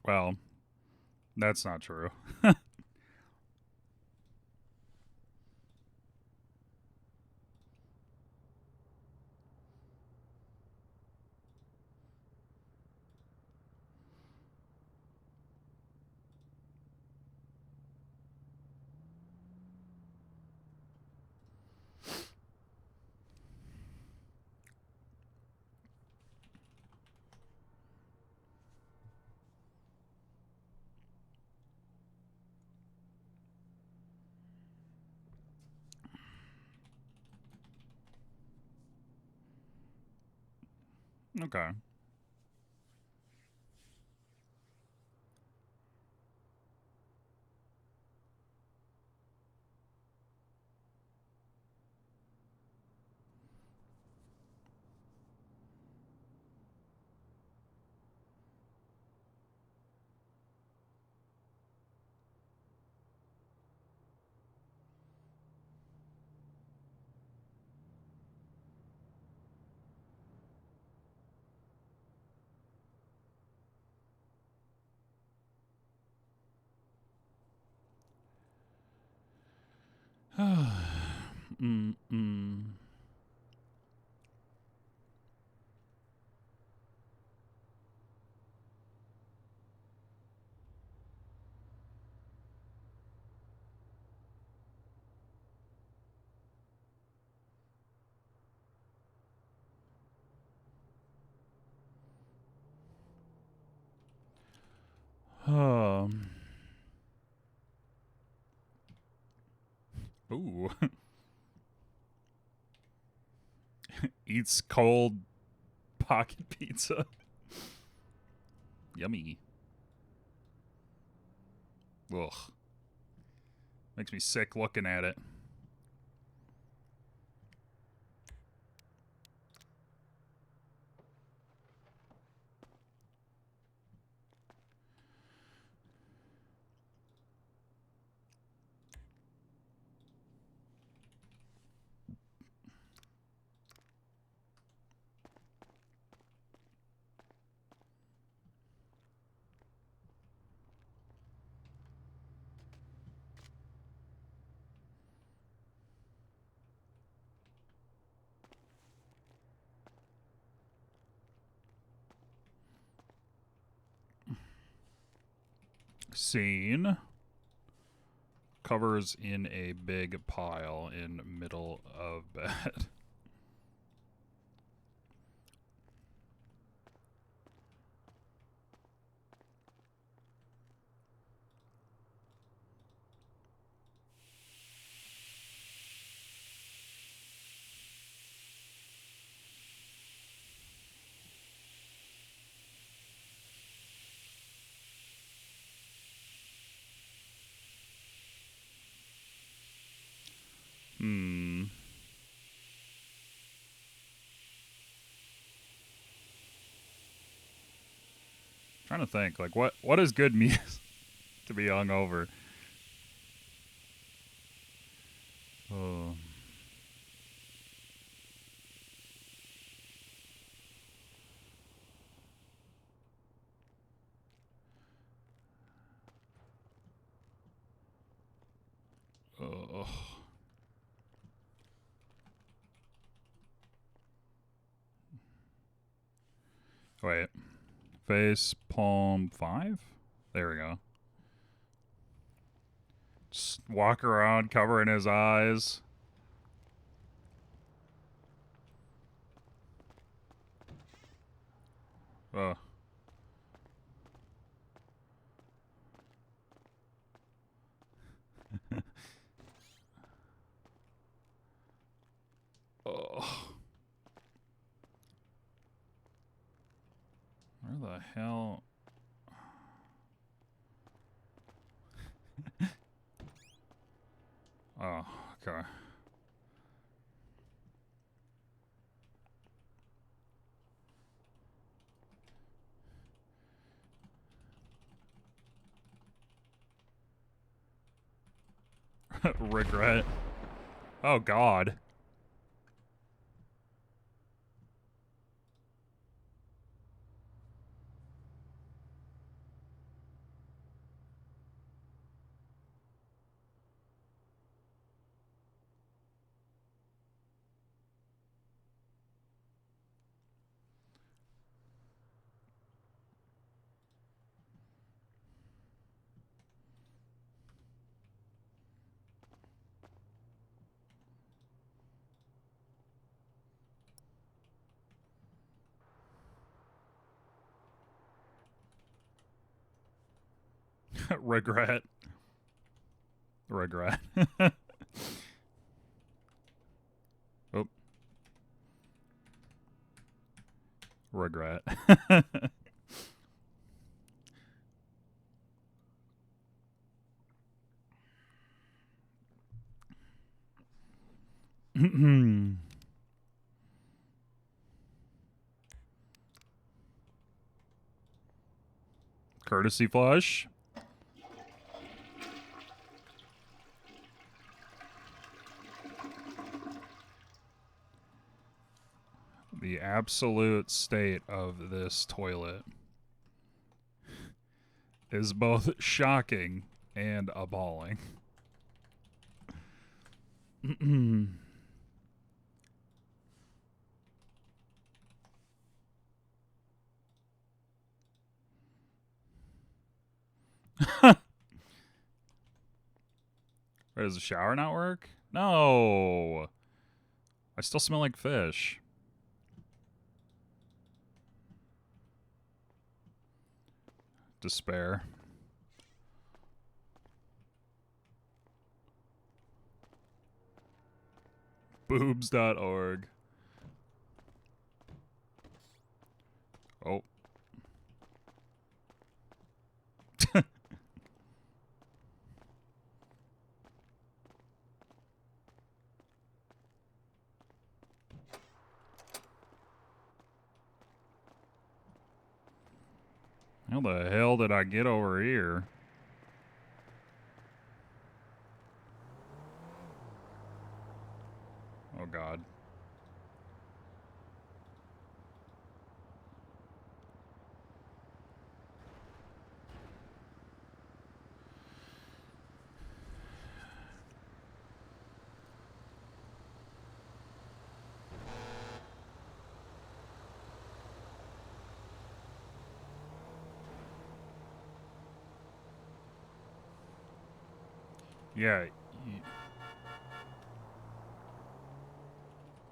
Well, that's not true. Okay. Mm-mm. Um. Ooh. Eats cold pocket pizza. Yummy. Ugh. Makes me sick looking at it. Scene. Covers in a big pile in middle of bed. Hmm. Trying to think, like what is good music to be hungover? Oh. Ugh. Wait. Face palm 5? There we go. Just walk around covering his eyes. Ugh. Ugh. Where the hell? Oh, okay. Regret. Oh God. Regret. Regret. Oh. Regret. Courtesy flush. The absolute state of this toilet is both shocking and appalling. Does the shower not work? No. I still smell like fish. Despair. Boobs.org. Oh. How the hell did I get over here? Oh, God. Yeah.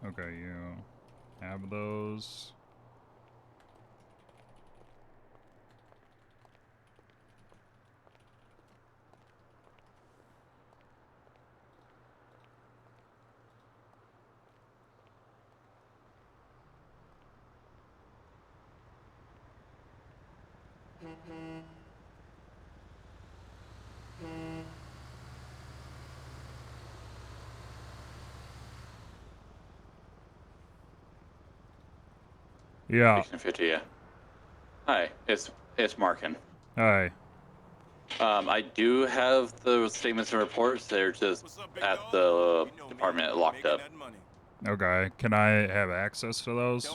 Okay, you have those. Yeah. 50, yeah. Hi, it's Markin. Hi. I do have the statements and reports. They're just at the department locked up. Okay. Can I have access to those?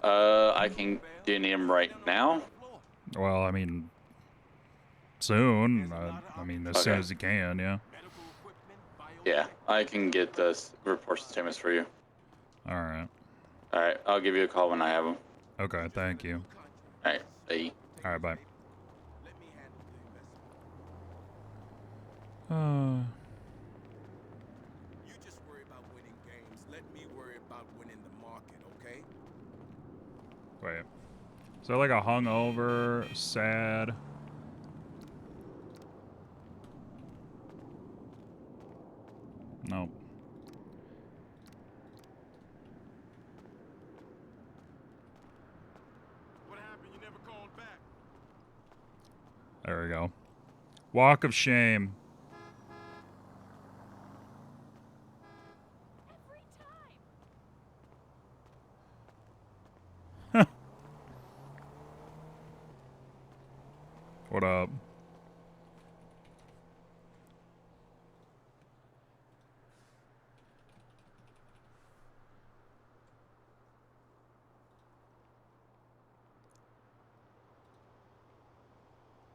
I can get them right now. Well, I mean, soon. I mean, as soon as you can, yeah. Yeah, I can get the reports and statements for you. All right. All right, I'll give you a call when I have them. Okay, thank you. All right, bye. All right, bye. You just worry about winning games. Let me worry about winning the market, okay? Wait. Is there like a hungover, sad? Nope. What happened? You never called back. There we go. Walk of shame. What up?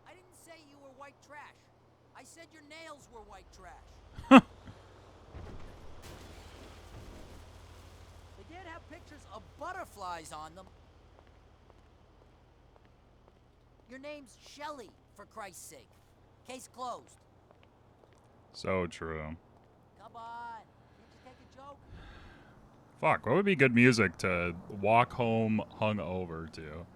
I didn't say you were white trash. I said your nails were white trash. They did have pictures of butterflies on them. Your name's Shelley, for Christ's sake. Case closed. So true. Come on. Can't you take a joke? Fuck, what would be good music to walk home hungover to?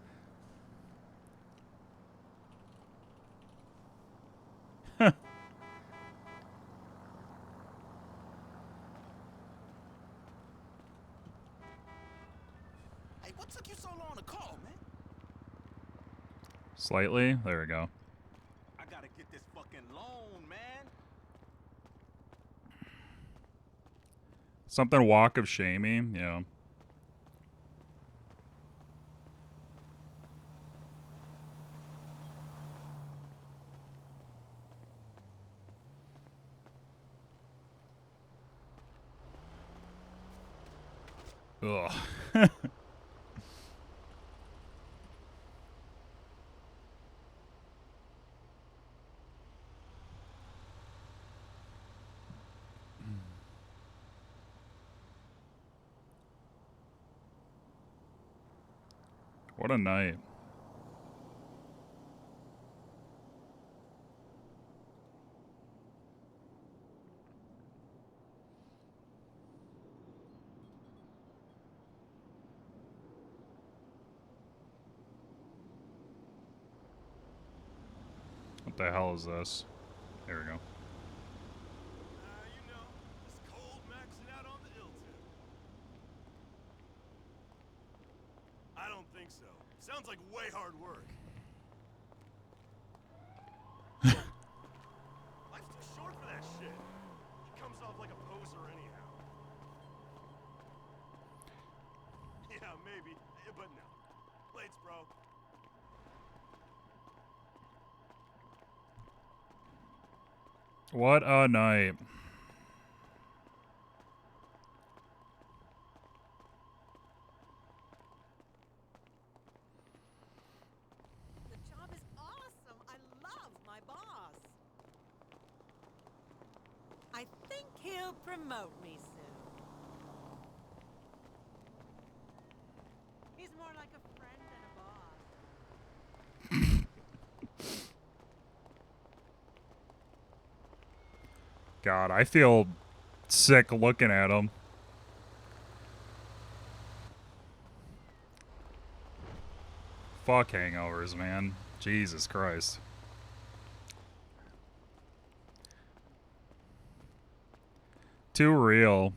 Slightly? There we go. I gotta get this fucking loan, man. Something walk of shamey, yeah. Ugh. What a night. What the hell is this? Here we go. You know, this cold maxing out on the ill tip. I don't think so. Sounds like way hard work. Life's too short for that shit. He comes off like a poser anyhow. Yeah, maybe, but no. Plates, bro. What a night. The job is awesome. I love my boss. I think he'll promote me soon. He's more like a friend than a boss. God, I feel sick looking at him. Fuck hangovers, man. Jesus Christ. Too real.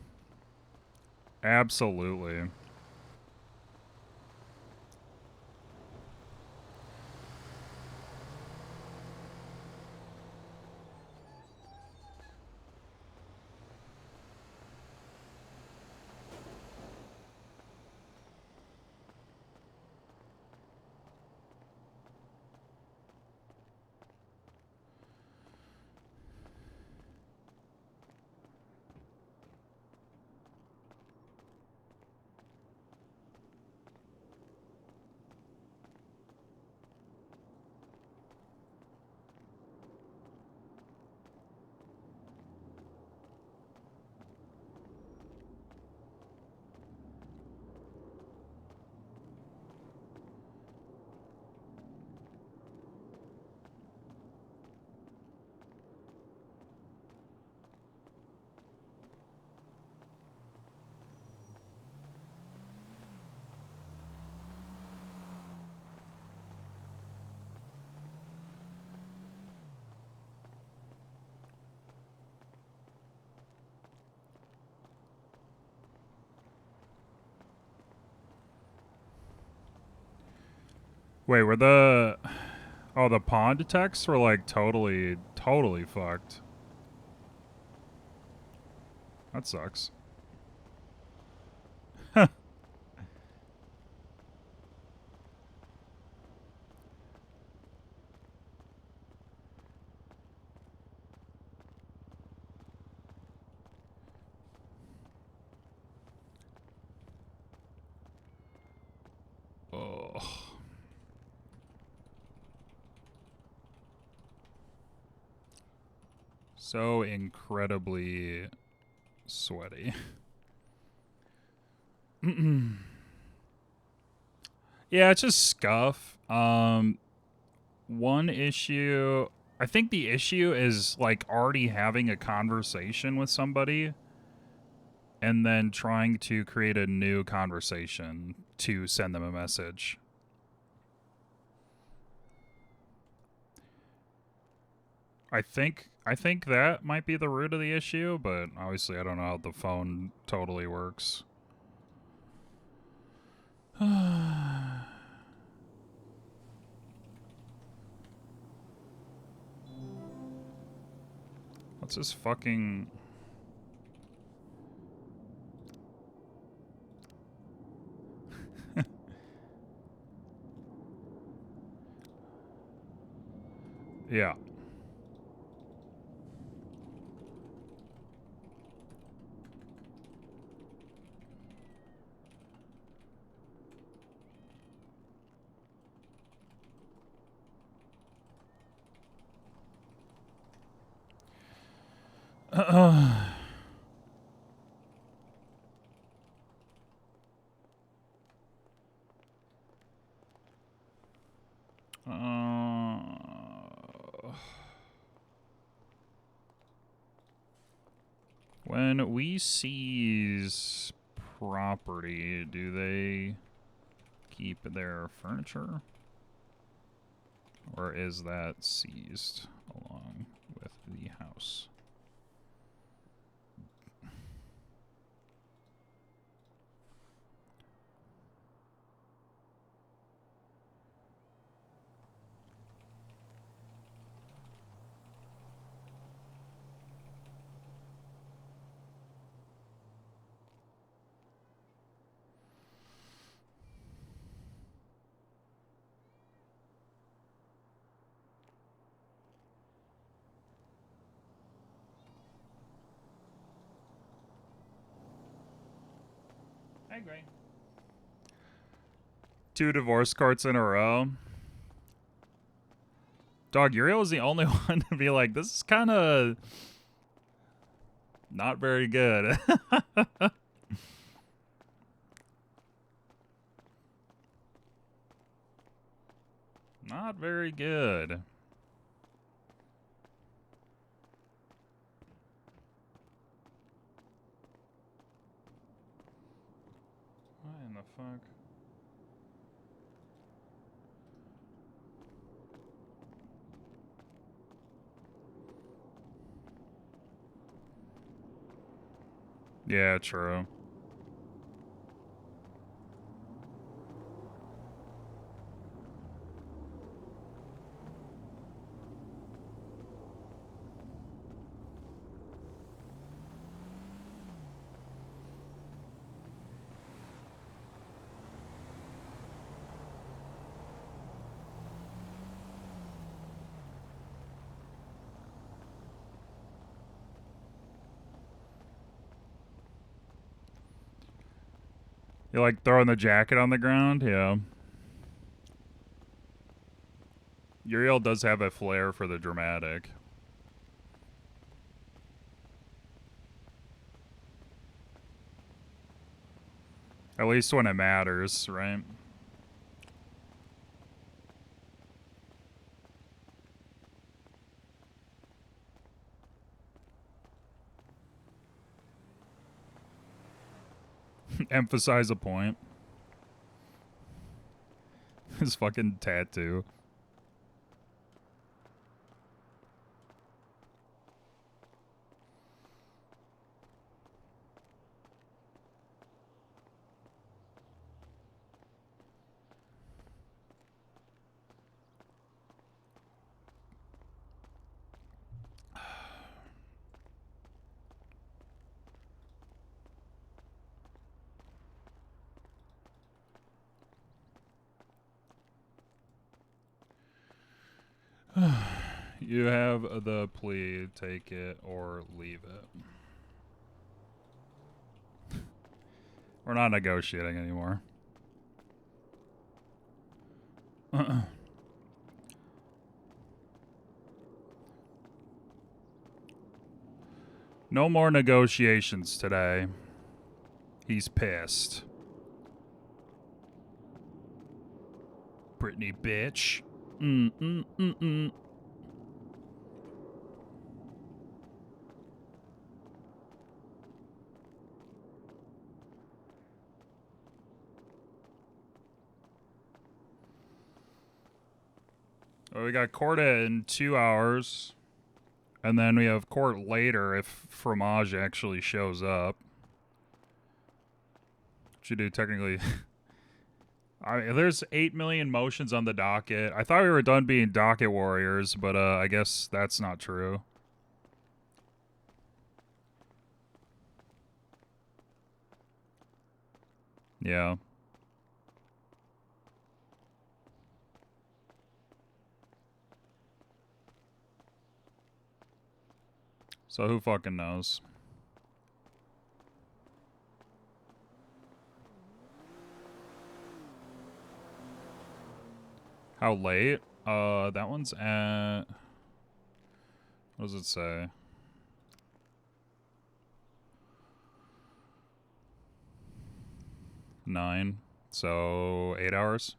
Absolutely. Wait, were the... Oh, the pond texts were like totally fucked. That sucks. Oh. So incredibly sweaty. Yeah, it's just scuff. One issue, I think the issue is like already having a conversation with somebody and then trying to create a new conversation to send them a message. I think that might be the root of the issue, but obviously I don't know how the phone totally works. What's this fucking... Yeah. When we seize property, do they keep their furniture? Or is that seized along with the house? I agree. 2 divorce courts in a row. Dog, Uriel is the only one to be like, this is kind of not very good. Not very good. What in the fuck? Yeah, true. You like throwing the jacket on the ground? Yeah. Uriel does have a flair for the dramatic. At least when it matters, right? Emphasize a point. His fucking tattoo. You have the plea, take it or leave it. We're not negotiating anymore. No more negotiations today. He's pissed. Brittany, bitch. Mm-mm-mm-mm. Well, we got court in 2 hours. And then we have court later if Fromage actually shows up. Should do technically... there's 8 million motions on the docket. I thought we were done being docket warriors, but I guess that's not true. Yeah. So who fucking knows? How late? That one's at... What does it say? Nine. So 8 hours.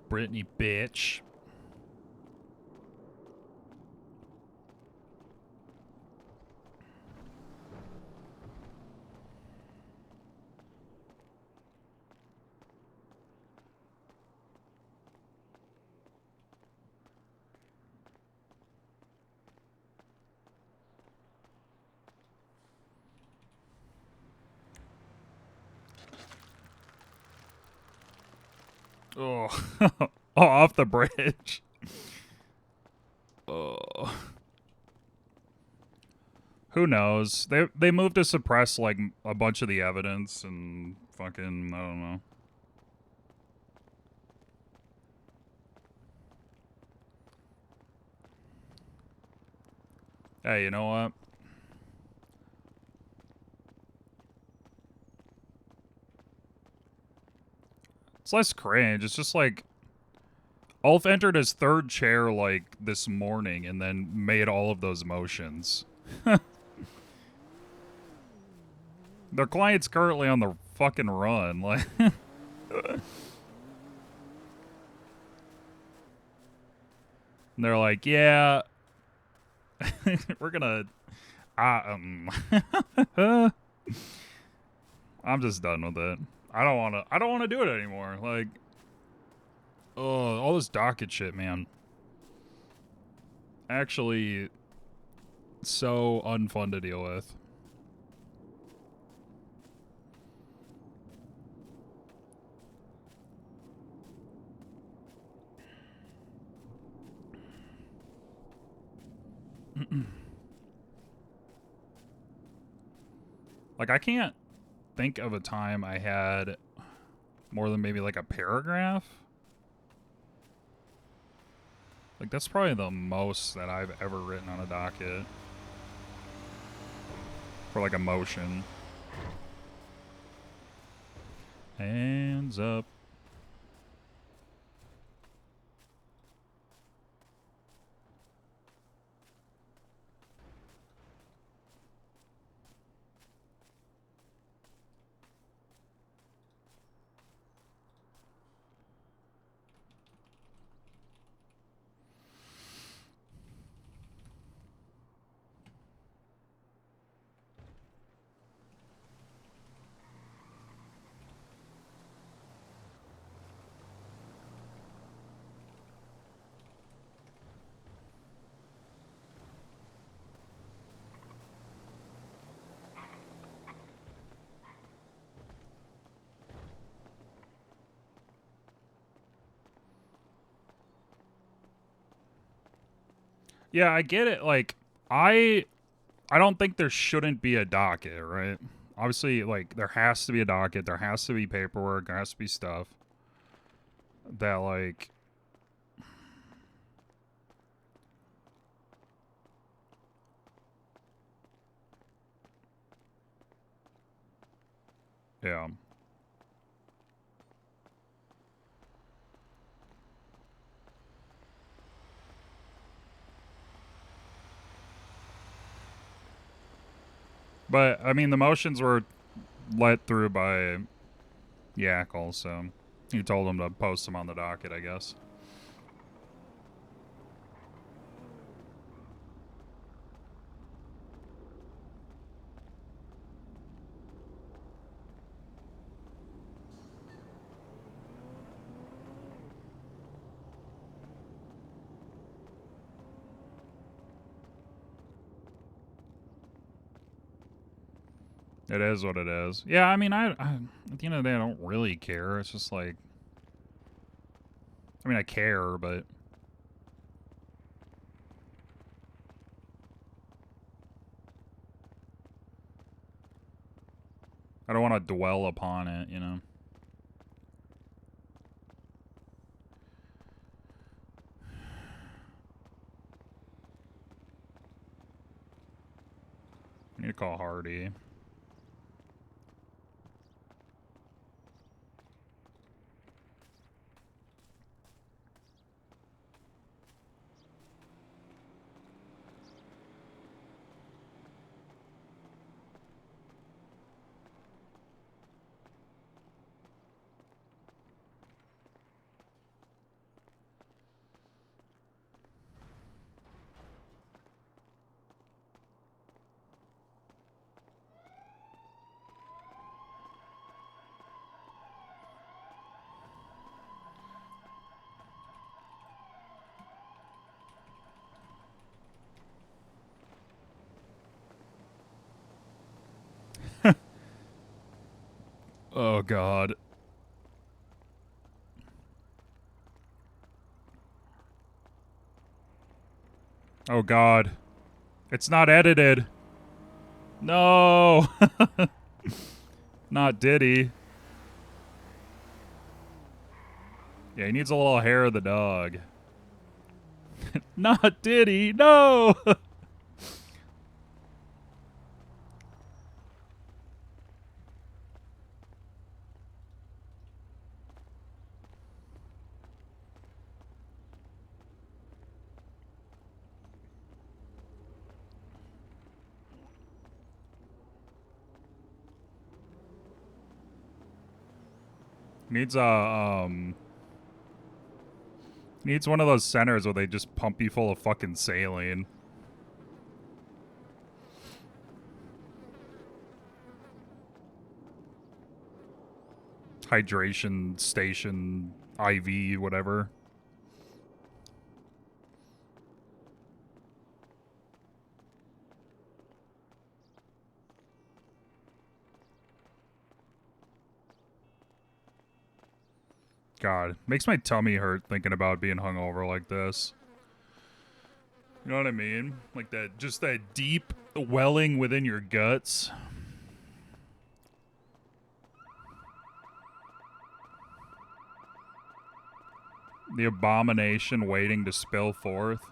Brittany, bitch. Oh, oh, off the bridge. Oh. Who knows? They moved to suppress like a bunch of the evidence and fucking I don't know. Hey, you know what? It's less cringe. It's just like Ulf entered his third chair like this morning and then made all of those motions. Their client's currently on the fucking run. Like, and they're like, yeah, we're gonna. I'm just done with it. I don't wanna do it anymore. Like, oh, all this docket shit, man. Actually, so unfun to deal with. Like, I can't think of a time I had more than maybe like a paragraph. Like, that's probably the most that I've ever written on a docket. For like a motion. Hands up. Yeah, I get it. Like, I don't think there shouldn't be a docket, right? Obviously, like, there has to be a docket. There has to be paperwork. There has to be stuff that, like... Yeah. But, I mean, the motions were let through by Yackle, so he told him to post them on the docket, I guess. It is what it is. Yeah, I mean, I at the end of the day, I don't really care. It's just like, I mean, I care, but I don't want to dwell upon it, you know? I need to call Hardy. Oh, God. Oh, God. It's not edited. No. Not Diddy. Yeah, he needs a little hair of the dog. Not Diddy. No. Needs a needs one of those centers where they just pump you full of fucking saline. Hydration station, IV, whatever. God, makes my tummy hurt thinking about being hungover like this. You know what I mean? Like that, just that deep welling within your guts. The abomination waiting to spill forth.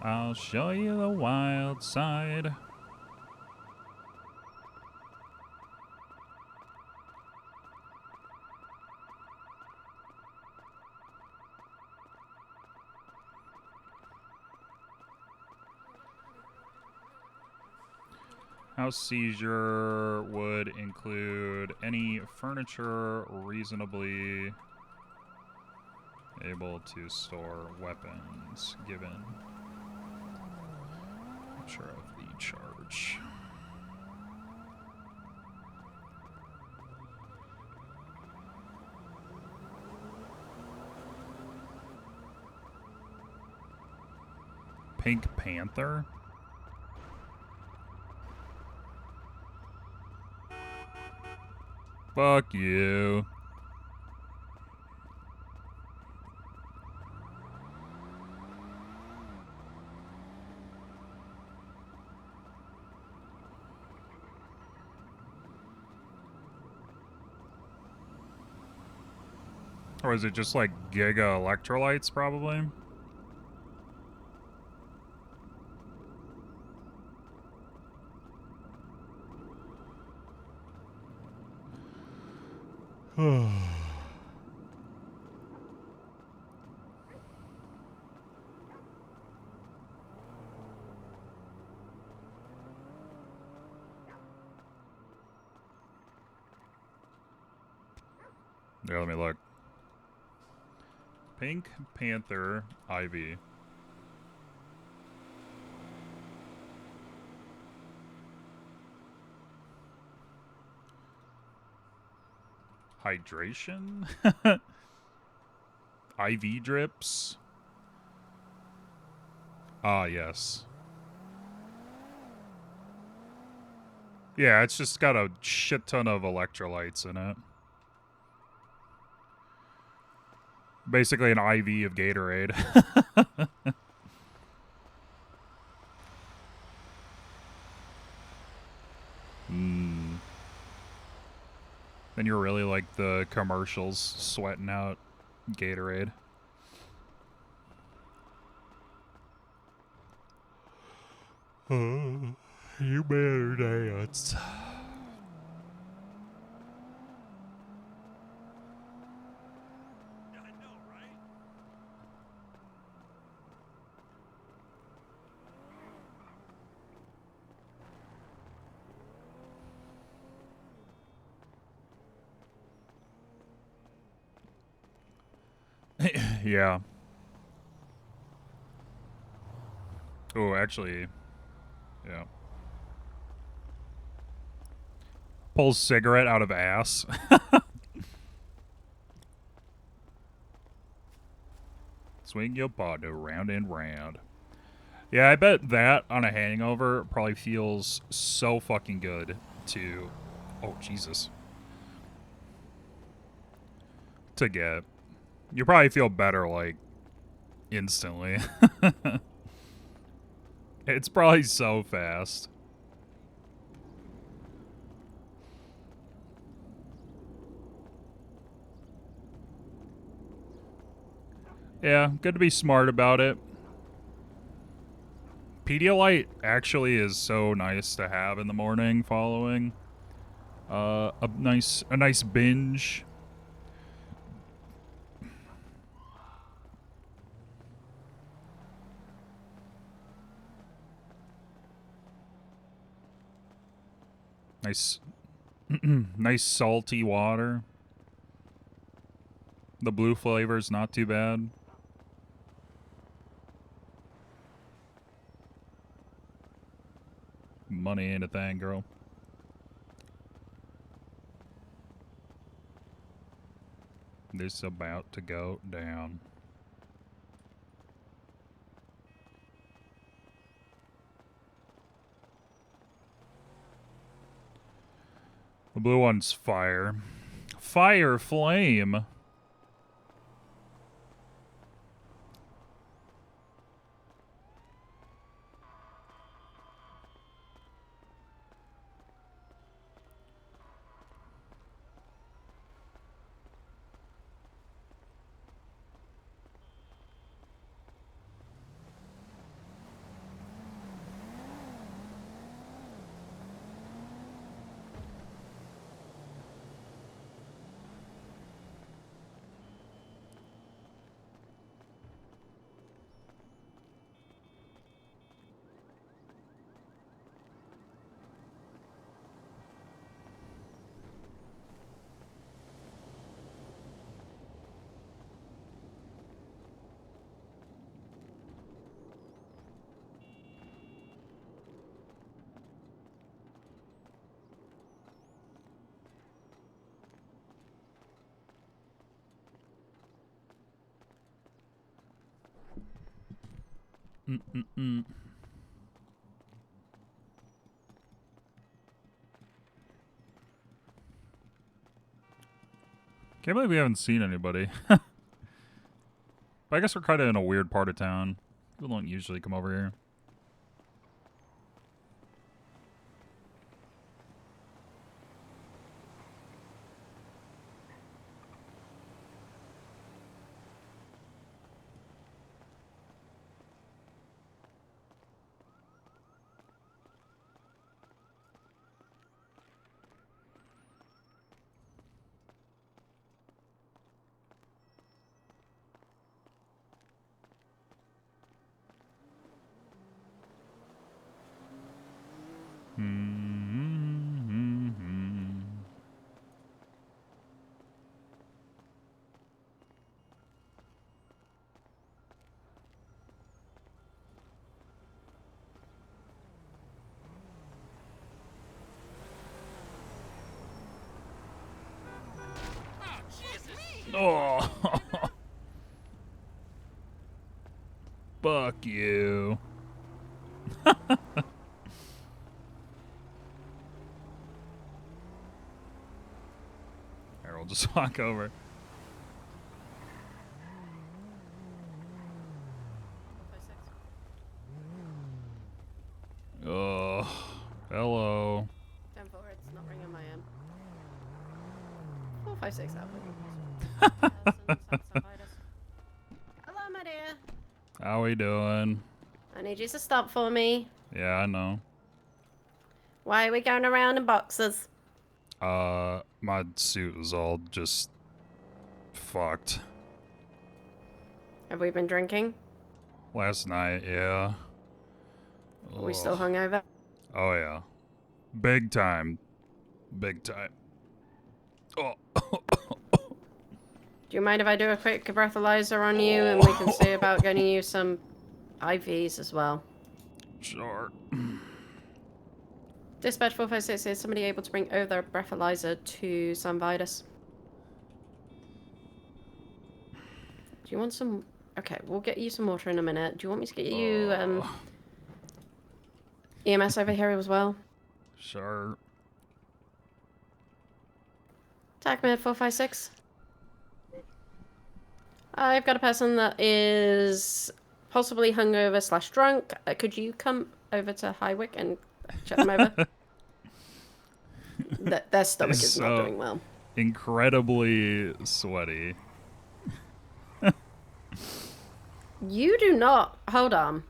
I'll show you the wild side. House seizure would include any furniture reasonably able to store weapons given nature of the charge. Pink Panther? Fuck you. Or is it just like giga electrolytes, probably? Yeah, let me look. Pink Panther IV. Hydration? IV drips? Ah, yes. Yeah, it's just got a shit ton of electrolytes in it. Basically an IV of Gatorade. Mm. Then you're really like the commercials sweating out Gatorade. You better dance. Yeah, I know, right? Yeah. Oh, actually, yeah. Pulls cigarette out of ass. Swing your partner round and round. Yeah, I bet that on a hangover probably feels so fucking good to... Oh, Jesus. To get. You probably feel better, like, instantly. It's probably so fast. Yeah, good to be smart about it. Pedialyte actually is so nice to have in the morning following a nice binge. Nice nice salty water. The blue flavor's not too bad. Money ain't a thing, girl. This about to go down. The blue one's fire. Fire flame. Mm-mm-mm. Can't believe we haven't seen anybody. But I guess we're kind of in a weird part of town. People don't usually come over here. Mm-hmm. Oh. Fuck you. I'll just walk over. Oh, hello. 10-4, it's not ringing my end. 456 Hello, my dear. How we doing? I need you to stop for me. Yeah, I know. Why are we going around in boxes? My suit is all just fucked. Have we been drinking? Last night, yeah. Are we still hungover? Oh, yeah. Big time. Big time. Oh. Do you mind if I do a quick breathalyzer on you and we can see about getting you some IVs as well? Sure. Dispatch 456, is somebody able to bring over a breathalyzer to San Vitus? Do you want some... Okay, we'll get you some water in a minute. Do you want me to get you EMS over here as well? Sure. TACMed 456. I've got a person that is possibly hungover / drunk. Could you come over to Highwick and check them over? Their stomach is not doing well. Incredibly sweaty. You do not. Hold on.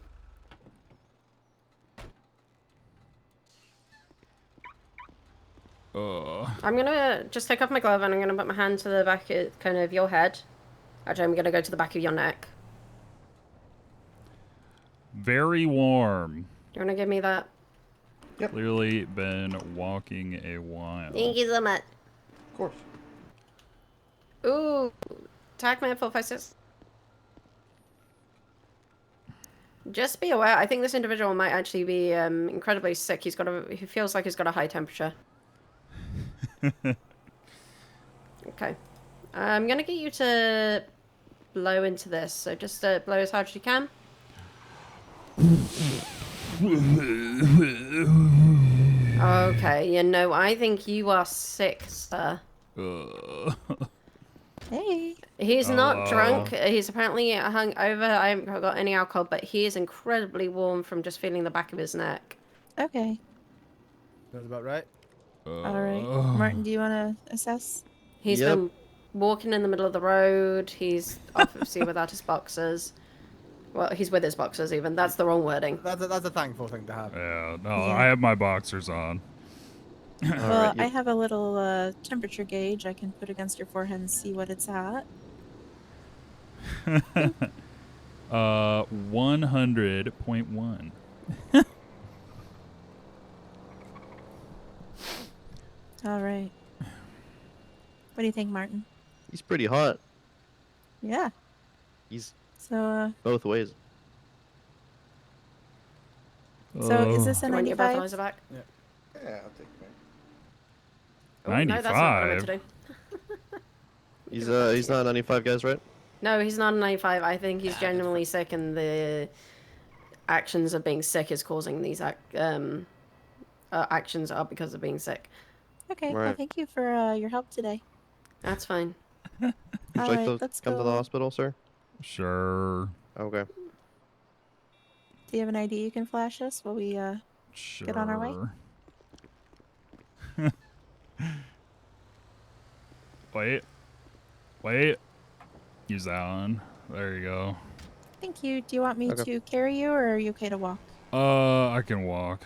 I'm gonna just take off my glove and I'm gonna put my hand to the back of kind of your head. Actually, I'm gonna go to the back of your neck. Very warm. Do you wanna give me that? Yep. Clearly been walking a while. Thank you so much. Of course. Ooh, TACMed 456. Just be aware. I think this individual might actually be incredibly sick. He feels like he's got a high temperature. Okay. I'm gonna get you to blow into this. So just blow as hard as you can. Okay, you know, I think you are sick, sir. Hey. He's not drunk. He's apparently hungover. I haven't got any alcohol, but he is incredibly warm from just feeling the back of his neck. Okay. That's about right. All right. Martin, do you want to assess? He's been walking in the middle of the road. He's obviously without his boxers. Well, he's with his boxers even. That's the wrong wording. That's a thankful thing to have. Yeah, no, I have my boxers on. Well, I have a little temperature gauge I can put against your forehead and see what it's at. 100.1. All right. What do you think, Martin? He's pretty hot. Yeah. He's so both ways. So is this a Do you want your 95? breathalyzer back? Yeah, I'll take it. Oh, no, that's not what I meant to do. He's not 95, guys, right? No, he's not a 95. I think he's genuinely sick, and the actions of being sick is causing these actions are because of being sick. Okay, well, thank you for your help today. That's fine. Would you All like right, to let's come to the go. hospital, sir? Sure. Okay. Do you have an ID you can flash us while we get on our way? Wait. Use that one. There you go. Thank you. Do you want me to carry you, or are you okay to walk? I can walk.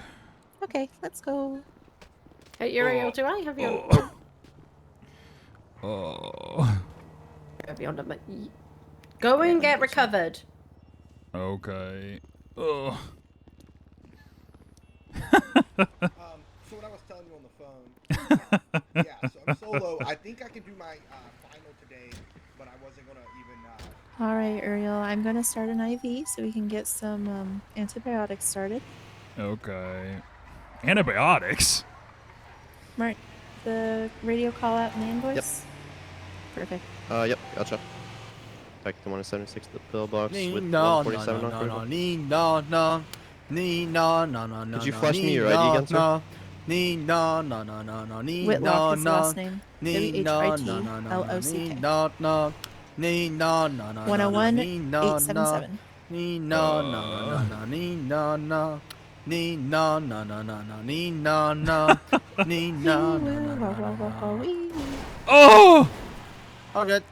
Okay, let's go. Hey, Uriel, do I have your... Have your number? Go and get recovered. Okay. So what I was telling you on the phone, yeah, so I'm solo. I think I can do my final today, but I wasn't gonna even. All right, Uriel, I'm going to start an IV so we can get some antibiotics started. Okay. Antibiotics? Mark, the radio call out and the invoice? Yep. Perfect. Yep, gotcha. Back to 176, the pill box with No. 147 on critical. Could you flash me your ID again, sir? Nee, no, no, no, no, no, nee, Whitlock no, is the no. last name. Nee, no, no, no, no, no, nee, WHITLOCK. no, no. Nee, no, no, no, no, no, 101 nee, no, no. 877. Nee, no, no, no, no, no, nee, no, no. Nee, no, no, no, no, no, nee, no, no. Nee, no, no, no, no, no, no. Oh! All good.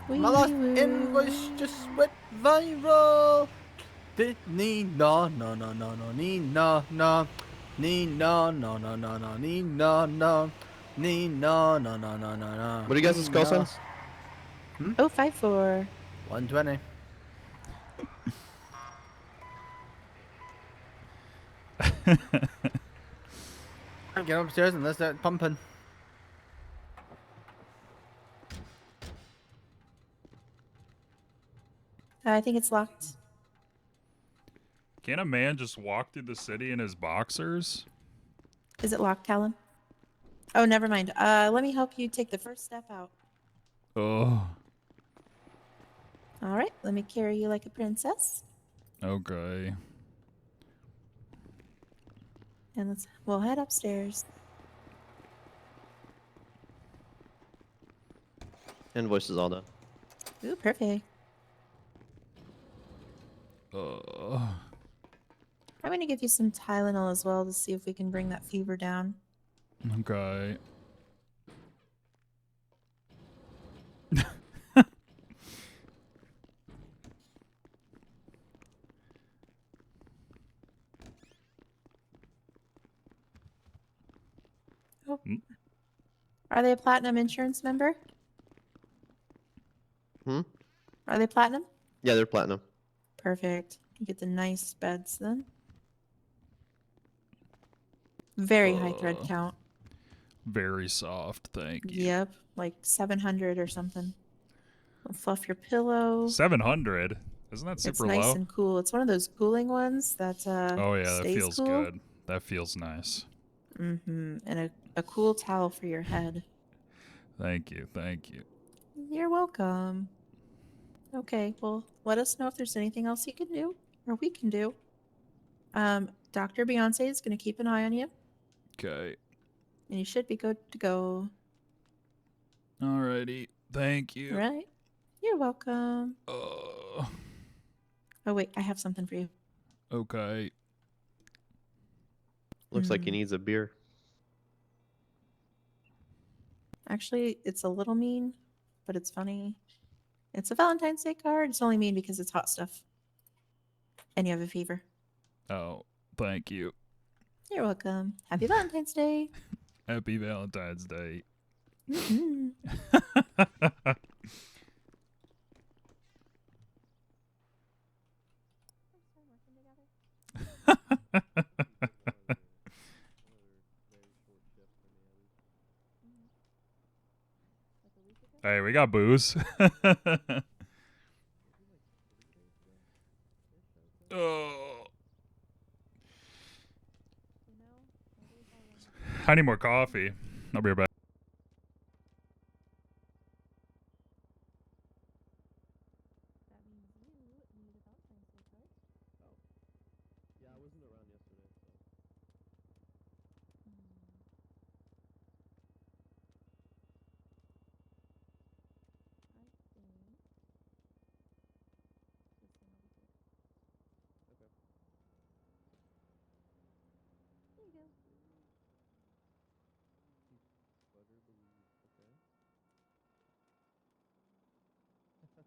My last invoice just went viral. Nee, no, no, no, no, no, nee, no, no. Nee, no, no, no, no, no, nee, no, no. Nee, no, no, no, no, no, no. What are you guys' call signs? 054. 120. Get upstairs and let's start pumping. I think it's locked. Can a man just walk through the city in his boxers? Is it locked, Callum? Oh, never mind. Let me help you take the first step out. Oh, All right, let me carry you like a princess. okay. And we'll head upstairs. Invoice is all done. Ooh, perfect. I'm gonna give you some Tylenol as well to see if we can bring that fever down. Okay. Oh. Are they a platinum insurance member? Hmm? Are they platinum? Yeah, they're platinum. Perfect. You get the nice beds then. Very high thread count. Very soft, thank you. Yep, like 700 or something. We'll fluff your pillow. 700? Isn't that super It's nice low? and cool. It's one of those cooling ones that Oh yeah, that stays feels cool. good. That feels nice. Mm-hmm. And a cool towel for your head. Thank you, thank you. You're welcome. Okay, well, let us know if there's anything else you can do or we can do. Dr. Beyonce is going to keep an eye on you, Okay. and you should be good to go. Alrighty. Thank you. All right. You're welcome. Uh, Oh, wait, I have something for you. okay. Looks like he needs a beer. Actually, it's a little mean, but it's funny. It's a Valentine's Day card. It's only mean because it's hot stuff. And you have a fever. Oh, thank you. You're welcome. Happy Valentine's Day. Happy Valentine's Day. Mm-hmm. Hey, we got booze. Oh. I need more coffee. I'll be right back. Yeah, I wasn't around yesterday, so. Okay. Butter believe. Okay.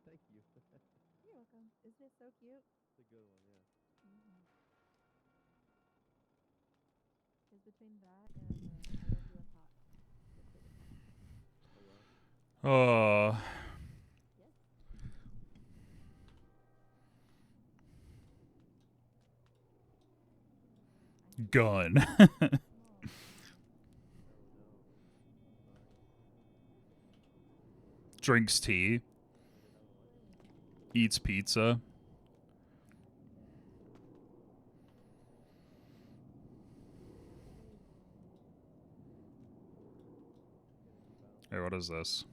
Thank you. You're welcome. Isn't it so cute? It's a good one, yeah. It's between that and I love you up hot. Oh wow. Oh. Gun. Drinks tea. Eats pizza. Hey, what is this?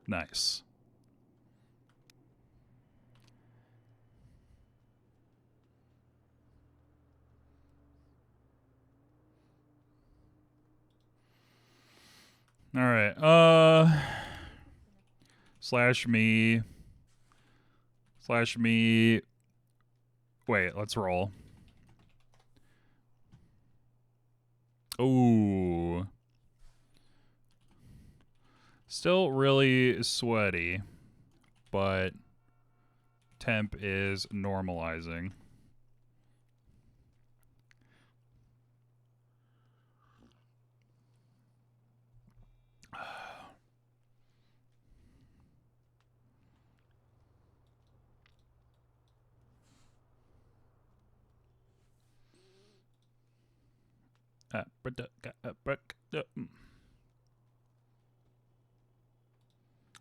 Nice. All right. Slash me. Wait, let's roll. Ooh. Still really sweaty, but temp is normalizing.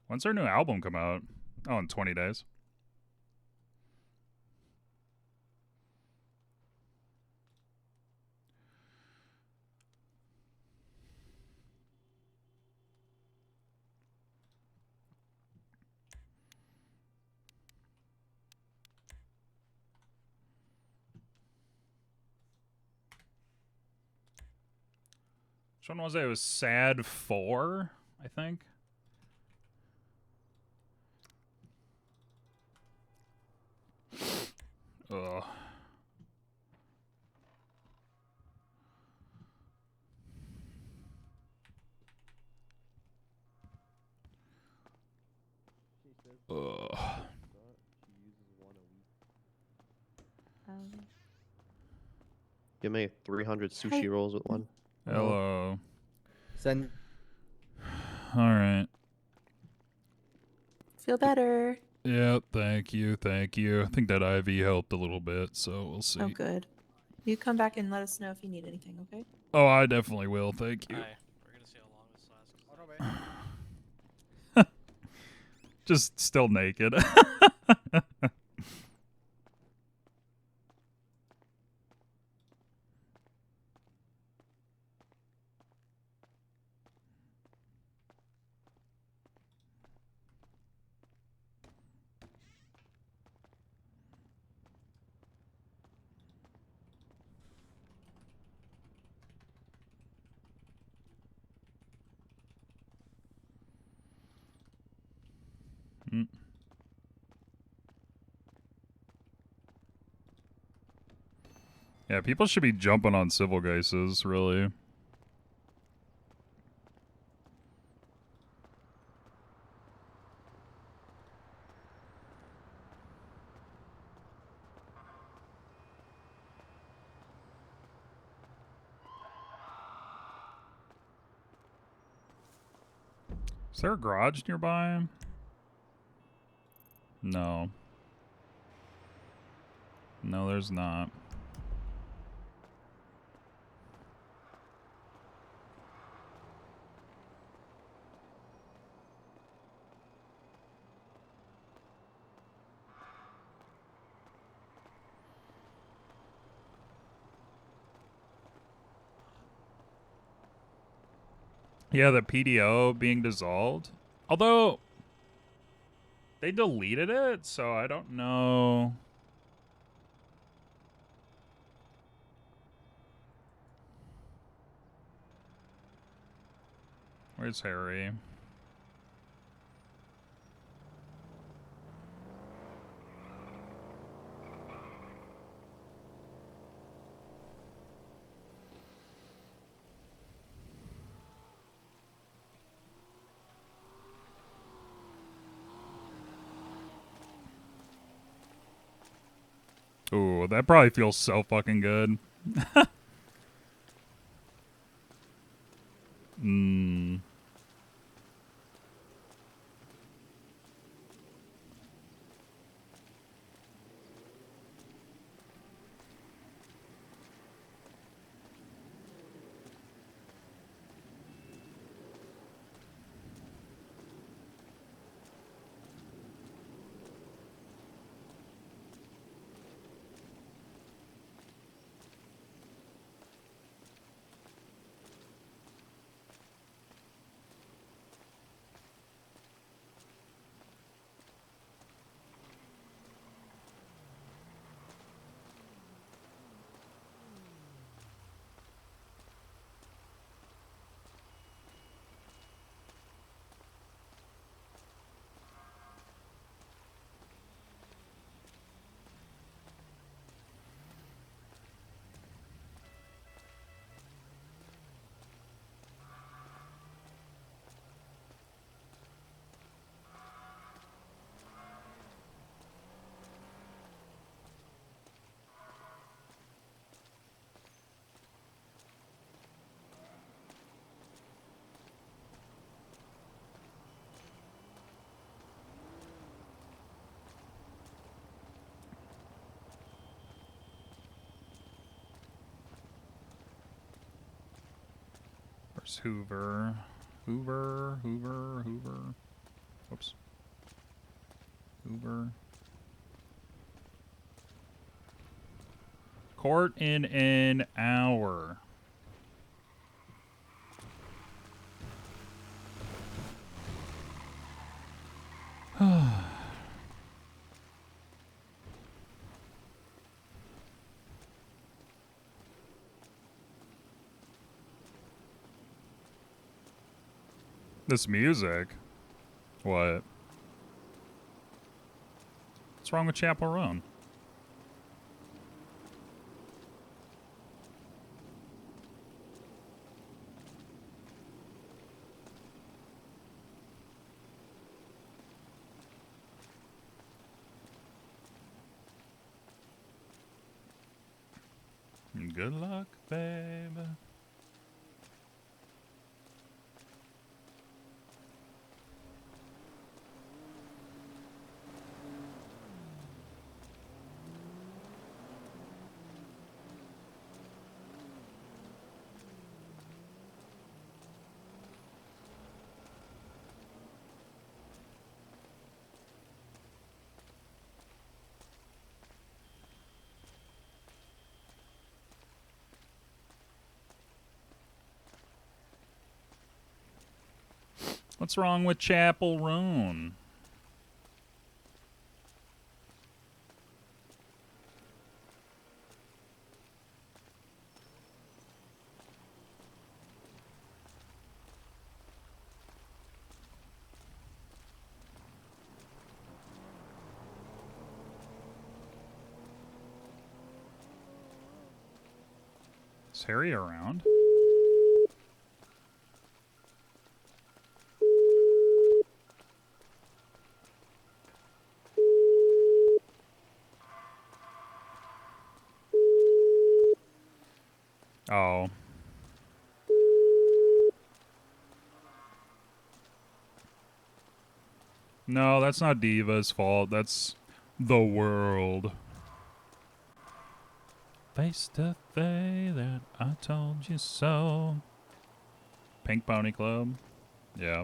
When's their new album come out? Oh, in 20 days. Which one was it? It was Sad 4, I think. Ugh. Ugh. You make 300 sushi rolls with one. Hello. Send. All right. Feel better. Yep, thank you. I think that IV helped a little bit, so we'll see. Oh, good. You come back and let us know if you need anything, okay? Oh, I definitely will, thank you. We're gonna see how long this lasts. Just still naked. Mm. Yeah, people should be jumping on civil cases, really. Is there a garage nearby? No. No, there's not. Yeah, the PDO being dissolved. Although, they deleted it, so I don't know. Where's Harry? Ooh, that probably feels so fucking good. Mmm. Where's Hoover? Hoover. Oops. Hoover. Court in an hour. This music? What? What's wrong with Chapel Roan? Good luck, babe. What's wrong with Chapel Roan? Is Harry around? Oh. No, that's not Diva's fault. That's the world. Face to face that I told you so. Pink Pony Club? Yeah.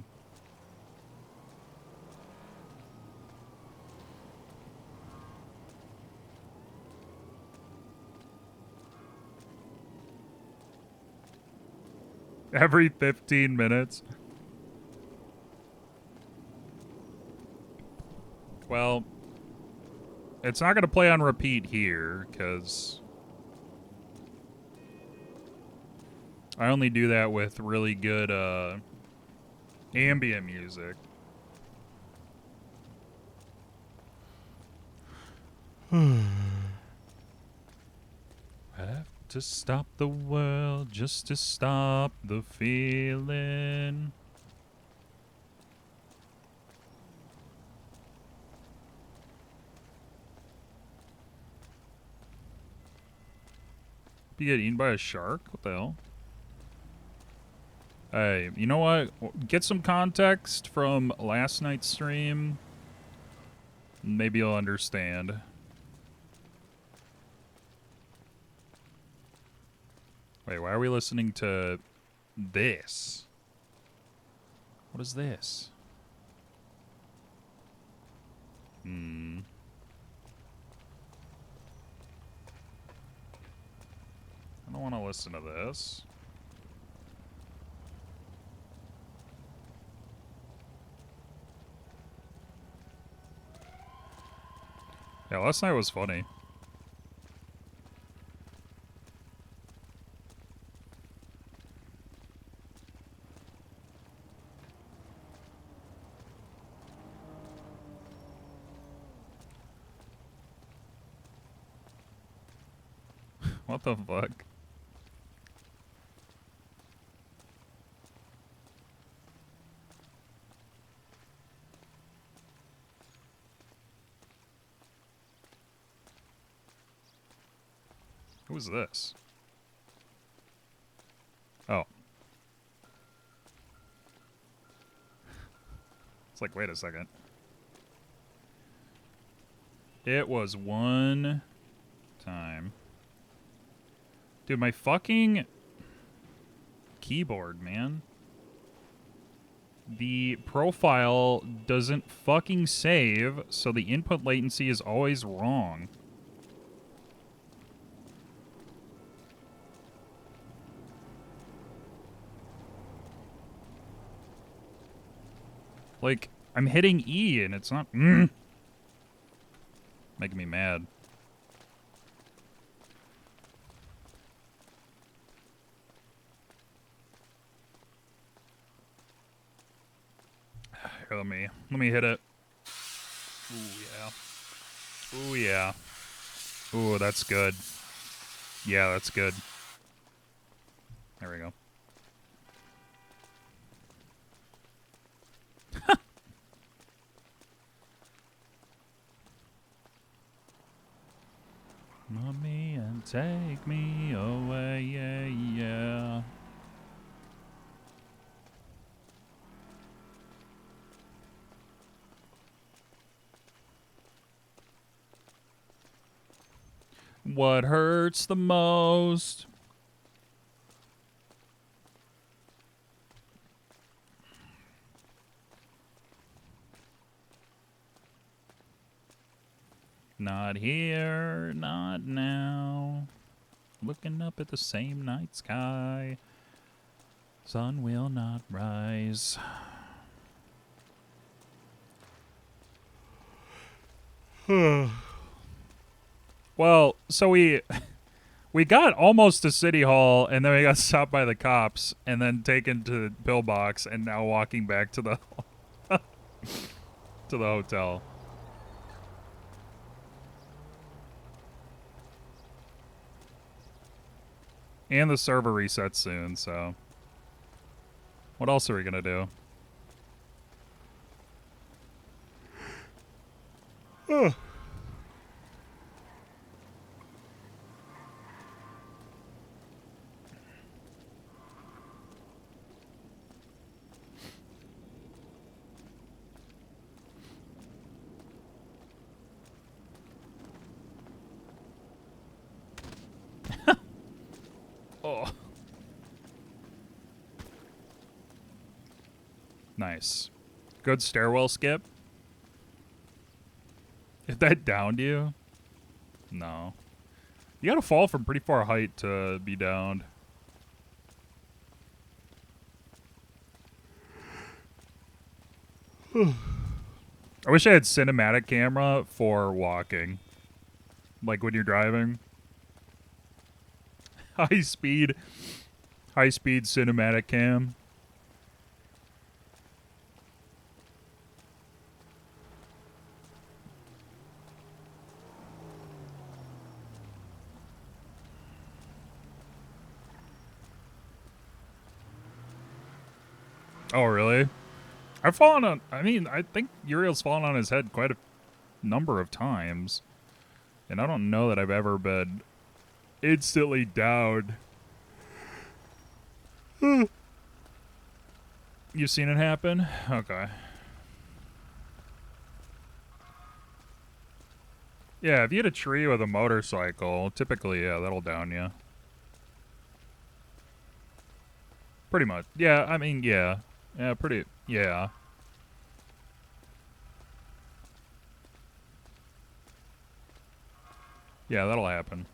Every 15 minutes. Well, it's not going to play on repeat here, because I only do that with really good ambient music. I have to stop the world just to stop the feeling. You get eaten by a shark? What the hell? Hey, you know what? Get some context from last night's stream. Maybe you'll understand. Wait, why are we listening to this? What is this? I don't want to listen to this. Yeah, last night was funny. What the fuck? Who is this? Oh. It's like, wait a second. It was one time. Dude, my fucking... keyboard, man. The profile doesn't fucking save, so the input latency is always wrong. Like, I'm hitting E and it's not... Making me mad. Here, let me hit it. Ooh, yeah. Ooh, yeah. Ooh, that's good. Yeah, that's good. There we go. Mommy, and take me away, yeah, yeah. What hurts the most? Not here, not now. Looking up at the same night sky. Sun will not rise. Well, so we got almost to City Hall, and then we got stopped by the cops, and then taken to the pillbox, and now walking back to the to the hotel. And the server resets soon, so what else are we gonna do? Oh. Nice. Good stairwell skip. If that downed you? No. You gotta fall from pretty far height to be downed. I wish I had cinematic camera for walking. Like when you're driving. High speed cinematic cam. Oh, really? I've fallen on... I mean, I think Uriel's fallen on his head quite a number of times. And I don't know that I've ever been instantly down. You've seen it happen? Okay. Yeah, if you hit a tree with a motorcycle, typically, yeah, that'll down you. Pretty much. Yeah, I mean, yeah. Yeah, pretty... Yeah. Yeah, that'll happen.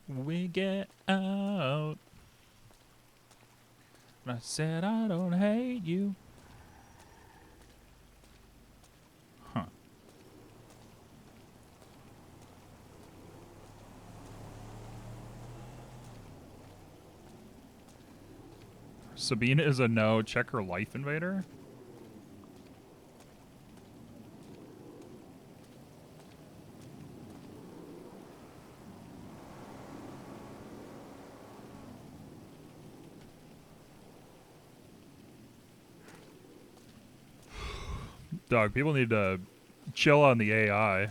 We get out. I said I don't hate you. Huh. Sabina is a no. Check her life invader. Dog, people need to chill on the AI.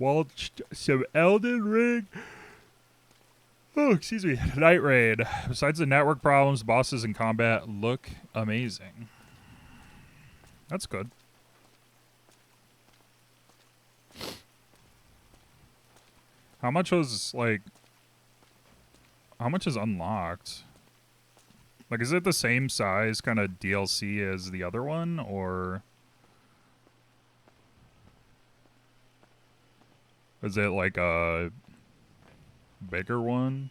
Watched some Elden Ring. Oh, excuse me. Night Raid. Besides the network problems, bosses in combat look amazing. That's good. How much was, like... How much is unlocked? Like, is it the same size kind of DLC as the other one, or... Is it like a bigger one?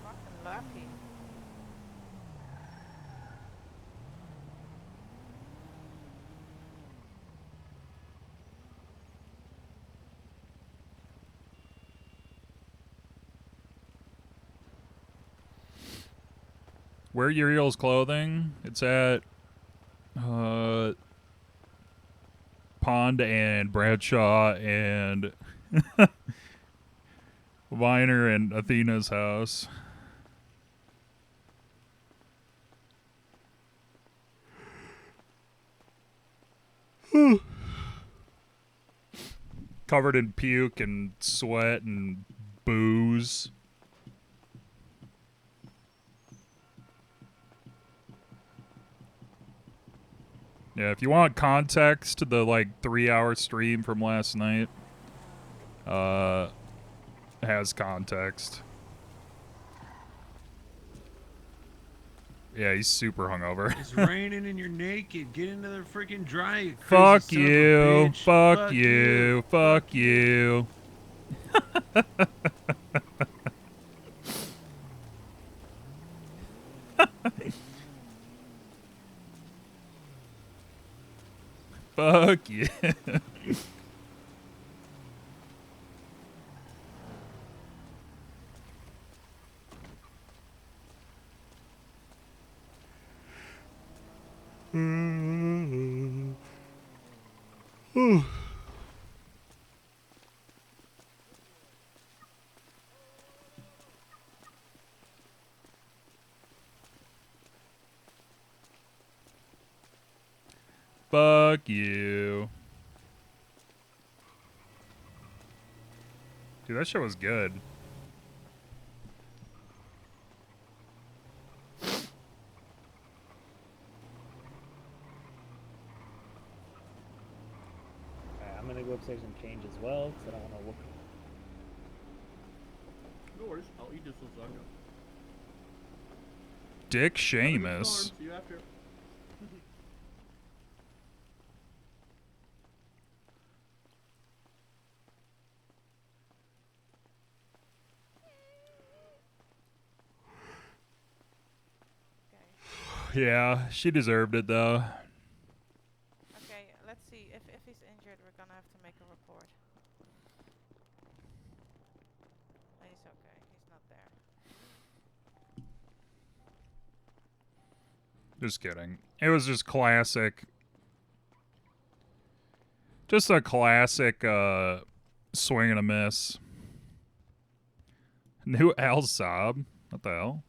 Fucking lucky. Wear Uriel's clothing. It's at Pond and Bradshaw and Viner and Athena's house. Covered in puke and sweat and booze. Yeah, if you want context, the like 3-hour stream from last night has context. Yeah, he's super hungover. It's raining and you're naked. Get into the freaking dry. You crazy Fuck son of a you. bitch. Fuck you. Fuck you. Fuck you. Fuck you. Dude, that shit was good. I'm gonna go upstairs and change as well, because I don't want to look. No worries, I'll eat this lasagna. Dick Seamus. See you after. Yeah, she deserved it though. Okay, let's see. If he's injured, we're gonna have to make a report. He's okay. He's not there. Just kidding. It was just classic. Just a classic swing and a miss. New Al Saab. What the hell?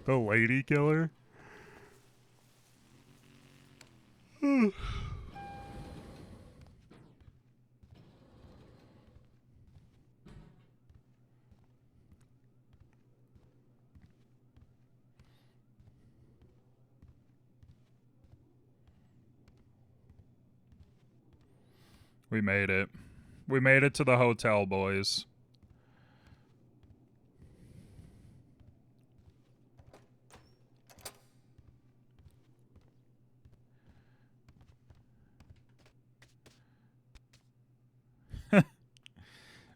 The lady killer? We made it. We made it to the hotel, boys.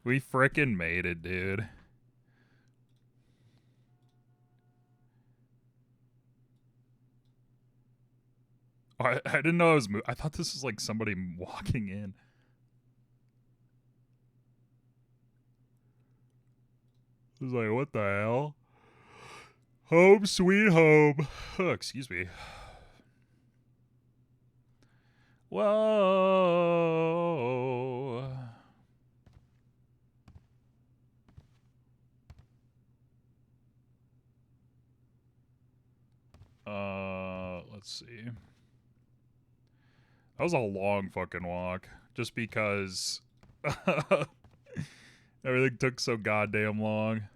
We frickin' made it, dude. I didn't know it was... I thought this was like somebody walking in. I was like, what the hell? Home sweet home. Oh, excuse me. Whoa. Let's see. That was a long fucking walk. Just because everything took so goddamn long.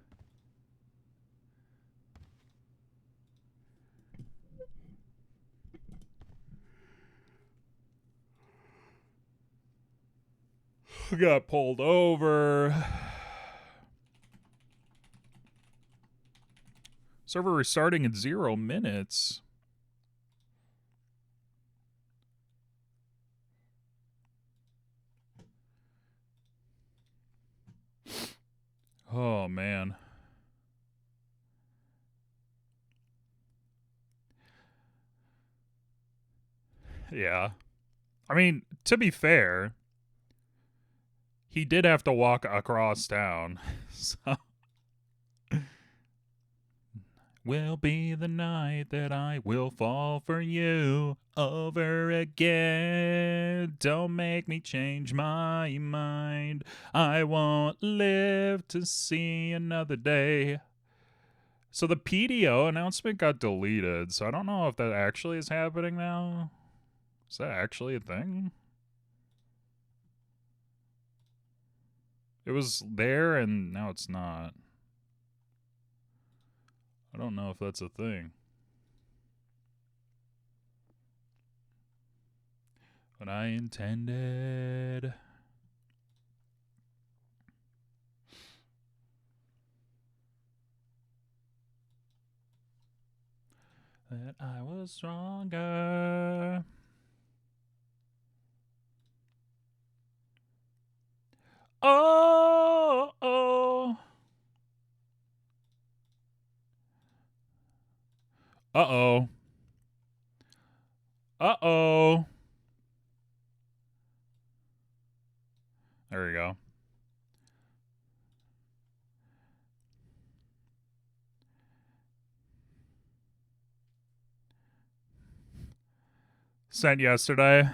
Got pulled over. Server restarting in 0 minutes. Oh, man. Yeah. I mean, to be fair, he did have to walk across town. So. Will be the night that I will fall for you over again. Don't make me change my mind. I won't live to see another day. So the PDO announcement got deleted, so I don't know if that actually is happening now. Is that actually a thing? It was there and now it's not. I don't know if that's a thing. But I intended. That I was stronger. Oh, oh. Uh-oh. Uh-oh. There we go. Sent yesterday.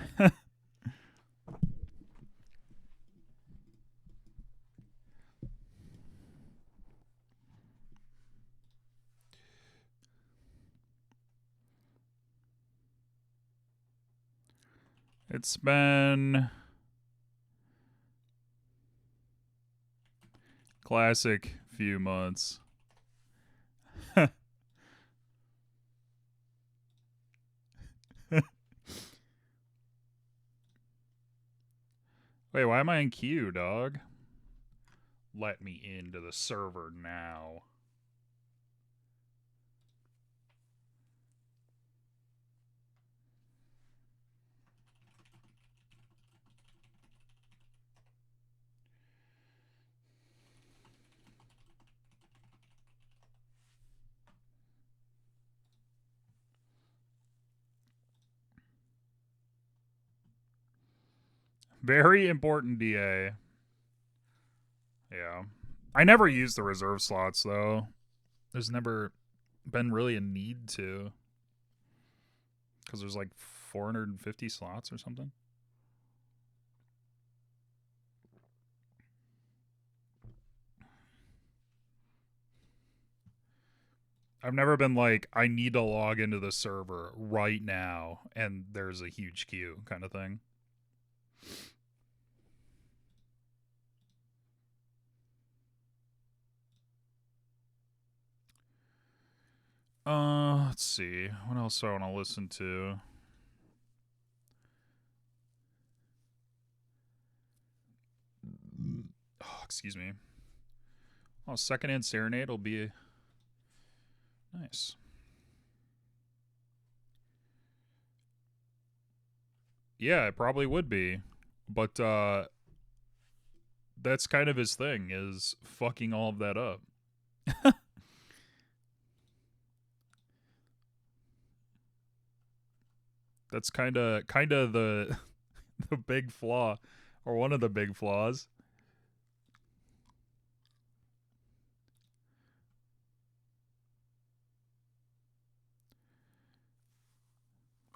It's been classic few months. Wait, why am I in queue, dog? Let me into the server now. Very important DA. Yeah. I never use the reserve slots, though. There's never been really a need to. Because there's like 450 slots or something. I've never been like, I need to log into the server right now, and there's a huge queue kind of thing. Let's see. What else do I want to listen to? Oh, excuse me. Oh, Secondhand Serenade will be nice. Yeah, it probably would be. But that's kind of his thing, is fucking all of that up. That's kind of the the big flaw, or one of the big flaws.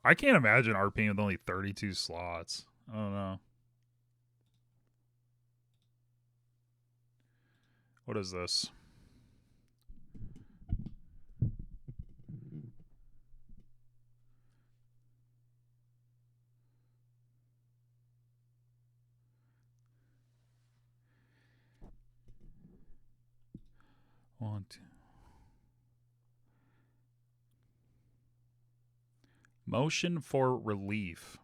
I can't imagine RPing with only 32 slots. I don't know. What is this? One, two. Motion for relief.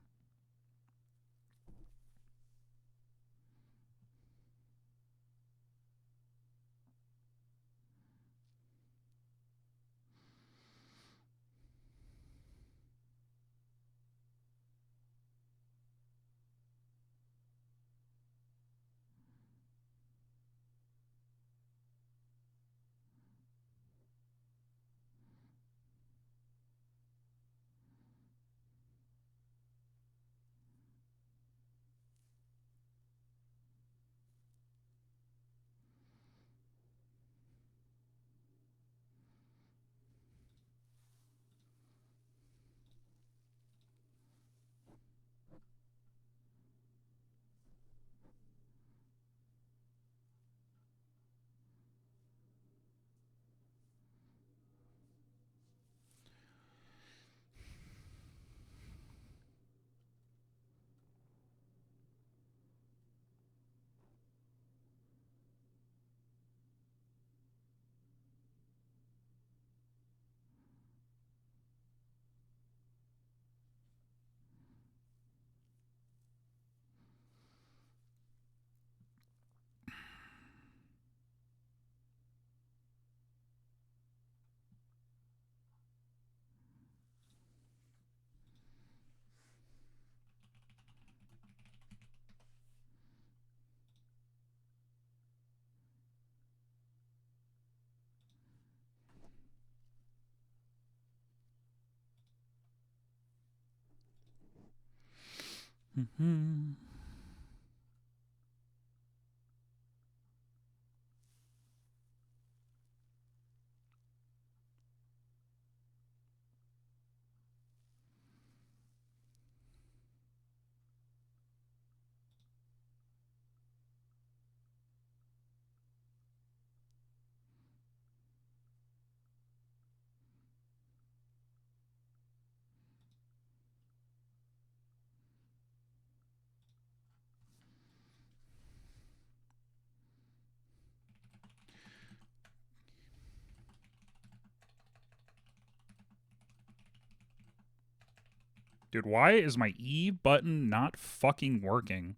Dude, why is my E button not fucking working?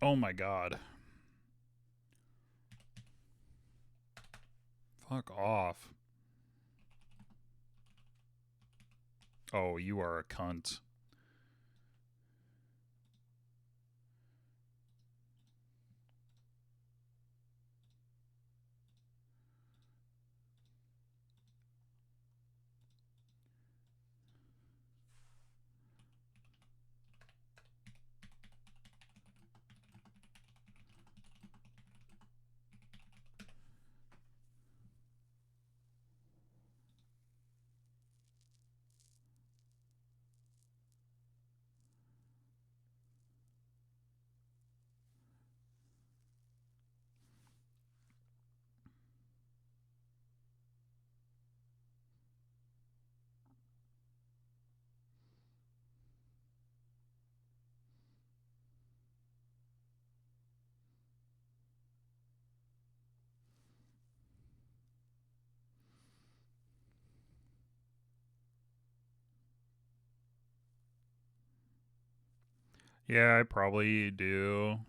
Oh my god. Fuck off. Oh, you are a cunt. Yeah, I probably do.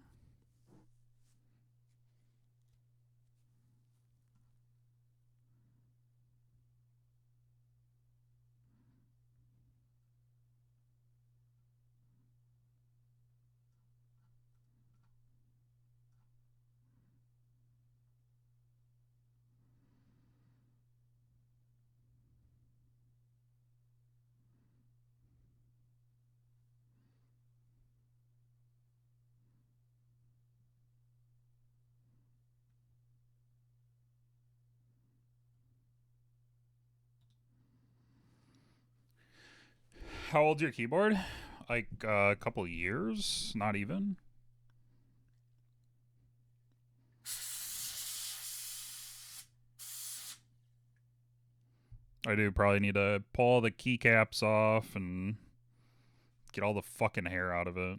How old's your keyboard? Like a couple of years? Not even. I do probably need to pull the keycaps off and get all the fucking hair out of it.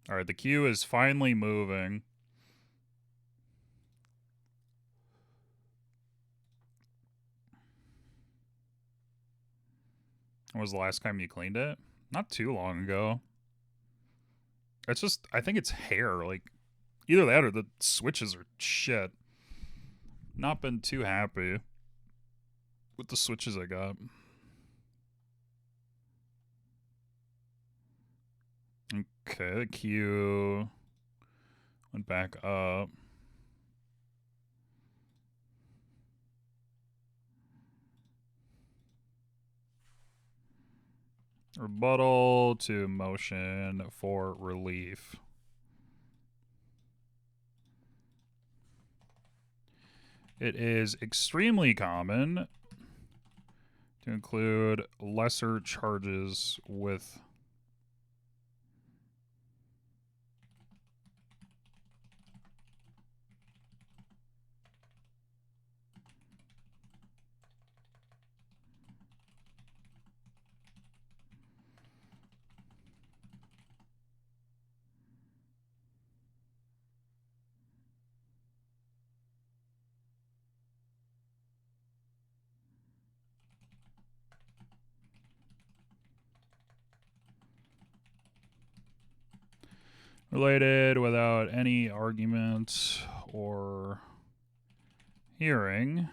Alright, the queue is finally moving. When was the last time you cleaned it? Not too long ago. It's just, I think it's hair. Like, either that or the switches are shit. Not been too happy with the switches I got. Okay, the queue went back up. Rebuttal to motion for relief. It is extremely common to include lesser charges with related without any argument or hearing.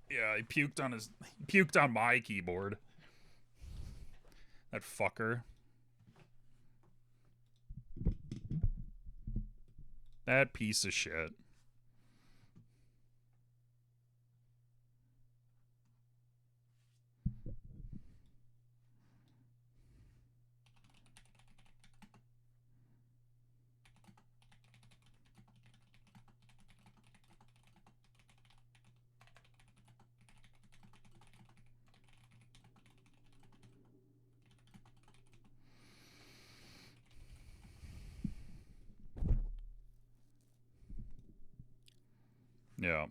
Yeah, he puked on my keyboard. That fucker. That piece of shit. Yeah.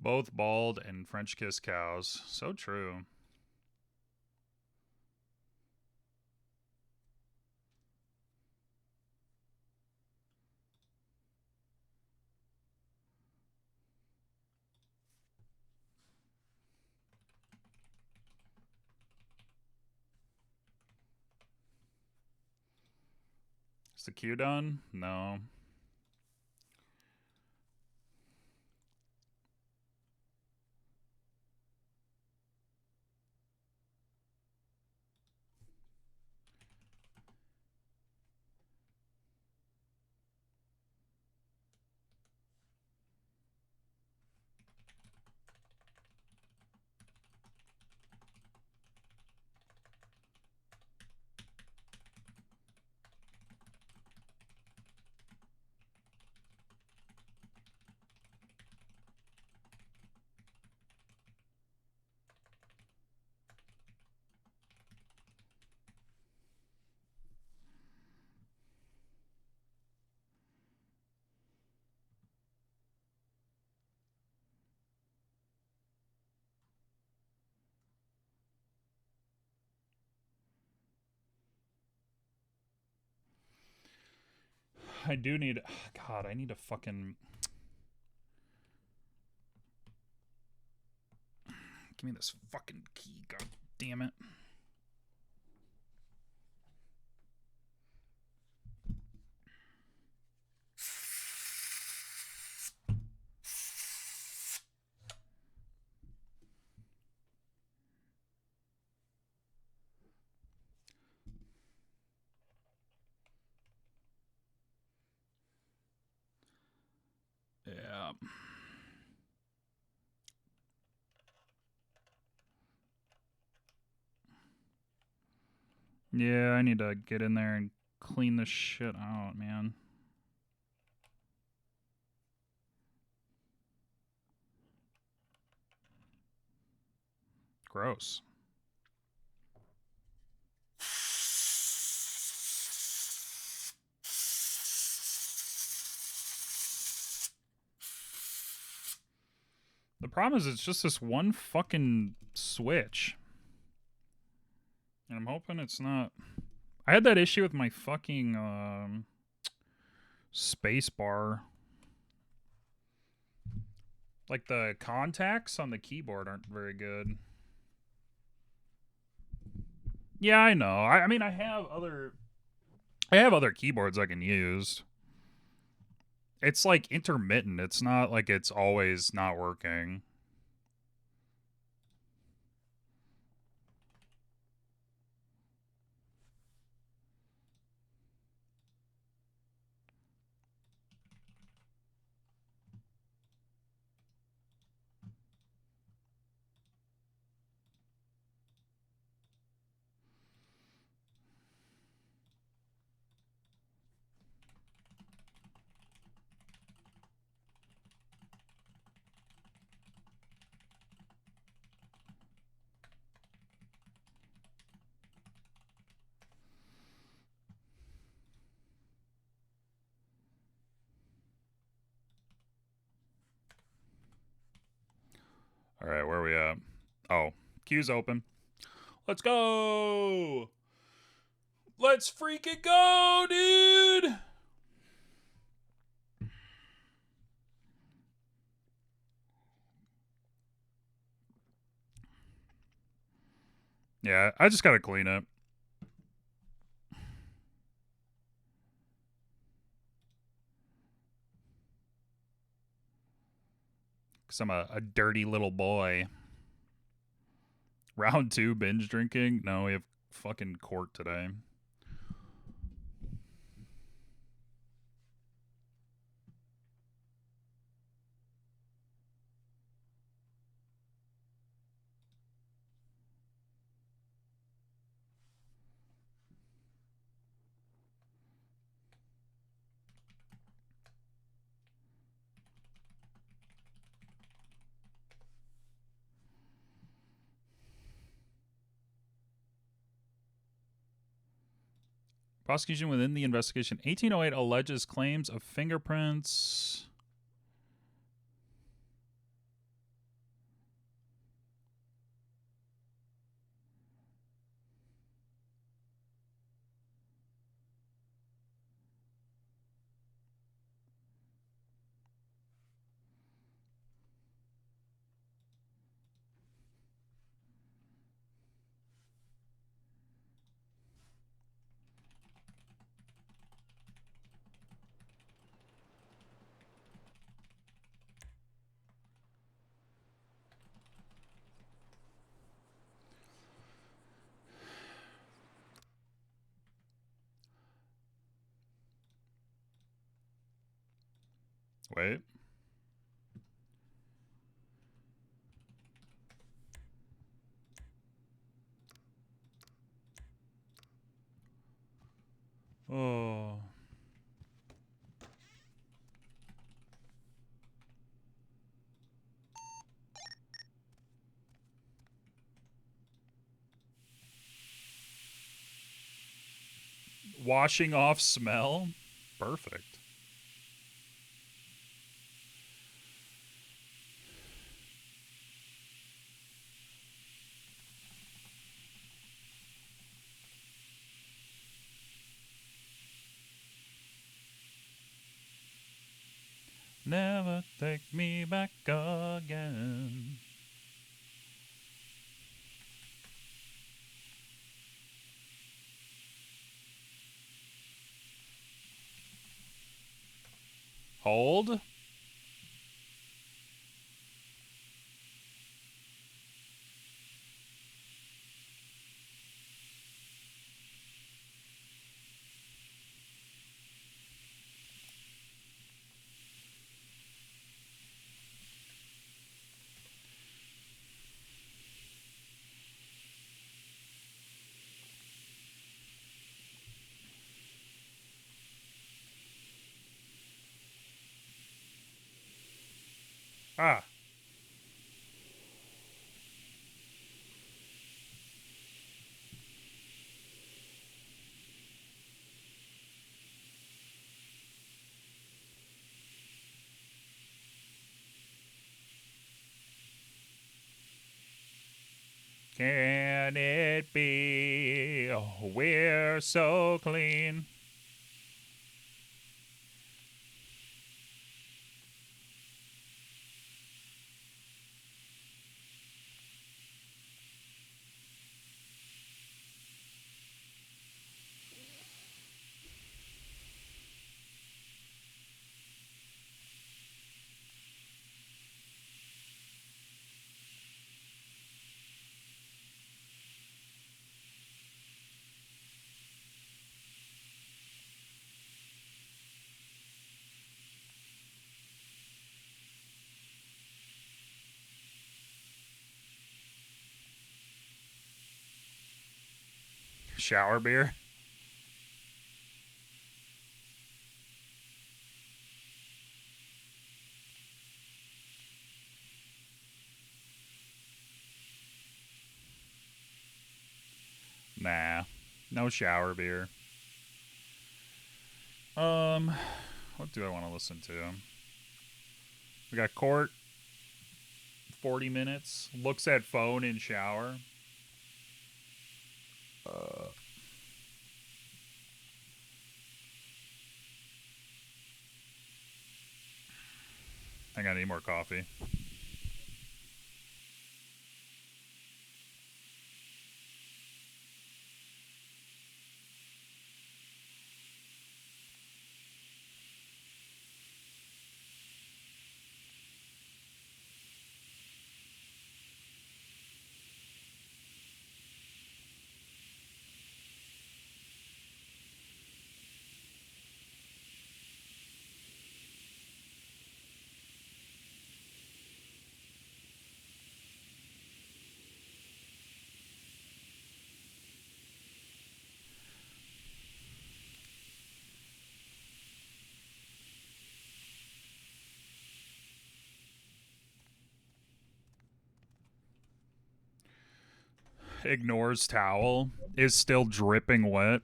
Both bald and French kiss cows. So true. Is the queue done? No. I do need... God, I need to fucking... Give me this fucking key, god damn it. Yeah. Yeah, I need to get in there and clean this shit out, man. Gross. The problem is it's just this one fucking switch. And I'm hoping it's not... I had that issue with my fucking space bar. Like the contacts on the keyboard aren't very good. Yeah, I know. I mean, I have other keyboards I can use. It's like intermittent. It's not like it's always not working. All right, where are we at? Oh, queue's open. Let's go! Let's freaking go, dude! Yeah, I just gotta clean it. Because I'm a dirty little boy. Round 2 binge drinking? No, we have fucking court today. Prosecution within the investigation. 1808 alleges claims of fingerprints. Wait. Oh. Washing off smell? Perfect. Never take me back again. Hold. Ah. Can it be we're so clean? Shower beer? Nah. No shower beer. What do I want to listen to? We got court. 40 minutes. Looks at phone in shower. I think I need more coffee. Ignores towel. Is still dripping wet.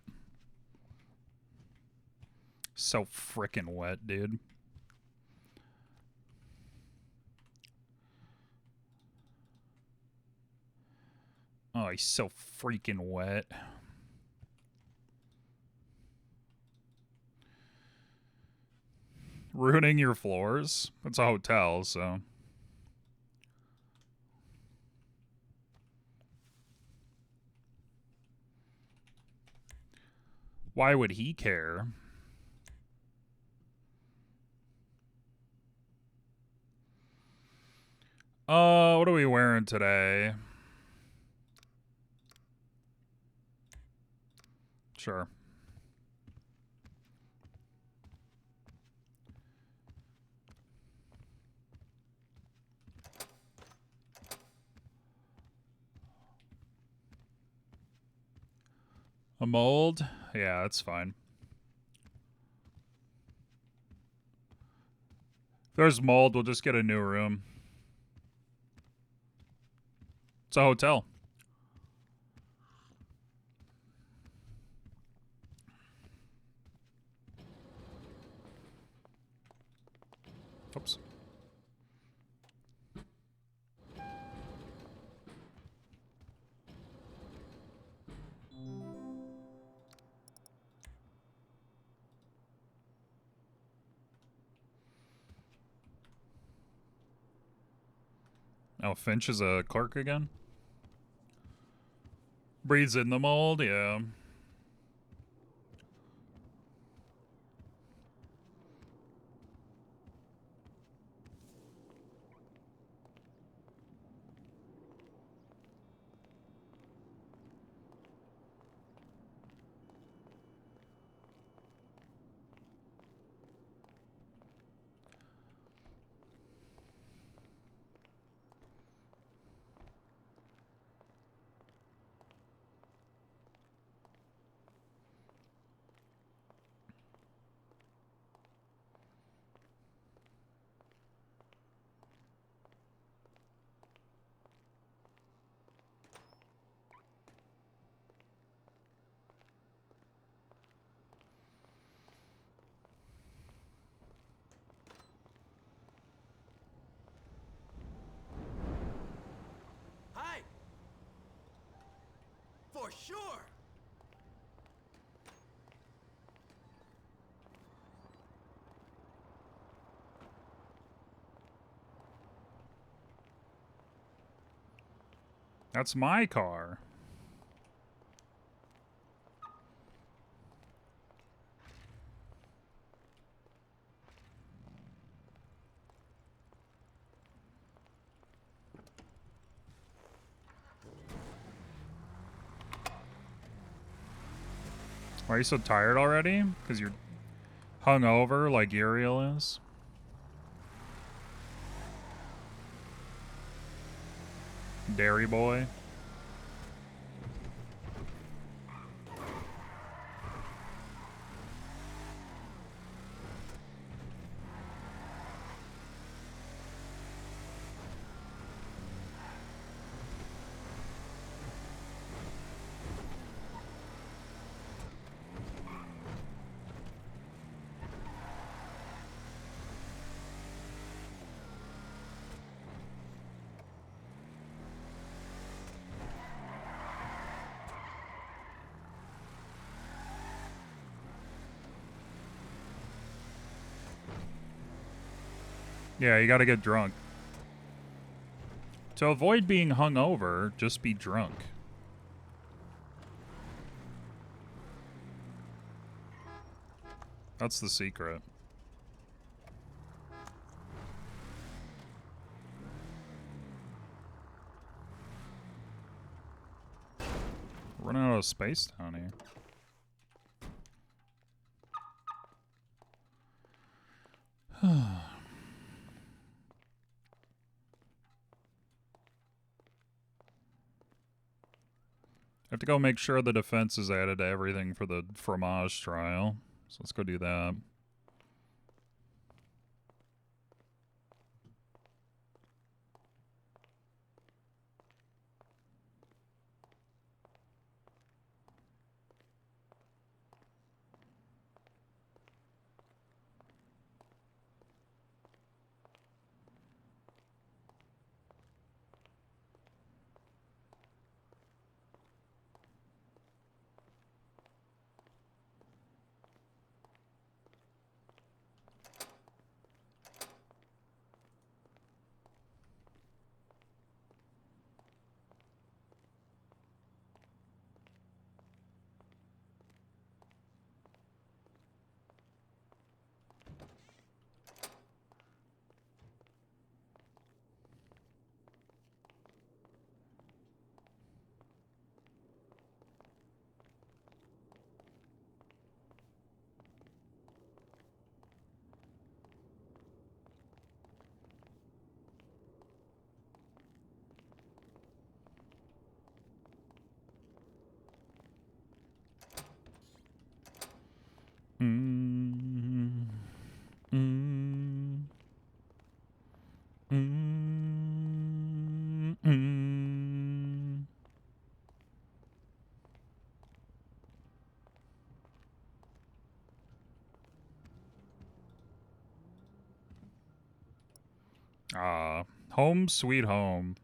So freaking wet, dude. Oh, he's so freaking wet. Ruining your floors? It's a hotel, so... Why would he care? What are we wearing today? Sure. A mold? Yeah, that's fine. If there's mold, we'll just get a new room. It's a hotel. Oops. Oh, Finch is a clerk again? Breathes in the mold, yeah. Hi! For sure! That's my car. Why are you so tired already? Because you're hungover like Uriel is? Dairy boy. Yeah, you gotta get drunk. To avoid being hungover, just be drunk. That's the secret. Running out of space down here. I have to go make sure the defense is added to everything for the fromage trial. So let's go do that. Home sweet home.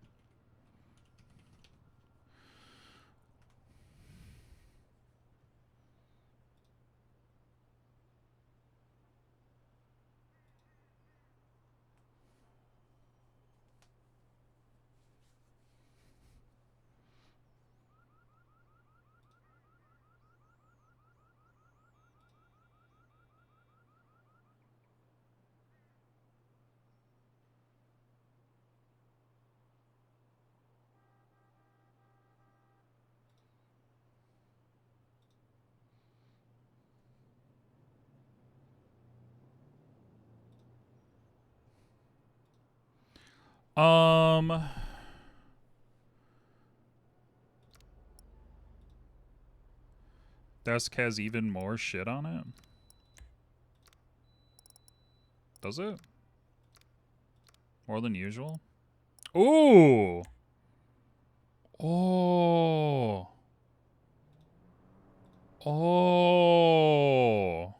Desk has even more shit on it. Does it? More than usual? Ooh! Oh! Oh!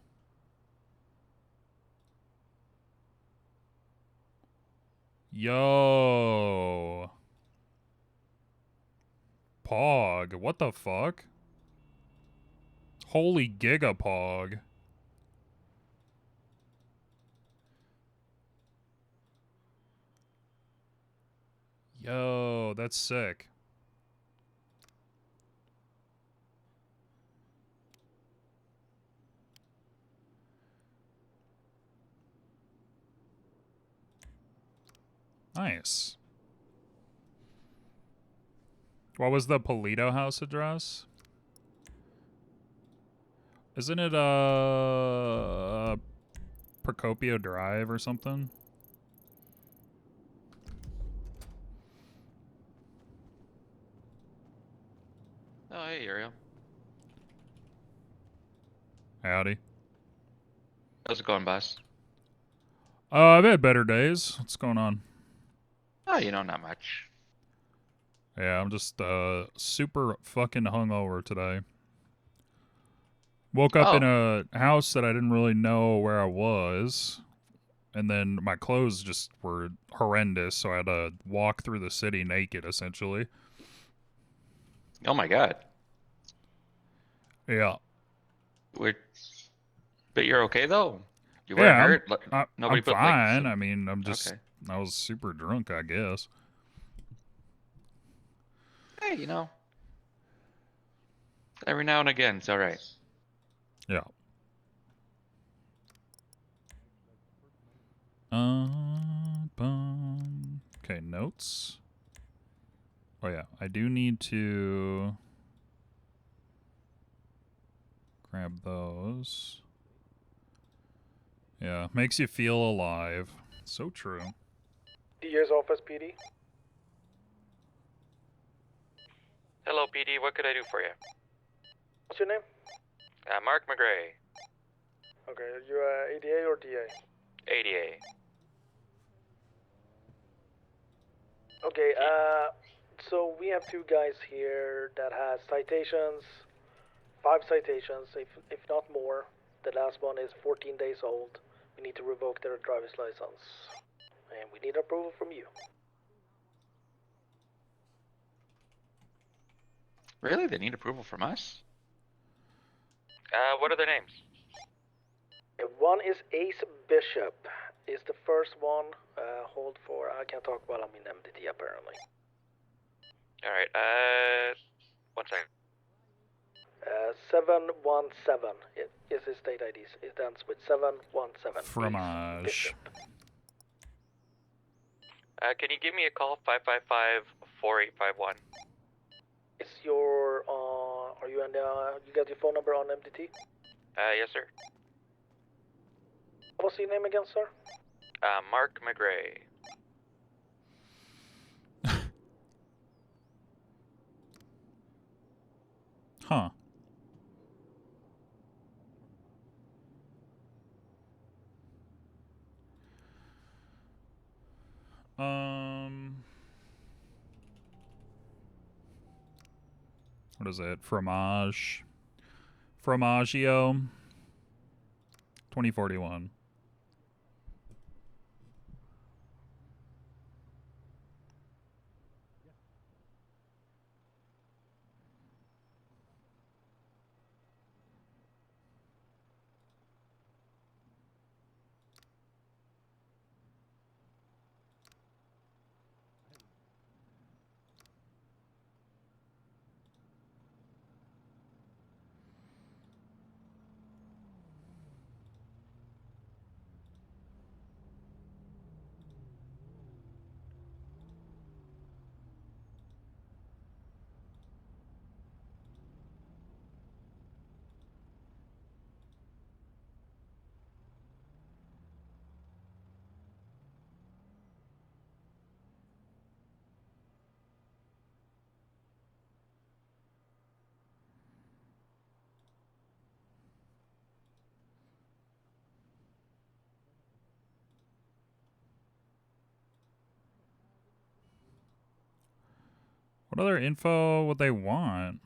Yo! Pog, what the fuck? Holy gigapog. Yo, that's sick. Nice. What was the Polito house address? Isn't it, Procopio Drive or something? Oh, hey, Uriel. Howdy. How's it going, boss? I've had better days. What's going on? Oh, not much. Yeah, I'm just, super fucking hungover today. Woke up in a house that I didn't really know where I was. And then my clothes just were horrendous, so I had to walk through the city naked, essentially. Oh my god. Yeah. But you're okay, though? You Yeah, weren't hurt? I'm put, fine. I mean, I'm just, Okay. I was super drunk, I guess. Hey, every now and again, it's alright. Yeah. Okay, notes. Oh yeah, I do need to grab those. Yeah, makes you feel alive. So true. DA's office, PD. Hello, PD. What could I do for you? What's your name? Mark McGray. Okay, are you ADA or DA? ADA. Okay, so we have two guys here that has citations, 5 citations, if not more. The last one is 14 days old. We need to revoke their driver's license. And we need approval from you. Really? They need approval from us? What are their names? One is Ace Bishop, is the first one. Hold for, I can't talk while I'm in MDT apparently. Alright, 1 second. 717 is his state ID. It ends with 717. Fromage. Bishop. Can you give me a call? 555-4851. Is your, are you on you got your phone number on MDT? Yes, sir. What's your name again, sir? Mark McGray. Huh. What is it? Fromaggio. 2041. What other info would they want?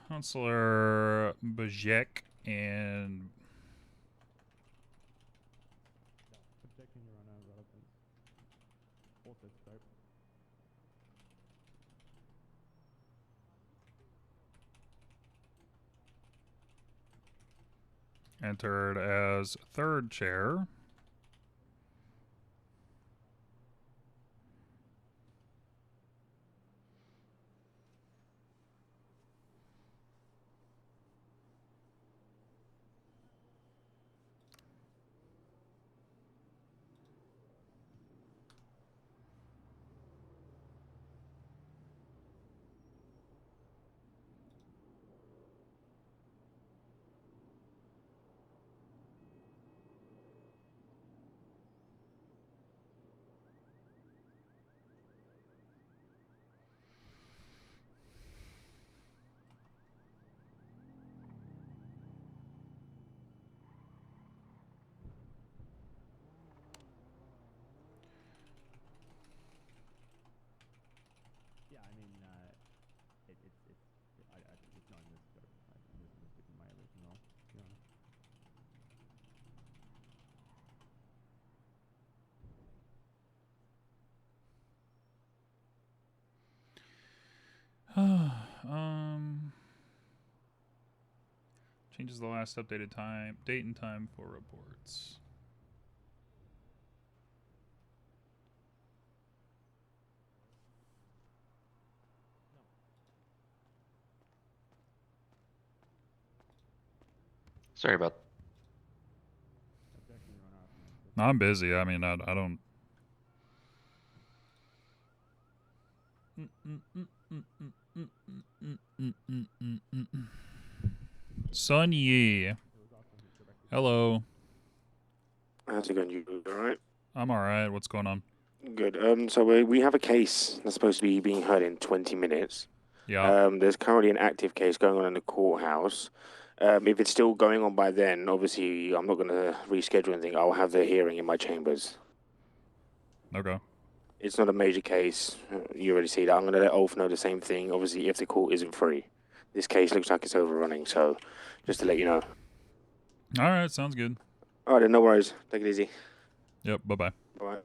Counselor Bajek and Protecting your honor relevance. Also scope. entered as third chair. Yeah, I mean, it's not in this scope. I'm just gonna stick with my original, to be honest. Changes the last updated date and time for reports. Sorry about. Objection, Your Honor. No, I'm busy. I mean, I don't. Sun Yi. Hello. How's it going? You all right? I'm all right. What's going on? Good. So we have a case that's supposed to be being heard in 20 minutes. Yeah. There's currently an active case going on in the courthouse. If it's still going on by then, obviously I'm not going to reschedule anything. I'll have the hearing in my chambers. Okay. It's not a major case. You already see that. I'm going to let Ulf know the same thing. Obviously, if the court isn't free, this case looks like it's overrunning. So, just to let you know. All right. Sounds good. All right, then, no worries. Take it easy. Yep. Bye-bye. Bye.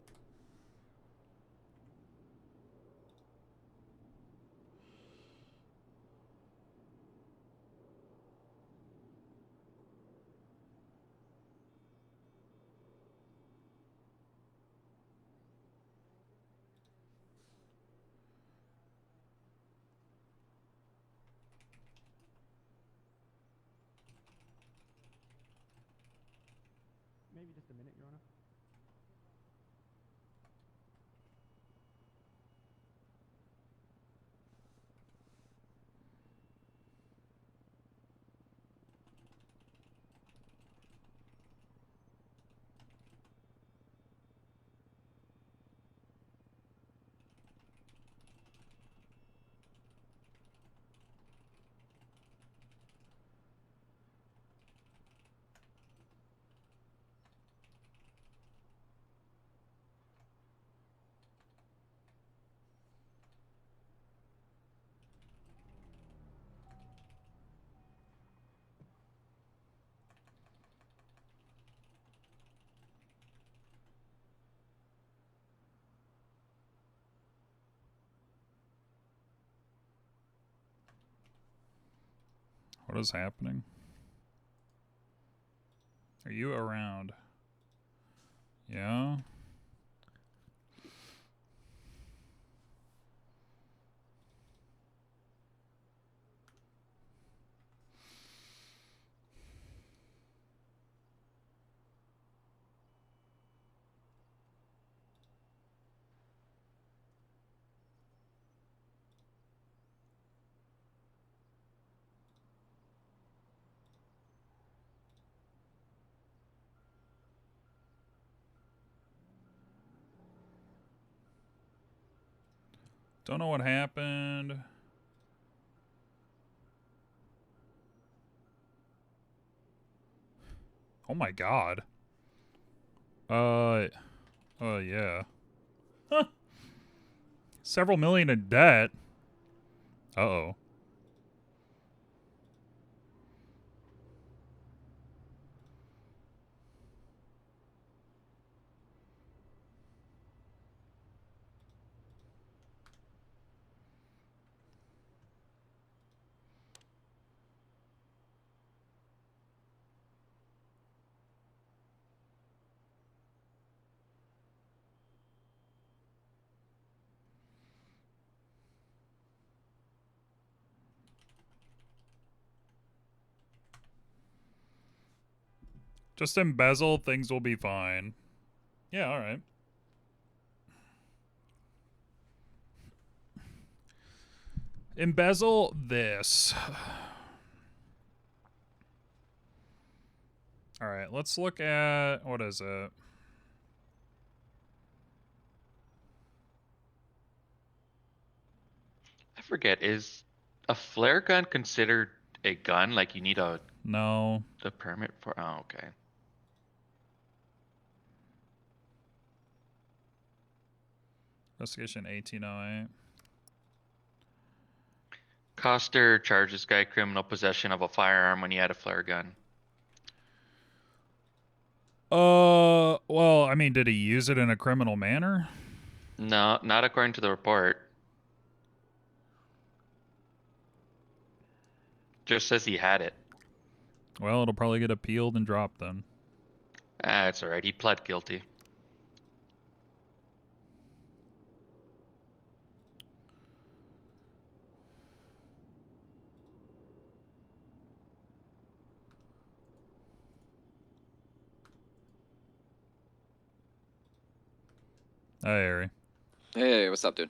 Maybe just a minute, Your Honor. What is happening? Are you around? Yeah? Don't know what happened. Oh my god. Yeah. Huh. Several million in debt. Uh-oh. Just embezzle, things will be fine. Yeah, alright. Embezzle this. Alright, let's look at... What is it? I forget, is a flare gun considered a gun? Like you need a No. permit for? Oh, okay. Investigation 1808. Coster charges guy criminal possession of a firearm when he had a flare gun. Well, I mean, did he use it in a criminal manner? No, not according to the report. Just says he had it. Well, it'll probably get appealed and dropped then. Ah, it's alright. He pled guilty. Hey, Harry. Hey, what's up, dude?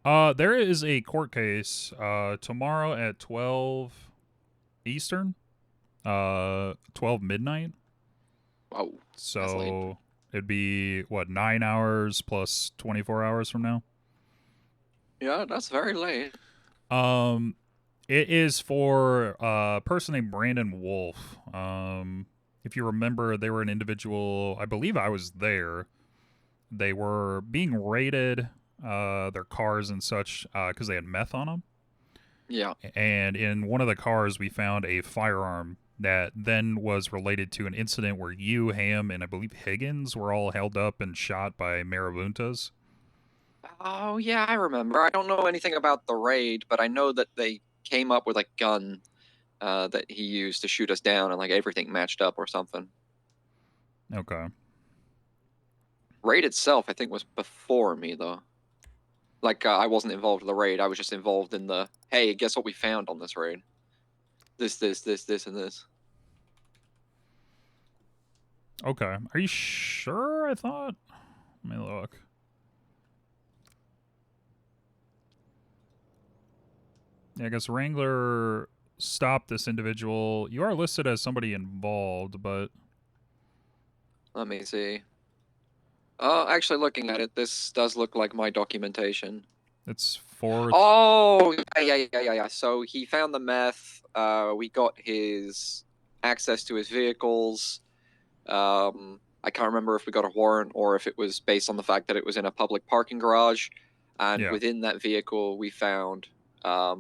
There is a court case, tomorrow at 12 Eastern. 12 midnight. Oh, so it'd be, what, 9 hours plus 24 hours from now? Yeah, that's very late. It is for a person named Brandon Wolf. If you remember, they were an individual, I believe I was there. They were being raided, their cars and such, because they had meth on them. Yeah. And in one of the cars, we found a firearm that then was related to an incident where you, Ham, and I believe Higgins were all held up and shot by marabuntas. Oh, yeah, I remember. I don't know anything about the raid, but I know that they came up with a gun that he used to shoot us down, and like everything matched up or something. Okay. Raid itself, I think, was before me, though. Like, I wasn't involved in the raid. I was just involved in the, hey, guess what we found on this raid? This, and this. Okay. Are you sure? I thought. Let me look. Yeah, I guess Wrangler stopped this individual. You are listed as somebody involved, but... Let me see. Actually, looking at it, this does look like my documentation. It's for... Oh, yeah. So he found the meth. We got his access to his vehicles. I can't remember if we got a warrant or if it was based on the fact that it was in a public parking garage. And within that vehicle, we found a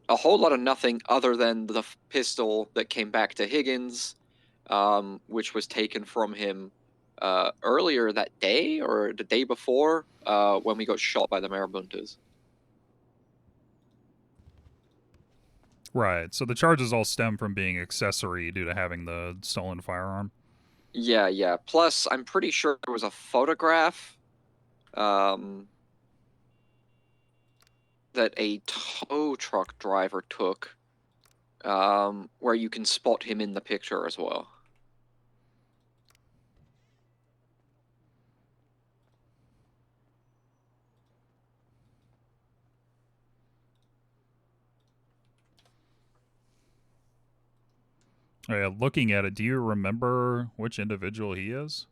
whole lot of nothing other than the pistol that came back to Higgins, which was taken from him earlier that day or the day before when we got shot by the marabuntas. Right. So the charges all stem from being accessory due to having the stolen firearm. Yeah, yeah. Plus, I'm pretty sure there was a photograph that a tow truck driver took where you can spot him in the picture as well. Oh, yeah, looking at it, do you remember which individual he is?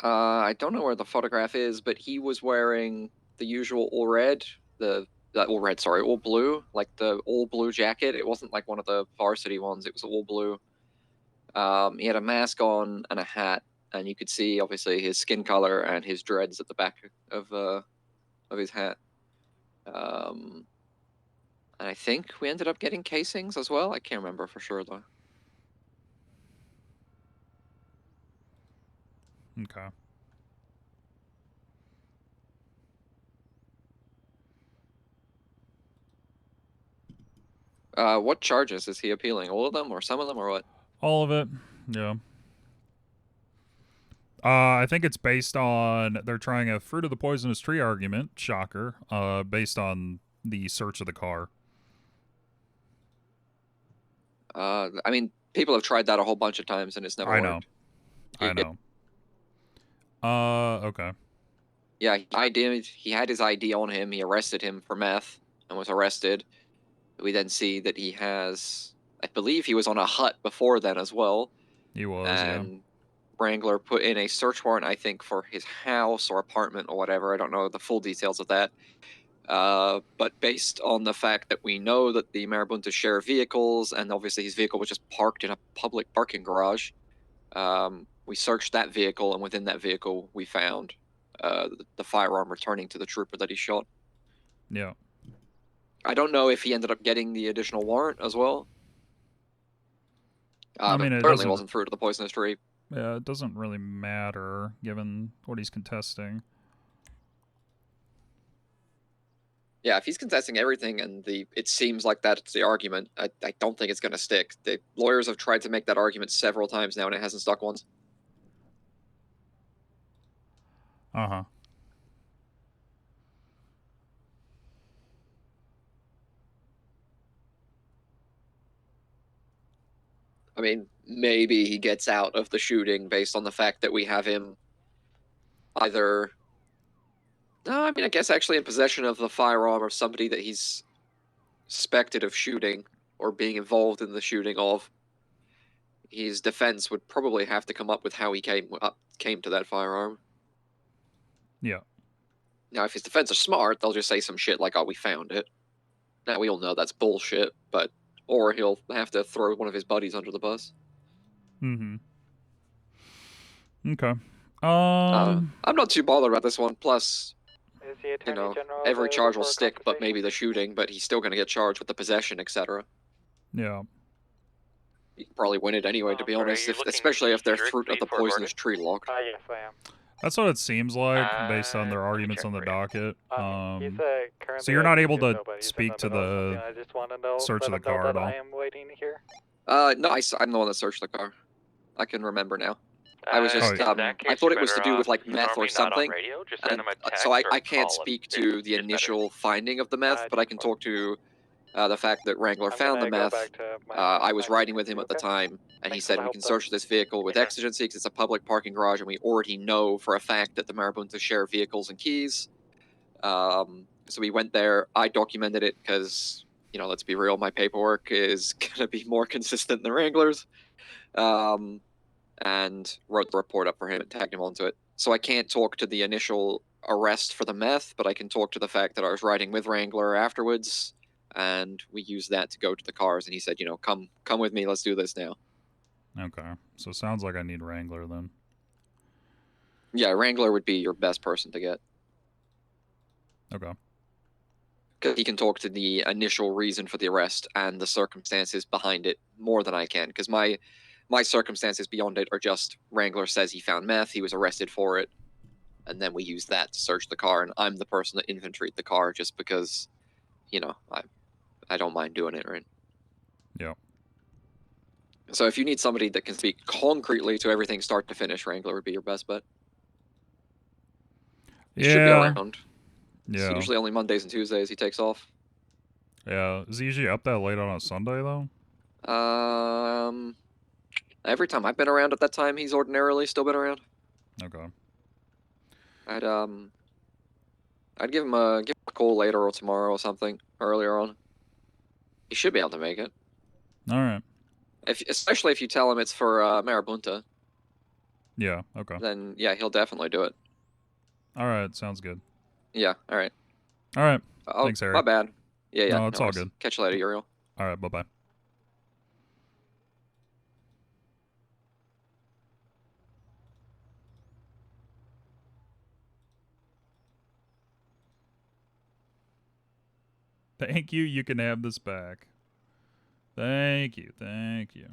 I don't know where the photograph is, but he was wearing the usual all red, all blue, like the all blue jacket. It wasn't like one of the varsity ones. It was all blue. He had a mask on and a hat, and you could see obviously his skin color and his dreads at the back of his hat. And I think we ended up getting casings as well. I can't remember for sure though. Okay. What charges is he appealing? All of them, or some of them, or what? All of it. Yeah. I think it's based on they're trying a fruit of the poisonous tree argument. Shocker. Based on the search of the car. I mean, people have tried that a whole bunch of times and it's never worked. I know. Okay. Yeah, he had his ID on him. He arrested him for meth and was arrested. We then see that he has, I believe he was on a hut before then as well. He was, and Wrangler put in a search warrant, I think, for his house or apartment or whatever. I don't know the full details of that. But based on the fact that we know that the Marabuntas share vehicles, and obviously his vehicle was just parked in a public parking garage, we searched that vehicle, and within that vehicle we found the firearm returning to the trooper that he shot. Yeah. I don't know if he ended up getting the additional warrant as well. I mean, it certainly wasn't fruit of the poisonous tree. Yeah, it doesn't really matter given what he's contesting. Yeah, if he's contesting everything and it seems like that's the argument, I don't think it's going to stick. The lawyers have tried to make that argument several times now and it hasn't stuck once. Uh-huh. I mean, maybe he gets out of the shooting based on the fact that we have him either... No, I mean, I guess actually in possession of the firearm of somebody that he's suspected of shooting or being involved in the shooting of. His defense would probably have to come up with how he came to that firearm. Yeah. Now, if his defense are smart, they'll just say some shit like, oh, we found it. Now, we all know that's bullshit, but... Or he'll have to throw one of his buddies under the bus. Mm-hmm. Okay. I'm not too bothered about this one. Plus, you know, every charge will stick, but maybe the shooting, but he's still going to get charged with the possession, etc. Yeah. You can probably win it anyway, to be honest, especially if they're fruit of the poisonous tree lock. Yes, I am. That's what it seems like, based on their arguments on the docket. So you're not able to speak to the search of the car at all? I am waiting here. No, I'm the one that searched the car. I can remember now. I was just, I thought it was to do with like meth or something. And, so I can't speak to the initial finding of the meth, but I can talk to the fact that Wrangler found the meth. I was riding with him at the time, and he said we can search this vehicle with exigency because it's a public parking garage, and we already know for a fact that the Marabuntas share vehicles and keys. So we went there. I documented it because, you know, let's be real, my paperwork is going to be more consistent than Wrangler's. And wrote the report up for him and tagged him onto it. So I can't talk to the initial arrest for the meth, but I can talk to the fact that I was riding with Wrangler afterwards, and we used that to go to the cars, and he said, you know, come with me, let's do this now. Okay. So it sounds like I need Wrangler then. Yeah, Wrangler would be your best person to get. Okay. Because he can talk to the initial reason for the arrest and the circumstances behind it more than I can, because my circumstances beyond it are just Wrangler says he found meth, he was arrested for it, and then we use that to search the car, and I'm the person that inventoried the car just because, you know, I don't mind doing it, right? Yep. So if you need somebody that can speak concretely to everything start to finish, Wrangler would be your best bet. He should be around. It's Yeah. usually only Mondays and Tuesdays he takes off. Yeah. Is he usually up that late on a Sunday though? Every time I've been around at that time, he's ordinarily still been around. Okay. I'd give him a call later or tomorrow or something earlier on. He should be able to make it. All right. Especially if you tell him it's for Marabunta. Yeah. Okay. Then yeah, he'll definitely do it. All right. Sounds good. Yeah. All right. All right. Oh, Thanks, Harry. my bad. Yeah. No, it's all worries. good. Catch you later, Uriel. All right. Bye bye. Thank you. You can have this back. Thank you. Thank you.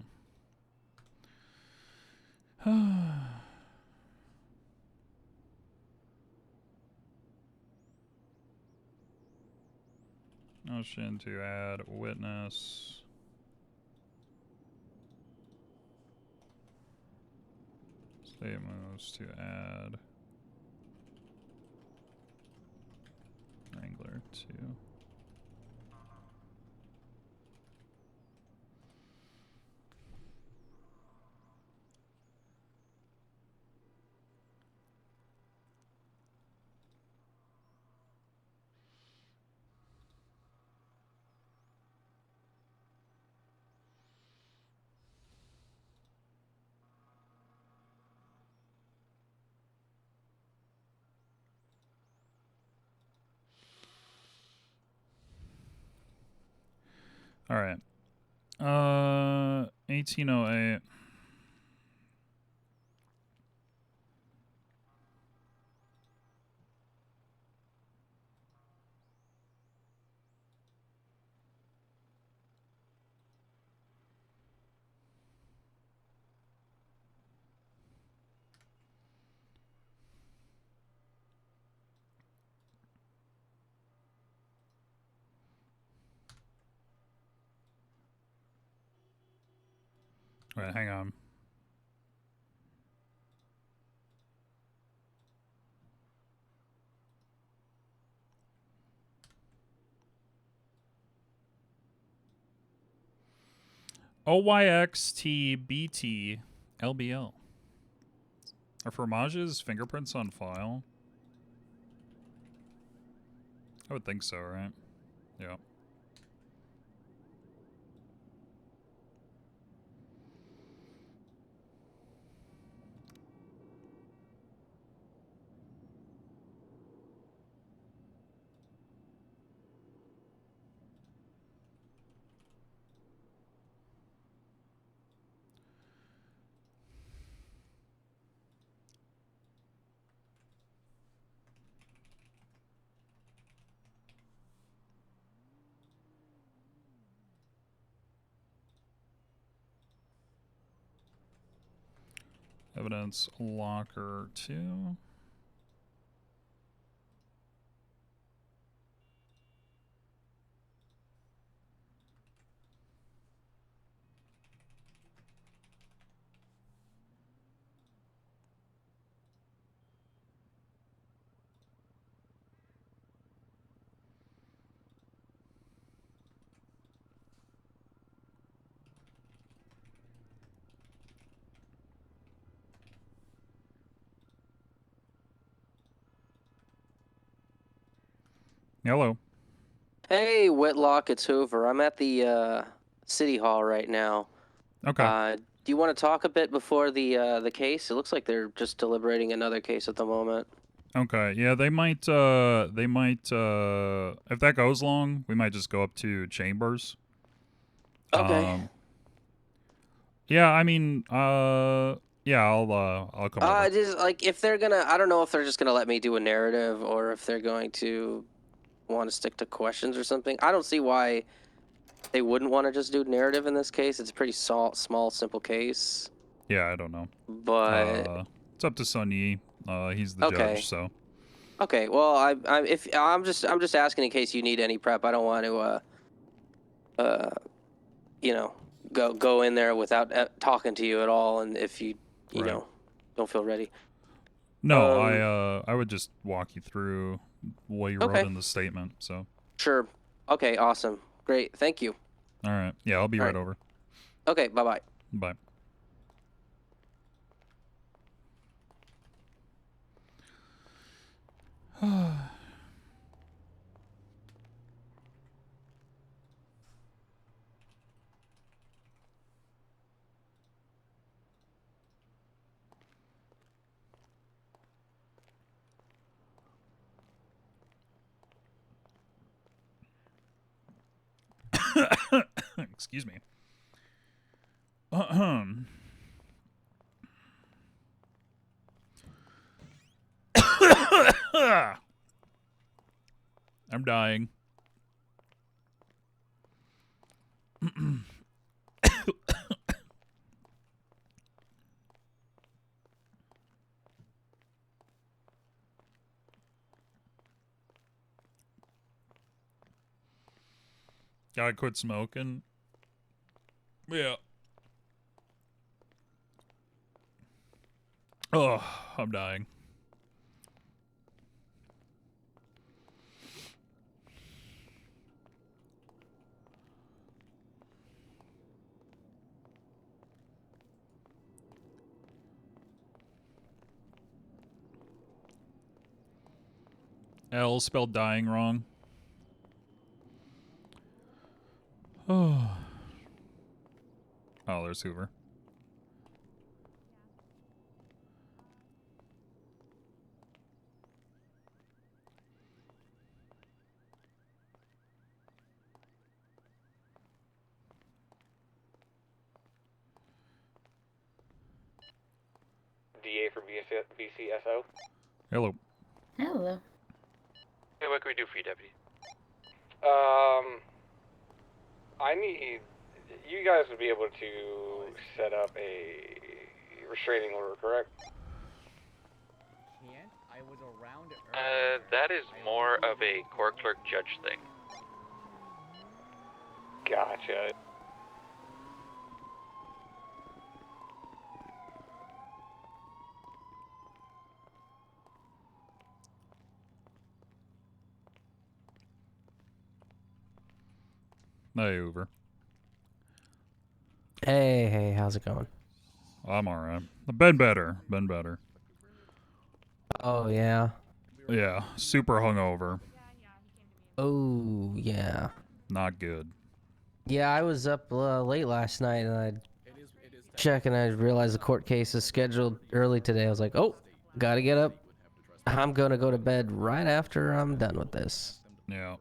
Motion to add witness. State moves to add Wrangler 2. All right. 1808. Wait, hang on. OYXTBT LBL. Are Fromage's fingerprints on file? I would think so, right? Yeah. Evidence locker 2. Hello. Hey, Whitlock, it's Hoover. I'm at the City Hall right now. Okay. Do you want to talk a bit before the case? It looks like they're just deliberating another case at the moment. Okay. Yeah, they might if that goes long, we might just go up to Chambers. Okay. Yeah, I mean, yeah, I'll come over. Just like if they're gonna, I don't know if they're just gonna let me do a narrative or if they're going to want to stick to questions or something. I don't see why they wouldn't want to just do narrative in this case. It's a pretty small, simple case. Yeah, I don't know. But it's up to Sun Yi. He's the judge, so. Okay, well, I'm just asking in case you need any prep. I don't want to you know, go in there without talking to you at all, and if you Right. know, don't feel ready. No, I would just walk you through what you wrote Okay. in the statement. So. Sure. Okay. Awesome. Great. Thank you. All right. Yeah, I'll be All right right. over. Okay. Bye-bye. Bye. Excuse me. I'm dying. Gotta quit smoking. Yeah. Oh, I'm dying. L spelled dying wrong. Oh. Oh, there's Hoover. DA for BCSO. Hello. Hello. Hey, what can we do for you, Deputy? I need you guys to be able to set up a restraining order, correct? Can't. I was around That is more of a court clerk judge thing. Gotcha. Hey, Hoover. Hey, how's it going? I'm alright. Been better. Been better. Oh, yeah? Yeah, super hungover. Oh, yeah. Not good. Yeah, I was up late last night, and I checked, and I realized the court case is scheduled early today. I was like, oh, gotta get up. I'm gonna go to bed right after I'm done with this. Yeah.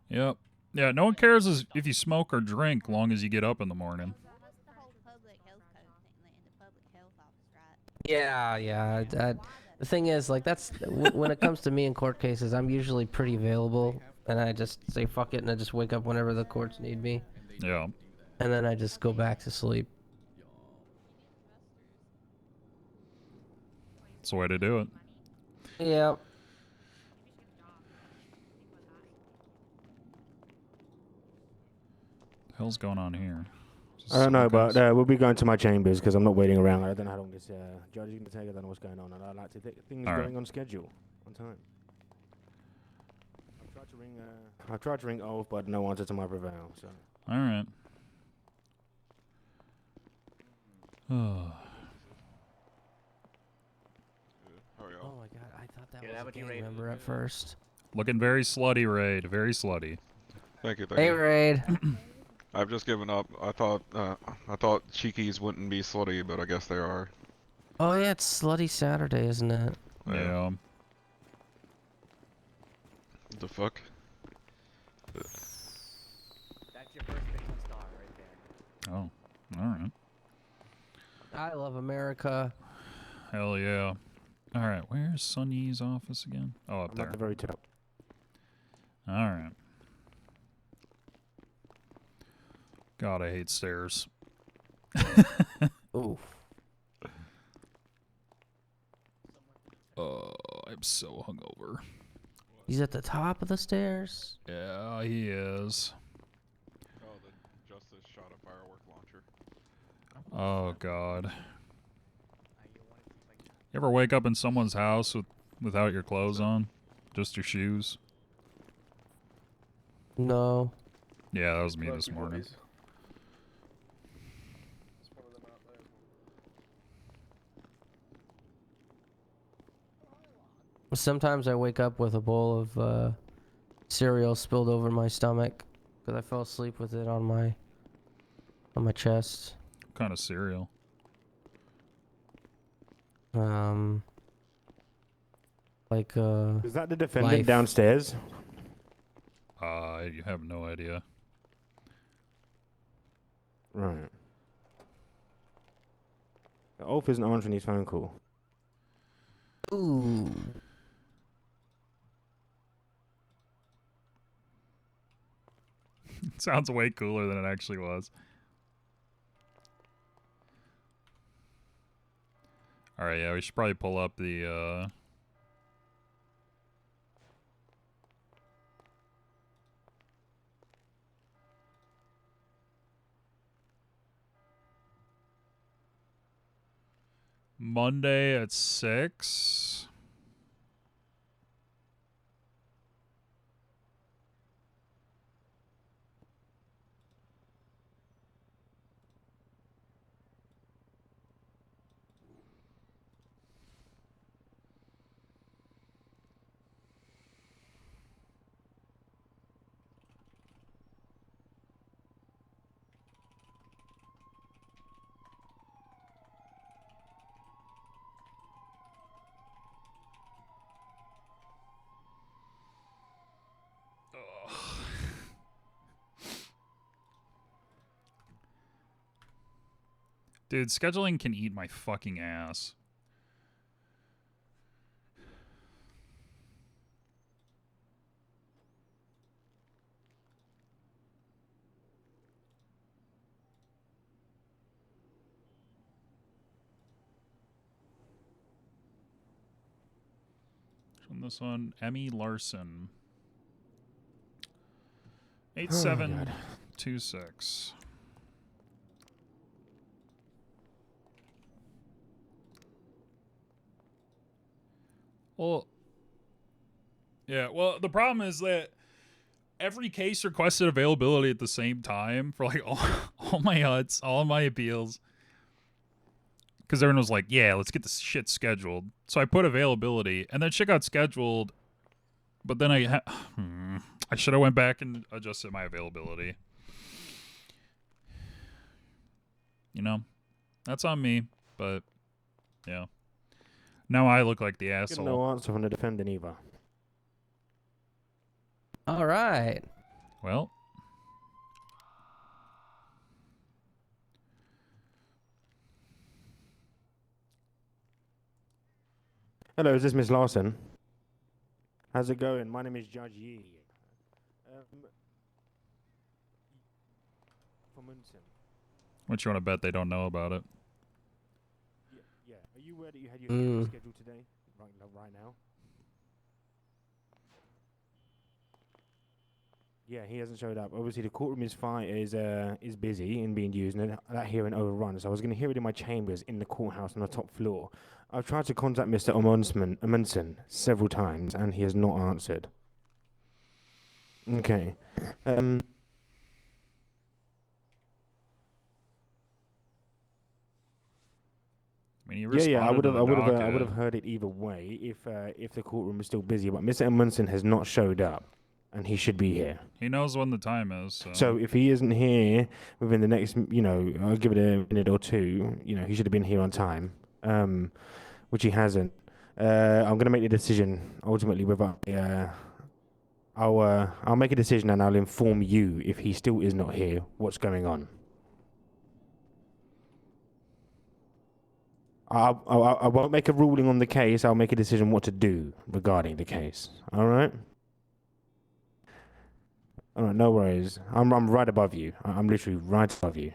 Yep. Yeah, no one cares if you smoke or drink, long as you get up in the morning. Yeah. The thing is, like, that's when it comes to me in court cases, I'm usually pretty available, and I just say fuck it, and I just wake up whenever the courts need me. Yeah. And then I just go back to sleep. That's the way to do it. Yeah. The hell's going on here? I don't know, but we'll be going to my chambers because I'm not waiting around. I don't know how long this judge is going to take. I don't know what's going on, and I like to think things All right. going on schedule, on time. I've tried to ring off, but no answer to my prevail. So. All right. Oh. Oh my god, I thought that was a gang member at first. Looking very slutty, Raid. Very slutty. Thank you. Hey, Raid. I've just given up. I thought cheekies wouldn't be slutty, but I guess they are. Oh yeah, it's Slutty Saturday, isn't it? Yeah. The fuck? That's your first Bitcoin star right there. Oh. All right. I love America. Hell yeah. All right. Where's Sunny's office again? Oh, up I'm there. at the very top. All right. God, I hate stairs. Oof. Oh, I'm so hungover. He's at the top of the stairs. Yeah, he is. Oh, the Justice shot a firework launcher. Oh God. You ever wake up in someone's house without your clothes on? Just your shoes? No. Yeah, that was me this morning. Sometimes I wake up with a bowl of cereal spilled over my stomach because I fell asleep with it on my chest. What kind of cereal? Like Is that the defendant Life. downstairs? You have no idea. Right. The Ulf isn't answering his phone call. Ooh. It sounds way cooler than it actually was. Alright, yeah, we should probably pull up the, Monday at 6. Dude, scheduling can eat my fucking ass. On this one, Emmy Larson. 8726. Well, yeah, well, the problem is that every case requested availability at the same time for like all my huts, all my appeals. Because everyone was like, yeah, let's get this shit scheduled. So I put availability, and then shit got scheduled, but then I should have went back and adjusted my availability. You know, that's on me, but yeah. Now I look like the asshole. No answer from the defendant either. All right. Well. Hello, is this Miss Larson? How's it going? My name is Judge Yi. From Munson. What you want to bet they don't know about it? Yeah. Are you aware that you had your hearing scheduled today? Right now? Yeah, he hasn't showed up. Obviously, the courtroom is busy and being used, and that hearing overrun. So I was going to hear it in my chambers in the courthouse on the top floor. I've tried to contact Mr. Amundsen several times, and he has not answered. Okay. I mean, I would have heard it either way if the courtroom was still busy. But Mr. Amundsen has not showed up, and he should be here. He knows when the time is. So if he isn't here within the next, I'll give it a minute or two. He should have been here on time, which he hasn't. I'm gonna make the decision ultimately whether I'll make a decision and I'll inform you if he still is not here what's going on. I won't make a ruling on the case. I'll make a decision what to do regarding the case. All right. All right, no worries. I'm right above you. I'm literally right above you.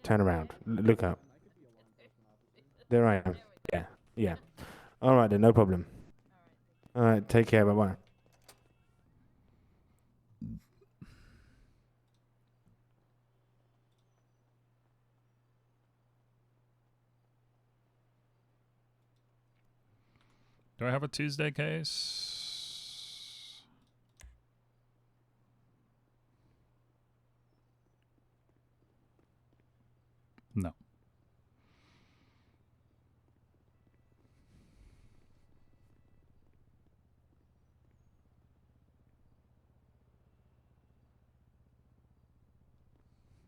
Turn around. Look up. There I am. Yeah. All right then, no problem. All right, take care. Bye bye. Do I have a Tuesday case? No.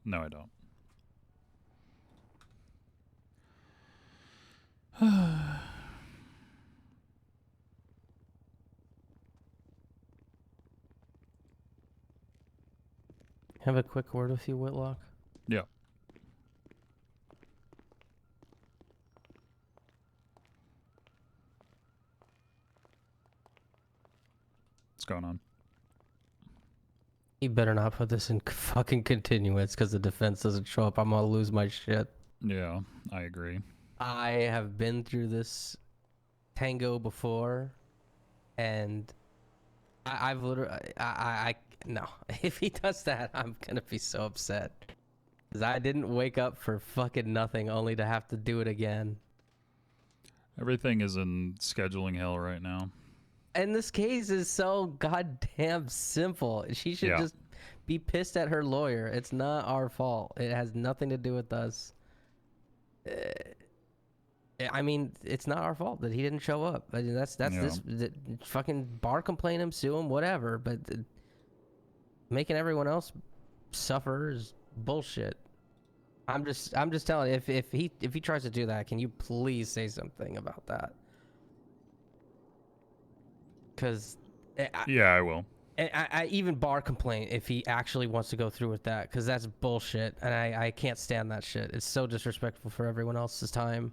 No, I don't. Have a quick word with you, Whitlock. Yeah. What's going on? You better not put this in fucking continuance because the defense doesn't show up. I'm gonna lose my shit. Yeah, I agree. I have been through this tango before, and I've literally, no. If he does that, I'm gonna be so upset. Because I didn't wake up for fucking nothing only to have to do it again. Everything is in scheduling hell right now. And this case is so goddamn simple. She should just be pissed at her lawyer. It's not our fault. It has nothing to do with us. I mean, it's not our fault that he didn't show up. I mean, that's this fucking bar complain him, sue him, whatever. But making everyone else suffer is bullshit. I'm just telling you, if he tries to do that, can you please say something about that? Because yeah, I will. I even bar complaint if he actually wants to go through with that, because that's bullshit, and I can't stand that shit. It's so disrespectful for everyone else's time.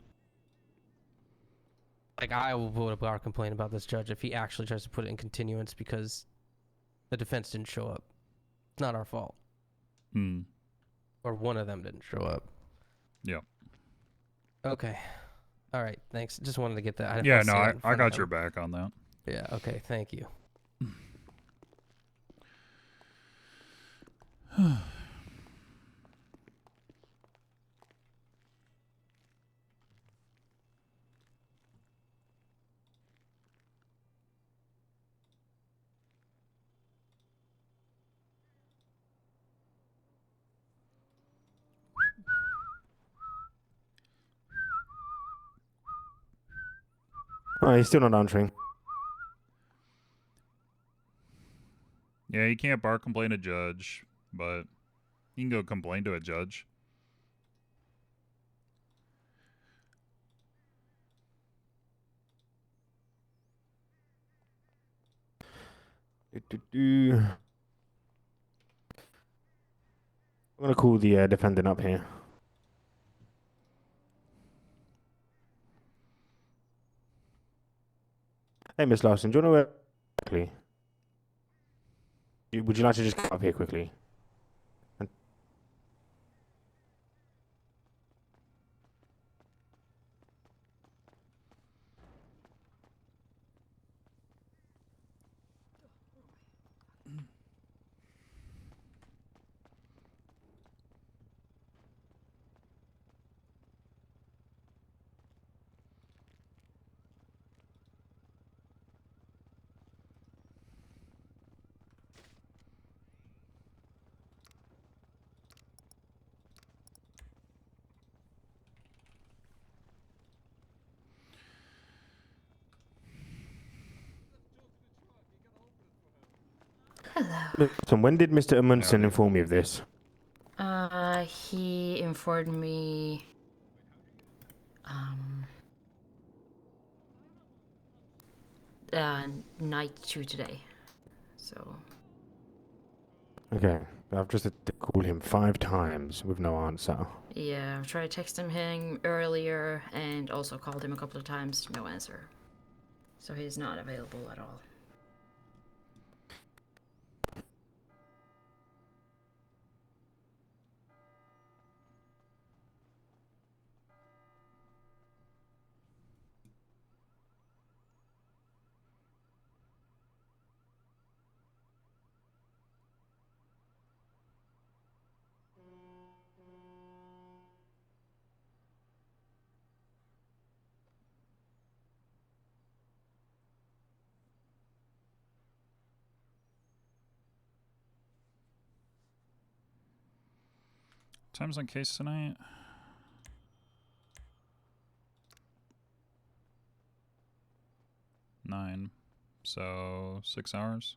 Like, I will put a bar complaint about this judge if he actually tries to put it in continuance because the defense didn't show up. It's not our fault. Or one of them didn't show up. Yeah. Okay. All right. Thanks. Just wanted to get that. Yeah, no, I got your back on that. Yeah. Okay. Thank you. Oh, he's still not answering. Yeah, you can't bar complain a judge, but you can go complain to a judge. I'm gonna call the defendant up here. Hey, Miss Larson, do you want to quickly? Would you like to just come up here quickly? Hello. So when did Mr. Amundsen inform you of this? He informed me, night to today. So. Okay, I've just had to call him 5 times with no answer. Yeah, I've tried texting him earlier and also called him a couple of times, no answer. So he's not available at all. Time's on case tonight. 9. So 6 hours.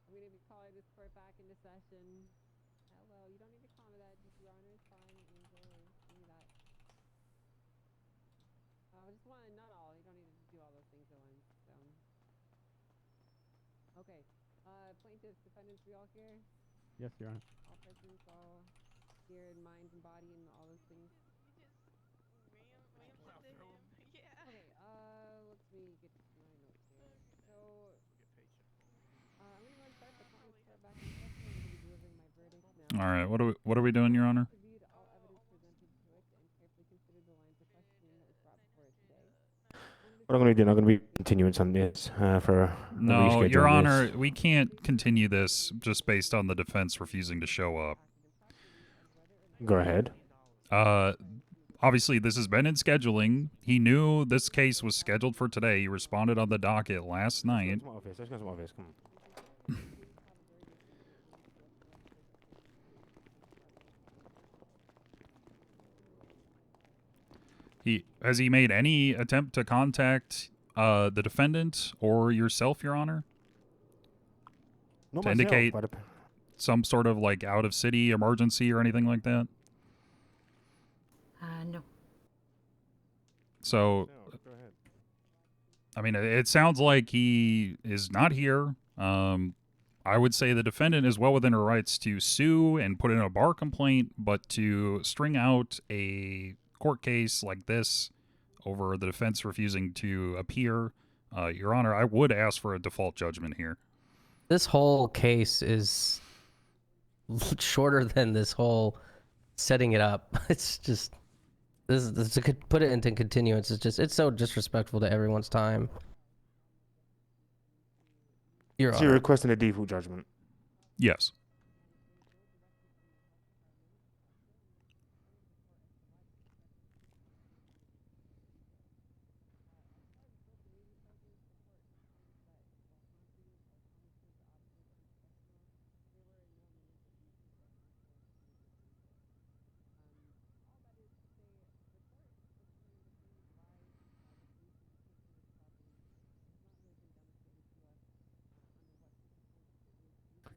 I'm going to be calling this court back into session. Hello, you don't need to call me that. Just Your Honor is fine. Enjoy. Give me that. Just one, not all. You don't need to do all those things at once. Okay. Plaintiffs, defendants, we all here? Yes, Your Honor. All present, all here in mind and body and all those things. Yeah. Okay, let me get my notes here. So, I'm gonna go and start the calling this court back in session. I'm gonna be delivering my verdict now. All right. What are we doing, Your Honor? Reviewed all evidence presented to it and carefully considered the lines of questioning that was brought before it today. What I'm going to do, I'm going to be continuing on this for a No, reschedule Your on Honor, this. we can't continue this just based on the defense refusing to show up. Go ahead. Obviously, this has been in scheduling. He knew this case was scheduled for today. He responded on the docket last night. Let's go to my office. Come on. Has he made any attempt to contact the defendant or yourself, Your Honor? Not to myself, indicate but some sort of like out of city emergency or anything like that? No. So, I mean, it sounds like he is not here. I would say the defendant is well within her rights to sue and put in a bar complaint, but to string out a court case like this over the defense refusing to appear, Your Honor, I would ask for a default judgment here. This whole case is shorter than this whole setting it up. It's just this to put it into continuance. It's so disrespectful to everyone's time. Your So Honor. you're requesting a default judgment? Yes.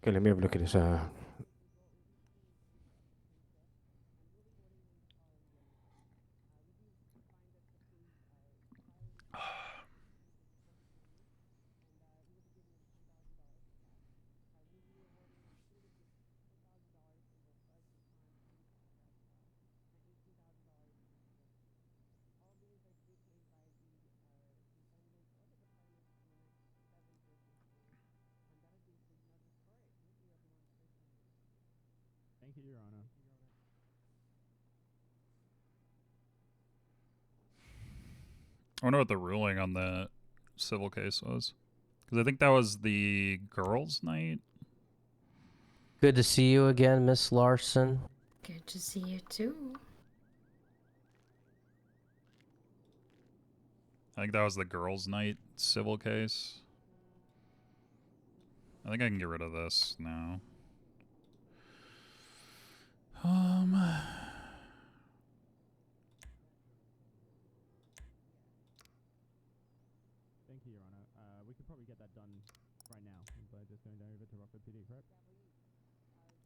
Okay, let me have a look at this. Thank you, Your Honor. I wonder what the ruling on that civil case was. Because I think that was the girls' night. Good to see you again, Miss Larson. Good to see you too. I think that was the girls' night civil case. I think I can get rid of this now. Thank you, Your Honor. We could probably get that done right now. But just going over to Rockford PD, correct?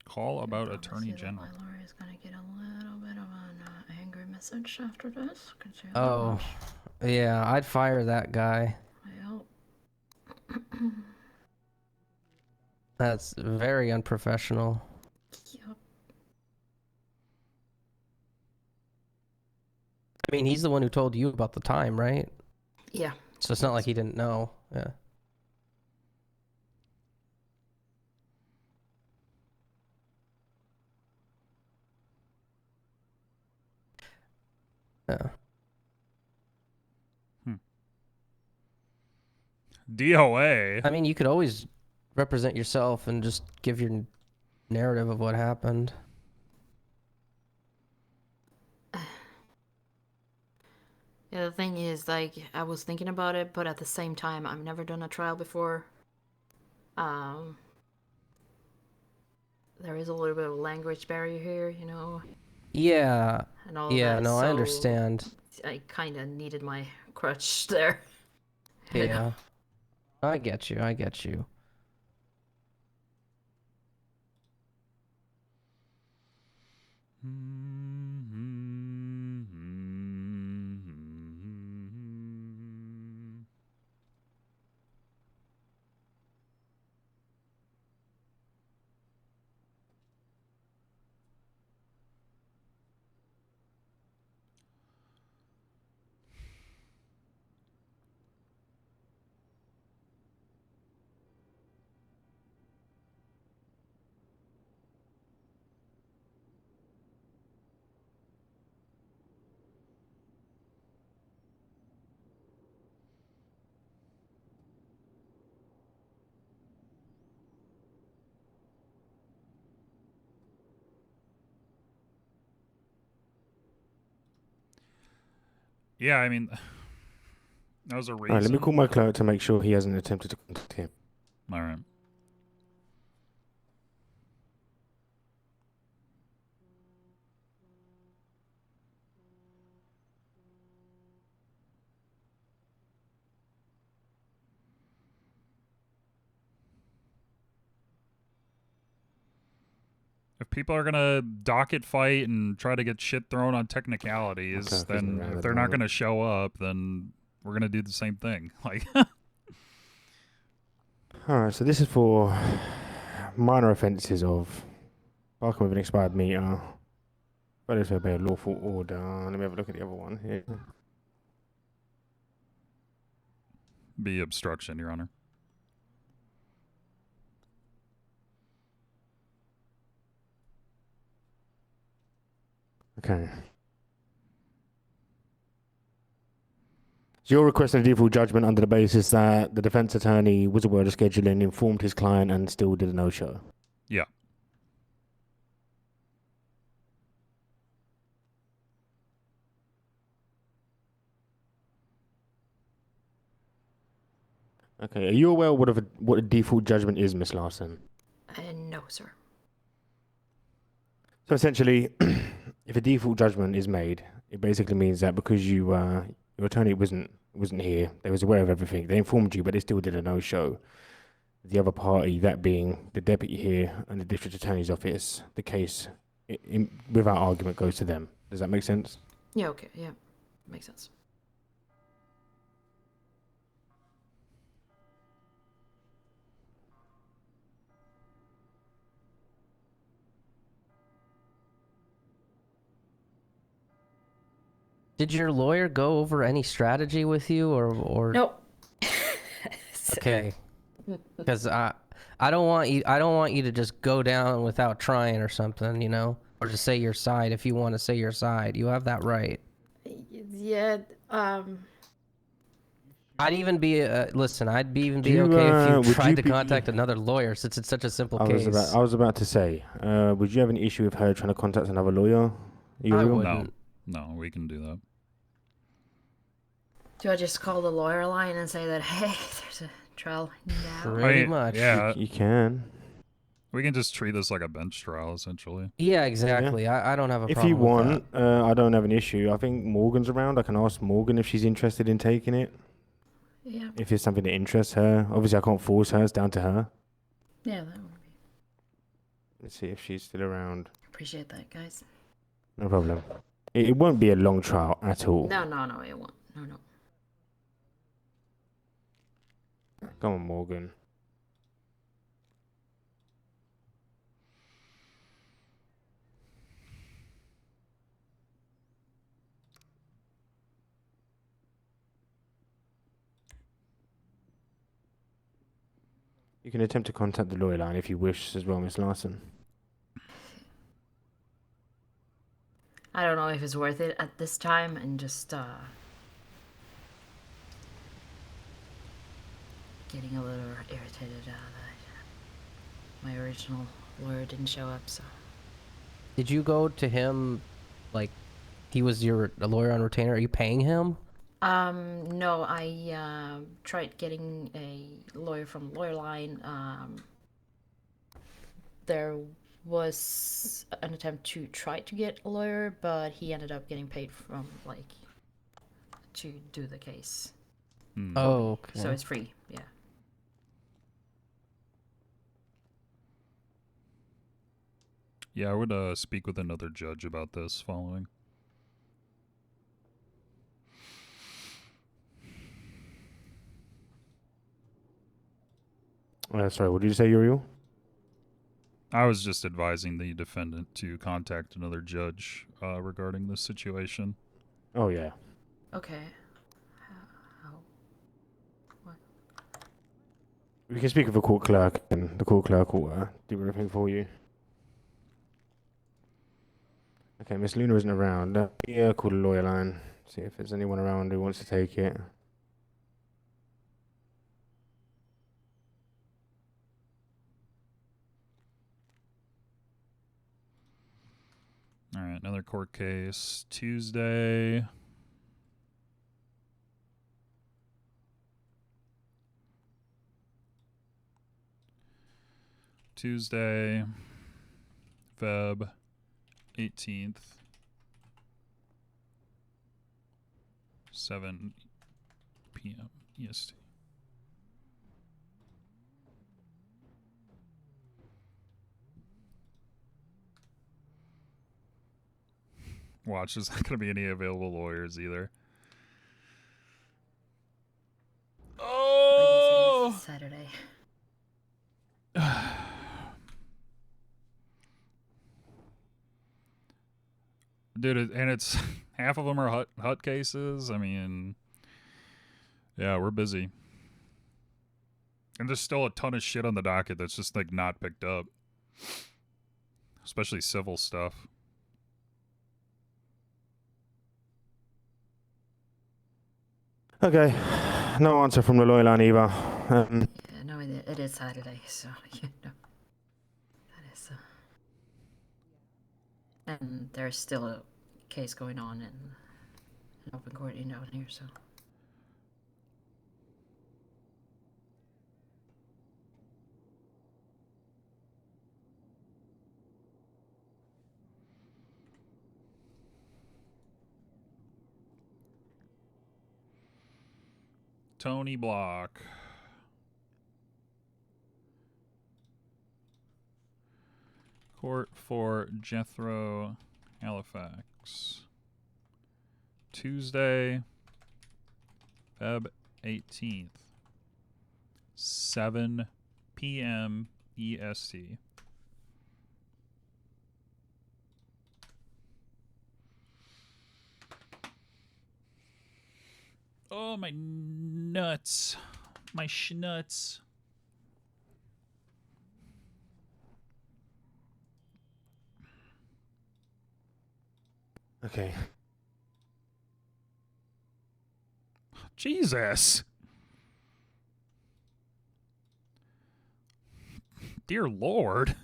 Call about Obviously, Attorney that General. My lawyer's gonna get a little bit of an angry message after this. Can see that Oh, much. yeah, I'd fire that guy. Well. That's very unprofessional. Yup. I mean, he's the one who told you about the time, right? Yeah. So it's not like he didn't know. Yeah. Yeah. DOA. I mean, you could always represent yourself and just give your narrative of what happened. Yeah, Yeah, the thing is, like, I was thinking about it, but at the same time, I've never done a trial before. There is a little bit of a language barrier here, you know. Yeah. And all Yeah, that, no, I so understand. I kind of needed my crutch there. Yeah. I get you. I get you. Yeah, I mean, that was a reason. Alright, let me call my clerk to make sure he hasn't attempted to contact him. All right. If people are gonna docket fight and try to get shit thrown on technicalities, Okay, then around if at they're the not moment. gonna show up, then we're gonna do the same thing. Like, Alright, so this is for minor offences of parking with an expired meter, failure to obey a lawful order. Let me have a look at the other one here. be obstruction, Your Honor. Okay. So you're requesting a default judgment under the basis that the defense attorney was aware of scheduling, informed his client, and still did a no-show. Yeah. Okay. Are you aware what a default judgment is, Miss Larson? No, sir. So essentially, if a default judgment is made, it basically means that because your attorney wasn't here, they was aware of everything. They informed you, but they still did a no-show. The other party, that being the deputy here and the district attorney's office, the case, without argument, goes to them. Does that make sense? Yeah, okay, yeah. Makes sense. Did your lawyer go over any strategy with you, or? Nope. Okay. Because I don't want you to just go down without trying or something, you know, or just say your side if you want to say your side. You have that right. Yeah, I'd even be listen. I'd be even Do be you, okay if you would tried you to be- contact another lawyer, since it's such a simple I case. was about to say, would you have an issue with her trying to contact another lawyer? Uriel? wouldn't. No, we can do that. do I just call the lawyer line and say that, hey, there's a trial now? Pretty much. Yeah. You can. We can just treat this like a bench trial, essentially. Yeah, exactly. I don't have a If problem you with want, I don't have an issue. I think Morgan's around. I can ask Morgan if she's interested in taking it. Yeah. If it's something that interests her. Obviously, I can't force her. It's down to her. Yeah, that would be. Let's see if she's still around. Appreciate that, guys. No problem. It won't be a long trial at all. No, it won't. No. Come on, Morgan. You can attempt to contact the lawyer line if you wish as well, Miss Larson. I don't know if it's worth it at this time, and just getting a little irritated that my original lawyer didn't show up, so. Did you go to him, like, he was your lawyer on retainer? Are you paying him? No, I tried getting a lawyer from Lawyerline. There was an attempt to try to get a lawyer, but he ended up getting paid from like to do the case. Oh, okay. So it's free, yeah. Yeah, I would speak with another judge about this following. Sorry, what did you say, Uriel? I was just advising the defendant to contact another judge regarding this situation. Oh, yeah. Okay. What? We can speak with the court clerk, and the court clerk will do everything for you. Okay, Miss Luna isn't around. Yeah, call the lawyer line. See if there's anyone around who wants to take it. All right, another court case Tuesday. Tuesday, Feb 18th, 7 p.m. EST. Watch, there's not going to be any available lawyers either. Oh! Saturday. Dude, and it's half of them are hut cases. I mean, yeah, we're busy. And there's still a ton of shit on the docket that's just like not picked up. Especially civil stuff. Okay, no answer from the lawyer line either. Yeah, no, it is Saturday, so you know. That is. And there's still a case going on in an open court, you know, in here, so. Tony Block. Court for Jethro Halifax. Tuesday, Feb 18th, 7 p.m. EST. Oh, my nuts. My schnuts. Okay. Jesus. Dear Lord.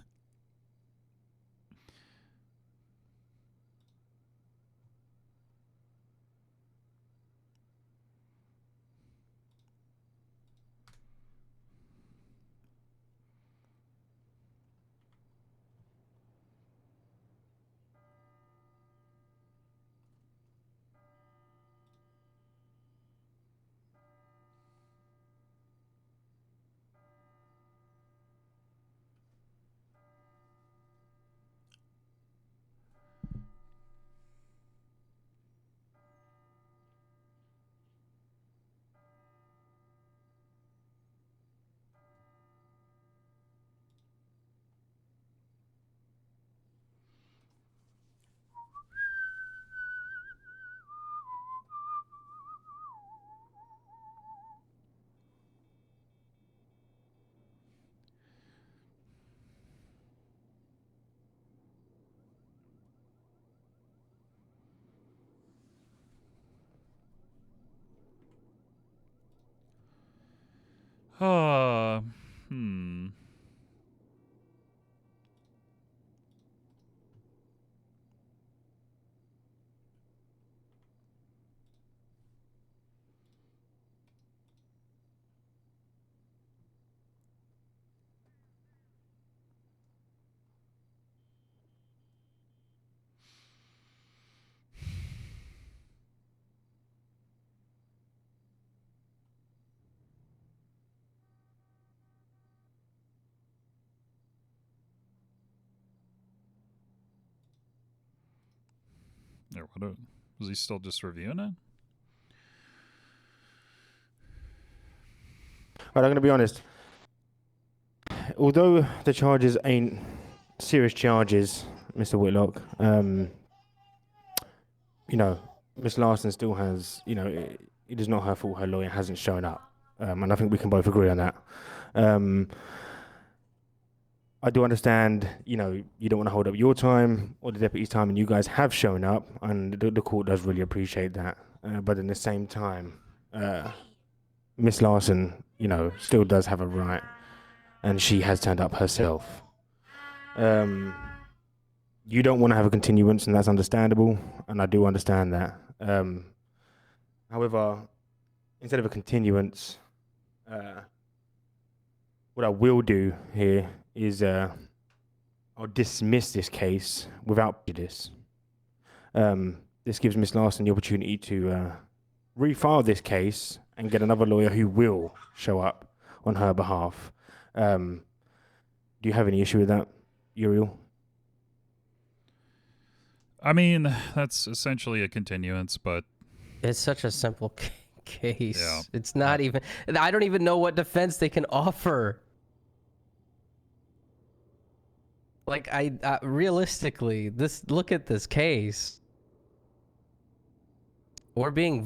Hmm. Yeah, was he still just reviewing it? Right, I'm going to be honest. Although the charges ain't serious charges, Mr. Whitlock, you know, Miss Larson still has, you know, it is not her fault her lawyer hasn't shown up. And I think we can both agree on that. I do understand, you know, you don't want to hold up your time or the deputy's time, and you guys have shown up, and the court does really appreciate that. But in the same time, Miss Larson, you know, still does have a right, and she has turned up herself. You don't want to have a continuance, and that's understandable, and I do understand that. However, instead of a continuance, what I will do here is I'll dismiss this case without prejudice. This gives Miss Larson the opportunity to refile this case and get another lawyer who will show up on her behalf. Do you have any issue with that, Uriel? I mean, that's essentially a continuance, but It's such a simple case. Yeah. It's not even. I don't even know what defense they can offer. Like realistically, look at this case. We're being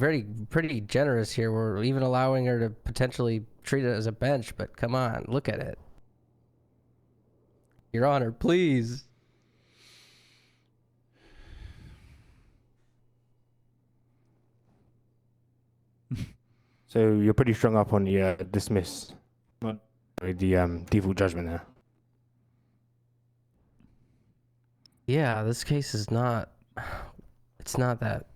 pretty generous here. We're even allowing her to potentially treat it as a bench, but come on, look at it. Your Honor, please. So you're pretty strung up on the dismiss, not the default judgment there. Yeah, this case is not. It's not that.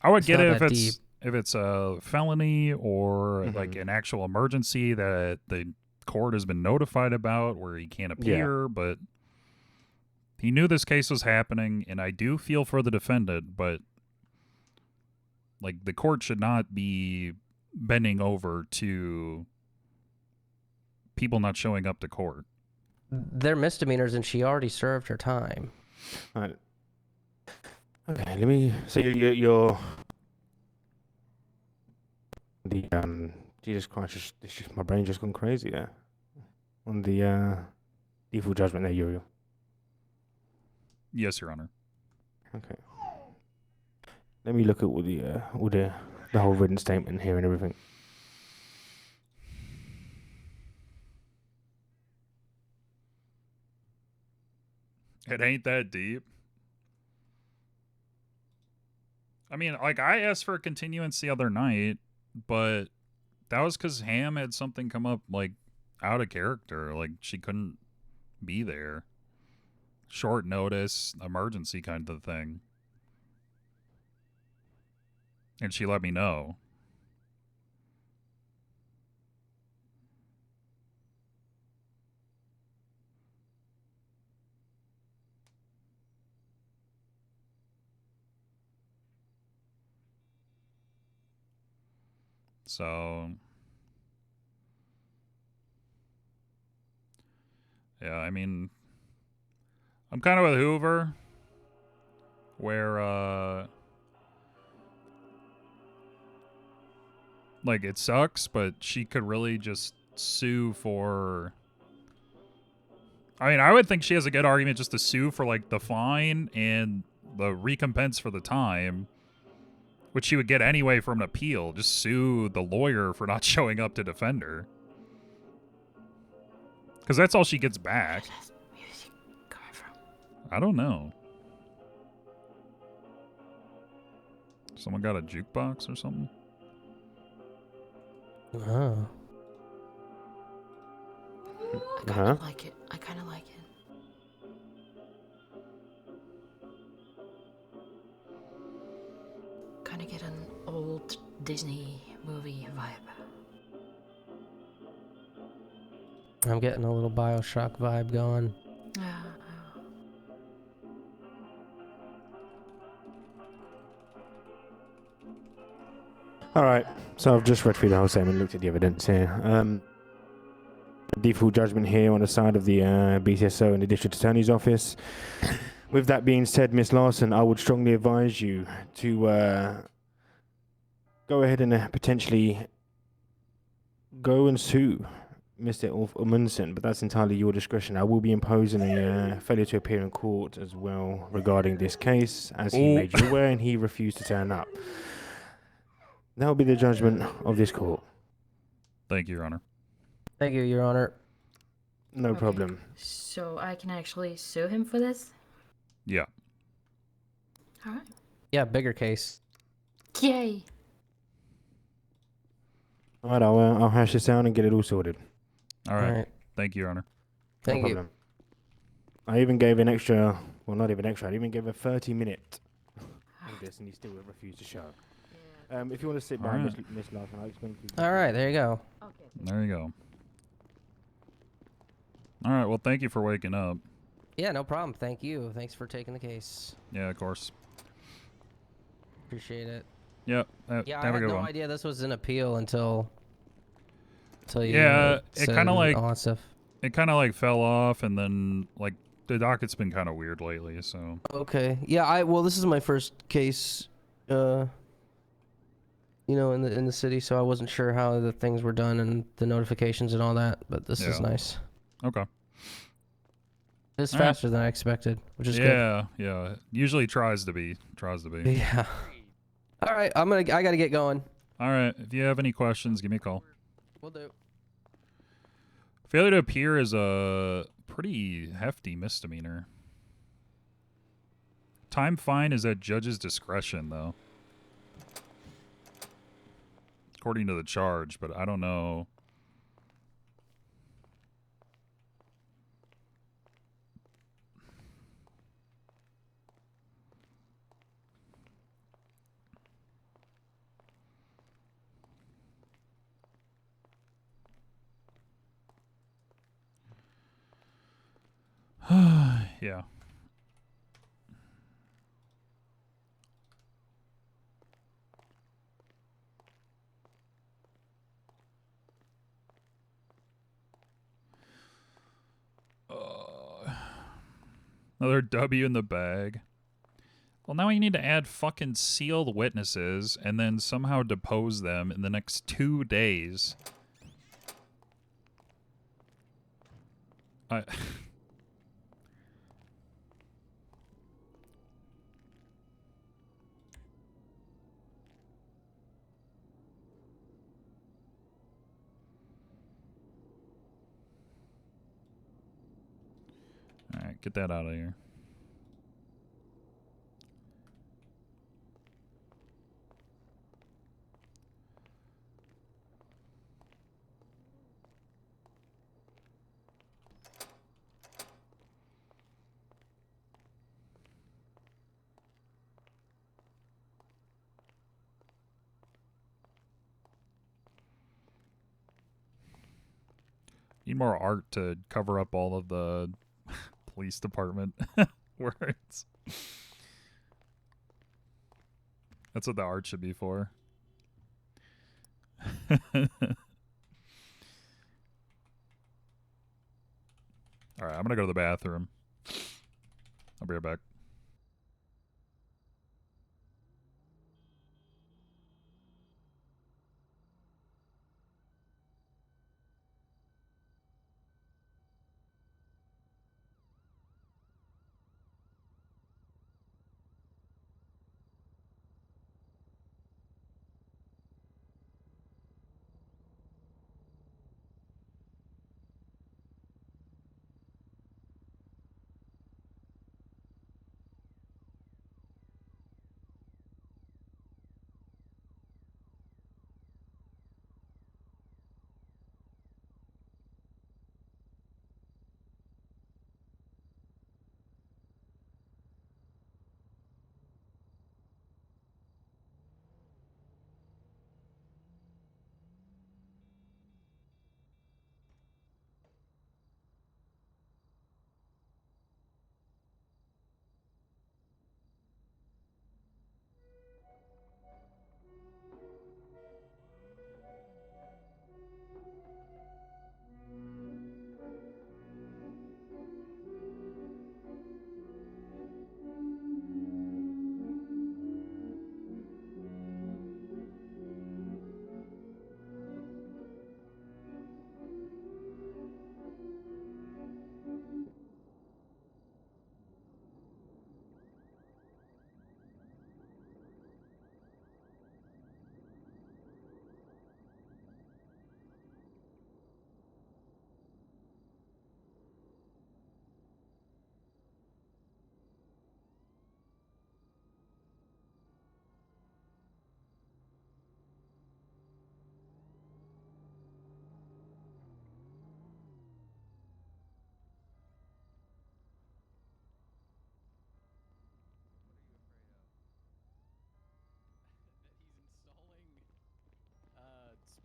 I would It's get not it that if it's a felony or like an actual emergency that the court has been notified about where he can't appear, but he knew this case was happening, and I do feel for the defendant, but like the court should not be bending over to people not showing up to court. They're misdemeanors, and she already served her time. All right. Okay, let me. So you're the Jesus Christ! It's just my brain just gone crazy there. On the default judgment there, Uriel. Yes, Your Honor. Okay. Let me look at all the whole written statement here and everything. It ain't that deep. I mean, like, I asked for a continuance the other night, but that was because Ham had something come up, like, out of character. Like, she couldn't be there. Short notice, emergency kind of thing. And she let me know. So, yeah, I mean, I'm kind of with Hoover, where, like, it sucks, but she could really just sue for... I mean, I would think she has a good argument just to sue for, like, the fine and the recompense for the time, which she would get anyway from an appeal. Just sue the lawyer for not showing up to defend her. Because that's all she gets back. I don't know. Someone got a jukebox or something? Oh. I kind of like it. I kind of like it. Kind of get an old Disney movie vibe. I'm getting a little BioShock vibe going. All right. So I've just read through the whole statement, looked at the evidence here. Default judgment here on the side of the BCSO and the District Attorney's Office. With that being said, Miss Larson, I would strongly advise you to go ahead and potentially go and sue Mr. Amundsen, but that's entirely your discretion. I will be imposing a failure to appear in court as well regarding this case, as he made you aware and he refused to turn up. That will be the judgment of this court. Thank you, Your Honor. Thank you, Your Honor. No Okay. problem. So I can actually sue him for this? Yeah. Alright. Yeah, bigger case. Yay! Alright, I'll hash this out and get it all sorted. All right. Alright. Thank you, Your Honor. Thank No you. problem. I even gave an extra, well, not even extra, I even gave a 30-minute of this, and he still refused to show. If you want to sit by Alright. Miss Larson, I'll explain to you. Alright, there you go. There you go. All right. Well, thank you for waking up. Yeah, no problem. Thank you. Thanks for taking the case. Yeah, of course. Appreciate it. Yep. Yeah, I have a had good no one. idea this was an appeal until you Yeah, it said kind of like all that stuff. it kind of like fell off, and then like the docket's been kind of weird lately. So Okay. Yeah, well, this is my first case, in the city, so I wasn't sure how the things were done and the notifications and all that, but this is Yeah. nice. okay. It's All right. faster than I expected, which is good. Yeah. Usually tries to be. Yeah. All right, I gotta get going. All right. If you have any questions, give me a call. Will do. Failure to appear is a pretty hefty misdemeanor. Time fine is at judge's discretion, though. According to the charge, but I don't know. Yeah. Another W in the bag. Well, now you need to add fucking sealed witnesses and then somehow depose them in the next 2 days. Alright, get that out of here. Need more art to cover up all of the police department words. That's what the art should be for. Alright, I'm gonna go to the bathroom. I'll be right back.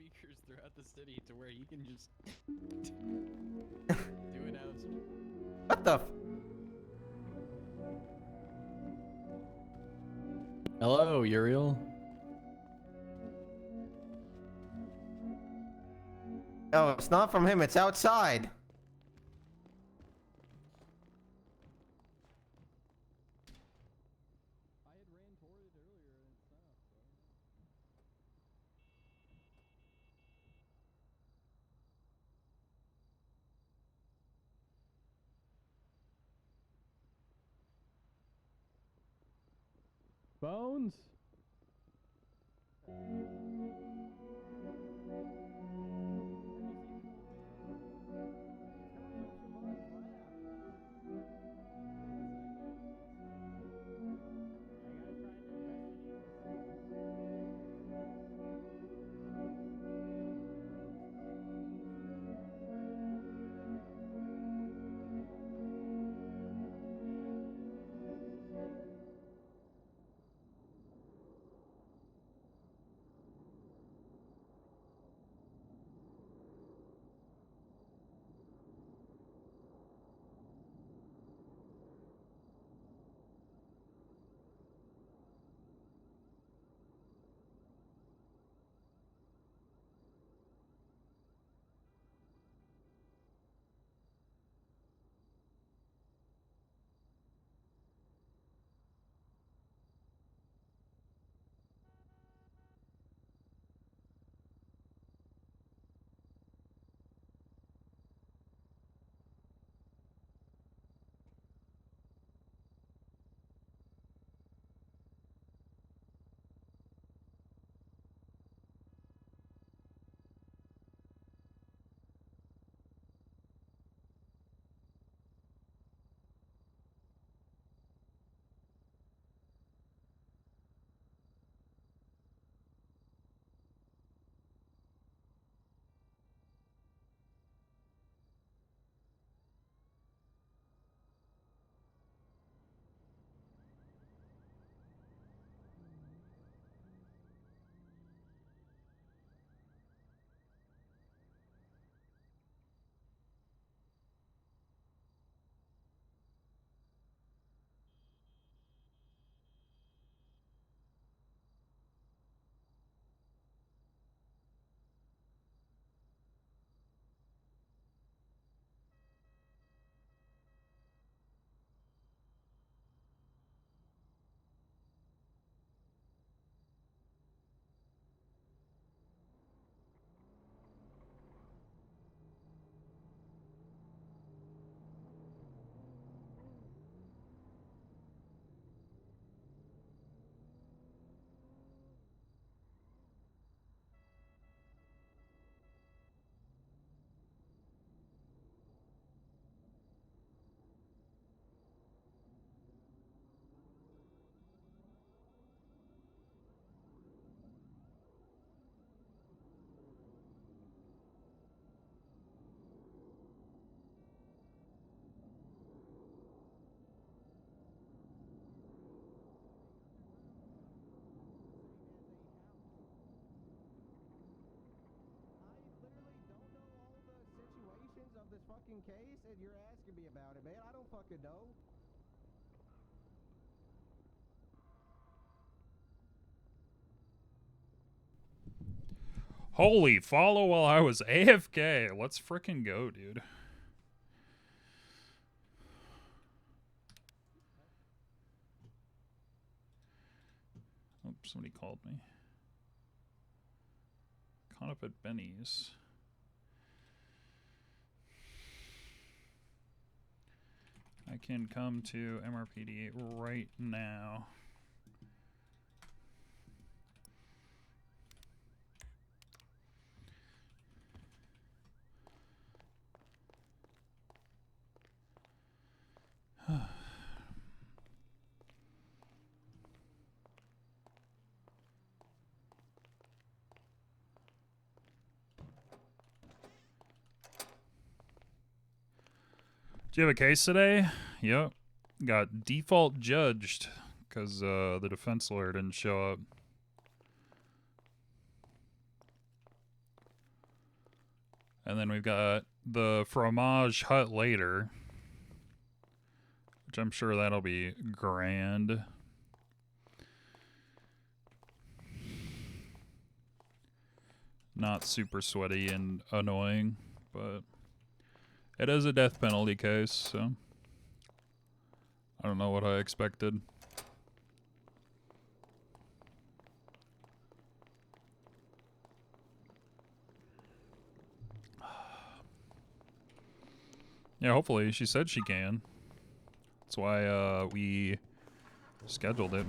speakers throughout the city to where he can just do it out. What the? Hello, Uriel. No, it's not from him. It's outside. Bones? Of this fucking case, and you're asking me about it, man. I don't fucking know. Holy, follow while I was AFK. Let's frickin' go, dude. Oh, somebody called me. Caught up at Benny's. I can come to MRPD right now. Do you have a case today? Yep. Got default judged because the defense lawyer didn't show up. And then we've got the Fromage Hut later, which I'm sure that'll be grand. Not super sweaty and annoying, but it is a death penalty case, so I don't know what I expected. Yeah, hopefully. She said she can. That's why we scheduled it.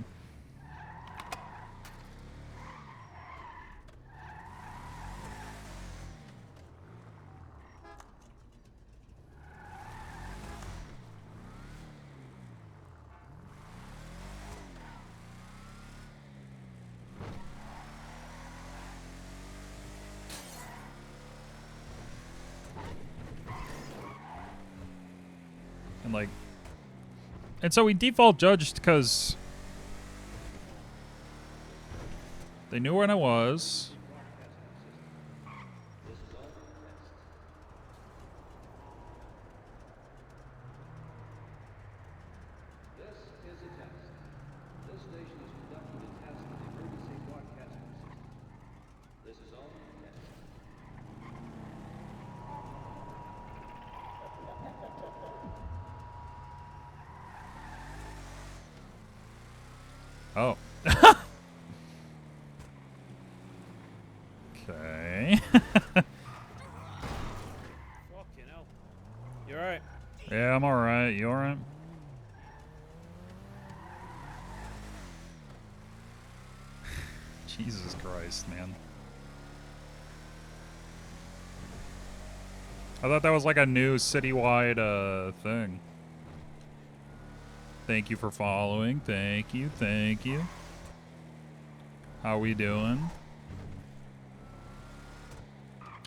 And so we default judged because they knew when I was. Oh. Okay. Fucking hell. You alright? Yeah, I'm alright. You alright? Jesus Christ, man. I thought that was like a new citywide thing. Thank you for following. Thank you. Thank you. How we doing?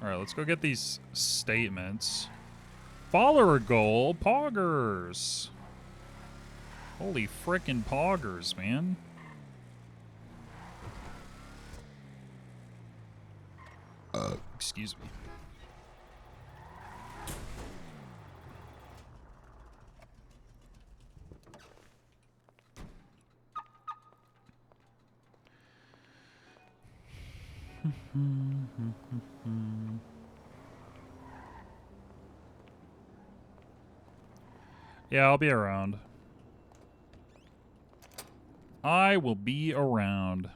Alright, let's go get these statements. Follower goal, poggers. Holy frickin' poggers, man. Excuse me. Yeah, I'll be around. I will be around.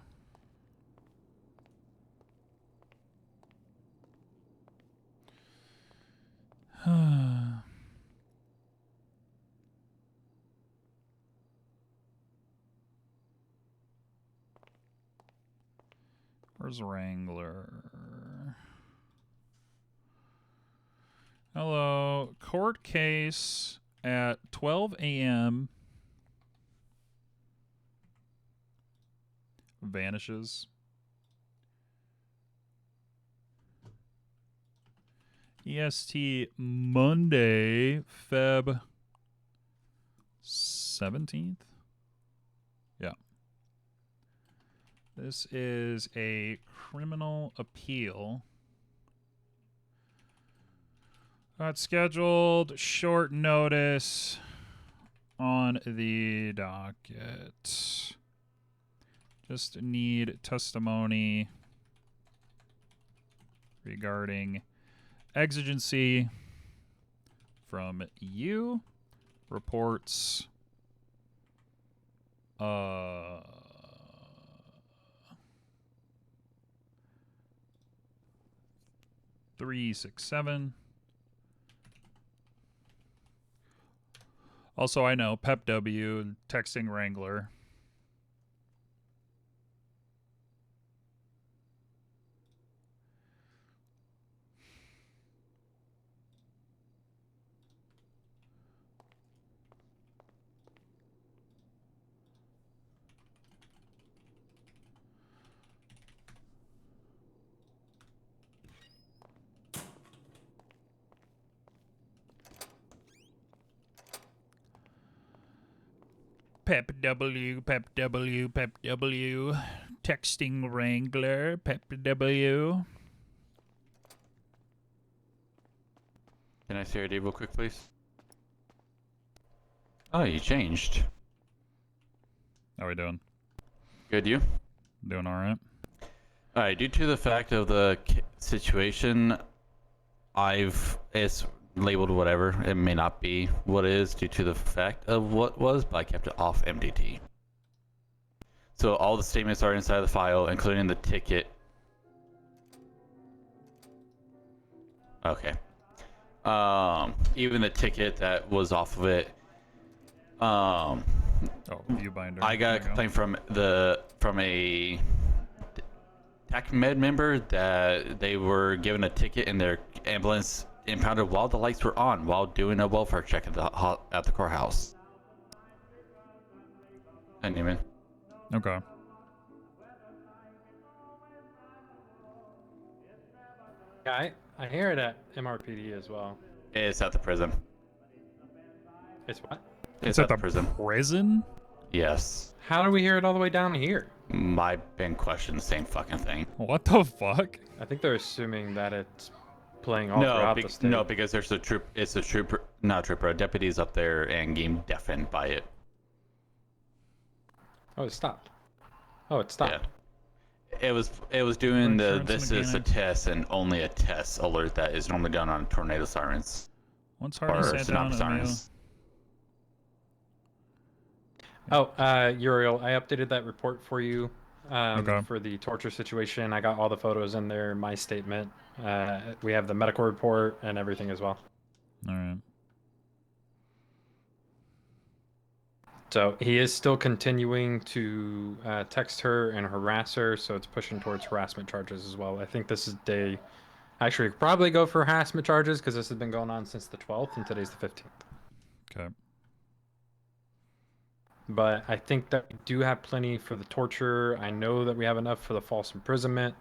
Where's Wrangler? Hello. Court case at 12 a.m. Vanishes. EST Monday, Feb 17th? Yeah. This is a criminal appeal. Got scheduled short notice on the docket. Just need testimony regarding exigency from you. Reports 367. Also, I know Pep W texting Wrangler. Pep W, Pep W, Pep W. Texting Wrangler, Pep W. I see your ID real quick, please? Oh, you changed. How we doing? Good, you? Doing all right. All right. Due to the fact of the situation, it's labeled whatever. It may not be what it is due to the fact of what was, but I kept it off MDT. So all the statements are inside the file, including the ticket. Okay. Even the ticket that was off of it. Viewbinder. I got a complaint from a TACMED member that they were given a ticket in their ambulance impounded while the lights were on, while doing a welfare check at the courthouse. And Neiman. Okay. Yeah, I hear it at MRPD as well. It's at the prison. It's what? It's at the prison? Yes. How do we hear it all the way down here? I've been questioning the same fucking thing. What the fuck? I think they're assuming that it's playing all throughout the state. No, because there's a deputies up there and getting deafened by it. Oh, it stopped. Oh, it stopped. Yeah. It was doing the Insurance this is a mechanics. test and only a test alert that is normally done on tornado sirens. Once Or Hardy sat down tsunami and sirens. Oh, Uriel, I updated that report for you Okay. for the torture situation. I got all the photos in there, my statement. We have the medical report and everything as well. All right. So he is still continuing to text her and harass her, so it's pushing towards harassment charges as well. I think this is day... Actually, probably go for harassment charges because this has been going on since the 12th and today's the 15th. Okay. But I think that we do have plenty for the torture. I know that we have enough for the false imprisonment.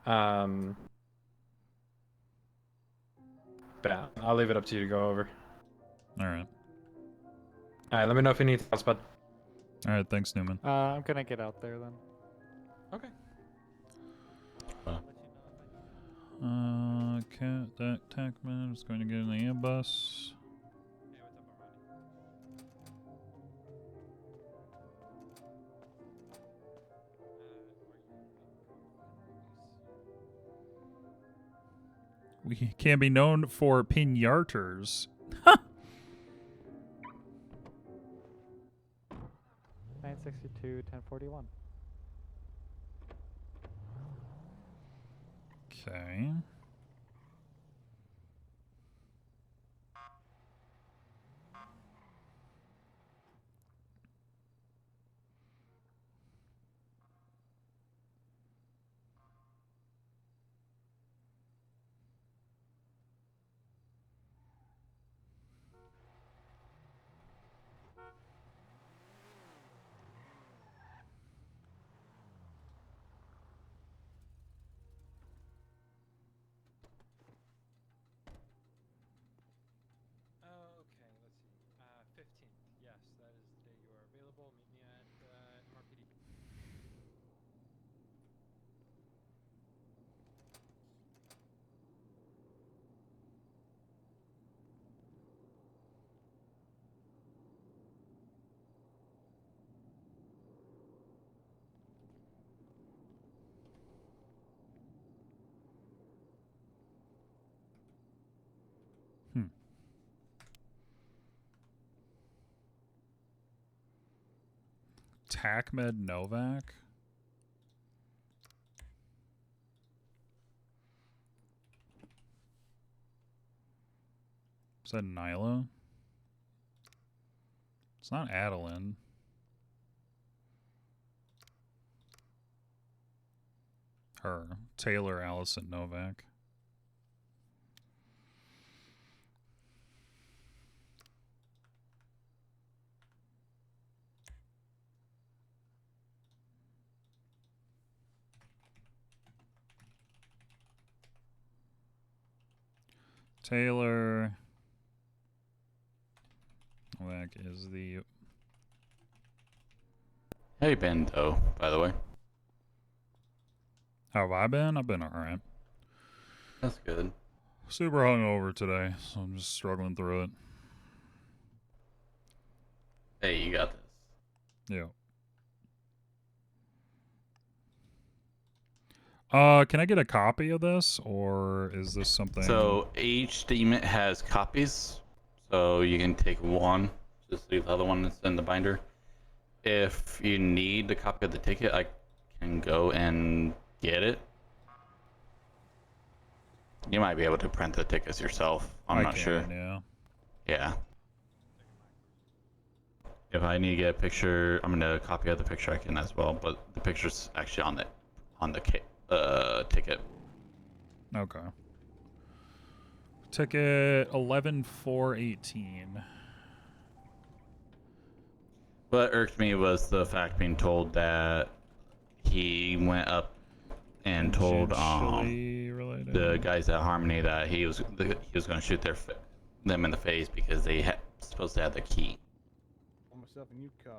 But yeah, I'll leave it up to you to go over. All right. All right, let me know if you need else, bud. All right. Thanks, Newman. I'm gonna get out there then. Okay. That TACMED is going to get in the ambulance. We can be known for pinarters. 962, 1041. Okay. Okay, let's see. 15th. Yes, that is the day you are available. Meet me at MRPD. TACMED Novak? Is that Nyla? It's not Adeline. Her. Taylor Allison Novak. Taylor Novak is the... How you been, though, by the way? How have I been? I've been alright. That's good. Super hungover today, so I'm just struggling through it. Hey, you got this. Yeah. Can I get a copy of this, or is this something? So each statement has copies, so you can take one, just leave the other one that's in the binder. If you need the copy of the ticket, I can go and get it. You might be able to print the tickets yourself. I'm not sure. Yeah. Yeah. If I need to get a picture, I'm gonna copy of the picture. I can as well, but the picture's actually on the ticket. Okay. Ticket 11-4-18. What irked me was the fact being told that he went up and told Tangentially related. the guys at Harmony that he was going to shoot them in the face because they supposed to have the key. Bought myself a new car.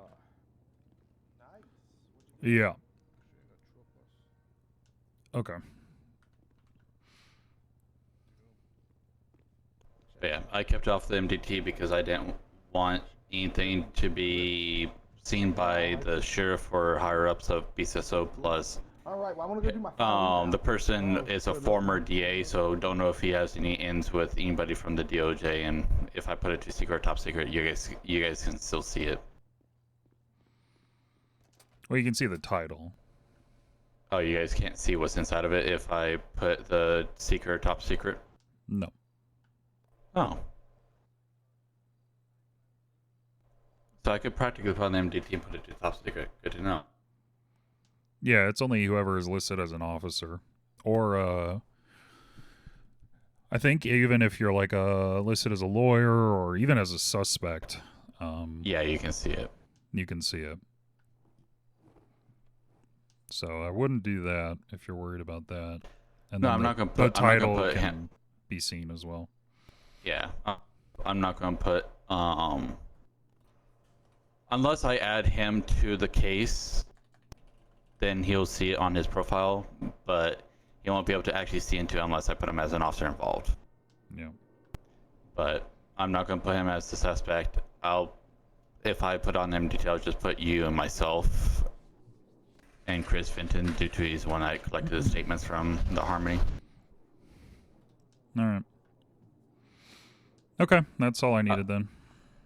Yeah. Okay. But yeah, I kept off the MDT because I didn't want anything to be seen by the sheriff or higher ups of BCSO plus. All right, well, I want to go do my The person is a former DA, so don't know if he has any ins with anybody from the DOJ. And if I put it to secret, top secret, you guys can still see it. Well, you can see the title. Oh, you guys can't see what's inside of it if I put the secret, top secret? No. Oh. So I could practically put on the MDT and put it to top secret. Good to know. Yeah, it's only whoever is listed as an officer. Or, I think even if you're like listed as a lawyer or even as a suspect. Yeah, you can see it. You can see it. So I wouldn't do that if you're worried about that. And No, then I'm not gonna the put- I'm not title gonna put can him. be seen as well. Yeah, I'm not going to put, unless I add him to the case, then he'll see it on his profile, but he won't be able to actually see into it unless I put him as an officer involved. Yeah. But I'm not going to put him as the suspect. If I put on them details, just put you and myself and Chris Fenton due to he's the one that collected the statements from the Harmony. All right. Okay, that's all I needed then.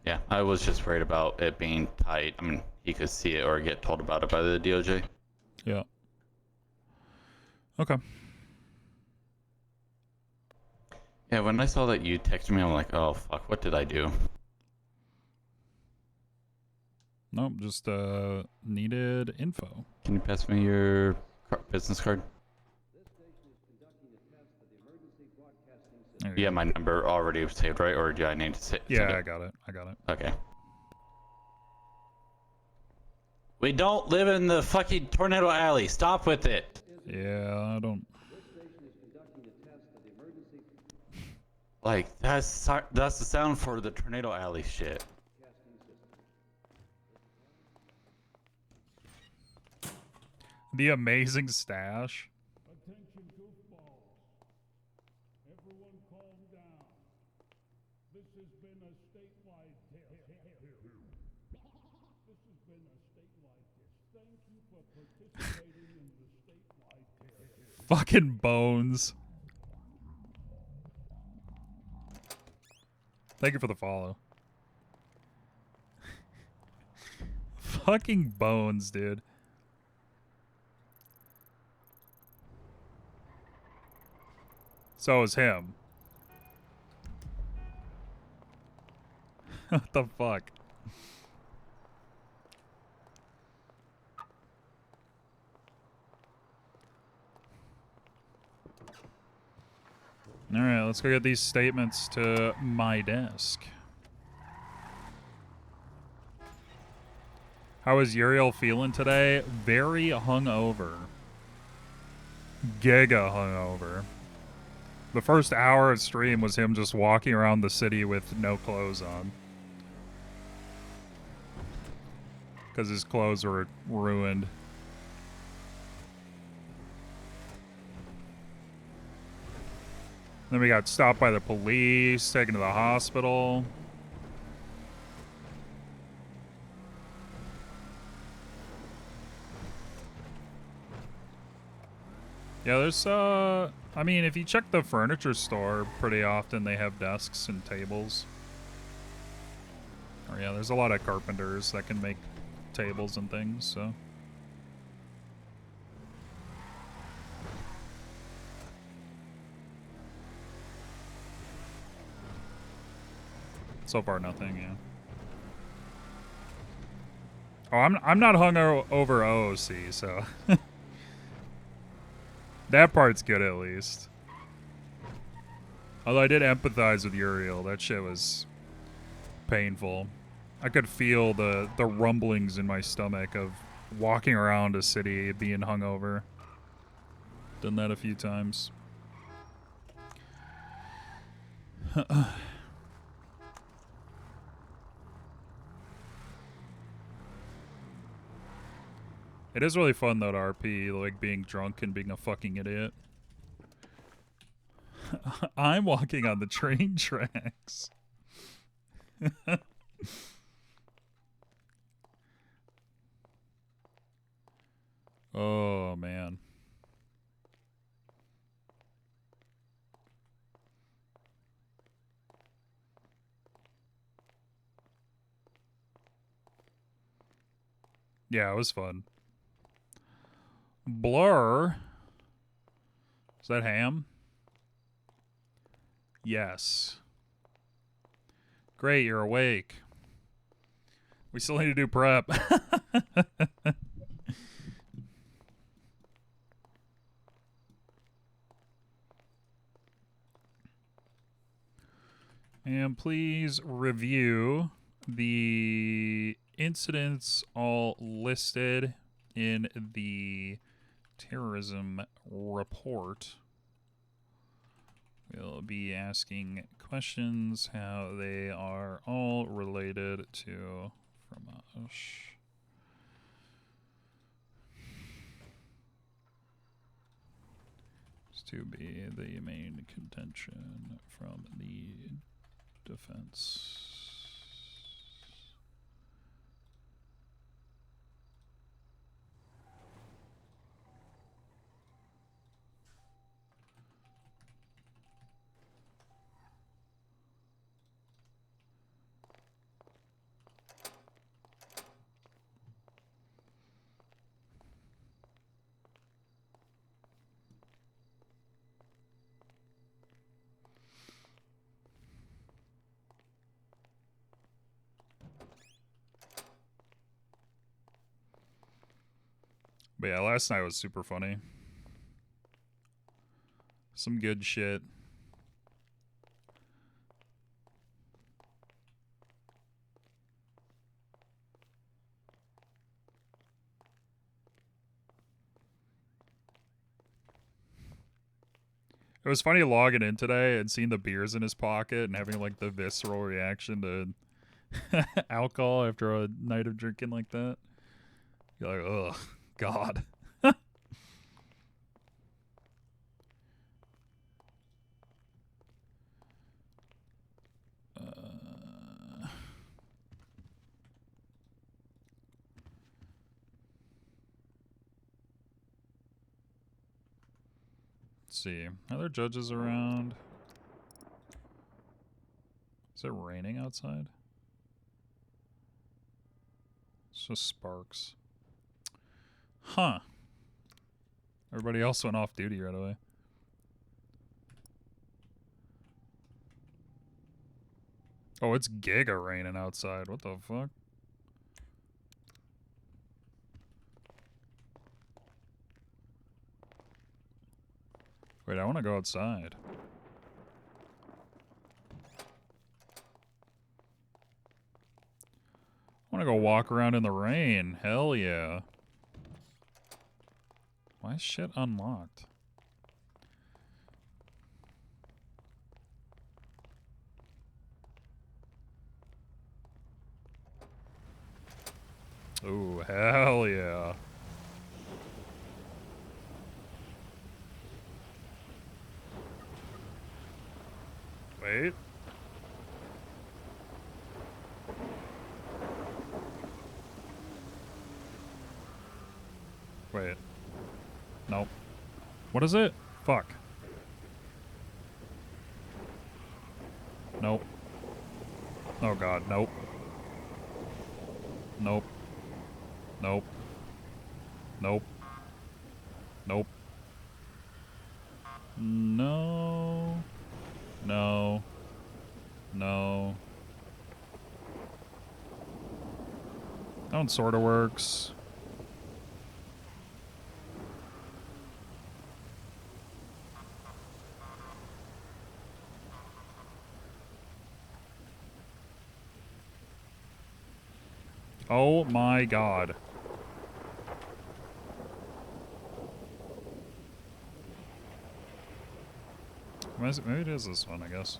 Yeah, I was just worried about it being tight. I mean, he could see it or get told about it by the DOJ. Yeah. Okay. Yeah, when I saw that you texted me, I'm like, oh fuck, what did I do? Nope, just needed info. Can you pass me your business card? You have my number already saved, right? Or do I need to send Yeah, it? I got it. I got it. Okay. We don't live in the fucking tornado alley. Stop with it. Yeah, I don't. Like that's the sound for the tornado alley shit. The amazing stash. Attention goofballs. Everyone calm down. This has been a statewide test. This has been a statewide test. Thank you for participating in the statewide test. Fucking bones. Thank you for the follow. Fucking bones, dude. So is him. What the fuck? All right, let's go get these statements to my desk. How is Uriel feeling today? Very hungover. Giga hungover. The first hour of stream was him just walking around the city with no clothes on. Because his clothes were ruined. Then we got stopped by the police, taken to the hospital. Yeah, there's, I mean, if you check the furniture store, pretty often they have desks and tables. Or yeah, there's a lot of carpenters that can make tables and things, so. So far, nothing, yeah. Oh, I'm not hungover OOC, so. That part's good, at least. Although I did empathize with Uriel. That shit was painful. I could feel the rumblings in my stomach of walking around a city being hungover. Done that a few times. It is really fun though to RP, like being drunk and being a fucking idiot. I'm walking on the train tracks. Oh man. Yeah, it was fun. Blur. Is that ham? Yes. Great, you're awake. We still need to do prep. And please review the incidents all listed in the terrorism report. We'll be asking questions how they are all related to Fromage. To be the main contention from the defense. But yeah, last night was super funny. Some good shit. It was funny logging in today and seeing the beers in his pocket and having like the visceral reaction to alcohol after a night of drinking like that. You're like, ugh, God. Let's see. Are there judges around? Is it raining outside? It's just sparks. Huh. Everybody else went off duty right away. Oh, it's giga raining outside. What the fuck? Wait, I want to go outside. I want to go walk around in the rain. Hell yeah. Why is shit unlocked? Ooh, hell yeah. Wait. Nope. What is it? Fuck. Nope. Oh god, nope. Nope. Nope. Nope. Nope. No. No. No. That one sorta works. Oh my god. Maybe it is this one, I guess.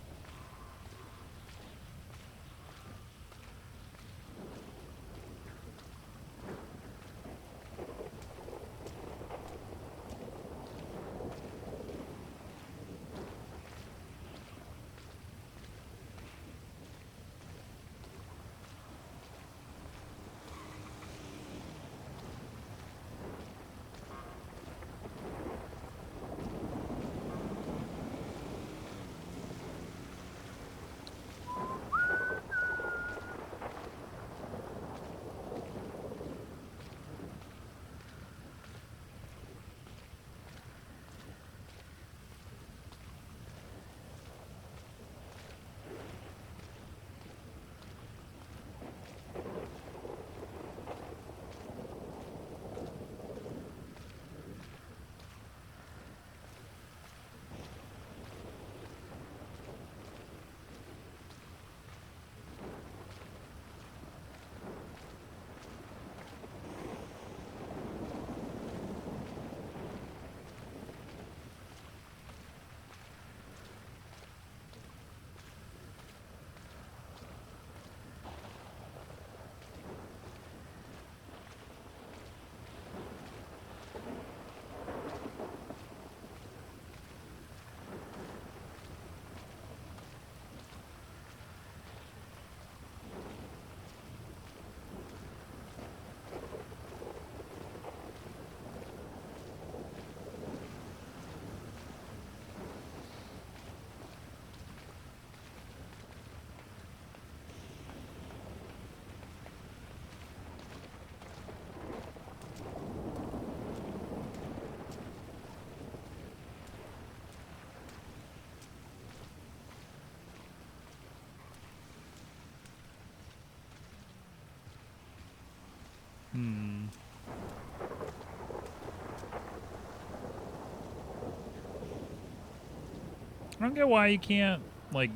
I don't get why you can't, like,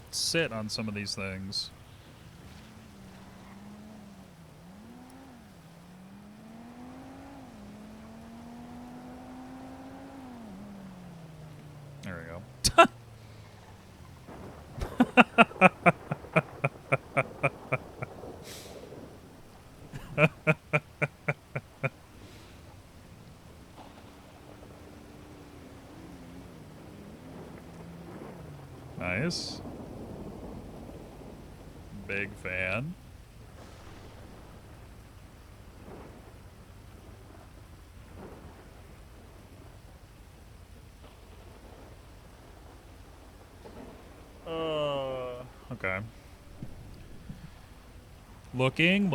sit on some of these things. There we go. Nice. Big fan. Okay. Looking.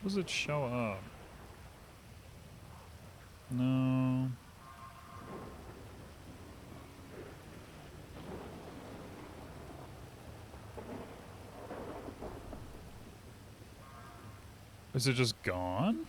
Was it show up? No. Is it just gone?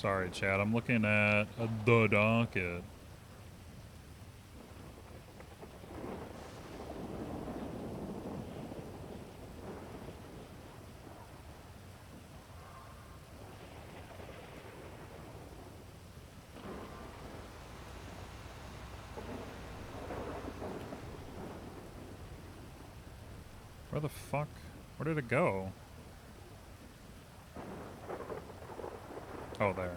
Sorry, Chad. I'm looking at the docket. Where the fuck? Where did it go? Oh, there.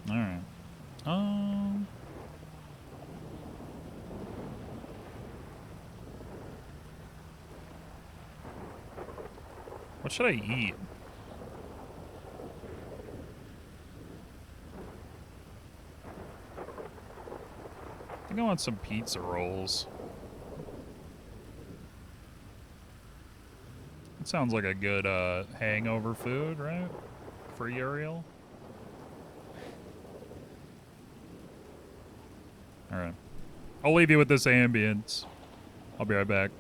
Alright. What should I eat? I think I want some pizza rolls. It sounds like a good hangover food, right? For Uriel. Alright. I'll leave you with this ambience. I'll be right back.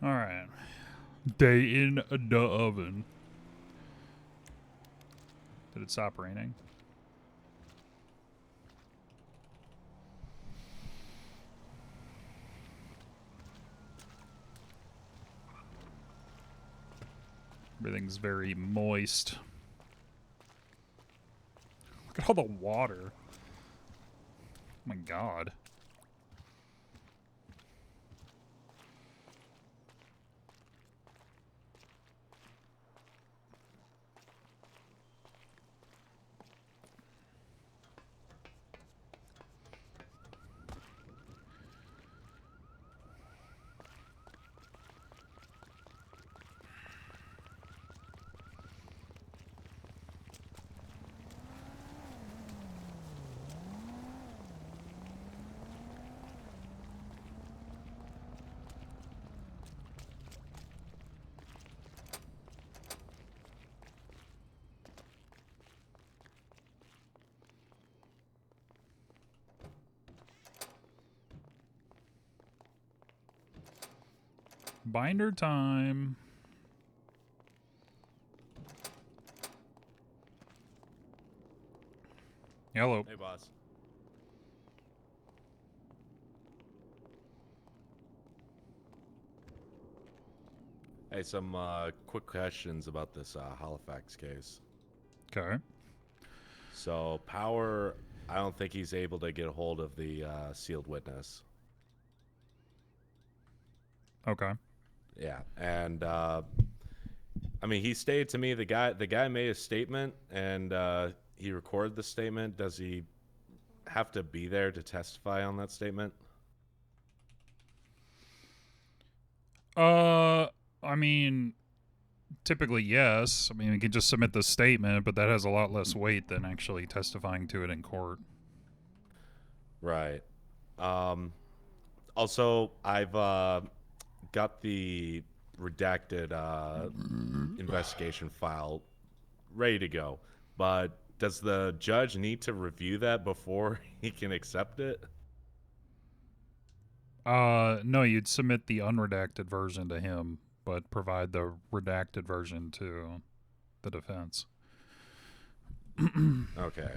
All right. Day in the oven. Did it stop raining? Everything's very moist. Look at all the water. Oh my god. Binder time. Hello. Hey, boss. Hey, some quick questions about this Halifax case. Okay. So, Power, I don't think he's able to get a hold of the sealed witness. Okay. Yeah, and I mean, he stated to me the guy made a statement, and he recorded the statement. Does he have to be there to testify on that statement? I mean, typically yes. I mean, we could just submit the statement, but that has a lot less weight than actually testifying to it in court. Right. Also, I've got the redacted investigation file ready to go, but does the judge need to review that before he can accept it? No, you'd submit the unredacted version to him, but provide the redacted version to the defense. Okay.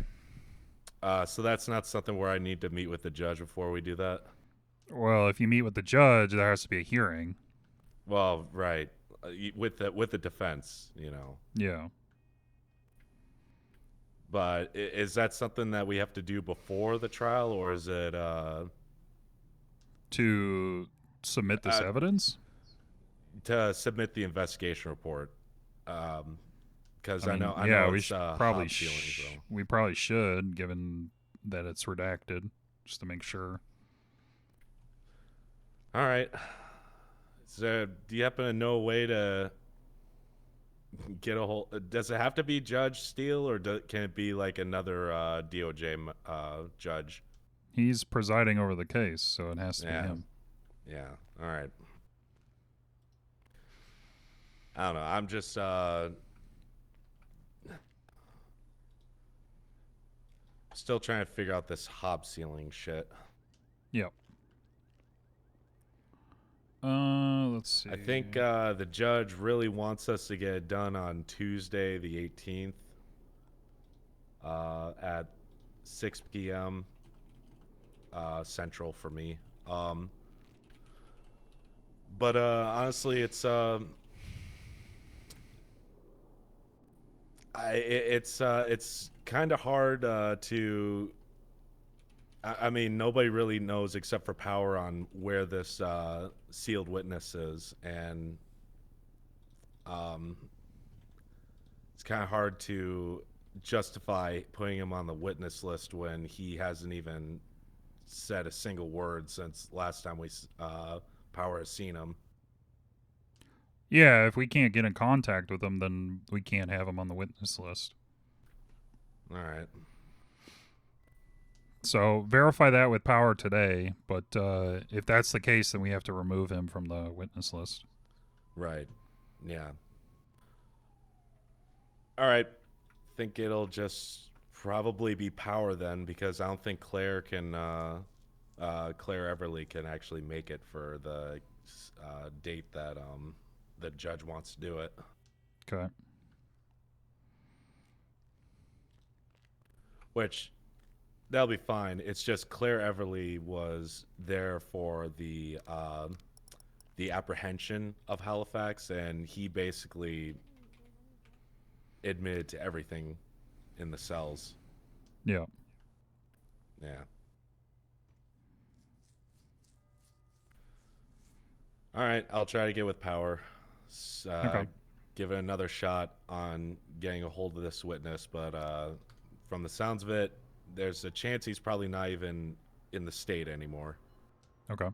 So that's not something where I need to meet with the judge before we do that? Well, if you meet with the judge, there has to be a hearing. Well, right. With the defense, you know. Yeah. But is that something that we have to do before the trial, or is it to submit this evidence? To submit the investigation report. Because I know we it's probably feelings, we probably should, given that it's redacted, just to make sure. All right. So, do you happen to know a way to get a hold? Does it have to be Judge Steele, or can it be like another DOJ judge? He's presiding over the case, so it has to be him. Yeah. All right. I don't know. I'm just still trying to figure out this hob ceiling shit. Yep. Let's see. I think the judge really wants us to get it done on Tuesday, the 18th, at 6 p.m. Central for me. But honestly, it's it's kind of hard to. I mean, nobody really knows except for Power on where this sealed witness is, and it's kind of hard to justify putting him on the witness list when he hasn't even said a single word since last time Power has seen him. Yeah, if we can't get in contact with him, then we can't have him on the witness list. All right. So verify that with Power today, but if that's the case, then we have to remove him from the witness list. Right. Yeah. All right. Think it'll just probably be Power then, because I don't think Claire can Claire Everly can actually make it for the date that the judge wants to do it. Okay. Which, that'll be fine. It's just Claire Everly was there for the apprehension of Halifax, and he basically admitted to everything in the cells. Yeah. Yeah. All right, I'll try to get with Power. Okay. Give it another shot on getting a hold of this witness, but from the sounds of it, there's a chance he's probably not even in the state anymore. Okay.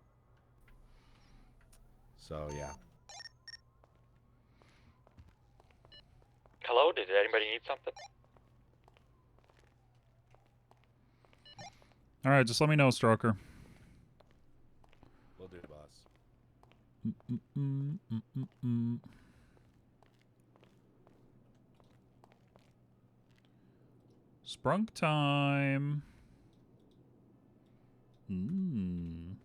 So, yeah. Hello, did anybody need something? All right, just let me know, Stroker. Will do, boss. Sprunk time. Mm.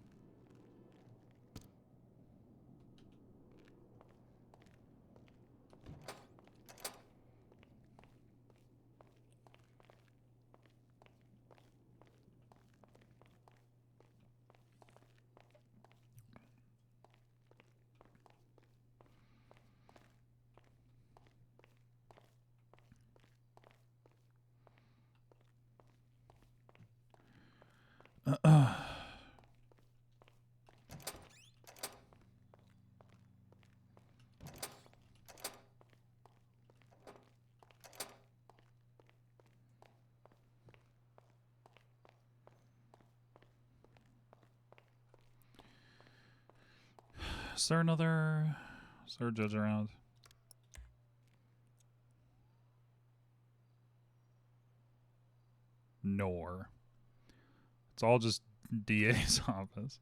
Is there a judge around? Nor. It's all just DA's office.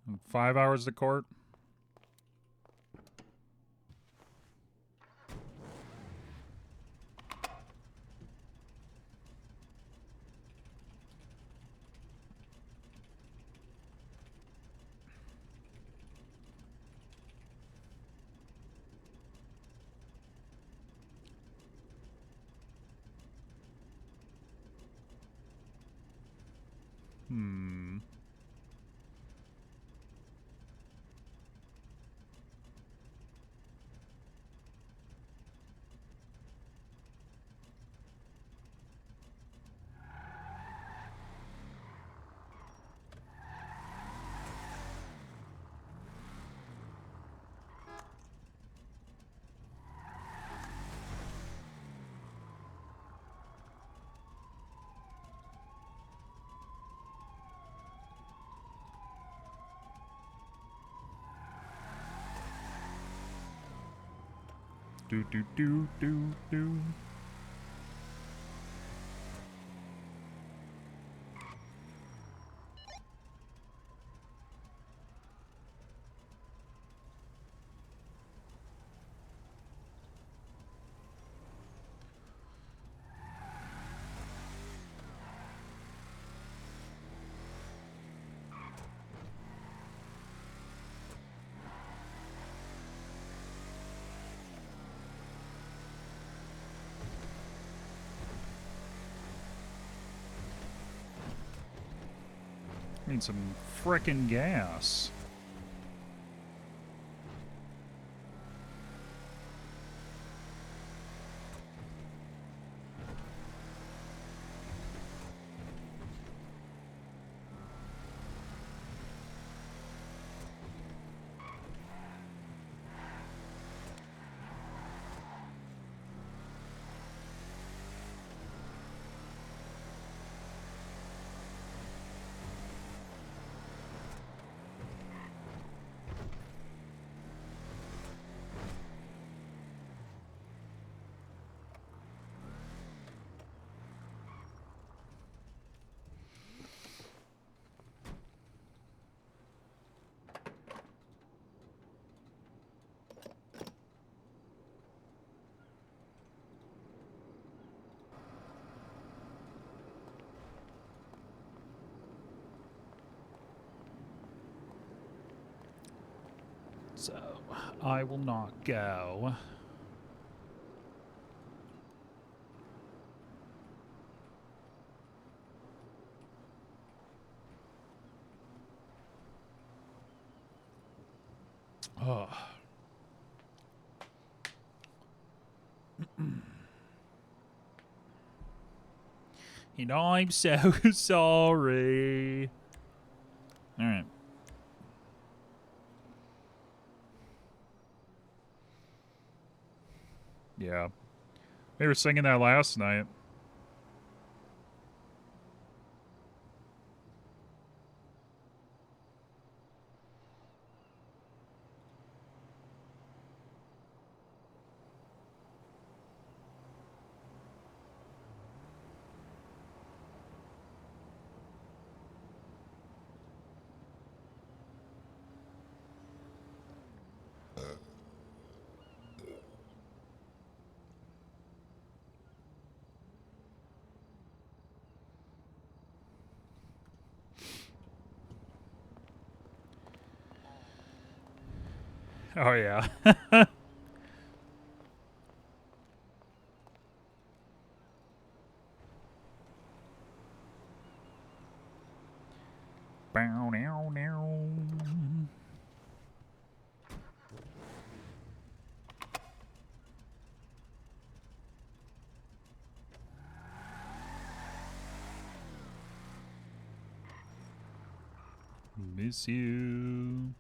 And 5 hours to court. Hmm. Do do do do do. Need some frickin' gas. So I will not go. Oh. And I'm so sorry. All right. Yeah. They were singing that last night. Oh, yeah. Bow, now, now. Miss you.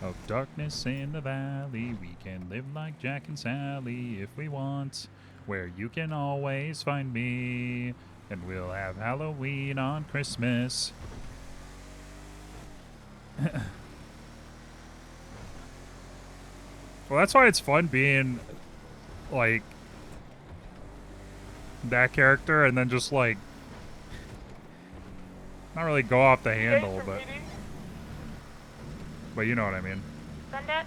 Of darkness in the valley, we can live like Jack and Sally if we want. Where you can always find me, and we'll have Halloween on Christmas. Well, that's why it's fun being, like, that character and then just, like, not really go off the handle, but you know what I mean. Send it.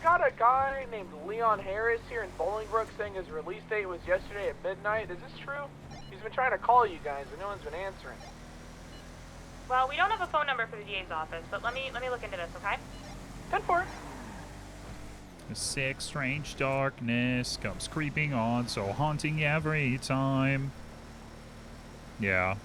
Got a guy named Leon Harris here in Bolingbrook saying his release date was yesterday at midnight. Is this true? He's been trying to call you guys, but no one's been answering. Well, we don't have a phone number for the DA's office, but let me look into this, okay? 10-4. A sick, strange darkness comes creeping on, so haunting every time. Yeah.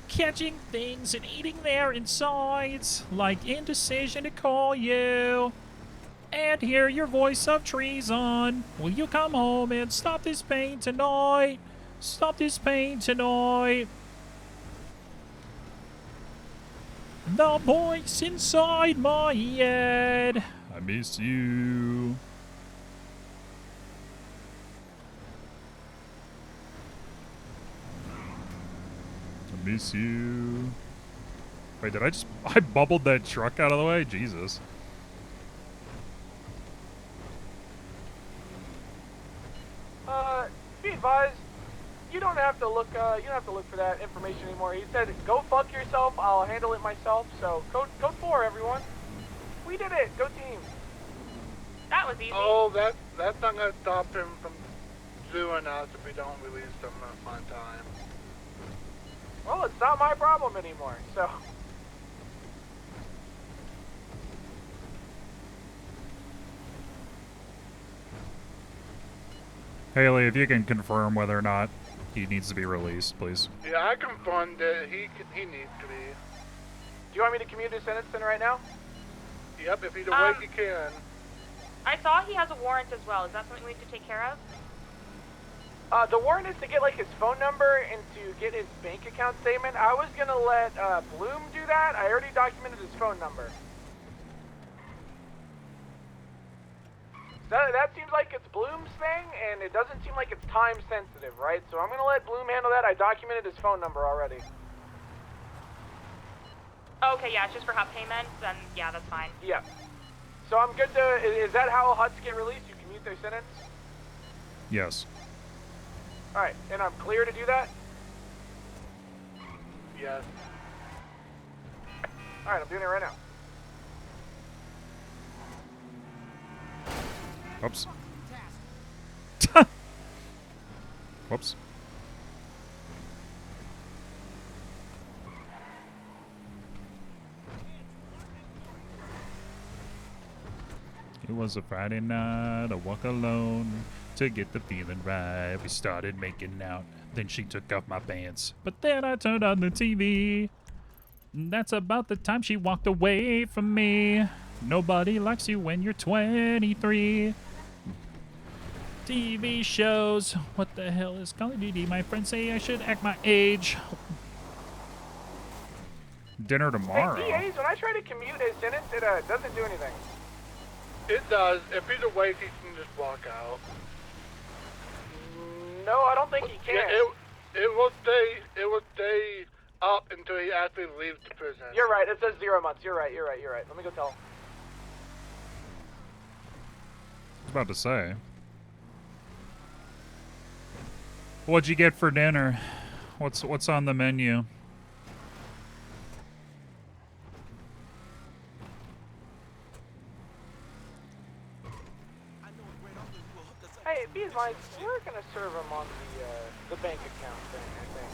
Catching things and eating their insides, like indecision to call you. And hear your voice of treason. Will you come home and stop this pain tonight? Stop this pain tonight. The voice inside my head. I miss you. I miss you. Wait, did I bubbled that truck out of the way? Jesus. Be advised, you don't have to look for that information anymore. He said, go fuck yourself, I'll handle it myself. So, code 4, everyone. We did it, go team. That was easy. Oh, that's not gonna stop him from suing us if we don't release him on time. Well, it's not my problem anymore, so. Haley, if you can confirm whether or not he needs to be released, please. Yeah, I confirmed that he needs to be. Do you want me to commute his sentence in right now? Yep, if he's awake, he can. I saw he has a warrant as well. Is that something we need to take care of? The warrant is to get, like, his phone number and to get his bank account statement. I was gonna let, Bloom do that. I already documented his phone number. That seems like it's Bloom's thing, and it doesn't seem like it's time sensitive, right? So I'm gonna let Bloom handle that. I documented his phone number already. Okay, yeah, it's just for HUT payments, then yeah, that's fine. Yeah. So I'm good to, is that how HUTs get released? You commute their sentence? Yes. Alright, and I'm clear to do that? Yes. Alright, I'm doing it right now. Oops. Whoops. It was a Friday night, I walk alone to get the feeling right. We started making out, then she took off my pants. But then I turned on the TV. And that's about the time she walked away from me. Nobody likes you when you're 23. TV shows. What the hell is Call of Duty? My friends say I should act my age. Dinner tomorrow. Hey, DAs, when I try to commute his sentence, it doesn't do anything. It does. If he's awake, he can just walk out. No, I don't think he can. Yeah, it will stay up until he actually leaves the prison. You're right. It says 0 months. You're right. Let me go tell him. I was about to say. What'd you get for dinner? What's on the menu? Hey, Bees Mike, we're gonna serve him on the bank account thing, I think.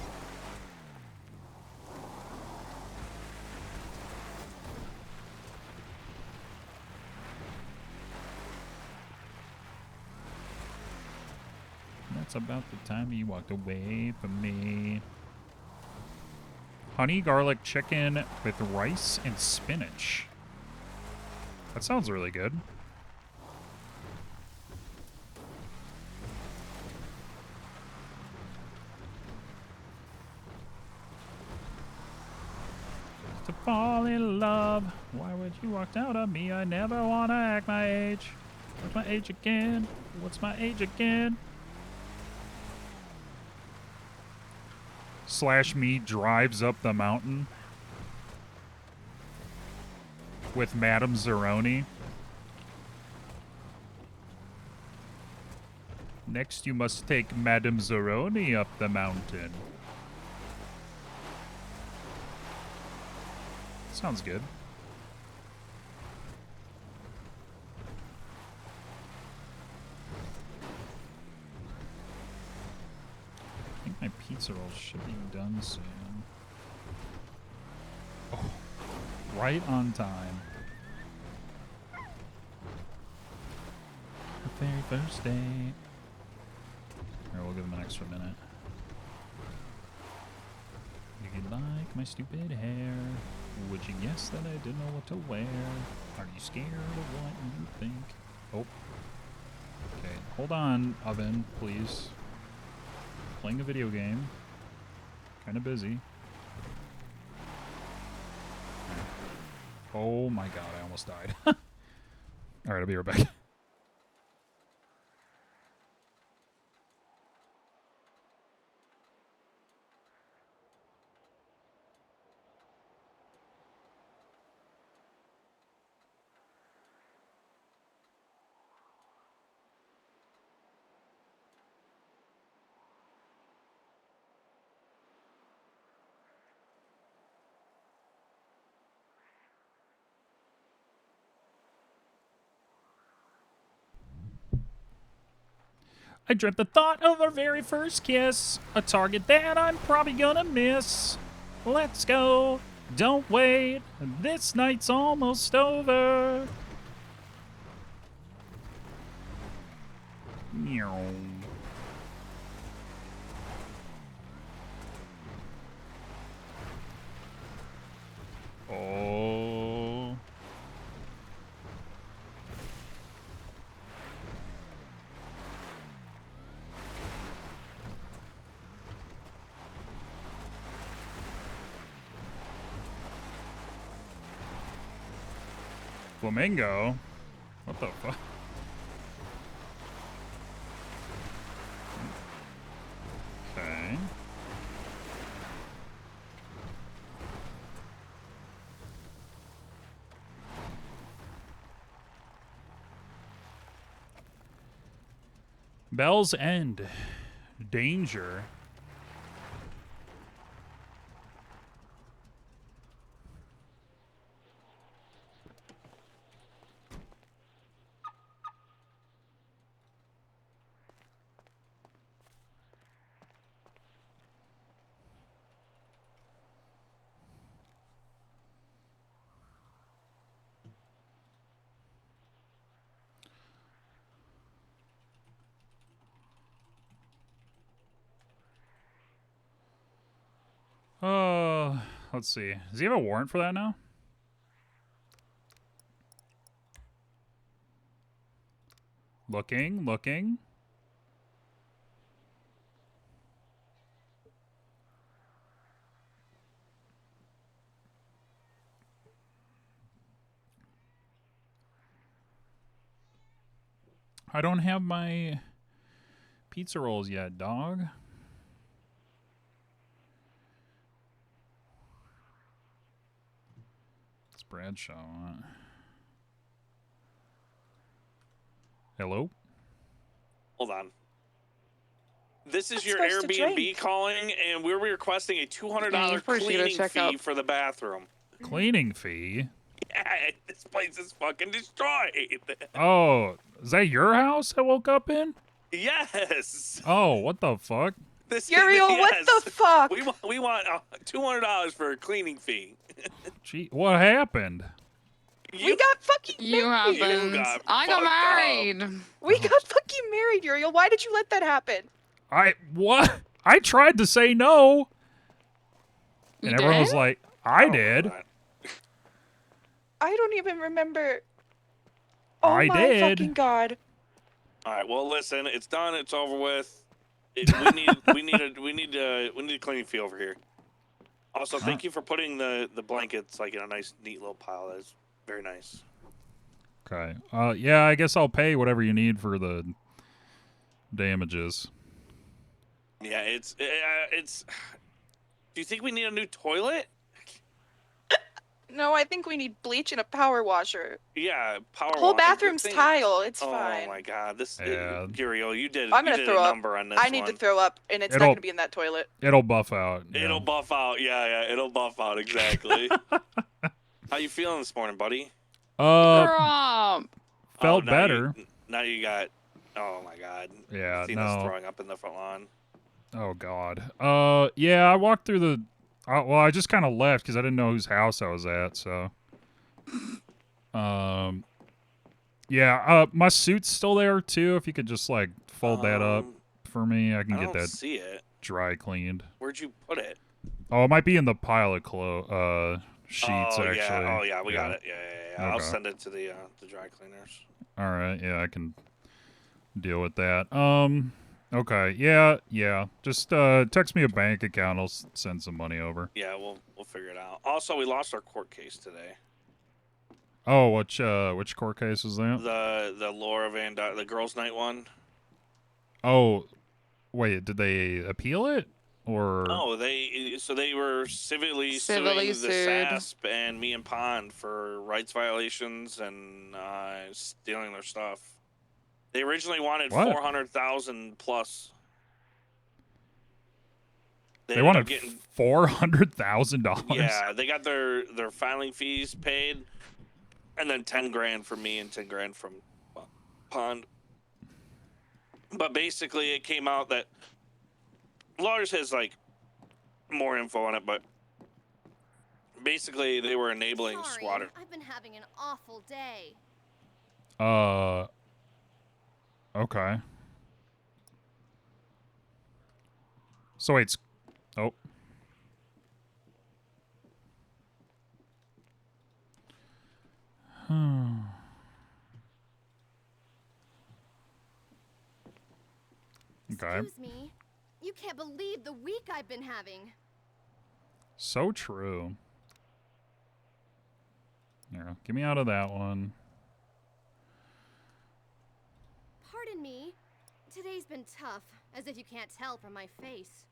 That's about the time he walked away from me. Honey garlic chicken with rice and spinach. That sounds really good. To fall in love. Why would you walk out on me? I never want to act my age. What's my age again? What's my age again? Slash me drives up the mountain with Madame Zeroni. Next, you must take Madame Zeroni up the mountain. Sounds good. I think my pizza rolls should be done soon. Oh, right on time. The very first day. Alright, we'll give him an extra minute. Do you like my stupid hair? Would you guess that I didn't know what to wear? Are you scared of what you think? Oh. Okay, hold on, oven, please. Playing a video game. Kinda busy. Oh my god, I almost died. Alright, I'll be right back. I dreamt the thought of our very first kiss, a target that I'm probably gonna miss. Let's go, don't wait, this night's almost over. Meow. Oh. Flamingo? What the fuck? Okay. Bell's End. Danger. let's see. Does he have a warrant for that now? Looking. I don't have my pizza rolls yet, dog. It's Bradshaw. Hello? Hold on. This is That's your supposed to Airbnb drink. calling, and we're requesting a $200 you're supposed to get a cleaning checkup. fee for the bathroom. Cleaning fee? Yeah, this place is fucking destroyed. Oh, is that your house I woke up in? Yes. Oh, what the fuck? This Uriel, what yes. the fuck? We want $200 for a cleaning fee. Gee, what happened? We got fucking You married. happened. I got married. We got fucking married, Uriel. Why did you let that happen? What? I tried to say no. And You everyone did? was like, I did. I don't even remember. Oh I my did. fucking god. All right. Well, listen. It's done. It's over with. We need a cleaning fee over here. Also, thank you for putting the blankets like in a nice, neat little pile. That is very nice. Okay. Yeah, I guess I'll pay whatever you need for the damages. Yeah, it's. Do you think we need a new toilet? No, I think we need bleach and a power washer. Yeah, power. The whole wa- bathroom's thing- tile. It's oh fine. my god, this. Yeah. Uriel, you did. I'm you gonna did throw a up. number on this I need one. to throw up, and it's not It'll- gonna be in that toilet. It'll buff out. Yeah. It'll buff out. Yeah, it'll buff out exactly. How you feeling this morning, buddy? Trump. Felt now better. Now you got. Oh my god. Yeah, Tina's no. throwing up in the front lawn. Oh God. Yeah, I walked through the. Well, I just kind of left because I didn't know whose house I was at. So. Yeah. My suit's still there too. If you could just like fold that up for me, I can I get don't that see it. dry cleaned. Where'd you put it? Oh, it might be in the pile of sheets oh, actually. Yeah. Oh yeah, we got it. Yeah. I'll Okay. send it to the dry cleaners. All right. Yeah, I can deal with that. Okay. Yeah. Just text me a bank account. I'll send some money over. Yeah, we'll figure it out. Also, we lost our court case today. Oh, which court case was that? The Laura Van Dyke, the girls' night one. Oh, wait. Did they appeal it or? No, they were civilly Civilly suing the sued. SASP and me and Pond for rights violations and stealing their stuff. They originally wanted What? 400,000 plus. They ended wanted up getting $400,000. yeah. They got their filing fees paid, and then 10 grand from me and 10 grand from Pond. But basically, it came out that Lars has like more info on it, but basically they were enabling squatter. I've been having an awful day. Okay. So wait. Oh. Okay. Excuse me. You can't believe the week I've been having. So true. Yeah, get me out of that one. Pardon me. Today's been tough, as if you can't tell from my face.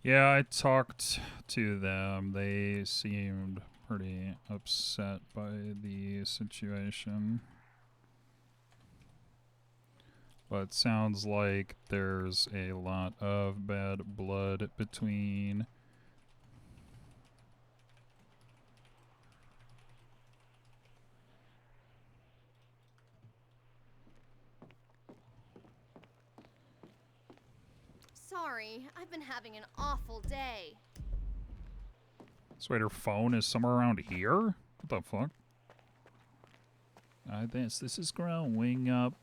Yeah, I talked to them. They seemed pretty upset by the situation. But sounds like there's a lot of bad blood between. Sorry, I've been having an awful day. So wait, her phone is somewhere around here? What the fuck? This is growing up.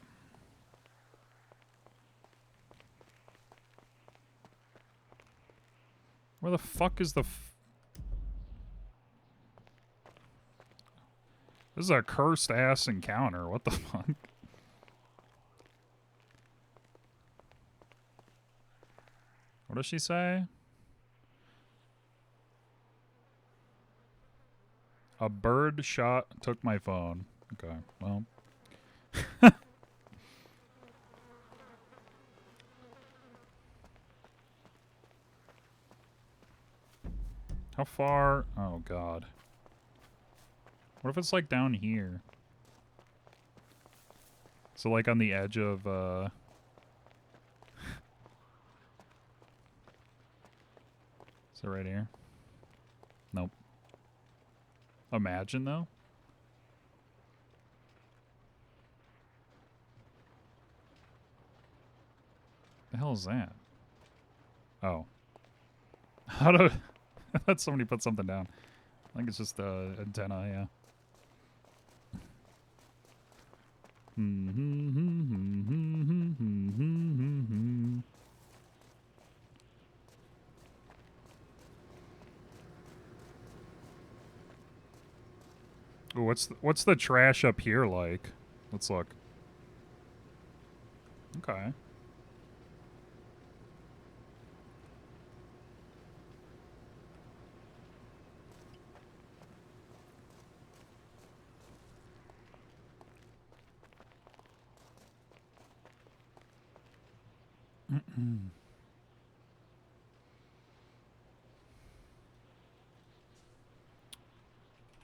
Where the fuck is the This is a cursed ass encounter. What the fuck? What does she say? A bird shot took my phone. Okay, well. How far? Oh, God. What if it's, like, down here? So, like, on the edge of, Is it right here? Nope. Imagine, though. The hell is that? Oh. How do... I thought somebody put something down. I think it's just the antenna, yeah. Ooh, what's the trash up here like? Let's look. Okay.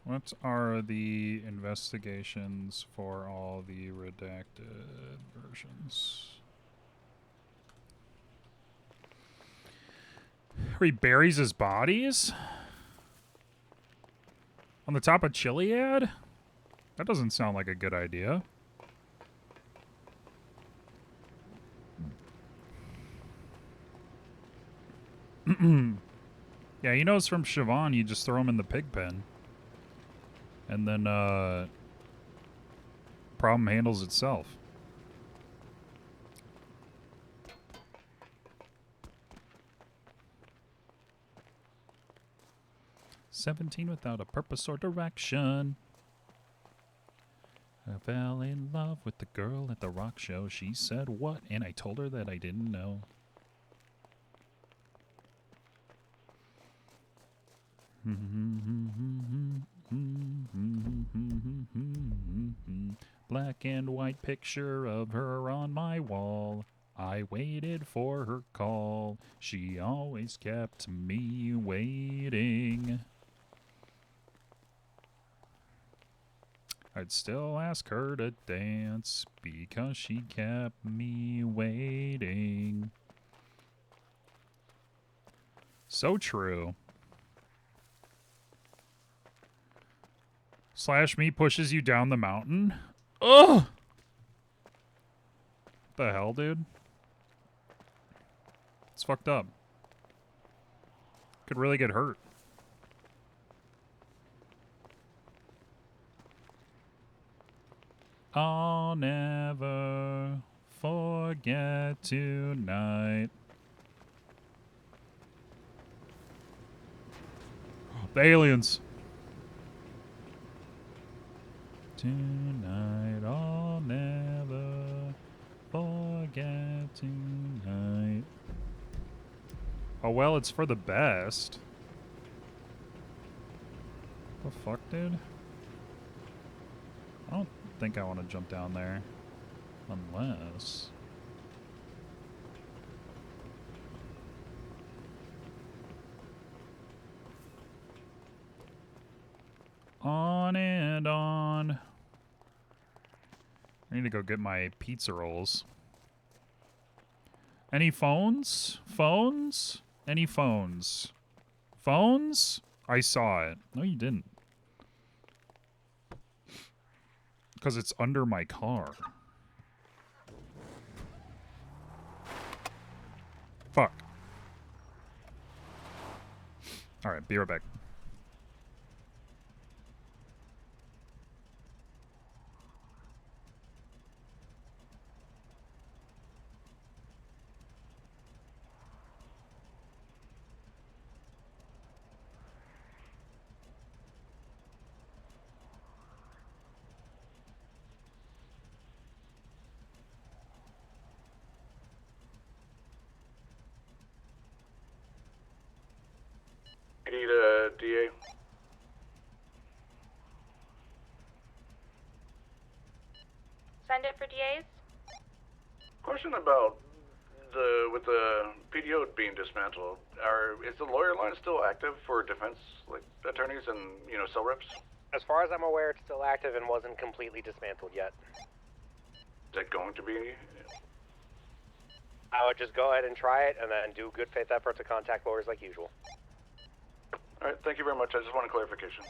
What are the investigations for all the redacted versions? Where he buries his bodies? On the top of Chiliad? That doesn't sound like a good idea. Yeah, he knows from Siobhan you just throw him in the pig pen. And then, problem handles itself. "17 without a purpose or direction. I fell in love with the girl at the rock show. She said what? And I told her that I didn't know. Black and white picture of her on my wall. I waited for her call. She always kept me waiting. I'd still ask her to dance because she kept me waiting." So true. Slash me pushes you down the mountain. Ugh! What the hell, dude? It's fucked up. Could really get hurt. I'll never forget tonight. The aliens. Tonight, I'll never forget tonight. Oh, well, it's for the best. The fuck, dude? I don't think I want to jump down there. Unless... On and on. I need to go get my pizza rolls. Any phones? Phones? Any phones? Phones? I saw it. No, you didn't. Because it's under my car. Fuck. Alright, be right back. You need a DA? Send it for DAs? Question about with the PDO being dismantled. Is the lawyer line still active for defense attorneys and cell reps? As far as I'm aware, it's still active and wasn't completely dismantled yet. Is that going to be? I would just go ahead and try it, and then do good faith effort to contact lawyers like usual. All right, thank you very much. I just want a clarification.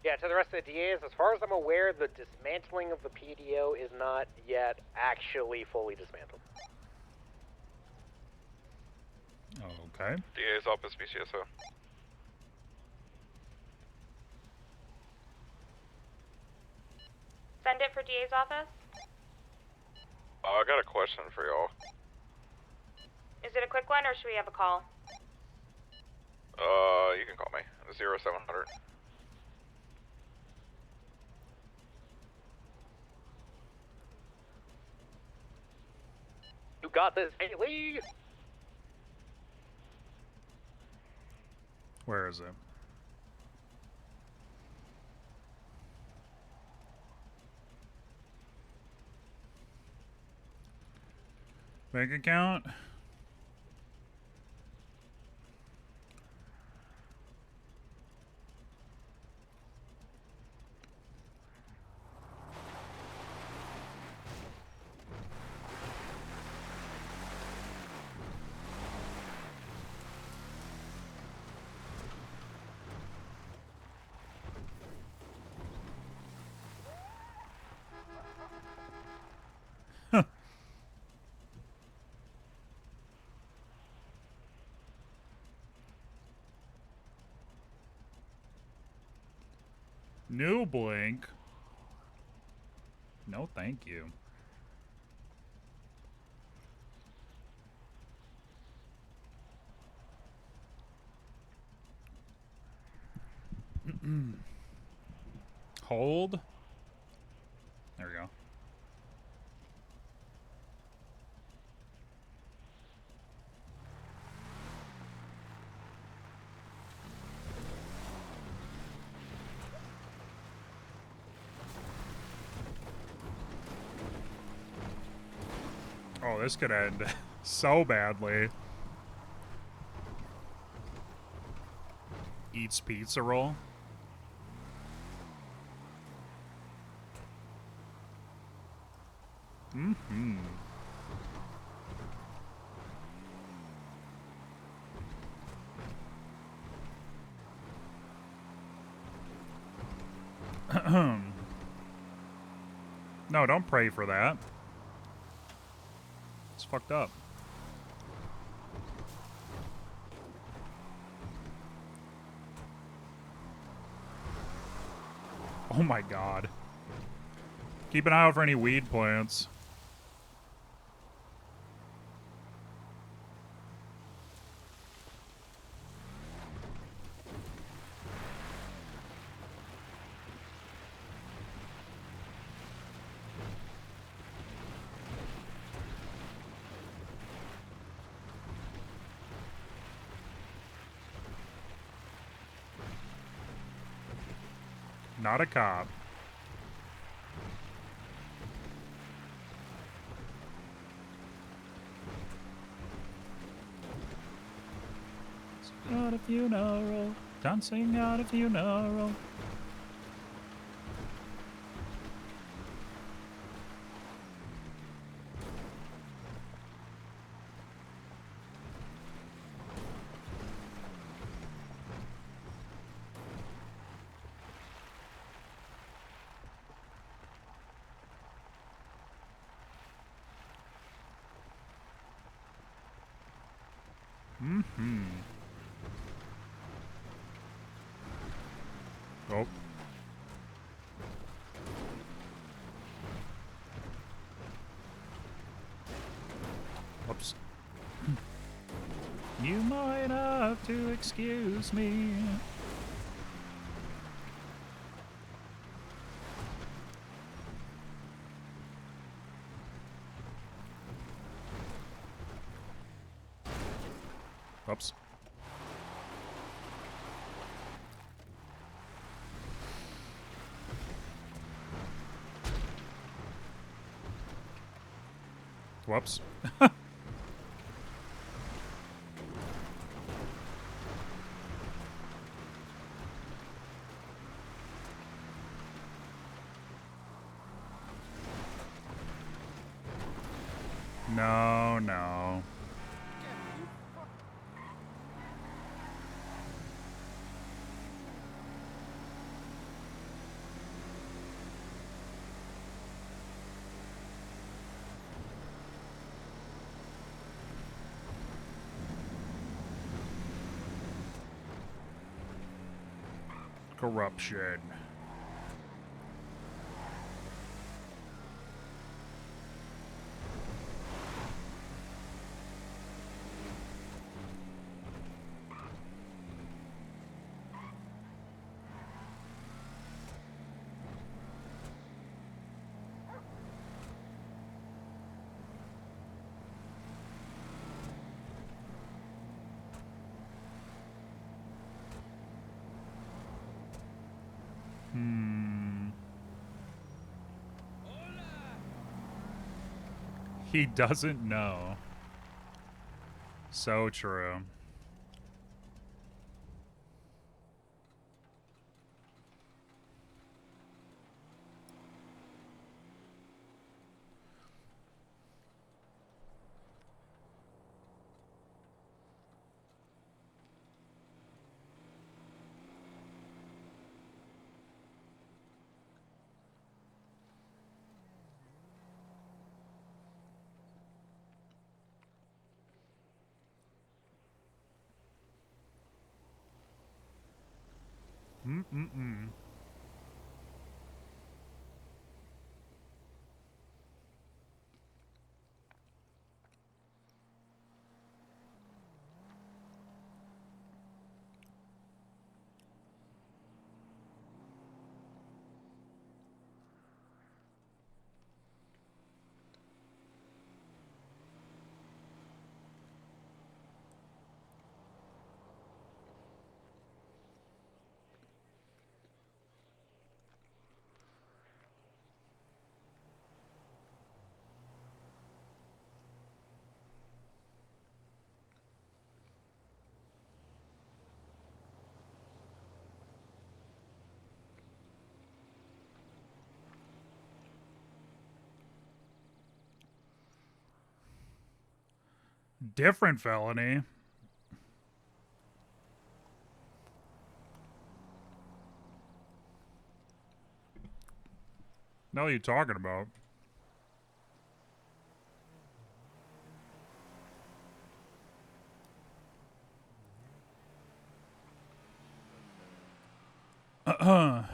Yeah, to the rest of the DAs, as far as I'm aware, the dismantling of the PDO is not yet actually fully dismantled. Okay. DA's office, BCSO. Send it for DA's office? I got a question for y'all. Is it a quick one or should we have a call? You can call me. 0700. You got this, Haley! Where is it? Bank account? New blink? No, thank you. Hold. There we go. Oh, this could end so badly. Eats pizza roll. Mm-hmm. No, don't pray for that. It's fucked up. Oh my god. Keep an eye out for any weed plants. Not a cop. At a funeral, dancing at a funeral. Oh. Whoops. You might have to excuse me. Whoops. Whoops. No, no. Corruption. He doesn't know. So true. Mm-mm-mm. Different felony. No, what are you talking about? Oh.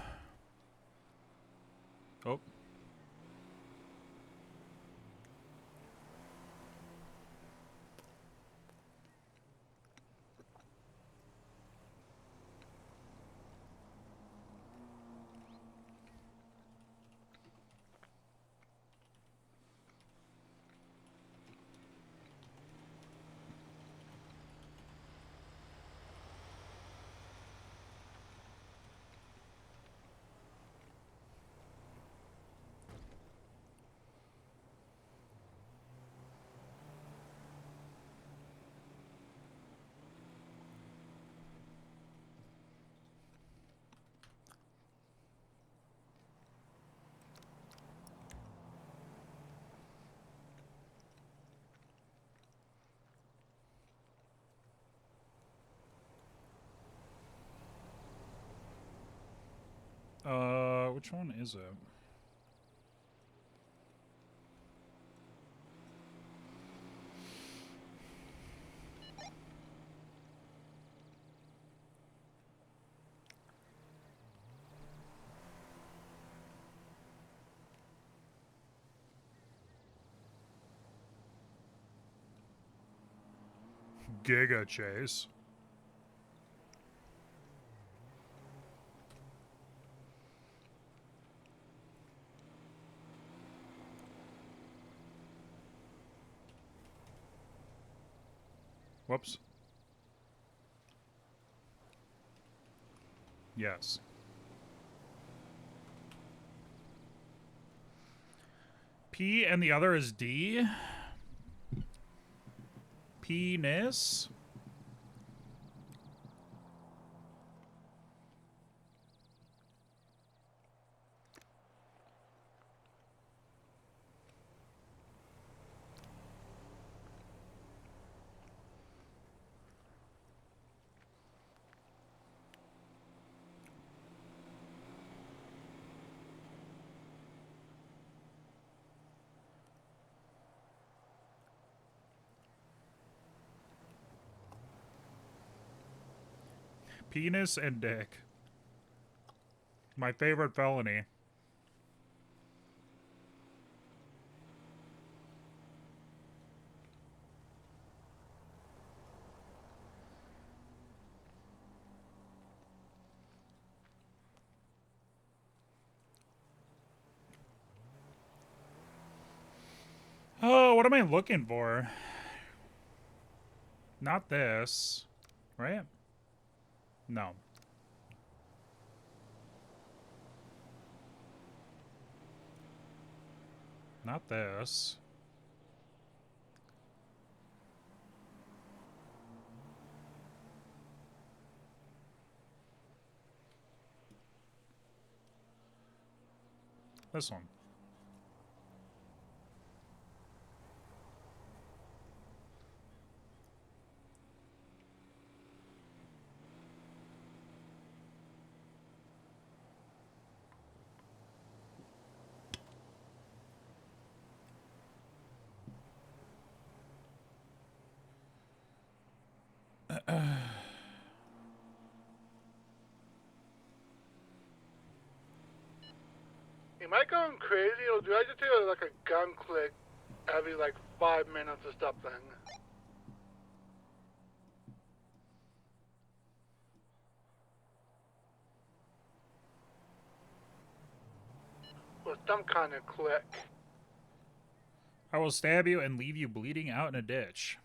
Which one is it? Giga Chase. Whoops. Yes. P and the other is D. Penis. Penis and dick. My favorite felony. Oh, what am I looking for? Not this, right? No. Not this. This one. Am I going crazy, or do I just hear like a gun click every like 5 minutes or something? Or some kind of click. I will stab you and leave you bleeding out in a ditch.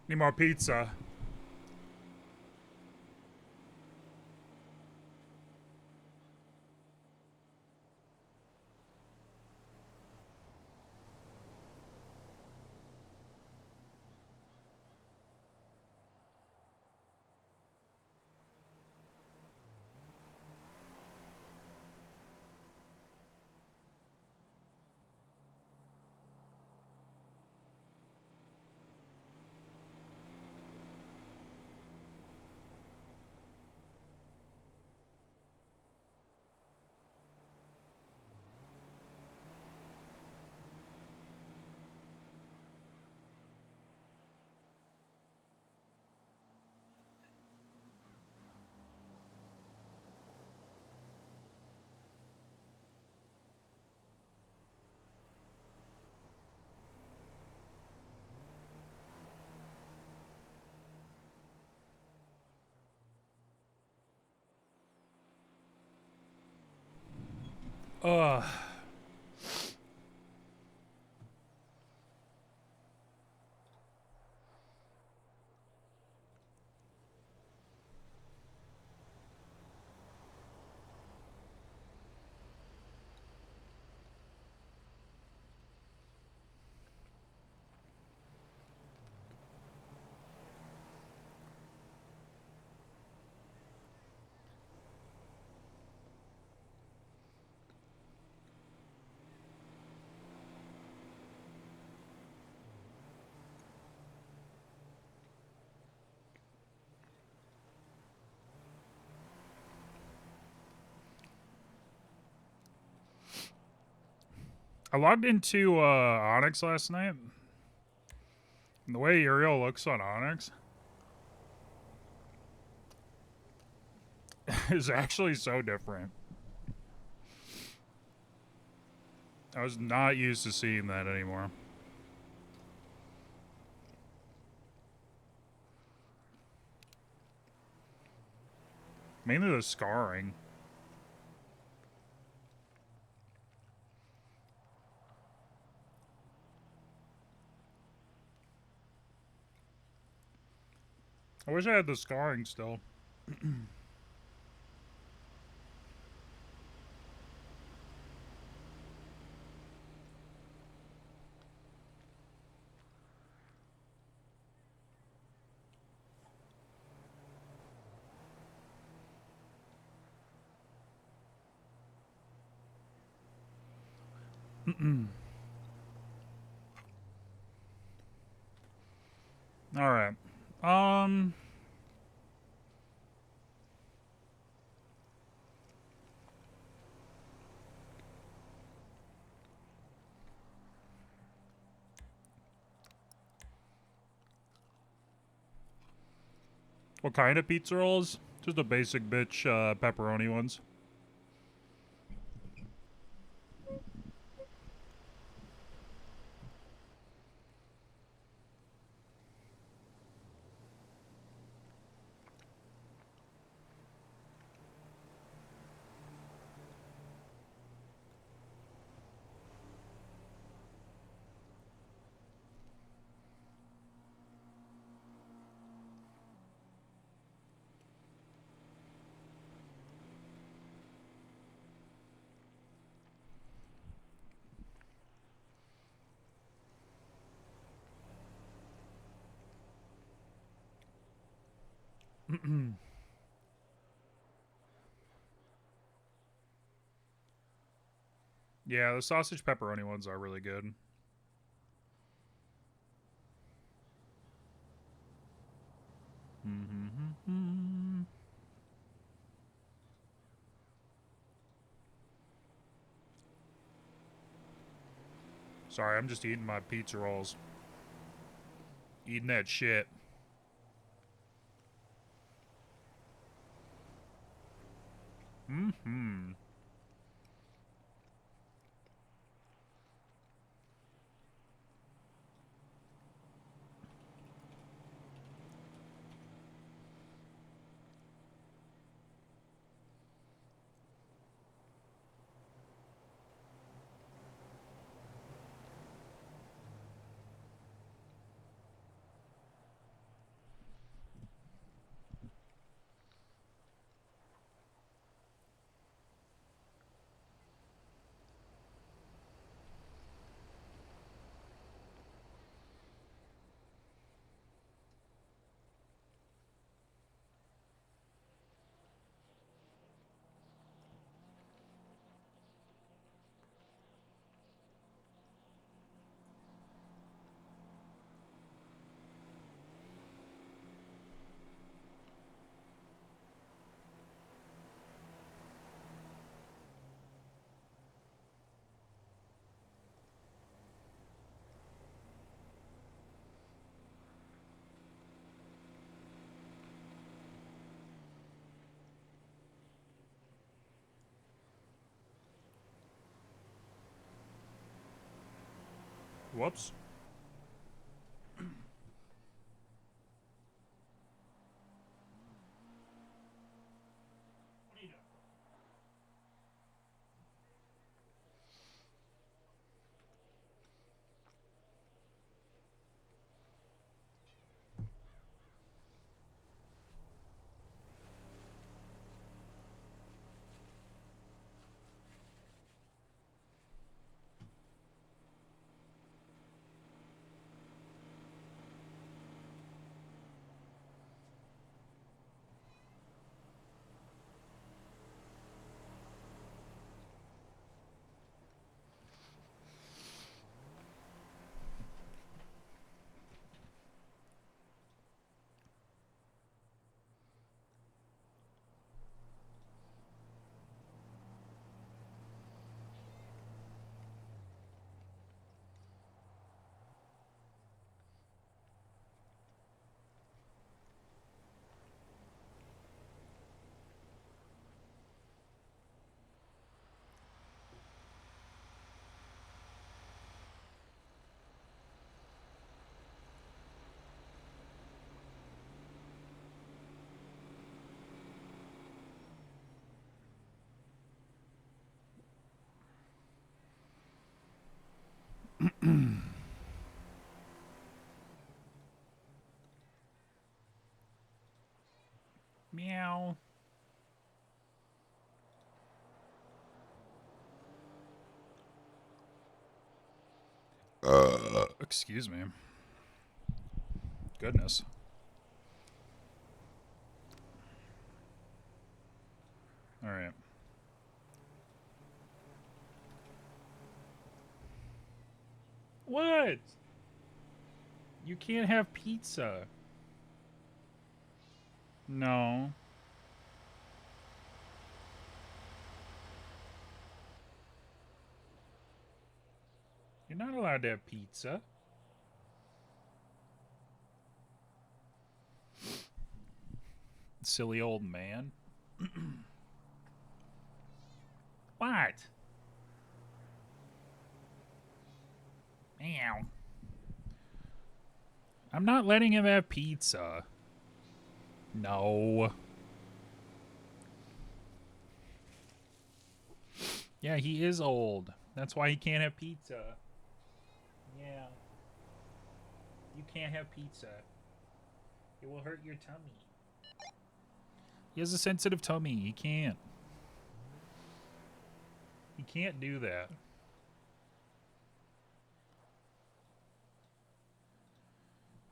Need more pizza. Ugh. I logged into Onyx last night. And the way Uriel looks on Onyx is actually so different. I was not used to seeing that anymore. Mainly the scarring. I wish I had the scarring still. All right. What kind of pizza rolls? Just the basic bitch pepperoni ones. Yeah, the sausage pepperoni ones are really good. Sorry, I'm just eating my pizza rolls. Eating that shit. Whoops. Meow. Excuse me. Goodness. All right. What? You can't have pizza. No. You're not allowed to have pizza. Silly old man. What? Meow. I'm not letting him have pizza. No. Yeah, he is old. That's why he can't have pizza. Yeah. You can't have pizza. It will hurt your tummy. He has a sensitive tummy. He can't. He can't do that.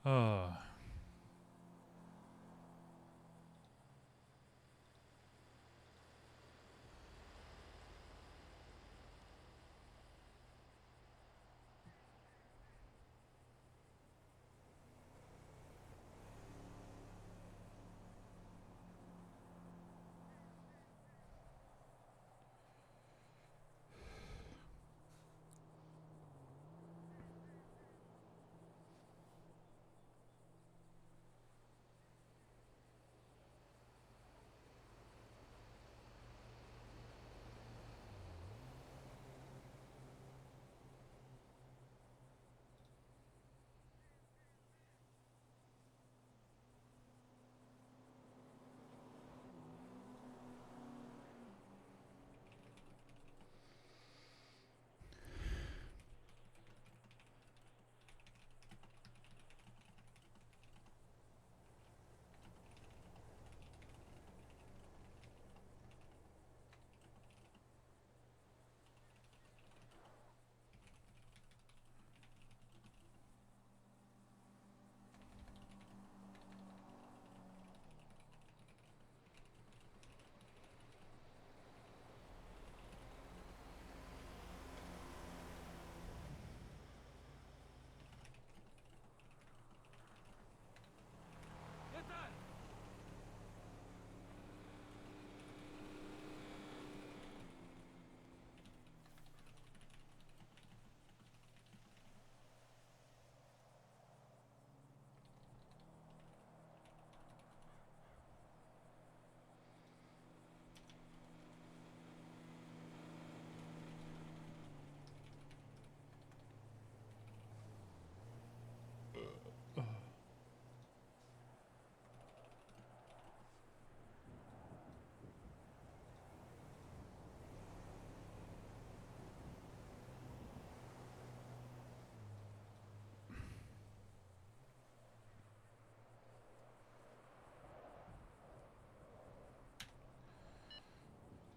Oh.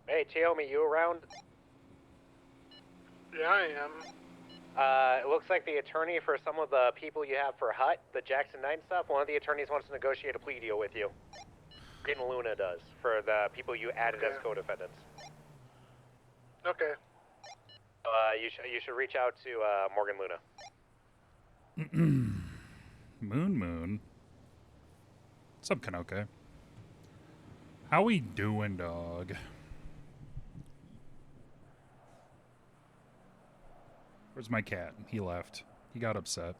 Hey, Chiyomi, you around? Yeah, I am. It looks like the attorney for some of the people you have for HUT, the Jackson 9 stuff, one of the attorneys wants to negotiate a plea deal with you. Didn Luna does, for the people you added as co-defendants. Okay. You should reach out to Morgan Luna. Moon. What's up, Kanoke? How we doing, dog? Where's my cat? He left. He got upset.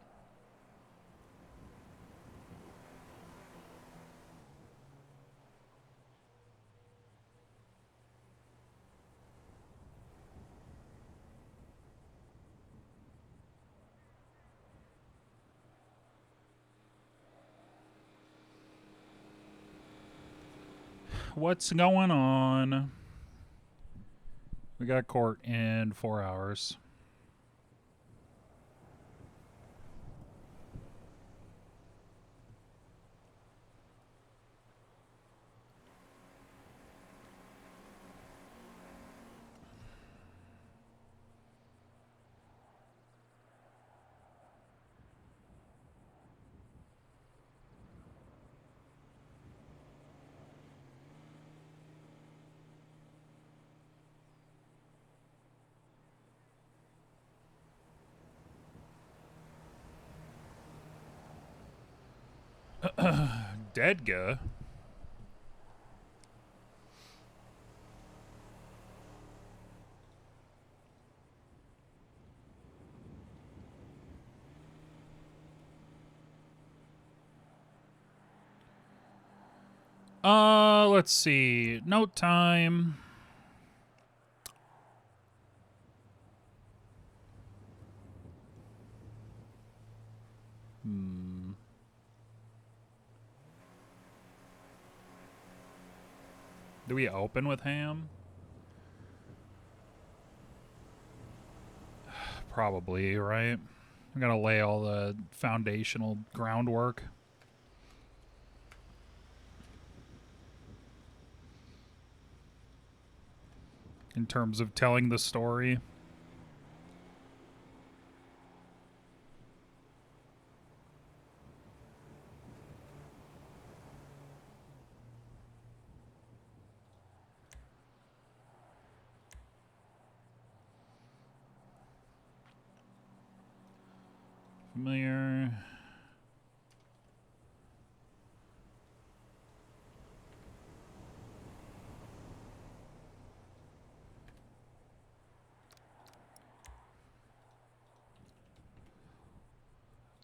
What's going on? We got court in 4 hours. Dedga. Let's see. Note time. Do we open with Ham? Probably, right? I'm gonna lay all the foundational groundwork. In terms of telling the story. Familiar.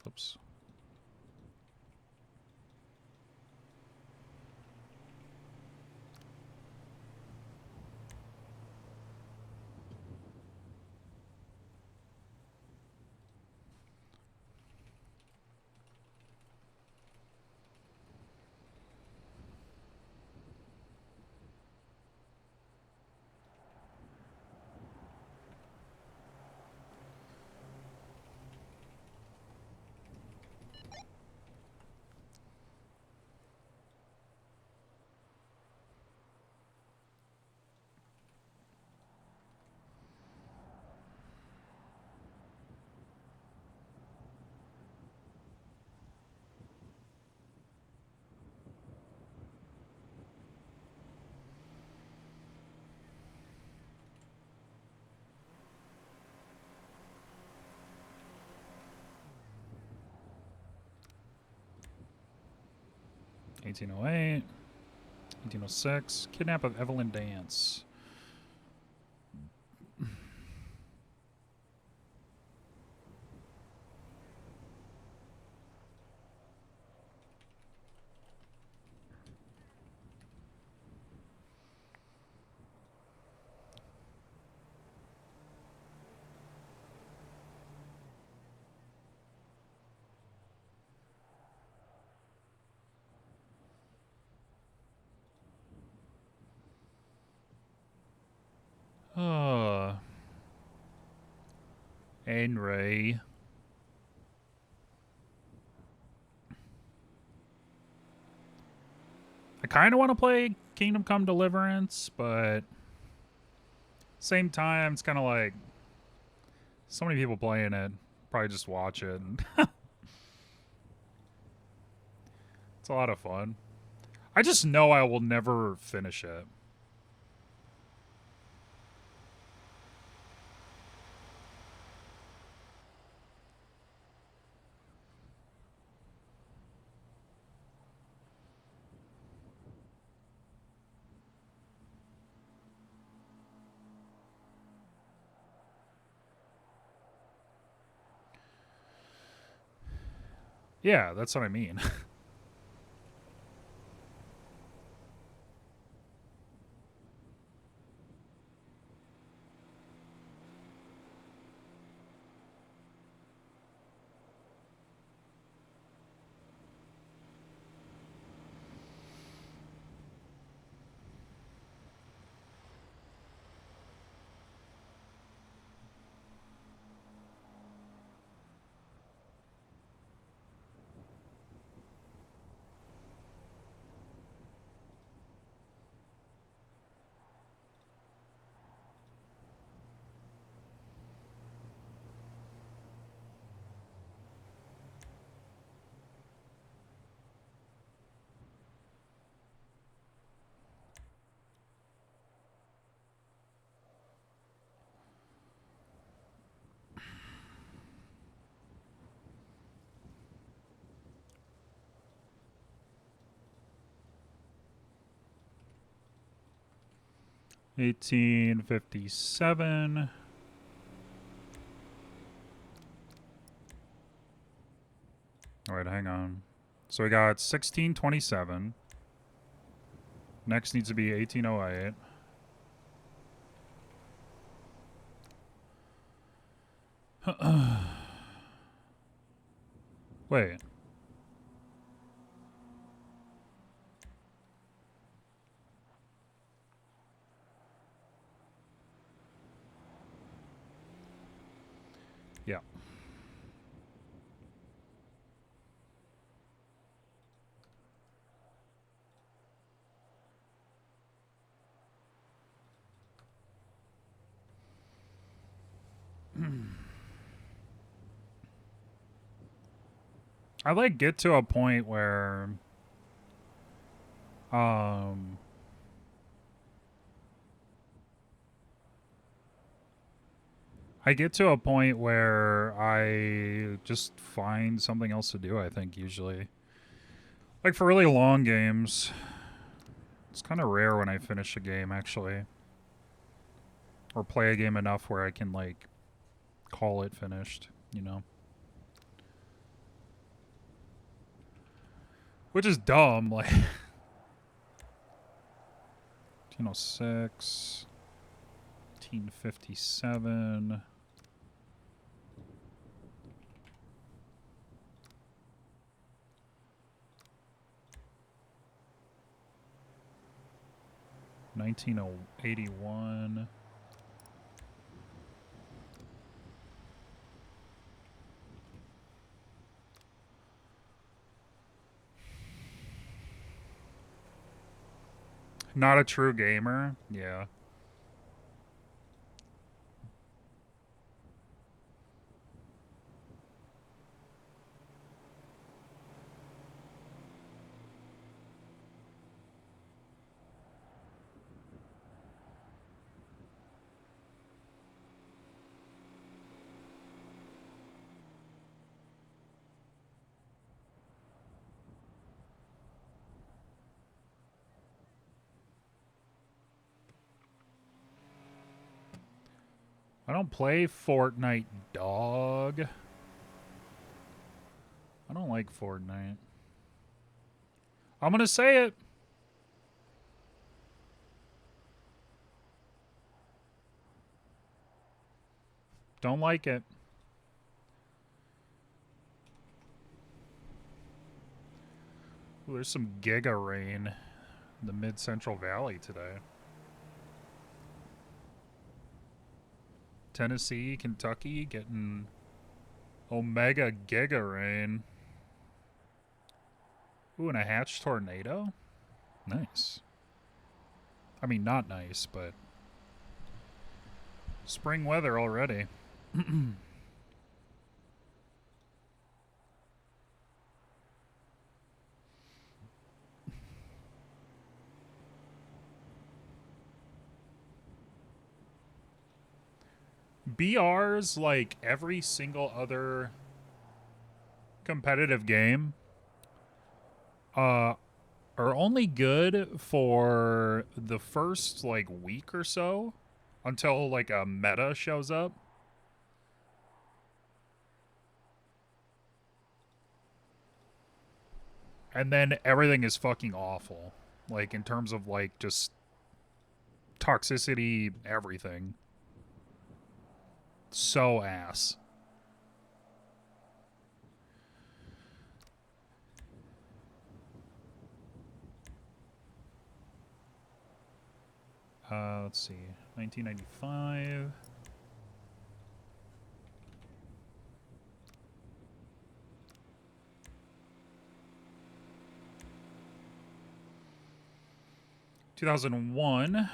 Oops. (1808), 1806, kidnap of Evelyn Dance. Oh. Henry. I kind of want to play Kingdom Come Deliverance, but same time, it's kind of like so many people playing it. Probably just watch it. It's a lot of fun. I just know I will never finish it. Yeah, that's what I mean. 1857. All right, hang on. So we got 1627. Next needs to be 1808. Wait. Yeah. I like get to a point where I get to a point where I just find something else to do, I think, usually. Like, for really long games, it's kind of rare when I finish a game, actually. Or play a game enough where I can, like, call it finished, you know? Which is dumb, like... 1806... 1857... $1981. Not a true gamer? Yeah. I don't play Fortnite, dog. I don't like Fortnite. I'm gonna say it. Don't like it. Ooh, there's some giga rain in the mid-central valley today. Tennessee, Kentucky, getting omega giga rain. Ooh, and a hatch tornado? Nice. I mean, not nice, but... spring weather already. BR's like every single other competitive game are only good for the first like week or so until like a meta shows up. And then everything is fucking awful. Like in terms of like just toxicity, everything. So ass. Let's see. 1995. $2001.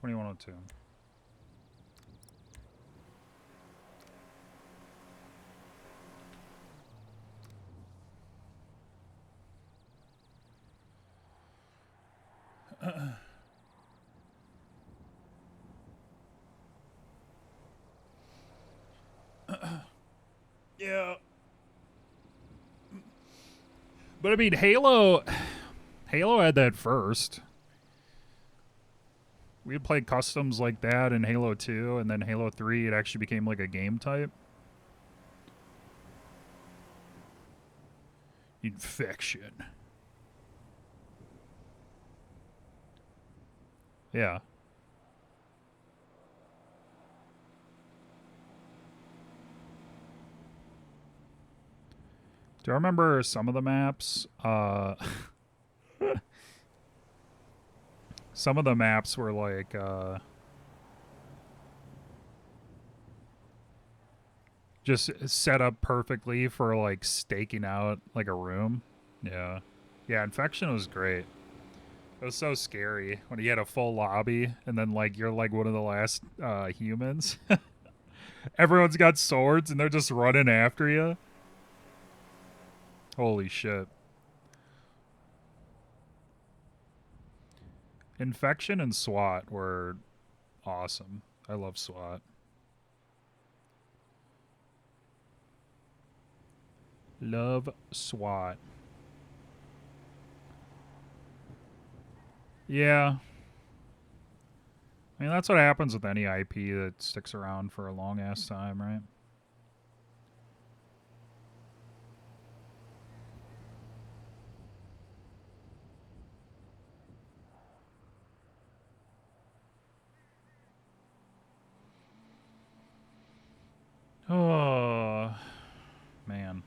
2102. Yeah. But I mean, Halo had that first. We had played customs like that in Halo 2, and then Halo 3, it actually became like a game type. Infection. Yeah. Do I remember some of the maps? Some of the maps were like, just set up perfectly for like staking out like a room. Yeah. Yeah, Infection was great. It was so scary when you had a full lobby and then like you're like one of the last humans. Everyone's got swords and they're just running after you. Holy shit. Infection and SWAT were awesome. I love SWAT. Love SWAT. Yeah. I mean, that's what happens with any IP that sticks around for a long ass time, right? Oh, man.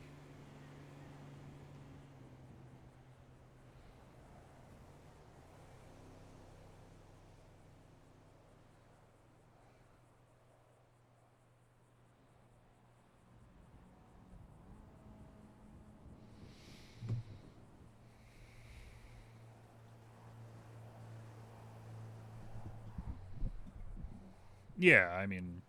Yeah, I mean,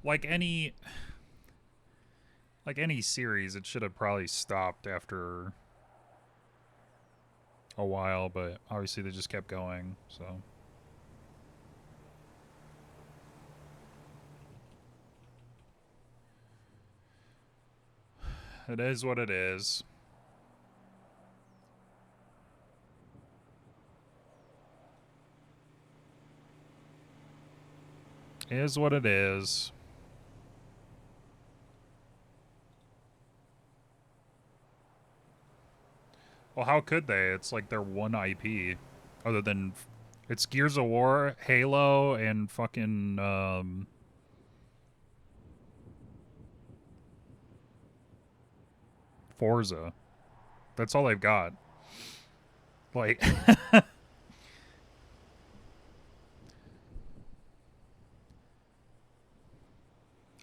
like any series, it should have probably stopped after a while, but obviously they just kept going, so. It is what it is. Is what it is. Well, how could they? It's like their one IP. Other than... It's Gears of War, Halo, and fucking, Forza. That's all they've got. Like...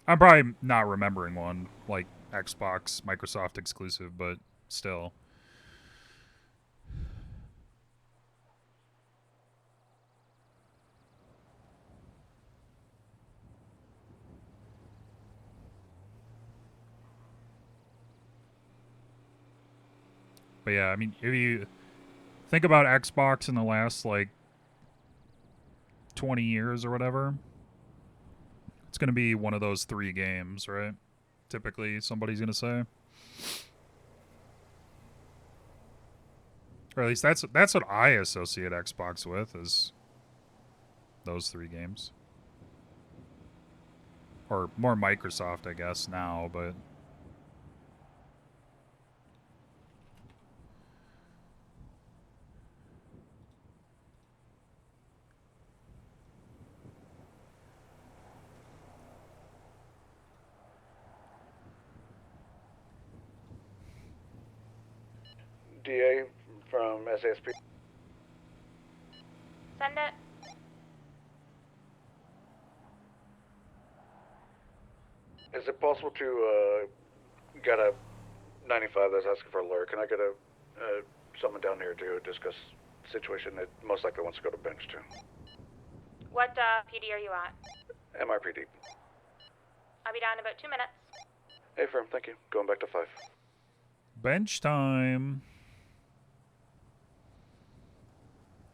I'm probably not remembering one, like Xbox, Microsoft exclusive, but still. But yeah, I mean, if you think about Xbox in the last, like, 20 years or whatever, it's going to be one of those 3 games, right? Typically, somebody's going to say. Or at least that's what I associate Xbox with, is those 3 games. Or more Microsoft, I guess, now, but... DA from SASP. Send it. Is it possible to get a 95 that's asking for a lure? Can I get a someone down here to discuss the situation. It most likely wants to go to bench too. What PD are you at? MRPD. I'll be down in about 2 minutes. Hey, firm, thank you. Going back to 5. Bench time.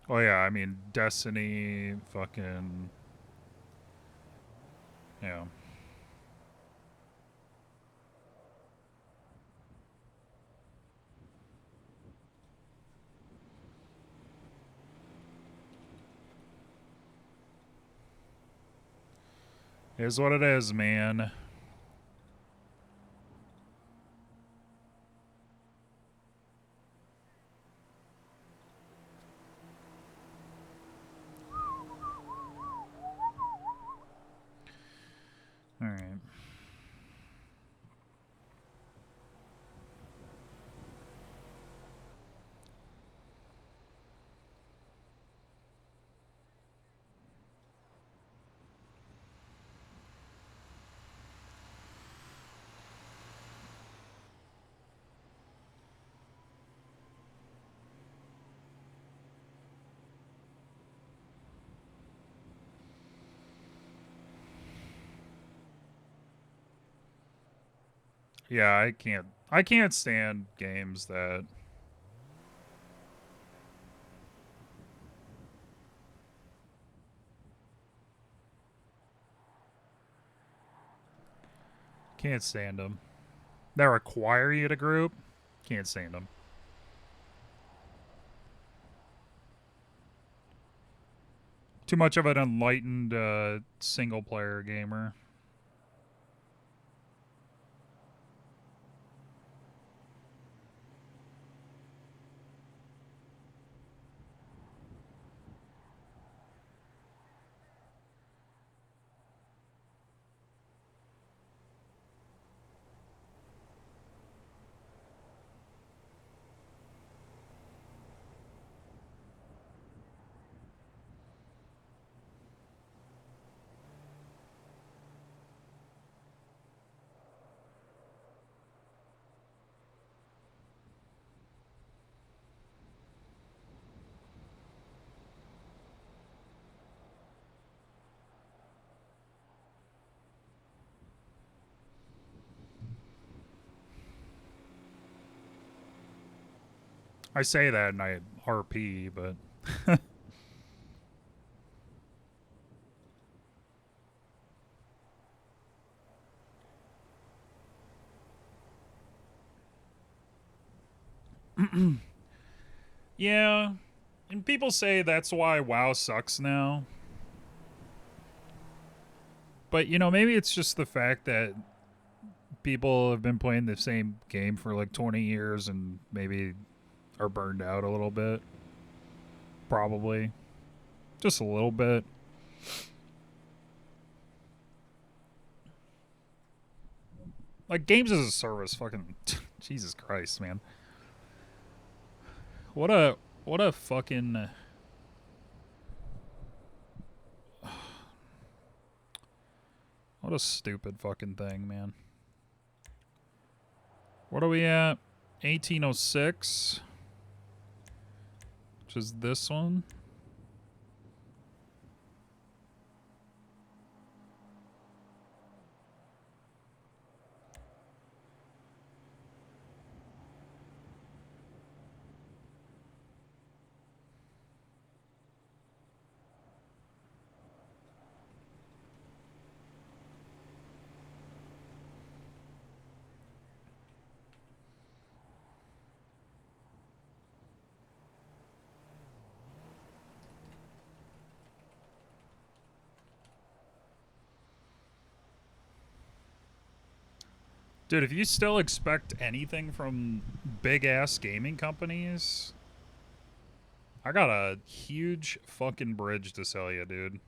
Oh yeah, I mean Destiny, fucking, yeah. Is what it is, man. All right. Yeah, I can't stand games that can't stand them. That require you to group. Can't stand them. Too much of an enlightened single player gamer. I say that and I RP, but yeah. And people say that's why WoW sucks now. But, you know, maybe it's just the fact that people have been playing the same game for like 20 years and maybe are burned out a little bit. Probably. Just a little bit. Like, games as a service, fucking... Jesus Christ, man. What a fucking... What a stupid fucking thing, man. What are we at? 1806. Which is this one. Dude, if you still expect anything from big-ass gaming companies, I got a huge fucking bridge to sell you, dude.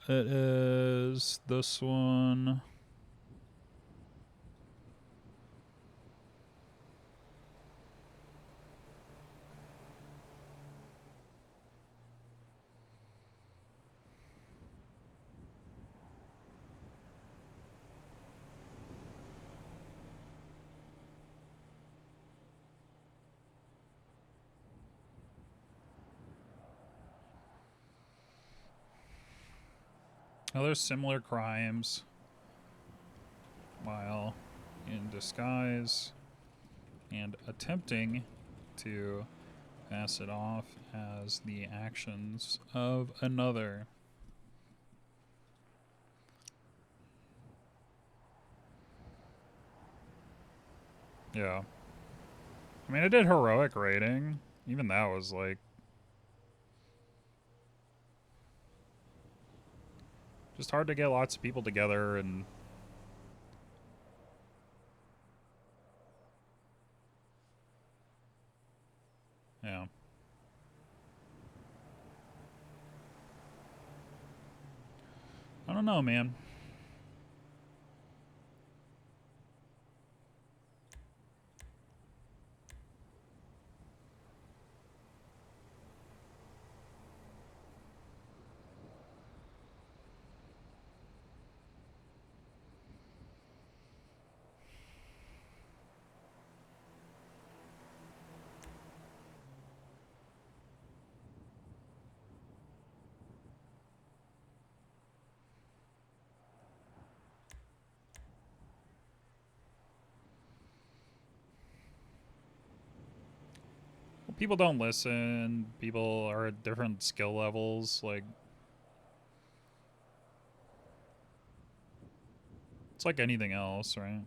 It is this one. Other similar crimes while in disguise and attempting to pass it off as the actions of another. Yeah. I mean, I did heroic rating. Even that was like... just hard to get lots of people together and... yeah. I don't know, man. People don't listen. People are at different skill levels. Like, it's like anything else, right?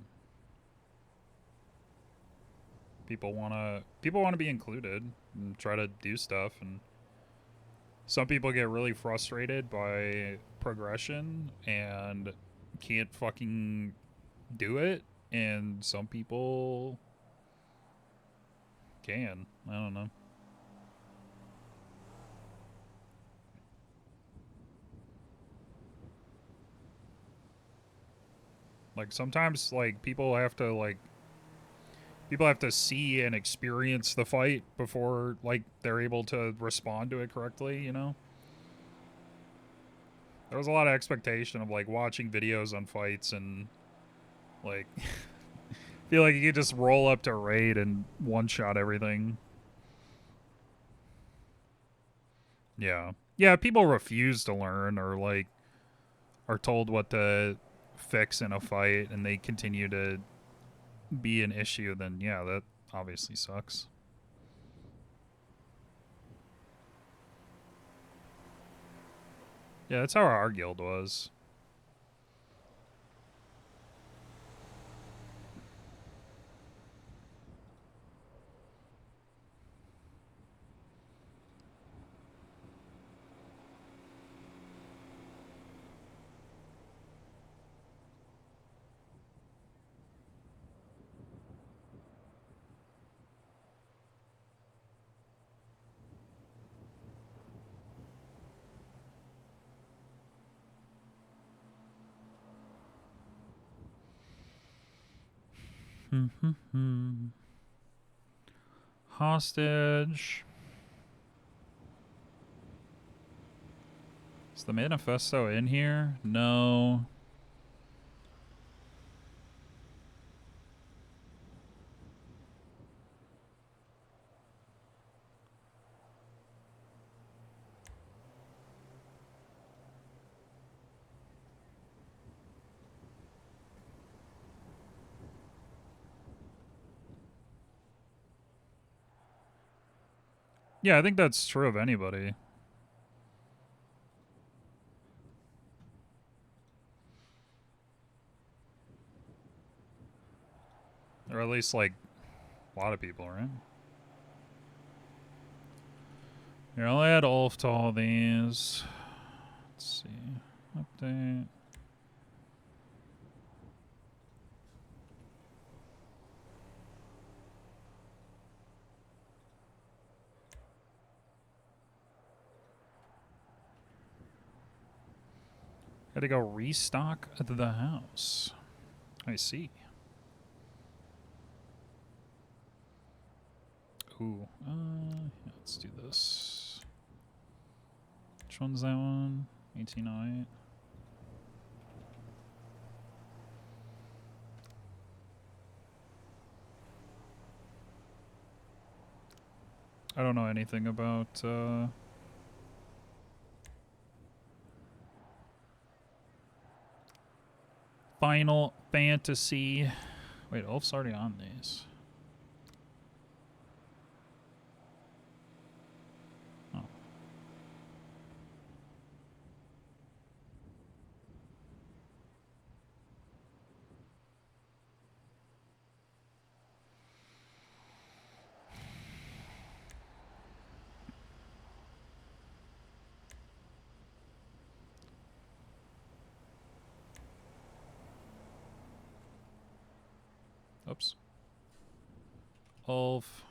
People wanna be included and try to do stuff, and some people get really frustrated by progression and can't fucking do it, and some people can. I don't know. Like, sometimes, like, people have to see and experience the fight before, like, they're able to respond to it correctly, you know? There was a lot of expectation of, like, watching videos on fights and, like, feel like you could just roll up to raid and one-shot everything. Yeah. Yeah, people refuse to learn or, like, are told what to fix in a fight and they continue to be an issue, then yeah, that obviously sucks. Yeah, that's how our guild was. Hostage. Is the manifesto in here? No. Yeah, I think that's true of anybody. Or at least, like, a lot of people, right? Here, I'll add Ulf to all these. Let's see. Update. Had to go restock the house. I see. Ooh, yeah, let's do this. Which one's that one? 1808. I don't know anything about Final Fantasy. Wait, Ulf's already on these. Oh. Oops. Ulf.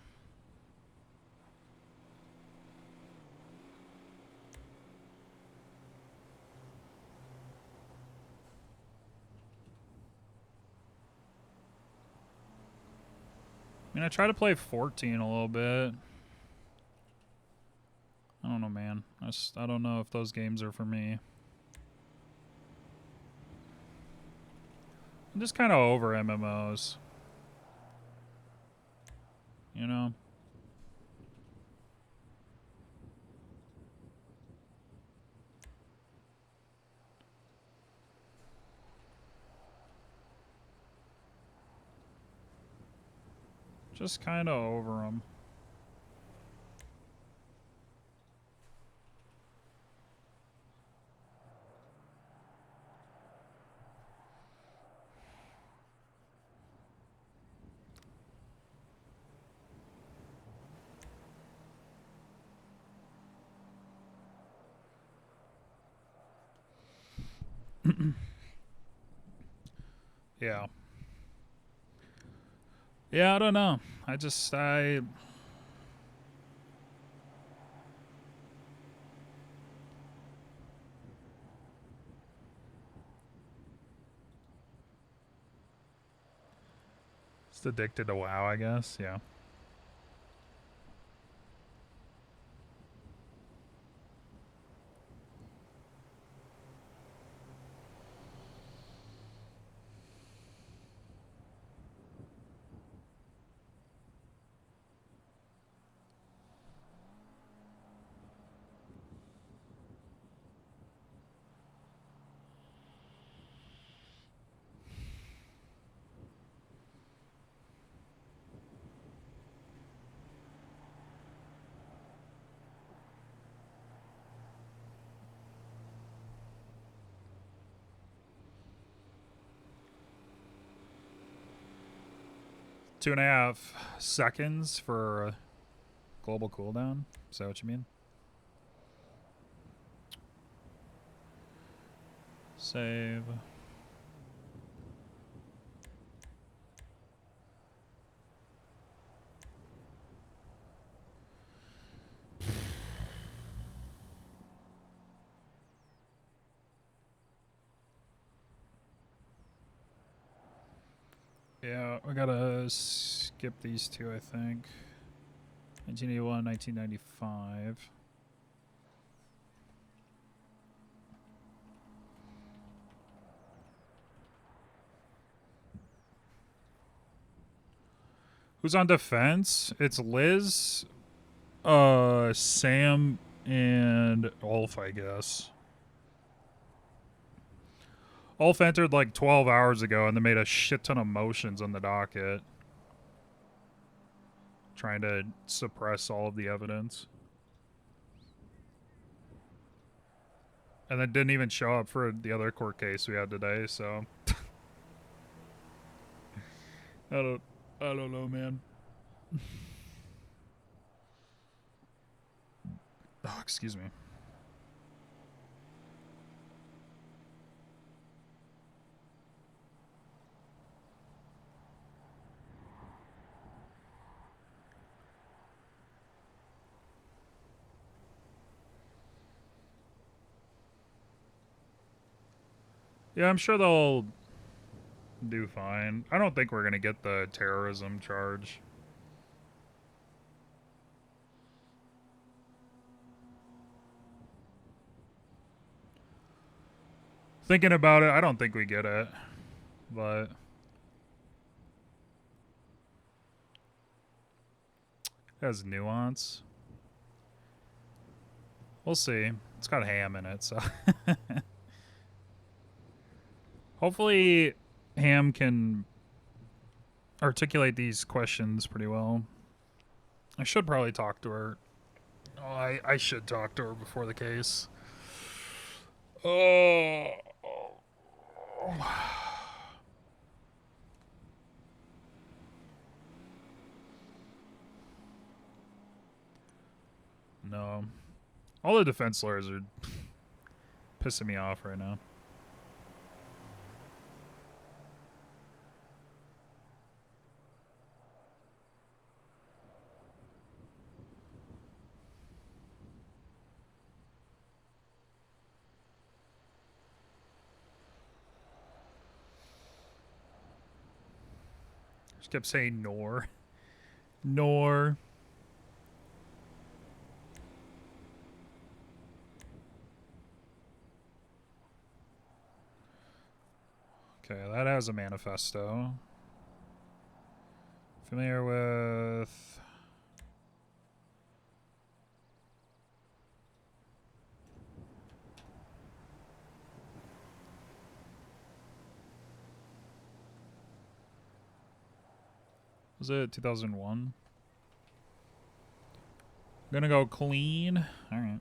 I mean, I try to play 14 a little bit. I don't know, man. I don't know if those games are for me. I'm just kind of over MMOs. You know? Just kind of over them. Yeah. Yeah, I don't know. I just addicted to WoW, I guess. Yeah. Two and a half seconds for global cooldown. Is that what you mean? Save. Yeah, we gotta skip these two, I think. 1981, 1995. Who's on defense? It's Liz, Sam, and Ulf, I guess. Ulf entered like 12 hours ago and they made a shit ton of motions on the docket. Trying to suppress all of the evidence. And then didn't even show up for the other court case we had today, so I don't know, man. Oh, excuse me. Yeah, I'm sure they'll do fine. I don't think we're gonna get the terrorism charge. Thinking about it, I don't think we get it, but it has nuance. We'll see. It's got ham in it, so hopefully Ham can articulate these questions pretty well. I should probably talk to her. Oh, I should talk to her before the case. Oh. No. All the defense lawyers are pissing me off right now. Just kept saying nor. Nor. Okay, that has a manifesto. Familiar with... Was it 2001? Gonna go clean. Alright.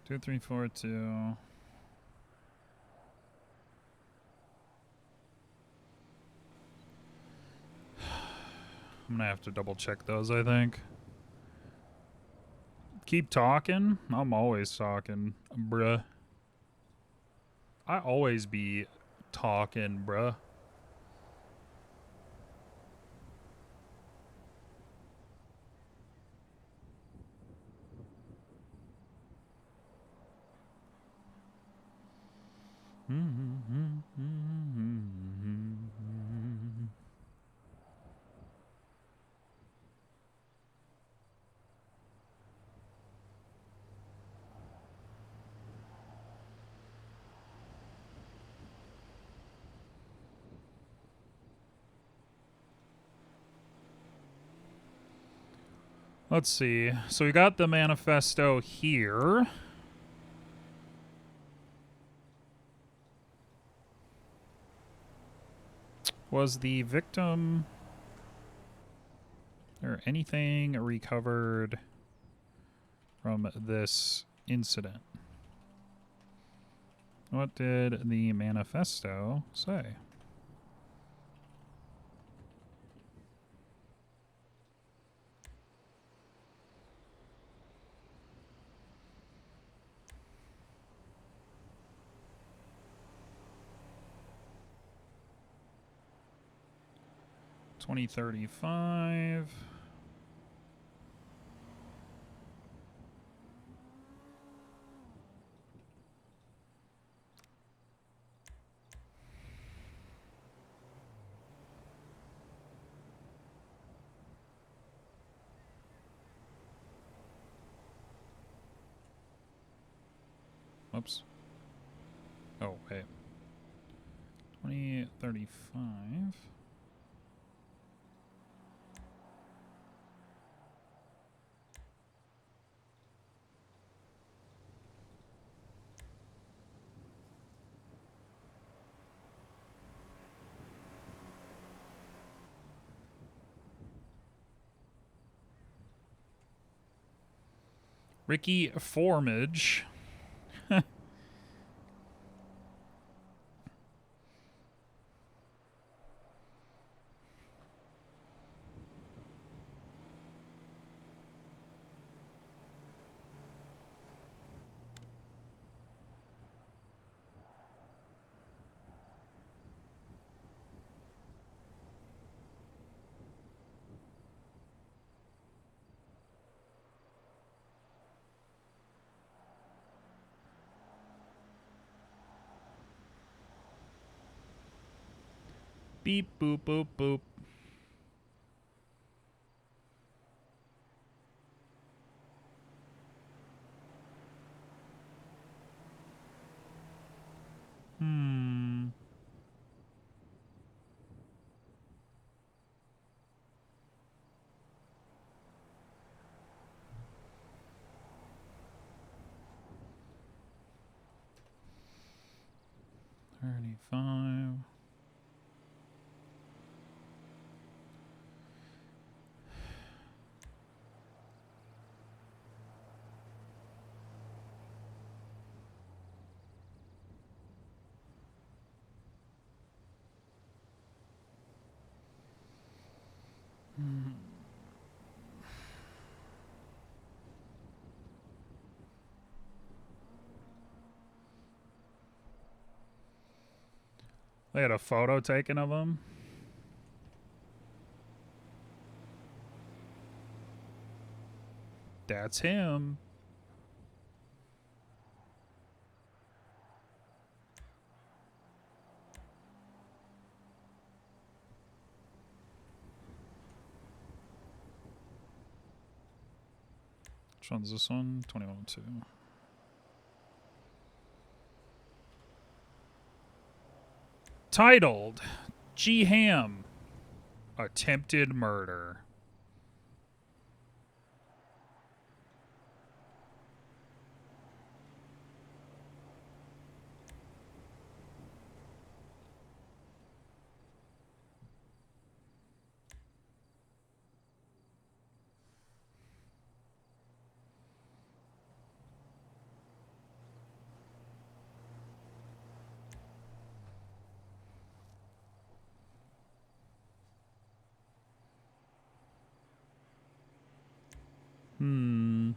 Two, three, four, two. I'm gonna have to double check those, I think. Keep talking? I'm always talking, bruh. I always be talking, bruh. Let's see. So we got the manifesto here. Was the victim or anything recovered from this incident? What did the manifesto say? $2035. Oops. Oh, wait. 2035. Ricky Formage. Beep, boop, boop, boop. Hmm. $35. They had a photo taken of him. That's him. Which one's this one? 2102. Titled G. Ham, Attempted Murder. Hmm.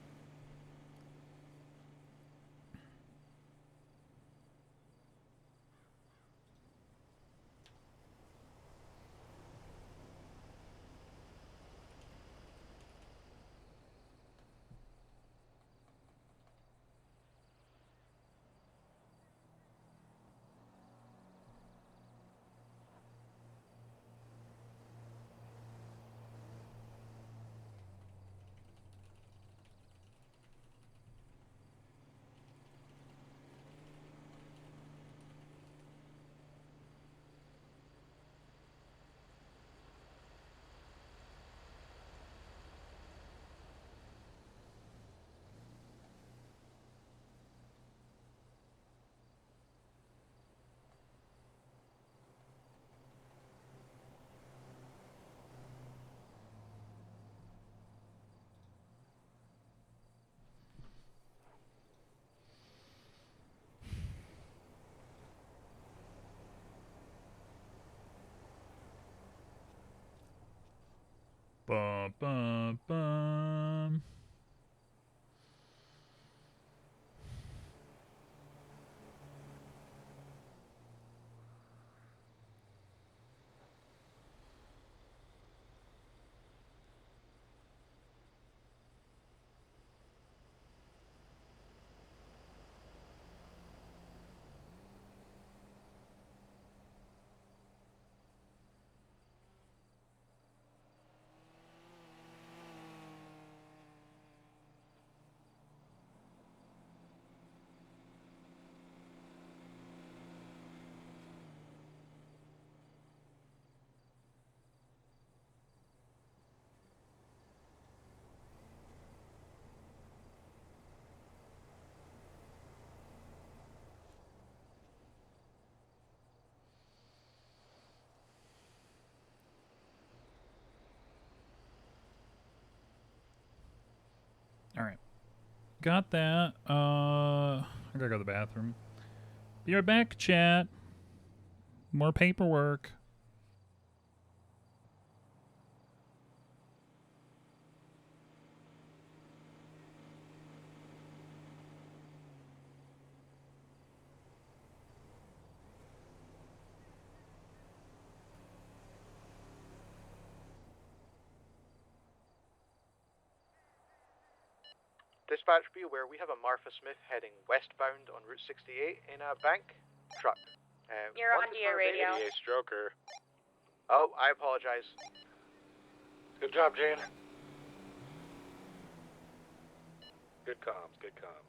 Bum, bum, bum. got that. I gotta go to the bathroom. Be right back, chat. More paperwork. Dispatch, be aware, we have a Martha Smith heading westbound on Route 68 in a bank truck. You're on wanted to your for a radio. ADA stroker. Oh, I apologize. Good job, Jane. Good comms, good comms.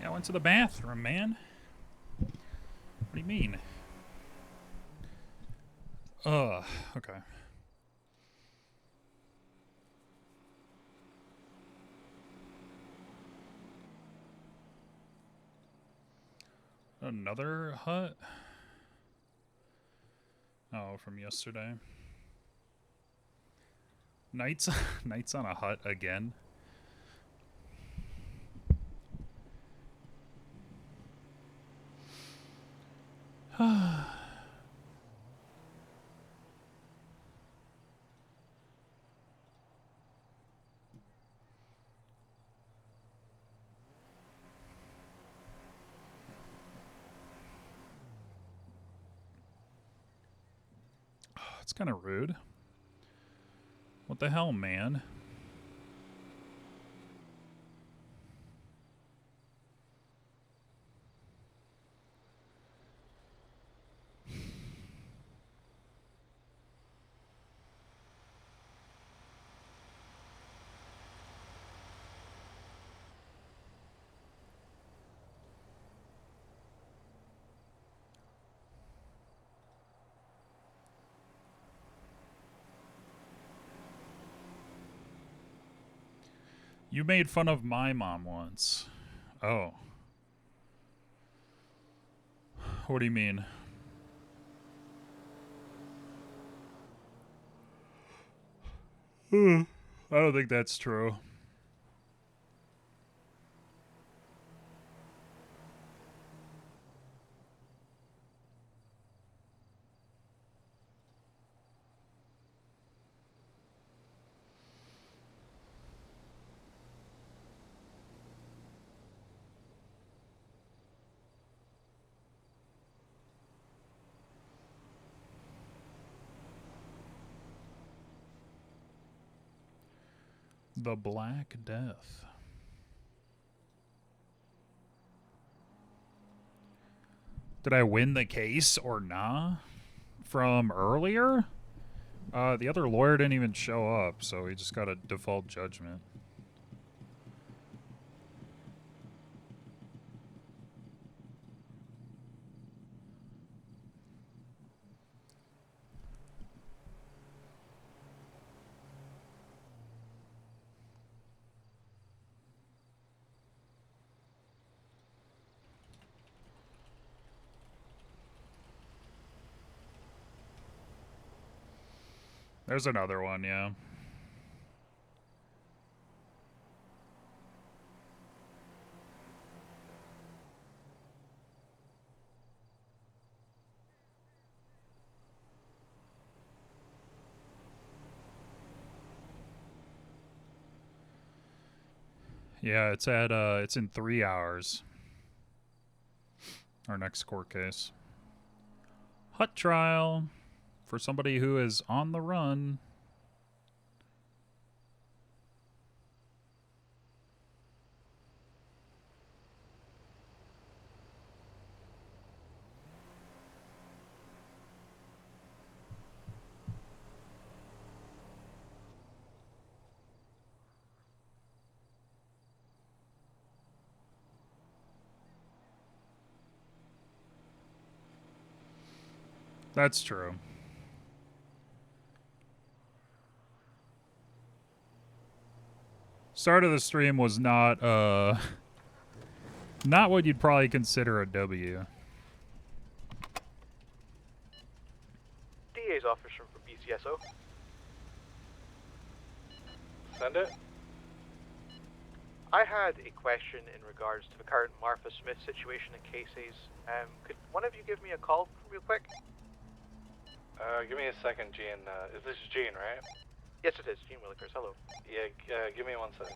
Yeah, I went to the bathroom, man. What do you mean? Okay. Another hut? Oh, from yesterday. Nights nights on a hut again. It's kind of rude. What the hell, man? You made fun of my mom once. Oh. What do you mean? I don't think that's true. The Black Death. Did I win the case or nah? From earlier? The other lawyer didn't even show up, so he just got a default judgment. There's another one, yeah. Yeah, it's in 3 hours. Our next court case. Hut trial for somebody who is on the run. That's true. Start of the stream was not not what you'd probably consider a W. DA's office from BCSO. Send it. I had a question in regards to the current Martha Smith situation in Casey's. Could one of you give me a call real quick? Give me a second, Gene. Is this Gene, right? Yes, it is. Gene Willikers. Hello. Yeah, give me 1 second.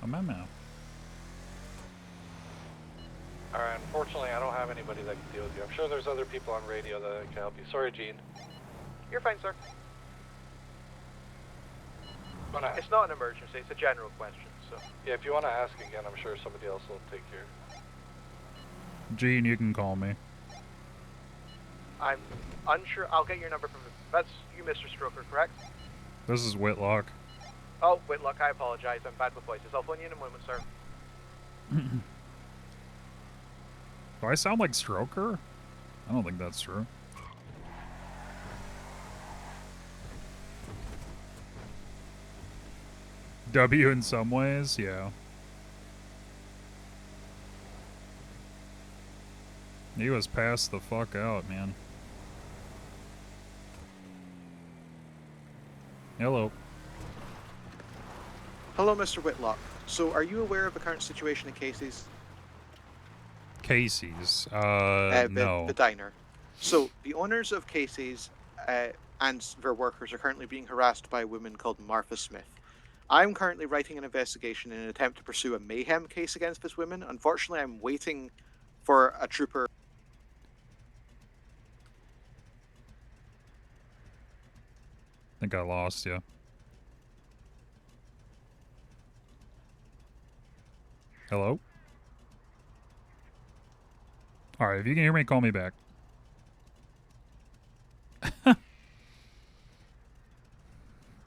A memo. Alright, unfortunately I don't have anybody that can deal with you. I'm sure there's other people on radio that can help you. Sorry, Gene. You're fine, sir. It's not an emergency. It's a general question, so... Yeah, if you want to ask again, I'm sure somebody else will take care. Gene, you can call me. I'm unsure. I'll get your number from... That's you, Mr. Stroker, correct? This is Whitlock. Oh, Whitlock, I apologize. I'm bad with voices. I'll phone you in a moment, sir. Do I sound like Stroker? I don't think that's true. W in some ways, yeah. He was passed the fuck out, man. Hello. Hello, Mr. Whitlock. So, are you aware of the current situation in Casey's? Casey's? The no. diner. So, the owners of Casey's and their workers are currently being harassed by a woman called Martha Smith. I'm currently writing an investigation in an attempt to pursue a mayhem case against this woman. Unfortunately, I'm waiting for a trooper. I think I lost you. Hello? Alright, if you can hear me, call me back.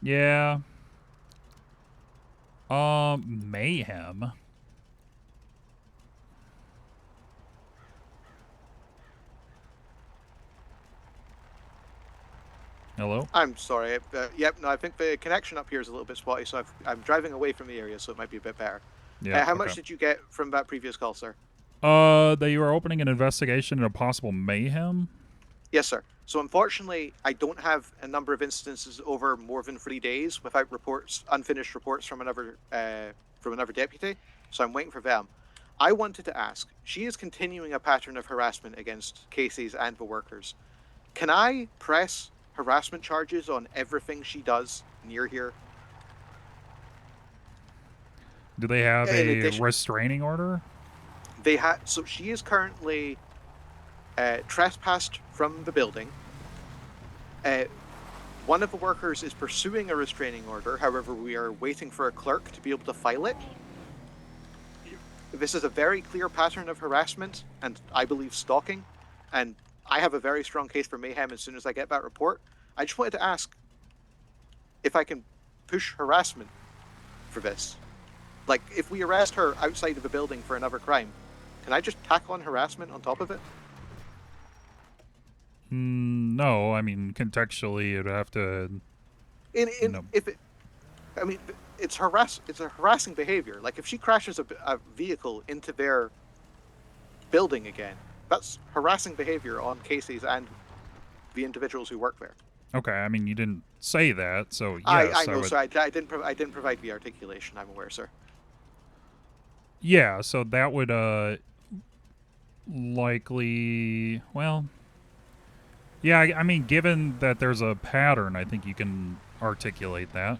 Yeah. Mayhem. Hello? I'm sorry. Yep, no, I think the connection up here is a little bit spotty, so I'm driving away from the area, so it might be a bit better. Yeah. How much did you get from that previous call, sir? That you were opening an investigation into possible mayhem? Yes, sir. So unfortunately, I don't have a number of instances over more than 3 days without reports, unfinished reports from another deputy. So I'm waiting for them. I wanted to ask. She is continuing a pattern of harassment against Casey's and the workers. Can I press harassment charges on everything she does near here. Do they have In a addition- restraining order? So she is currently trespassed from the building. One of the workers is pursuing a restraining order. However, we are waiting for a clerk to be able to file it. This is a very clear pattern of harassment and, I believe, stalking. And I have a very strong case for mayhem as soon as I get that report. I just wanted to ask if I can push harassment for this. Like, if we arrest her outside of the building for another crime, can I just tack on harassment on top of it? No, I mean, contextually, you'd have to... It's a harassing behavior. Like, if she crashes a vehicle into their building again, that's harassing behavior on Casey's and the individuals who work there. Okay, I mean, you didn't say that, so yes. I know, would... sir. I didn't provide the articulation. I'm aware, sir. Yeah, so that would likely, well, yeah, I mean, given that there's a pattern, I think you can articulate that.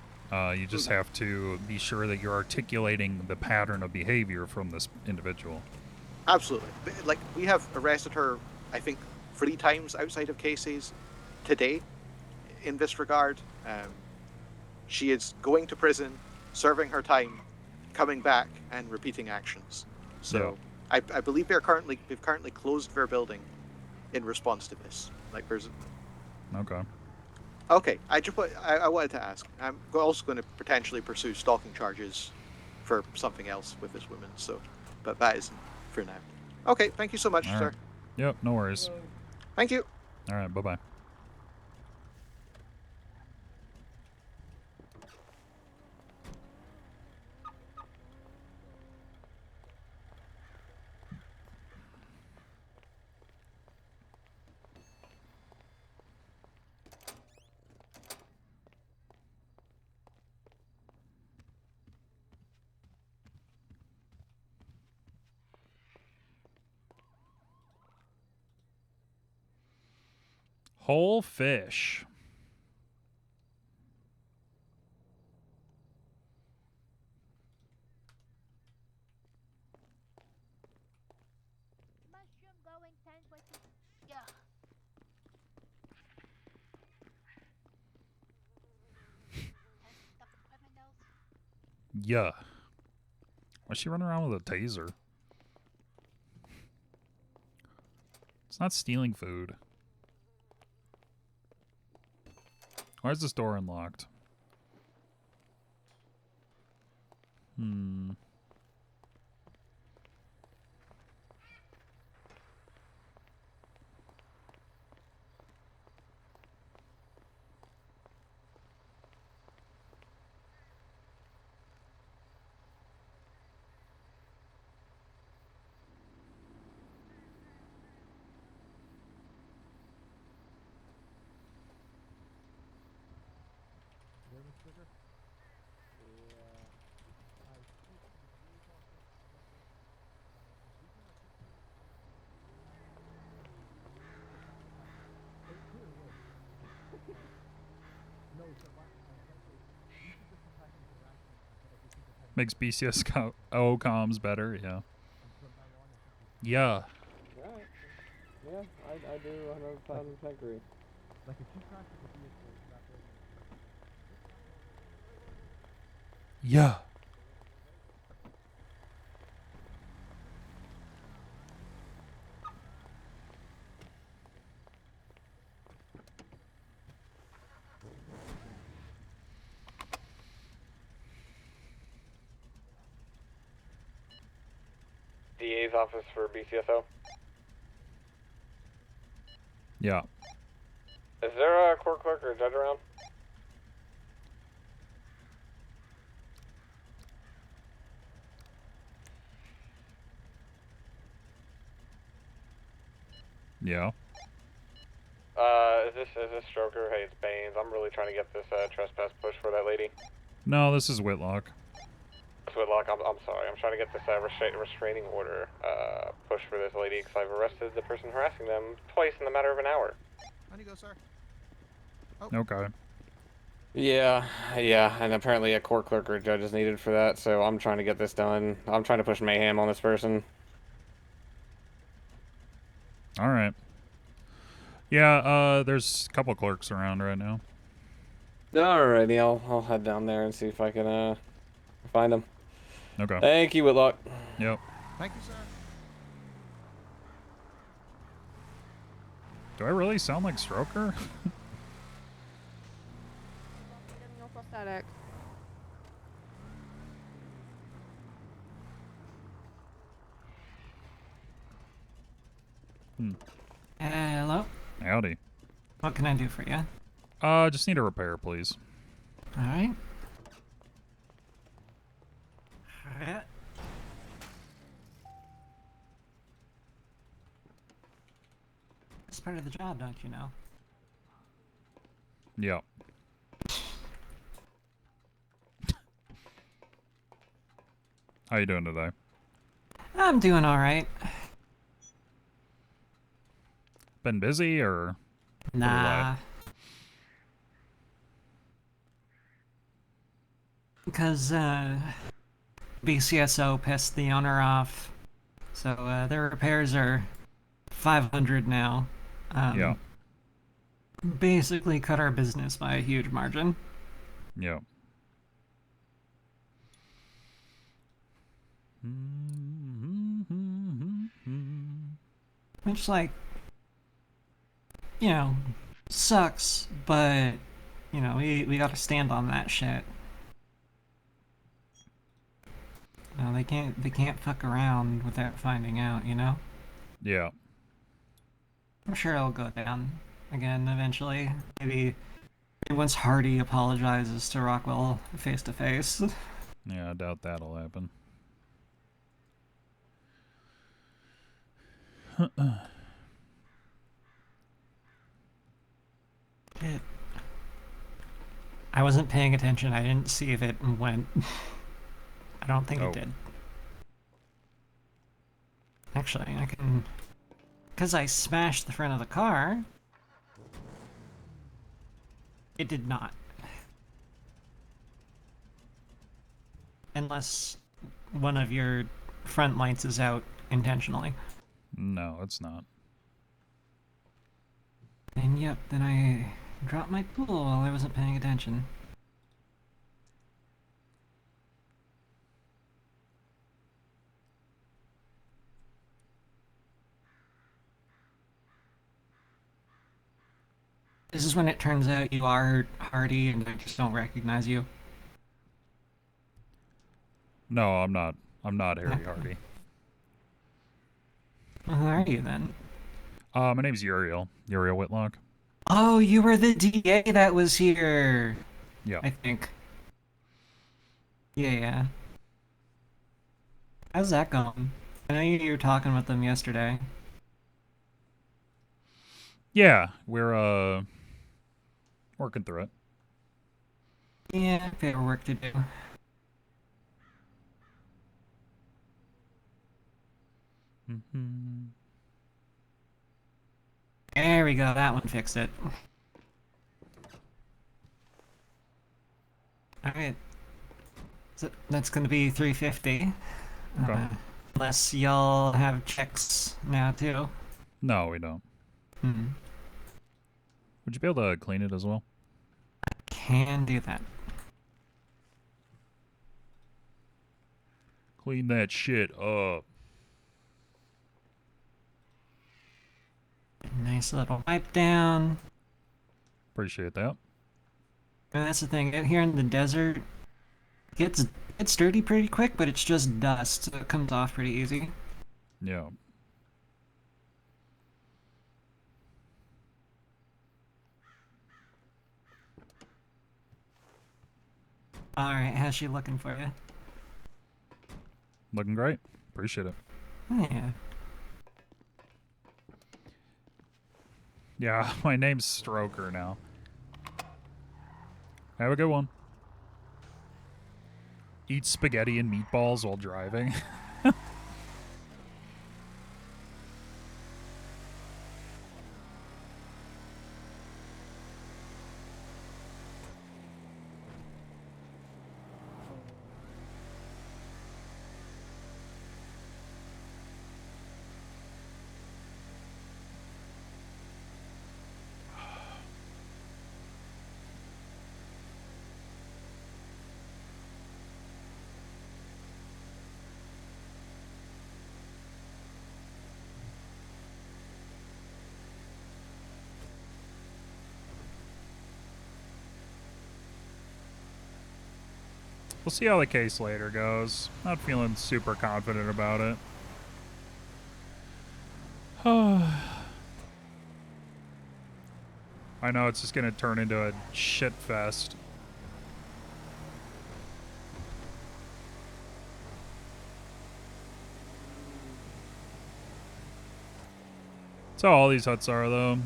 You just have to be sure that you're articulating the pattern of behavior from this individual. Absolutely. Like, we have arrested her, I think, 3 times outside of Casey's today in this regard. She is going to prison, serving her time, coming back, and repeating actions. So I believe they've currently closed their building in response to this. Like, there's... Okay. Okay, I wanted to ask. I'm also going to potentially pursue stalking charges for something else with this woman, so, but that isn't for now. Okay, thank you so much, All sir. right. Yep, no worries. Thank you. All right, bye-bye. Whole fish. Yeah. Why's she running around with a taser? It's not stealing food. Why is this door unlocked? Makes BCS comms better, yeah. Yeah. Right. Yeah, I do 100% agree. Like if you crash the vehicle, Yeah. DA's office for BCSO. Yeah. Is there a court clerk or a judge around? Yeah. Is this Stroker? Hey, it's Baines. I'm really trying to get this trespass push for that lady. No, this is Whitlock. Whitlock, I'm sorry. I'm trying to get this restraining order push for this lady because I've arrested the person harassing them twice in the matter of an hour. On you go, sir. Okay. Yeah, and apparently a court clerk or a judge is needed for that, so I'm trying to get this done. I'm trying to push mayhem on this person. All right. Yeah, there's a couple clerks around right now. Alrighty, I'll head down there and see if I can find him. Okay. Thank you, Whitlock. Yep. Thank you, sir. Do I really sound like Stroker? No prosthetic. Hello? Howdy. What can I do for you? Just need a repair, please. Alright. Alright. It's part of the job, don't you know? Yep. How you doing today? I'm doing alright. Been busy or? pretty Nah. light? Because, BCSO pissed the owner off. So, their repairs are 500 now. Yeah. Basically cut our business by a huge margin. Yep. Which, like, you know, sucks, but, you know, we gotta stand on that shit. No, they can't fuck around without finding out, you know? Yeah. I'm sure it'll go down again eventually. Maybe once Hardy apologizes to Rockwell face to face. Yeah, I doubt that'll happen. I wasn't paying attention. I didn't see if it went. I don't think Oh. it did. Actually, I can... Because I smashed the front of the car. It did not. Unless one of your front lights is out intentionally. No, it's not. And yep, then I dropped my tool while I wasn't paying attention. This is when it turns out you are Hardy and I just don't recognize you. No, I'm not. I'm not Harry Hardy. Well, who are you then? My name's Uriel. Uriel Whitlock. Oh, you were the DA that was here. Yeah. I think. Yeah. How's that going? I know you were talking with them yesterday. Yeah, we're working through it. Yeah, paperwork to do. There we go, that one fixed it. Alright. So that's gonna be 350. Okay. Unless y'all have checks now too. No, we don't. Hmm. Would you be able to clean it as well? Can do that. Clean that shit up. Nice little wipe down. Appreciate that. And that's the thing, out here in the desert, it's dirty pretty quick, but it's just dust, so it comes off pretty easy. Yeah. Alright, how's she looking for you? Looking great. Appreciate it. Yeah. Yeah, my name's Stroker now. Have a good one. Eat spaghetti and meatballs while driving. We'll see how the case later goes. Not feeling super confident about it. I know it's just gonna turn into a shit fest. That's how all these huts are, though.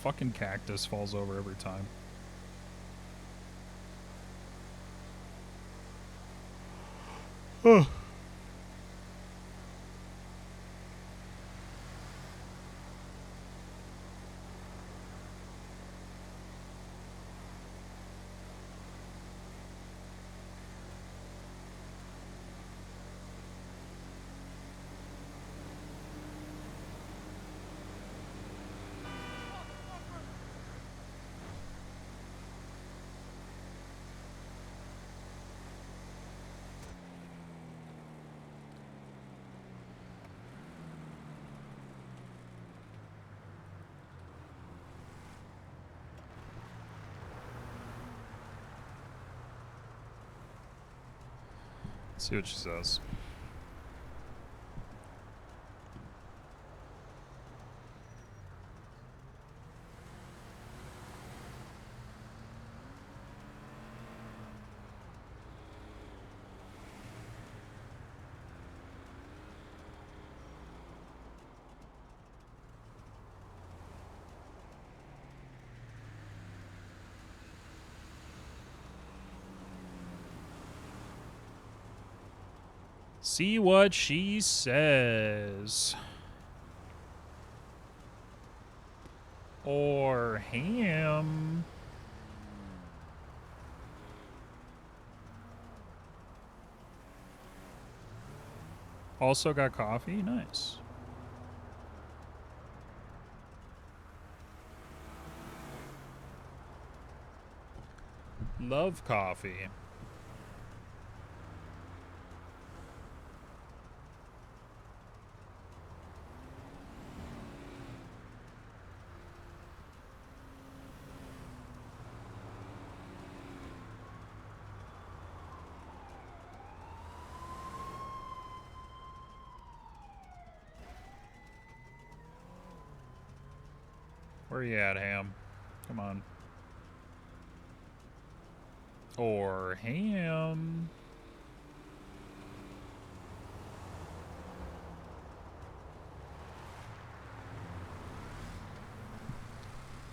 Fucking cactus falls over every time. Oh. See what she says. See what she says. Or ham. Also got coffee? Nice. Love coffee. Where you at, ham? Come on. Or ham.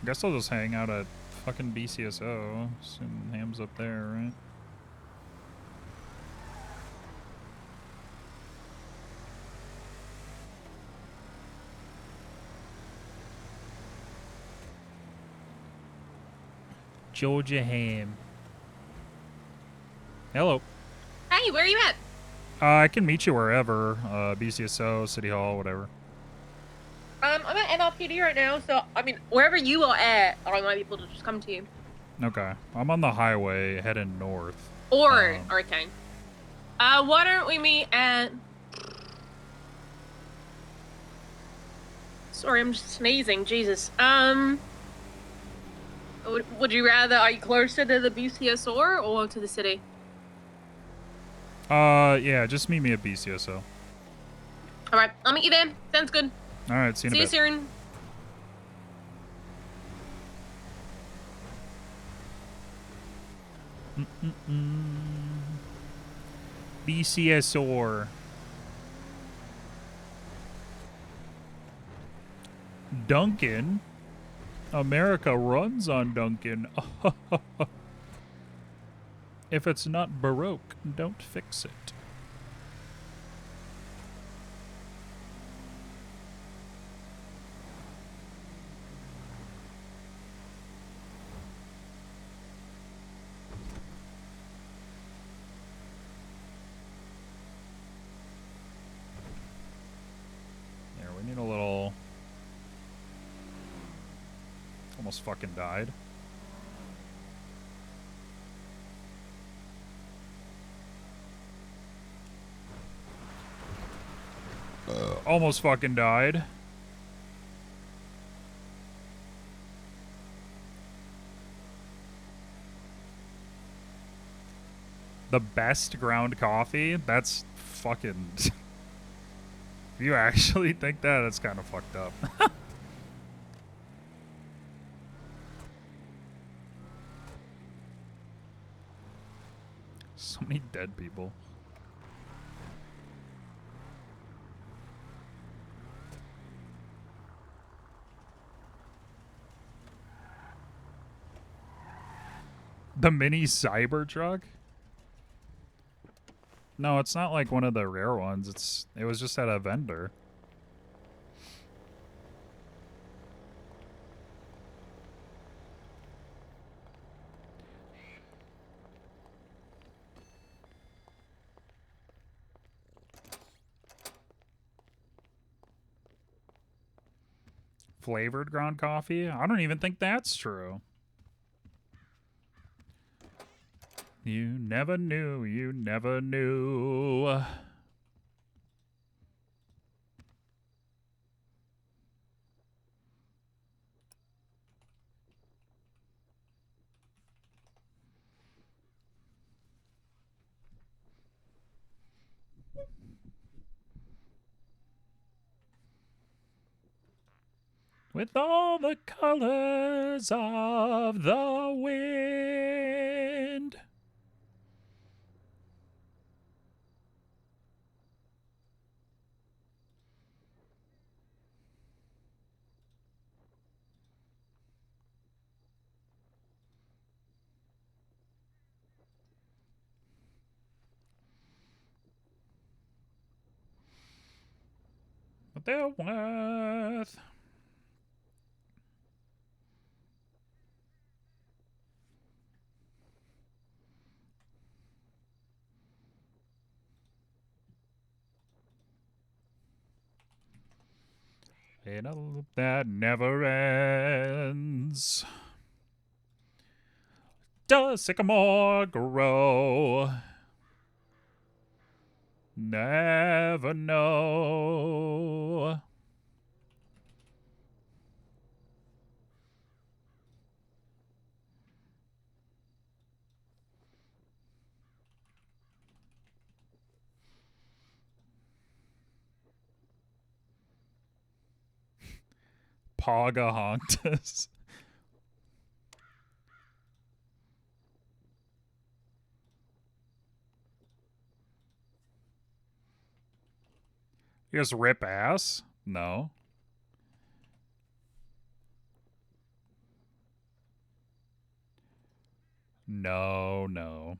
Guess I'll just hang out at fucking BCSO. Assume ham's up there, right? Georgia ham. Hello. Hey, where are you at? I can meet you wherever. BCSO, City Hall, whatever. I'm at NRPD right now, so I mean, wherever you are at, I might be able to just come to you. Okay. I'm on the highway heading north. Or okay. Why don't we meet at? Sorry, I'm just sneezing. Jesus. Would you rather? Are you closer to the BCSO or to the city? Yeah, just meet me at BCSO. All right, I'll meet you there. Sounds good. All right, see you in a bit. See you soon. BCSO. Duncan? America runs on Duncan. If it's not Baroque, don't fix it. There, we need a little... Almost fucking died. Almost fucking died. The best ground coffee? That's fucking... If you actually think that, that's kind of fucked up. So many dead people. The mini Cybertruck? No, it's not like one of the rare ones. It was just at a vendor. Flavored ground coffee? I don't even think that's true. You never knew, you never knew. With all the colors of the wind. But they're worth. In a loop that never ends. Does sycamore grow? Never know. Pocahontas. You just rip ass? No. No, no.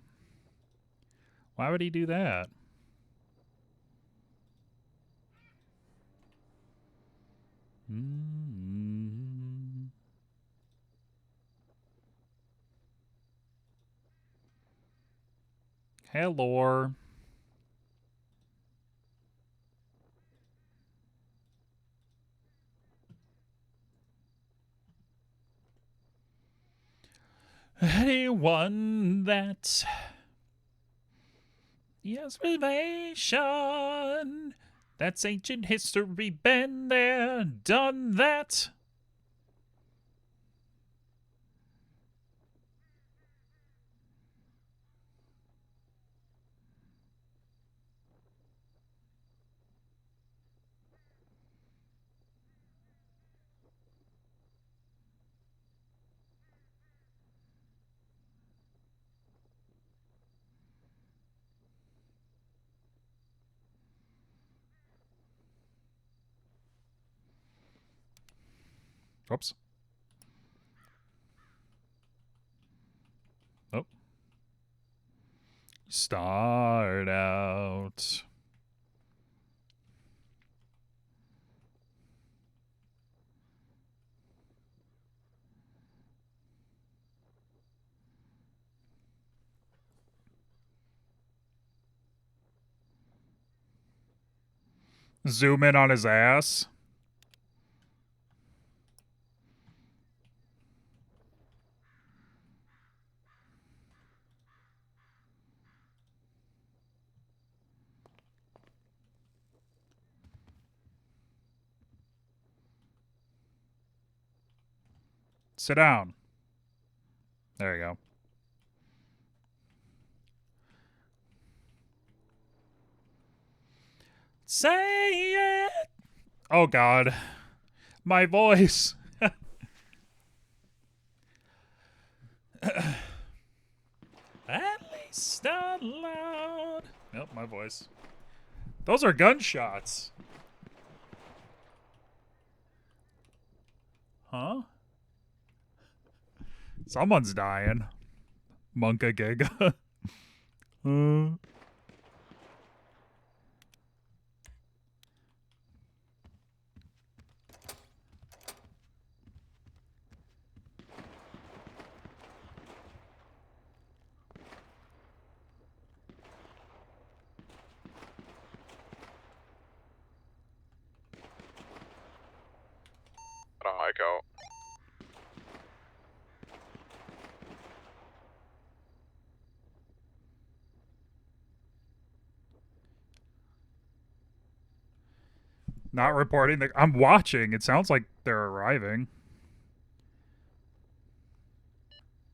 Why would he do that? Hello. Anyone that yes, reservation. That's ancient history. Been there, done that. Oops. Oh. Start out. Zoom in on his ass. Sit down. There you go. Say it. Oh God, my voice. At least out loud. Nope, my voice. Those are gunshots. Huh? Someone's dying. Monka Giga. Got a mic out. Not reporting. I'm watching. It sounds like they're arriving.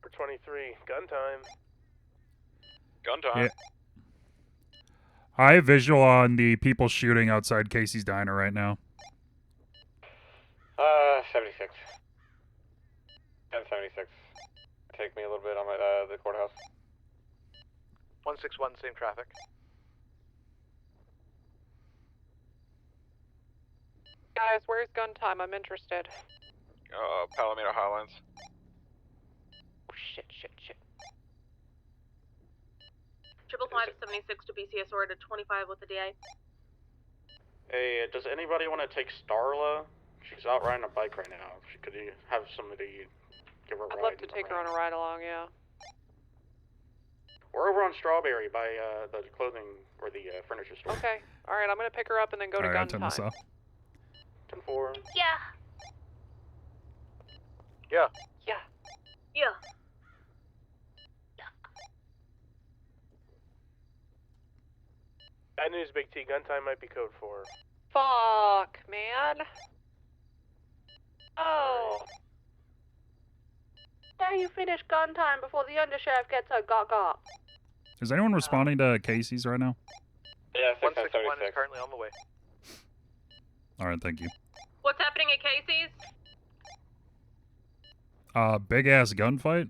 For 23, gun time. Gun time. Yeah. I have visual on the people shooting outside Casey's Diner right now. 76. 1076. Take me a little bit on the courthouse. 161, same traffic. Guys, where's gun time? I'm interested. Palomino Highlands. Oh, shit. 556 to BCS order 25 with the DA. Hey, does anybody want to take Starla? She's out riding a bike right now. Could you have somebody give her a ride? I'd love to take her on a ride along, yeah. We're over on Strawberry by the clothing or the furniture store. Okay, alright, I'm gonna pick her up and then go to gun time. 10-4. Yeah. Bad news, Big T. Gun time might be code 4. Fuck, man. Oh. Now you finish gun time before the undersheriff gets her got. Is anyone responding to Casey's right now? Yeah, 161 is currently on the way. All right, thank you. What's happening at Casey's? Big ass gunfight.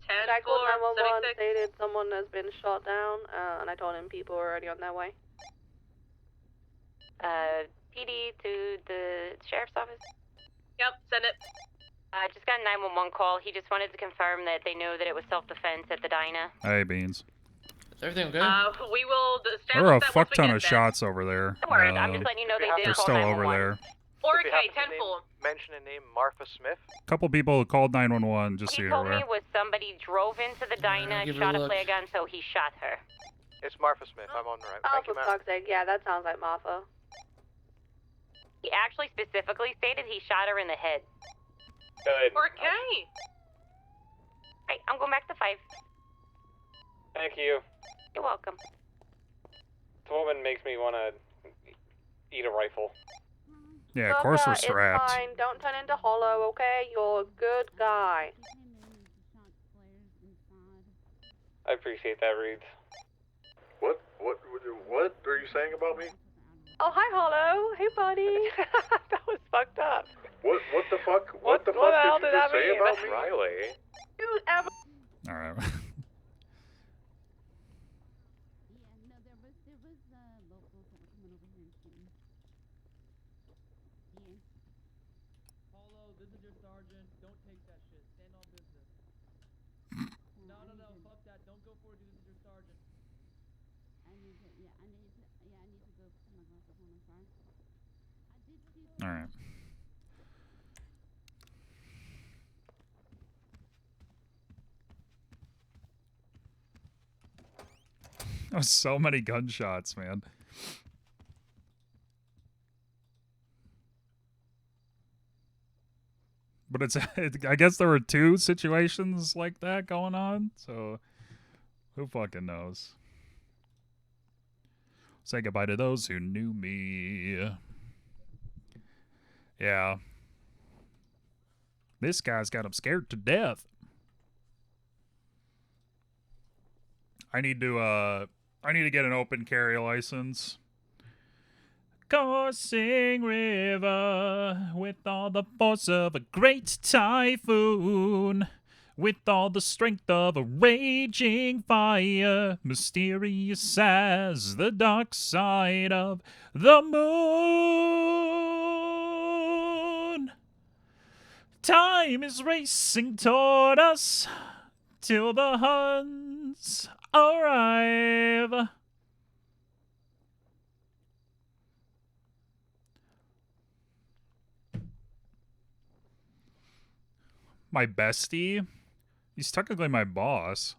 10 I called 911, 76. stated someone has been shot down, and I told him people were already on their way. PD to the sheriff's office. Yep, send it. I just got a 911 call. He just wanted to confirm that they know that it was self-defense at the diner. Hey, Beans. Is everything okay? We will establish There were a that fuck once we ton get of there. shots over there. Don't worry, I'm just letting you know they did They're call still 911. over there. Or If you okay, happen to 10-4. mention a name, Martha Smith. A couple people called 911 just so He you're told me aware. was somebody drove into the diner, give her shot a a look. flare gun, so he shot her. It's Martha Smith. I'm on the right. Oh, Thank you, for ma'am. fuck's sake, yeah, that sounds like Martha. He actually specifically stated he shot her in the head. Good. Okay. Right, I'm going back to 5. Thank you. You're welcome. This woman makes me want to eat a rifle. Yeah, of course we're It's strapped. fine, don't turn into Hollow, okay? You're a good guy. I appreciate that, Reed. What are you saying about me? Oh, hi, Hollow. Hey, buddy. That was fucked up. What the fuck? What the the fuck hell did you did just that say mean? about me? Riley. You ever... All right. Paulo, this is your sergeant. Don't take that shit. Stand on business. No, fuck that. Don't go for it. This is your sergeant. All right. There was so many gunshots, man. But I guess there were 2 situations like that going on, so who fucking knows? Say goodbye to those who knew me. Yeah. This guy's got him scared to death. I need to get an open carry license. coursing river with all the force of a great typhoon, with all the strength of a raging fire, mysterious as the dark side of the moon. Time is racing toward us till the Huns arrive. My bestie? He's technically my boss.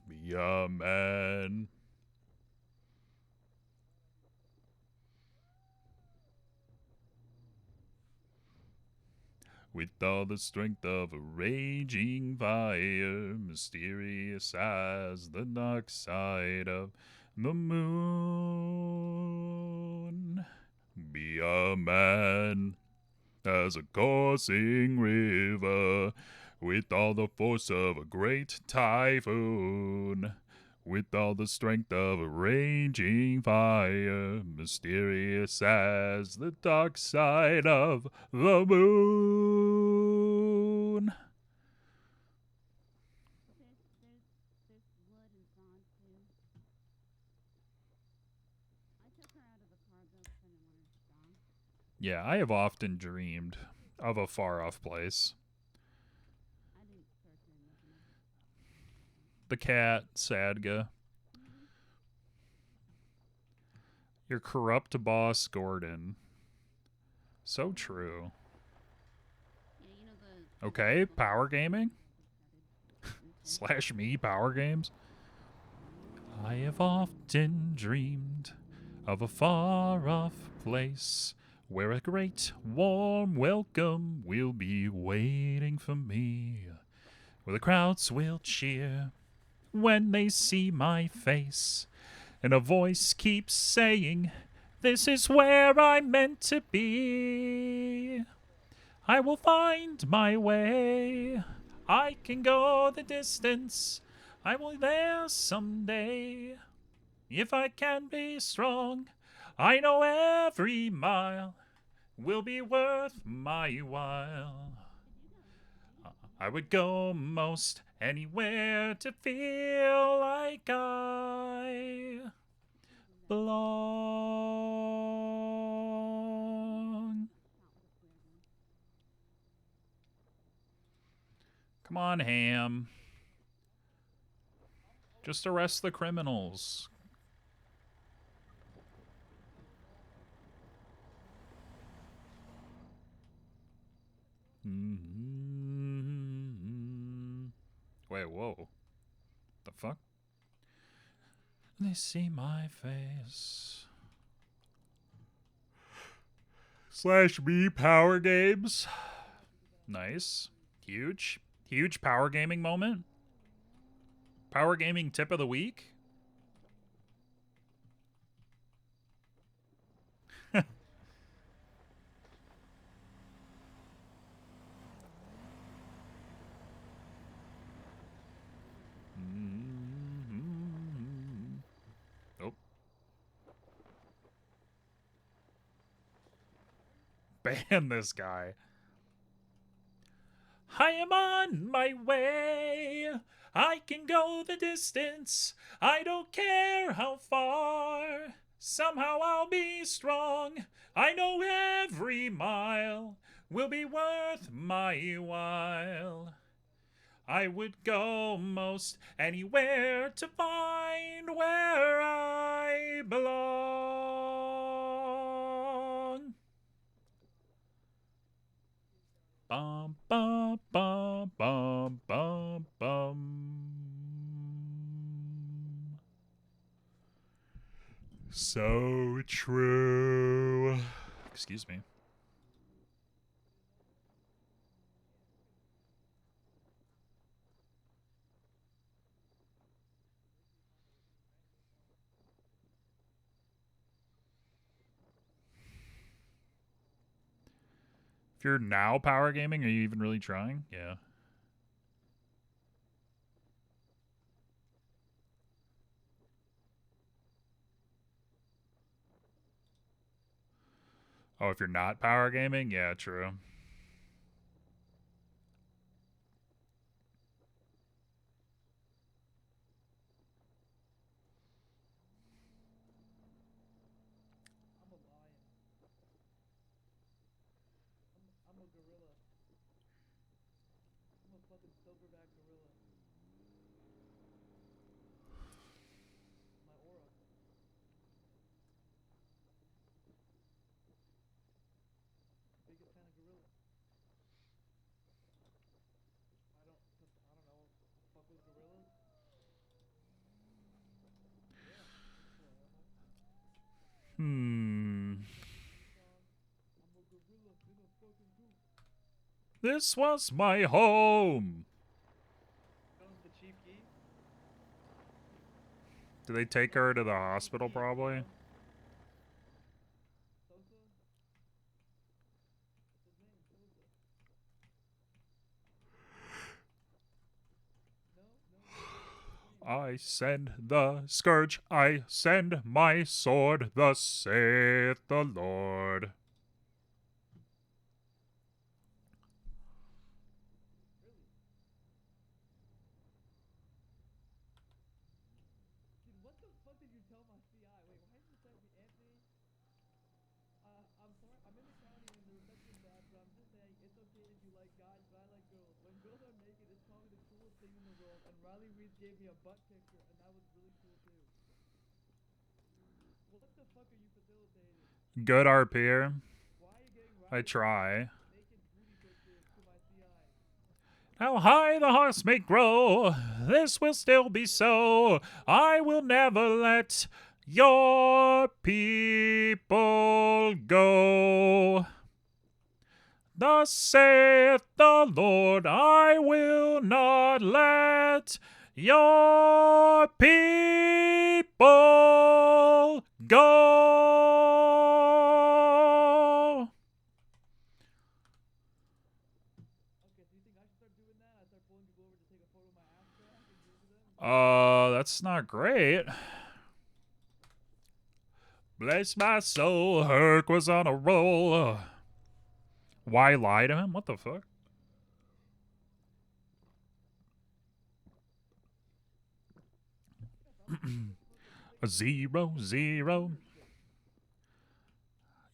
Be a man. With all the strength of a raging fire, mysterious as the dark side of the moon. Be a man as a coursing river, with all the force of a great typhoon, with all the strength of a raging fire, mysterious as the dark side of the moon. Yeah, I have often dreamed of a far-off place. The cat, Sadga. Your corrupt boss, Gordon. So true. Okay, power gaming? / me, power games? I have often dreamed of a far-off place where a great warm welcome will be waiting for me, where the crowds will cheer when they see my face, and a voice keeps saying, "This is where I'm meant to be. I will find my way. I can go the distance. I will be there someday. If I can be strong, I know every mile will be worth my while. I would go most anywhere to feel like I belong." Come on, Ham. Just arrest the criminals. Wait, whoa. The fuck? They see my face. / me power games. Nice. Huge. Huge power gaming moment. Power gaming tip of the week. Oh. Ban this guy. I am on my way. I can go the distance. I don't care how far. Somehow I'll be strong. I know every mile will be worth my while. I would go most anywhere to find where I belong. Bum, bum, bum, bum, bum, bum. So true. Excuse me. If you're now power gaming, are you even really trying? Yeah. Oh, if you're not power gaming? Yeah, true. I'm a lion. I'm a gorilla. I'm a fucking silverback gorilla. My aura. Biggest fan of gorilla. I don't know. Fuck with gorillas? Yeah, that's who I am. Hmm. I'm a gorilla in a fucking group. This was my home. Comes the chief key. Do they take her to the hospital, probably? Sosa? What's his name? Sosa. I send the scourge, I send my sword, thus saith the Lord. Dude, what the fuck did you tell my CI? Wait, why did you send me Anthony? I'm sorry, I'm in the county and the reception's bad, but I'm just saying it's okay if you like guys, but I like girls. When girls are naked, it's probably the coolest thing in the world, and Riley Reid gave me a butt picture, and that was really cool too. What the fuck are you facilitating? Good RPer. Why are you getting I Riley try. naked booty pictures to my CI? How high the horse may grow, this will still be so. I will never let your people go. Thus saith the Lord, I will not let your people go. That's not great. Bless my soul, Herc was on a roll. Why lie to him? What the fuck? A 0, 0.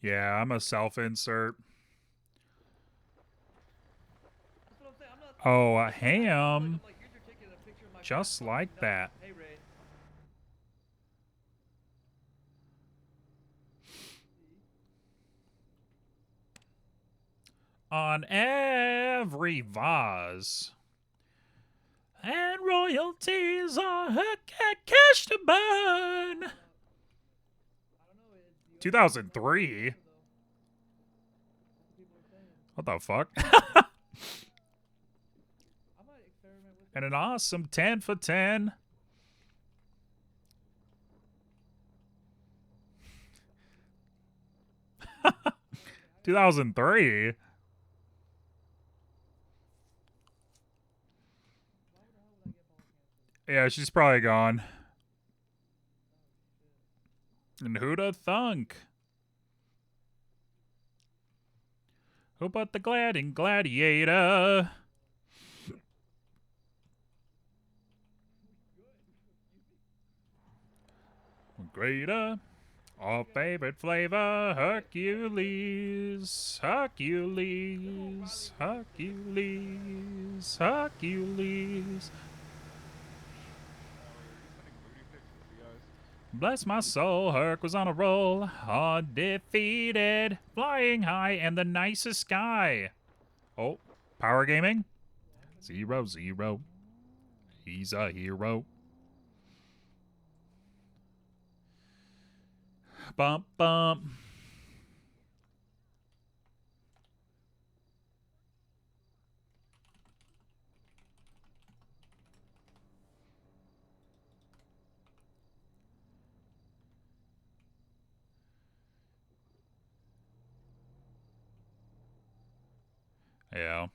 Yeah, I'm a self-insert. Oh, a ham. Just like that. On every vase. And royalties are her cash to burn. 2003? What the fuck? And an awesome 10 for 10. (2003) Yeah, she's probably gone. And who'da thunk? Who put the glad in Gladiator? Greater, our favorite flavor, Hercules, Hercules, Hercules, Hercules. Bless my soul, Herc was on a roll, undefeated, flying high, and the nicest guy. Oh, power gaming? 0, 0. He's a hero. Bump, bump. Yeah.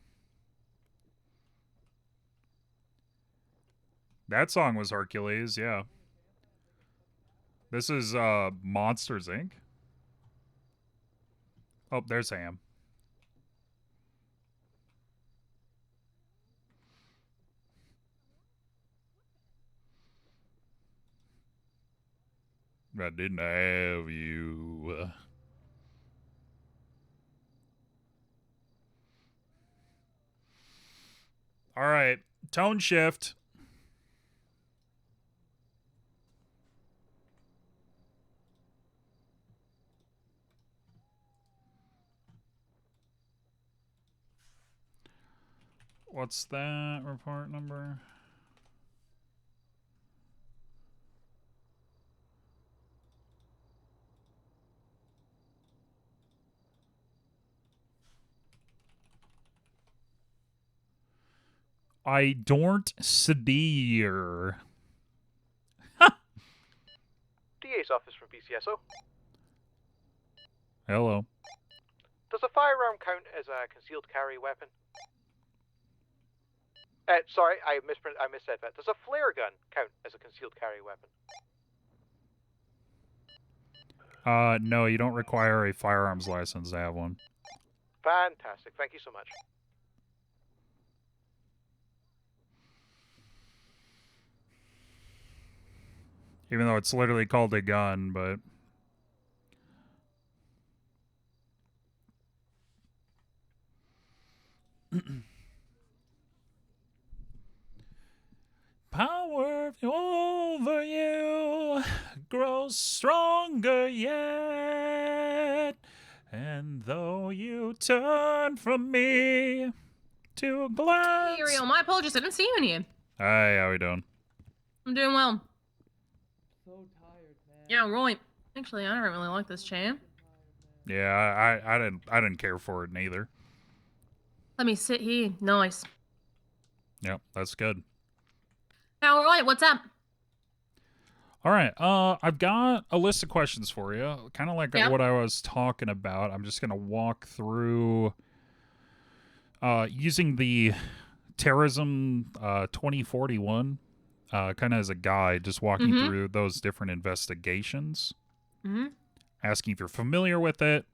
That song was Hercules, yeah. This is Monsters Inc. Oh, there's Ham. I didn't have you. All right, tone shift. What's that report number? I don't steer. DA's office from PCSO. Hello. Does a firearm count as a concealed carry weapon? Sorry, I missaid that. Does a flare gun count as a concealed carry weapon? No, you don't require a firearms license to have one. Fantastic. Thank you so much. Even though it's literally called a gun, but... Power over you grows stronger yet. And though you turn from me to glance... Hey, Uriel, my apologies. I didn't see you in here. Hi, how we doing? I'm doing well. So tired, man. Yeah, right. Actually, I don't really like this chair. Yeah, I didn't care for it neither. Let me sit here. Nice. Yep, that's good. All right, what's up? All right, I've got a list of questions for you, kind of like what I was talking about. I'm just gonna walk through using the terrorism 2041 kind of as a guide, just walking through those different investigations, asking if you're familiar with it,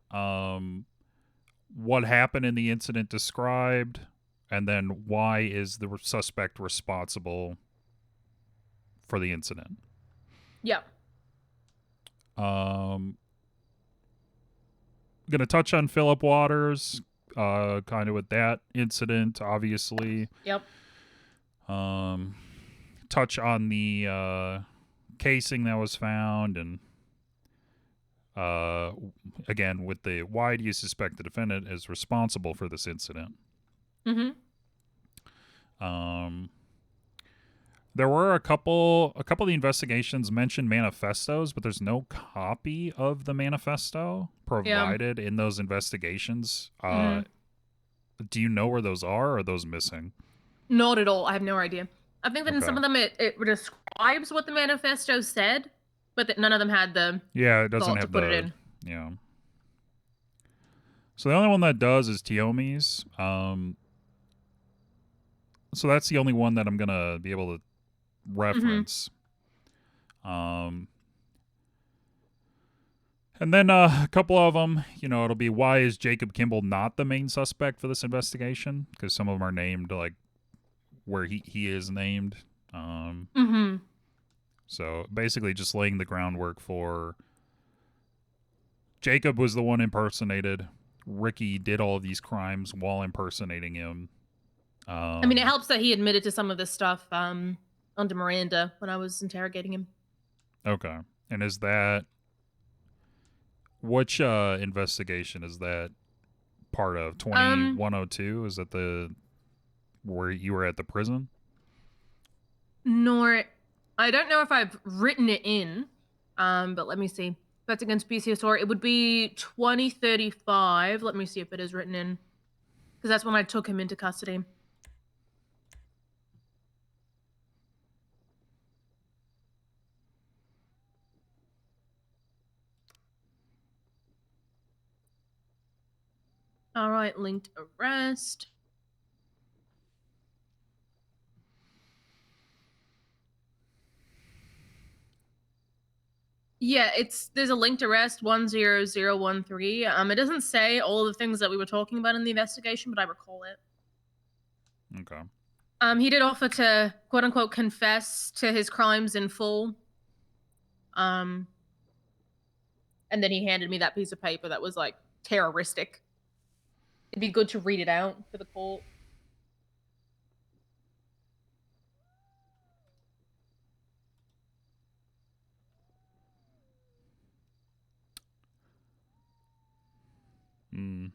what happened in the incident described, and then why is the suspect responsible for the incident. Yeah. Gonna touch on Philip Waters, kind of with that incident, obviously. Yep. Touch on the casing that was found, and again with the why do you suspect the defendant is responsible for this incident. There were a couple of the investigations mentioned manifestos, but there's no copy of the manifesto provided in those investigations. Do you know where those are, or are those missing? Not at all. I have no idea. I think that in some of them it describes what the manifesto said, but that none of them had the it doesn't thought have to put the it in. Yeah. So the only one that does is Tiomi's. So that's the only one that I'm gonna be able to reference. And then a couple of them, it'll be why is Jacob Kimball not the main suspect for this investigation? Because some of them are named like where he is named. So basically just laying the groundwork for Jacob was the one impersonated. Ricky did all of these crimes while impersonating him. I mean, it helps that he admitted to some of this stuff under Miranda when I was interrogating him. Okay. And is that... which investigation is that part of? 2102? Is that the... where you were at the prison? Nor... I don't know if I've written it in, but let me see. That's against PCSR. It would be 2035. Let me see if it is written in. Because that's when I took him into custody. All right, linked arrest. Yeah, there's a linked arrest 10013. It doesn't say all of the things that we were talking about in the investigation, but I recall it. Okay. He did offer to quote unquote confess to his crimes in full. And then he handed me that piece of paper that was like terroristic. It'd be good to read it out for the court. Hmm.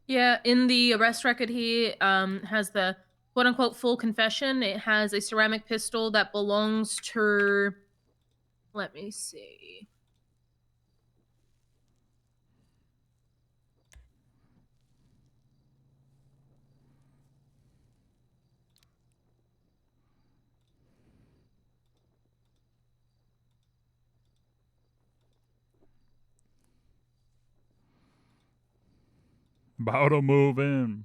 Yeah, in the arrest record here, has the quote unquote full confession. It has a ceramic pistol that belongs to. Let me see. About to move in.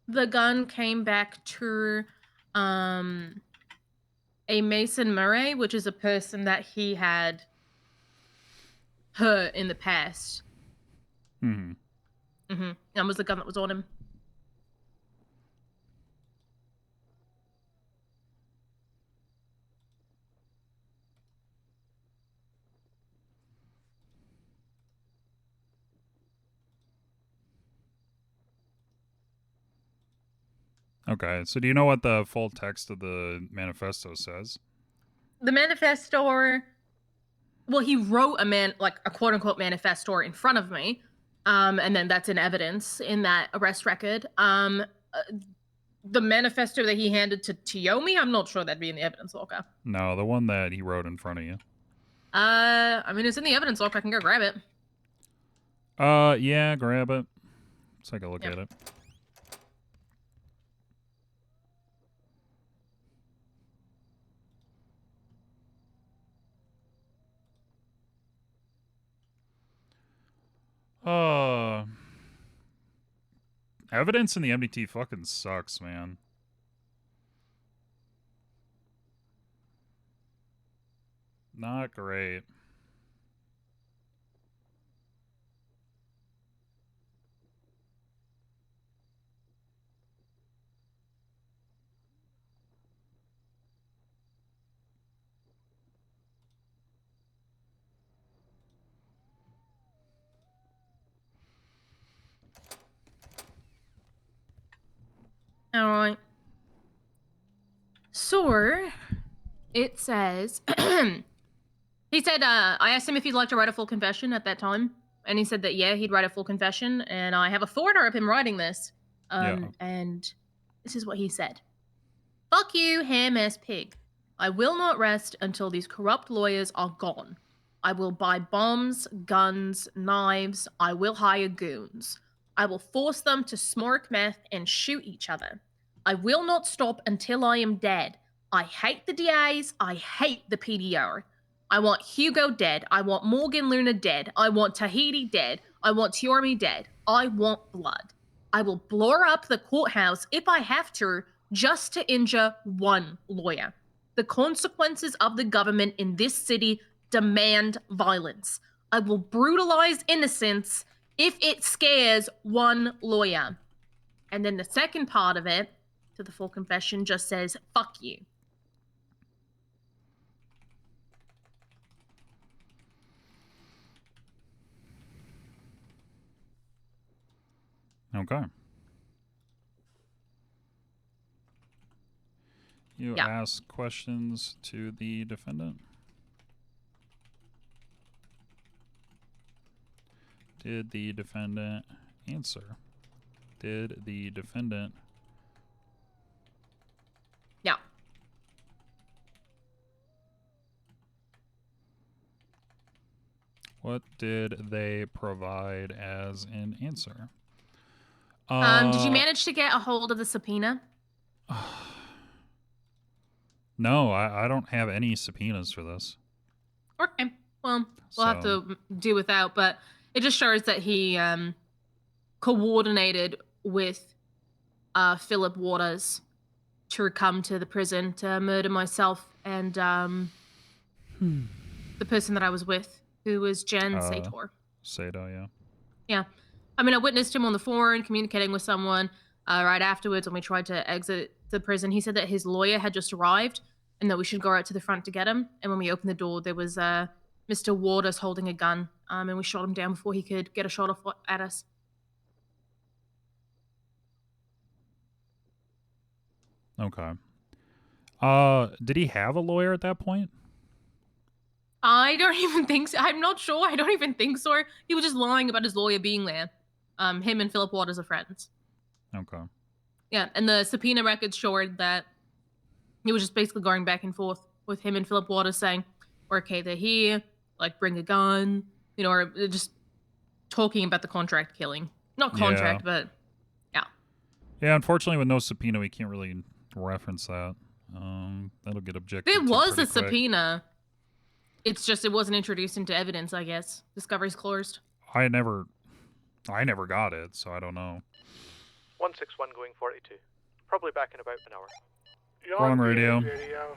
The gun came back to a Mason Murray, which is a person that he had hurt in the past. Hmm. That was the gun that was on him. Okay, so do you know what the full text of the manifesto says? The manifesto, well, he wrote a quote unquote manifesto in front of me, and then that's in evidence in that arrest record. The manifesto that he handed to Tiomi, I'm not sure that'd be in the evidence locker. No, the one that he wrote in front of you. I mean, it's in the evidence locker. I can go grab it. Yeah, grab it. Let's take a look at it. Evidence in the MDT fucking sucks, man. Not great. All right. So, it says, he said, I asked him if he'd like to write a full confession at that time. And he said that, yeah, he'd write a full confession. And I have a forwarder of him writing this. And this is what he said. Fuck you, ham-ass pig. I will not rest until these corrupt lawyers are gone. I will buy bombs, guns, knives. I will hire goons. I will force them to smoke meth and shoot each other. I will not stop until I am dead. I hate the DAs. I hate the PDO. I want Hugo dead. I want Morgan Luna dead. I want Tahiti dead. I want Tiormi dead. I want blood. I will blow up the courthouse if I have to, just to injure one lawyer. The consequences of the government in this city demand violence. I will brutalize innocents if it scares one lawyer. And then the second part of it, to the full confession, just says, fuck you. Okay. You ask questions to the defendant? Did the defendant answer? Did the defendant... Yeah. What did they provide as an answer? Did you manage to get a hold of the subpoena? No, I don't have any subpoenas for this. Okay. Well, we'll have to do without, but it just shows that he coordinated with Philip Waters to come to the prison to murder myself and the person that I was with, who was Jen Sator. Sato, yeah. Yeah. I mean, I witnessed him on the phone communicating with someone right afterwards when we tried to exit the prison. He said that his lawyer had just arrived and that we should go out to the front to get him. And when we opened the door, there was Mr. Waters holding a gun, and we shot him down before he could get a shot off at us. Okay. Did he have a lawyer at that point? I don't even think so. I'm not sure. I don't even think so. He was just lying about his lawyer being there. Him and Philip Waters are friends. Okay. Yeah, and the subpoena records showed that he was just basically going back and forth with him and Philip Waters saying, okay, they're here, like, bring a gun, you know, or just talking about the contract killing. Not contract, but yeah. Yeah, unfortunately with no subpoena, we can't really reference that. That'll get objected There to was a pretty quick. subpoena. It's just it wasn't introduced into evidence, I guess. Discovery's closed. I never got it, so I don't know. 161 going 42. Probably back in about an hour. You're Wrong on radio. video.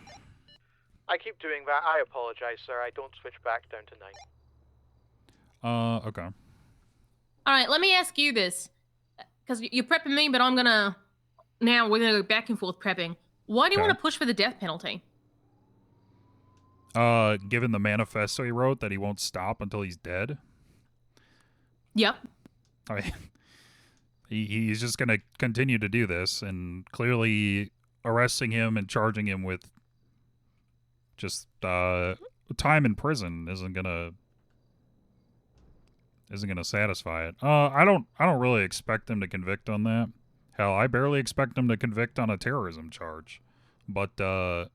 I keep doing that. I apologize, sir. I don't switch back down to 9. Okay. All right, let me ask you this. Because you're prepping me, but we're going to go back and forth prepping. Why do you want to push for the death penalty? Given the manifesto he wrote that he won't stop until he's dead. Yep. I mean, he's just going to continue to do this, and clearly arresting him and charging him with just time in prison isn't gonna satisfy it. I don't really expect him to convict on that. Hell, I barely expect him to convict on a terrorism charge. But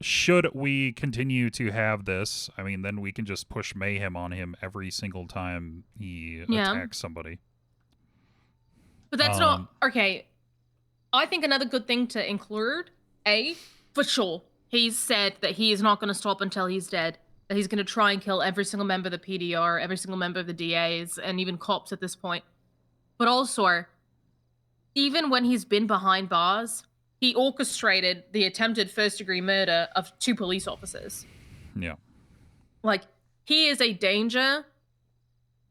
should we continue to have this, I mean, then we can just push mayhem on him every single time he attacks somebody. But that's not okay. I think another good thing to include, for sure, he's said that he is not going to stop until he's dead. That he's going to try and kill every single member of the PDR, every single member of the DAs, and even cops at this point. But also, even when he's been behind bars, he orchestrated the attempted first-degree murder of 2 police officers. Yeah. Like, he is a danger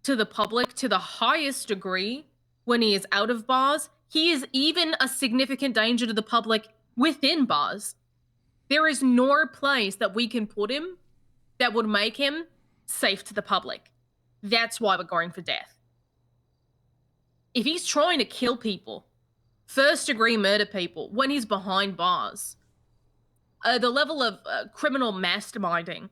to the public to the highest degree when he is out of bars. He is even a significant danger to the public within bars. There is no place that we can put him that would make him safe to the public. That's why we're going for death. If he's trying to kill people, first-degree murder people, when he's behind bars, the level of criminal masterminding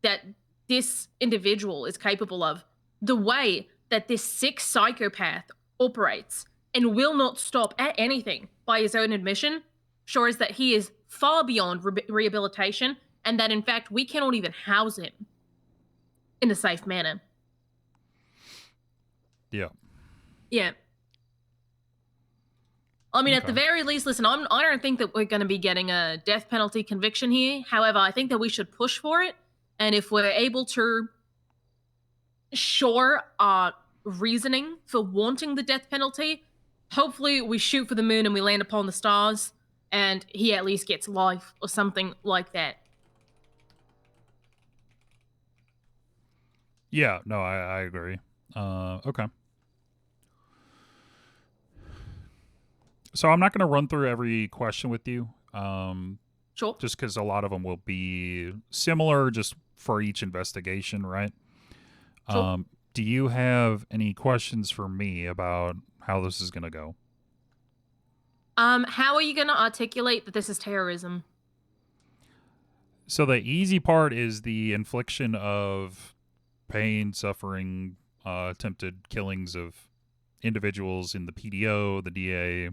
that this individual is capable of, the way that this sick psychopath operates and will not stop at anything by his own admission, shows that he is far beyond rehabilitation, and that in fact we cannot even house him in a safe manner. Yeah. Yeah. I mean, at the very least, listen, I don't think that we're going to be getting a death penalty conviction here. However, I think that we should push for it. And if we're able to show our reasoning for wanting the death penalty, hopefully we shoot for the moon and we land upon the stars, and he at least gets life or something like that. Yeah, no, I agree. Okay. So I'm not going to run through every question with you. Sure. Just because a lot of them will be similar just for each investigation, right? Sure. Do you have any questions for me about how this is going to go? How are you going to articulate that this is terrorism? So the easy part is the infliction of pain, suffering, attempted killings of individuals in the PDO, the DA,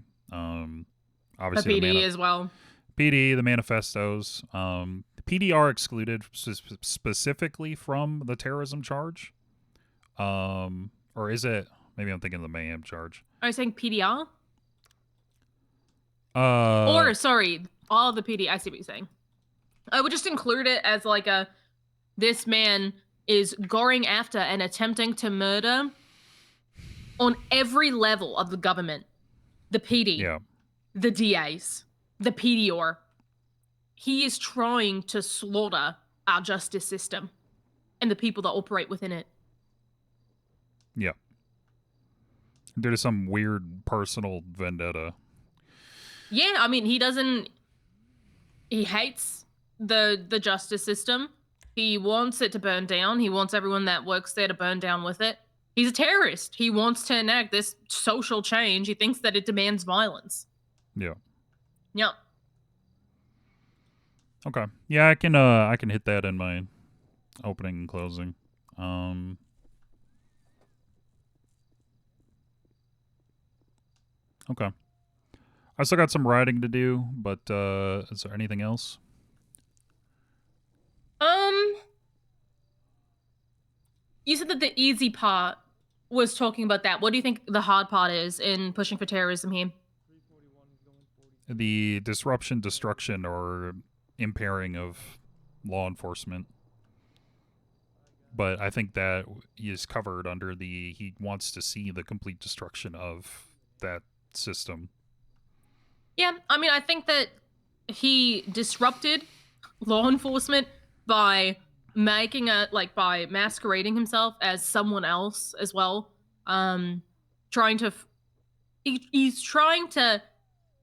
obviously the PD as well. PD, the manifestos. The PD are excluded specifically from the terrorism charge. Or is it? Maybe I'm thinking of the mayhem charge. Are you saying PDR? Or, sorry, all the PD. I see what you're saying. I would just include it as like a this man is going after and attempting to murder on every level of the government. The PD, the DAs, the PDR. He is trying to slaughter our justice system and the people that operate within it. Yeah. Due to some weird personal vendetta. Yeah, I mean, he hates the justice system. He wants it to burn down. He wants everyone that works there to burn down with it. He's a terrorist. He wants to enact this social change. He thinks that it demands violence. Yeah. Yep. Okay. Yeah, I can hit that in my opening and closing. Okay. I still got some writing to do, but is there anything else? You said that the easy part was talking about that. What do you think the hard part is in pushing for terrorism here? The disruption, destruction, or impairing of law enforcement. But I think that is covered under he wants to see the complete destruction of that system. Yeah, I mean, I think that he disrupted law enforcement by by masquerading himself as someone else as well. He's trying to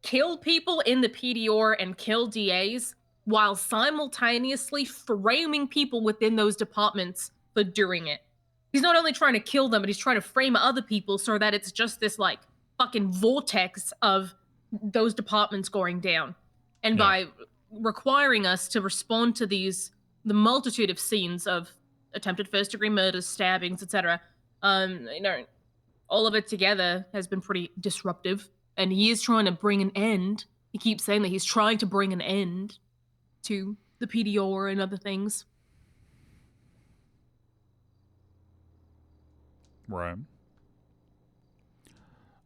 kill people in the PDR and kill DAs while simultaneously framing people within those departments for doing it. He's not only trying to kill them, but he's trying to frame other people so that it's just this like fucking vortex of those departments going down. And by requiring us to respond to the multitude of scenes of attempted first-degree murders, stabbings, etc., all of it together has been pretty disruptive. And he is trying to bring an end. He keeps saying that he's trying to bring an end to the PDR and other things. Right.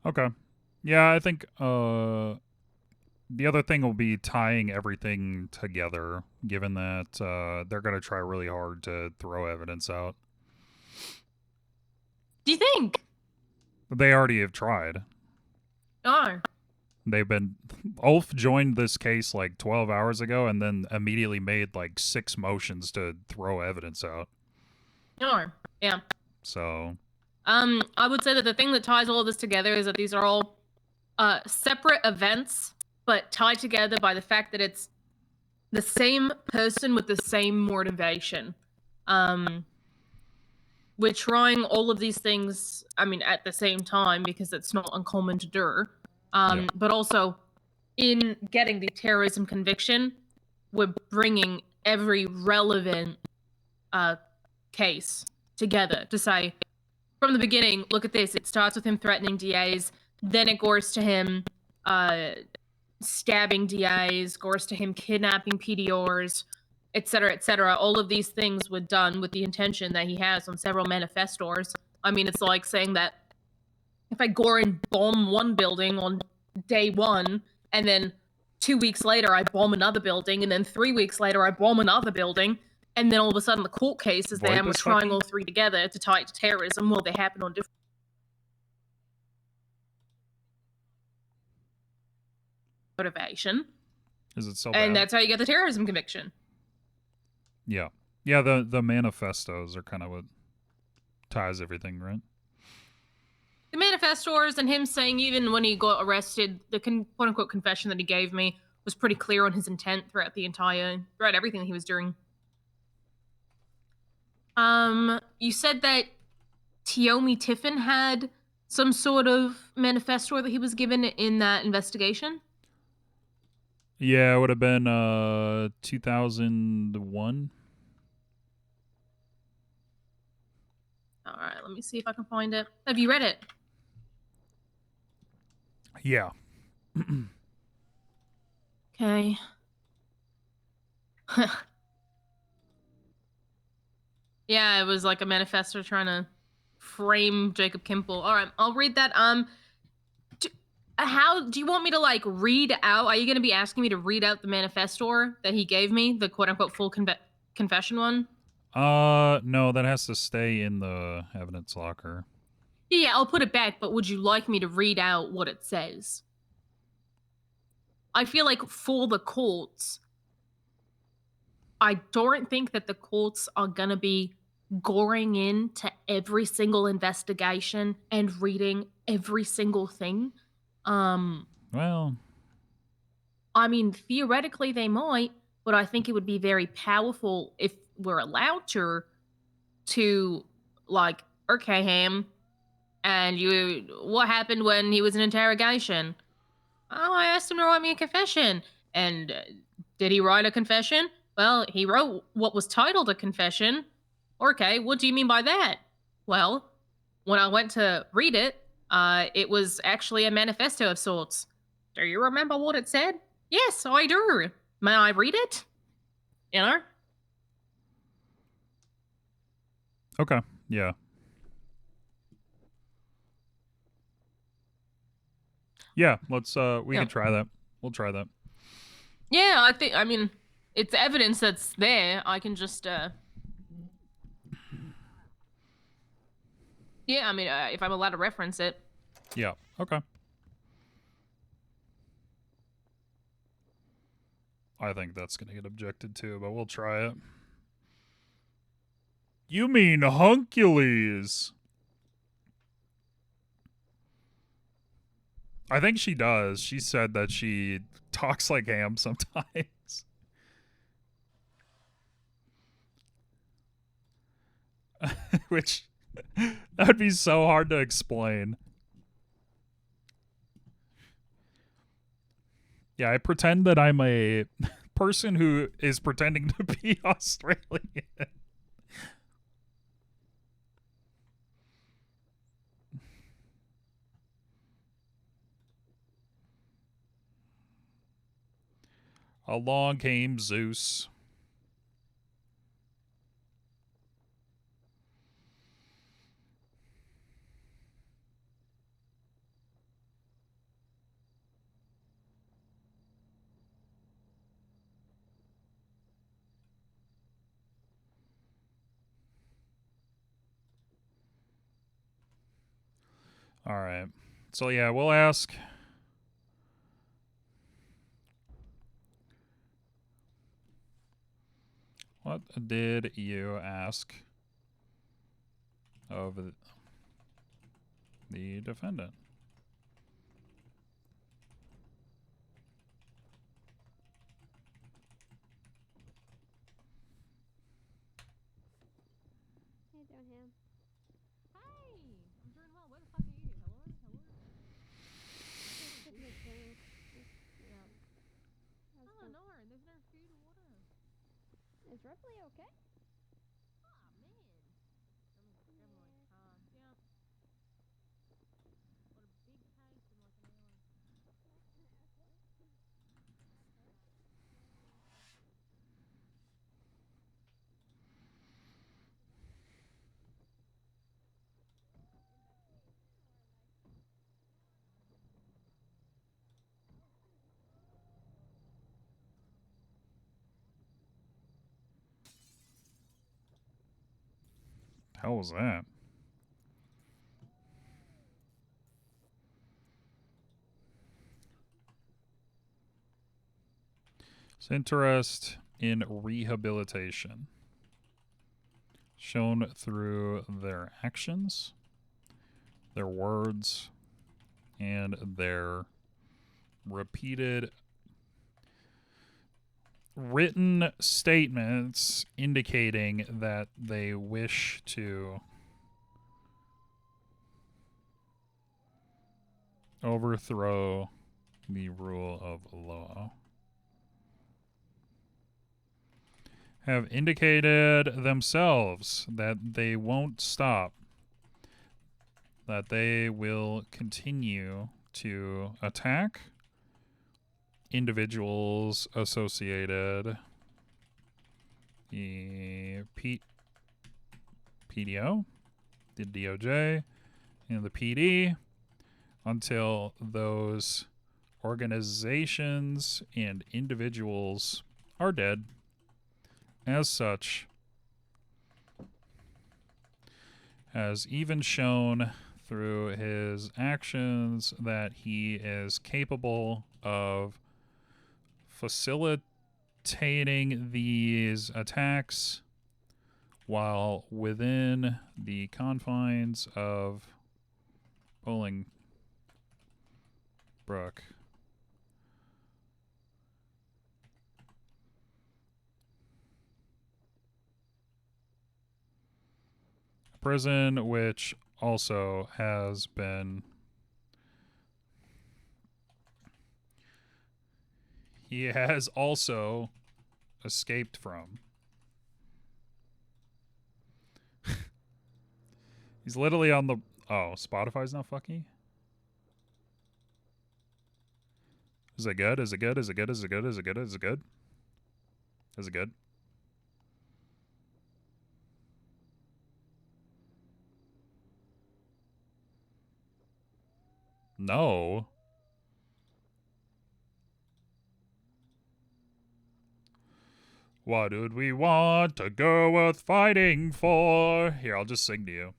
Okay. Yeah, I think the other thing will be tying everything together, given that they're going to try really hard to throw evidence out. Do you think? They already have tried. Oh. Ulf joined this case like 12 hours ago and then immediately made like 6 motions to throw evidence out. Oh, yeah. So. I would say that the thing that ties all of this together is that these are all separate events, but tied together by the fact that it's the same person with the same motivation. We're trying all of these things, I mean, at the same time, because it's not uncommon to do. But also, in getting the terrorism conviction, we're bringing every relevant case together to say, from the beginning, look at this. It starts with him threatening DAs, then it goes to him stabbing DAs, goes to him kidnapping PDRs, etc., etc. All of these things were done with the intention that he has on several manifestos. I mean, it's like saying that if I go and bomb one building on day 1, and then 2 weeks later I bomb another building, and then 3 weeks later I bomb another building, and then all of a sudden the court case is there, and we're trying all 3 together to tie it to terrorism. Well, they happen on different motivation. Is it so and bad? that's how you get the terrorism conviction. Yeah. Yeah, the manifestos are kind of what ties everything, right? The manifestos and him saying even when he got arrested, the quote-unquote confession that he gave me was pretty clear on his intent throughout everything that he was doing. You said that Tiomi Tiffin had some sort of manifesto that he was given in that investigation? Yeah, it would have been 2001. All right, let me see if I can find it. Have you read it? Yeah. Okay. Yeah, it was like a manifesto trying to frame Jacob Kimple. All right, I'll read that. How do you want me to like read out? Are you going to be asking me to read out the manifesto that he gave me, the quote unquote full confession one? No, that has to stay in the evidence locker. Yeah, I'll put it back, but would you like me to read out what it says? I feel like for the courts, I don't think that the courts are going to be goring into every single investigation and reading every single thing. Well, I mean, theoretically they might, but I think it would be very powerful if we're allowed to like, okay, Ham, and what happened when he was in interrogation? Oh, I asked him to write me a confession. And did he write a confession? Well, he wrote what was titled a confession. Okay, what do you mean by that? Well, when I went to read it, it was actually a manifesto of sorts. Do you remember what it said? Yes, I do. May I read it? You know? okay, yeah. Yeah, let's we can try that. We'll try that. Yeah, I mean, it's evidence that's there. I can just, yeah, I mean, if I'm allowed to reference it. Yeah, okay. I think that's going to get objected to, but we'll try it. You mean Huncules? I think she does. She said that she talks like Ham sometimes. Which, that would be so hard to explain. Yeah, I pretend that I'm a person who is pretending to be Australian. Along came Zeus. All right. So yeah, we'll ask. What did you ask of the defendant? How you doing, Ham? Hey, I'm doing well. Where the fuck are you? Hello? Hello? Just took my drink. Yeah. Oh, no, there's no food or water. Is Ripley okay? Oh, man. I'm like, yeah. What a big case in like an hour. How was that? It's interest in rehabilitation shown through their actions, their words, and their repeated written statements indicating that they wish to overthrow the rule of law. Have indicated themselves that they won't stop, that they will continue to attack individuals associated the PDO, the DOJ, and the PD until those organizations and individuals are dead. As such, has even shown through his actions that he is capable of facilitating these attacks while within the confines of Bolingbrook. Prison which also has been he has also escaped from. He's literally on the Spotify's not fucky? Is it good? Is it good? Is it good? Is it good? Is it good? Is it good? Is it good? No. What did we want to go worth fighting for? Here, I'll just sing to you.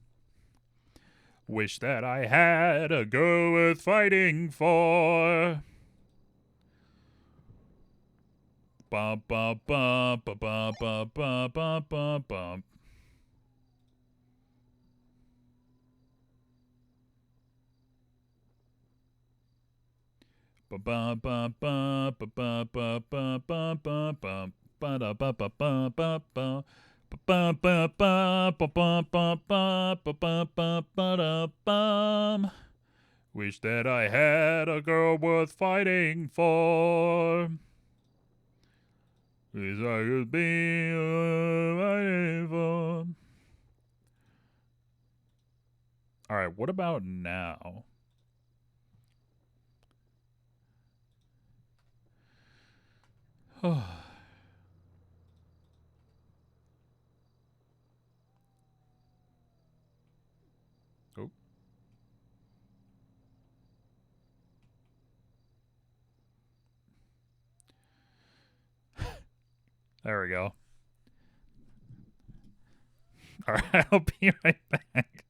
Wish that I had a go worth fighting for. Bum bum bum bum bum bum bum bum bum bum. Bum bum bum bum bum bum bum bum bum bum bum. Ba ba ba ba ba ba. Bum bum bum bum bum bum bum bum bum bum bum. Wish that I had a girl worth fighting for. Wish I could be fighting for. All right, what about now? Oh. There we go. All right, I'll be right back.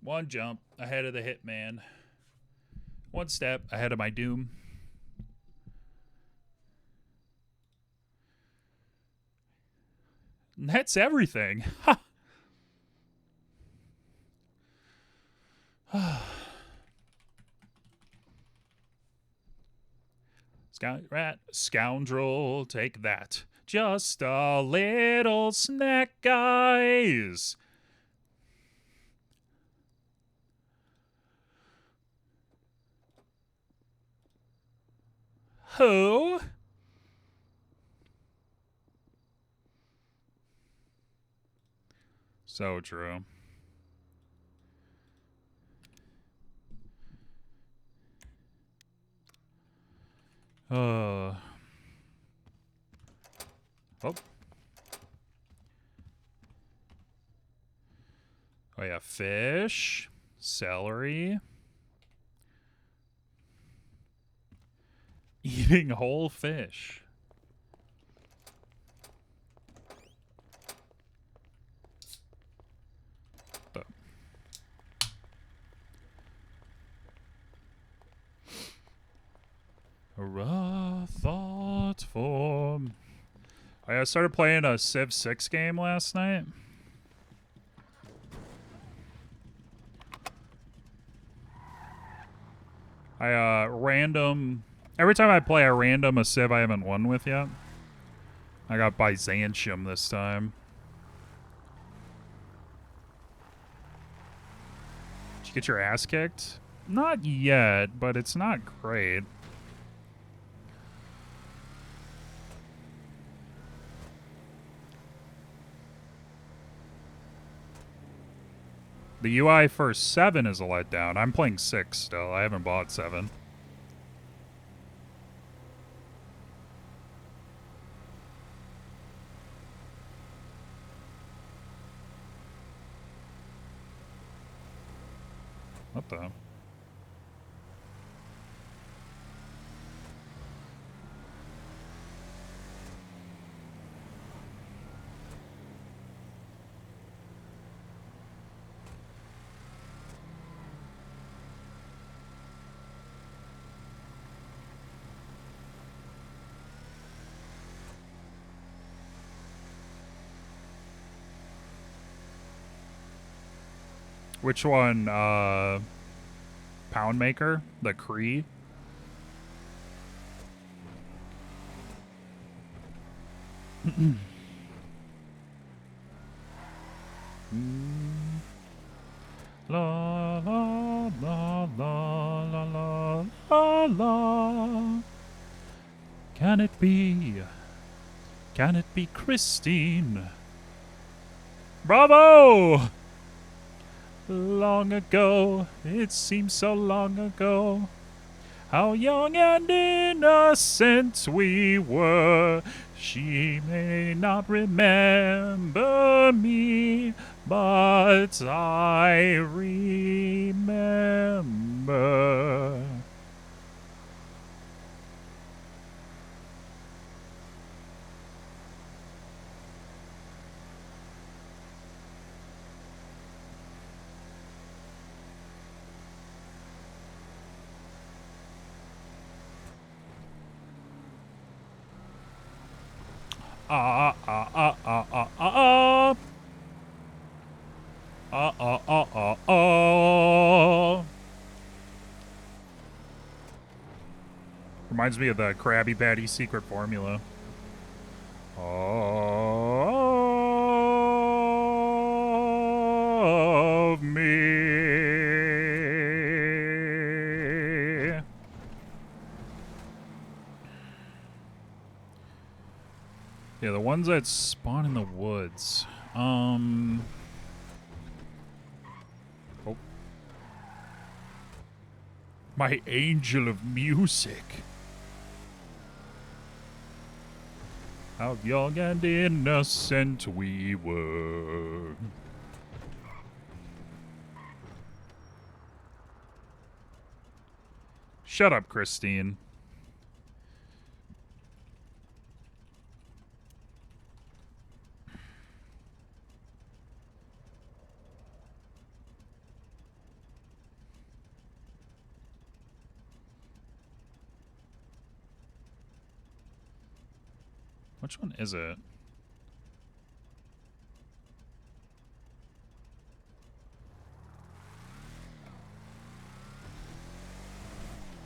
One jump ahead of the hitman. One step ahead of my doom. And that's everything. Rat scoundrel, take that. Just a little snack, guys. Who? So true. Oh. Oh yeah, fish, celery, eating whole fish. A raw thought form. I started playing a Civ 6 game last night. Random. Every time I play, I random a Civ I haven't won with yet. I got Byzantium this time. Did you get your ass kicked? Not yet, but it's not great. The UI for 7 is a letdown. I'm playing 6 still. I haven't bought 7. What the? Which one? Pound Maker? The Cree? La la la la la la la la. Can it be? Can it be Christine? Bravo! Long ago, it seems so long ago, how young and innocent we were. She may not remember me, but I remember. Reminds me of the Krabby Patty secret formula. Of me. Yeah, the ones that spawn in the woods. Oh. My angel of music. How young and innocent we were. Shut up, Christine. Which one is it?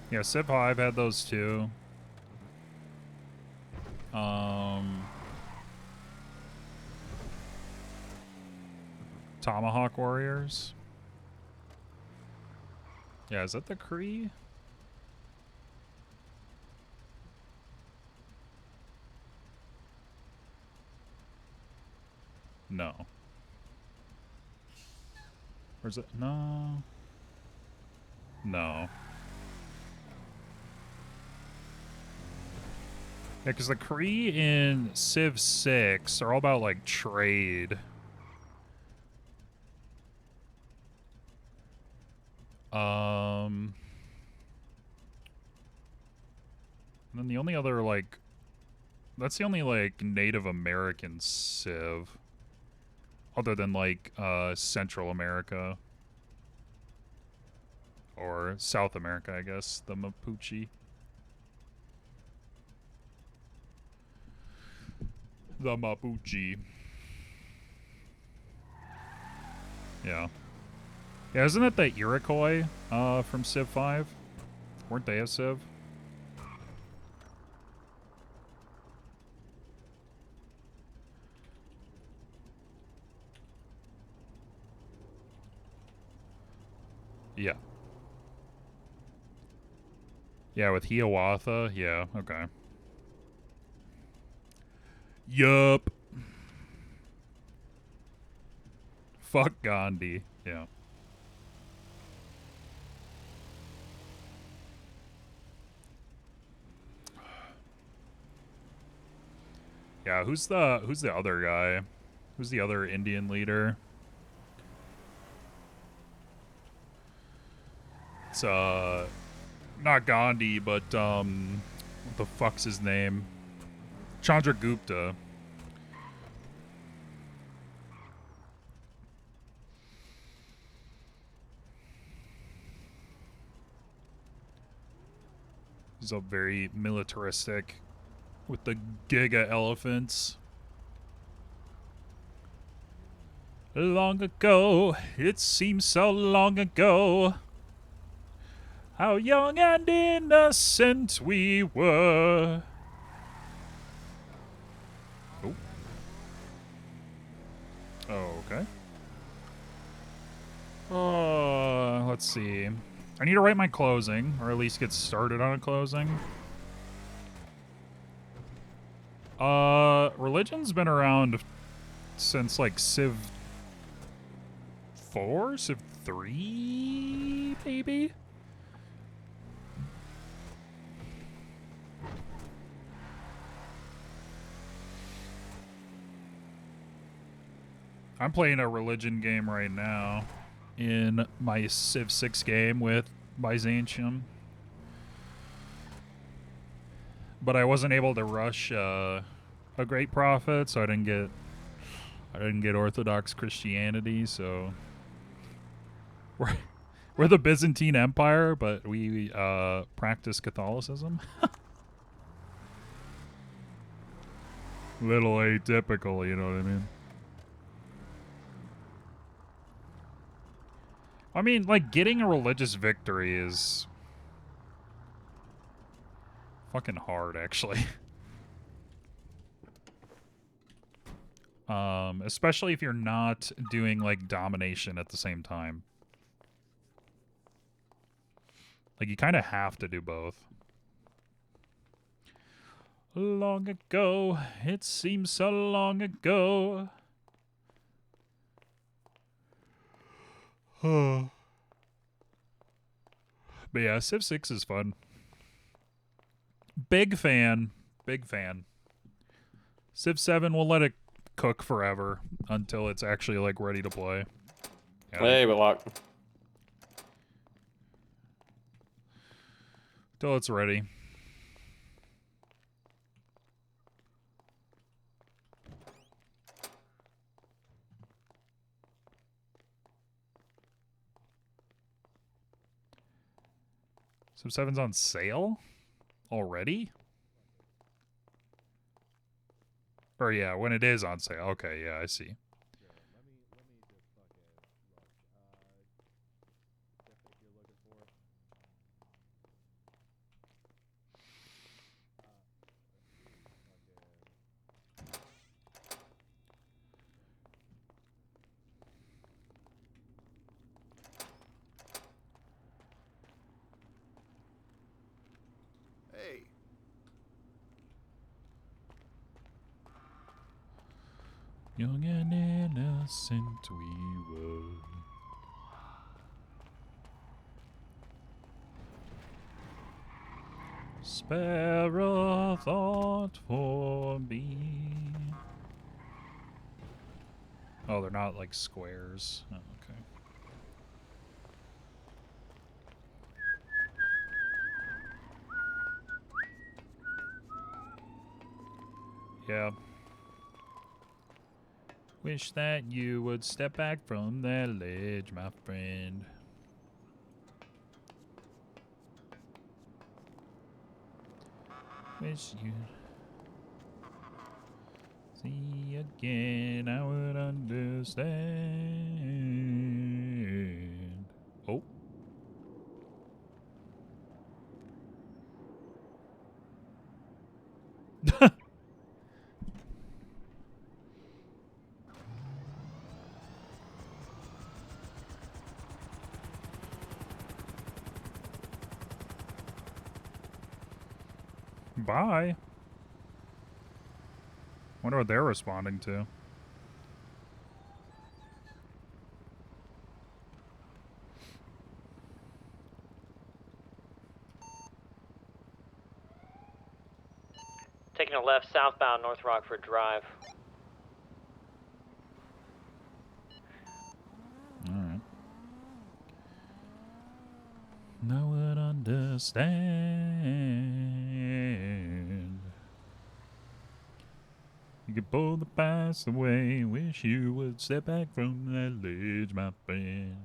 Yeah, Civ 5 had those too. Tomahawk Warriors. Yeah, is that the Kree? No. Or is it? No. No. Yeah, because the Kree in Civ 6 are all about, like, trade. And then the only other, like... That's the only, like, Native American Civ. Other than, like, Central America. Or South America, I guess. The Mapuche. The Mapuche. Yeah. Yeah, isn't it the Iroquois from Civ 5? Weren't they a Civ? Yeah. Yeah, with Hiawatha. Yeah, okay. Yup. Fuck Gandhi. Yeah. Yeah, who's the other guy? Who's the other Indian leader? It's not Gandhi, but what the fuck's his name? Chandragupta. He's a very militaristic with the giga elephants. Long ago, it seems so long ago, how young and innocent we were. Oh. Oh, okay. Let's see. I need to write my closing, or at least get started on a closing. Religion's been around since, like, Civ 4? Civ 3, maybe? I'm playing a religion game right now in my Civ 6 game with Byzantium. But I wasn't able to rush a great prophet, so I didn't get Orthodox Christianity, so we're the Byzantine Empire, but we practice Catholicism. Little atypical, you know what I mean? I mean, like, getting a religious victory is fucking hard, actually. Especially if you're not doing, like, domination at the same time. Like, you kind of have to do both. Long ago, it seems so long ago. But yeah, Civ 6 is fun. Big fan. Big fan. Civ 7, we'll let it cook forever until it's actually, like, ready to play. Yeah. Hey, Whitlock. Till it's ready. Civ 7's on sale? Already? Or yeah, when it is on sale. Okay, yeah, I see. Hey. Young and innocent we were. Spare a thought for me. Oh, they're not like squares. Oh, okay. Yeah. Wish that you would step back from that ledge, my friend. Wish you see again, I would understand. Oh. Bye. Wonder what they're responding to. Taking a left southbound North Rockford Drive. Alright. I would understand. You could pull the past away. Wish you would step back from that ledge, my friend.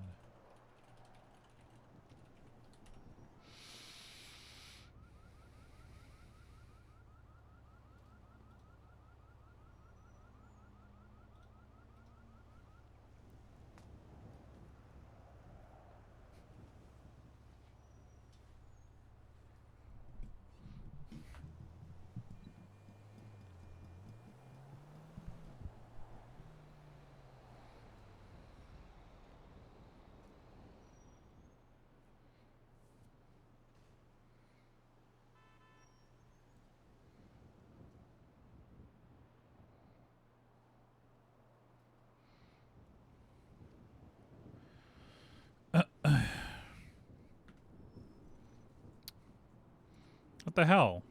What the hell?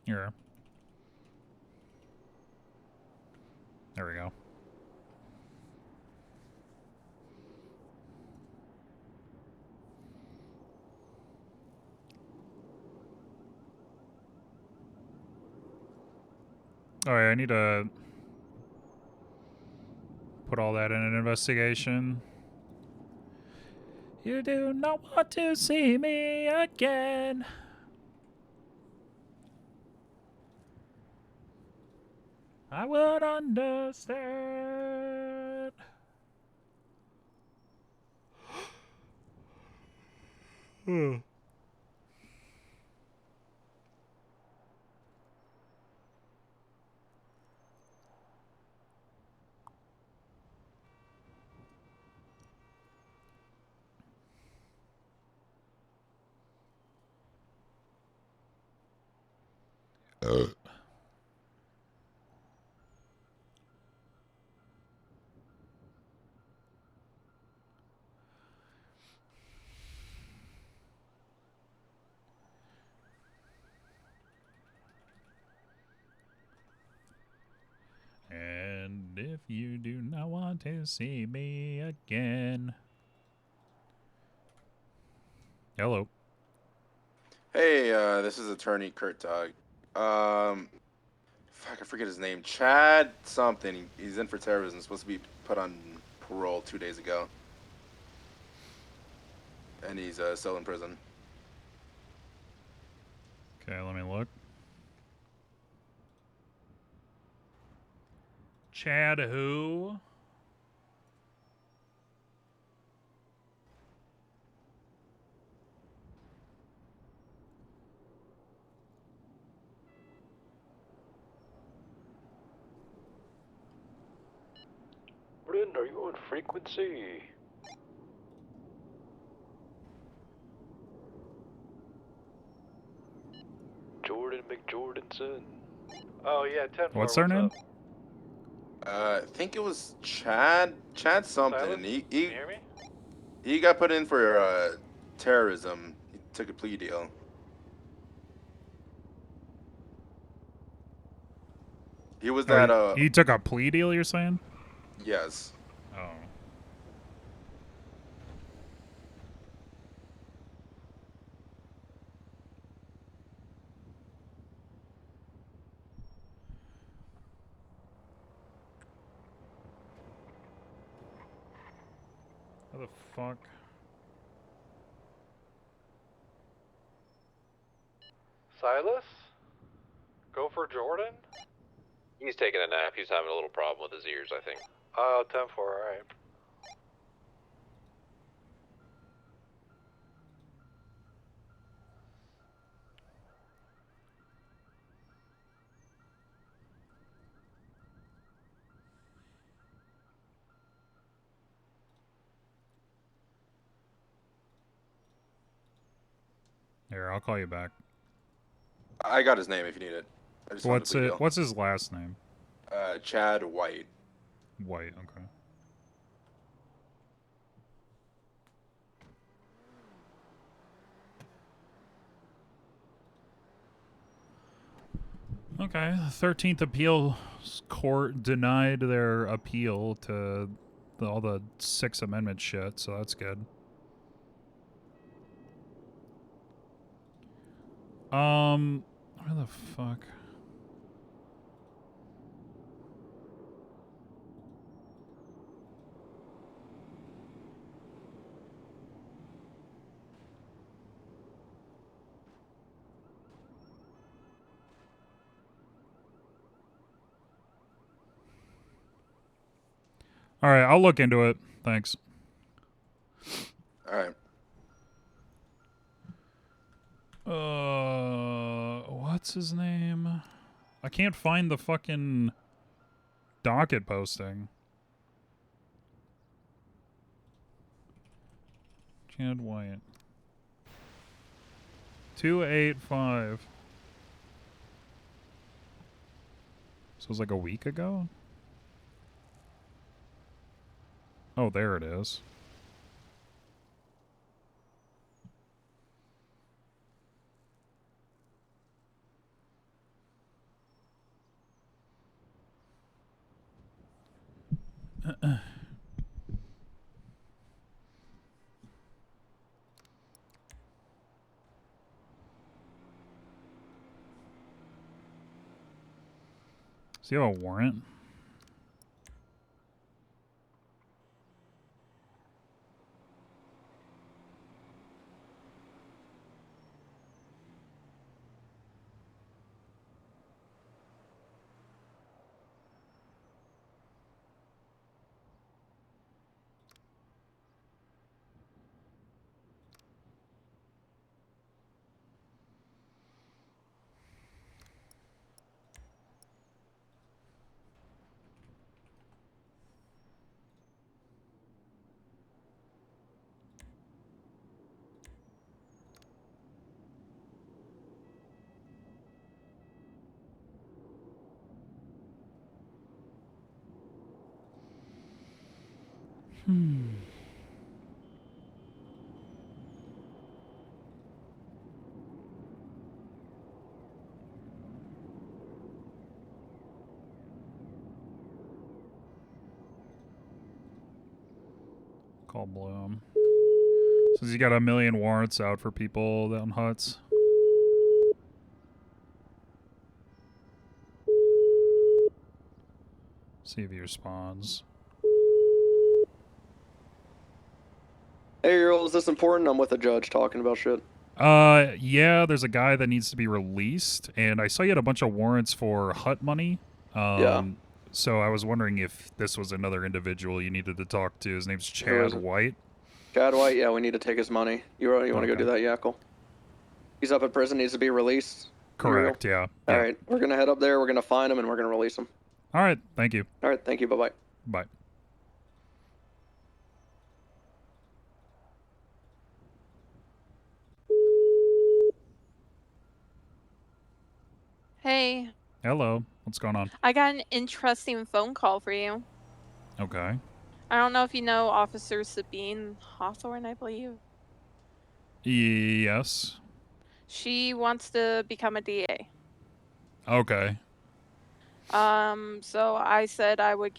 Here. There we go. Alright, I need to put all that in an investigation. You do not want to see me again. I would understand. And if you do not want to see me again. Hello. Hey, this is attorney Kurt Dog. Fuck, I forget his name. Chad something. He's in for terrorism. Supposed to be put on parole 2 days ago. And he's still in prison. Okay, let me look. Chad who? Bryn, are you on frequency? Jordan McJordanson. Oh yeah, 10-4, What's their name? I think it was Chad something. Silas, And he can you hear me? he got put in for terrorism. He took a plea deal. He was that He took a plea deal, you're saying? yes. Oh. How the fuck? Silas? Go for Jordan? He's taking a nap. He's having a little problem with his ears, I think. Oh, 10-4, alright. Here, I'll call you back. I got his name if you need it. I just found the plea deal. What's his last name? Chad White. White, okay. Okay, the 13th Appeal Court denied their appeal to all the Sixth Amendment shit, so that's good. Where the fuck? All right, I'll look into it. Thanks. All right. What's his name? I can't find the fucking docket posting. Chad White. 285. So it was like a week ago? Oh, there it is. Does he have a warrant? Call Bloom. Says he got 1 million warrants out for people down huts. See if he responds. Hey, Uriel, is this important? I'm with a judge talking about shit. Yeah, there's a guy that needs to be released, and I saw you had a bunch of warrants for hut money. Yeah. So I was wondering if this was another individual you needed to talk to. His name's Chad White. Chad White, yeah, we need to take his money. You want to go do that, Yackle? He's up in prison, needs to be released. Correct, yeah. All right, we're going to head up there, we're going to find him, and we're going to release him. All right, thank you. All right, thank you, bye-bye. Bye. Hey. Hello. What's going on? I got an interesting phone call for you. Okay. I don't know if you know Officer Sabine Hawthorne, I believe. Yes. She wants to become a DA. Okay. So I said I would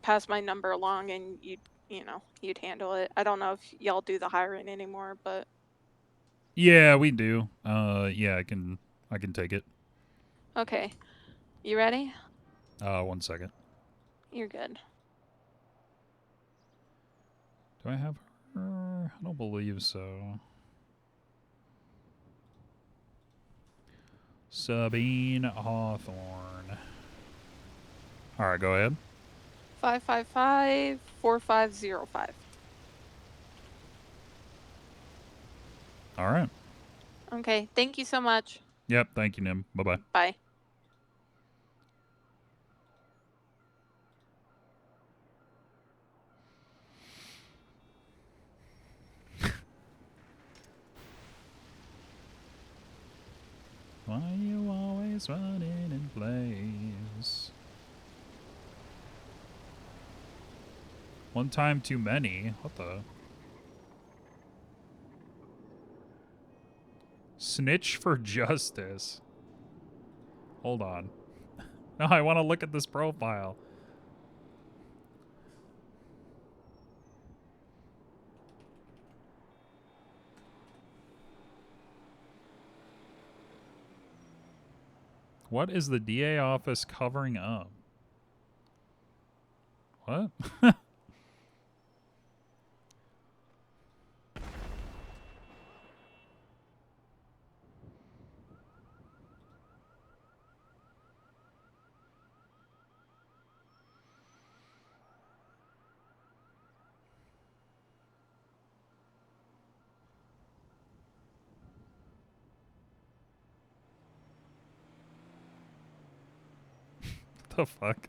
pass my number along, and you'd handle it. I don't know if y'all do the hiring anymore, but Yeah, we do. Yeah, I can take it. okay. You ready? 1 second. You're good. Do I have her? I don't believe so. Sabine Hawthorne. All right, go ahead. 555-4505. All right. Okay. Thank you so much. Yep. Thank you, Nim. Bye-bye. Bye. Why you always running in place? One time too many. What the? Snitch for justice. Hold on. No, I want to look at this profile. What is the DA office covering up? What? The fuck?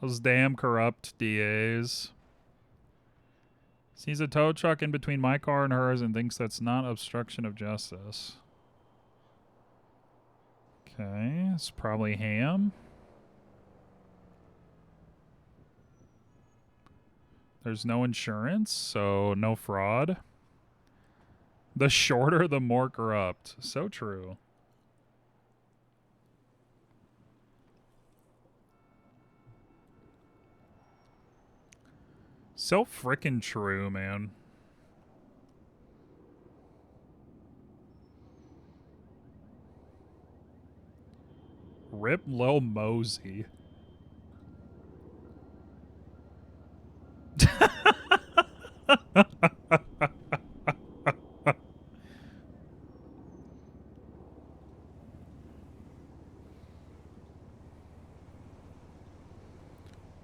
Those damn corrupt DAs. Sees a tow truck in between my car and hers and thinks that's not obstruction of justice. Okay, it's probably Ham. There's no insurance, so no fraud. The shorter, the more corrupt. So true. So frickin' true, man. Rip Lil Mosey.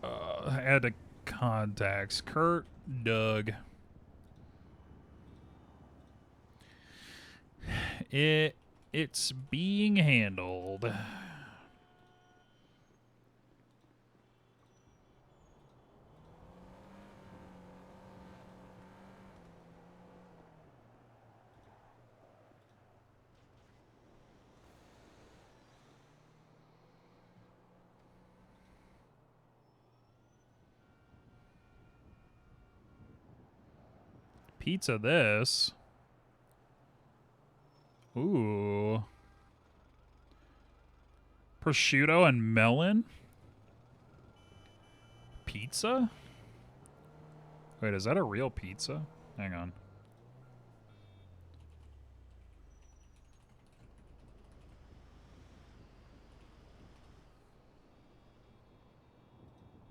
Add to contacts. Kurt, Doug. It's being handled. Pizza this. Ooh. Prosciutto and melon? Pizza? Wait, is that a real pizza? Hang on.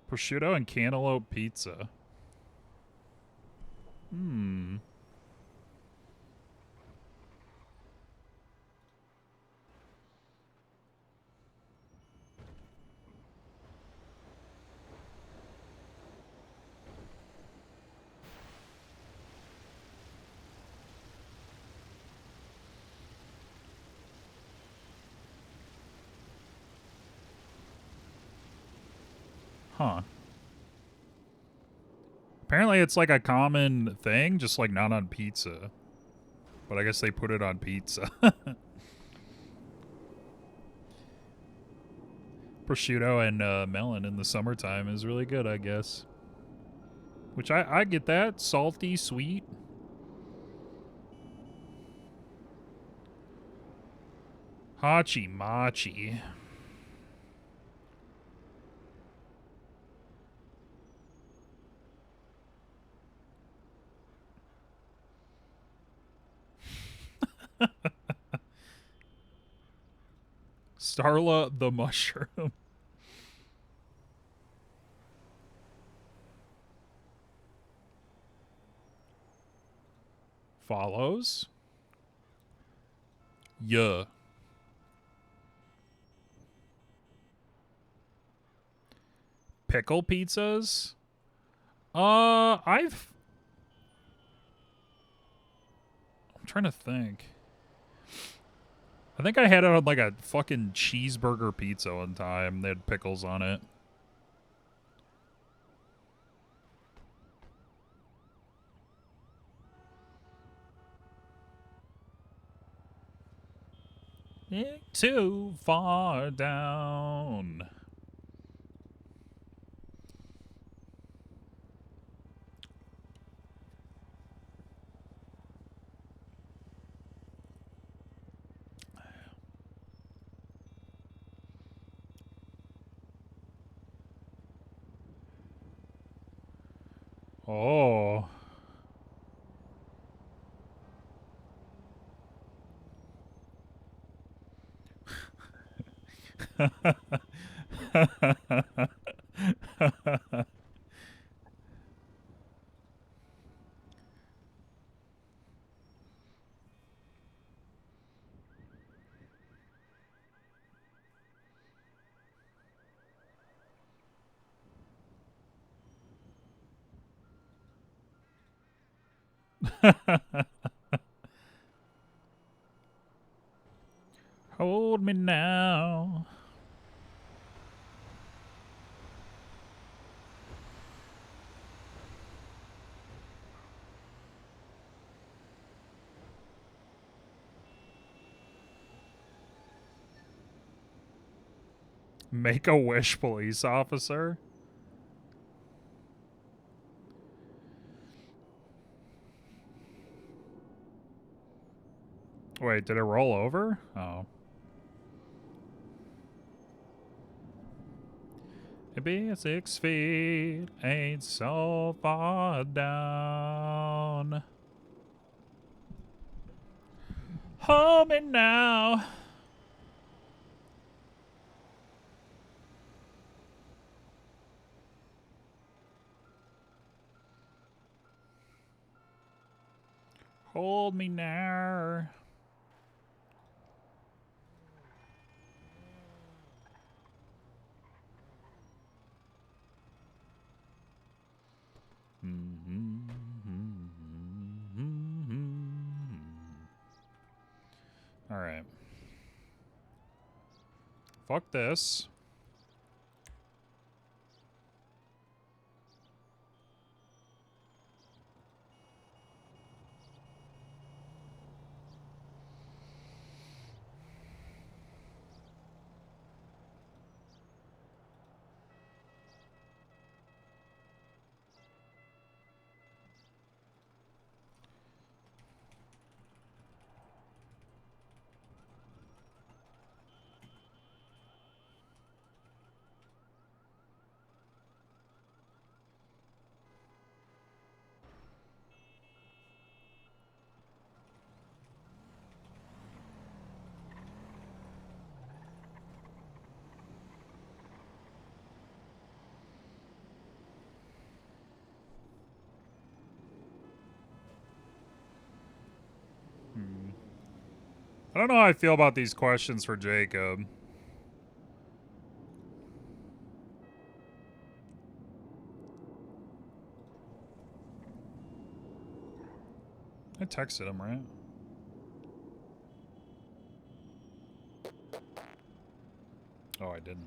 Prosciutto and cantaloupe pizza. Hmm. Huh. Apparently it's like a common thing, just like not on pizza. But I guess they put it on pizza. prosciutto and melon in the summertime is really good, I guess. Which I get that. Salty, sweet. Hachi machi. Starla the mushroom. Follows. Yeah. Pickle pizzas? I'm trying to think. I think I had it on like a fucking cheeseburger pizza one time. They had pickles on it. Too far down. Oh. Hold me now. Make-A-Wish police officer? Wait, did it roll over? Oh. Maybe 6 feet ain't so far down. Hold me now. Hold me now. All right. Fuck this. I don't know how I feel about these questions for Jacob. I texted him, right? Oh, I didn't.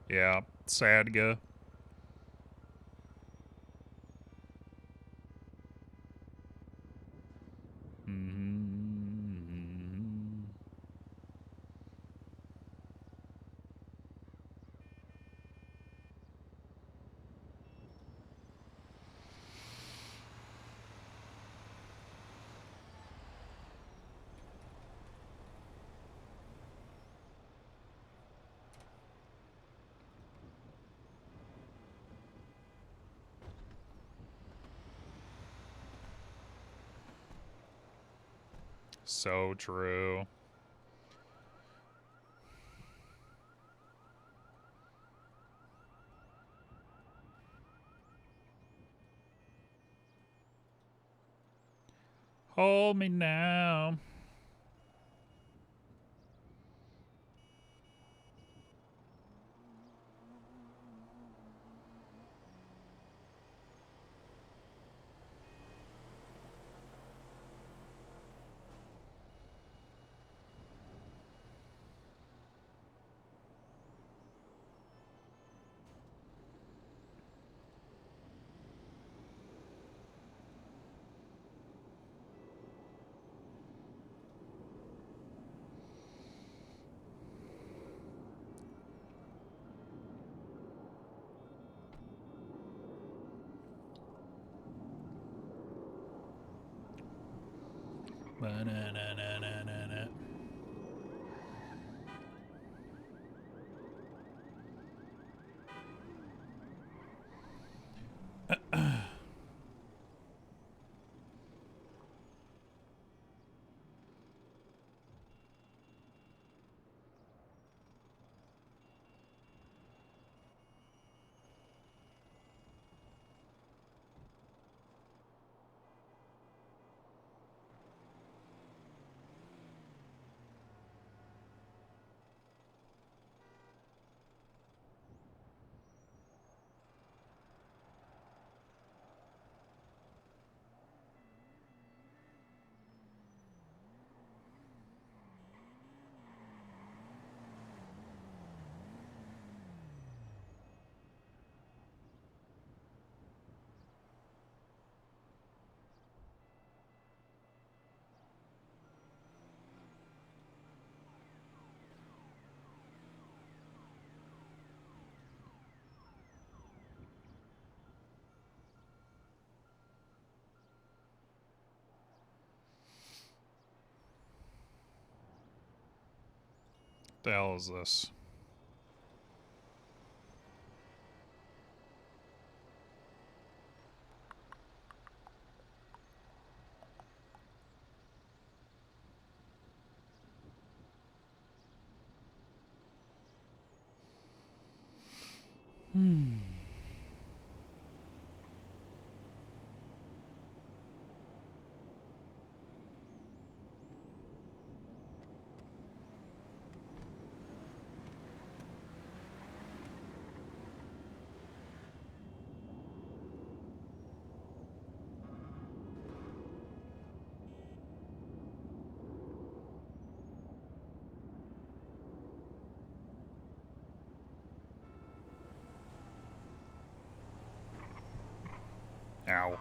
Yeah, Sadga. So true. Hold me now. Ba-na-na-na-na-na-na. The hell is this? Ow.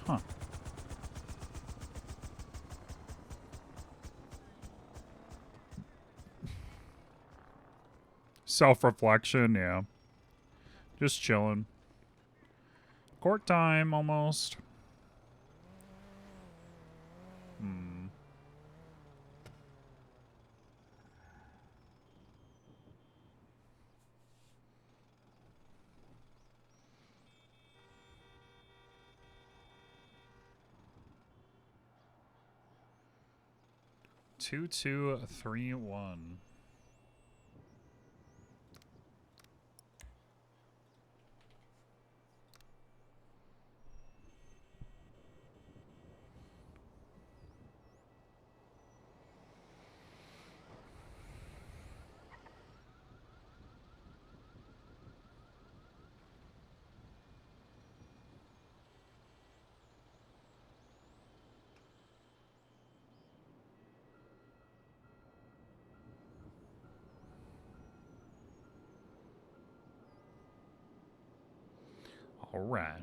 Huh. Self-reflection, yeah. Just chilling. Court time, almost. Hmm. Two, 3, 1. All right.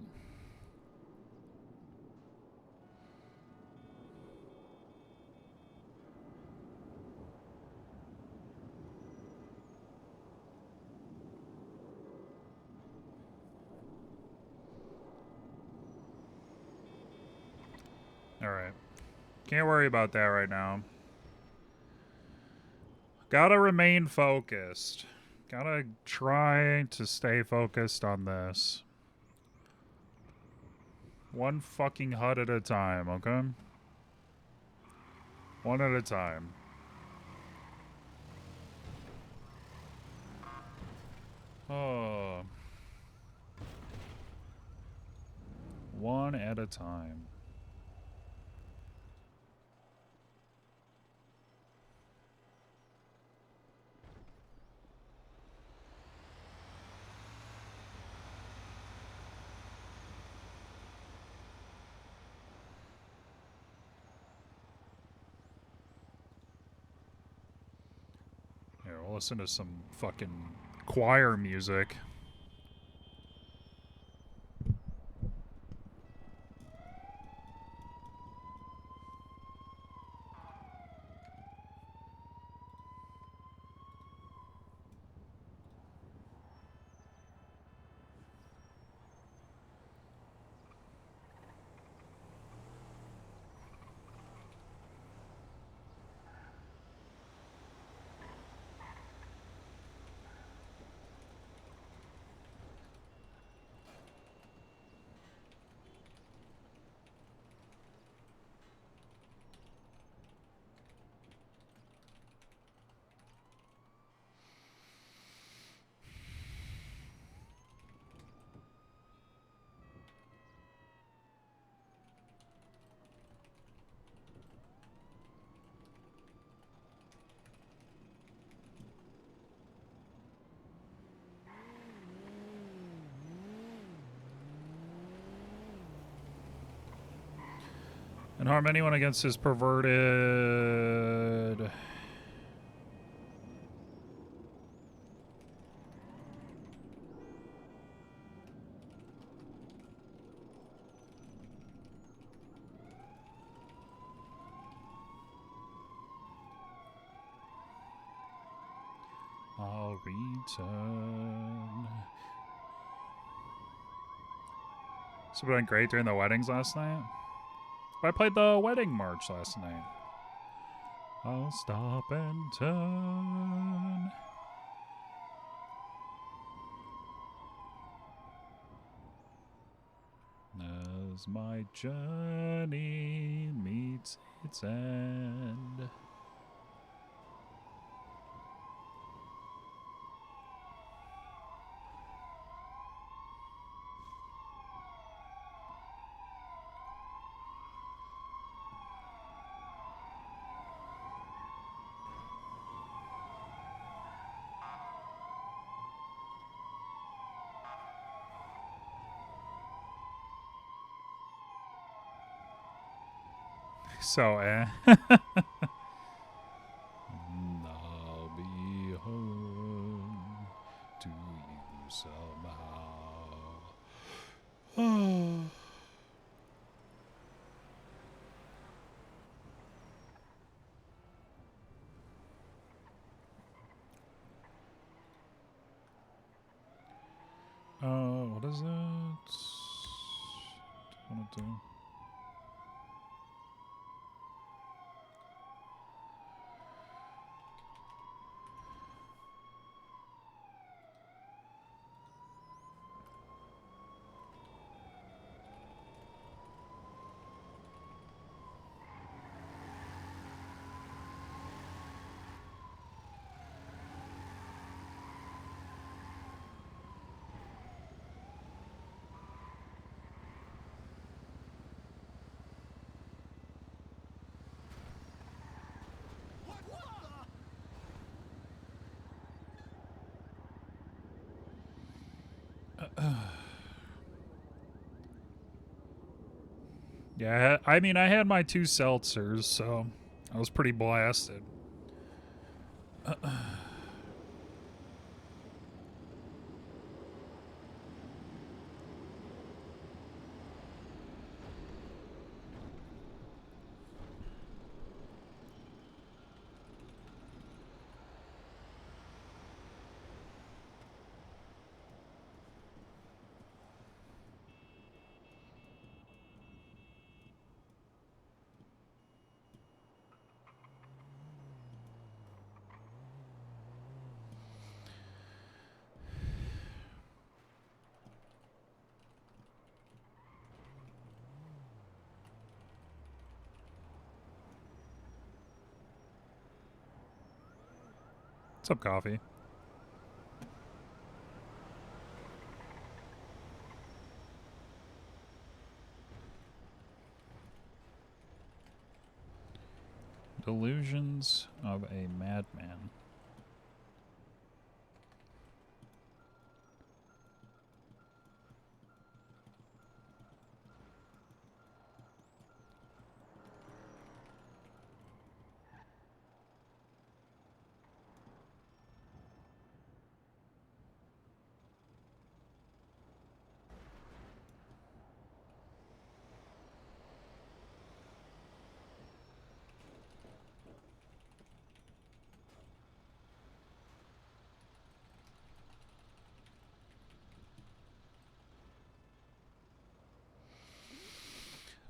All right. Can't worry about that right now. Gotta remain focused. Gotta try to stay focused on this. One fucking HUD at a time, okay? One at a time. Oh. One at a time. Here, we'll listen to some fucking choir music. And harm anyone against his perverted... I'll return. So we went great during the weddings last night? I played the wedding march last night. I'll stop and turn. As my journey meets its end. So, I'll be home to you somehow. What is that? 22. Yeah, I mean, I had my 2 seltzers, so I was pretty blasted. What's up, coffee? Delusions of a Madman.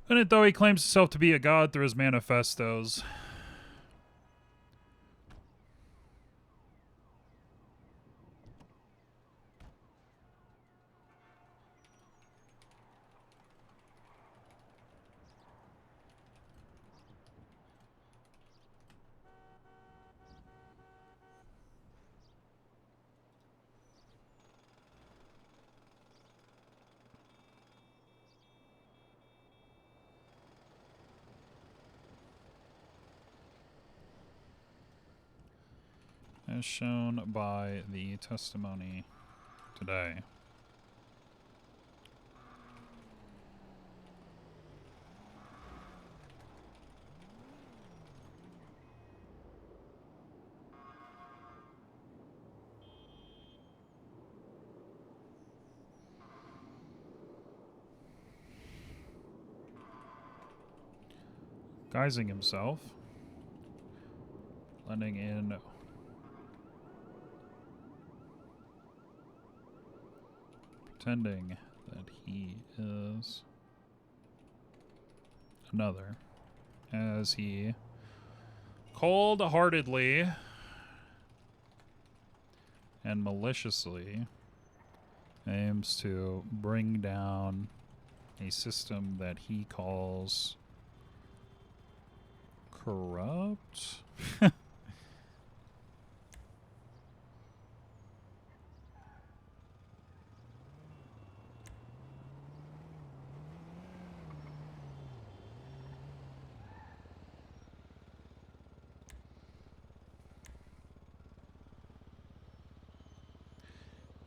And it, though he claims himself to be a god through his manifestos. As shown by the testimony today. Guising himself. Blending in. Pretending that he is another, as he cold-heartedly and maliciously aims to bring down a system that he calls corrupt.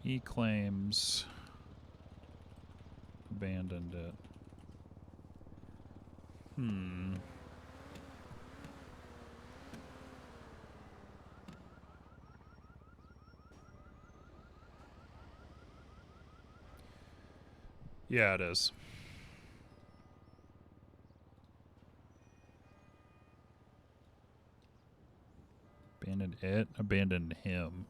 He claims abandoned it. Yeah, it is. Abandoned it, abandoned him.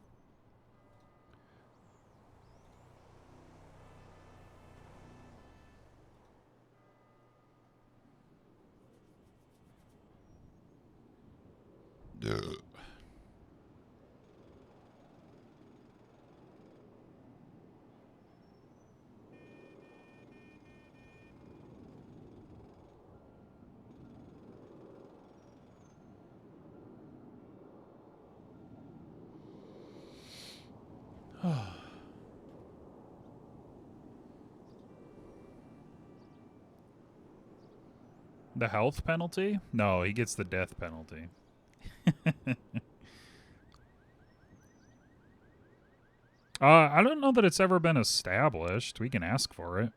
The health penalty? No, he gets the death penalty. I don't know that it's ever been established. We can ask for it.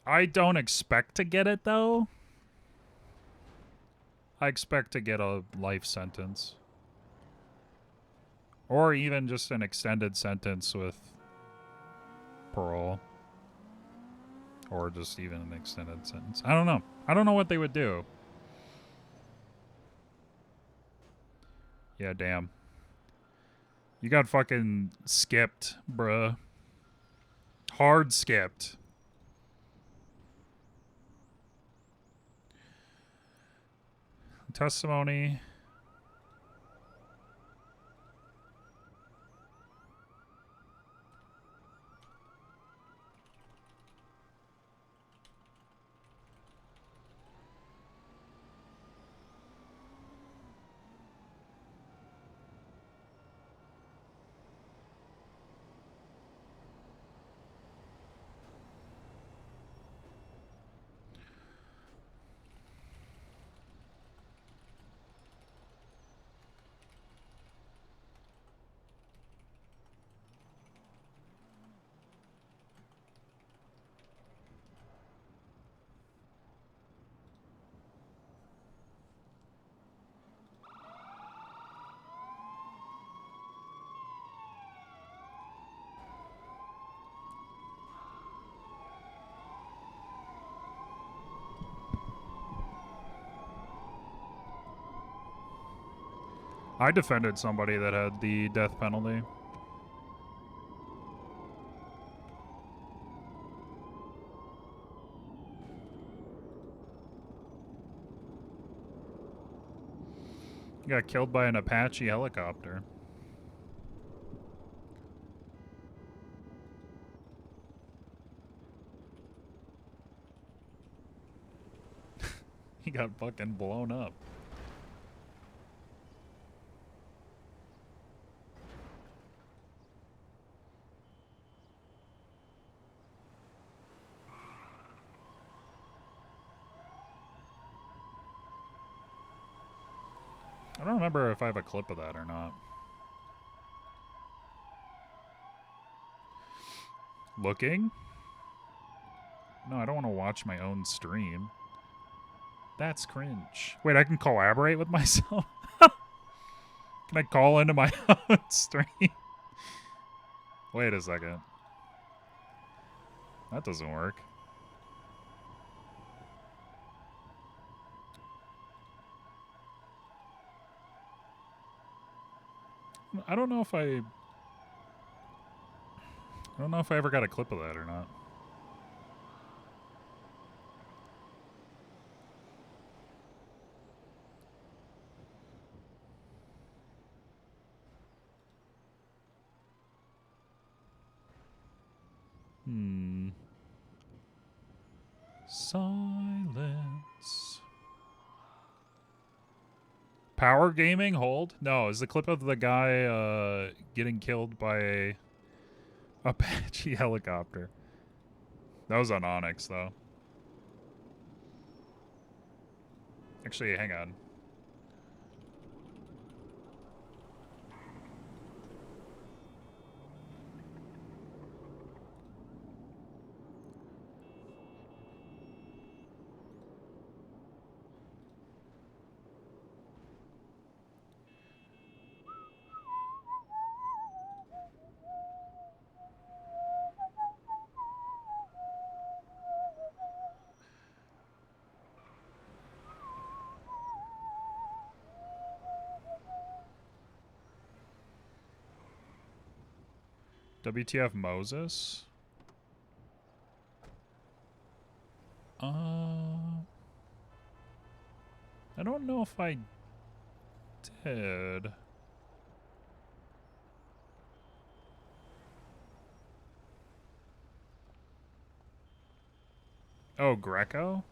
I don't expect to get it, though. I expect to get a life sentence. Or even just an extended sentence with parole. Or just even an extended sentence. I don't know. I don't know what they would do. Yeah, damn. You got fucking skipped, bruh. Hard skipped. Testimony. I defended somebody that had the death penalty. He got killed by an Apache helicopter. He got fucking blown up. I don't remember if I have a clip of that or not. Looking? No, I don't want to watch my own stream. That's cringe. Wait, I can collaborate with myself? Can I call into my own stream? Wait a second. That doesn't work. I don't know if I ever got a clip of that or not. Silence. Power gaming, hold? No, is the clip of the guy getting killed by a Apache helicopter. That was on Onyx, though. Actually, hang on. WTF Moses? I don't know if I did. Oh, Greco?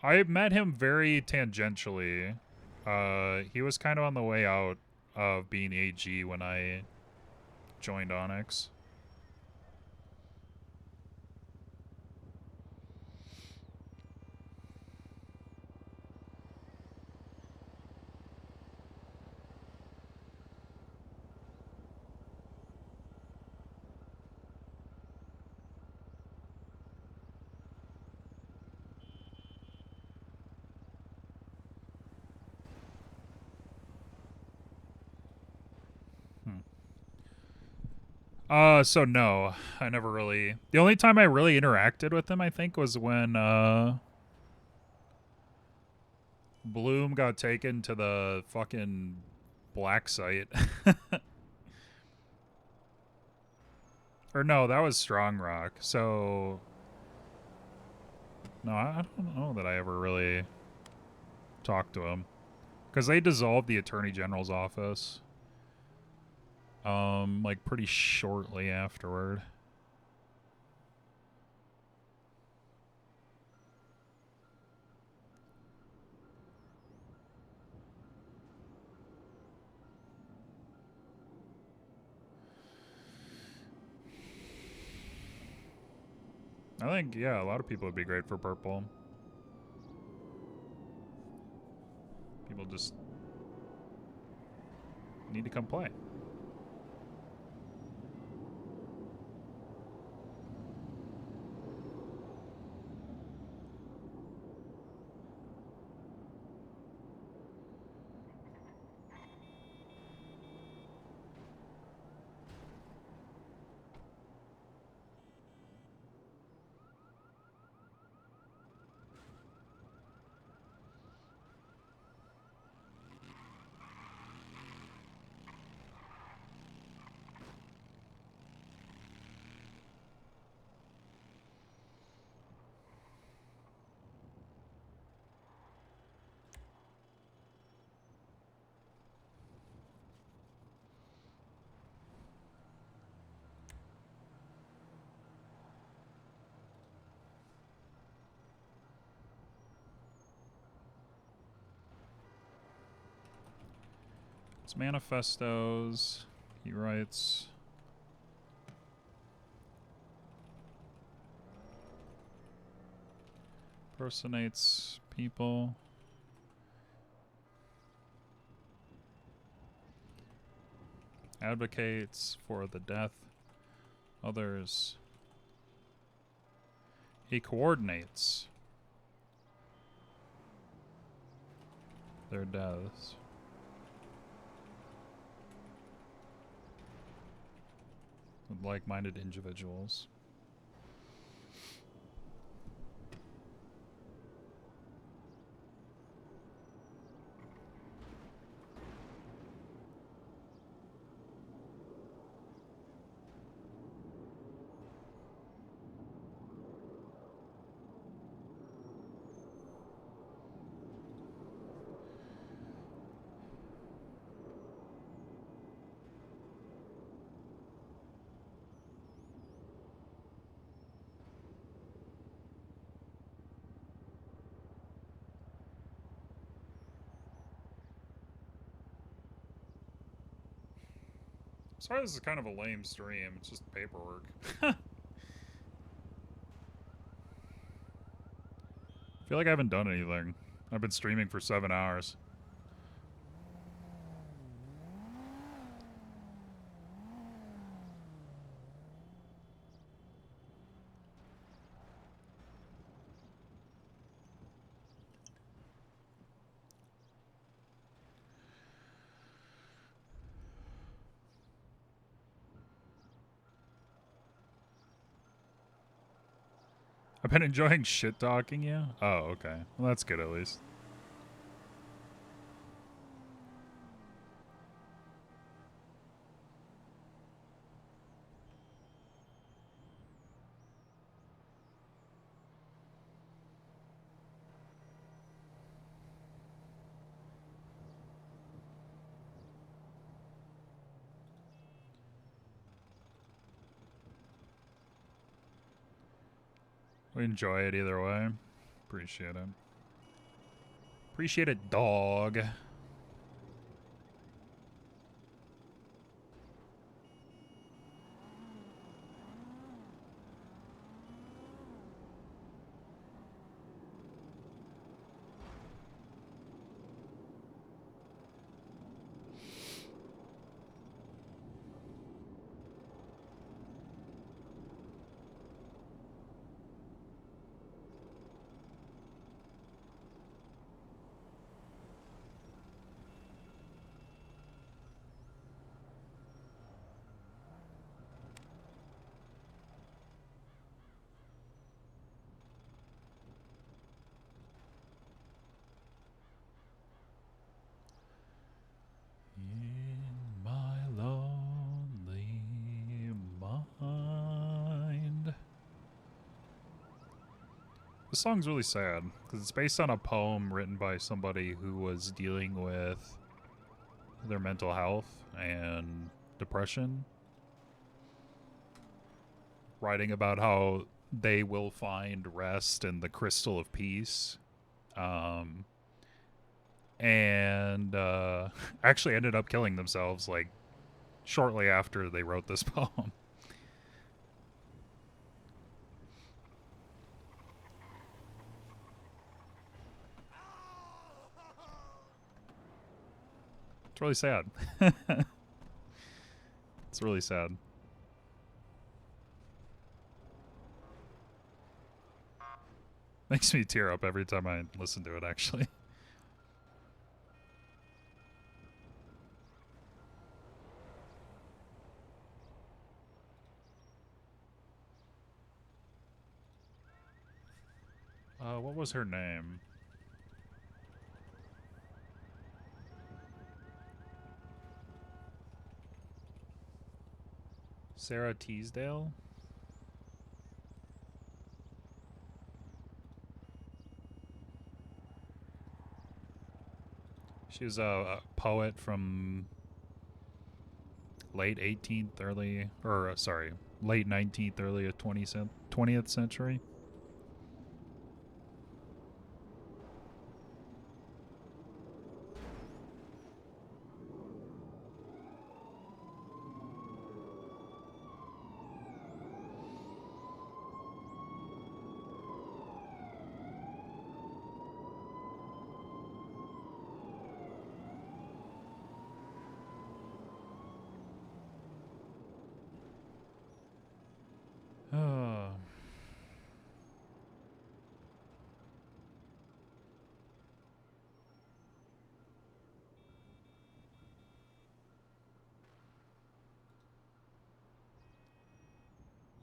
I met him very tangentially. He was kind of on the way out of being AG when I joined Onyx. So no, I never really... The only time I really interacted with him, I think, was when, Bloom got taken to the fucking black site. Or no, that was Strong Rock, so... No, I don't know that I ever really talked to him. Because they dissolved the Attorney General's office. Like pretty shortly afterward. I think, yeah, a lot of people would be great for purple. People just need to come play. It's manifestos. He writes. Personates people. Advocates for the death. Others. He coordinates their deaths. With like-minded individuals. Sorry, this is kind of a lame stream. It's just paperwork. I feel like I haven't done anything. I've been streaming for 7 hours. I've been enjoying shit-talking you? Oh, okay. Well, that's good at least. We enjoy it either way. Appreciate it. Appreciate it, dog. In my lonely mind. This song's really sad because it's based on a poem written by somebody who was dealing with their mental health and depression, writing about how they will find rest in the crystal of peace. And actually ended up killing themselves like shortly after they wrote this poem. It's really sad. It's really sad. Makes me tear up every time I listen to it, actually. What was her name? Sarah Teasdale? She was a poet from late 18th, late 19th, early 20th century.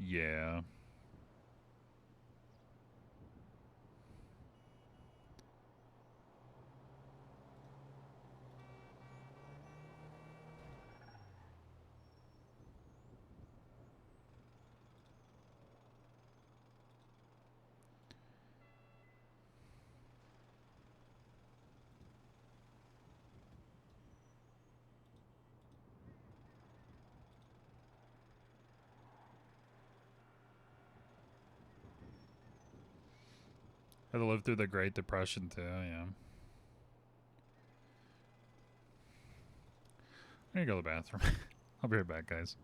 Yeah. Had to live through the Great Depression too, yeah. I'm gonna go to the bathroom. I'll be right back, guys.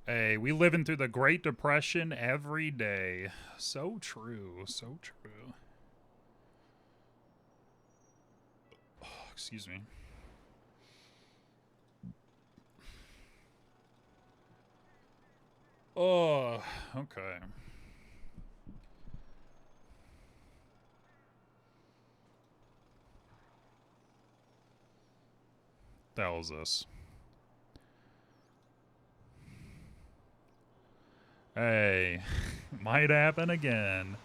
Hey, we living through the Great Depression every day. So true, so true. Oh, excuse me. Oh, okay. The hell is this? Hey, might happen again.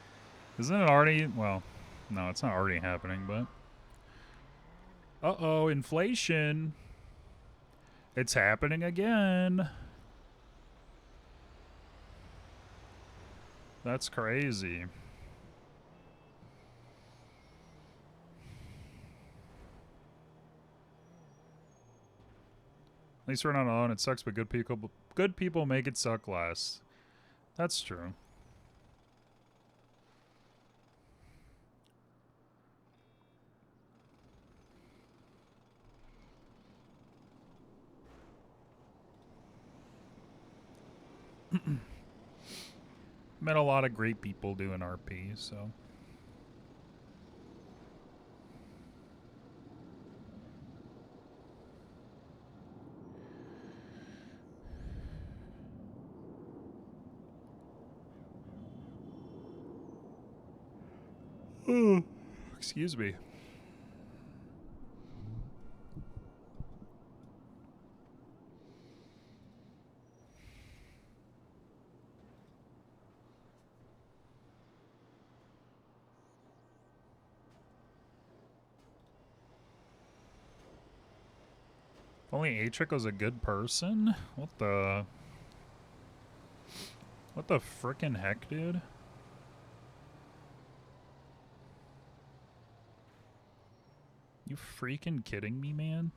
Isn't it already? Well, no, it's not already happening, but. Uh-oh, inflation. It's happening again. That's crazy. At least we're not alone. It sucks, but good people make it suck less. That's true. Met a lot of great people doing RP, so. Excuse me. If only Atric was a good person? What the frickin' heck, dude? You freaking kidding me, man?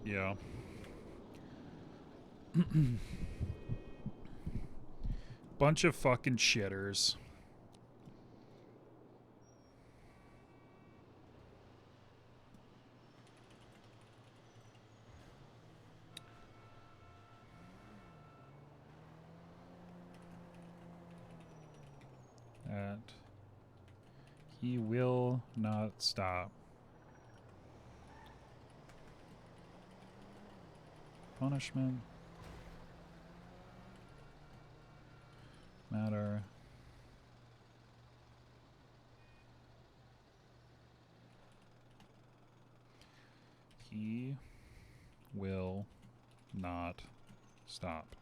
Yeah. Bunch of fucking shitters. That he will not stop. Punishment. Matter. He will not stop.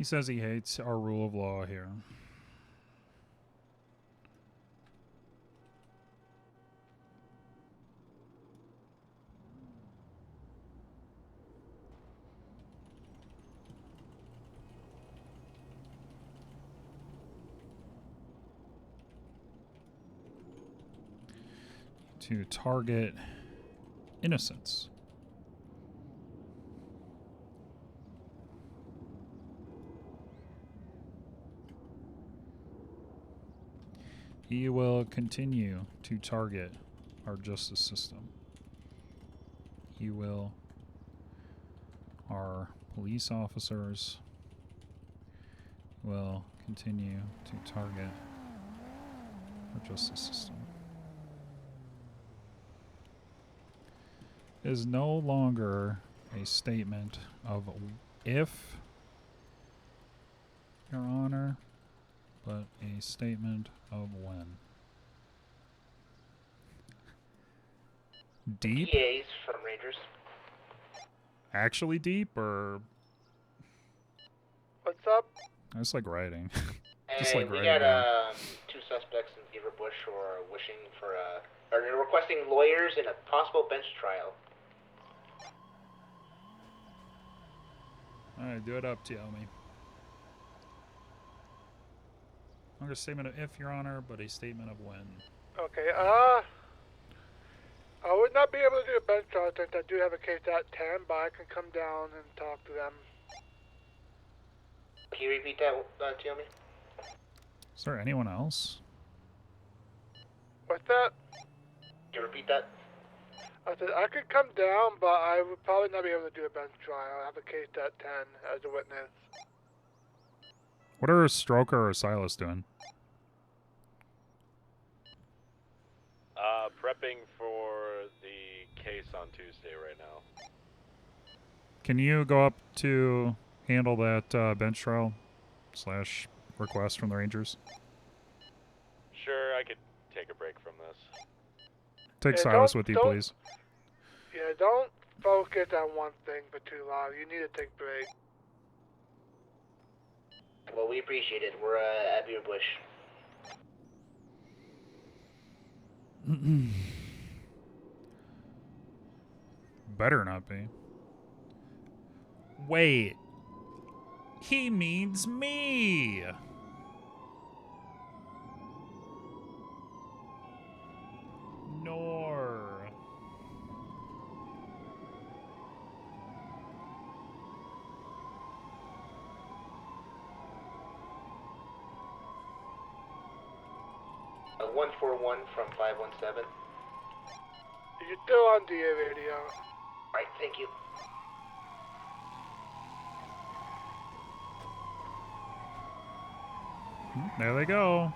He says he hates our rule of law here. To target innocents. He will continue to target our justice system. He will, our police officers will continue to target our justice system. It is no longer a statement of if, Your Honor, but a statement of when. Deep? PAs from Rangers. Actually deep, or What's up? I just like writing. Just Hey, like we writing got down. 2 suspects in Beaver Bush who are wishing for or they're requesting lawyers in a possible bench trial. Alright, do it up, Tiomi. Not a statement of if, Your Honor, but a statement of when. Okay, I would not be able to do a bench trial since I do have a case at 10, but I can come down and talk to them. Can you repeat that, Tiomi? Is there anyone else? What's that? Can you repeat that? I said I could come down, but I would probably not be able to do a bench trial. I have a case at 10 as a witness. What are Stroker or Silas doing? Prepping for the case on Tuesday right now. Can you go up to handle that bench trial / request from the Rangers? Sure, I could take a break from this. Take Yeah, Silas with you, please. Yeah, don't focus on one thing for too long. You need to take a break. Well, we appreciate it. We're at Beaver Bush. Better not be. Wait. He means me. Nor. A 141 from 517. You're still on DA radio. Alright, thank you. There they go.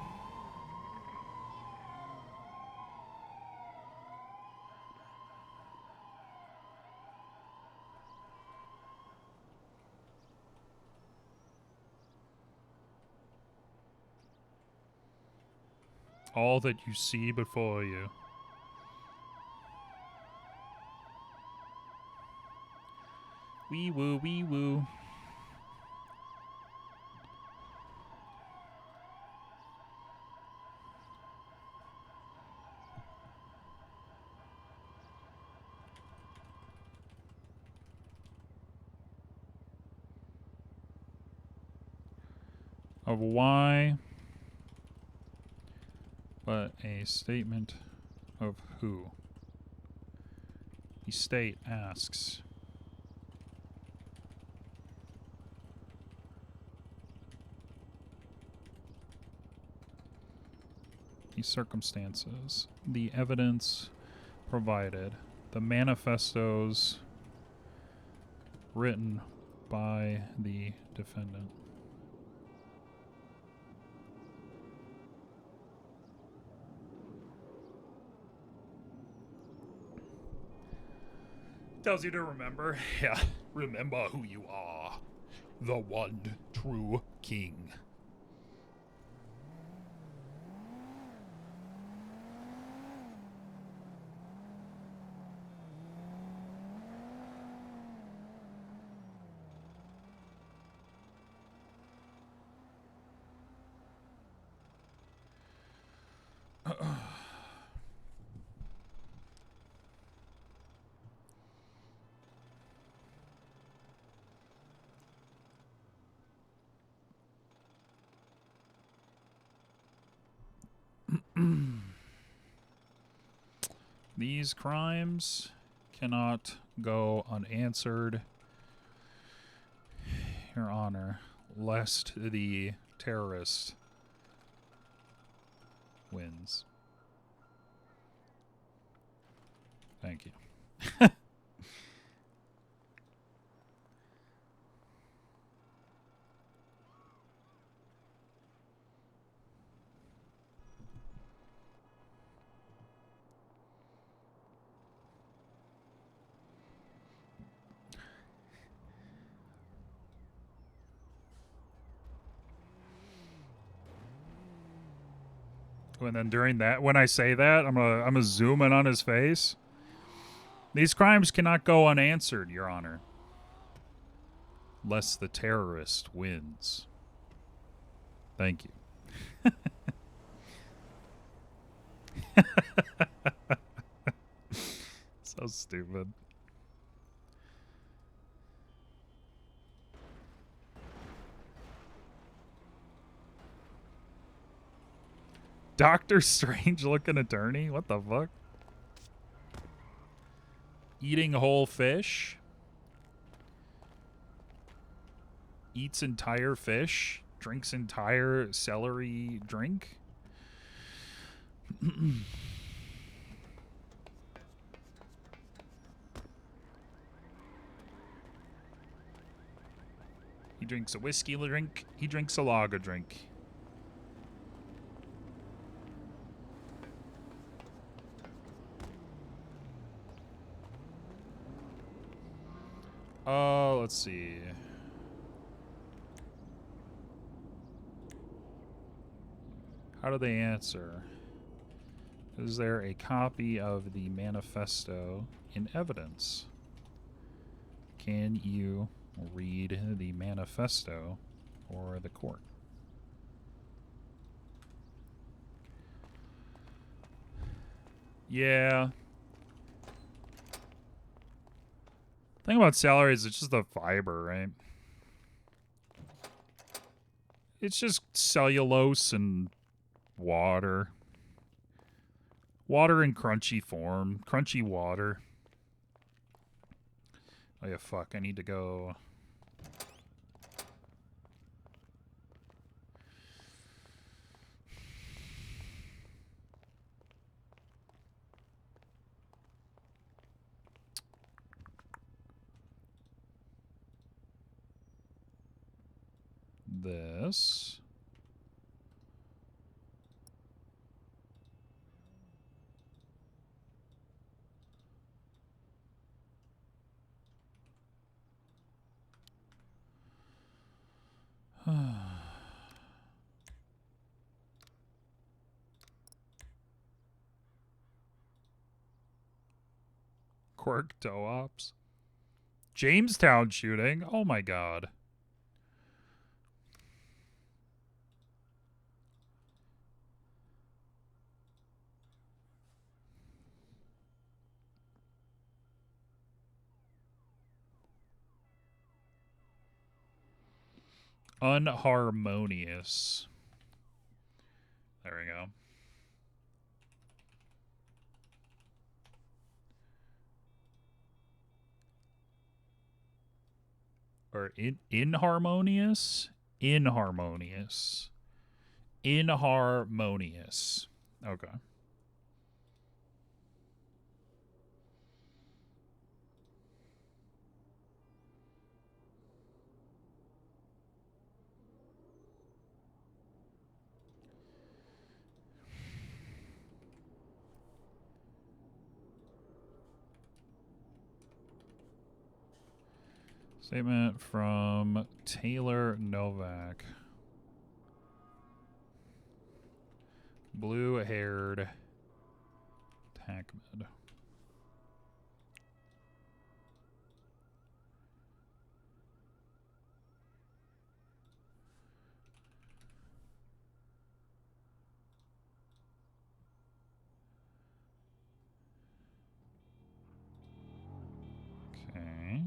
All that you see before you. Wee woo, wee woo. Of why, but a statement of who. The state asks. The circumstances, the evidence provided, the manifestos written by the defendant. Tells you to remember. Yeah, remember who you are. The one true king. These crimes cannot go unanswered, Your Honor, lest the terrorist wins. Thank you. And then during that, when I say that, I'm gonna zoom in on his face. These crimes cannot go unanswered, Your Honor, lest the terrorist wins. Thank you. So stupid. Doctor Strange looking attorney? What the fuck? Eating whole fish? Eats entire fish? Drinks entire celery drink? He drinks a whiskey drink. He drinks a lager drink. Oh, let's see. How do they answer? Is there a copy of the manifesto in evidence? Can you read the manifesto for the court? Yeah. Thing about celery is it's just the fiber, right? It's just cellulose and water. Water in crunchy form. Crunchy water. Oh yeah, fuck. I need to go... This... Quirk toe ops. Jamestown shooting? Oh my god. Unharmonious. There we go. Or inharmonious? Inharmonious. Inharmonious. Okay. Statement from Taylor Novak. Blue-haired TACMed. Okay.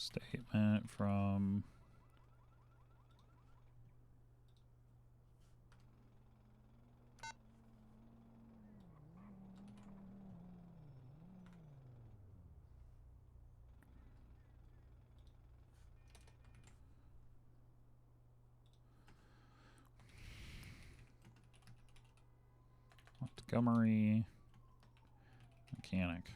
Statement from... Montgomery mechanic.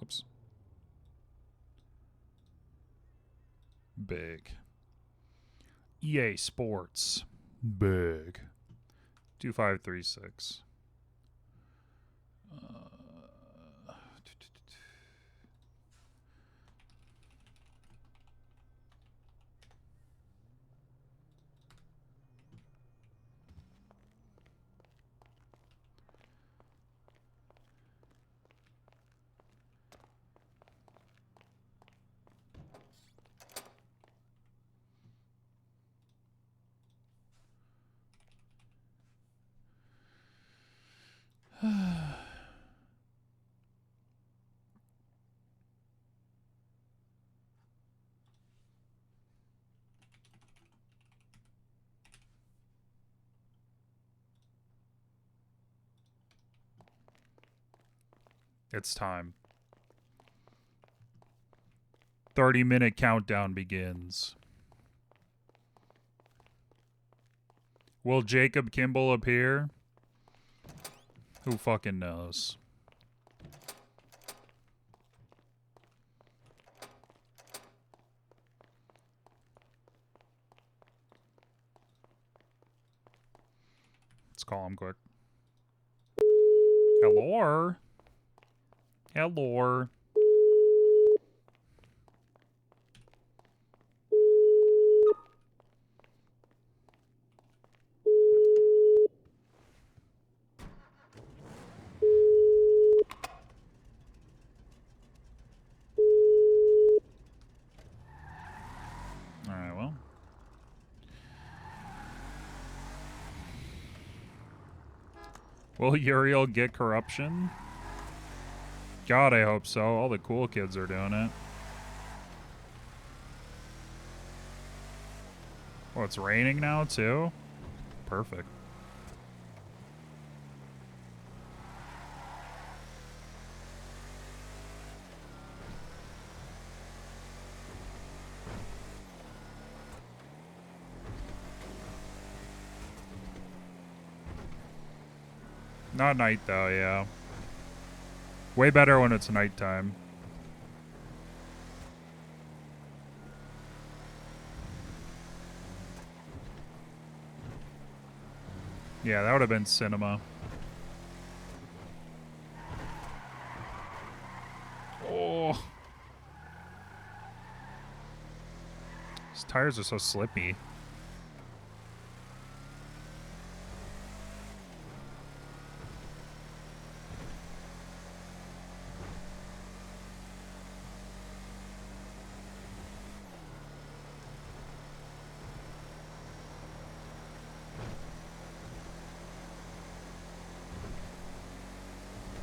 Oops. Big. EA Sports. Big. 2536. It's time. 30-minute countdown begins. Will Jacob Kimball appear? Who fucking knows? Let's call him quick. Hello? Hello? Alright, well. Will Uriel get corruption? God, I hope so. All the cool kids are doing it. Oh, it's raining now, too? Perfect. Not night, though, yeah. Way better when it's nighttime. Yeah, that would have been cinema. Oh. These tires are so slippy.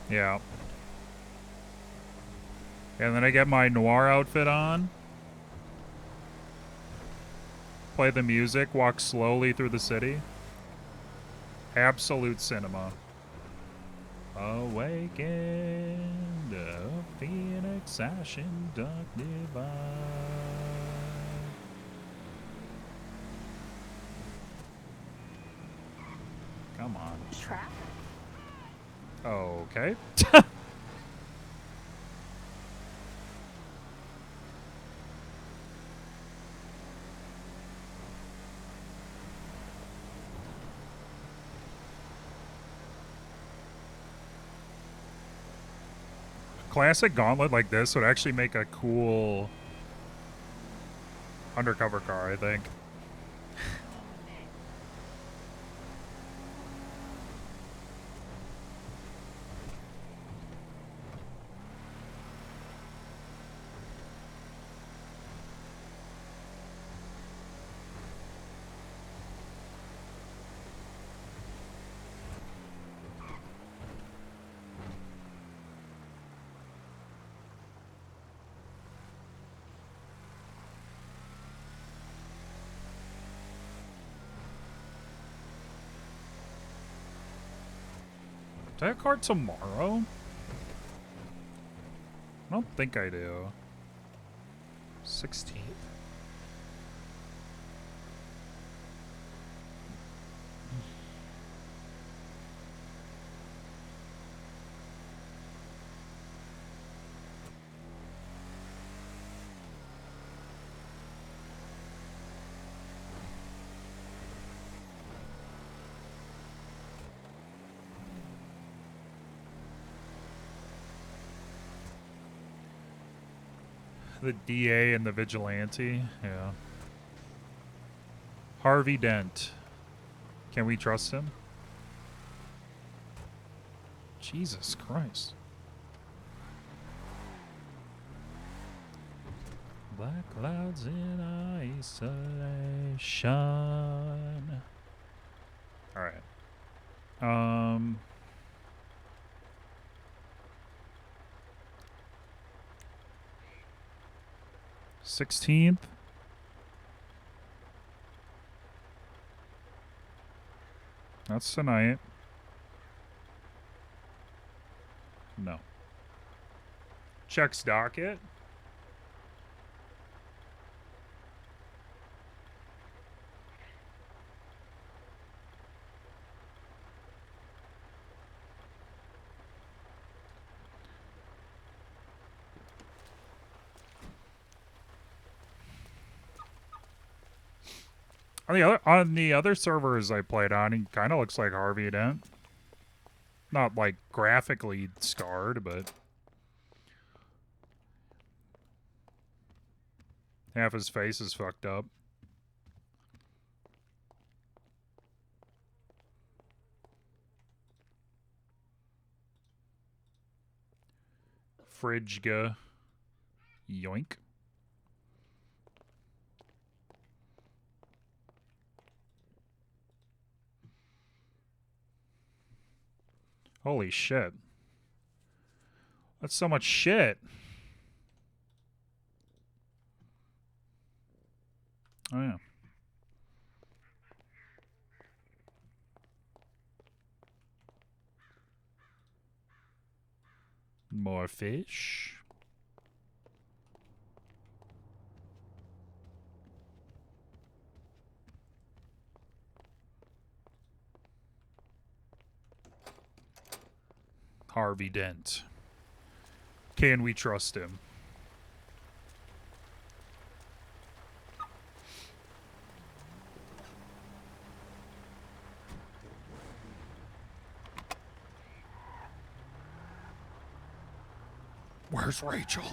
Yeah. And then I get my noir outfit on. Play the music, walk slowly through the city. Absolute cinema. Awaken. of Phoenix, ash and dark divide. Come on. Traffic. Okay. Classic gauntlet like this would actually make a cool undercover car, I think. Do I have a card tomorrow? I don't think I do. 16th. The DA and the vigilante, yeah. Harvey Dent. Can we trust him? Jesus Christ. Black clouds in isolation. Alright. 16th. That's tonight. No. Checks docket. On the other servers I played on, he kind of looks like Harvey Dent. Not like graphically scarred, but half his face is fucked up. Fridgega. Yoink. Holy shit. That's so much shit. Oh, yeah. More fish. Harvey Dent. Can we trust him? Where's Rachel?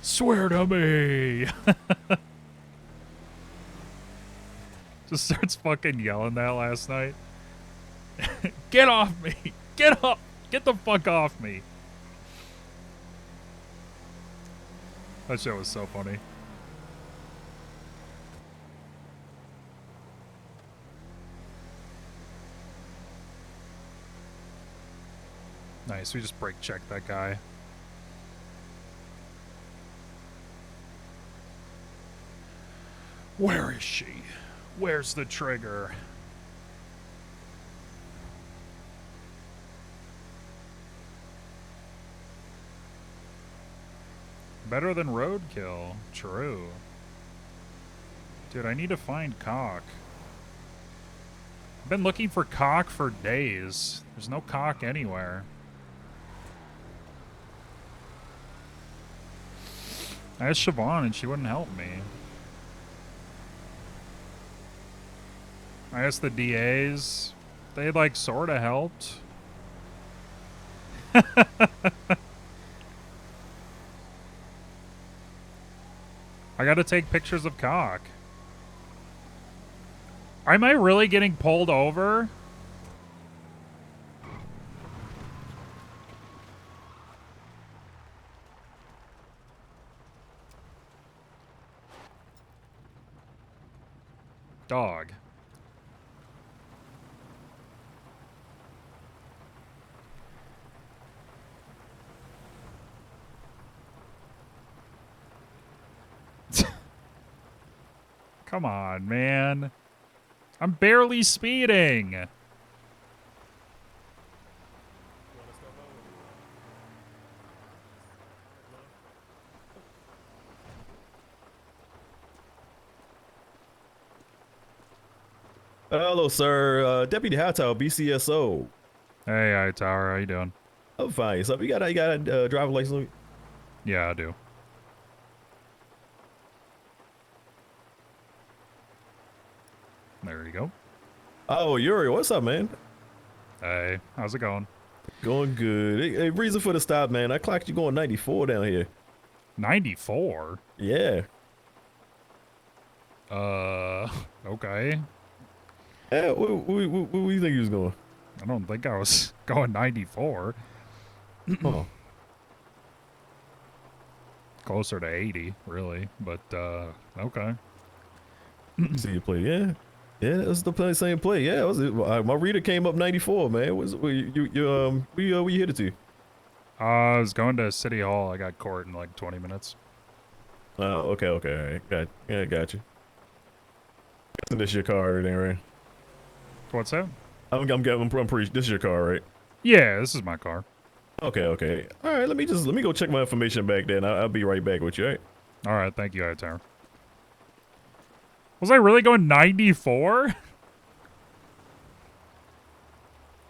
Swear to me. Just starts fucking yelling that last night. Get off me. Get up. Get the fuck off me. That shit was so funny. Nice, we just brake checked that guy. Where is she? Where's the trigger? Better than roadkill. True. Dude, I need to find cock. I've been looking for cock for days. There's no cock anywhere. I asked Siobhan and she wouldn't help me. I asked the DAs. They like sorta helped. I gotta take pictures of cock. Am I really getting pulled over? Dog. Come on, man. I'm barely speeding. Hello, sir. Deputy Hightower, BCSO. Hey, Hightower, how you doing? I'm fine. So you got a driver license? Yeah, I do. There you go. Oh, Uriel, what's up, man? Hey, how's it going? Going good. Hey, reason for the stop, man. I clocked you going 94 down here. 94? Yeah. Okay. Yeah, where do you think you was going? I don't think I was going 94. Oh. Closer to 80, really, but, okay. See your play, yeah. Yeah, that was the same play. Yeah, my reader came up 94, man. Where you headed to? I was going to City Hall. I got court in like 20 minutes. Oh, okay, all right. Got you. This is your car, then, right? What's that? I'm pretty. This is your car, right? Yeah, this is my car. Okay. All right, let me go check my information back then. I'll be right back with you, all right? All right, thank you, Hightower. Was I really going 94?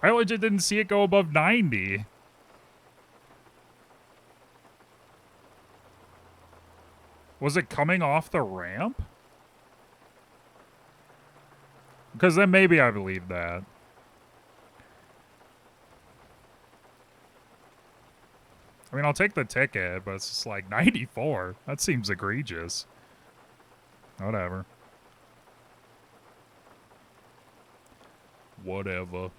I legit didn't see it go above 90. Was it coming off the ramp? Because then maybe I believe that. I mean, I'll take the ticket, but it's just like 94. That seems egregious. Whatever. Whatever.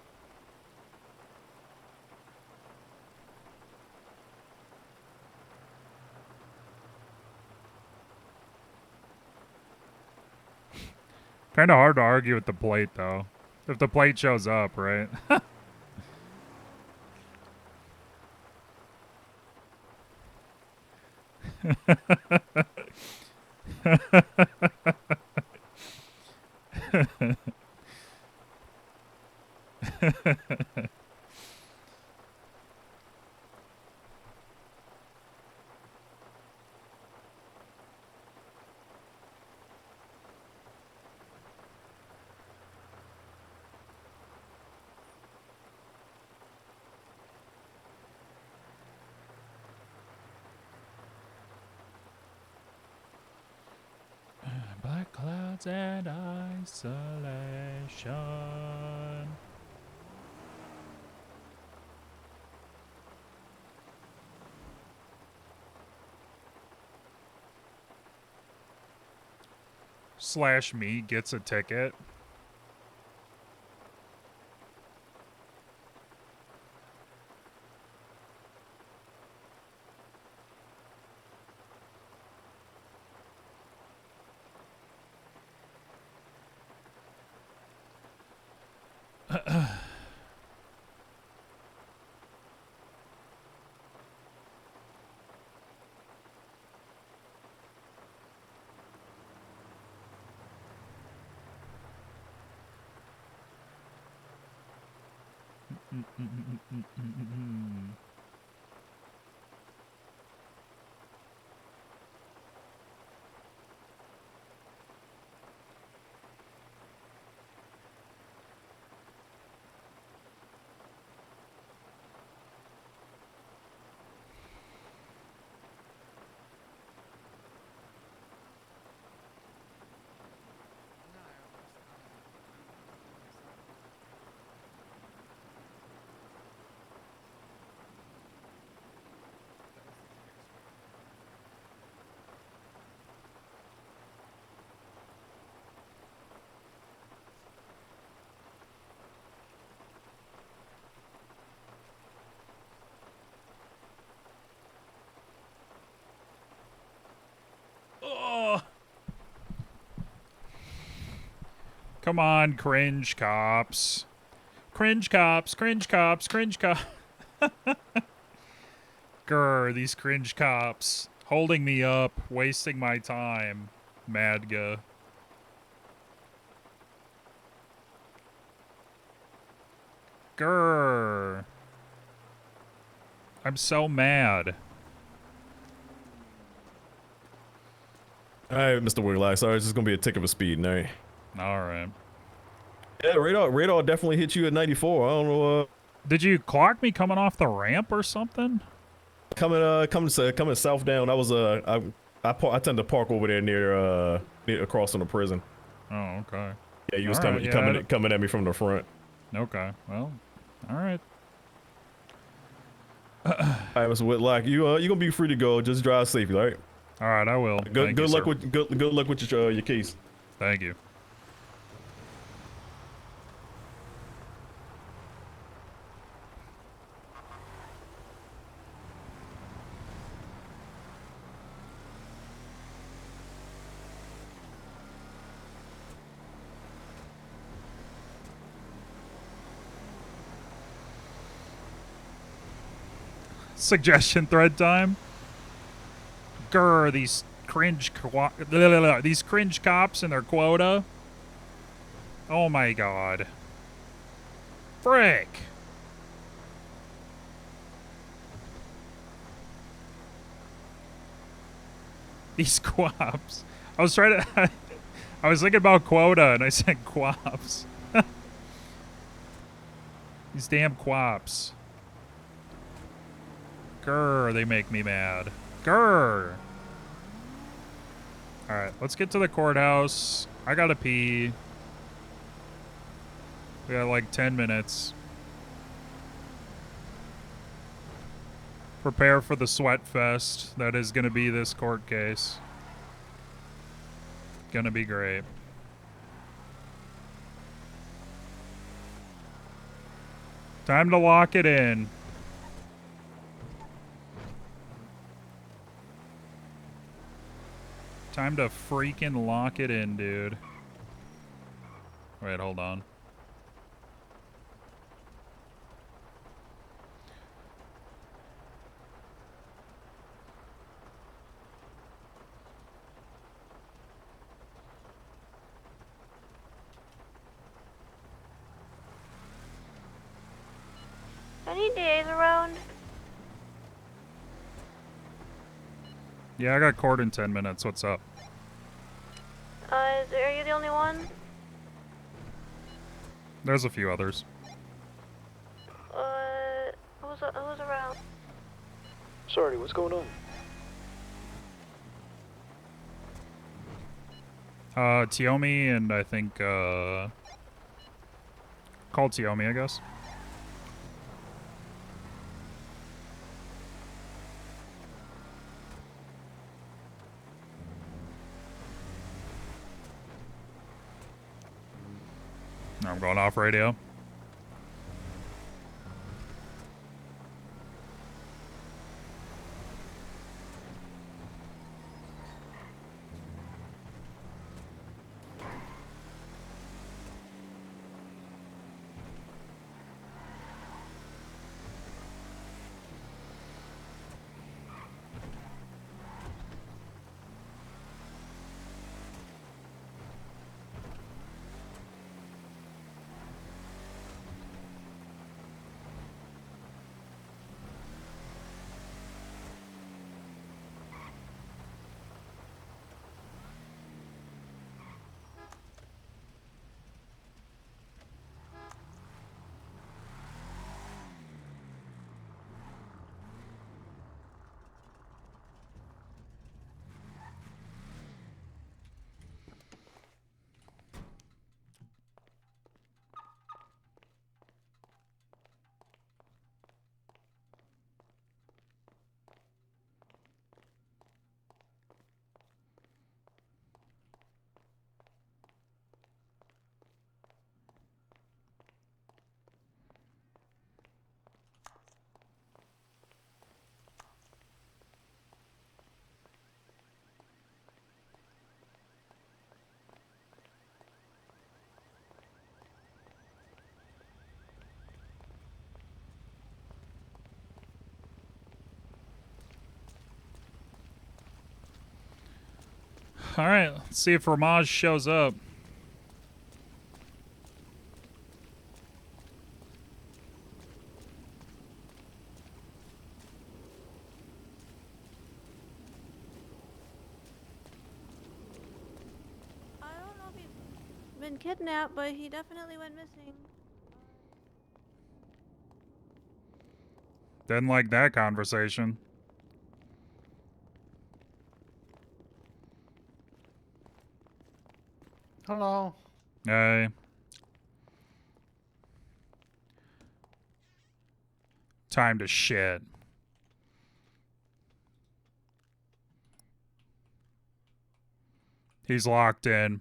Kind of hard to argue with the plate, though. If the plate shows up, right? Black clouds and isolation. Slash me gets a ticket. Oh. Come on, cringe cops. Cringe cops, cringe cops, cringe cops. Grr, these cringe cops. Holding me up, wasting my time. Madga. Grr. I'm so mad. Alright, Mr. Whitlock. Sorry, it's just gonna be a tick of a speed, alright? Alright. Yeah, radar definitely hit you at 94. I don't know, Did you clock me coming off the ramp or something? coming south down. I was, I tend to park over there near across from the prison. Oh, okay. Yeah, you was Alright, coming at me from the front. Okay, well, alright. Alright, Mr. Whitlock, you gonna be free to go. Just drive safely, alright? Alright, I will. Good luck with your case. Thank you. Suggestion thread time. Grr, these cringe these cringe cops and their quota. Oh my god. Frick. These quaps. I was trying to I was thinking about quota and I said quaps. These damn quaps. Grr, they make me mad. Grr. Alright, let's get to the courthouse. I gotta pee. We got like 10 minutes. Prepare for the sweat fest that is gonna be this court case. Gonna be great. Time to lock it in. Time to freaking lock it in, dude. Wait, hold on. Any days around? Yeah, I got court in 10 minutes. What's up? Are you the only one? There's a few others. Who's around? Sorry, what's going on? Tiomi and I think, call Tiomi, I guess. I'm going off radio. All right, let's see if Ramaj shows up. I don't know if he's been kidnapped, but he definitely went missing. Didn't like that conversation. Hello. Hey. Time to shit. He's locked in.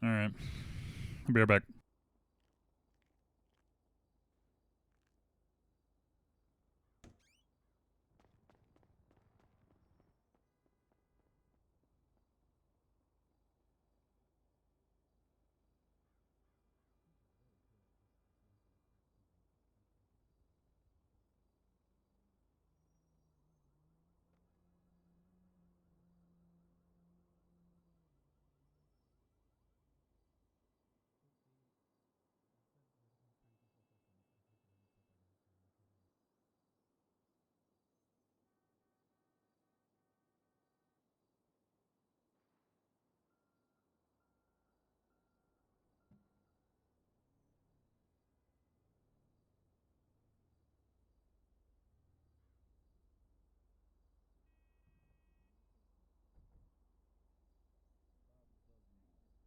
All right. I'll be right back.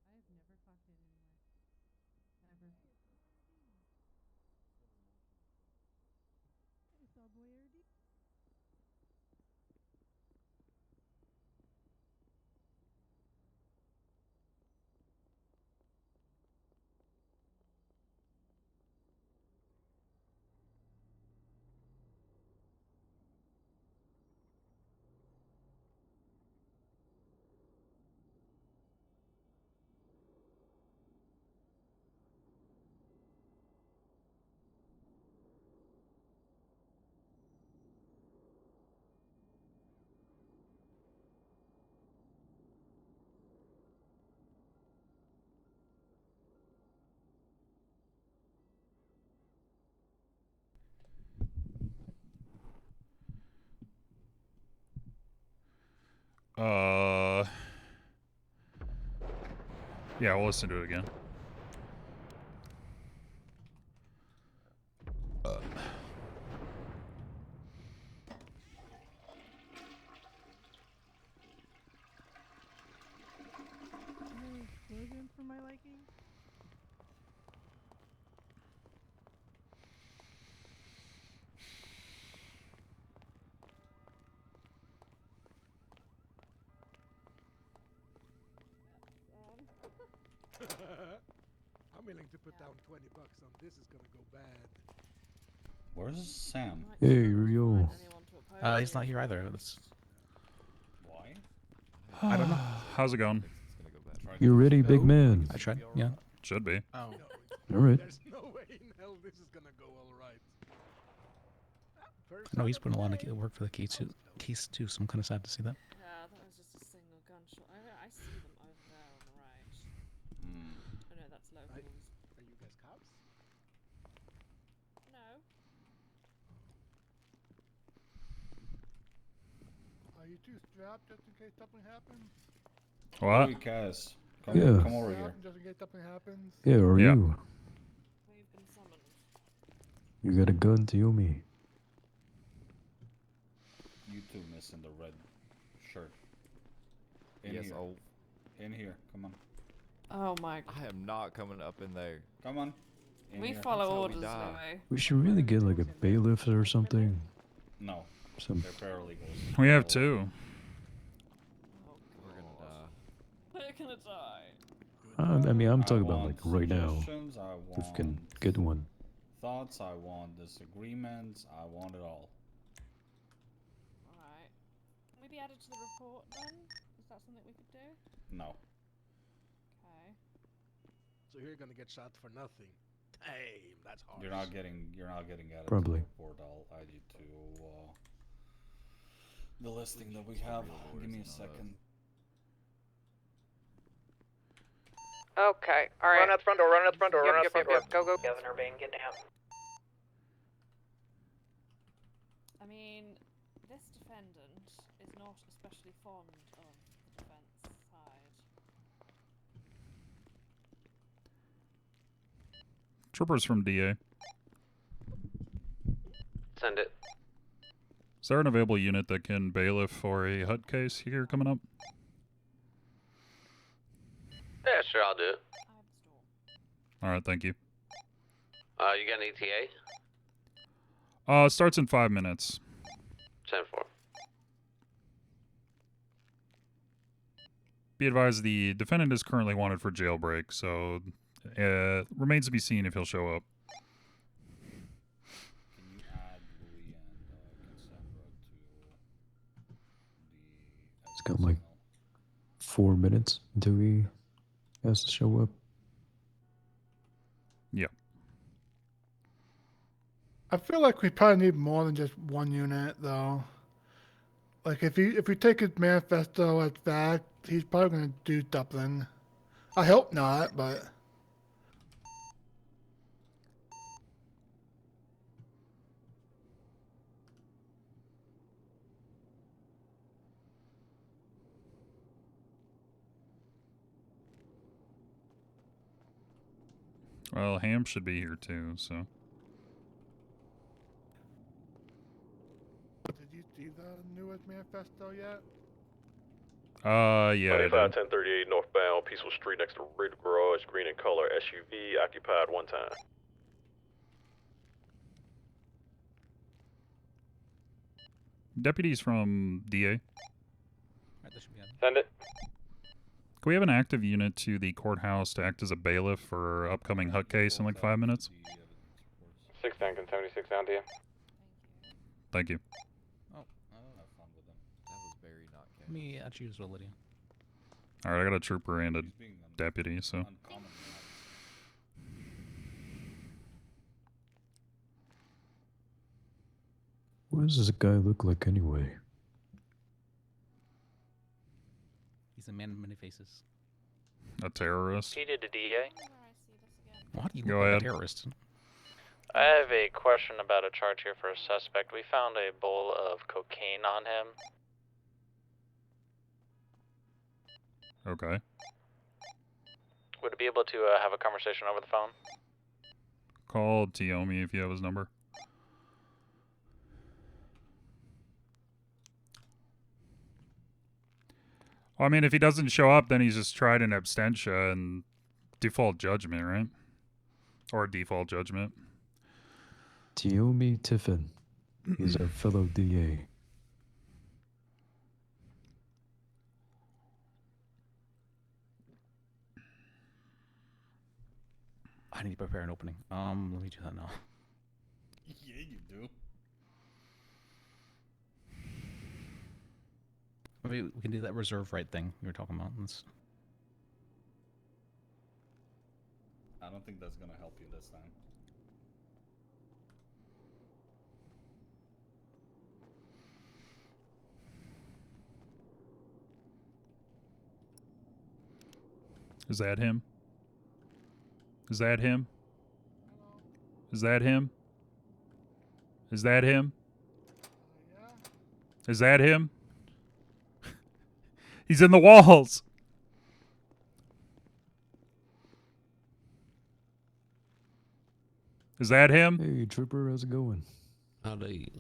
I've never fucked anyone. Never. Hey, Subway RD. Yeah, we'll listen to it again. Explosion for my liking. I'm willing to put down $20 on this is gonna go bad. Where's Sam? Hey, Uriel. He's not here either. That's... Why? I don't know. How's it going? You ready, big man? I tried. Yeah. Should be. Oh. All right. There's no way in hell this is gonna go all right. No, he's putting a lot of work for the case too, so I'm kind of sad to see that. Yeah, that was just a single gunshot. I see them over there on the right. Oh no, that's locals. Are you guys cops? No. Are you two strapped just in case something happens? What? Hey, Cass. Yeah. Come over here. Just in case something happens. Yeah, or Yeah. you? We've been summoned. You got a gun to you me? You two, miss, in the red shirt. In Yes, here. I'll... In here. Come on. Oh my. I am not coming up in there. Come on. In We here. follow That's how we orders, die. Louis. We should really get like a bailiff or something. No. Some. They're paralegals. We have two. gonna die. I mean, I'm I talking about want like right now. suggestions, I If we can want get one. thoughts, I want disagreements, I want it all. Alright. Can we be added to the report then? Is that something we could do? No. Okay. So you're gonna get shot for nothing. Damn, that's hard. You're not getting added Probably. to the report. I'll add you to the listing that we have. Give me a second. Okay, alright. Run out the front door, run out the front door, Yep, run out yep, the front yep, door. yep, go, go. Governor Bane, get down. I mean, this defendant is not especially fond of the defense side. Troopers from DA. Send it. Is there an available unit that can bailiff for a HUD case here coming up? Yeah, sure, I'll do it. Alright, thank you. You got an ETA? It starts in 5 minutes. 10-4. Be advised, the defendant is currently wanted for jailbreak, so remains to be seen if he'll show up. Can you add Louis and Cassandra to the... It's got like 4 minutes until he has to show up. Yeah. I feel like we probably need more than just one unit, though. Like if we take his manifesto as fact, he's probably gonna do Dublin. I hope not, but Well, Ham should be here too, so. did you see the newest manifesto yet? Yeah. I did. 1038 northbound, Peaceful Street next to Red Garage, green in color, SUV, occupied one time. Deputies from DA. Send it. Can we have an active unit to the courthouse to act as a bailiff for upcoming HUD case in like 5 minutes? 610, 76 down to you. Thank you. Oh, have fun with them. That was very not Let me actually as well, Lydia. Alright, I got a trooper and a deputy, so. Uncommon. What does this guy look like anyway? He's a man of many faces. A terrorist. He did the DA. Why do you Go look like ahead. a terrorist? I have a question about a charge here for a suspect. We found a bowl of cocaine on him. Okay. Would it be able to have a conversation over the phone? Call Tiomi if you have his number. Well, I mean, if he doesn't show up, then he's just tried in absentia and default judgment, right? Or default judgment. Tiomi Tiffin. He's our fellow DA. I need to prepare an opening. Let me do that now. Yeah, you do. Maybe we can do that reserve right thing you were talking about. Let's... I don't think that's gonna help you this time. Is that him? Is that him? Is that him? Is that him? Is that him? He's in the walls. Is that him? Hey, Trooper, how's it going? Howdy.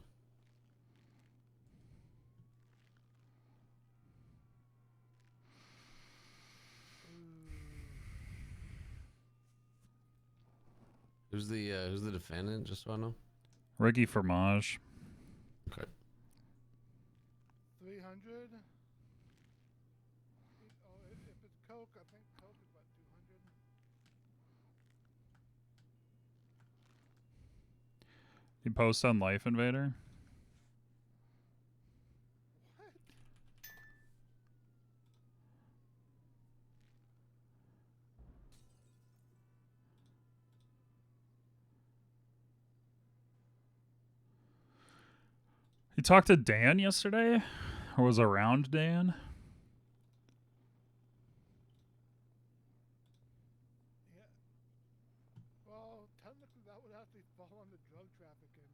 Who's the defendant? Just so I know. Ricky Fromage. Okay. 300. If it's code coke. I think coke is about 200. You post on Life Invader? You talked to Dan yesterday? Or was around Dan? Yeah. Well, technically that would have to fall under drug trafficking.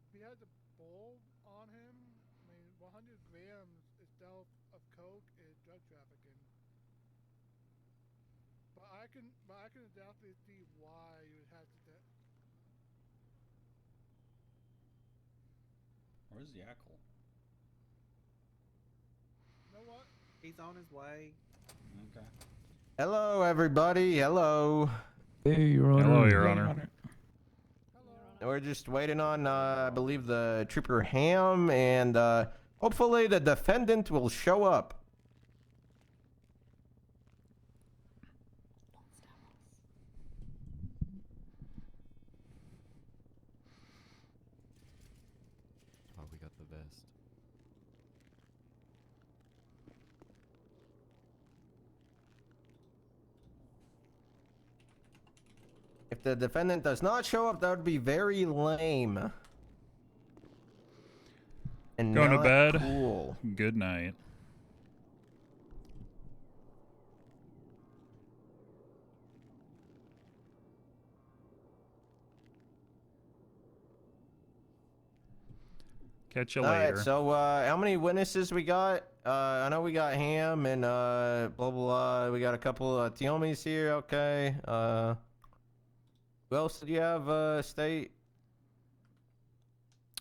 If he had the bulb on him, I mean, 100 grams itself of coke is drug trafficking. But I can definitely see why you would have to. Where's Yackle? You know what? He's on his way. Okay. Hello, everybody. Hello. Hey, Your Honor. Hello, Your Honor. We're just waiting on, I believe, the Trooper Ham, and hopefully the defendant will show up. Oh, we got the best. If the defendant does not show up, that would be very lame. And Going to not bed. cool. Good night. Catch you later. Alright, so how many witnesses we got? I know we got Ham and blah blah blah. We got a couple of Tiomis here, okay. Who else did you have, State?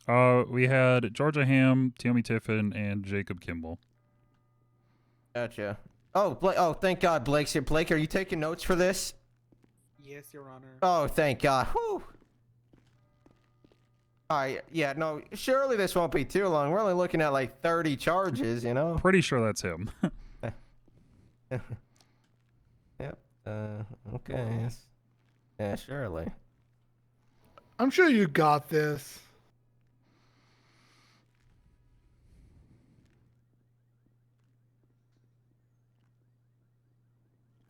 We had Georgia Ham, Tiomi Tiffin, and Jacob Kimball. Gotcha. Oh, oh, thank God Blake's here. Blake, are you taking notes for this? Yes, Your Honor. Oh, thank God. Whew. Alright, yeah, no, surely this won't be too long. We're only looking at like 30 charges, you know? Pretty sure that's him. Yep. Okay. Yes. Yeah, surely. I'm sure you got this.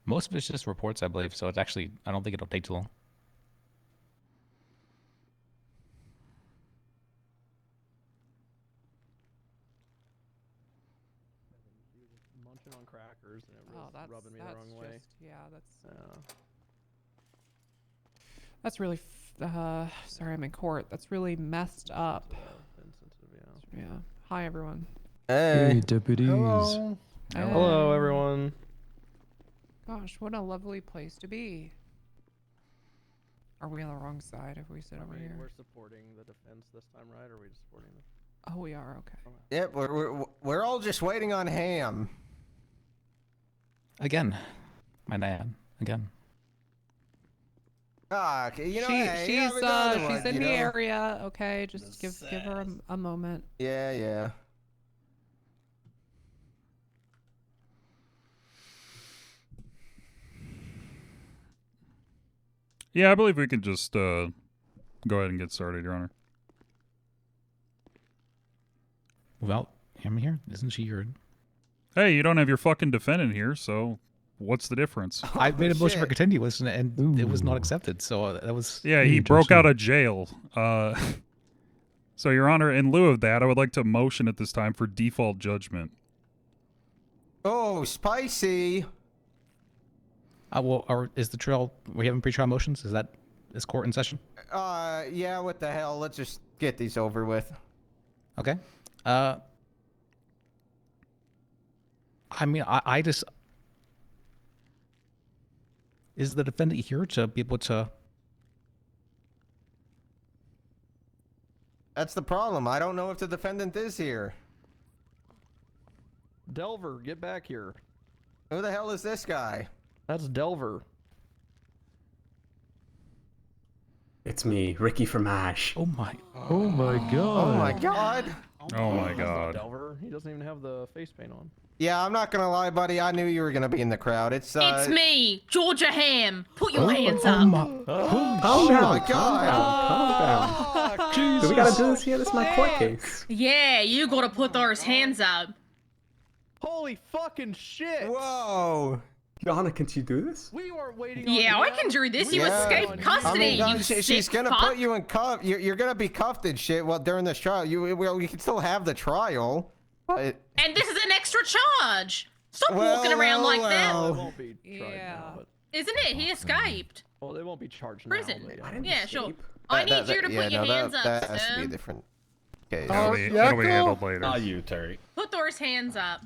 Most of it's just reports, I believe, so it's actually, I don't think it'll take too long. Munching on crackers and it was Oh, rubbing me the wrong way. Yeah, that's really. Sorry, I'm in court. That's really messed up. Yeah. Hi, everyone. Hey, deputies. Hello. Hello, everyone. Gosh, what a lovely place to be. Are we on the wrong side if we sit over here? We're supporting the defense this time, right? Or are we just supporting the... Oh, we are. Okay. Yep, we're all just waiting on Ham. Again. My dad. Again. Ah, okay, you know, she's in the area. Okay, just give her a moment. Yeah, yeah. Yeah, I believe we can just go ahead and get started, Your Honor. Well, I'm here. Isn't she your... Hey, you don't have your fucking defendant here, so what's the difference? I made a motion for continuous, and it was not accepted, so that was... Yeah, he broke out of jail. So, Your Honor, in lieu of that, I would like to motion at this time for default judgment. Oh, spicy. Well, is the trial... We having pre-trial motions? Is court in session? Yeah, what the hell? Let's just get these over with. Okay. I mean, I just... Is the defendant here to be able to... That's the problem. I don't know if the defendant is here. Delver, get back here. Who the hell is this guy? That's Delver. It's me, Ricky from Ash. Oh my. Oh my god. Oh my god. Oh my That's not god. Delver. He doesn't even have the face paint on. Yeah, I'm not gonna lie, buddy. I knew you were gonna be in the crowd. It's It's me, Georgia Ham. Put your Oh, hands oh up. my, calm down, my calm God. down, calm down. Do we gotta do this here? This is my court case. Yeah, you gotta put those hands up. Holy fucking shit! Whoa. Your Honor, can she do this? We weren't waiting. Yeah, I can do this. You escaped custody. I mean, you she's sick gonna fuck. put you in cuff. You're gonna be cuffed and shit. Well, during this trial, you can still have the trial, but. And this is an extra charge. Stop walking around like that. It won't be tried Yeah. now, but... Isn't it? He escaped. Well, they won't be charged Prison. now. But... Yeah, sure. I need you to put your hands up, That has to be a sir. different case. That'll be handled later. Not you, Terry. Put those hands up.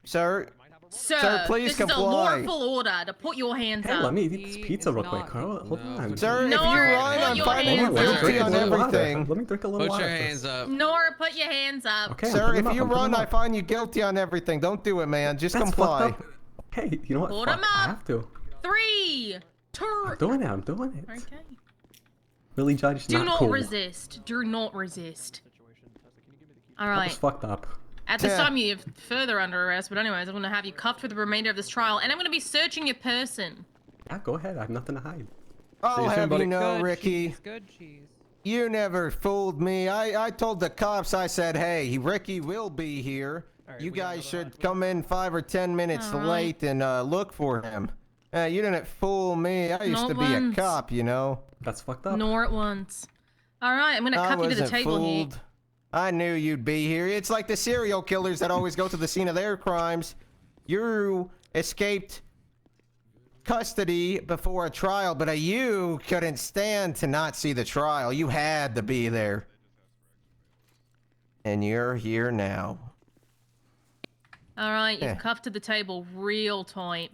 Sir, Sir, please this comply. is a lawful order to put your hands Hey, up. let me eat this pizza real quick. Hold on. Sir, No, if you run, put I'm your finding you hands up. guilty on everything. Let me drink a little Put water. your hands up. Nora, put your hands up. Okay, Sir, if you I'm putting run, them I up. find you guilty on everything. Don't do it, man. Just That's comply. fucked up. Okay, you know what? Put Fuck, 'em I up. have to. 3, 2. I'm doing it. I'm doing it. Okay. Really, Judge? Do Not not cool. resist. Do not resist. All That was right. fucked up. At this time, you're further under arrest. But anyways, I'm going to have you cuffed for the remainder of this trial, and I'm going to be searching your person. Yeah, go ahead. I have nothing to hide. I'll have you know, Good Ricky. cheese, good cheese. You never fooled me. I told the cops, I said, hey, Ricky will be here. You guys should come in 5 or 10 minutes All right. late and look for him. You didn't fool me. I used Not to be a once. cop, you know. That's fucked up. Nor at once. All right, I'm going to I cuff you to the wasn't table here. fooled. I knew you'd be here. It's like the serial killers that always go to the scene of their crimes. You escaped custody before a trial, but you couldn't stand to not see the trial. You had to be there. And you're here now. All right, you're Yeah. cuffed to the table real tight.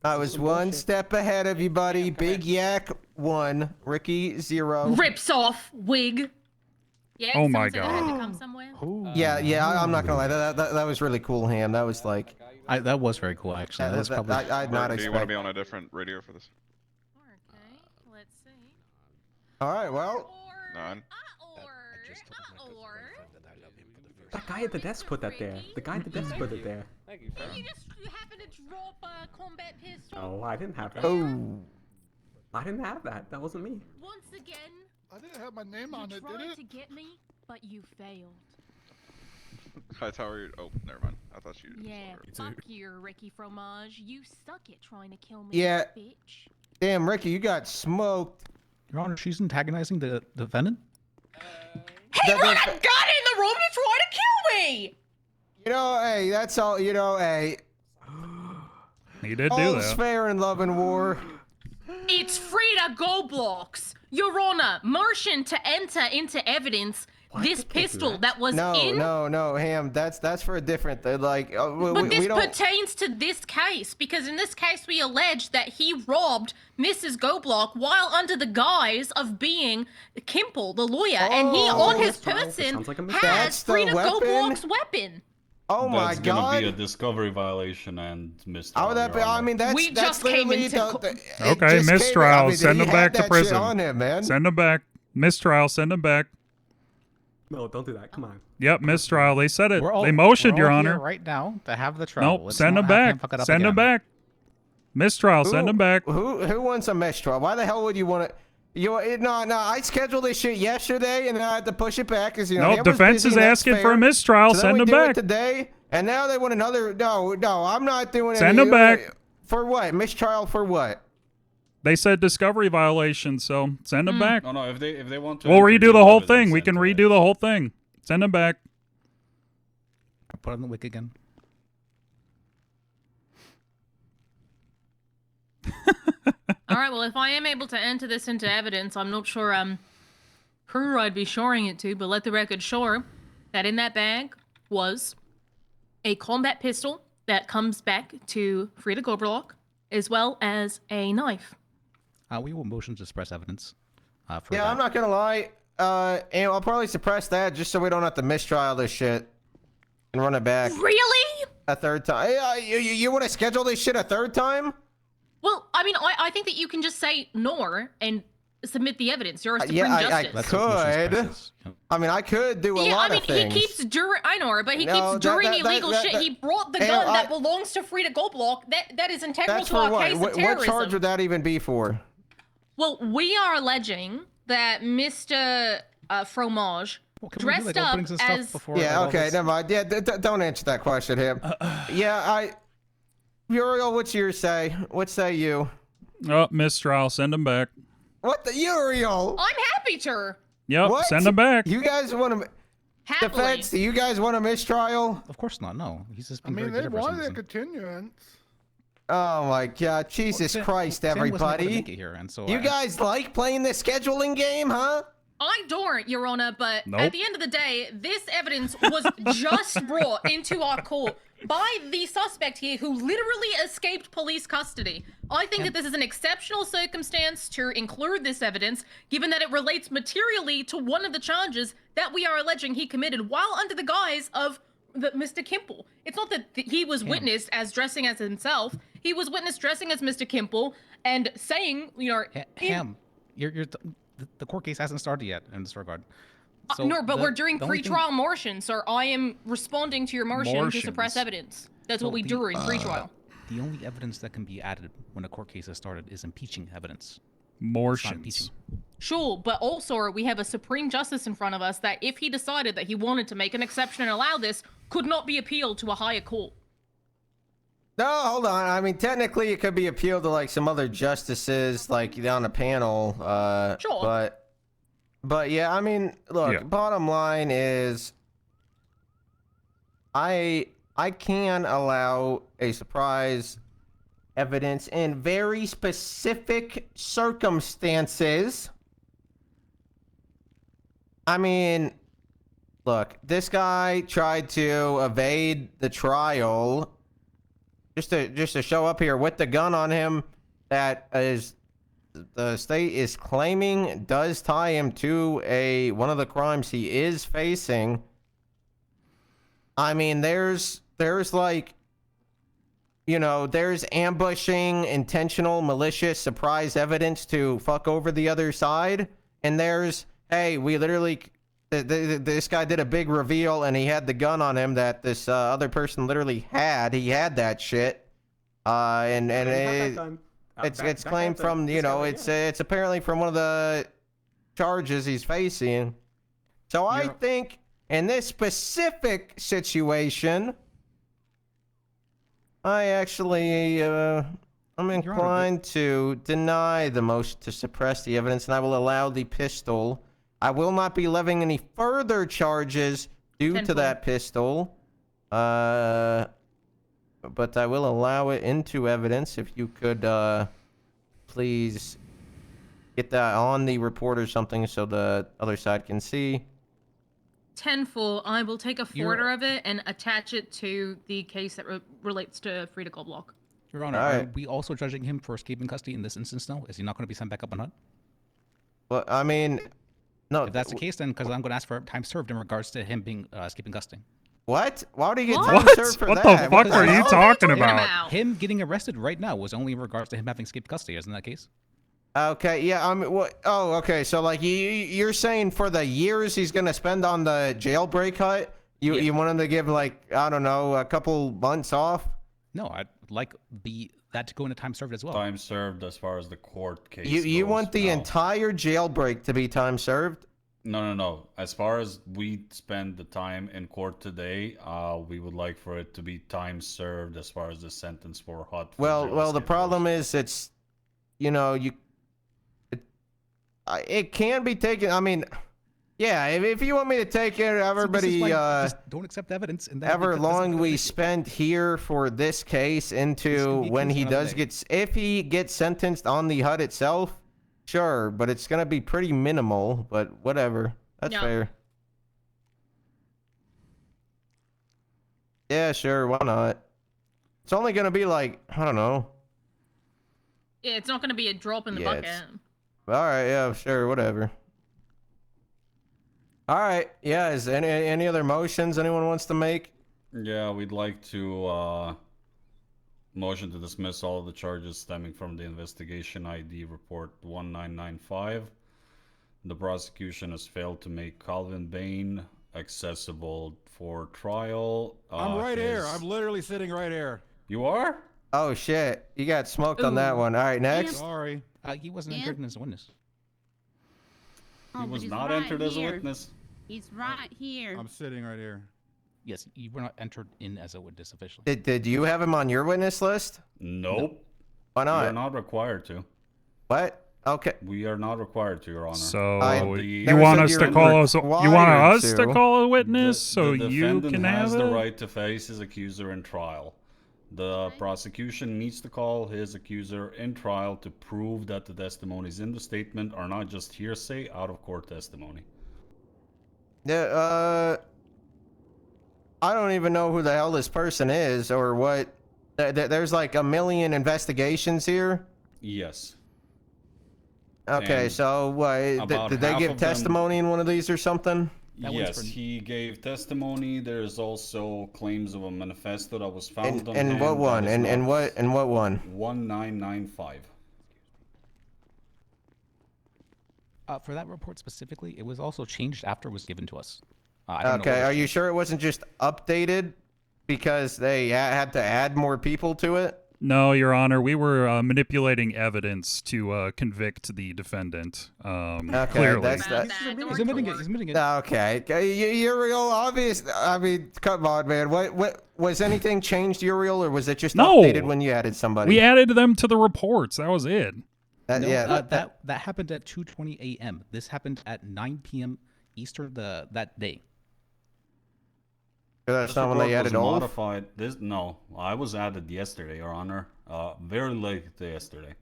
I was one step ahead of you, buddy. Big Yak 1, Ricky 0. Rips off wig. Yeah, Oh my someone said I had to God. come somewhere. Yeah, I'm not gonna lie. That was really cool, Ham. That was like. That was very cool, actually. That was probably. I'd not Do you want to expect. be on a different radio for this? Let's see. All right, well. None. That guy at the desk put that there. The guy at the desk put it there. Thank you, sir. You just happen to drop a combat pistol. Oh, I didn't have that. Oh. I didn't have that. That wasn't me. Once again, I didn't have my name you on it, did tried it? to get me, but you failed. Hi, Tower. Oh, never mind. I thought you. Yeah, fuck you, Ricky Fromage. You suck at trying to kill me, Yeah. bitch. Damn, Ricky, you got smoked. Your Honor, she's antagonizing the defendant? He brought a gun in the room to try to kill me! You know, hey, that's all. You know, hey. He did do All's that. fair in love and war. It's Frida Goldblocks. Your Honor, motion to enter into evidence this pistol that was in. No, Ham. That's for a different. Like, But we this don't. pertains to this case, because in this case we allege that he robbed Mrs. Goldblock while under the guise of being Kimple, the lawyer, and he on his person has That's the Frida weapon? Goldblock's weapon. Oh my That's gonna God. be a discovery violation and mistrial. How would that be? I mean, that's We that's just came literally into it Okay, just came- mistrial. I mean, Send he him had back to that shit prison. on him, man. Send him back. Mistrial. Send him back. No, don't do that. Come on. Yep, mistrial. They said it. We're all, They motioned, we're Your all Honor. here right now to have the trial. Nope. Let's Send not him have him back. fuck it up Send him again. back. Mistrial. Send him back. Who wants a mistrial? Why the hell would you want to? No. I scheduled this shit yesterday, and then I had to push it back because No, Ham was defense busy, is and that's asking for fair. a mistrial. So then Send we him do it back. today, and now they want another. No, I'm not doing it. Send him back. For what? Mistrial for what? They said discovery violation, so send him back. No, if they want to. We'll enter redo the new whole evidence thing. We can into it. redo the whole thing. Send him back. Put on the wick again. All right, well, if I am able to enter this into evidence, I'm not sure who I'd be shoring it to, but let the record show that in that bag was a combat pistol that comes back to Frida Goldblock, as well as a knife. We will motion to suppress evidence. For Yeah, that. I'm not gonna lie. And I'll probably suppress that just so we don't have to mistrial this shit and run it back Really? a third time. You want to schedule this shit a third time? Well, I mean, I think that you can just say nor and submit the evidence. You're a supreme Yeah, I justice. could. I mean, I could do a Yeah, lot I of mean, things. he keeps during. I know, but he No, keeps doing that- illegal that- shit. that- He brought the Hey, gun that I- belongs to Frida Goldblock. That is integral That's to for our what? case of What terrorism. charge would that even be for? Well, we are alleging that Mr. Fromage dressed up as. Yeah, okay, never mind. Yeah, don't answer that question, him. Yeah, Uriel, what's your say? What say you? Oh, mistrial. Send him back. What the Uriel? I'm happy to. Yep, What? send him back. You guys want to defense? Do you guys want a mistrial? Of course not. No, he's just I been mean, very they good for some wanted a reason. continuance. Oh my God, Jesus Christ, Sam wasn't able to everybody! make it here, and so You I- guys like playing this scheduling game, huh? I don't, Your Honor, but Nope. at the end of the day, this evidence was just brought into our court by the suspect here who literally escaped police custody. I think that this is an exceptional circumstance to include this evidence, given that it relates materially to one of the charges that we are alleging he committed while under the guise of Mr. Kimple. It's not that he was witnessed as dressing as himself. He was witnessed dressing as Mr. Kimple and saying, you know, Ham, the court case hasn't started yet in this regard. So no, but we're during the only thing- pretrial motion, sir. I am responding to your motion to suppress evidence. That's what we do in pretrial. The only evidence that can be added when a court case has started is impeaching evidence. Motions. Sure, but also we have a Supreme Justice in front of us that if he decided that he wanted to make an exception and allow this, could not be appealed to a higher court. No, hold on. I mean, technically, it could be appealed to like some other justices, like on a panel. Sure. But yeah, I mean, look. Bottom line is, I can allow a surprise evidence in very specific circumstances. I mean, look, this guy tried to evade the trial just to show up here with the gun on him that is the state is claiming does tie him to one of the crimes he is facing. I mean, there's like, you know, there's ambushing, intentional, malicious, surprise evidence to fuck over the other side. And there's, hey, we literally, this guy did a big reveal and he had the gun on him that this other person literally had. He had that shit. It's claimed from, you know, it's apparently from one of the charges he's facing. So I think in this specific situation, I actually, I'm inclined to deny the motion to suppress the evidence, and I will allow the pistol. I will not be levying any further charges due to that pistol. But I will allow it into evidence. If you could, please get that on the report or something so the other side can see. 10-4, I will take a photo of it and attach it to the case that relates to Frida Goldblock. Your Honor, are we also judging him for escaping custody in this instance now? Is he not going to be sent back up on HUD? Well, I mean, no. If that's the case, then because I'm going to ask for time served in regards to him being escaping custody. What? Why would he get What? time served for What that? the fuck are you talking about? Him getting arrested right now was only in regards to him having escaped custody, isn't that the case? Okay, yeah, what? Oh, okay. So like you're saying for the years he's gonna spend on the jailbreak hut, you want him to give like, I don't know, a couple months off? No, I'd like that to go into time served as well. Time served as far as the court case. You goes, want the entire jailbreak to be time served? No. As far as we spend the time in court today, we would like for it to be time served as far as the sentence for hot. Well, the problem is it's, you know, it can be taken. I mean, yeah, if you want me to take it, everybody, just don't accept evidence. And however long we spend here for this case into when he does if he gets sentenced on the HUD itself, sure, but it's gonna be pretty minimal. But whatever, that's fair. Yeah, sure, why not? It's only gonna be like, I don't know. Yeah, it's not going to be a drop in the bucket. All right, yeah, sure, whatever. All right, yeah. Is any other motions anyone wants to make? Yeah, we'd like to motion to dismiss all of the charges stemming from the investigation ID report 1995. The prosecution has failed to make Calvin Bain accessible for trial. I'm right here. I'm literally sitting right here. You are? Oh shit! You got smoked on that one. All right, next. Sorry. He wasn't entered in as a witness. He was he's not right entered as a here. witness. He's right here. I'm sitting right here. Yes, you were not entered in as a witness officially. Did you have him on your witness list? Nope. Why not? We are not required to. What? Okay. We are not required to, Your Honor. So you want us to call us? You want us to call a witness so the you defendant can has have the it? right to face his accuser in trial. The prosecution needs to call his accuser in trial to prove that the testimonies in the statement are not just hearsay, out-of-court testimony. Yeah. I don't even know who the hell this person is or what. There's like a million investigations here. Yes. Okay, And so what? about Did they half give of them- testimony in one of these or something? Yes, he gave testimony. There's also claims of a manifesto that was found on And him. what one? that is And not what one? 1995. For that report specifically, it was also changed after it was given to us. I don't know Okay, what are you sure it wasn't just updated because they had to add more people to it? No, Your Honor. We were manipulating evidence to convict the defendant. Clearly. That's He's admitting it. He's admitting it. Okay, Uriel, obvious. I mean, come on, man. What was anything changed, Uriel, or was it just No. updated when you added somebody? We added them to the reports. That was it. That happened at 2:20 a.m. This happened at 9 p.m. Eastern that day. That's This not when they report added was Olaf? modified. No, I was added yesterday, Your Honor. Very late yesterday.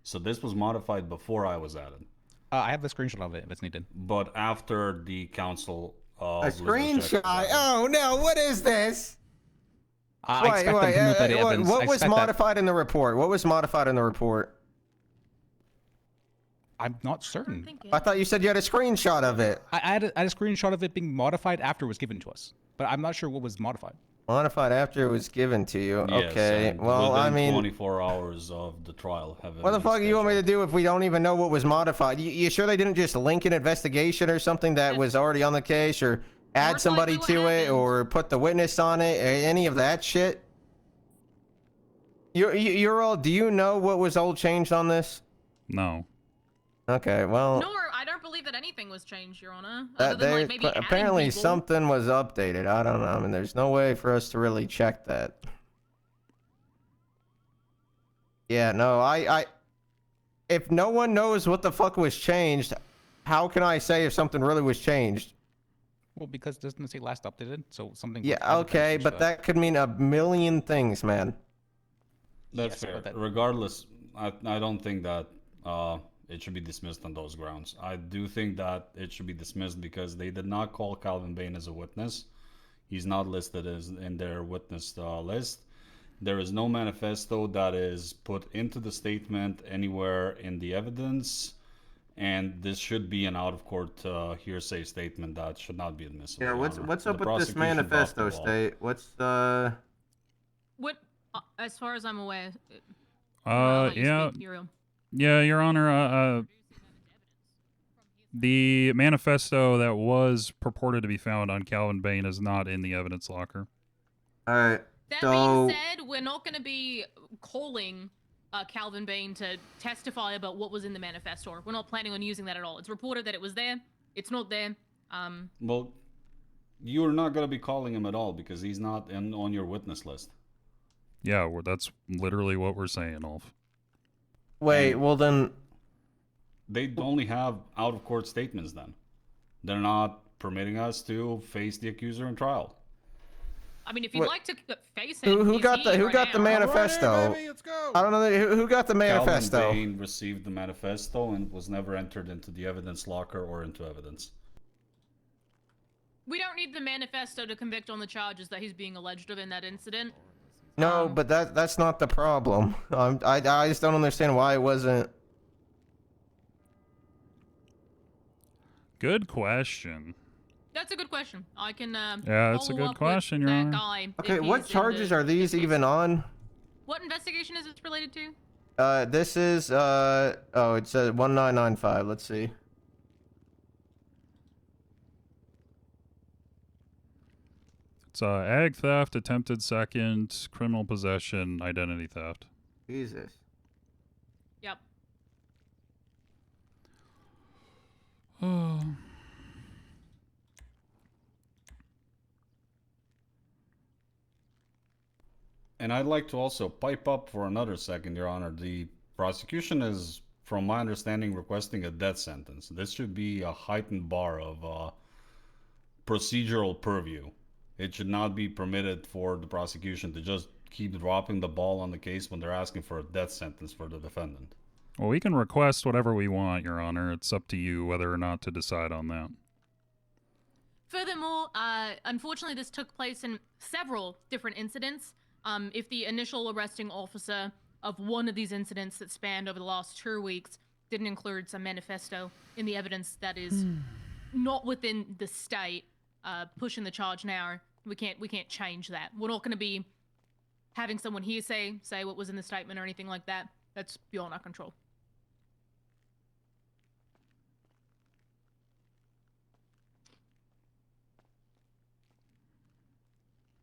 So this was modified before I was added. I have the screenshot of it if it's needed. But after the council. A screenshot? Oh no! What is this? I expect them to move that evidence. What I was expect that. modified in the report? What was modified in the report? I'm not certain. I thought you said you had a screenshot of it. I had a screenshot of it being modified after it was given to us, but I'm not sure what was modified. Modified after it was given to you. Yes, Okay. and Well, I within mean, 24 hours of the trial. what the fuck do you want me to do if we don't even know what was modified? You sure they didn't just link an investigation or something that was already on the case, or add somebody to it, or put the witness on it, or any of that shit? You're all. Do you know what was all changed on this? No. Okay. Well. Nor I don't believe that anything was changed, Your Honor. That Other than there, like maybe adding apparently people. something was updated. I don't know. I mean, there's no way for us to really check that. Yeah, no, if no one knows what the fuck was changed, how can I say if something really was changed? Well, because doesn't it say last updated? So something. Yeah, okay, but that could mean a million things, man. That's fair. Regardless, I don't think that it should be dismissed on those grounds. I do think that it should be dismissed because they did not call Calvin Bain as a witness. He's not listed as in their witness list. There is no manifesto that is put into the statement anywhere in the evidence, and this should be an out-of-court hearsay statement that should not be admissible. Yeah, Your what's Honor. what's The up with this prosecution dropped the manifesto ball. state? What's What, as far as I'm aware. Yeah. Yeah, Your Honor. The manifesto that was purported to be found on Calvin Bain is not in the evidence locker. All right. That So being said, we're not going to be calling Calvin Bain to testify about what was in the manifesto. We're not planning on using that at all. It's reported that it was there. It's not there. Well, you're not going to be calling him at all because he's not on your witness list. Yeah, that's literally what we're saying, Ulf. wait, well then, They only have out-of-court statements then. They're not permitting us to face the accuser in trial. I mean, if you'd What- like to face him, who he's got the here who right got the now. manifesto? I don't know who got the manifesto. Calvin Bain received the manifesto and was never entered into the evidence locker or into evidence. We don't need the manifesto to convict on the charges that he's being alleged of in that incident. No, but that's not the problem. I just don't understand why it wasn't. Good question. That's a good question. I can. Yeah, that's a follow good up with question, Your that Honor. guy if Okay, what he's in charges the- are these even on? What investigation is this related to? This is oh, it says 1995. Let's see. It's ag theft, attempted second, criminal possession, identity theft. Jesus. Yep. Oh. And I'd like to also pipe up for another second, Your Honor. The prosecution is, from my understanding, requesting a death sentence. This should be a heightened bar of procedural purview. It should not be permitted for the prosecution to just keep dropping the ball on the case when they're asking for a death sentence for the defendant. Well, we can request whatever we want, Your Honor. It's up to you whether or not to decide on that. Furthermore, unfortunately, this took place in several different incidents. If the initial arresting officer of one of these incidents that spanned over the last 2 weeks didn't include some manifesto in the evidence that is not within the state pushing the charge now, we can't change that. We're not going to be having someone here say what was in the statement or anything like that. That's beyond our control.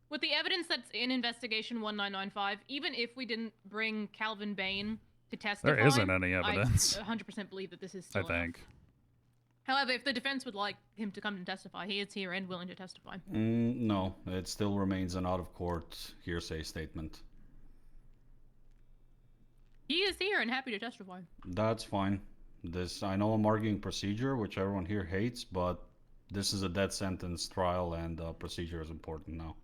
With the evidence that's in Investigation 1995, even if we didn't bring Calvin Bain to testify, There isn't any evidence. I 100% believe that this is still I think. enough. However, if the defense would like him to come and testify, he is here and willing to testify. No, it still remains an out-of-court hearsay statement. He is here and happy to testify. That's fine. I know I'm arguing procedure, which everyone here hates, but this is a death sentence trial and procedure is important now.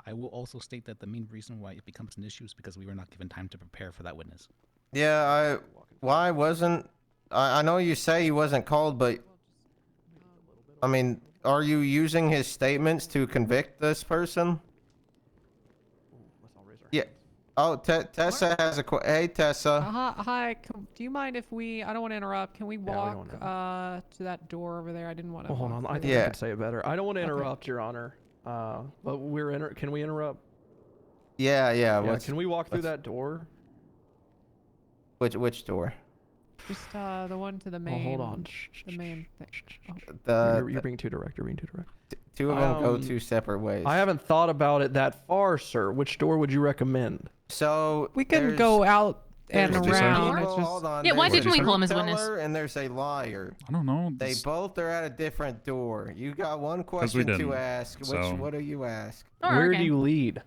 I will also state that the main reason why it becomes an issue is because we were not given time to prepare for that witness. Yeah, why wasn't... I know you say he wasn't called, but... I mean, are you using his statements to convict this person? Yeah. Oh, Tessa has a Hey, Tessa. Hi. Do you mind if we? I don't want to interrupt. Can we walk to that door over there? I didn't want to. Well, hold on. I think I can say it better. I don't want to interrupt, Your Honor. But can we interrupt? Yeah. Can we walk through that door? Which door? Just the one to the main. Oh, hold on. The main thing. You're being too direct. You're being too direct. Two of them go two separate ways. I haven't thought about it that far, sir. Which door would you recommend? So we can go out and around. Hold Yeah, why didn't we call him as a witness? And there's a liar. I don't know. They both are at a different door. You got one question to ask. What do you ask? Where do you lead?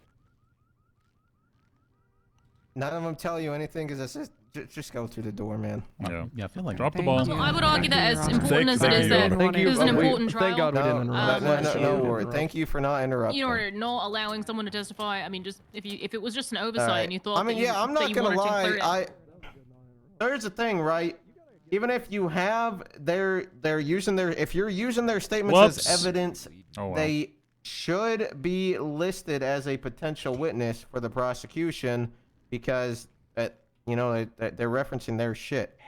None of them tell you anything because it's just go through the door, man. Yeah, I feel like drop the ball. I would argue that as important as it is that it was an important trial. Thank God we didn't interrupt. No worry. Thank you for not interrupting. You know, not allowing someone to testify. I mean, just if it was just an oversight and you thought. I mean, I'm not gonna lie. There's a thing, right? Even if you have they're using if you're using their statements as evidence, they should be listed as a potential witness for the prosecution because they're referencing their shit.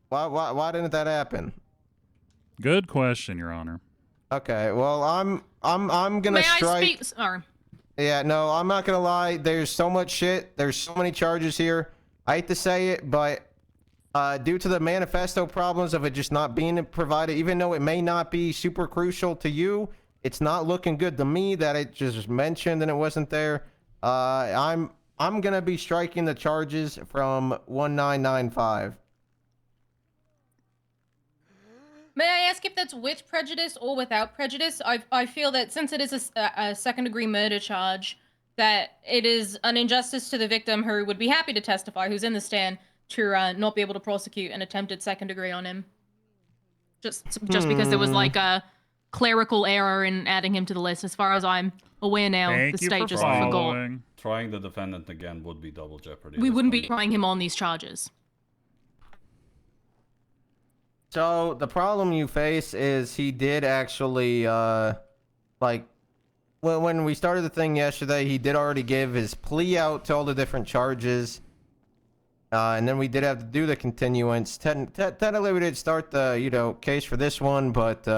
Why didn't that happen? Good question, Your Honor. Okay, well, I'm gonna strike. May I speak? Sorry. Yeah, no, I'm not gonna lie. There's so much shit. There's so many charges here. I hate to say it, but due to the manifesto problems of it just not being provided, even though it may not be super crucial to you, it's not looking good to me that it just mentioned and it wasn't there. I'm gonna be striking the charges from 1995. May I ask if that's with prejudice or without prejudice? I feel that since it is a second-degree murder charge, that it is an injustice to the victim who would be happy to testify, who's in the stand, to not be able to prosecute an attempted second-degree on him. Just because there was like a clerical error in adding him to the list. As far as I'm aware now, the state just forgot. Trying the defendant again would be double jeopardy. We wouldn't be trying him on these charges. So the problem you face is he did actually, when we started the thing yesterday, he did already give his plea out to all the different charges. And then we did have to do the continuance. Technically, we did start the, case for this one, but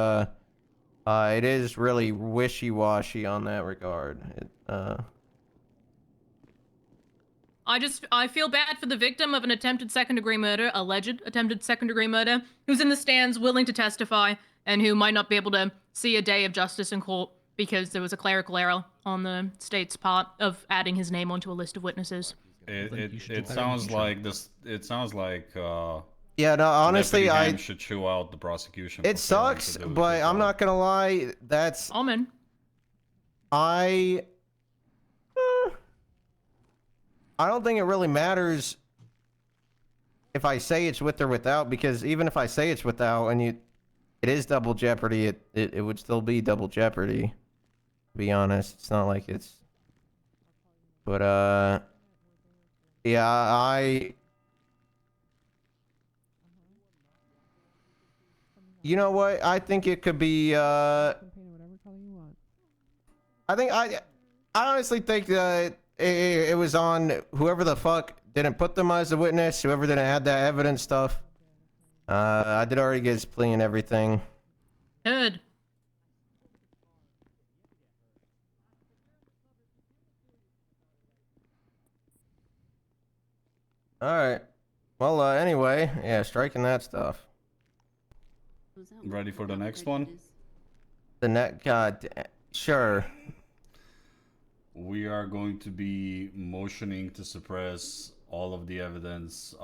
it is really wishy-washy on that regard. I feel bad for the victim of an attempted second-degree murder, alleged attempted second-degree murder, who's in the stands willing to testify, and who might not be able to see a day of justice in court because there was a clerical error on the state's part of adding his name onto a list of witnesses. It sounds like this. It sounds like Yeah, no, honestly, Deputy Ham should chew out the prosecution. It sucks, but I'm not gonna lie. That's. Almond. I don't think it really matters if I say it's with or without, because even if I say it's without and it is double jeopardy, it would still be double jeopardy. To be honest, it's not like it's. But yeah, you know what? I think it could be. I honestly think that it was on whoever the fuck didn't put them as a witness, whoever didn't add that evidence stuff. I did already get his plea and everything. Good. Alright. Well, anyway, yeah, striking that stuff. Ready for the next one? The sure. We are going to be motioning to suppress all of the evidence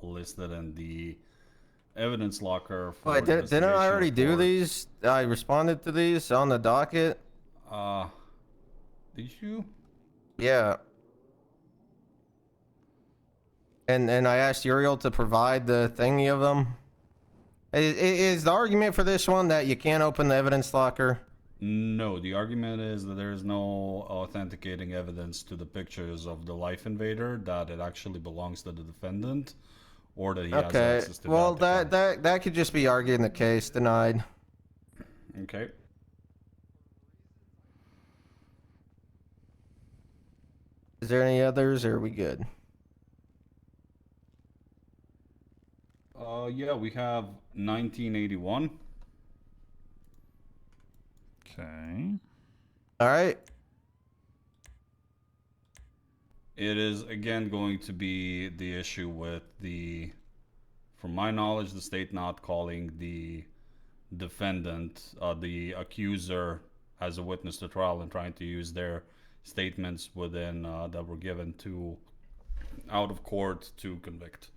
listed in the evidence locker. For Wait, didn't I already do these? I responded to these on the docket. Did you? Yeah. And I asked Uriel to provide the thingy of them. Is the argument for this one that you can't open the evidence locker? No, the argument is that there is no authenticating evidence to the pictures of the life invader, that it actually belongs to the defendant, or that he has access to well, that could just be arguing the case. Denied. Okay. Is there any others, or are we good? Yeah, we have 1981. Okay. All right. It is again going to be the issue with from my knowledge, the state not calling the defendant, the accuser, as a witness to trial and trying to use their statements within that were given to out of court to convict.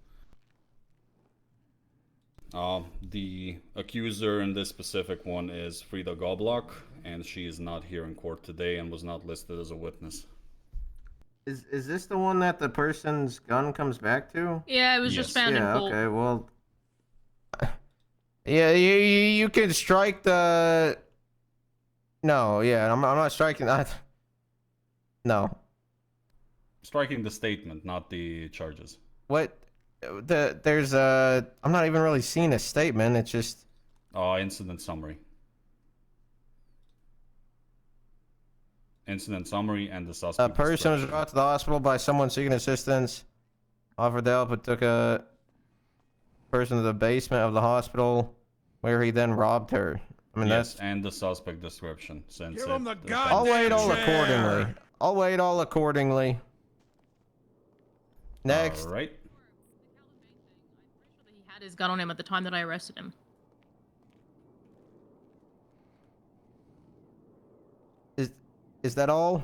The accuser in this specific one is Frida Goblock, and she is not here in court today and was not listed as a witness. Is this the one that the person's gun comes back to? Yeah, it was just found in court. Okay, well. Yeah, you can strike the. No, yeah, I'm not striking that. No. Striking the statement, not the charges. What? There's a. I'm not even really seeing a statement. It's just. Incident summary. Incident summary and the suspect. A person was brought to the hospital by someone seeking assistance. Offered help, but took a person to the basement of the hospital, where he then robbed her. I mean, yes, and the suspect description. Since Give him the gun. I'll wait all accordingly. I'll wait all accordingly. Next. All right. He had his gun on him at the time that I arrested him. Is that all?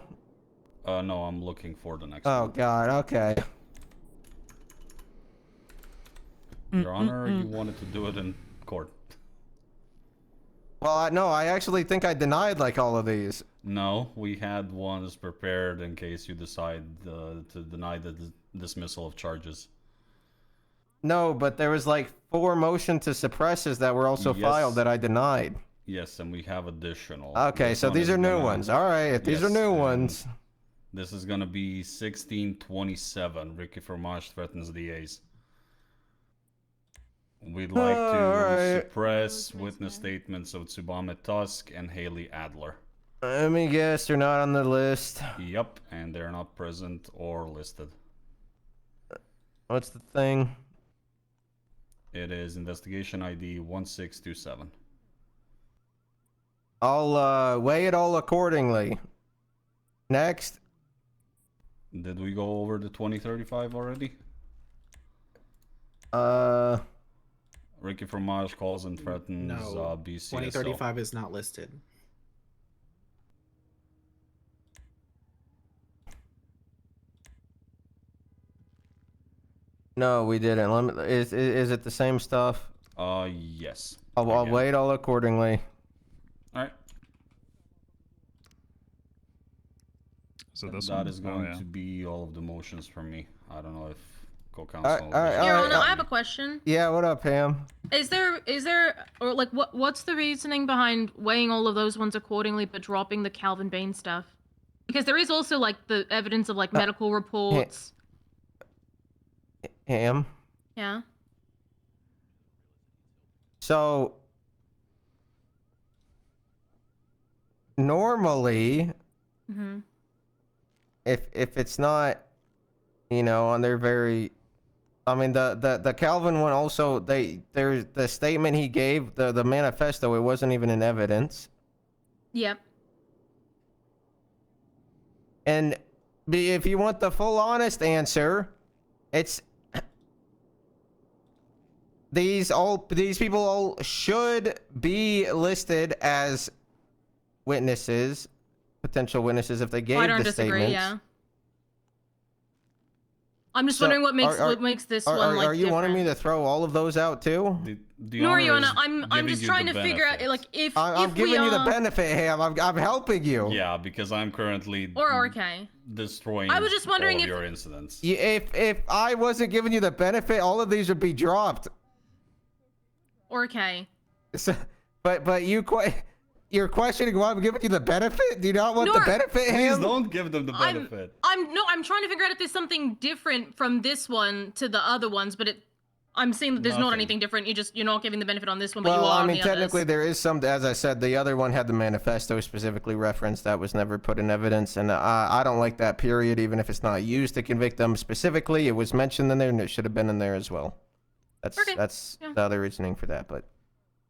No, I'm looking for the next Oh one. God, okay. Your Honor, you wanted to do it in court. Well, no, I actually think I denied like all of these. No, we had ones prepared in case you decide to deny the dismissal of charges. No, but there was like 4 motion to suppresses that were also filed that I denied. Yes, and we have additional. Okay, This so one these is are new gonna- ones. All right, if these are Yes, new and ones. This is gonna be 1627. Ricky Fromage threatens DAs. We'd like to Alright. suppress witness statements of Tsubame Tusk and Haley Adler. Let me guess, they're not on the list. Yep, and they're not present or listed. What's the thing? It is investigation ID 1627. I'll weigh it all accordingly. Next. Did we go over the 2035 already? Ricky Fromage calls and threatens No, BCSO. 2035 is not listed. No, we didn't. Let me, is it the same stuff? Yes. I'll wait all accordingly. All right. So this that one? is going yeah. to be all of the motions from me. I don't know if co-counsel. Your Honor, I have a question. Yeah, what up, Pam? Is there, or like, what's the reasoning behind weighing all of those ones accordingly, but dropping the Calvin Bain stuff? Because there is also like the evidence of like medical reports. Ham? Yeah. So normally, if it's not, you know, on their very, I mean the Calvin one also, there's the statement he gave, the manifesto, it wasn't even in evidence. Yep. And if you want the full honest answer, it's these people all should be listed as witnesses, potential witnesses if they gave I don't the disagree. statements. Yeah. I'm just So, wondering what makes this one like Are you wanting me to throw all of those out too? No, Your Honor, I'm just trying to figure out like if I'm if giving we you the are... benefit, Ham. I'm helping you. Yeah, because I'm currently Or okay. destroying I was just wondering all of if your incidents. If I wasn't giving you the benefit, all of these would be dropped. Okay. So, but you're questioning why I'm giving you the benefit? Do you not want the benefit, Ham? Please don't give them the benefit. I'm trying to figure out if there's something different from this one to the other ones, but I'm saying that there's not anything different. You're not giving the benefit on this one, but you are I on mean, the technically others. there is some. As I said, the other one had the manifesto specifically referenced. That was never put in evidence, and I don't like that. Period. Even if it's not used to convict them specifically, it was mentioned in there, and it should have been in there as well. That's the other reasoning for that. But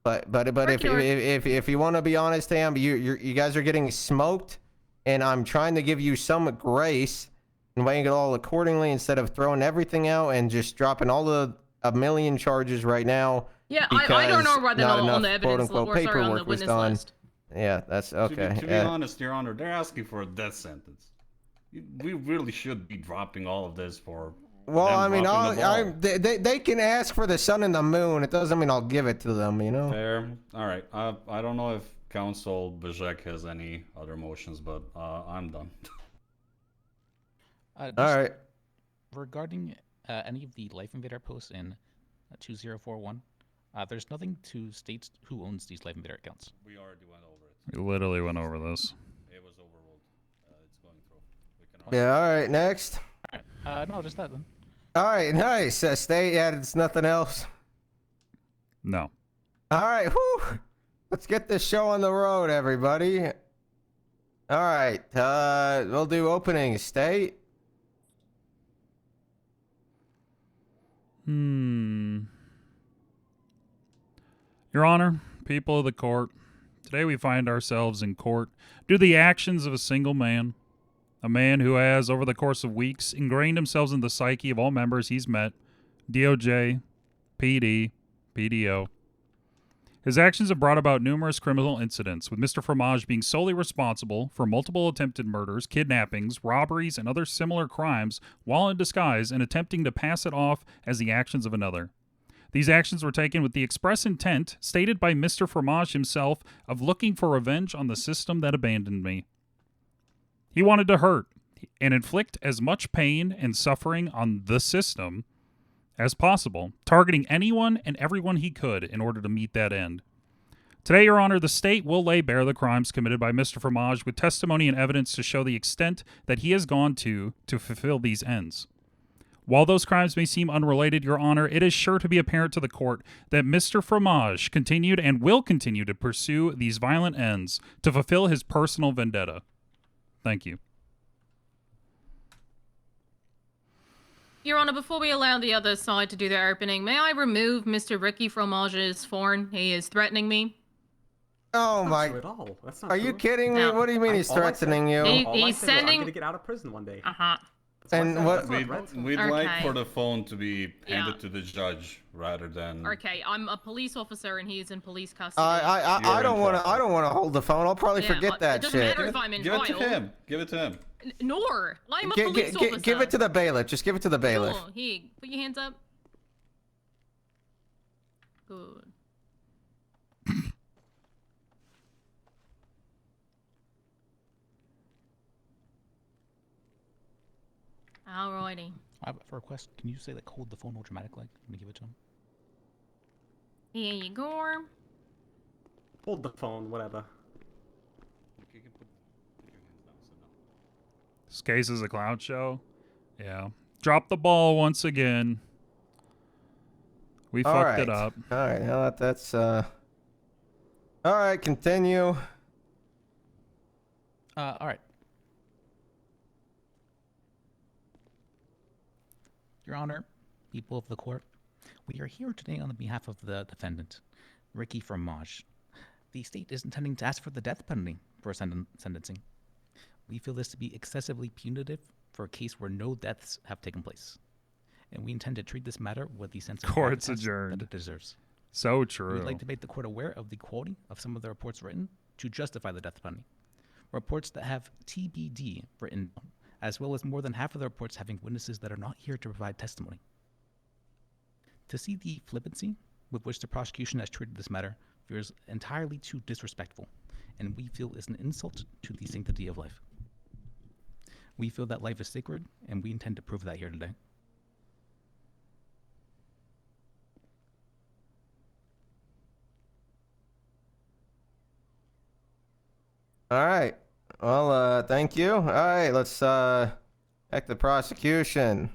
if you want to be honest, Ham, you guys are getting smoked, and I'm trying to give you some grace and weighing it all accordingly instead of throwing everything out and just dropping all the a million charges right now. Yeah, I don't know whether not on enough the evidence quote unquote or sorry, on the paperwork was witness done. list. Yeah, that's okay. To be honest, Your Honor, they're asking for a death sentence. We really should be dropping all of this for. Well, I mean, the they can ask for the sun and the moon. It doesn't mean I'll give it to them, you know? Fair. All right. I don't know if Counsel Bajek has any other motions, but I'm done. All right. Regarding any of the Life Invader posts in 2041, there's nothing to state who owns these Life Invader accounts. We already went over it. We literally went over this. It was overruled. It's going through. Yeah, all right, next. No, just that then. All right, nice. State, yeah, it's nothing else. No. All right, whew. Let's get this show on the road, everybody. All right, we'll do opening state. Your Honor, people of the court, today we find ourselves in court due to the actions of a single man. A man who has, over the course of weeks, ingrained himself in the psyche of all members he's met, DOJ, PD, PDO. His actions have brought about numerous criminal incidents, with Mr. Fromage being solely responsible for multiple attempted murders, kidnappings, robberies, and other similar crimes while in disguise and attempting to pass it off as the actions of another. These actions were taken with the express intent, stated by Mr. Fromage himself, of looking for revenge on the system that abandoned me. He wanted to hurt and inflict as much pain and suffering on the system as possible, targeting anyone and everyone he could in order to meet that end. Today, Your Honor, the state will lay bare the crimes committed by Mr. Fromage with testimony and evidence to show the extent that he has gone to fulfill these ends. While those crimes may seem unrelated, Your Honor, it is sure to be apparent to the court that Mr. Fromage continued and will continue to pursue these violent ends to fulfill his personal vendetta. Thank you. Your Honor, before we allow the other side to do their opening, may I remove Mr. Ricky Fromage's phone? He is threatening me. Oh my! At all. That's not Are true. you kidding me? No. What do you mean he's threatening you? He's sending. I'm gonna get out of prison one day. And what? We'd like for the phone to be handed Yeah. to the judge rather than. Okay, I'm a police officer and he's in police custody. I don't want to. I don't want to hold the phone. I'll probably forget that it doesn't shit. matter if I'm in Give trial. it to him. Give it to him. Nor. I'm a police officer. Give it to the bailiff. Just give it to the bailiff. Cool. Here, put your hands up. Good. Alrighty. I have a request. Can you say like hold the phone real dramatic like when you give it to him? Here you go. Hold the phone, whatever. This case is a clown show. Yeah. Drop the ball once again. We fucked it up. All right. Now that's All right. Continue. All right. Your Honor, people of the court, we are here today on behalf of the defendant, Ricky Fromage. The state is intending to ask for the death penalty for sentencing. We feel this to be excessively punitive for a case where no deaths have taken place. And we intend to treat this matter with the sense of Court's gravitas adjourned. that it deserves. So true. We'd like to make the court aware of the quality of some of the reports written to justify the death penalty. Reports that have TBD written, as well as more than half of the reports having witnesses that are not here to provide testimony. To see the flippancy with which the prosecution has treated this matter feels entirely too disrespectful, and we feel is an insult to the sanctity of life. We feel that life is sacred, and we intend to prove that here today. All right. Well, thank you. All right. Let's back to the prosecution.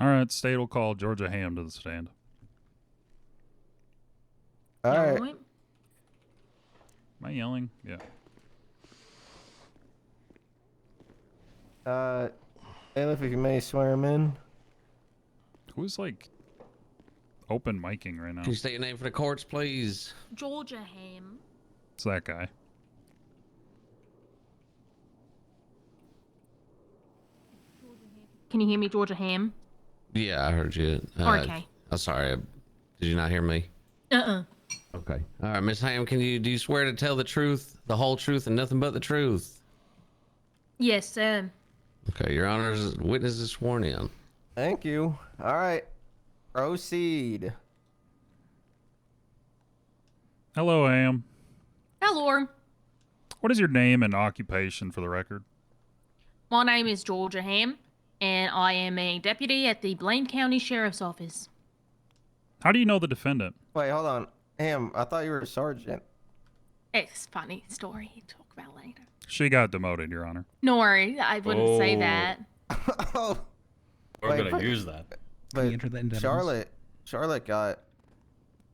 All right. State will call Georgia Ham to the stand. All right. Am I yelling? Yeah. Bailiff, if you may swear him in. Who's like open micing right now? Can you state your name for the courts, please? Georgia Ham. It's that guy. Can you hear me, Georgia Ham? Yeah, I heard you. Okay. I'm sorry. Did you not hear me? Okay. All right, Miss Ham, do you swear to tell the truth, the whole truth, and nothing but the truth? Yes, sir. Okay, Your Honor's witness is sworn in. Thank you. All right. Proceed. Hello, Ham. Hello. What is your name and occupation for the record? My name is Georgia Ham, and I am a deputy at the Blaine County Sheriff's Office. How do you know the defendant? Wait, hold on. Ham, I thought you were a sergeant. It's a funny story to talk about later. She got demoted, Your Honor. No worry, I wouldn't say that. We're gonna use that. But Charlotte got.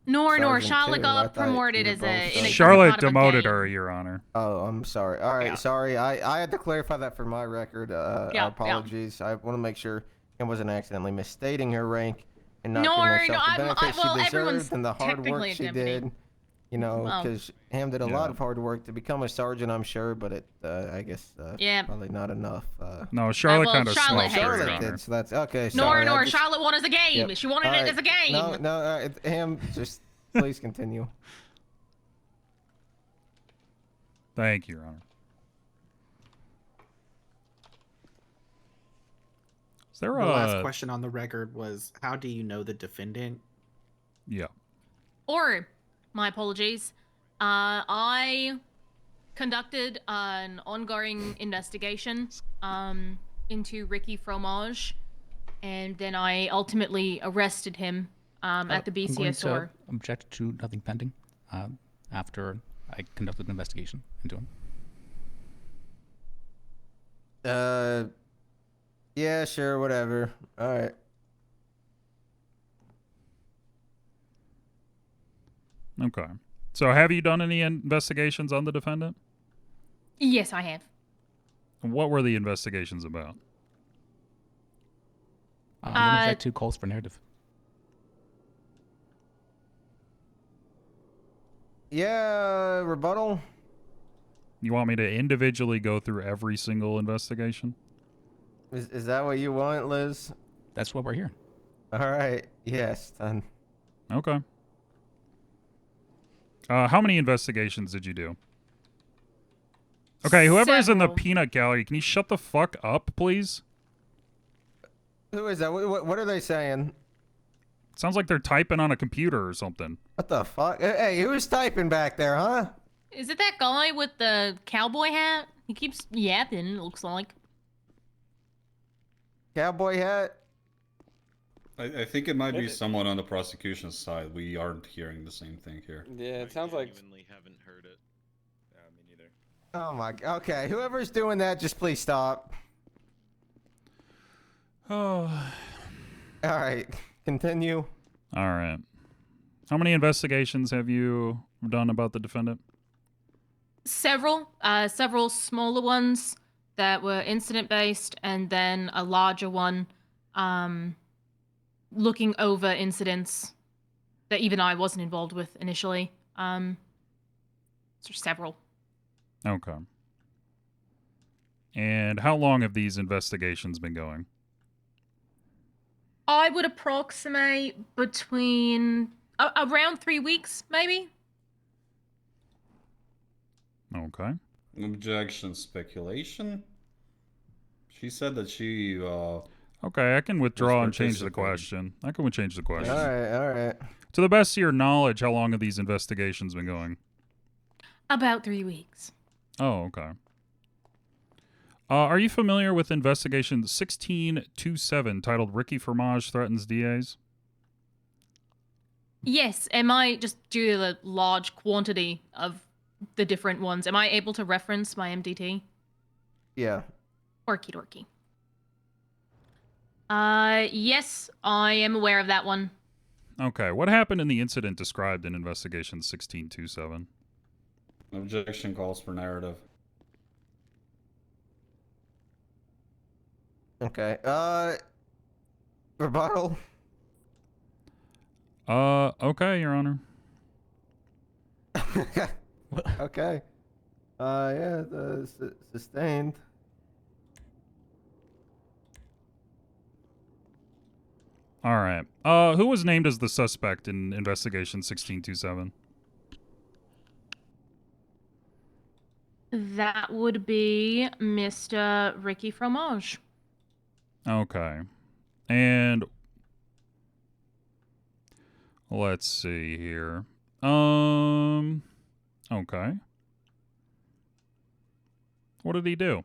Nor, sergeant Charlotte too. got I thought promoted you were as both a. In a sergeants. Charlotte part of a demoted gang. her, Your Honor. Oh, I'm sorry. All right, Yeah. sorry. I had to clarify that for my record. Yeah, apologies. I want to make sure I wasn't accidentally misstating her rank and not No, giving herself no, the benefit well, she everyone's deserved and the hard work technically a she deputy. did. You know, Well, because Ham did a Yeah. lot of hard work to become a sergeant, I'm sure, but it, I guess, Yeah. probably not enough. No, Charlotte well, kind of Charlotte smoked hates her, it. Your Honor. did, so that's okay. Nor, Sorry, I just- Charlotte wanted as a game. Yep. She wanted All it right. as a game. No, Ham, just please continue. Thank you, Your Honor. Is there The a last question on the record was, how do you know the defendant? Yeah. Or, my apologies. I conducted an ongoing investigation into Ricky Fromage, and then I ultimately arrested him at the I'm going BCSR. to object to nothing pending after I conducted an investigation into him. Yeah, sure, whatever. All right. Okay. So have you done any investigations on the defendant? Yes, I have. What were the investigations about? I'm going to object to calls for narrative. Yeah, rebuttal. You want me to individually go through every single investigation? Is that what you want, Liz? That's what we're hearing. All right. Yes, then. Okay. How many investigations did you do? Okay, whoever's in the Several. peanut gallery, can you shut the fuck up, please? Who is that? What are they saying? Sounds like they're typing on a computer or something. What the fuck? Hey, who's typing back there, huh? Is it that guy with the cowboy hat? He keeps yapping, it looks like. Cowboy hat? I think it might be someone on the prosecution side. We aren't hearing the same thing here. Yeah, it sounds like. Haven't heard it. Yeah, me neither. Oh my. Okay, whoever's doing that, just please stop. Oh. All right, continue. All right. How many investigations have you done about the defendant? Several smaller ones that were incident-based, and then a larger one looking over incidents that even I wasn't involved with initially. So several. Okay. And how long have these investigations been going? I would approximate between around 3 weeks, maybe. Okay. Objection, speculation. She said that she. Okay, I can withdraw and change the participating. question. I can change the question. All right. To the best of your knowledge, how long have these investigations been going? About 3 weeks. Oh, okay. Are you familiar with investigation 1627 titled Ricky Fromage Threatens DAs? Yes, am I, just due to the large quantity of the different ones, am I able to reference my MDT? Yeah. Orky dorky. Yes, I am aware of that one. Okay, what happened in the incident described in investigation 1627? Objection calls for narrative. Okay. Rebuttal. Okay, Your Honor. Okay. Yeah, sustained. All right. Who was named as the suspect in investigation 1627? That would be Mr. Ricky Fromage. Okay. And let's see here. Okay. What did he do?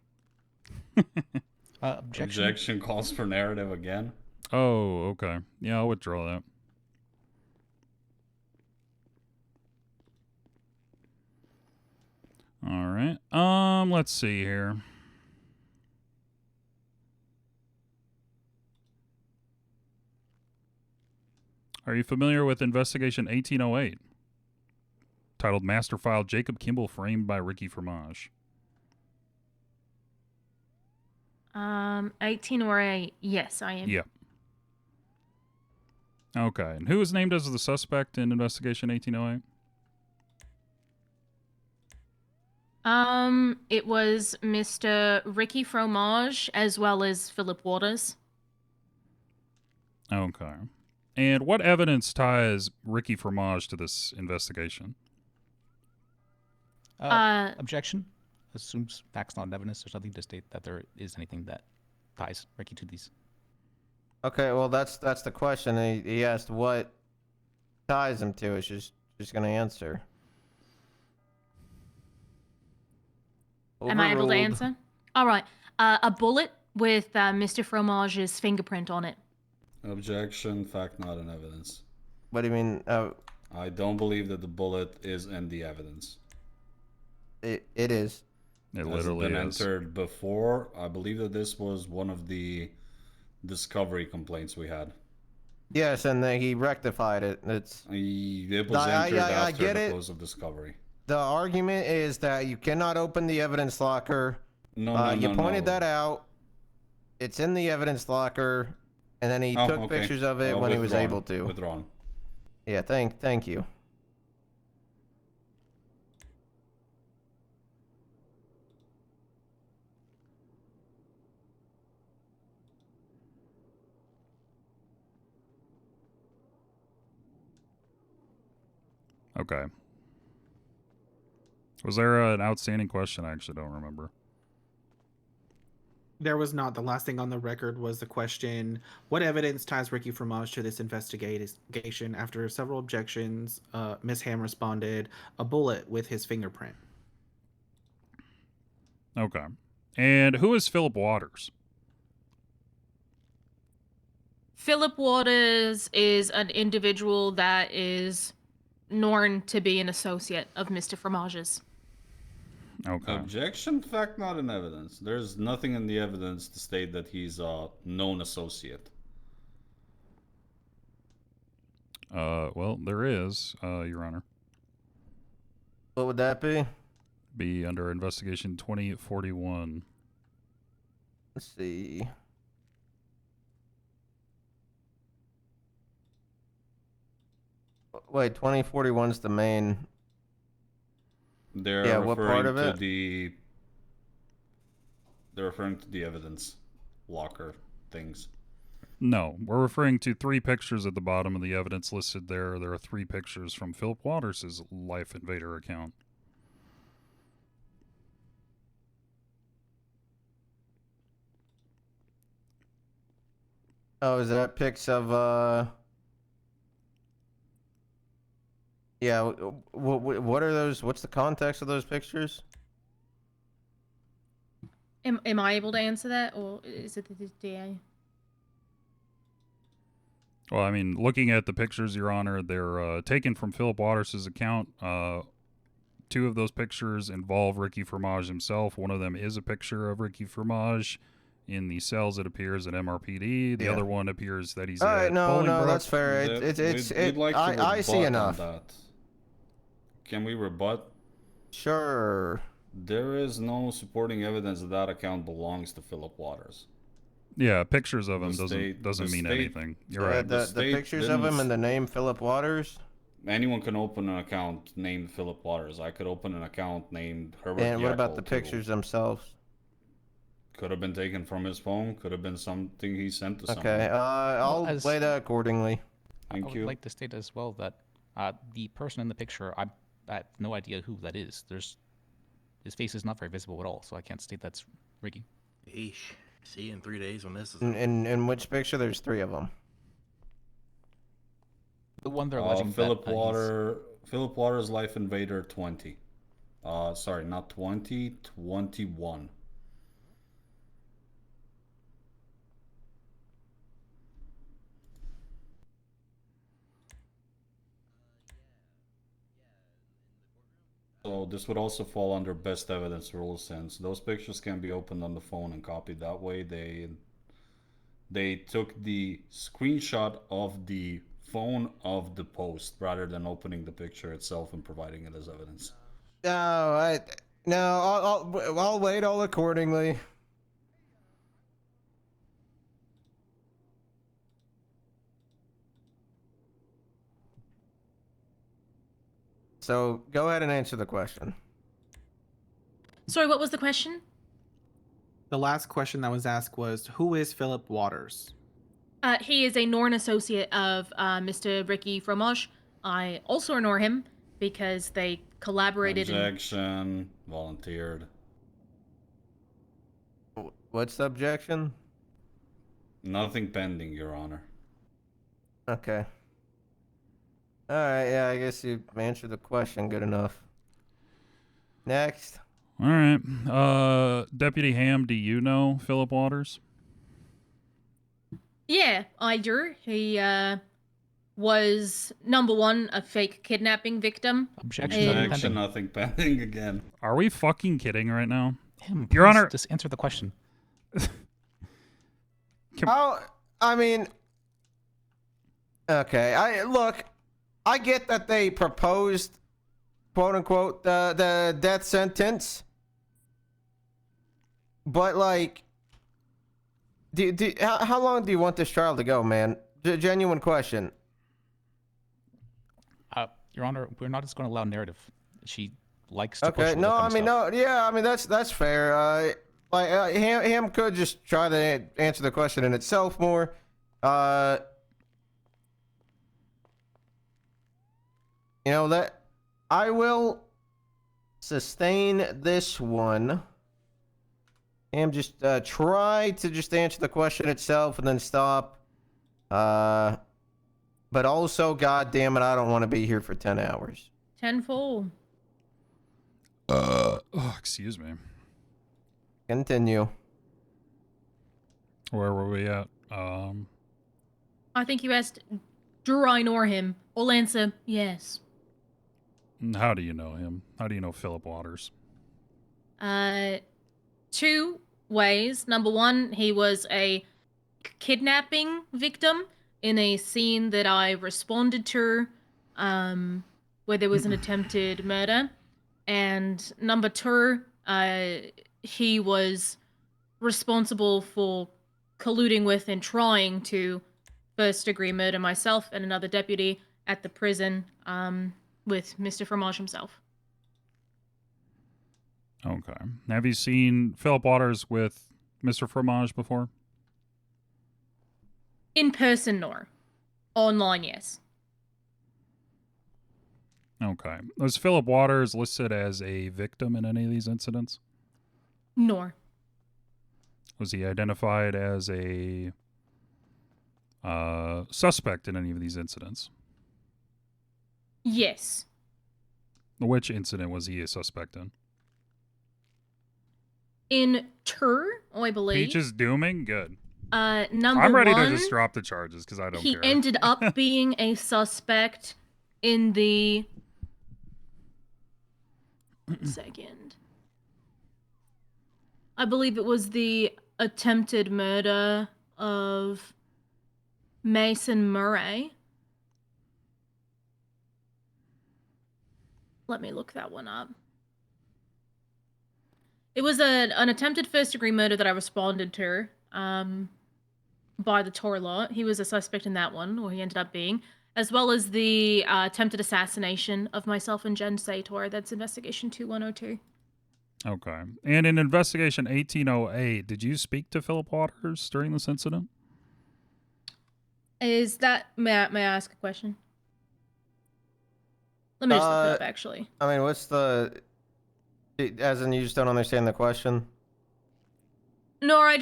Objection calls for narrative again. Oh, okay. Yeah, I'll withdraw that. All right. Let's see here. Are you familiar with investigation 1808? Titled Master File Jacob Kimball Framed by Ricky Fromage. 1808. Yes, I am. Yep. Okay. And who was named as the suspect in investigation 1808? It was Mr. Ricky Fromage as well as Philip Waters. Okay. And what evidence ties Ricky Fromage to this investigation? Objection. Assumes facts, not evidence. There's nothing to state that there is anything that ties Ricky to these. Okay, well that's the question. He asked what ties him to it. She's gonna answer. Am I able to Overruled. answer? All right. A bullet with Mr. Fromage's fingerprint on it. Objection, fact not in evidence. What do you mean? I don't believe that the bullet is in the evidence. It is. It Has literally been is. entered before. I believe that this was one of the discovery complaints we had. Yes, and then he rectified it. It was entered after get the it. close of discovery. The argument is that you cannot open the evidence locker. You pointed that out. It's in the evidence locker, and then he took pictures of it when he was able to. Withdrawn. Yeah, thank you. Okay. Was there an outstanding question? I actually don't remember. There was not. The last thing on the record was the question, what evidence ties Ricky Fromage to this investigation? After several objections, Miss Ham responded, a bullet with his fingerprint. Okay. And who is Philip Waters? Philip Waters is an individual that is known to be an associate of Mr. Fromage's. Okay. Objection, fact not in evidence. There's nothing in the evidence to state that he's a known associate. Well, there is, Your Honor. What would that be? Be under investigation 2041. Let's see. Wait, 2041's the main. They're Yeah, referring what part of to it? They're referring to the evidence locker things. No, we're referring to 3 pictures at the bottom of the evidence listed there. There are 3 pictures from Philip Waters' Life Invader account. Oh, is that pics of, yeah, what are those? What's the context of those pictures? Am I able to answer that, or is it the DA? Well, I mean, looking at the pictures, Your Honor, they're taken from Philip Waters' account. 2 of those pictures involve Ricky Fromage himself. One of them is a picture of Ricky Fromage in the cells. It appears at MRPD. The other one appears that he's All at right, no, Bolingbrook. that's fair. We'd like to I see rebut on enough. that. Can we rebut? Sure. There is no supporting evidence that account belongs to Philip Waters. Yeah, pictures of him The doesn't mean state- anything. You're right. The state pictures of him didn't- and the name Philip Waters. Anyone can open an account named Philip Waters. I could open an account named Herbert. And what about the Jekyll, too. pictures themselves? Could have been taken from his phone. Could have been something he sent to someone. Okay, I'll Well, as- play that accordingly. I would like to state as well that the person in the picture, I have no idea who that is. His face is not very visible at all, so I can't state that's Ricky. Eesh. See, in 3 days when this is. In which picture? There's 3 of them. The one they're alleging Philip that, Philip Waters Life Invader 20. Sorry, not 20, 21. So this would also fall under best evidence rules, since those pictures can be opened on the phone and copied that way. They took the screenshot of the phone of the post rather than opening the picture itself and providing it as evidence. I'll wait all accordingly. So go ahead and answer the question. Sorry, what was the question? The last question that was asked was, who is Philip Waters? He is a Norn associate of Mr. Ricky Fromage. I also ignore him because they collaborated. Objection. Volunteered. What's the objection? Nothing pending, Your Honor. Okay. All right, yeah, I guess you answered the question good enough. Next. All right. Deputy Ham, do you know Philip Waters? Yeah, I do. He was number 1 a fake kidnapping victim. Objection. Nothing pending again. Are we fucking kidding right now? Him, Your Honor. Just answer the question. I mean, okay. I get that they proposed, quote unquote, the death sentence, but like, how long do you want this trial to go, man? Genuine question. Your Honor, we're not just going to allow narrative. She likes to push Okay, all no, that I kind of mean, stuff. no, yeah, I mean that's fair. Ham could just try to answer the question in itself more. You know, I will sustain this one. And just try to just answer the question itself and then stop. But also, god damn it, I don't want to be here for 10 hours. 10-4. Oh, excuse me. Continue. Where were we at? I think you asked, do I know him? I'll answer yes. How do you know him? How do you know Philip Waters? 2 ways. Number 1, he was a kidnapping victim in a scene that I responded to, where there was an attempted murder. And number 2, he was responsible for colluding with and trying to first-degree murder myself and another deputy at the prison, with Mr. Fromage himself. Okay. Have you seen Philip Waters with Mr. Fromage before? In person, nor. Online, yes. Okay. Was Philip Waters listed as a victim in any of these incidents? Nor. Was he identified as a suspect in any of these incidents? Yes. Which incident was he a suspect in? In Tur, I believe. Peaches dooming? Good. Number I'm ready 1, to just drop the charges because I don't he care. ended up being a suspect in the... Second. I believe it was the attempted murder of Mason Murray. Let me look that one up. It was an attempted first-degree murder that I responded to by the Torlaw. He was a suspect in that one, or he ended up being, as well as the attempted assassination of myself and Jen Sator. That's Investigation 2102. Okay. And in Investigation 1808, did you speak to Philip Waters during this incident? Is that... May I ask a question? Let me just look it up, actually. I mean, what's the... As in, you just don't understand the question? No,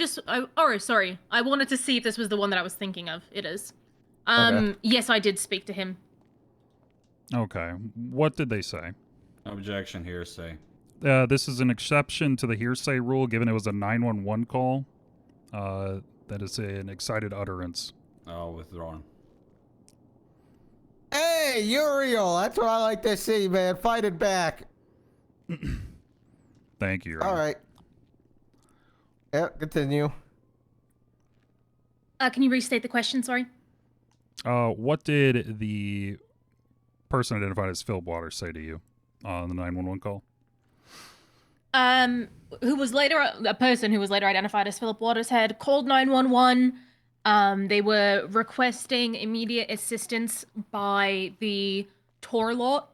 sorry. I wanted to see if this was the one that I was thinking of. It is. Okay. Yes, I did speak to him. Okay. What did they say? Objection, hearsay. This is an exception to the hearsay rule, given it was a 911 call. That is an excited utterance. Oh, withdrawn. Hey, Uriel! That's what I like to see, man. Fight it back. Thank you. Uriel. All right. Yep, continue. Can you restate the question, sorry? What did the person identified as Philip Waters say to you on the 911 call? Who was later, a person who was later identified as Philip Waters had called 911. They were requesting immediate assistance by the tour lot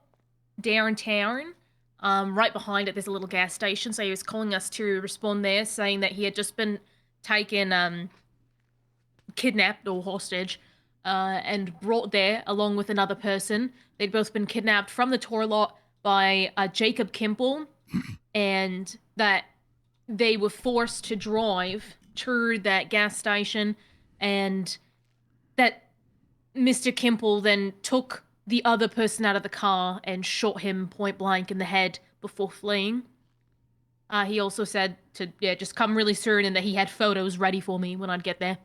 downtown. Right behind it, there's a little gas station, so he was calling us to respond there, saying that he had just been taken, kidnapped or hostage, and brought there along with another person. They'd both been kidnapped from the tour lot by Jacob Kimple, and that they were forced to drive to that gas station, and that Mr. Kimple then took the other person out of the car and shot him point blank in the head before fleeing. He also said to, just come really soon, and that he had photos ready for me when I'd get there.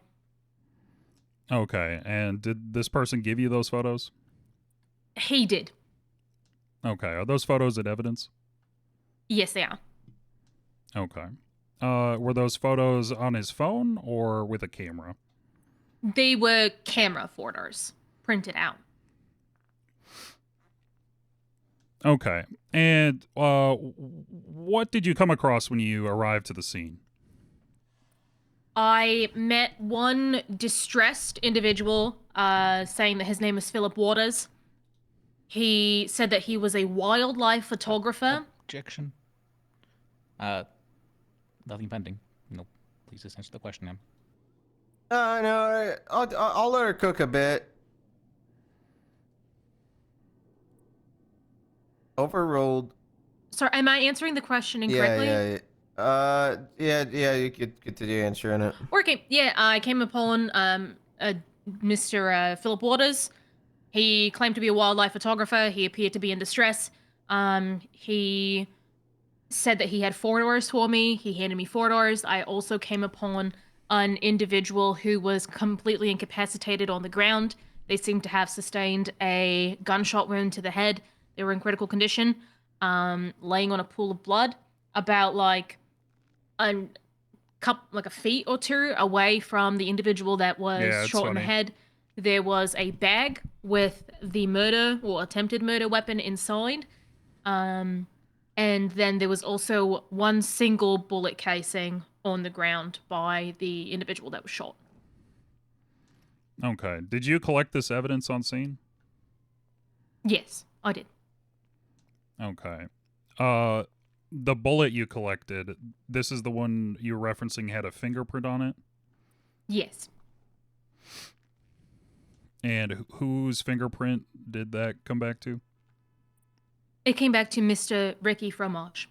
Okay, and did this person give you those photos? He did. Okay, are those photos in evidence? Yes, they are. Okay. Were those photos on his phone or with a camera? They were camera photos, printed out. Okay. And what did you come across when you arrived to the scene? I met one distressed individual, saying that his name is Philip Waters. He said that he was a wildlife photographer. Objection. Nothing pending. No, please just answer the question, ma'am. No, I'll let her cook a bit. Overruled. Sorry, am I answering the question incorrectly? Yeah, you could continue answering it. Okay, yeah, I came upon Mr. Philip Waters. He claimed to be a wildlife photographer. He appeared to be in distress. He said that he had $4 for me. He handed me $4. I also came upon an individual who was completely incapacitated on the ground. They seemed to have sustained a gunshot wound to the head. They were in critical condition, laying on a pool of blood, about like a feet or two away from the individual that was shot in the head. There was a bag with the murder or attempted murder weapon inside. And then there was also one single bullet casing on the ground by the individual that was shot. Okay. Did you collect this evidence on scene? Yes, I did. Okay. The bullet you collected, this is the one you're referencing had a fingerprint on it? Yes. And whose fingerprint did that come back to? It came back to Mr. Ricky Fromage.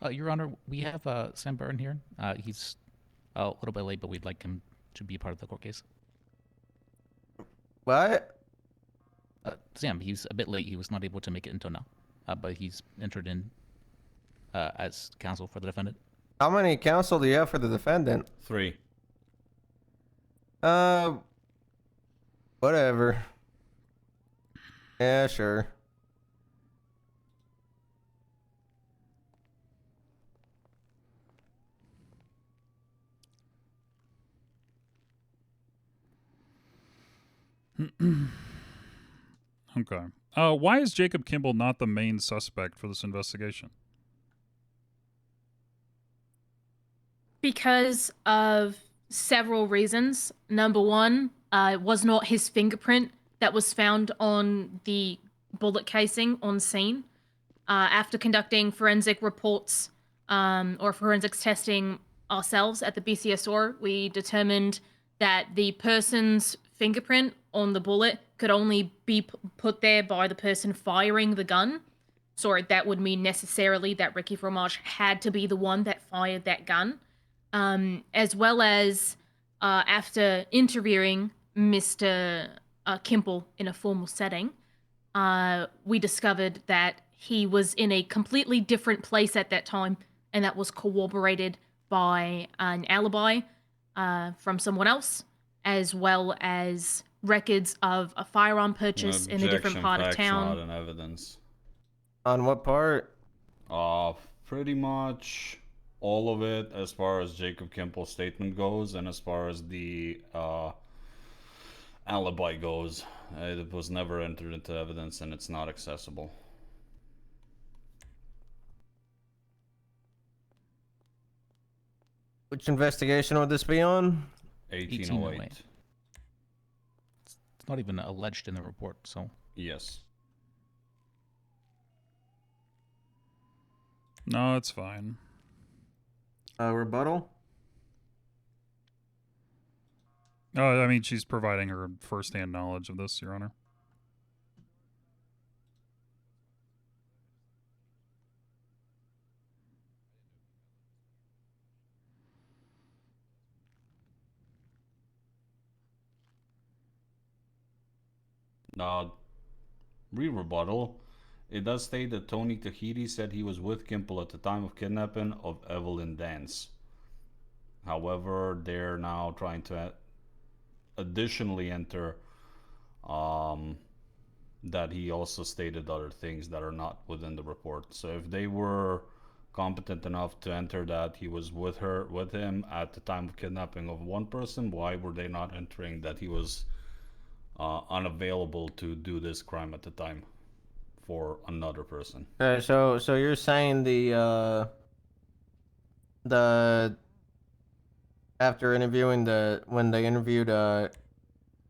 Your Honor, we have Sam Byrne here. He's a little bit late, but we'd like him to be part of the court case. What? Sam, he's a bit late. He was not able to make it until now, but he's entered in as counsel for the defendant. How many counsel do you have for the defendant? 3. Whatever. Yeah, sure. Okay. Why is Jacob Kimball not the main suspect for this investigation? Because of several reasons. Number one, it was not his fingerprint that was found on the bullet casing on scene. After conducting forensic reports or forensics testing ourselves at the BCSR, we determined that the person's fingerprint on the bullet could only be put there by the person firing the gun. So that would mean necessarily that Ricky Fromage had to be the one that fired that gun. As well as after interviewing Mr. Kimball in a formal setting, we discovered that he was in a completely different place at that time, and that was corroborated by an alibi from someone else, as well as records of a firearm purchase in a different part of town. Not an evidence. On what part? Pretty much all of it, as far as Jacob Kimball's statement goes, and as far as the alibi goes. It was never entered into evidence, and it's not accessible. Which investigation would this be on? 1808. It's not even alleged in the report, so. Yes. No, it's fine. Rebuttal? I mean, she's providing her first-hand knowledge of this, Your Honor. Rebuttal. It does state that Tony Tahiti said he was with Kimball at the time of kidnapping of Evelyn Dance. However, they're now trying to additionally enter that he also stated other things that are not within the report. So if they were competent enough to enter that he was with him at the time of kidnapping of one person, why were they not entering that he was unavailable to do this crime at the time for another person? So you're saying the after interviewing when they interviewed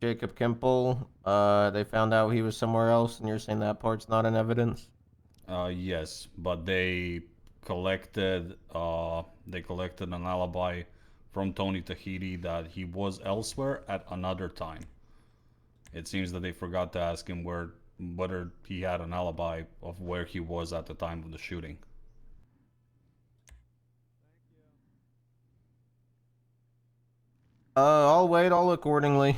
Jacob Kimball, they found out he was somewhere else, and you're saying that part's not in evidence? Yes, but they collected an alibi from Tony Tahiti that he was elsewhere at another time. It seems that they forgot to ask him whether he had an alibi of where he was at the time of the shooting. I'll wait all accordingly.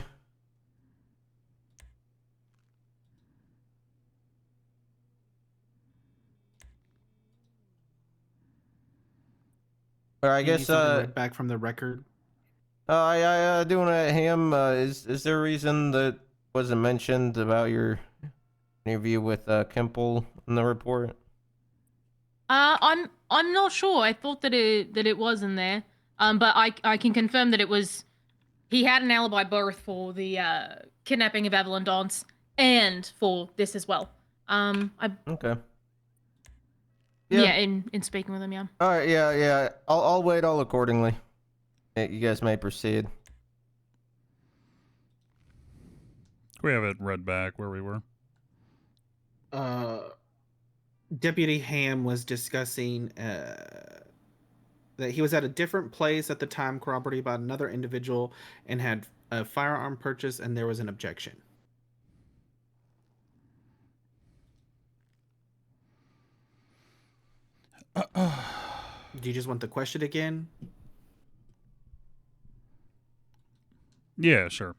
Or I You need guess something read back from the record. I doing it, Ham. Is there a reason that wasn't mentioned about your interview with Kemple in the report? I'm not sure. I thought that it was in there. But I can confirm that he had an alibi both for the kidnapping of Evelyn Dance and for this as well. Okay. Yeah, in speaking with him, yeah. All right, yeah. I'll wait all accordingly. You guys may proceed. We have it read back where we were. Deputy Ham was discussing that he was at a different place at the time, corroborating about another individual, and had a firearm purchase, and there was an objection. Do you just want the question again? Yeah, sure.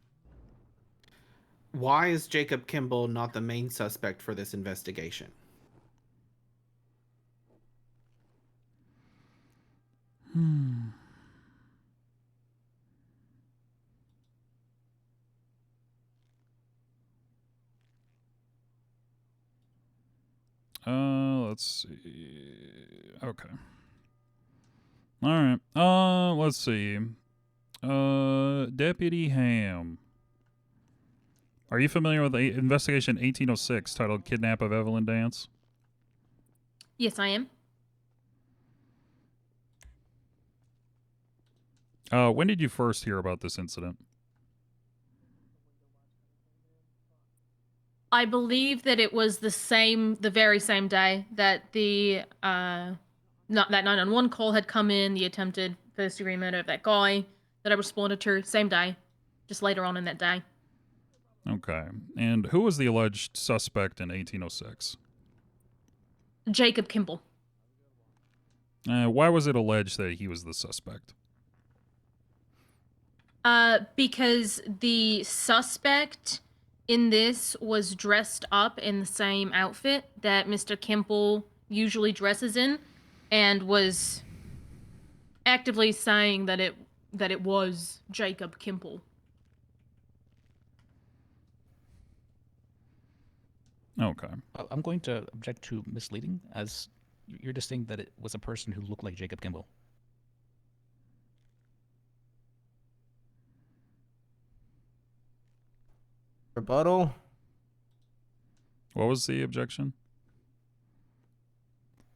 Why is Jacob Kimball not the main suspect for this investigation? Let's see. Okay. All right. Let's see. Deputy Ham. Are you familiar with Investigation 1806 titled Kidnap of Evelyn Dance? Yes, I am. When did you first hear about this incident? I believe that it was the very same day that the that 911 call had come in, the attempted first degree murder of that guy that I responded to, same day, just later on in that day. Okay. And who was the alleged suspect in 1806? Jacob Kimball. Why was it alleged that he was the suspect? Because the suspect in this was dressed up in the same outfit that Mr. Kimball usually dresses in, and was actively saying that it was Jacob Kimball. Okay. I'm going to object to misleading, as you're just saying that it was a person who looked like Jacob Kimball. Rebuttal? What was the objection?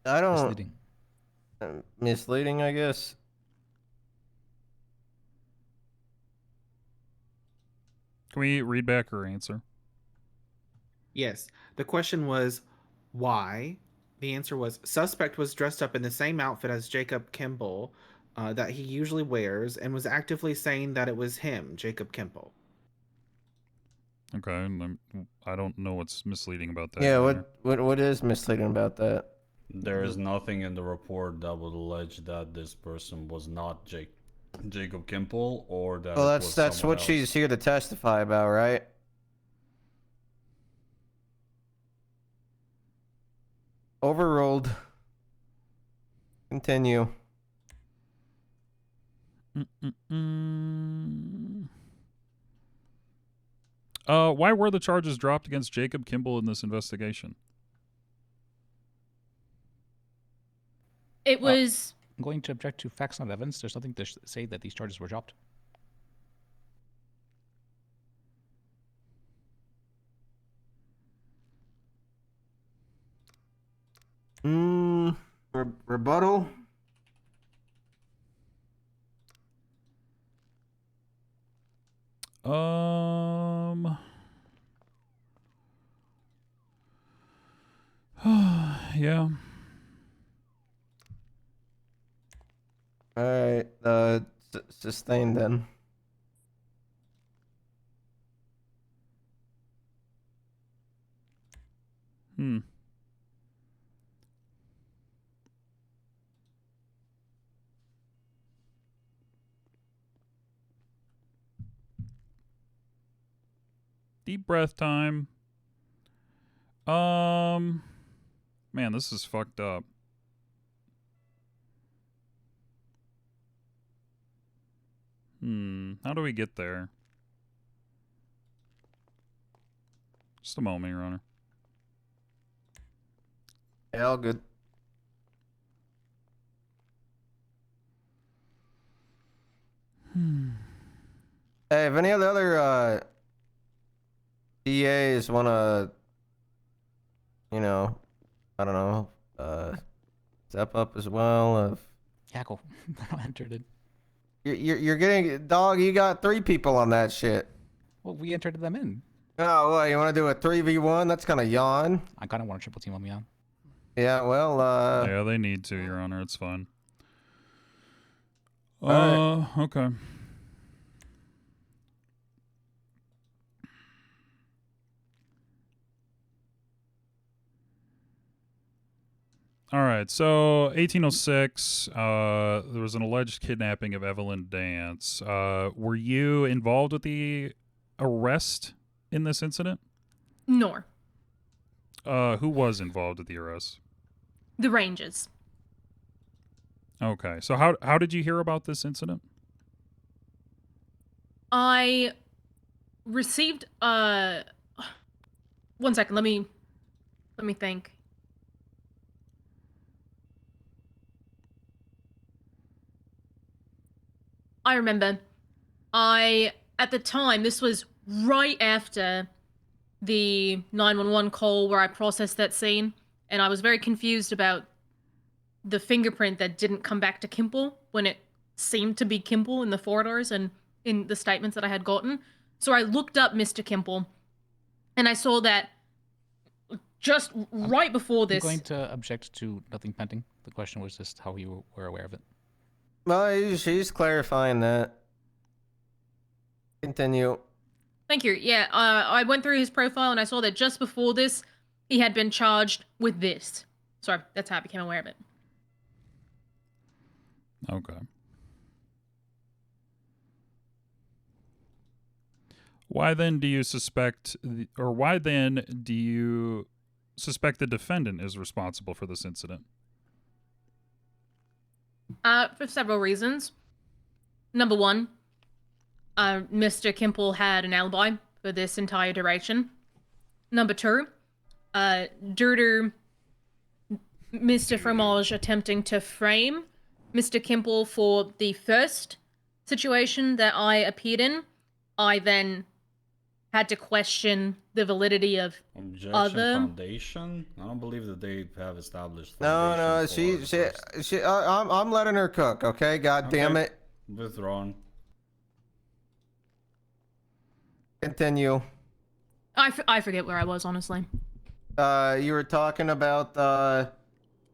I don't... Misleading. Misleading, I guess. Can we read back her answer? Yes. The question was, why? The answer was, suspect was dressed up in the same outfit as Jacob Kimball that he usually wears, and was actively saying that it was him, Jacob Kimball. Okay, and I don't know what's misleading about that. Yeah, either. what is misleading about that? There is nothing in the report that would allege that this person was not Jacob Kimball, or that Well, it was that's someone what else. she's here to testify about, right? Overruled. Continue. Why were the charges dropped against Jacob Kimball in this investigation? It was... I'm going to object to facts, not evidence. There's nothing to say that these charges were dropped. Rebuttal? Yeah. Alright, Sustained then. Deep breath time. Man, this is fucked up. How do we get there? Just a moment, Your Honor. Yeah, all good. Hey, if any of the other DAs want to, you know, I don't know, step up as well. Cackle. I entered it. You're getting, dog, you got 3 people on that shit. Well, we entered them in. Oh, well, you want to do a 3v1? That's kind of yawn. I kind of want a triple team on me on. Yeah, well, yeah, they need to, Your Honor. It's fine. All right. Okay. All right, so 1806, there was an alleged kidnapping of Evelyn Dance. Were you involved with the arrest in this incident? Nor. Who was involved with the arrest? The Rangers. Okay, so how did you hear about this incident? I received, 1 second, let me think. I remember. At the time, this was right after the 911 call where I processed that scene, and I was very confused about the fingerprint that didn't come back to Kimple when it seemed to be Kimple in the corridors and in the statements that I had gotten. So I looked up Mr. Kimple, and I saw that just right before this. I'm going to object to nothing pending. The question was just how you were aware of it. Well, she's clarifying that. Continue. Thank you. Yeah, I went through his profile and I saw that just before this, he had been charged with this. So that's how I became aware of it. Okay. Why then do you suspect, why then do you suspect the defendant is responsible for this incident? For several reasons. Number 1, Mr. Kimple had an alibi for this entire duration. Number 2, due to Mr. Fromage attempting to frame Mr. Kimple for the first situation that I appeared in, I then had to question the validity of Objection other... Foundation? I don't believe that they have established No, foundation I'm letting her cook, okay? God damn it. Withdrawn. Continue. I forget where I was, honestly. You were talking about,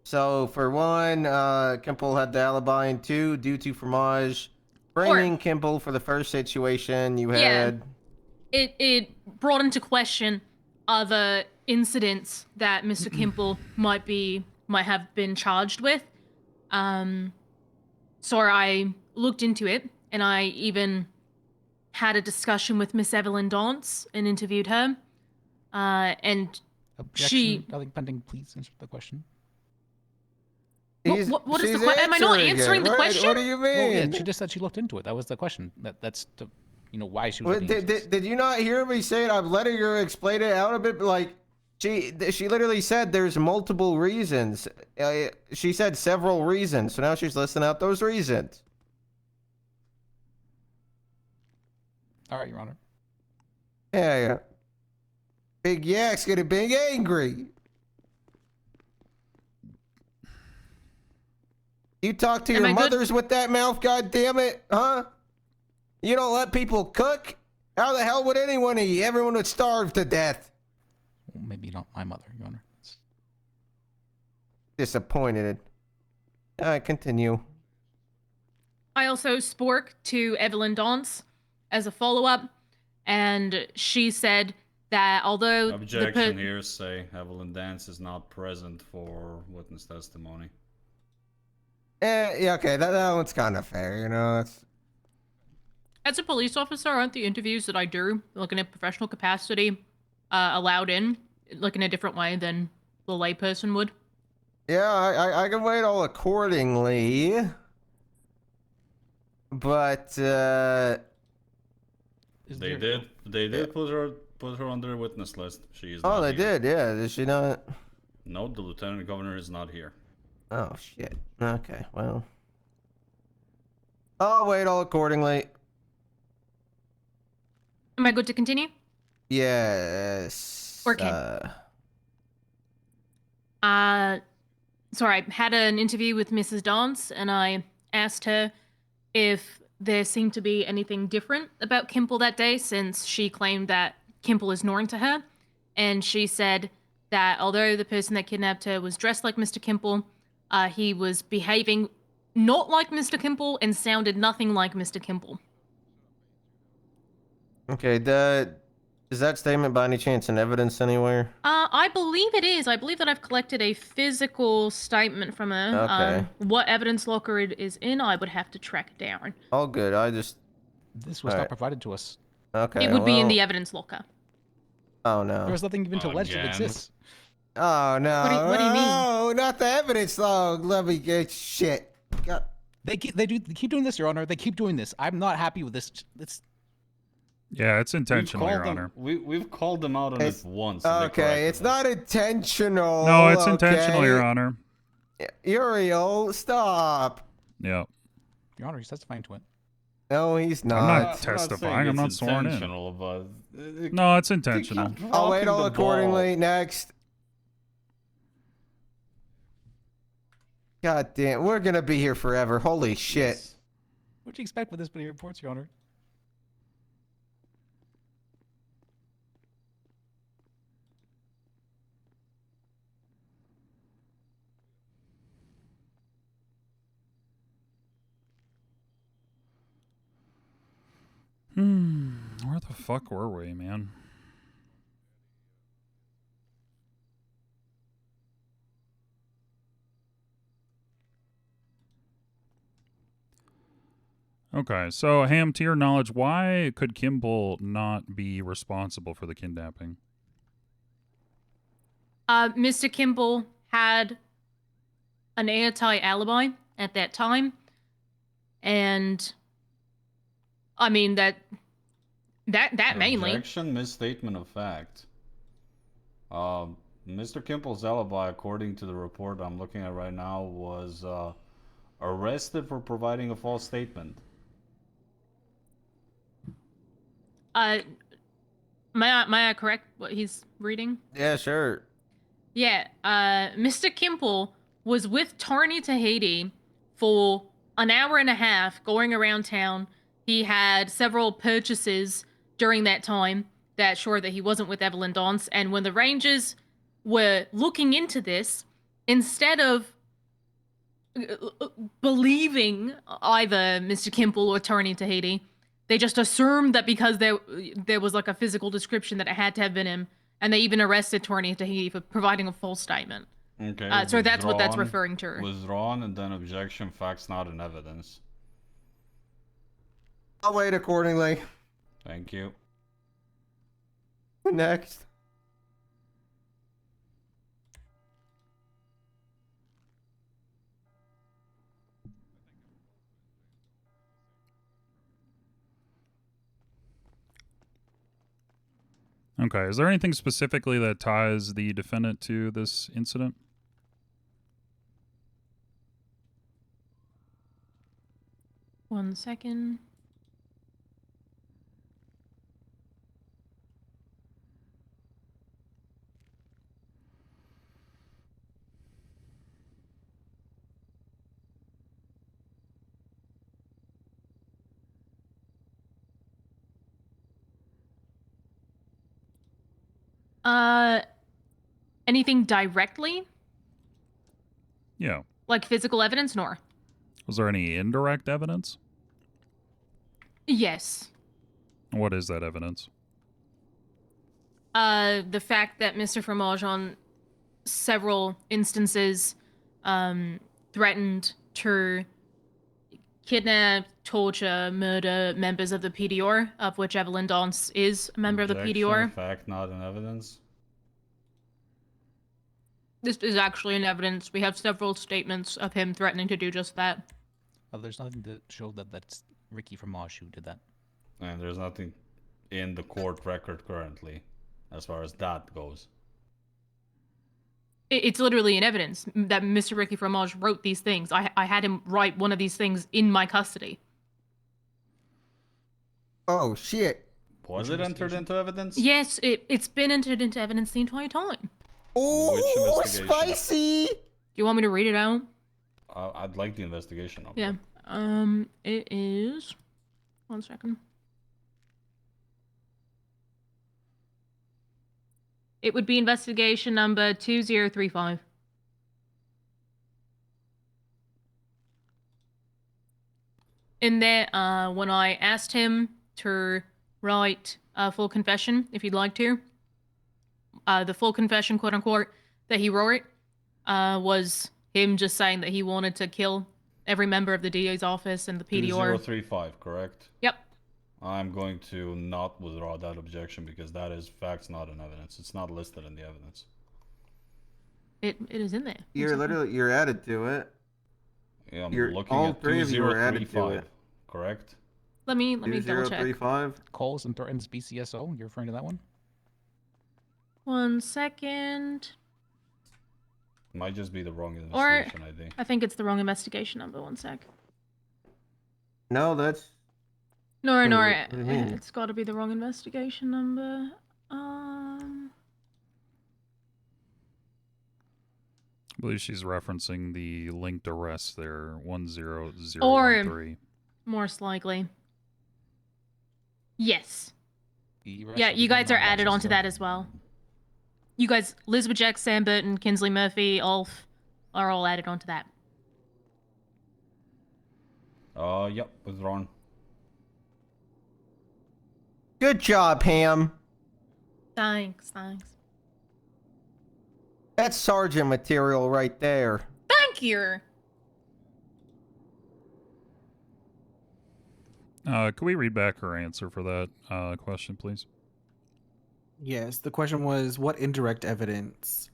so for 1, Kimple had the alibi, and 2, due to Fromage framing Kimple for the first situation, you had... It brought into question other incidents that Mr. Kimple might have been charged with. So I looked into it, and I even had a discussion with Miss Evelyn Dance and interviewed her. And Objection, nothing pending. Please answer the question. What is the question? Am I not answering the question? What do you mean? Well, yeah, she just said she looked into it. That was the question. That's the, why she was. Did you not hear me say it? I'm letting her explain it out a bit. Like she literally said there's multiple reasons. She said several reasons. So now she's listing out those reasons. All right, Your Honor. Yeah. Big Yak's getting big angry. You talk to your mothers with that mouth, God damn it, huh? You don't let people cook? How the hell would anyone eat? Everyone would starve to death. Well, maybe not my mother, Your Honor. Disappointed. All right, continue. I also spoke to Evelyn Dance as a follow-up, and she said that although Objection here, say Evelyn Dance is not present for witness testimony. Yeah, okay, that one's kind of fair, you know. As a police officer, aren't the interviews that I do, like in a professional capacity, allowed in, like in a different way than the layperson would? Yeah, I can wait all accordingly. But, They did put her on their witness list. She is not they here. did, yeah. Is she not? No, the lieutenant governor is not here. Oh, shit. Okay, well. I'll wait all accordingly. Am I good to continue? Yes. Okay. Sorry, I had an interview with Mrs. Dance, and I asked her if there seemed to be anything different about Kimple that day, since she claimed that Kimple is known to her. And she said that although the person that kidnapped her was dressed like Mr. Kimple, he was behaving not like Mr. Kimple and sounded nothing like Mr. Kimple. Okay, is that statement by any chance in evidence anywhere? I believe it is. I believe that I've collected a physical statement from her. Okay. What evidence locker it is in, I would have to track down. All good. This was not provided to us. Okay. It would be in the evidence locker. Oh no. There was nothing even to allege it exists. Oh no. What do you mean? Oh, not the evidence log. Let me get shit. God. They keep doing this, Your Honor. They keep doing this. I'm not happy with this. Yeah, it's intentional, Your Honor. We've called them out on it once. and they Okay, it's not intentional. No, it's intentional, Your Honor. Uriel, stop. Yeah. Your Honor, he's testifying to it. No, he's not. I'm not testifying. I'm not sworn in. No, it's intentional. I'll wait all accordingly. Next. God damn, we're gonna be here forever. Holy shit. Yes. What do you expect with this many reports, Your Honor? Where the fuck were we, man? Okay, so Ham, to your knowledge, why could Kimball not be responsible for the kidnapping? Mr. Kimball had an airtight alibi at that time, and I mean that mainly. Objection, misstatement of fact. Mr. Kimball's alibi, according to the report I'm looking at right now, was arrested for providing a false statement. May I correct what he's reading? Yeah, sure. Yeah, Mr. Kimball was with Tarny Tahiti for an hour and a half going around town. He had several purchases during that time that showed that he wasn't with Evelyn Dance. And when the Rangers were looking into this, instead of believing either Mr. Kimball or Tarny Tahiti, they just assumed that because there was like a physical description that it had to have been him, and they even arrested Tarny Tahiti for providing a false statement. Okay. So that's what that's referring to. Withdrawn, and then objection, facts not in evidence. I'll wait accordingly. Thank you. Next. Okay, is there anything specifically that ties the defendant to this incident? One second. Anything directly? Yeah. Like physical evidence? Nor. Was there any indirect evidence? Yes. What is that evidence? The fact that Mr. Fromage on several instances threatened to kidnap, torture, murder members of the PDR, of which Evelyn Dance is a member of the PDR. Fact, not an evidence. This is actually an evidence. We have several statements of him threatening to do just that. There's nothing to show that that's Ricky Fromage who did that. And there's nothing in the court record currently, as far as that goes. It's literally an evidence that Mr. Ricky Fromage wrote these things. I had him write one of these things in my custody. Oh, shit. Was it entered into evidence? Yes, it's been entered into evidence the entire time. Oh, investigation? spicy! You want me to read it out? I'd like the investigation number. Yeah. It is... 1 second. It would be investigation number 2035. In there, when I asked him to write a full confession, if you'd like to, the full confession, quote unquote, that he wrote, was him just saying that he wanted to kill every member of the DA's office and the PDR. 2035, correct? Yep. I'm going to not withdraw that objection because that is facts, not an evidence. It's not listed in the evidence. It is in there. You're added to it. Yeah, I'm You're, looking all at three of you are added to 2035, it. correct? Let me double check. 2035. Calls and threatens BCSO. You're referring to that one? 1 second. Might just be the wrong Or investigation ID. I think it's the wrong investigation number. 1 sec. No, that's... No, no, What do you mean? it's got to be the wrong investigation number. I believe she's referencing the linked arrest there, 10013. Or most likely. Yes. Yeah, you guys are added onto that as well. You guys, Elizabeth Jack, Sam Burton, Kinsley Murphy, Ulf, are all added onto that. Yep, withdrawn. Good job, Ham. Thanks. That's sergeant material right there. Thank you. Can we read back her answer for that question, please? Yes, the question was, what indirect evidence?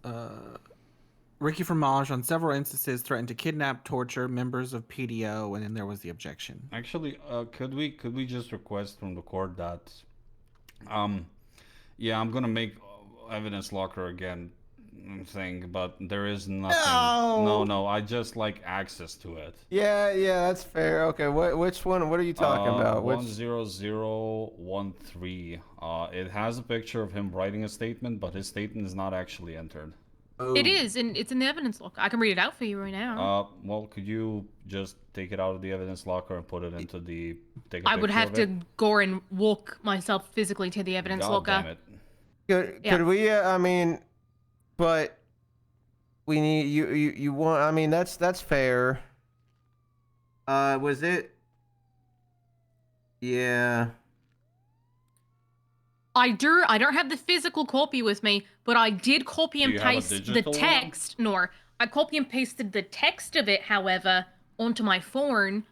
Ricky Fromage on several instances threatened to kidnap, torture members of PDO, and then there was the objection. Actually, could we just request from the court that, yeah, I'm gonna make evidence locker again thing, but there is nothing. No, I just like access to it. Yeah, that's fair. Okay, which one? What are you talking about? 10013. It has a picture of him writing a statement, but his statement is not actually entered. It is, and it's in the evidence locker. I can read it out for you right now. Well, could you just take it out of the evidence locker and put it into the... I would have to go and walk myself physically to the evidence locker. Damn it. Could we? I mean, but we need you want. I mean, that's fair. Was it? Yeah. I don't have the physical copy with me, but I did copy and paste the text. No, I copy and pasted the text of it, however, onto my phone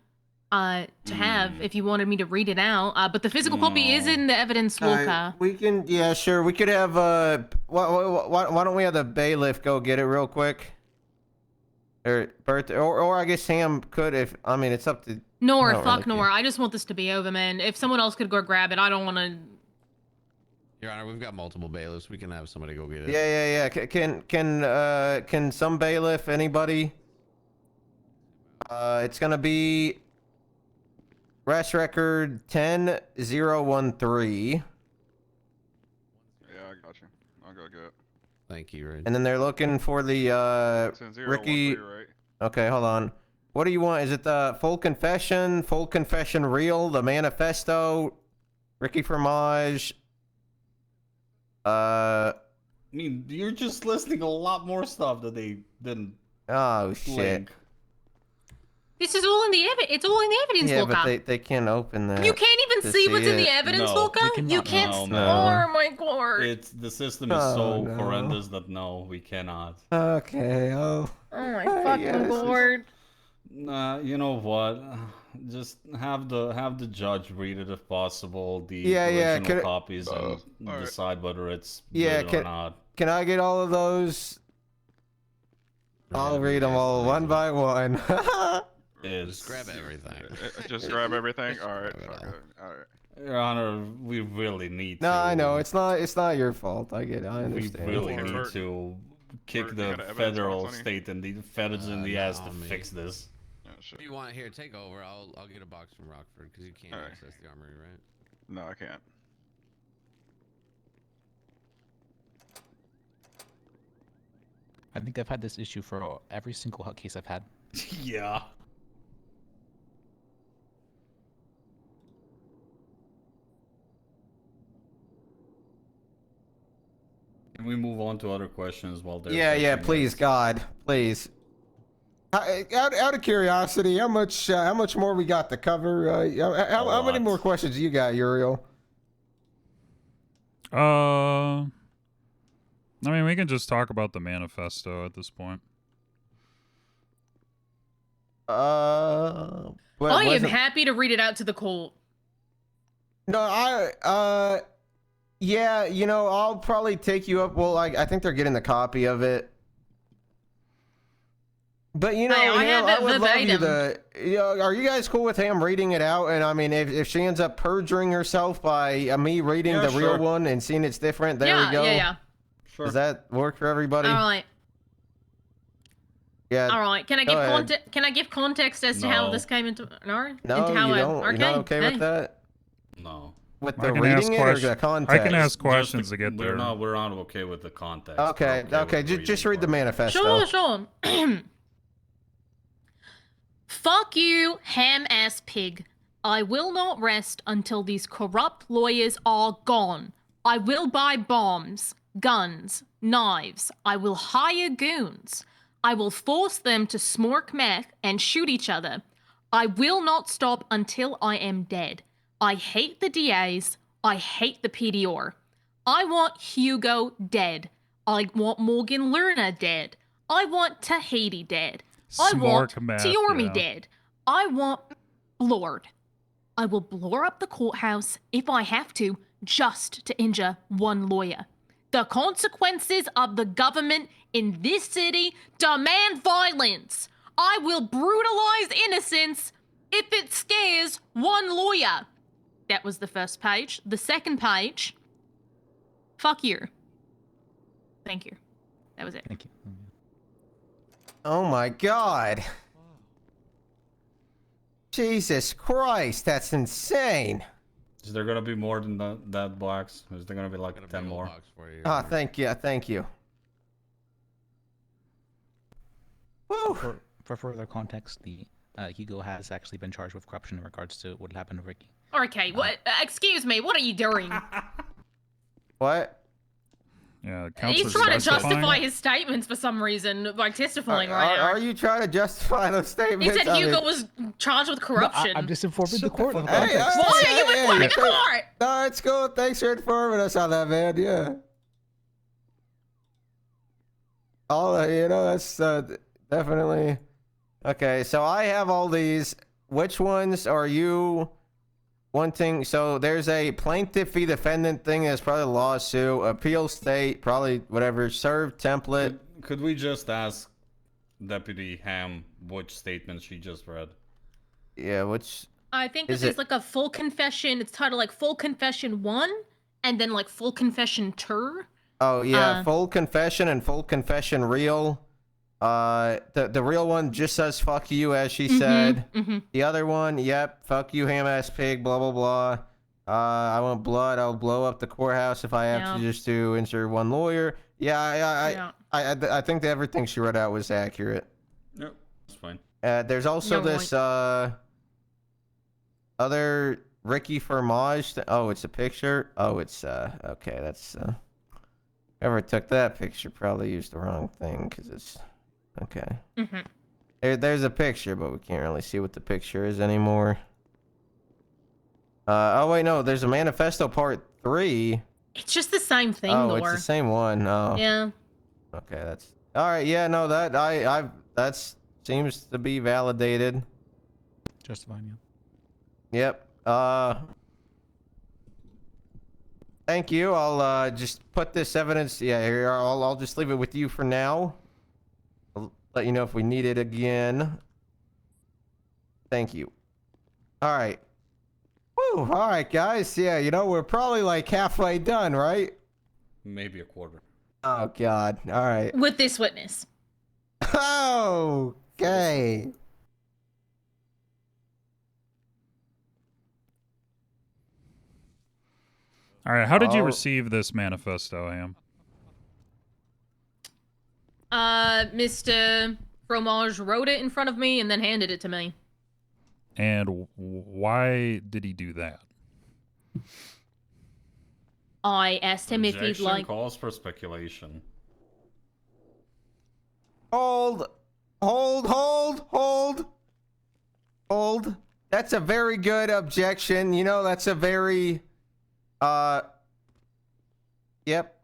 to have if you wanted me to read it out. But the physical copy is in the evidence locker. We can, yeah, sure. We could have why don't we have the bailiff go get it real quick? Or I guess Sam could if I mean it's up to. Nor fuck really Nor. I just want this to be over, man. If someone else could go grab it, I don't want to. Your Honor, we've got multiple bailiffs. We can have somebody go get it. Yeah. Can some bailiff, anybody? It's gonna be arrest record 10013. Yeah, I got you. I'll go get it. Thank you, Ray. And then they're looking for the Ricky. Right? Okay, hold on. What do you want? Is it the full confession real, the manifesto, Ricky Fromage? I mean, you're just listing a lot more stuff that they didn't. Oh shit. Link. This is all in the it's all in the evidence Yeah, looker. but they can't open that. You can't even to see what's in it. the evidence No, looker? You can't. No, Oh man. my god. It's the system is Oh, so no. horrendous that no, we cannot. Okay. Oh. Oh my fucking Yeah, this is- lord. Nah, you know what? Just have the judge read it if possible, the original Can copies, and decide whether it's Yeah, good or not. Can I get all of those? I'll read them all one by one. Just grab everything. Just grab everything. All right. All right. Your Honor, we really need No, to. I know it's not your fault. I get it. I We understand. really need to kick you the got evidence, federal, Tony? state, and the feds in the ass to no, me. fix this. If you want here, take over. I'll get a box from Rockford because you can't Alright. access the armory, right? No, I can't. I think I've had this issue for every single case I've had. Yeah. Can we move on to other questions while they're Yeah, fixing please, this? God, please. Out of curiosity, how much more we got to cover? How many more questions you got, Uriel? I mean, we can just talk about the manifesto at this point. Well, I am wasn't- happy to read it out to the court. No, yeah, you know, I'll probably take you up. Well, I think they're getting the copy of it. But you know, Hey, I have it would love you verbatim. to. You know, are you guys cool with him reading it out? And I mean, if she ends up perjuring herself by me reading Yeah, the real sure. one and seeing it's different, there we go. Yeah. Sure. Does that work for everybody? All right. Yeah. All right. Can I go give ahead. context? Can I give context as to how No. this came into? No. No, into how you I- don't. You're not okay hey. with that? No. With I the can ask reading it or question- the I context? can ask questions to get We're there. we're not okay with the context. Okay, We're okay, with just reading read the part. manifesto. Sure. Fuck you, ham-ass pig. I will not rest until these corrupt lawyers are gone. I will buy bombs, guns, knives. I will hire goons. I will force them to smoke meth and shoot each other. I will not stop until I am dead. I hate the DAs. I hate the PDR. I want Hugo dead. I want Morgan Lerner dead. I want Tahiti dead. I want Smork meth, Tiormi yeah. dead. I want Lord. I will blow up the courthouse if I have to, just to injure one lawyer. The consequences of the government in this city demand violence. I will brutalize innocents if it scares one lawyer. That was the first page. The second page, fuck you. Thank you. That was it. Thank you. Oh my God. Jesus Christ, that's insane. Is there gonna be more than that box? Is there gonna be like 10 more? Ah, thank you. Woo. For further context, the Hugo has actually been charged with corruption in regards to what happened to Ricky. Okay, what? Excuse me, what are you doing? What? Yeah, it counts He's as trying to testifying. justify his statements for some reason by testifying right now. Are you trying to justify those He statements? said Hugo was charged with corruption. I'm just informing the court of the Hey, context. Why are you informing the court? No, it's cool. Thanks for informing us on that, man. Yeah. That's definitely okay. So I have all these. Which ones are you wanting? So there's a plaintiff v. defendant thing. That's probably a lawsuit. Appeal state, probably whatever. Serve template. Could we just ask Deputy Ham which statement she just read? Yeah, which I think Is this is it- like a full confession. It's titled like Full Confession 1 and then like Full Confession 2. Oh yeah, full confession and full confession real. The real one just says "fuck you" as she said. The other one, yep, "fuck you, ham ass pig," blah blah blah. I want blood. I'll blow up the courthouse if I have to, just to insert one lawyer. Yeah, I think that everything she read out was accurate. Yep, that's fine. There's also You're this other Ricky Fromage. Oh, it's a picture. Oh, it's okay. That's whoever took that picture probably used the wrong thing because it's okay. There's a picture, but we can't really see what the picture is anymore. Oh wait, no, there's a manifesto part 3. It's just the same thing, Oh, though. it's the same one. Oh. Yeah. Okay, that's all right. Yeah, no, that seems to be validated. Justifying, Yep. Thank you. I'll just put this evidence. Yeah, here. I'll just leave it with you for now. I'll let you know if we need it again. Thank you. All right. Woo. All right, guys. Yeah, you know we're probably like halfway done, right? Maybe a quarter. Oh God. All right. With this witness. Okay. All right, how did you receive this manifesto, Ham? Mr. Fromage wrote it in front of me and then handed it to me. And why did he do that? I asked him if he'd Objection like. calls for speculation. Hold. That's a very good objection. You know, that's a very, yep, yep,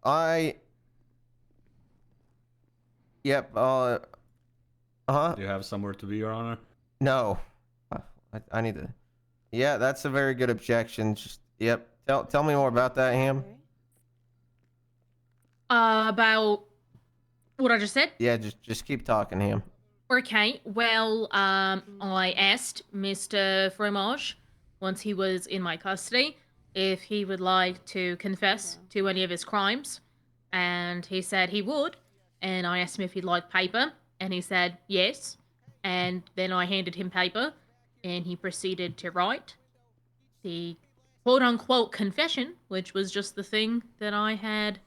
Do you have somewhere to be, Your Honor? No. I need to, yeah, that's a very good objection. Just, yep. Tell me more about that, Ham. About what I just said? Yeah, just keep talking, Ham. Okay, well, I asked Mr. Fromage, once he was in my custody, if he would like to confess to any of his crimes, and he said he would, and I asked him if he'd like paper, and he said yes, and then I handed him paper, and he proceeded to write the quote-unquote confession, which was just the thing that I had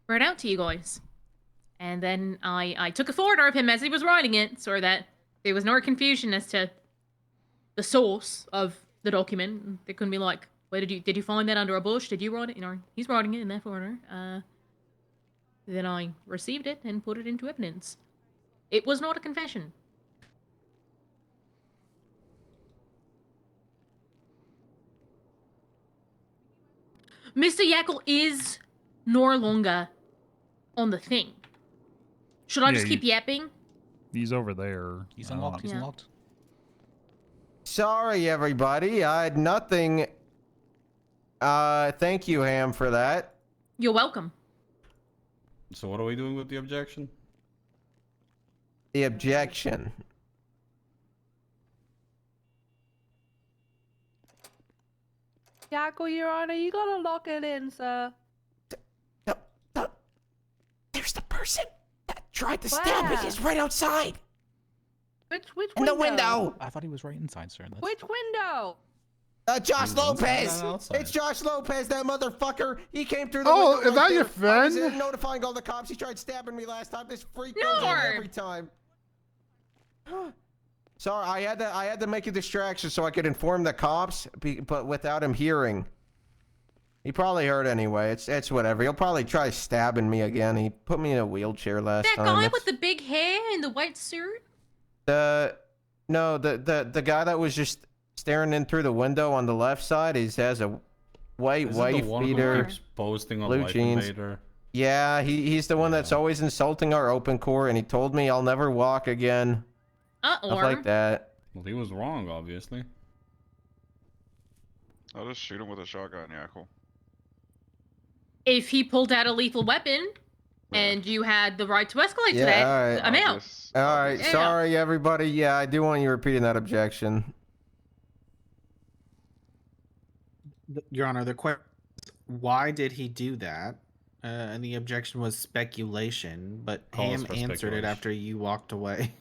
read out to you guys. And then I took a photo of him as he was writing it so that there was no confusion as to the source of the document. They couldn't be like, where did you find that under a bush? Did you write it? You know, he's writing it in that photo. Then I received it and put it into evidence. It was not a confession. Mr. Yackle is no longer on the thing. Should I just keep yapping? He's over there. He's unlocked. He's unlocked. Sorry, everybody. I had nothing. Thank you, Ham, for that. You're welcome. So what are we doing with the objection? The objection. Yackle, Your Honor, you gotta lock it in, sir. There's the person that tried to stab me. He's right outside. Which in the window. I thought he was right inside, sir. That's... Which window? Josh Lopez. It's Josh Lopez, that motherfucker. He came through the Oh, window. is that your I was friend? notifying all the cops. He tried stabbing me last time. This freak No. goes on every time. Sorry, I had to make a distraction so I could inform the cops, but without him hearing. He probably heard anyway. It's whatever. He'll probably try stabbing me again. He put me in a wheelchair last That time. guy with the big hair and the white suit? No, the guy that was just staring in through the window on the left side. He has a white wife beater, Posting on blue Life jeans. Invader. Yeah, he's the one that's always insulting our open core, and he told me I'll never walk again. Stuff like that. Well, he was wrong, obviously. I'll just shoot him with a shotgun, Yackle. If he pulled out a lethal weapon and you had the right to escalate to that, all right. I'm out. All right, Yeah. sorry everybody. Yeah, I do want you repeating that objection. Your Honor, the question is, why did he do that? And the objection was speculation, but Ham answered it after you walked away.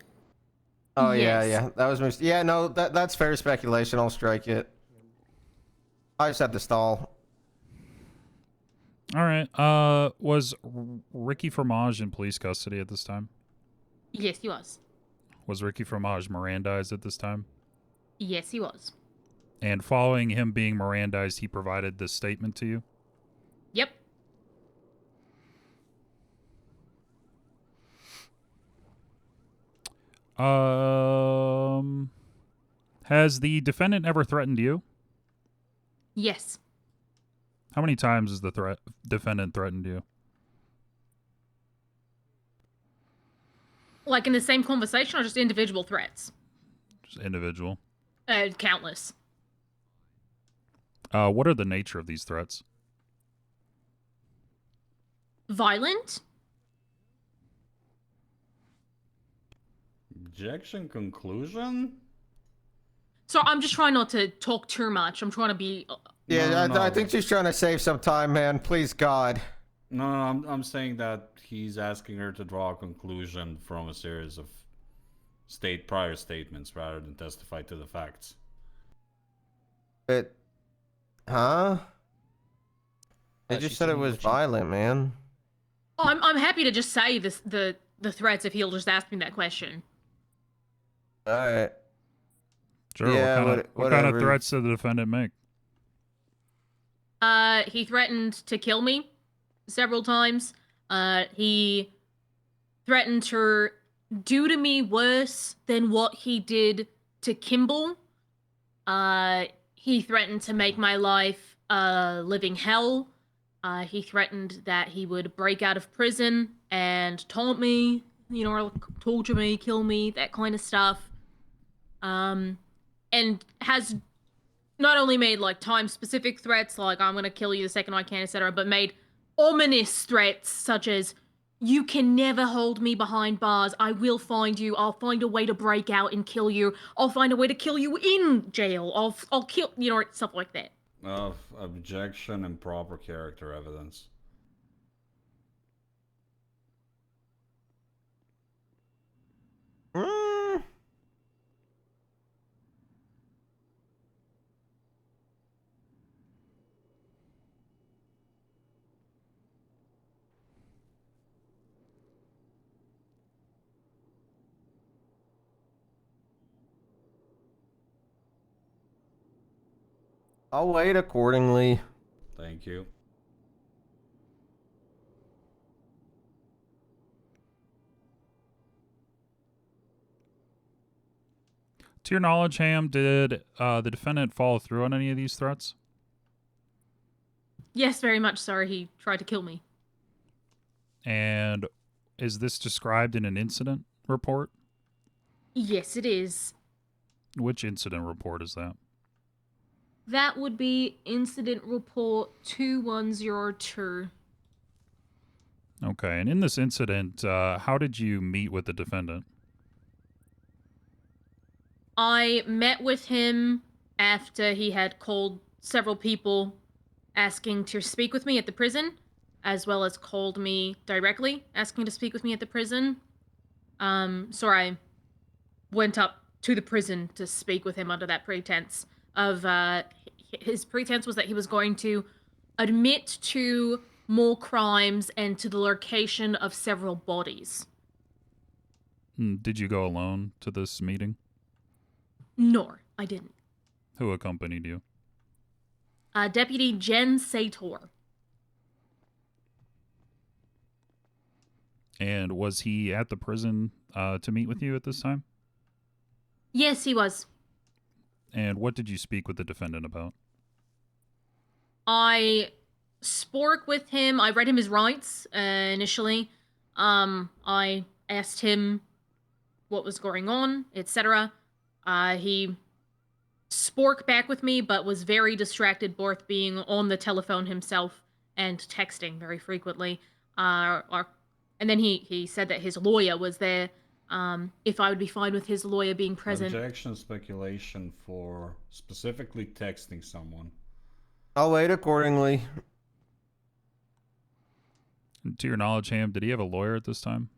Oh yeah, that was yeah. No, that's fair speculation. I'll strike it. I just had to stall. All right. Was Ricky Fromage in police custody at this time? Yes, he was. Was Ricky Fromage Mirandized at this time? Yes, he was. And following him being Mirandized, he provided this statement to you? Yep. Has the defendant ever threatened you? Yes. How many times has the defendant threatened you? Like in the same conversation or just individual threats? Just individual. Countless. What are the nature of these threats? Violent? Objection conclusion? So I'm just trying not to talk too much. I'm trying to be... Yeah, I think she's trying to save some time, man. Please, God. No, I'm saying that he's asking her to draw a conclusion from a series of prior statements rather than testify to the facts. Huh? They just said it was violent, man. Oh, I'm happy to just say the threats if he'll just ask me that question. All right. Sure. Yeah, what kind of threats did the defendant make? He threatened to kill me several times. He threatened to do to me worse than what he did to Kimball. He threatened to make my life a living hell. He threatened that he would break out of prison and taunt me, or torture me, kill me, that kind of stuff. And has not only made like time-specific threats, like I'm gonna kill you the second I can, etc., but made ominous threats such as, you can never hold me behind bars. I will find you. I'll find a way to break out and kill you. I'll find a way to kill you in jail. I'll kill, stuff like that. Of objection and proper character evidence. I'll wait accordingly. Thank you. To your knowledge, Ham, did the defendant follow through on any of these threats? Yes, very much so. He tried to kill me. And is this described in an incident report? Yes, it is. Which incident report is that? That would be incident report 2102. Okay, and in this incident, how did you meet with the defendant? I met with him after he had called several people asking to speak with me at the prison, as well as called me directly asking to speak with me at the prison. So I went up to the prison to speak with him under that pretense of, his pretense was that he was going to admit to more crimes and to the location of several bodies. Did you go alone to this meeting? No, I didn't. Who accompanied you? Deputy Jen Sator. And was he at the prison to meet with you at this time? Yes, he was. And what did you speak with the defendant about? I spoke with him. I read him his rights initially. I asked him what was going on, etc. He spoke back with me, but was very distracted, both being on the telephone himself and texting very frequently. And then he said that his lawyer was there. If I would be fine with his lawyer being present. Objection, speculation for specifically texting someone. I'll wait accordingly. To your knowledge, Ham, did he have a lawyer at this time?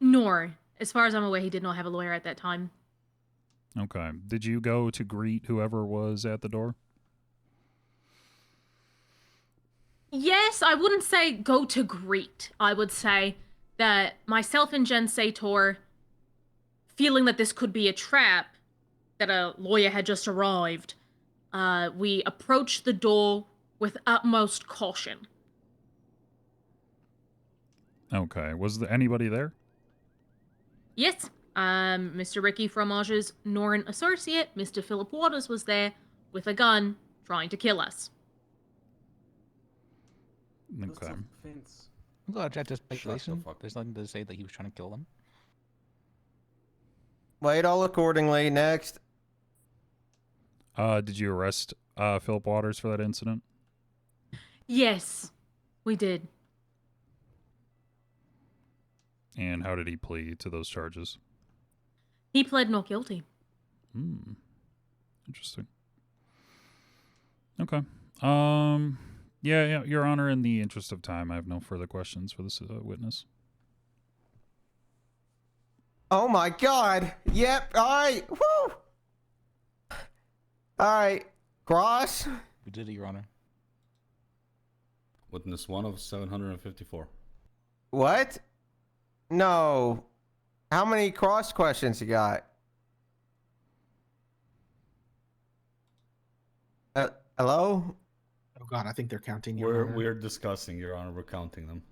Nor. As far as I'm aware, he did not have a lawyer at that time. Okay. Did you go to greet whoever was at the door? Yes, I wouldn't say go to greet. I would say that myself and Jen Sator, feeling that this could be a trap, that a lawyer had just arrived, we approached the door with utmost caution. Okay. Was there anybody there? Yes. Mr. Ricky Fromage's Norrin associate, Mr. Philip Waters, was there with a gun trying to kill us. Okay. I'm glad that's just speculation. There's nothing to say that he was trying to kill them. Played all accordingly. Next. Did you arrest Philip Waters for that incident? Yes, we did. And how did he plead to those charges? He pled not guilty. Hmm. Interesting. Okay. Yeah, Your Honor, in the interest of time, I have no further questions for this witness. Oh my God. Yep. All right. Woo. All right. Cross. We did it, Your Honor. Witness 1 of 754. What? No. How many cross questions you got? Hello? Oh God, I think they're counting. We're discussing, Your Honor. We're counting them.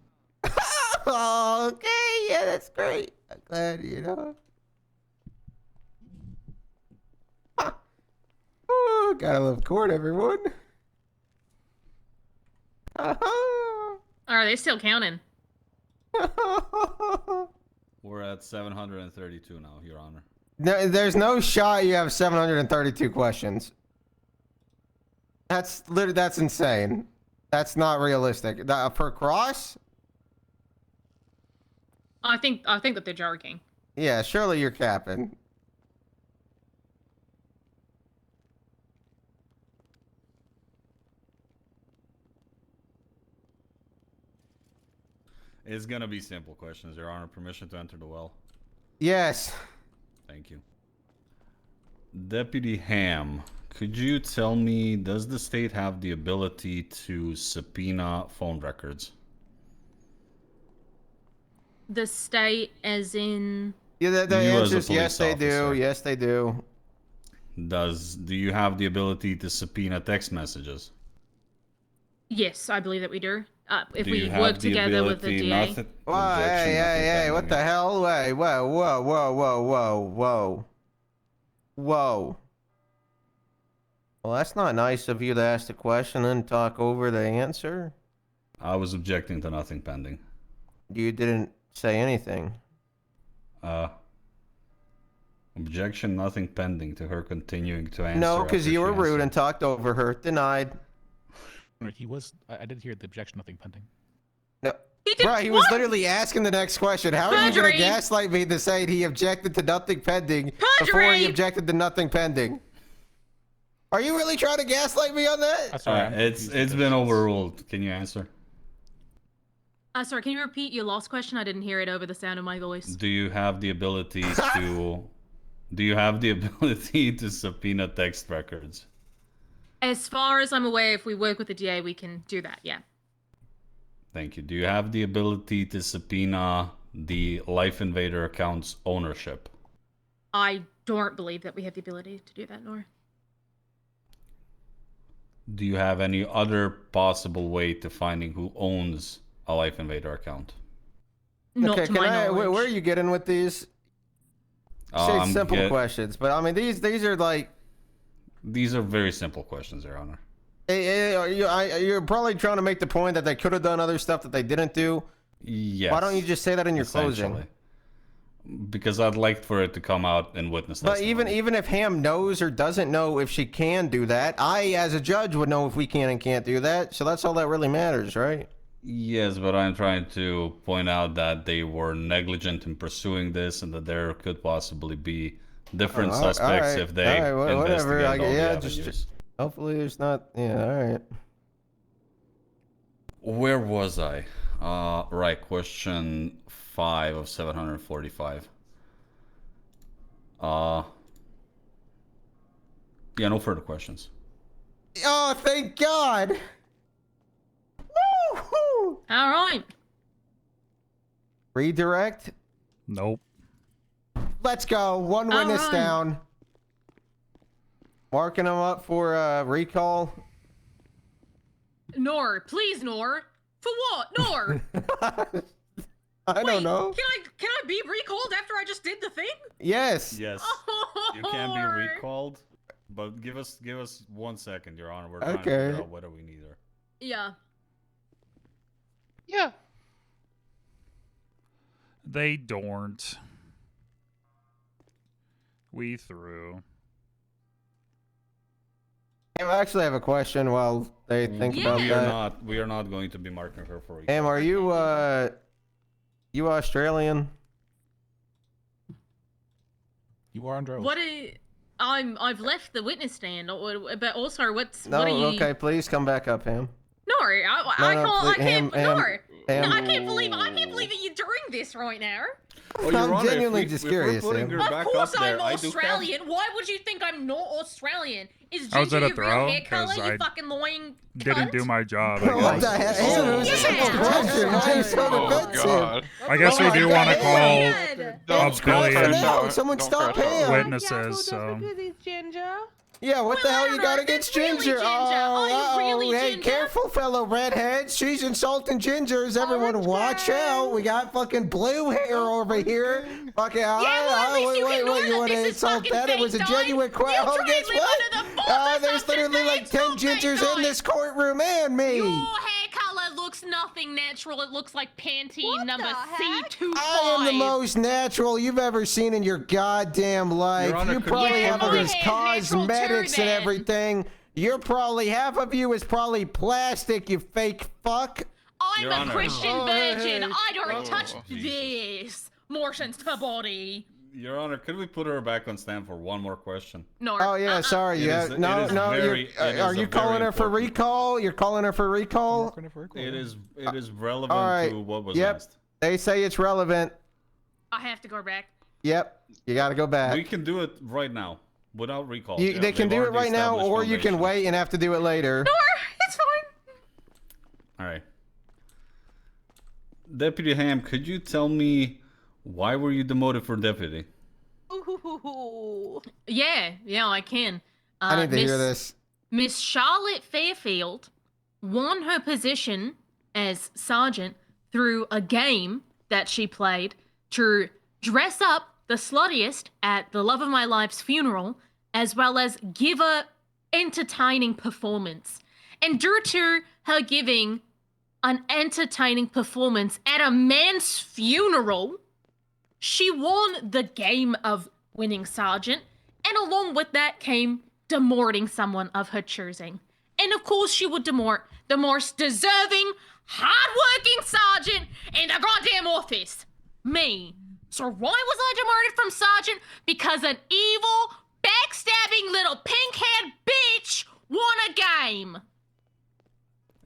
Oh, okay. Yeah, that's great. I'm glad, you know. Oh, gotta love court, everyone. Are they still counting? We're at 732 now, Your Honor. No, there's no shot you have 732 questions. That's insane. That's not realistic. For cross? I think that they're joking. Yeah, surely you're capping. It's gonna be simple questions, Your Honor. Permission to enter the well. Yes. Thank you. Deputy Ham, could you tell me, does the state have the ability to subpoena phone records? The state, as in... Yeah, the You answer as a is yes, police they do. officer. Yes, they do. Do you have the ability to subpoena text messages? Yes, I believe that we do. If Do we you have work the together with the ability- DA. nothing- Whoa, objection, hey, nothing what the pending. hell? Wait, whoa. Well, that's not nice of you to ask the question and talk over the answer. I was objecting to nothing pending. You didn't say anything. Objection, nothing pending to her continuing to answer. No, because after you she were rude answered. and talked over her. Denied. He was. I did hear the objection. Nothing pending. No. Right, he was literally asking the next question. How are you going to Perjury. gaslight me to say he objected to nothing pending before he Perjury. objected to nothing pending? Are you really trying to gaslight me on that? That's all right. It's been overruled. Can you answer? Sorry, can you repeat your last question? I didn't hear it over the sound of my voice. Do you have the ability to? Do you have the ability to subpoena text records? As far as I'm aware, if we work with the DA, we can do that, yeah. Thank you. Do you have the ability to subpoena the Life Invader account's ownership? I don't believe that we have the ability to do that, nor. Do you have any other possible way to finding who owns a Life Invader account? Not to my knowledge. Where are you getting with these? Say simple questions, but I mean these are like. These are very simple questions, Your Honor. You're probably trying to make the point that they could have done other stuff that they didn't do. Yes. Why don't you just say that in your closing? Essentially. Because I'd like for it to come out in witness But testimony. even if Ham knows or doesn't know if she can do that, I as a judge would know if we can and can't do that. So that's all that really matters, right? Yes, but I'm trying to point out that they were negligent in pursuing this, and that there could possibly be different suspects if they whatever. investigate all the Just avenues. hopefully there's not. Yeah, all right. Where was I? Right, question 5 of 745. Yeah, no further questions. Oh, thank God. Woo-hoo. All right. Redirect. Nope. Let's go. One witness right. down. Marking them up for recall. Nor, please, Nor. For what? Nor. I don't know. Can I be recalled after I just did the thing? Yes. Yes. You can be recalled, but give us 1 second, Your Honor. We're trying to figure out whether we need her. Yeah. Yeah. They don't. We threw. I actually have a question while they think about that. We are not going to be marking her for recall. Em, are you Australian? You are under oath. I've left the witness stand, but also what No, are you? okay, please come back up, Ham. No, I can't believe that you're doing this right now. Oh, I'm genuinely just curious. Of course I'm Australian. Why would you think I'm not Australian? Is I was ginger at a your real throw hair color, because you I fucking annoying didn't cunt? do my job. What the hell? Ham, it was a simple question. Why are you so defensive? I guess we do want to call a billion Someone stop him. witnesses. So. Yeah, what the hell you got against Ginger? Really hey, Ginger? careful, fellow redheads. She's insulting Gingers. Everyone, watch out. We got fucking blue hair over here. Fucking, wait, you want to insult that? It was a genuine question. Oh, guess what? There's literally like 10 Gingers in this courtroom and me. Your hair color looks nothing natural. It looks like panty number C25. I am the most natural you've ever seen in your goddamn life. You probably have all these cosmetics and everything. You're probably, half of you is probably plastic, you fake fuck. I'm a Christian virgin. I don't touch this. Motions to body. Your Honor, could we put her back on stand for one more question? No. Oh yeah, sorry. Are you calling her for recall? You're calling her for recall? It is relevant to what was asked. They say it's relevant. I have to go back. Yep, you got to go back. We can do it right now without recall. They can do it right now, or you can wait and have to do it later. No, it's fine. All right. Deputy Ham, could you tell me why were you demoted for deputy? Ooh. Yeah, I can. I need to hear this. Miss Charlotte Fairfield won her position as sergeant through a game that she played to dress up the sluttiest at the love of my life's funeral, as well as give a entertaining performance. And due to her giving an entertaining performance at a man's funeral, she won the game of winning sergeant, and along with that came demorting someone of her choosing. And of course she would demort the most deserving, hard-working sergeant in the goddamn office. Me. So why was I demoted from sergeant? Because an evil, backstabbing little pink-haired bitch won a game.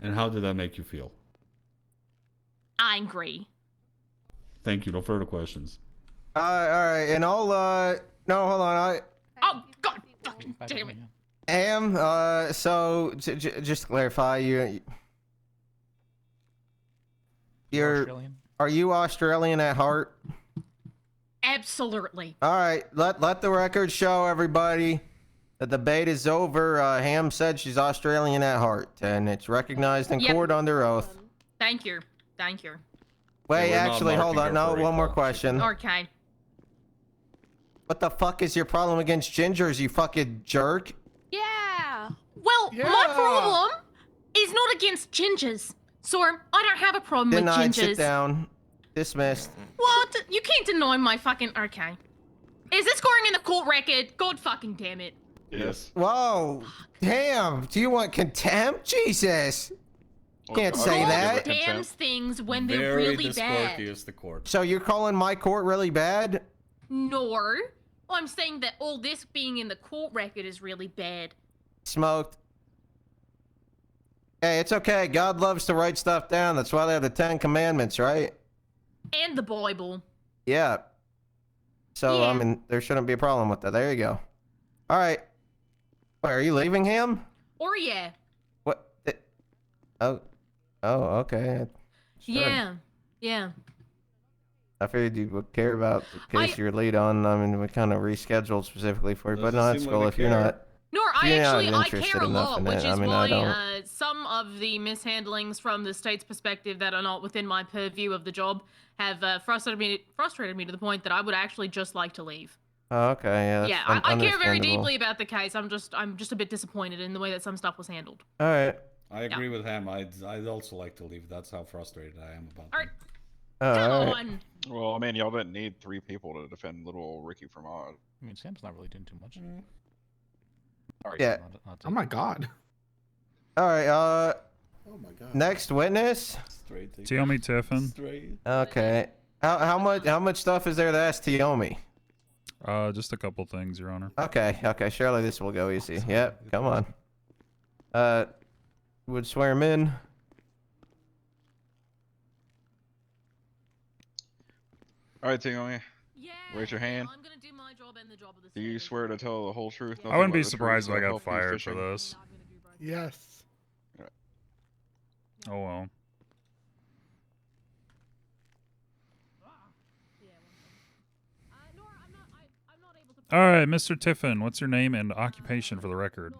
And how did that make you feel? Angry. Thank you. No further questions. All right, and I'll no, hold on. Oh God, fucking damn it. Ham, so just to clarify, are you Australian at heart? Absolutely. All right, let the record show everybody the debate is over. Ham said she's Australian at heart, and it's recognized in court under oath. Thank you. Wait, actually, hold on. No, one more question. Okay. What the fuck is your problem against gingers, you fucking jerk? Yeah. Well, my problem is not against gingers. So I don't have a problem with gingers. Sit down. Dismissed. What? You can't deny my fucking... Okay. Is this going in the court record? God fucking damn it. Yes. Whoa. Damn. Do you want contempt? Jesus. Can't say that. Damns things when they're really bad. Is the court. So you're calling my court really bad? No. I'm saying that all this being in the court record is really bad. Smoked. Hey, it's okay. God loves to write stuff down. That's why they have the 10 Commandments, right? And the Bible. Yeah. So, Yeah. I mean, there shouldn't be a problem with that. There you go. All right. Wait, are you leaving him? Or yeah. What? Oh, okay. Sure. Yeah. I figured you would care about the case you're lead on. I mean, we kind of rescheduled specifically for you, but no, that's cool if you're not. No, I not care interested a enough lot, in which it. is I mean, why I don't. some of the mishandlings from the state's perspective that are not within my purview of the job have frustrated me to the point that I would actually just like to leave. Oh, okay, yeah. Yeah, I care very deeply about the case. I'm just a bit disappointed in the way that some stuff was handled. All right. I agree with him. I'd also like to leave. That's how frustrated I am about All right. Come on. Well, I mean, y'all didn't need 3 people to defend little old Ricky from Odd. I mean, Sam's not really doing too much. Sorry, yeah. Oh my god. All right. Oh my god. Next witness. Tiomi Tiffin. Okay. How much stuff is there to ask Tiomi? Just a couple things, Your Honor. Okay. Surely this will go easy. Yep. Come on. Would swear him in. All right, Tiomi. Raise your hand. I'm gonna do my job and the job of the Do you swear to tell the whole truth? I wouldn't nothing be but the surprised if truth, I so got help you fired for fishing? this. Yes. Oh well. All right, Mr. Tiffin, what's your name and occupation for the record?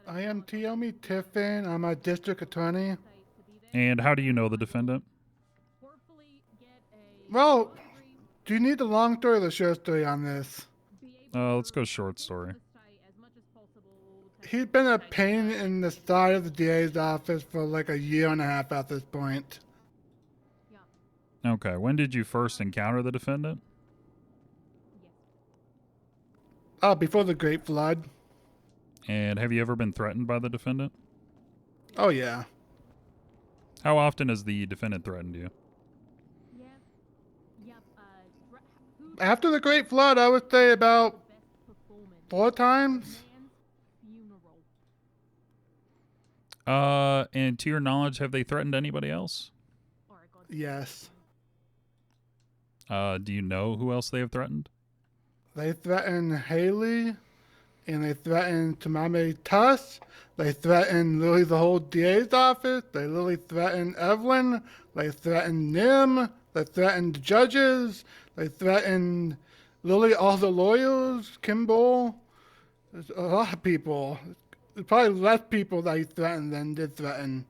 I am Tiomi Tiffin. I'm a district attorney. And how do you know the defendant? Well, do you need the long story or the short story on this? Let's go short story. He's been a pain in the side of the DA's office for like a year and a half at this point. Okay, when did you first encounter the defendant? Before the Great Flood. And have you ever been threatened by the defendant? Oh, yeah. How often has the defendant threatened you? After the Great Flood, I would say about 4 times. And to your knowledge, have they threatened anybody else? Yes. Do you know who else they have threatened? They threatened Haley, and they threatened Tamame Tuss. They threatened literally the whole DA's office. They literally threatened Evelyn. They threatened Nim. They threatened the judges. They threatened literally all the lawyers, Kimball. There's a lot of people. There's probably less people that he threatened than did threaten.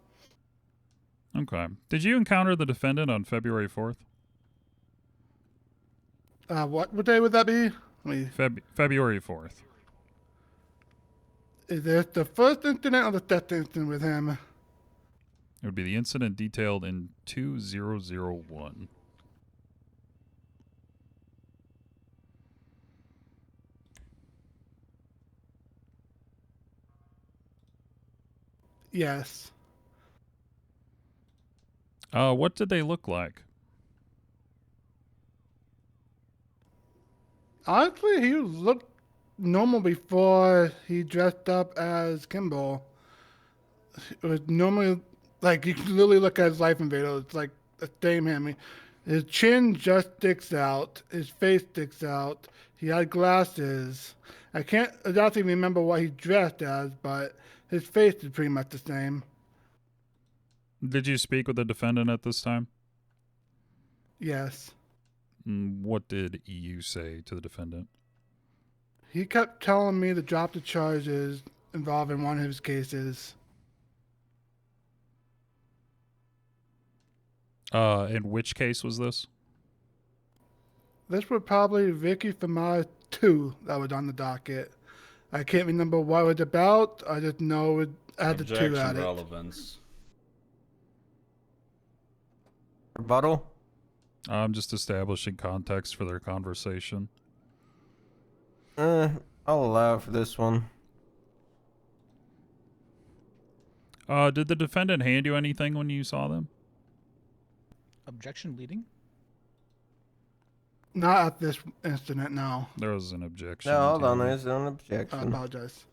Okay. Did you encounter the defendant on February 4th? What day would that be? February 4th. Is this the first incident or the second incident with him? It would be the incident detailed in 2001. Yes. What did they look like? Honestly, he looked normal before he dressed up as Kimball. It was normally, like, you can literally look at his life invader. It's like a same him. His chin just sticks out. His face sticks out. He had glasses. I can't exactly remember what he dressed as, but his face is pretty much the same. Did you speak with the defendant at this time? Yes. What did you say to the defendant? He kept telling me to drop the charges involving one of his cases. And which case was this? This was probably Vicky Famara 2 that was on the docket. I can't remember what it was about. I just know it had the 2 at it. Relevance. Rebuttal? I'm just establishing context for their conversation. I'll allow it for this one. Did the defendant hand you anything when you saw them? Objection leading? Not at this incident, no. There was an objection. No, hold on, there's an objection. I apologize.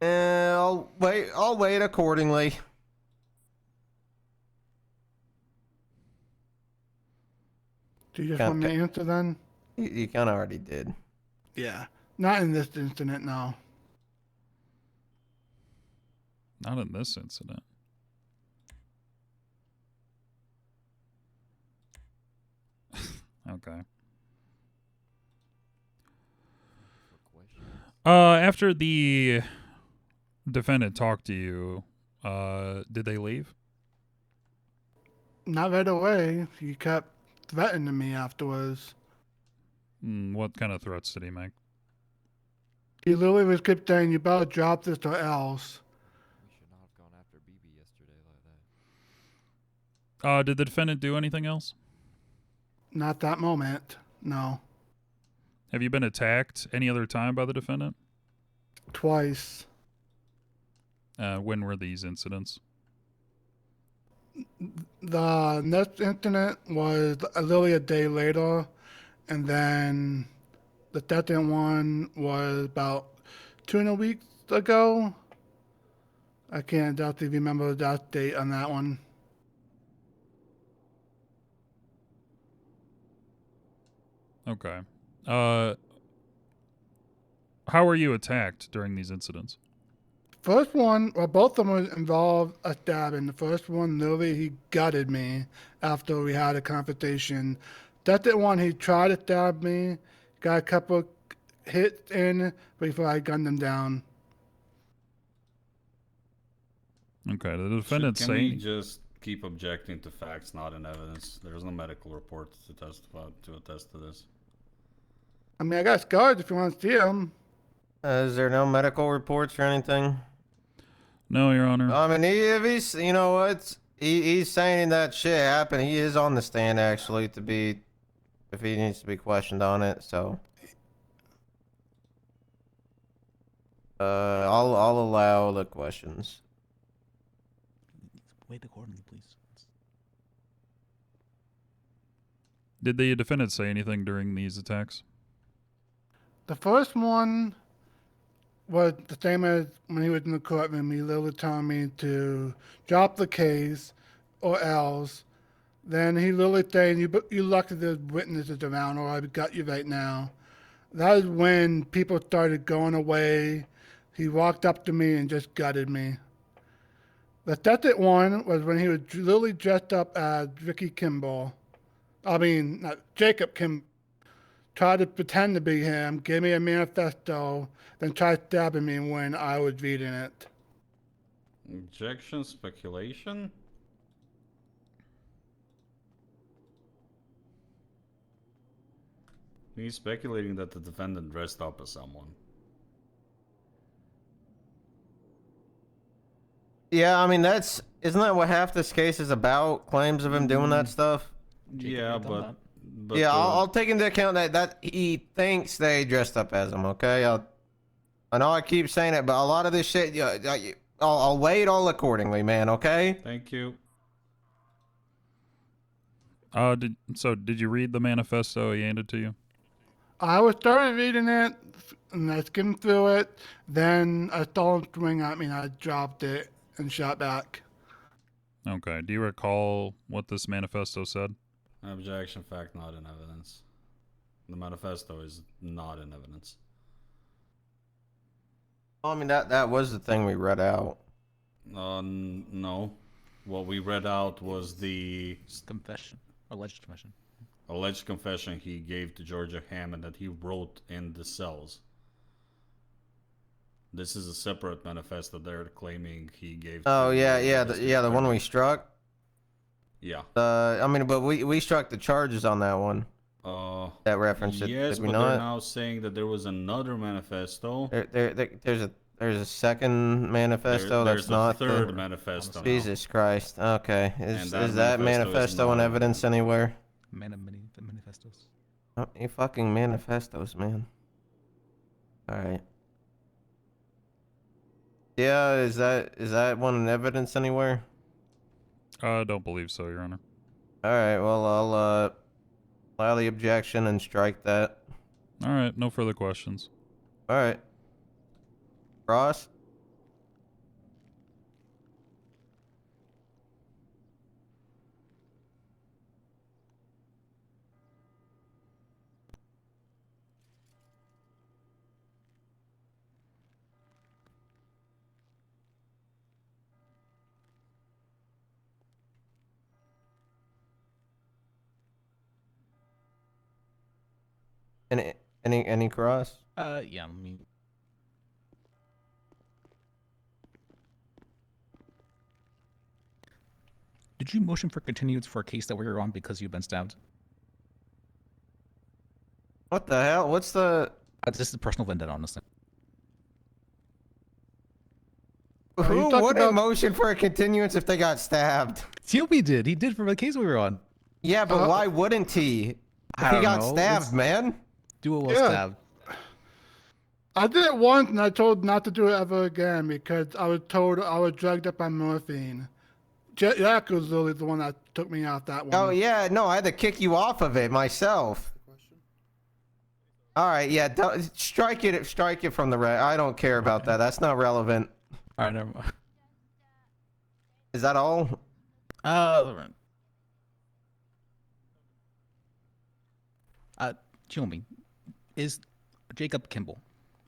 I'll wait accordingly. Do you just want me to answer then? You kind of already did. Yeah. Not in this incident, no. Not in this incident. Okay. After the defendant talked to you, did they leave? Not right away. He kept threatening me afterwards. What kind of threats did he make? He literally was kept saying, "You better drop this or else." We should not have gone after BB yesterday like that. Did the defendant do anything else? Not that moment. No. Have you been attacked any other time by the defendant? Twice. When were these incidents? The next incident was literally a day later, and then the second one was about 2 weeks ago. I can't exactly remember that date on that one. Okay. How were you attacked during these incidents? First one, well, both of them was involved a stabbing. The first one, literally, he gutted me after we had a confrontation. Second one, he tried to stab me, got a couple hits in before I gunned him down. Okay, the defendant Can we just keep objecting to facts, not in evidence? There's no medical report to testify to attest to this. I mean, I got scars if you want to see them. Is there no medical reports or anything? No, Your Honor. I mean, if he's, you know what, he's saying that shit happened. He is on the stand actually to be, if he needs to be questioned on it. So, I'll allow the questions. Wait accordingly, please. Did the defendant say anything during these attacks? The first one was the same as when he was in the courtroom. He literally telling me to drop the case or else. Then he literally saying, you lucky there's witnesses around or I've got you right now. That is when people started going away. He walked up to me and just gutted me. The second one was when he was literally dressed up as Ricky Kimball. I mean, not Jacob Kimball. Tried to pretend to be him, gave me a manifesto, then tried stabbing me when I was reading it. Objection, speculation? He's speculating that the defendant dressed up as someone. Yeah, I mean, isn't that what half this case is about? Claims of him doing that stuff? Yeah, but yeah, I'll take into account that he thinks they dressed up as him. Okay, I know I keep saying it, but a lot of this shit, I'll weigh it all accordingly, man. Okay. Thank you. Did you read the manifesto he handed to you? I was starting reading it, and I skimmed through it. Then I saw him swing at me, and I dropped it and shot back. Okay. Do you recall what this manifesto said? Objection, fact not in evidence. The manifesto is not in evidence. I mean, that was the thing we read out. No. What we read out was the confession. Alleged confession. Alleged confession he gave to Georgia Hammond that he wrote in the cells. This is a separate manifesto they're claiming he gave. Oh the one we struck. Yeah. I mean, but we struck the charges on that one. That reference it. Yes, did we but not? they're now saying that there was another manifesto. There's a second manifesto there's that's not a third the, manifesto. Jesus Christ. Okay, is that that manifesto in evidence anywhere? Manifestos. Oh, you fucking manifestos, man. All right. Yeah, is that one in evidence anywhere? I don't believe so, Your Honor. All right. Well, I'll allow the objection and strike that. All right. No further questions. All right. Ross? Any cross? Yeah, let me Did you motion for continuance for a case that we were on because you've been stabbed? What the hell? What's the? This is personal vendetta, honestly. Who wouldn't motion for a continuance if they got stabbed? Tiomi did. He did for the case we were on. Yeah, but why wouldn't he? I If he don't got know. stabbed, man. Duo was Yeah. stabbed. I did it once, and I told not to do it ever again because I was told I was drugged up on morphine. Jack was literally the one that took me off that one. Oh yeah, no, I had to kick you off of it myself. All right, yeah, strike it from the red. I don't care about that. That's not relevant. All right, never mind. Is that all? Tiomi, is Jacob Kimball,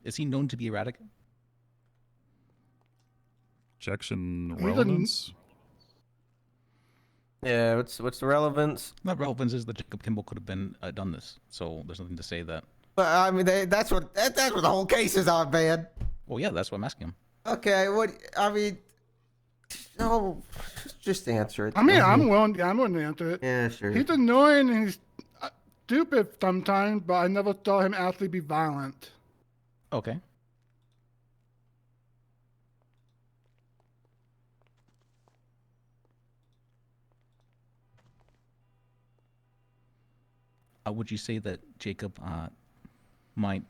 is he known to be erratic? Objection relevance? Yeah, what's the relevance? Not relevance is that Jacob Kimball could have been done this, so there's nothing to say that. But I mean, that's what the whole case is on, man. Well, yeah, that's what I'm asking him. Okay, what I mean, no, just answer it. I mean, I'm willing to answer it. Yeah, sure. He's annoying and he's stupid sometimes, but I never saw him actually be violent. Okay. Would you say that Jacob might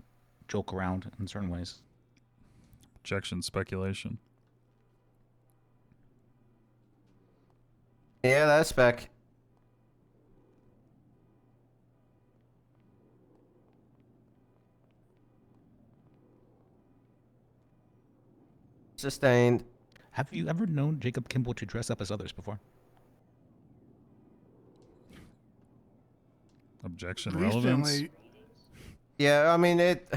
joke around in certain ways? Objection speculation. Yeah, that's spec. Sustained. Have you ever known Jacob Kimball to dress up as others before? Objection relevance. Yeah, I mean it.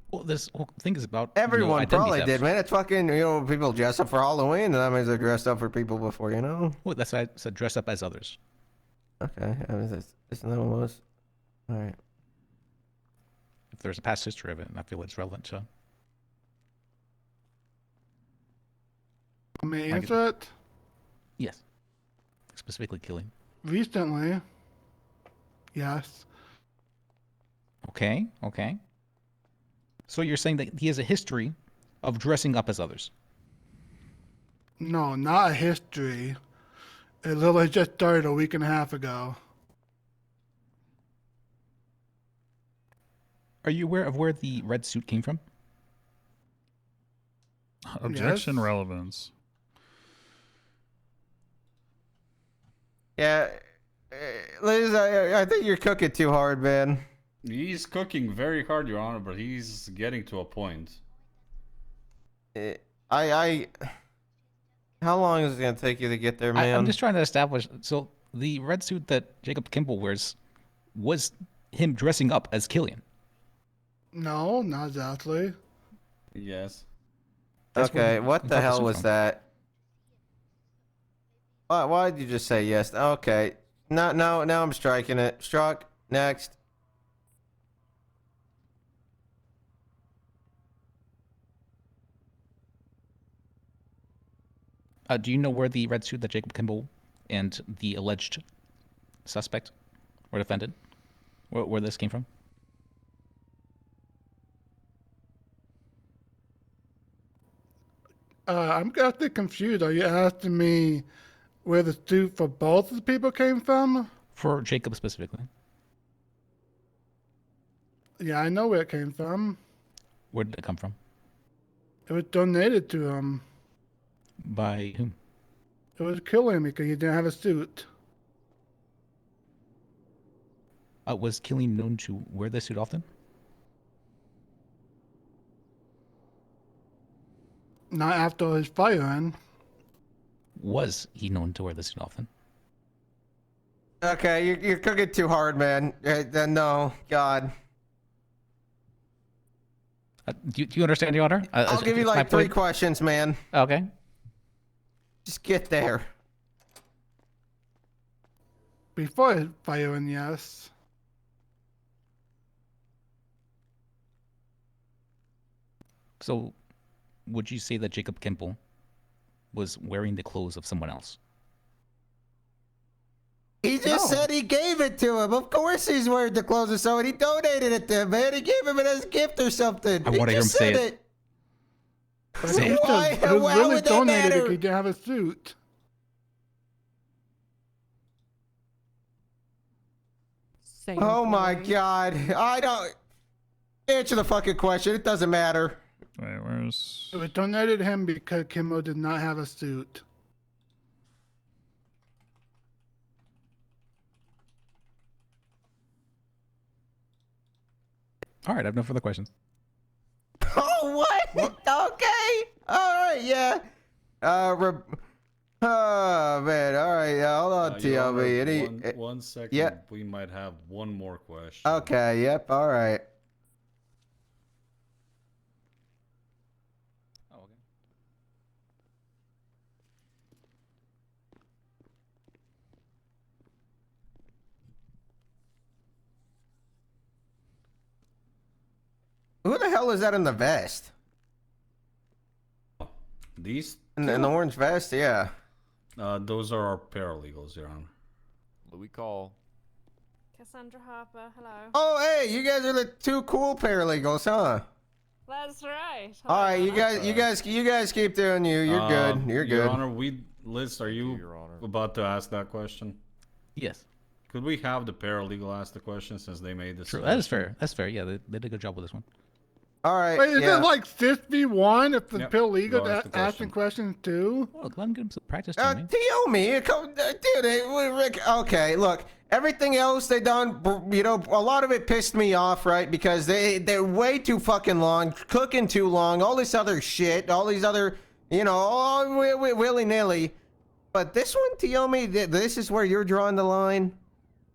Well, this whole thing is about Everyone identity probably theft. did, man. It's fucking, people dress up for Halloween, and that means they dressed up for people before, Well, that's why I said dress up as others. Okay, I mean, isn't that what it was? All right. If there's a past history of it, I feel it's relevant to. May I answer it? Yes. Specifically killing. Recently. Yes. Okay, okay. So you're saying that he has a history of dressing up as others? No, not a history. It literally just started a week and a half ago. Are you aware of where the red suit came from? Objection relevance. Yeah, Liz, I think you're cooking too hard, man. He's cooking very hard, Your Honor, but he's getting to a point. How long is it gonna take you to get there, man? I'm just trying to establish. So the red suit that Jacob Kimball wears was him dressing up as Killian. No, not exactly. Yes. Okay, what the hell was that? Why did you just say yes? Okay. No, now I'm striking it. Struck. Next. Do you know where the red suit that Jacob Kimball and the alleged suspect or defendant, where this came from? I'm getting confused. Are you asking me where the suit for both of the people came from? For Jacob specifically. Yeah, I know where it came from. Where did it come from? It was donated to him. By whom? It was killing me because he didn't have a suit. Was Killian known to wear this suit often? Not after his firing. Was he known to wear this suit often? Okay, you're cooking too hard, man. No, God. Do you understand, Your Honor? I'll give you like 3 questions, man. Okay. Just get there. Before his firing, yes. So, would you say that Jacob Kimball was wearing the clothes of someone else? He just said he gave it to him. Of course he's wearing the clothes of someone. He donated it to him, man. He gave him it as a gift or something. I want to hear him say it. Say it. Why? It was Why really would that donated matter? if he didn't have a suit. Oh my God. I don't... Answer the fucking question. It doesn't matter. Wait, where's... It was donated to him because Kimbo did not have a suit. All right, I have no further questions. Oh, what? Okay. All right, yeah. Oh, man. All right. Yeah, hold on, Your Honor, TLB. one second. Yeah. We might have one more question. Okay, yep. All right. Oh, okay. Who the hell is that in the vest? These In the orange vest? Yeah. those are our paralegals, Your Honor. Louis Call. Cassandra Harper, hello. Oh, hey, you guys are the two cool paralegals, huh? That's right. All right, you guys keep doing you. You're good. You're good. Your Honor, Liz, are you about to ask that question? Yes. Could we have the paralegal ask the question since they made this? True. That is fair. That's fair. Yeah, they did a good job with this one. All right. Wait, is yeah. it like 51 if the Yep, paralegal go ask the asking questions too? Well, let him get him some practice. Tell me, dude, Rick. Okay, look, everything else they done, you know, a lot of it pissed me off, right? Because they're way too fucking long, cooking too long, all this other shit, all these other, you know, all willy nilly. But this one, tell me, this is where you're drawing the line.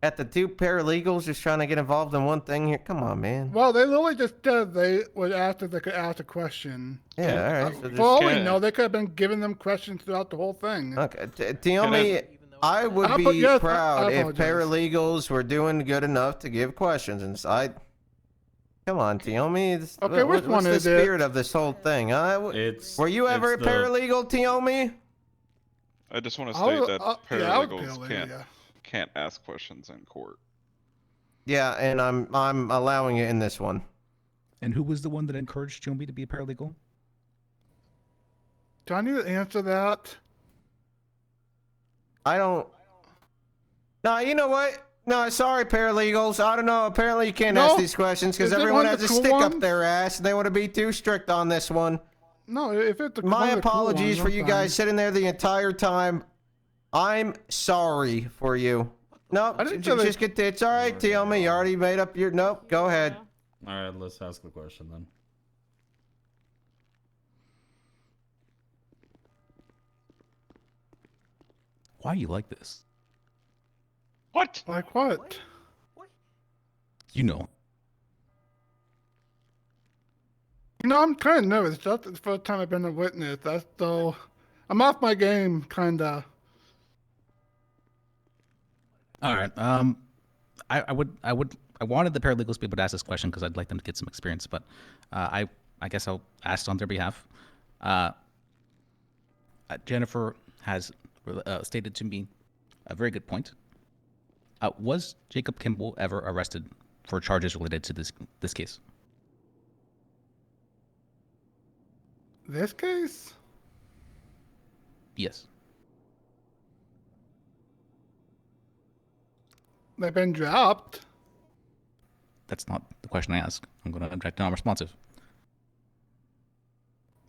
At the two paralegals just trying to get involved in one thing here. Come on, man. Well, they literally just said they would ask if they could ask a question. Yeah, all right. So For all we know, they could have been giving them questions throughout the whole thing. Okay, tell me, I would be proud if paralegals were doing good enough to give questions inside. Come on, Tiomi. Okay, which one what's is the it? spirit of this whole thing? Were you ever a paralegal, Tiomi? I just want to I was- state that yeah, I was paralegals paralegal, can't ask questions in court. Yeah, and I'm allowing it in this one. And who was the one that encouraged Jomi to be a paralegal? Do I need to answer that? I don't. No, you know what? No, sorry, paralegals. I don't know. Apparently, you can't ask these questions because Is it everyone one of has the a cool stick up ones? their ass. And they want to be too strict on this one. No, if it's a My one of the cool apologies ones, for I'm you fine. guys sitting there the entire time. I'm sorry for you. No, I didn't say just get it's all right. Tell me, you already made up your. Nope, go ahead. All right, let's ask the question then. Why are you like this? What? Like what? You know. You know, I'm kind of nervous. That's the first time I've been a witness. That's so. I'm off my game, kinda. All right. I wanted the paralegals to be able to ask this question because I'd like them to get some experience, but I guess I'll ask on their behalf. Jennifer has stated to me a very good point. Was Jacob Kimball ever arrested for charges related to this case? This case? Yes. They've been dropped. That's not the question I asked. I'm going to object to non-responsive.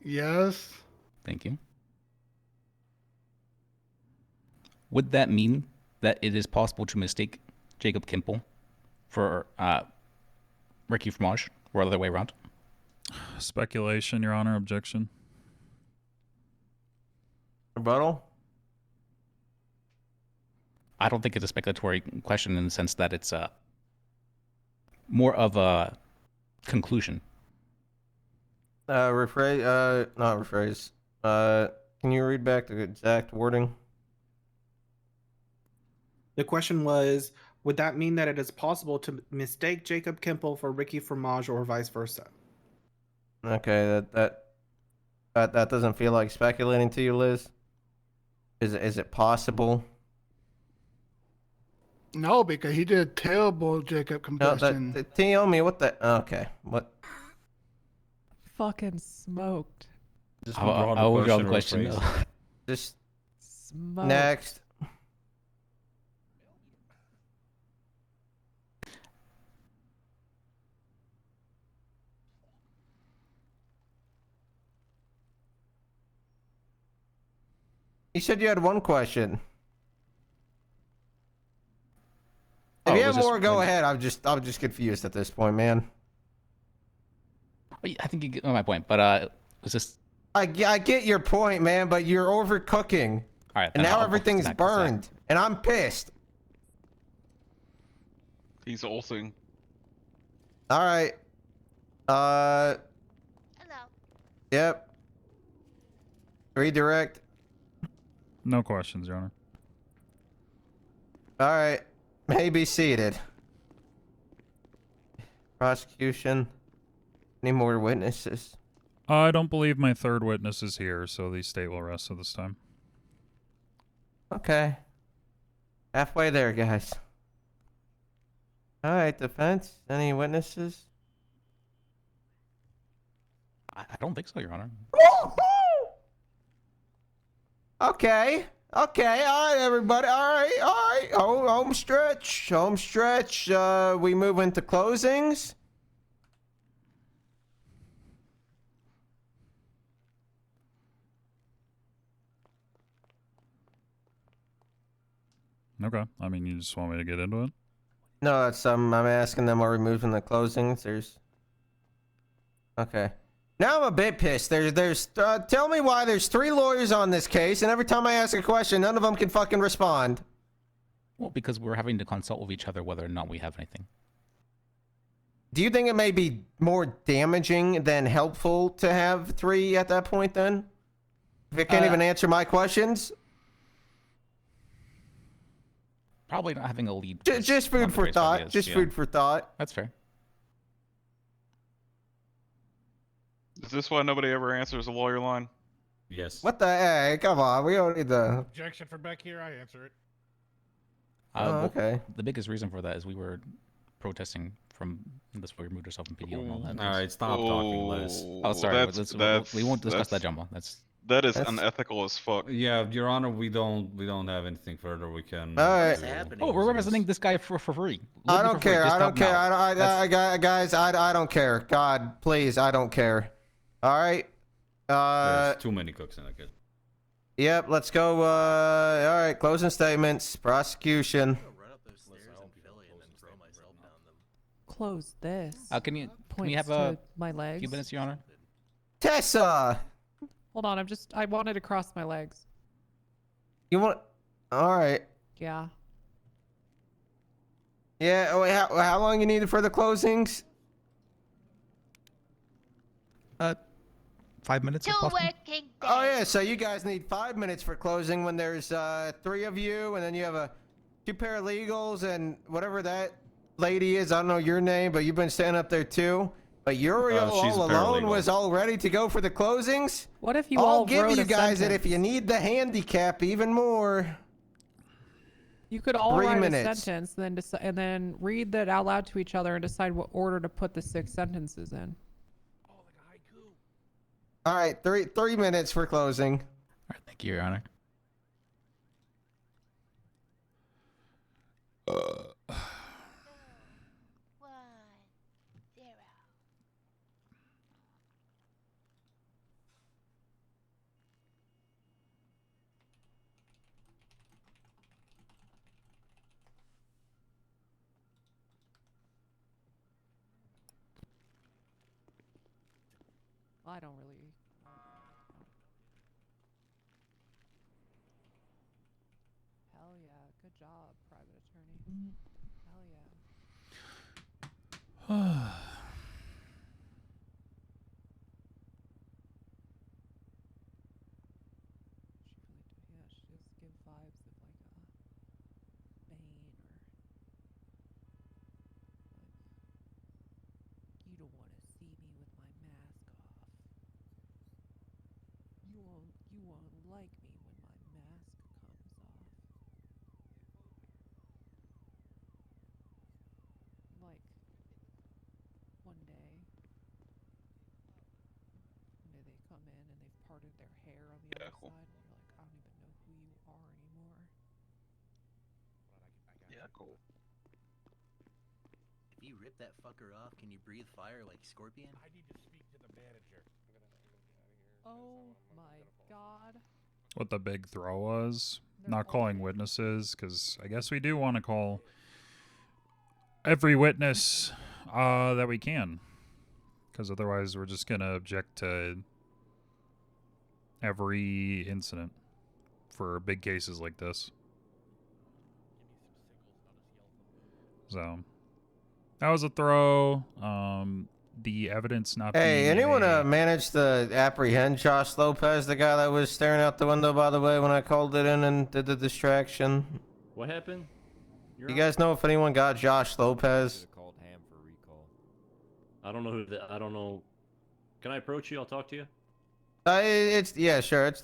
Yes. Thank you. Would that mean that it is possible to mistake Jacob Kimball for Ricky Fromage or the other way around? Speculation, Your Honor. Objection. Rebuttal? I don't think it's a speculatory question in the sense that it's more of a conclusion. Not rephrase. Can you read back the exact wording? The question was, would that mean that it is possible to mistake Jacob Kimball for Ricky Fromage or vice versa? Okay, That doesn't feel like speculating to you, Liz? Is it possible? No, because he did a terrible Jacob No, confession. tell me what the. Okay, what? Fucking smoked. Just I withdraw will withdraw the or question, rephrase. though. Just Smoked. next. You said you had one question. If Oh, you was have this more, go when- ahead. I'm just confused at this point, man. I think you get my point, but was this? I get your point, man, but you're overcooking. All right, And then now I'll everything's back to Zach. burned, and I'm pissed. He's ulting. All right. Hello. Yep. Redirect. No questions, Your Honor. All right. May be seated. Prosecution. Any more witnesses? I don't believe my third witness is here, so the state will rest at this time. Okay. Halfway there, guys. All right, defense. Any witnesses? I don't think so, Your Honor. Okay. Okay. All right, everybody. All right. All right. Home stretch. Home stretch. We move into closings. Okay. I mean, you just want me to get into it? No, it's I'm asking them are we moving the closings. There's. Okay. Now I'm a bit pissed. Tell me why there's 3 lawyers on this case, and every time I ask a question, none of them can fucking respond. Well, because we're having to consult with each other whether or not we have anything. Do you think it may be more damaging than helpful to have 3 at that point then? If it can't even answer my questions? Probably not having a lead. Just food for thought. Just food for thought. That's fair. Is this why nobody ever answers a lawyer line? Yes. What the heck? Come on, we don't need the. Objection from back here. I answer it. Oh, okay. The biggest reason for that is we were protesting from that's why we removed ourselves from PDO and all that. All right, stop talking, Liz. Oh, sorry. We won't discuss that, Jumbo. That is unethical as fuck. Yeah, Your Honor, we don't have anything further we can. All right. Oh, we're representing this guy for free. I don't care. I don't care. Guys, I don't care. God, please, I don't care. All right. There's too many cooks in a kid. Yep. Let's go. All right. Closing statements. Prosecution. Close this. Can you Points have to my legs. few minutes, Your Honor? Tessa. Hold on, I wanted to cross my legs. You want? All right. Yeah. Yeah. Wait, how long you needed for the closings? 5 minutes. if possible. Oh yeah. So you guys need 5 minutes for closing when there's 3 of you, and then you have 2 paralegals and whatever that lady is. I don't know your name, but you've been standing up there too. But Uriel she's all a alone paralegal. was all ready to go for the closings. What if you I'll all give wrote you a guys it if sentence? you need the handicap even more. You could all 3 write minutes. a sentence, and then read that out loud to each other and decide what order to put the 6 sentences in. All right, 3 minutes for closing. All right, thank you, Your Honor. I don't really. Hell yeah, good job, private attorney. Hell yeah. Yeah, she just give vibes of like a Bane or you don't want to see me with my mask off. won't like me when my mask comes off. Like, one day they come in and they've parted their hair on the other side, and you're like, I don't even know who you are anymore. Yeah, cool. If you rip that fucker off, can you breathe fire like Scorpion? I need to speak to the manager. Oh my god. What the big throw was? Not calling witnesses, because I guess we do want to call every witness that we can, because otherwise we're just gonna object to every incident for big cases like this. So that was a throw. The evidence not Hey, being anyone a- manage to apprehend Josh Lopez, the guy that was staring out the window, by the way, when I called it in and did the distraction? What happened? You guys know if anyone got Josh Lopez? Called Ham for recall. I don't know who. I don't know. Can I approach you? I'll talk to you. Yeah, sure. It's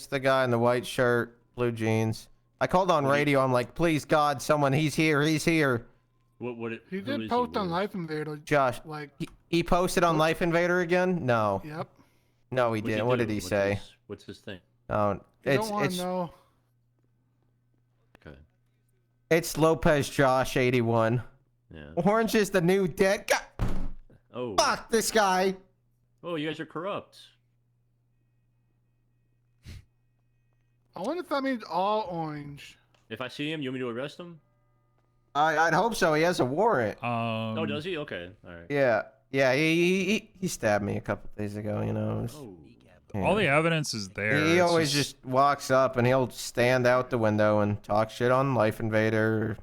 the guy in the white shirt, blue jeans. I called on radio. I'm like, please, God, someone, he's here. What? He did post on Life Invader. Josh, like he posted on Life Invader again? No. Yep. No, he didn't. What did he say? What's his thing? Oh, You it's don't want to know. Okay. It's Lopez Josh 81. Yeah. Orange is the new dead. God, Oh. fuck this guy. Oh, you guys are corrupt. I wonder if that means all orange. If I see him, you want me to arrest him? I'd hope so. He has a warrant. Oh, does he? Okay. All right. Yeah. Yeah, he stabbed me a couple days ago, you know. Yeah. all the evidence is there. He It's always just walks up and he'll stand out the window and talk shit on Life Invader,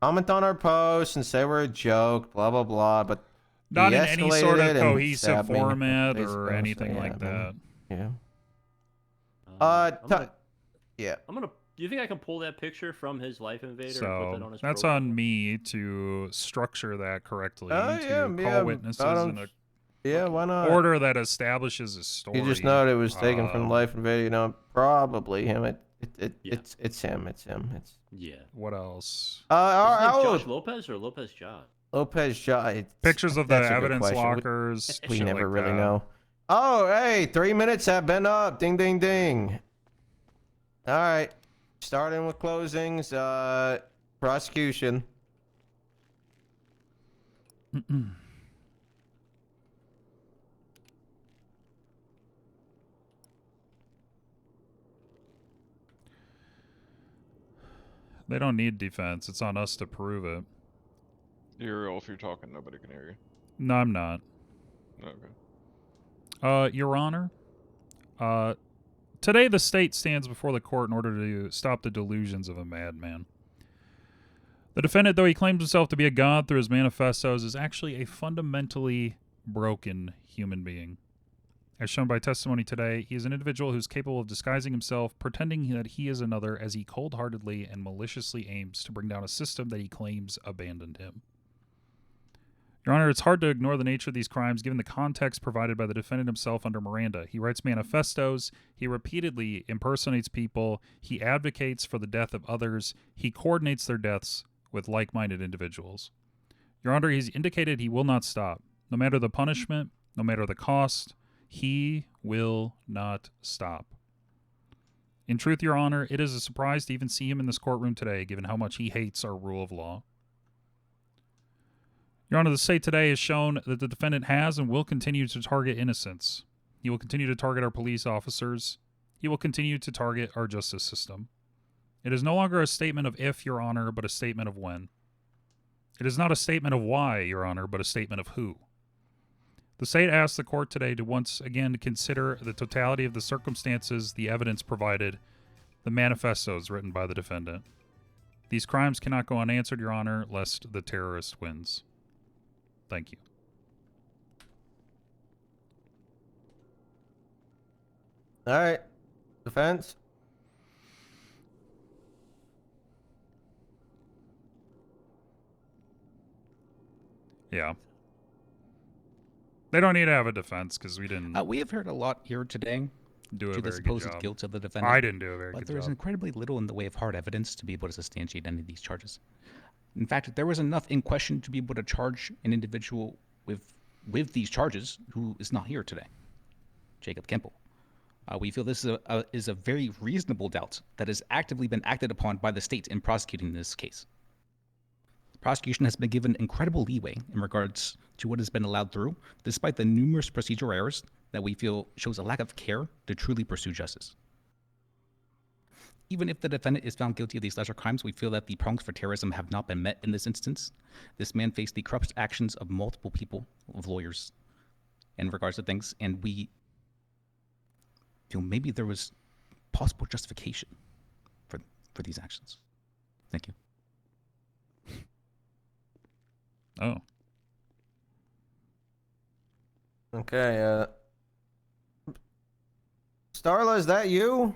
comment on our posts and say we're a joke, blah blah blah. But not he in any sort escalated of and cohesive stabbed me a couple format days or ago, so anything yeah, like man. that. Yeah. Yeah. I'm gonna. Do you think I can pull that picture from his Life Invader and put So that on his that's profile? on me to structure that correctly, Oh, to yeah, call yeah, witnesses I in don't- a yeah, why not? order that establishes a story. You just know it was taken from Um, Life Invader, you know, probably him. Yeah. It's him. It's Yeah. What else? Is his name oh, Josh Lopez or Lopez Josh? Lopez Josh. Pictures of the That's a good evidence question. lockers. We shit never like really that. know. Oh, hey, 3 minutes have been up. Ding, ding, ding. All right. Starting with closings. Prosecution. They don't need defense. It's on us to prove it. Uriel, if you're talking, nobody can hear you. No, I'm not. Okay. Your Honor, today the state stands before the court in order to stop the delusions of a madman. The defendant, though he claims himself to be a god through his manifestos, is actually a fundamentally broken human being. As shown by testimony today, he is an individual who's capable of disguising himself, pretending that he is another as he cold-heartedly and maliciously aims to bring down a system that he claims abandoned him. Your Honor, it's hard to ignore the nature of these crimes given the context provided by the defendant himself under Miranda. He writes manifestos, he repeatedly impersonates people, he advocates for the death of others, he coordinates their deaths with like-minded individuals. Your Honor, he's indicated he will not stop. No matter the punishment, no matter the cost, he will not stop. In truth, Your Honor, it is a surprise to even see him in this courtroom today, given how much he hates our rule of law. Your Honor, the state today has shown that the defendant has and will continue to target innocents. He will continue to target our police officers. He will continue to target our justice system. It is no longer a statement of if, Your Honor, but a statement of when. It is not a statement of why, Your Honor, but a statement of who. The state asks the court today to once again consider the totality of the circumstances, the evidence provided, the manifestos written by the defendant. These crimes cannot go unanswered, Your Honor, lest the terrorist wins. Thank you. All right. Defense. Yeah. They don't need to have a defense because we didn't. We have heard a lot here today do a to the very good supposed job. guilt of the defendant. I didn't do a very but good there is job. incredibly little in the way of hard evidence to be able to substantiate any of these charges. In fact, there was enough in question to be able to charge an individual with these charges who is not here today, Jacob Kemble. We feel this is a very reasonable doubt that has actively been acted upon by the state in prosecuting this case. The prosecution has been given incredible leeway in regards to what has been allowed through, despite the numerous procedural errors that we feel shows a lack of care to truly pursue justice. Even if the defendant is found guilty of these lesser crimes, we feel that the prongs for terrorism have not been met in this instance. This man faced the corrupt actions of multiple people, of lawyers, in regards to things, and we feel maybe there was possible justification for these actions. Thank you. Oh. Okay, Starla, is that you?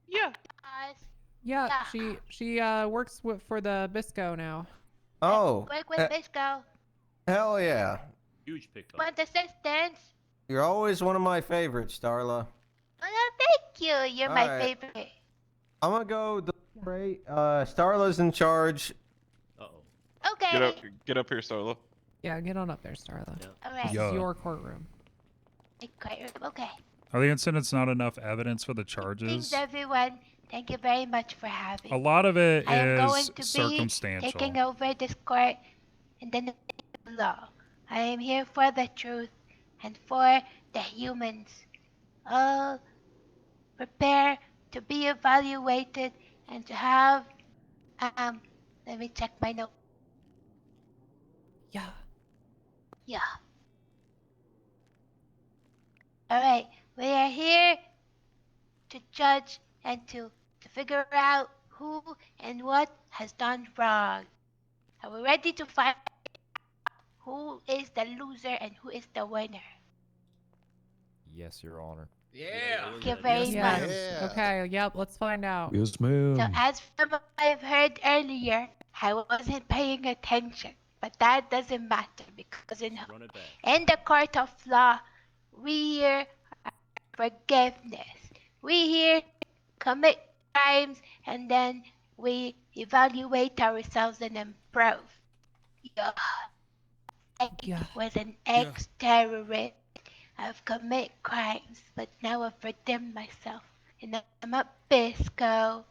Yeah. Yeah, she works for the Bisco now. Oh. Work with Bisco. Hell yeah. Huge pickup. Want assistance? You're always one of my favorites, Starla. Oh, thank you. You're my Alright. favorite. I'm gonna go deliberate. Starla's in charge. Uh-oh. Okay. Get up here, Starla. Yeah, get on up there, Starla. Alright. This Yeah. is your courtroom. Okay. Are the incidents not enough evidence for the Thanks, charges? everyone. Thank you very much for having A lot of it I am going is to be circumstantial. taking over this court and then the law. I am here for the truth and for the humans. All prepare to be evaluated and to have let me check my note. Yeah. Alright, we are here to judge and to figure out who and what has done wrong. Are we ready to find out who is the loser and who is the winner? Yes, Your Honor. Yeah. Thank you very much. Okay, yep, let's find out. Yes, ma'am. So as from what I've heard earlier, I wasn't paying attention, but that doesn't matter because in the court of law, we here are forgiveness. We here commit crimes and then we evaluate ourselves and improve. Yeah. I was an ex-terrorist. I've committed crimes, but now I've redeemed myself. And I'm a Bisco.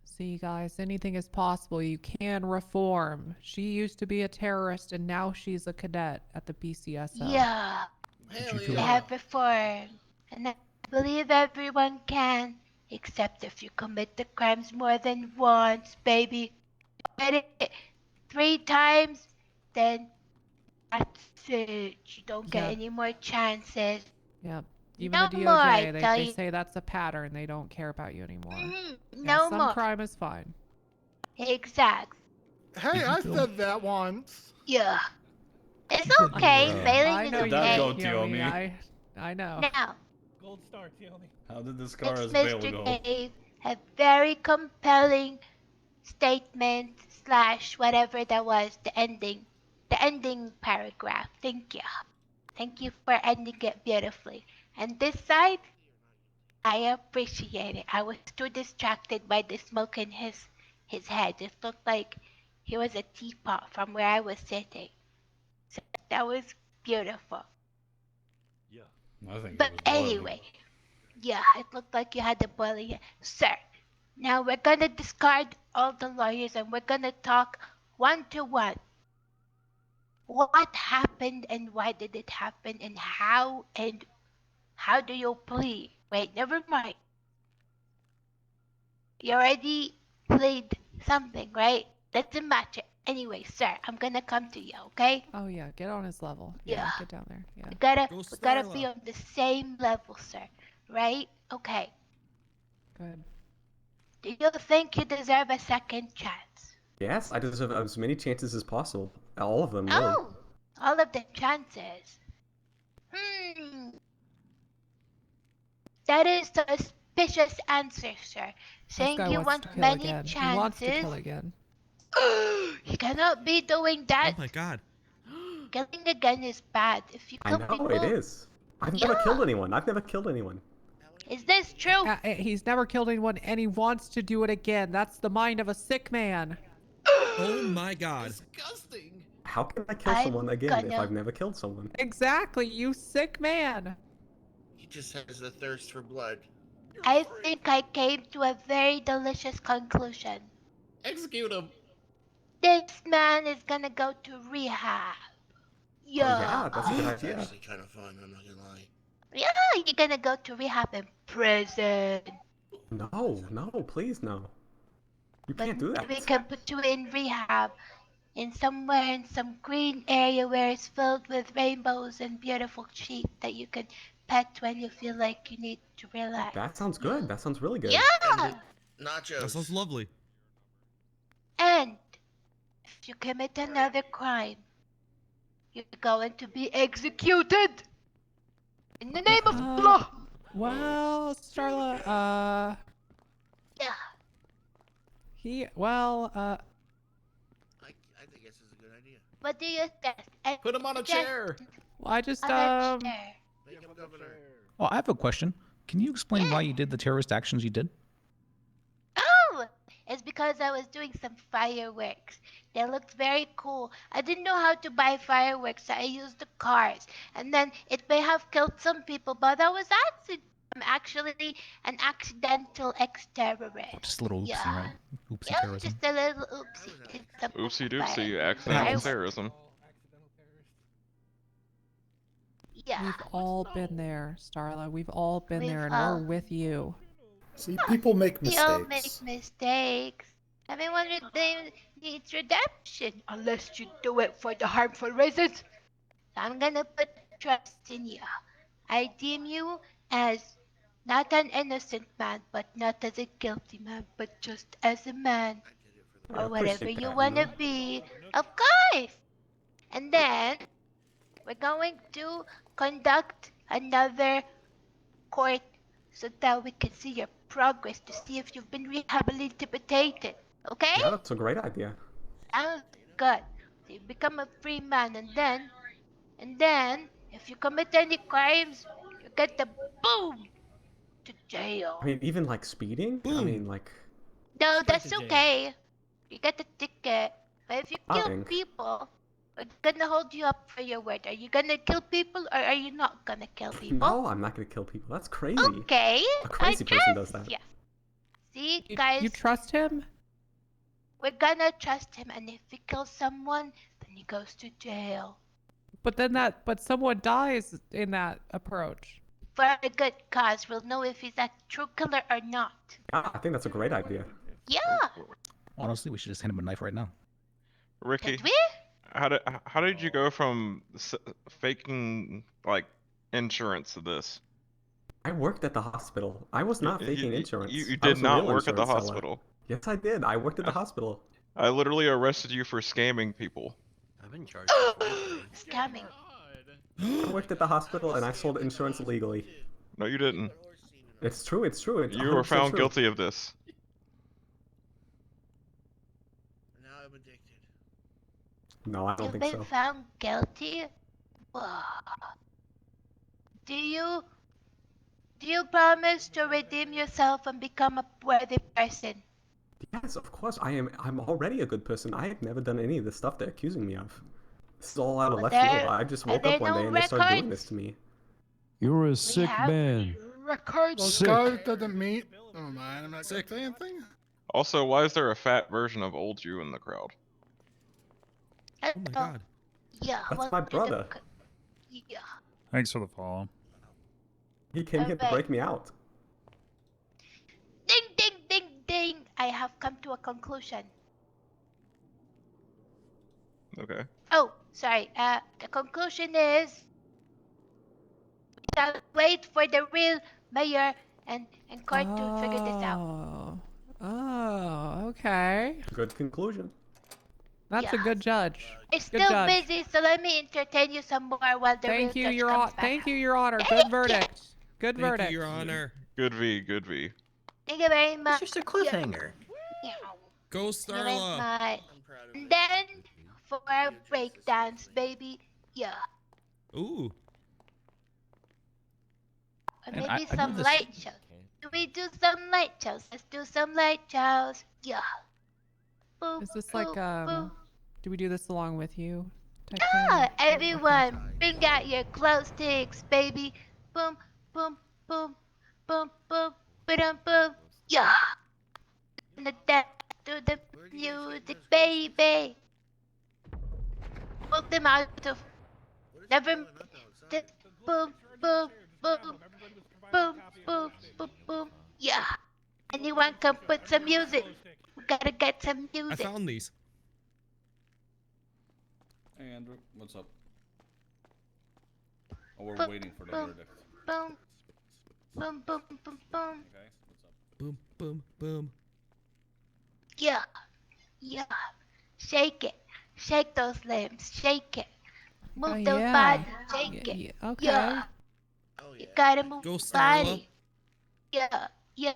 See, guys, anything is possible. You can reform. She used to be a terrorist, and now she's a cadet at the BCSO. Yeah. I have reformed. And I believe everyone can. Except if you commit the crimes more than once, baby. Commit it 3 times, then that's it. You don't get any more chances. Yep. Even No the more, I DOJ, tell they you. say that's a pattern. They don't care about you anymore. No some more. crime is fine. Exact. Hey, I said that once. Yeah. It's okay. Failing I is know How'd that okay. go, Yomi. Tiomi? I know. Now, Gold star, Tioni. How did the scar it's as bail Mr. go? Dave a very compelling statement / whatever that was, the ending paragraph. Thank you. Thank you for ending it beautifully. And this side, I appreciate it. I was too distracted by the smoke in his head. It looked like he was a teapot from where I was sitting. So that was beautiful. Yeah. I think But it was boiling. anyway, yeah, it looked like you had the boiling head. Sir, now we're gonna discard all the lawyers and we're gonna talk 1-to-1. What happened and why did it happen and how do you plead? Wait, never mind. You already plead something, right? Doesn't matter. Anyway, sir, I'm gonna come to you, okay? Oh, yeah. Get on his level. Yeah. Get down there. Yeah. We gotta be on the same level, sir. Right? Okay. Good. Do you think you deserve a second chance? Yes, I deserve as many chances as possible. All of them, really. Oh! All of the chances. That is a suspicious answer, sir. Saying guy you wants want to kill many again. chances. He wants to kill again. You cannot be doing that. Oh my god. Killing again is bad. If you I kill know people, it is. I've never killed anyone. I've never killed anyone. Is this true? He's never killed anyone, and he wants to do it again. That's the mind of a sick man. Oh my god. Disgusting. How can I kill someone again if I've never killed someone? Exactly, you sick man. He just has a thirst for blood. I think I came to a very delicious conclusion. Execute him. This man is gonna go to rehab. Yeah. That's a good It's idea. actually kind of fun, I'm not gonna lie. Yeah, you're gonna go to rehab in prison. No, please no. You can't do that. We can put you in rehab in somewhere in some green area where it's filled with rainbows and beautiful sheep that you can pet when you feel like you need to relax. That sounds good. That sounds really good. Yeah! Nachos. That sounds lovely. And if you commit another crime, you're going to be executed in the name of law. Well, Starla, Yeah. I think this is a good idea. What do you think? Put him on a chair. well, I just, On a chair. Make him governor. Well, I have a question. Can you explain why you did the terrorist actions you did? Oh, it's because I was doing some fireworks. They looked very cool. I didn't know how to buy fireworks, so I used the cars. And then it may have killed some people, but I was actually an accidental ex-terrorist. Just a little oopsie, Yeah. right? Oopsie Yeah, terrorism. just a little oopsie. It's a Oopsie doopsie, fire. accidental terrorism. Yeah. we've all been there, Starla. We've all been We've there, and all- we're with you. See, people make We all mistakes. make mistakes. Everyone needs redemption, unless you do it for the harmful reasons. I'm gonna put trust in you. I deem you as not an innocent man, but not as a guilty man, but just as a man. Or whatever you wanna be. Of course! And then, we're going to conduct another court so that we can see your progress to see if you've been rehabilitated. Okay? Yeah, that's a great idea. Sounds good. So you become a free man, and then, if you commit any crimes, you get the boom to jail. I mean, even like speeding? I mean, like. No, Straight that's to jail. okay. You get a ticket. But if you kill Fine. people, we're gonna hold you up for your word. Are you gonna kill people or are you not gonna kill people? No, I'm not gonna kill people. That's crazy. Okay. A crazy person does that. Yeah. See, guys. You trust him? We're gonna trust him, and if he kills someone, then he goes to jail. But then but someone dies in that approach. For a good cause, we'll know if he's a true killer or not. Yeah, I think that's a great idea. Yeah. Honestly, we should just hand him a knife right now. Ricky, Did we? how did you go from faking like insurance to this? I worked at the hospital. I was not faking insurance. You I did was a not real work at the insurance seller. hospital. Yes, I did. I worked at the hospital. I literally arrested you for scamming people. I've been charged. Scamming. I worked at the hospital and I sold insurance illegally. No, you didn't. It's true. It's true. It's You were 100% found true. guilty of this. Now I'm addicted. No, I don't You've think been so. found guilty? Whoa. Do you promise to redeem yourself and become a worthy person? Yes, of course. I'm already a good person. I have never done any of the stuff they're accusing me of. This is all out of But left there- field. I just are woke there up one no day and they started doing records? this to me. You're a sick have man. Records. Those Sick. guys doesn't meet. Never mind. I'm not sick. Anything. Also, why is there a fat version of old you in the crowd? Oh my god. Yeah. That's well, my brother. Yeah. Thanks for the follow. He came here to Okay. break me out. Ding, ding, ding, ding. I have come to a conclusion. Okay. Oh, sorry. The conclusion is we shall wait for the real mayor and court to figure this out. Oh, okay. Good conclusion. That's a Yeah. good judge. It's Good still judge. busy, so let me entertain you some more while the real Thank you, judge Your comes Honor. back. Thank you, Your Honor. Thank Good you. verdict. Good Thank verdict. you, Your Honor. Good V, good V. Thank you very much. It's just a cliffhanger. Yeah. Go Thank you very Starla. much. And then for our breakdance, baby. Yeah. Ooh. Or And maybe I know some this- light shows. Do we do some light shows? Let's do some light shows. Yeah. Boom, Is this boom, like boom. do we do this along with you? Type Yeah, thing? everyone, bring out your glow sticks, baby. Boom, boom, boom, boom, boom, boom, boom. Yeah. And the dance to the music, baby. Put them out of. Never. Just boom, boom, boom, boom, boom, boom, boom. Yeah. Anyone can put some music. We gotta get some I music. found these. Hey Andrew, what's up? Oh, we're Boom, waiting for the boom, verdict. boom, boom, boom, boom, boom. Okay, what's up? Boom, boom, boom. Yeah, yeah. Shake it. Shake those limbs. Shake it. Move those yeah. bodies. Shake it. Yeah, okay. Yeah. You gotta move Go, your Starla. body. Yeah, yeah.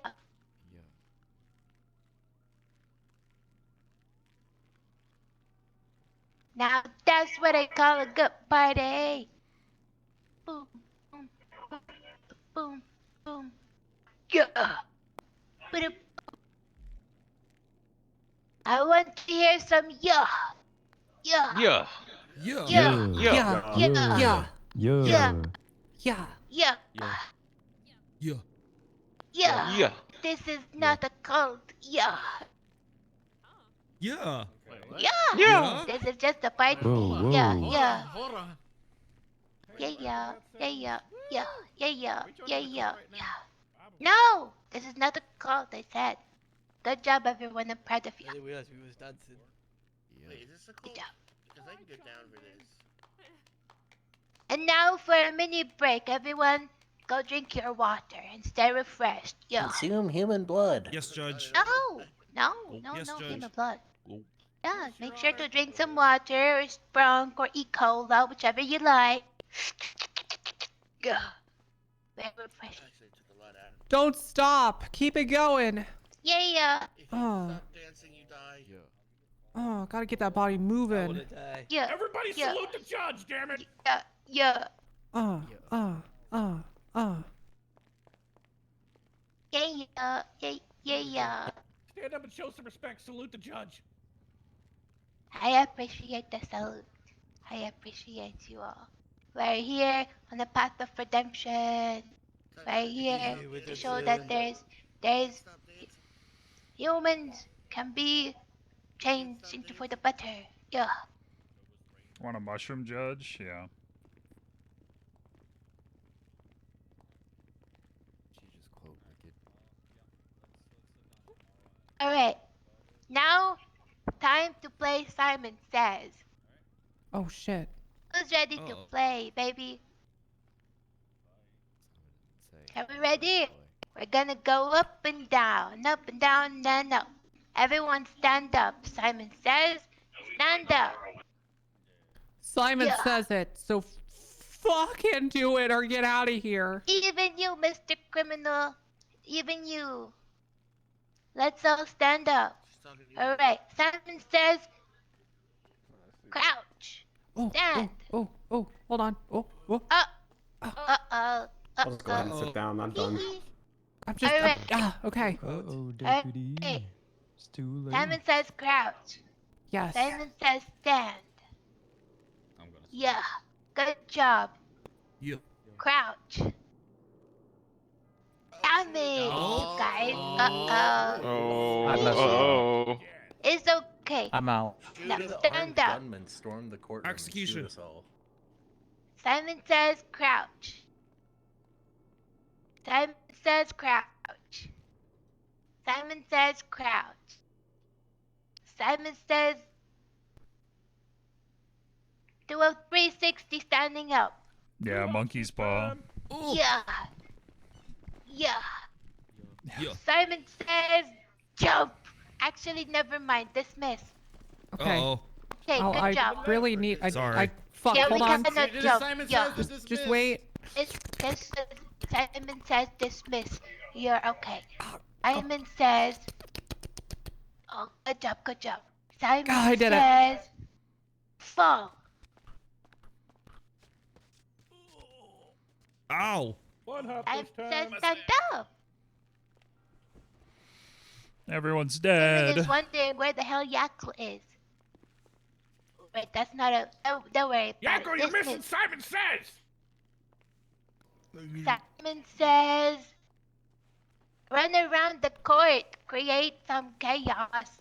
Now that's what I call a good party. Boom, boom, boom, boom, boom. Yeah. Boom. I want to hear some yeah. Yeah. Yeah. Yeah. Yeah. Yeah. Yeah. Yeah. Yeah. Yeah. Yeah. Yeah. Yeah. Yeah. This is not a cult. Yeah. Yeah. Yeah. Yeah. This is just a party. Whoa, Yeah. whoa. Yeah. Hold on. Yeah. Yeah. Yeah. Yeah. Yeah. Yeah. Yeah. Yeah. Yeah. Yeah. No. This is not a cult. I said. Good job, everyone. I'm proud of you. I didn't realize we was dancing. Wait, is this a Good cult? job. Because I can get down for this. And now for a mini break, everyone. Go drink your water and stay refreshed. Yeah. Consume human blood. Yes, Judge. No. No. No. Yes, No. Judge. Human blood. Yeah. Make sure to drink some water, or Sprunk, or E. Cola, whichever you like. Yeah. Very refreshing. Actually, took a lot out of Don't stop. Keep it going. Yeah. Yeah. If you Oh. stop dancing, you die. Oh, gotta get that body moving. Yeah. Everybody Yeah. salute the judge, damn it! Yeah. Yeah. Uh. Yeah. Yeah. Yeah. Yeah. Yeah. Stand up and show some respect. Salute the judge. I appreciate the salute. I appreciate you all. We're here on the path of redemption. We're here to show that there's humans can be changed into for the better. Yeah. Want a mushroom, Judge? Yeah. All right. Now, time to play Simon Says. Oh shit. Who's ready to play, baby? Are we ready? We're gonna go up and down, and up. Everyone stand up. Simon Says, stand up. Simon Yeah. says it, so fucking do it or get out of here. Even you, Mr. Criminal. Even you. Let's all stand up. Alright, Simon Says, crouch. Stand. Oh, hold on. Uh-oh. I'll just go ahead and sit down. I'm done. I'm just. Alright. Okay. Uh-oh, Deputy. It's too late. Simon Says, crouch. Yes. Simon Says, stand. Yeah. Good job. Yeah. Crouch. Damn it, you guys. Uh-oh. Oh. It's okay. I'm out. Now Shoot, stand armed up. gunmen stormed the courtroom and shoot Execution. us all. Simon Says, crouch. Simon Says, crouch. Simon Says, crouch. Simon Says, do a 360 standing up. Yeah, monkey's paw. Yeah. Yeah. Yeah. Simon Says, jump. Actually, never mind. Dismiss. Okay. Uh-oh. Okay, Oh, good I job. really need. Sorry. Fuck. Yeah, Hold we on. cannot jump. Yeah. Just wait. It's Simon Says, dismiss. You're okay. Simon Says, oh, good job, good job. Simon I did it. Says, fall. Ow. One hop Simon this says time. stand up. Everyone's Simon dead. is wondering where the hell Yackle is. Wait, that's not a. Don't worry about Yakko, it. you're This missing is- Simon Says! Simon says, run around the court, create some chaos.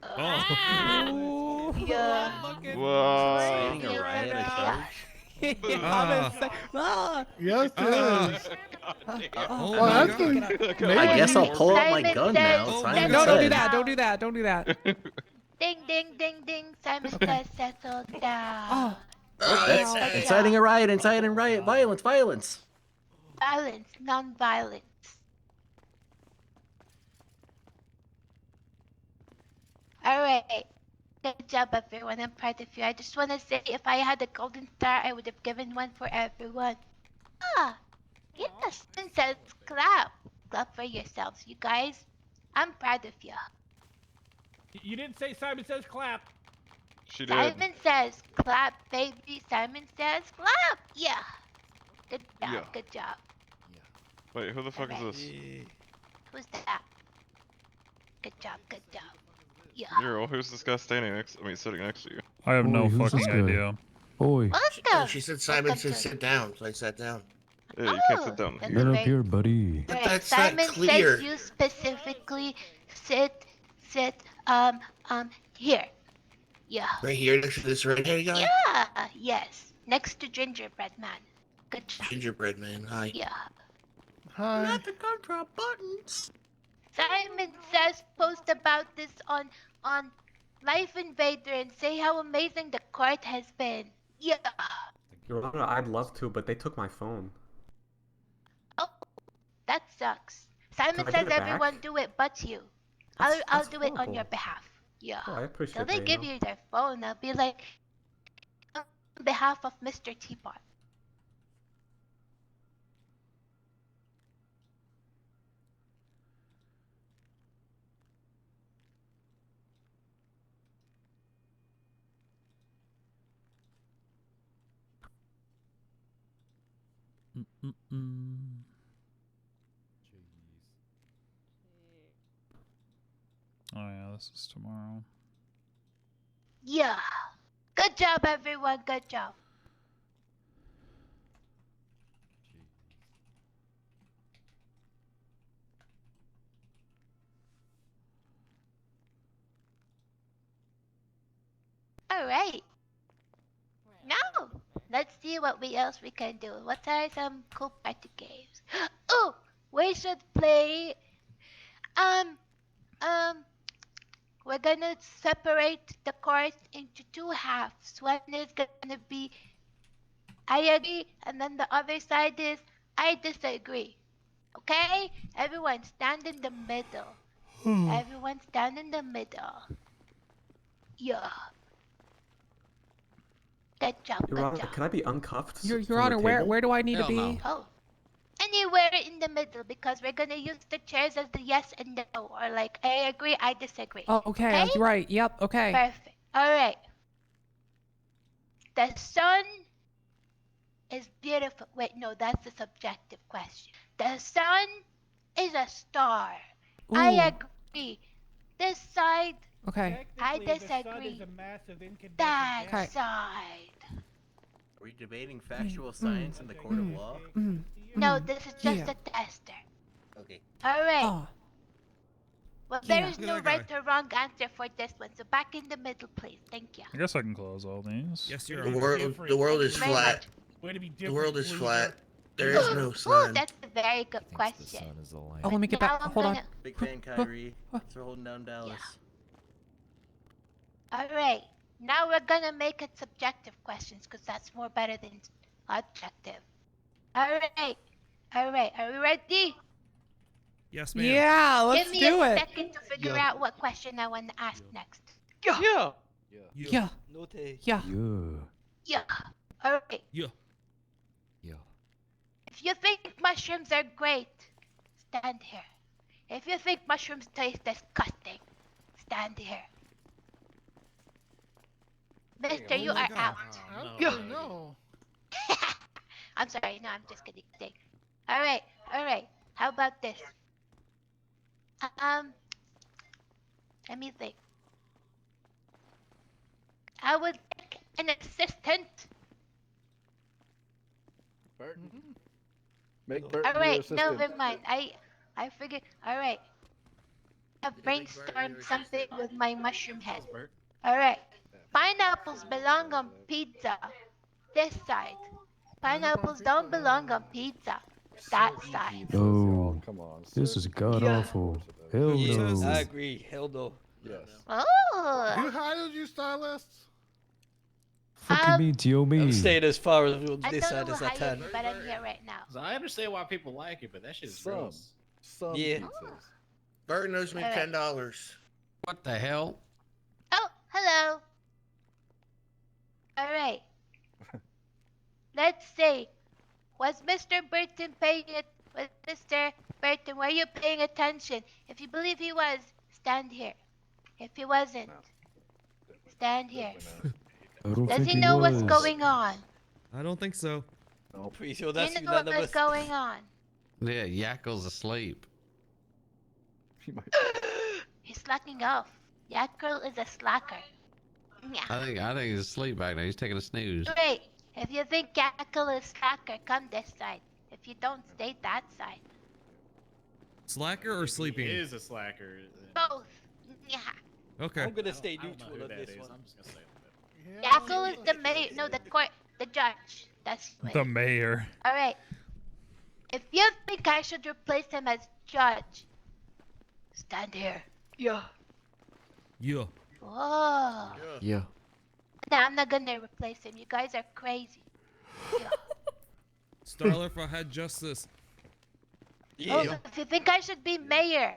Oh. Yeah. Whoa. Inciting a riot, a charge? Yes, it is. Oh Well, my actually, God. maybe I guess I'll he- pull out my Simon gun says, now. Oh It's my Simon No, God. don't do Says. that. Don't do that. Don't do that. Ding, ding, ding, ding. Simon says settle down. Oh, That's Good inciting job. a riot, inciting a riot, violence, violence. Violence, non-violence. Alright. Good job, everyone. I'm proud of you. I just want to say, if I had a golden star, I would have given one for everyone. Ah, yes. Simon says clap. Clap for yourselves, you guys. I'm proud of you. You didn't say Simon Says clap. She did. Simon says clap, baby. Simon says clap. Yeah. Good job. Yeah. Good job. Wait, who the fuck is this? Who's that? Good job. Good job. Yeah. Uriel, who's this guy standing next? I mean, sitting next to you. I have no Oi, who's this fucking guy? idea. Oi, Welcome. She said Simon Welcome said to- sit down, so I sat down. Yeah, you can't sit down that's here. get up great. here, buddy. But Alright, that's not Simon clear. says you specifically sit, here. Yeah. Right here next to this redhead guy? Yeah, yes. Next to Gingerbread Man. Good job. Gingerbread man, hi. Yeah. Hi. Not the gumdrop buttons. Simon says post about this on Life Invader and say how amazing the court has been. Yeah. Your Honor, I'd love to, but they took my phone. Oh, that sucks. Simon Can I says get it everyone back? do it but you. That's I'll do it on horrible. your behalf. Yeah. Oh, I So appreciate they that, give you their phone. I'll be like, on behalf of Mr. Teapot. Oh yeah, this is tomorrow. Yeah. Good job, everyone. Good job. All right. Now, let's see what else we can do. What are some cool party games? Oh, we should play. We're gonna separate the course into two halves. One is gonna be I agree, and then the other side is I disagree. Okay? Everyone stand in the middle. Everyone stand in the middle. Yeah. Good job, Your good Honor, job. can I be uncuffed? Your from the Honor, where table? do I need to be? Oh. Anywhere in the middle because we're gonna use the chairs as the yes and no, or like I agree, I disagree. Oh, okay. Okay? Right. Yep. Okay. Perfect. Alright. The sun is beautiful. Wait, no, that's a subjective question. The sun is a star. I Ooh. agree. This side, Okay. I Technically, the sun disagree. is a massive incandescent That gas. side. Are we debating factual science in the court of law? No, this is just Yeah. a tester. Okay. Alright. Oh. Well, there Yeah. is no right or wrong answer for this one, so back in the middle, please. Thank you. I guess I can close all these. Yes, You're Your The Honor. world, the world is Very flat. much. Way to be The different, world is loser. flat. There is no Ooh, sun. that's a very good Thinks the question. sun is the light. Oh, let me get Now that. I'm Hold on. gonna- Big fan, Kyrie. Thanks for holding down Dallas. Alright, now we're gonna make it subjective questions because that's more better than objective. Alright, are we ready? Yes, ma'am. Yeah. Let's Give me do a it. second to figure Yeah. out what question I want to ask next. Yeah. Yeah. No take. Yeah. Yeah. Yeah. Alright, Yeah. Yeah. if you think mushrooms are great, stand here. If you think mushrooms taste disgusting, stand here. Mister, you Oh my are God. out. No. I'm sorry, no, I'm just kidding. All right, all right. How about this? Let me think. I would like an assistant. Burton. Make Burton All your right, assistant. never mind. I figured. All right. I've brainstormed something with my mushroom head. All right. Pineapples belong on pizza. This side. Pineapples don't belong on pizza. That side. No. Come on. This is god awful. Hell Yeah, no. I agree. Hell no. Yes. Oh. Who hired you, stylists? Fucking me, Tio me. I'm staying as far as I this don't side know as who I hired can. me, but I'm here right now. So I understand why people like it, but that shit's Some. gross. Some Yeah. pizzas. Burton owes me All right. $10. What the hell? Oh, hello. All right. Let's see. Was Mr. Burton paying it? Was Mr. Burton, were you paying attention? If you believe he was, stand here. If he wasn't, stand here. I don't Does think he he know was. what's going on? I don't think so. Pretty sure Do you that's know what's unanimous. going on? Yeah, Yakkel's asleep. He's slacking off. Yakril is a slacker. Yeah. I think he's asleep back there. He's taking a snooze. Great. If you think Yakril is slacker, come this side. If you don't, stay that side. Slacker or sleeping? He is a slacker. Both. Yeah. Okay. I'm gonna stay I don't know neutral who on that this is. one. I'm just gonna say that. Yakril is the mayor. No, the judge. That's what The mayor. All right. If you think I should replace him as judge, stand here. Yeah. Yeah. Whoa. Yeah. No, I'm not gonna replace him. You guys are crazy. Yeah. Starler, if I had justice. Oh, if you think I should be mayor,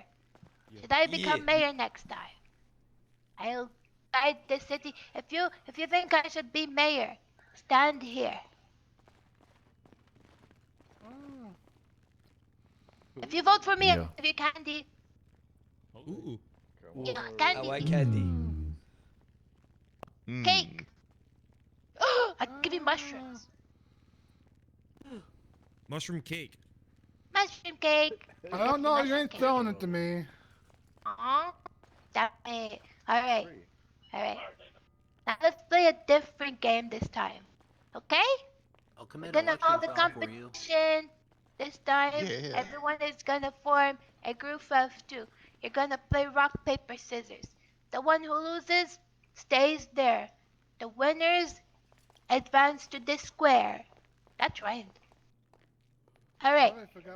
should I become mayor next time? I'll guide the city. If you think I should be mayor, stand here. If you vote for me, Yeah. if you candy. Ooh. Yeah, I candy. like candy. Cake. I'll give you mushrooms. Mushroom cake. Mushroom cake. I don't know. You ain't selling it to me. Damn it. Alright. Alright. Now let's play a different game this time. Okay? I'll We're commit gonna hold a election fraud for you. competition. This time, Yeah. everyone is gonna form a group of two. You're gonna play rock, paper, scissors. The one who loses stays there. The winners advance to this square. That's right. Alright.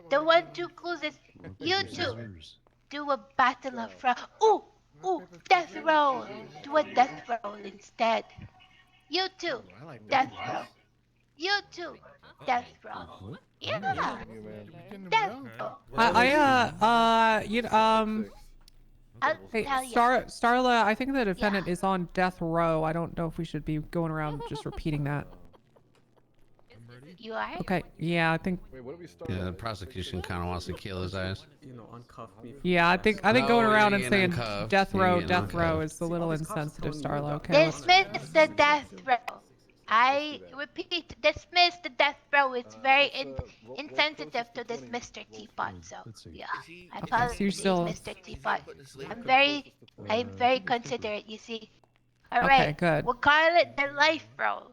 The one who loses, you two do a battle of ooh, death roll. Do a death roll instead. You two, death roll. You two, death roll. Yeah. Death roll. I'll Hey, tell you. Starla, I think the defendant is on death row. I don't know if we should be going around just repeating that. You are? Okay, yeah, I think. Wait, what did we start? Yeah, the prosecution kind of wants to kill his ass. You know, uncuff me. Yeah, I think No, going around and he saying ain't uncuffed. death He row, ain't death row uncuffed. is a little insensitive, Starla. Okay. Dismiss the death row. I repeat, dismiss the death row. It's very insensitive to this Mr. Teapot. So yeah, I Okay, apologize, so you're still. Mr. Teapot. I'm very considerate. You see. All Okay, right. good. We'll call it the life row.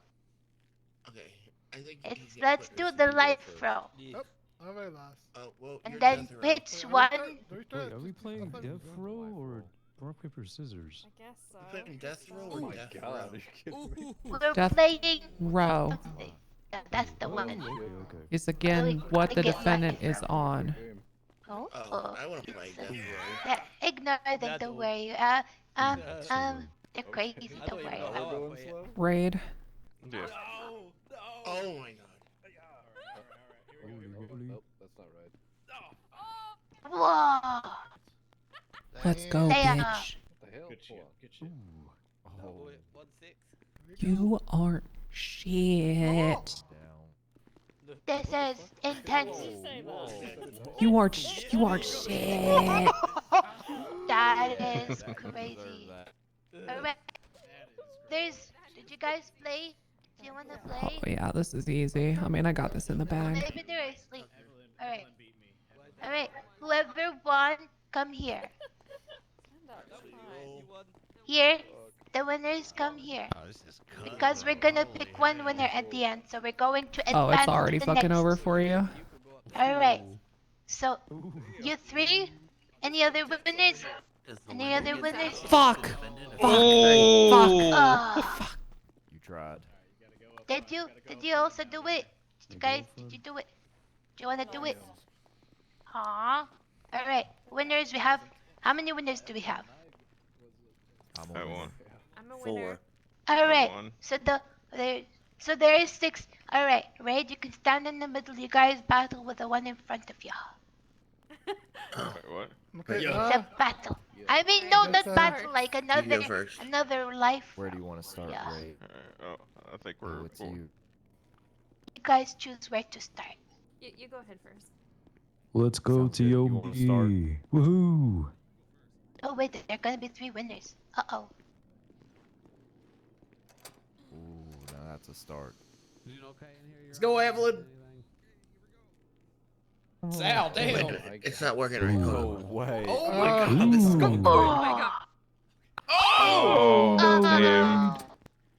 Okay. I think Let's do the life row. I realized. And then pitch one. Wait, are we playing death row or rock paper scissors? I guess so. Playing death row Oh or my death god, row? are you kidding me? We're Death playing. row Yeah, that's the one. Okay. is again what the defendant is on. Oh, I want to play death row. yeah, ignore them. Don't worry. They're crazy. Don't worry about it. Raid. Yeah. Oh my god. Nope, that's not right. Whoa. Let's go, They bitch. What the hell? Good shit. Good shit. Oh. You aren't shit. This is intense. You aren't shit. That is crazy. Alright. Did you guys play? Do you wanna play? Oh yeah, this is easy. I mean, I got this in the bag. Maybe they're asleep. Alright. whoever won, come here. Here, the winners come here. Because we're gonna pick one winner at the end, so we're going to advance Oh, it's already to the fucking next. over for you. Alright. So, you three? Any other winners? Any other winners? Fuck! Fuck! You tried. Did you also do it? Guys, did you do it? Do you wanna do it? Aw. Alright, winners we have. How many winners do we have? I won. I'm a winner. Alright, One. so there is 6. Alright, Raid, you can stand in the middle. You guys battle with the one in front of you. Wait, what? Okay, It's a battle. I mean, no, not battle, like another life. Where do you want to start, Yeah. Ray? Oh, I think we're. It's you. You guys choose where to start. You go ahead first. Let's go Sounds good. You wanna start? TOB. Woohoo! Oh wait, there are gonna be 3 winners. Uh-oh. Ooh, now that's a start. Let's go, Evelyn. Sal, damn. It's not working right. No way. Oh my god, this is going great. Oh my god. Oh, damn.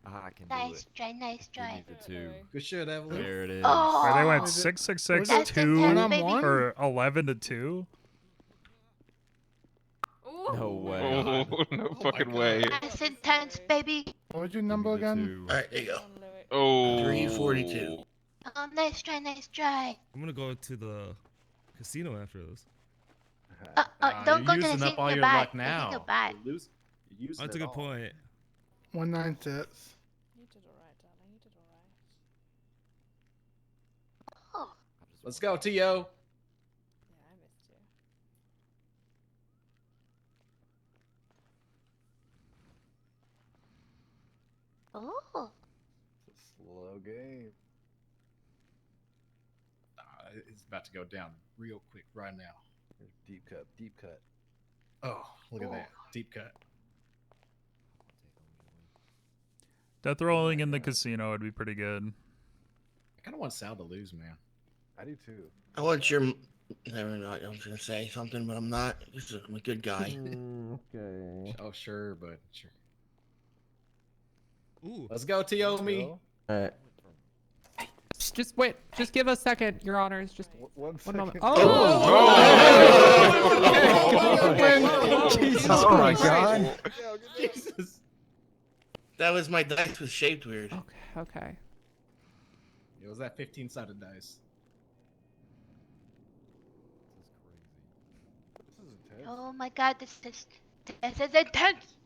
I can Nice do try, nice it. try. Give me the 2. Good shit, Evelyn. There it is. Oh. Or they went That's 666 the 2 10, baby. or 11 to 2. No way. Oh, no fucking way. Nice intense, baby. What was your number again? Alright, there you go. Oh. 342. Oh, nice try, nice try. I'm gonna go to the casino after this. Don't go to using the up all casino your bad. luck now. Casino bad. That's a good point. 196. You did alright, darling. You did alright. Oh. Let's go, T.O. Yeah, I missed you. Oh. Slow game. It's about to go down real quick right now. There's deep cut, deep cut. Oh, look at that. Deep cut. Death rolling in the casino would be pretty good. I kind of want Sal to lose, man. I do too. I want your. Never mind. I was gonna say something, but I'm not. I'm a good guy. Okay. Oh, sure, but sure. Ooh. Let's go, T.O. me. Alright. Just wait. Just give us a second, Your Honors. Just One moment. second. Jesus Oh my Christ. god. Jesus. That was my dice was shaped weird. Okay. It was that 15-sided dice. Oh my god, this is intense.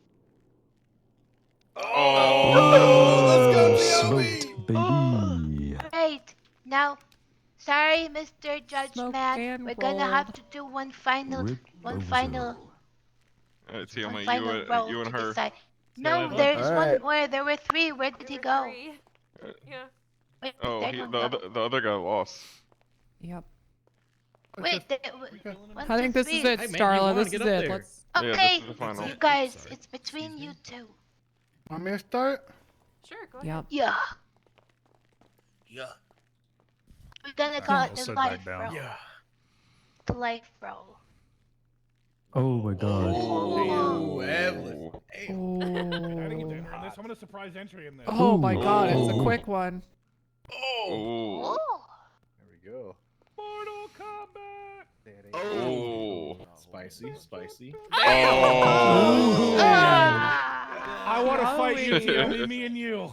Oh, Smoked, baby. Right. Now, sorry, Mr. Judge Smoked Man. and We're gonna have to do one final Rip final Tioma, roll you and to her. decide. No, there's one more. There were 3. Where did he go? Yeah. Wait, Oh, there don't go. the other guy lost. Yep. Wait, I think this is it, Hey, man, you Starla. wanna This get is up it. there. Let's. Yeah, Okay, this is the final. you guys, it's between you 2. Want me to start? Sure, go ahead. Yep. Yeah. Yeah. We're gonna call it I'll the sit life back down. roll. The life roll. Oh my god. Oh, Evelyn. I'm gonna surprise entry in there. Oh my god, it's a Ooh. quick one. Oh. There we go. Mortal Kombat. Oh. Spicy, spicy. Oh. I want to fight you, Tioma, me and you.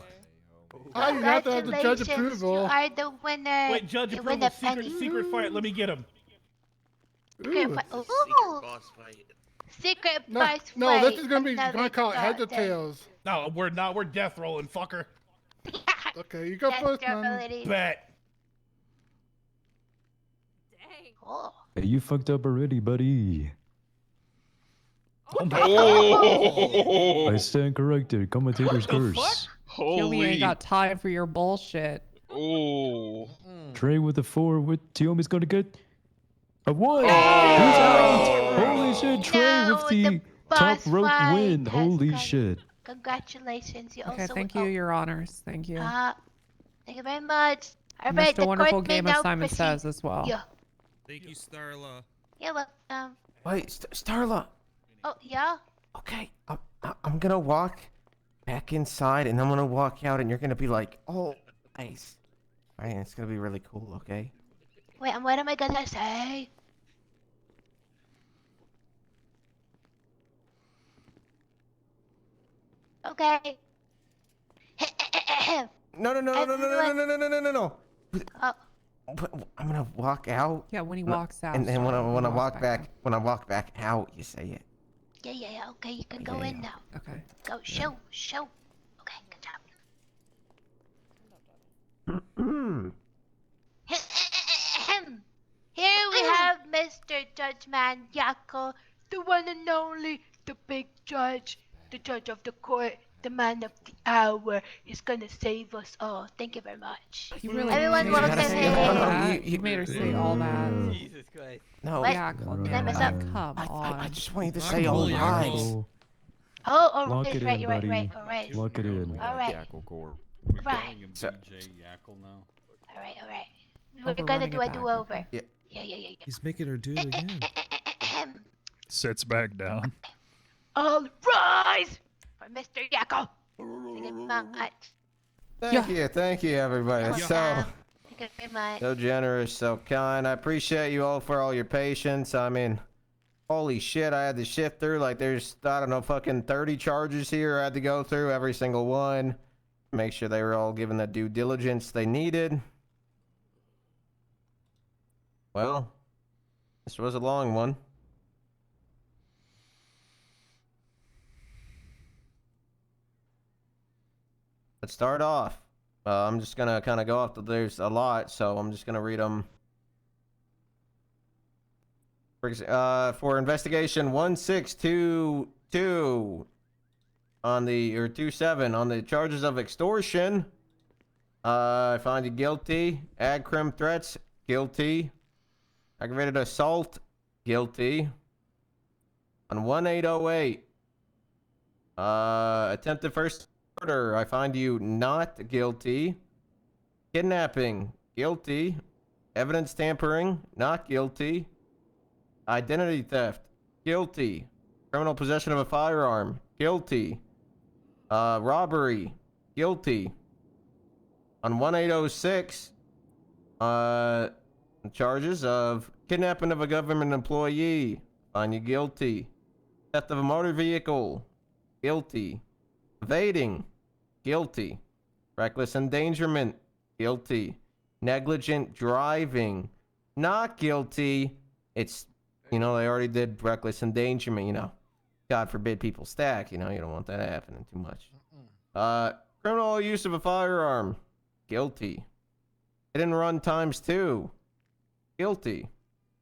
Oh, you have to have the judge Congratulations, approval. you are the winner. Wait, judge You win approval. a penny. Secret fight. Let me get him. Secret fight. Secret Ooh. boss fight. Secret No, boss no, fight. this is gonna be. Another Gonna call it heads or goddamn- tails. No, we're not. We're death rolling, fucker. Okay, you go That's first, your man. ability. Bet. Dang. Oh. Hey, you fucked up already, buddy. Oh. I stand corrected. Commentator's curse. Yomi ain't Holy. got time for your bullshit. Oh. Trey with a 4. With Tiomi's gonna get a 1. Oh. Who's out? Holy shit, Trey Now with the the top boss rope fight win. has Holy come. shit. Congratulations. You Okay, also thank you, Your Honors. Thank you. Thank you very much. All And right, that's the the wonderful court may game now of Simon proceed. Says as well. Yeah. Thank you, Starla. You're welcome. Wait, Starla. Oh, yeah? Okay, I'm gonna walk back inside, and I'm gonna walk out, and you're gonna be like, "Oh, nice." Right, and it's gonna be really cool. Okay. Wait, and what am I gonna say? Okay. No, no, no, no, no, no, no, no, no, no, no, no, no. Oh. I'm gonna walk out. Yeah, when he walks out. And then when sorry, I he walk walks back, when I walk back out, you say it. Yeah. Okay, you can go in now. Okay. Go, show. Okay, good job. Here we have Mr. Judge Maniacal, the one and only, the big judge, the judge of the court, the man of the hour. He's gonna save us all. Thank you very much. You really Everyone made her welcome say him. all that? You made her say all that. Jesus Christ. No. What? Yeah, His name is up. come on. I just want you to say all right. Oh, Lock that's it right, in, you're right, buddy. alright. Lock it in. Alright. We're Right. calling him DJ Yackle now. Alright. Oh, We're we're gonna running do it a back, do-over. okay. Yeah. He's making her do it again. Sits back down. All rise for Mr. Yackle. Thank you very much. Thank you, everybody. You're So, welcome. Thank you very much. so generous, so kind. I appreciate you all for all your patience. I mean, holy shit, I had to shift through like there's, I don't know, fucking 30 charges here I had to go through, every single one. Make sure they were all given the due diligence they needed. Well, this was a long one. Let's start off. I'm just gonna kind of go off. There's a lot, so I'm just gonna read them. For investigation 1622 on the 27 on the charges of extortion, I find you guilty. Ag crim threats, guilty. Aggravated assault, guilty. On 1808, attempted first murder, I find you not guilty. Kidnapping, guilty. Evidence tampering, not guilty. Identity theft, guilty. Criminal possession of a firearm, guilty. Robbery, guilty. On 1806, charges of kidnapping of a government employee, find you guilty. Theft of a motor vehicle, guilty. Evading, guilty. Reckless endangerment, guilty. Negligent driving, not guilty. It's, they already did reckless endangerment, God forbid people stack, you don't want that happening too much. Criminal use of a firearm, guilty. Hit and run ×2, guilty.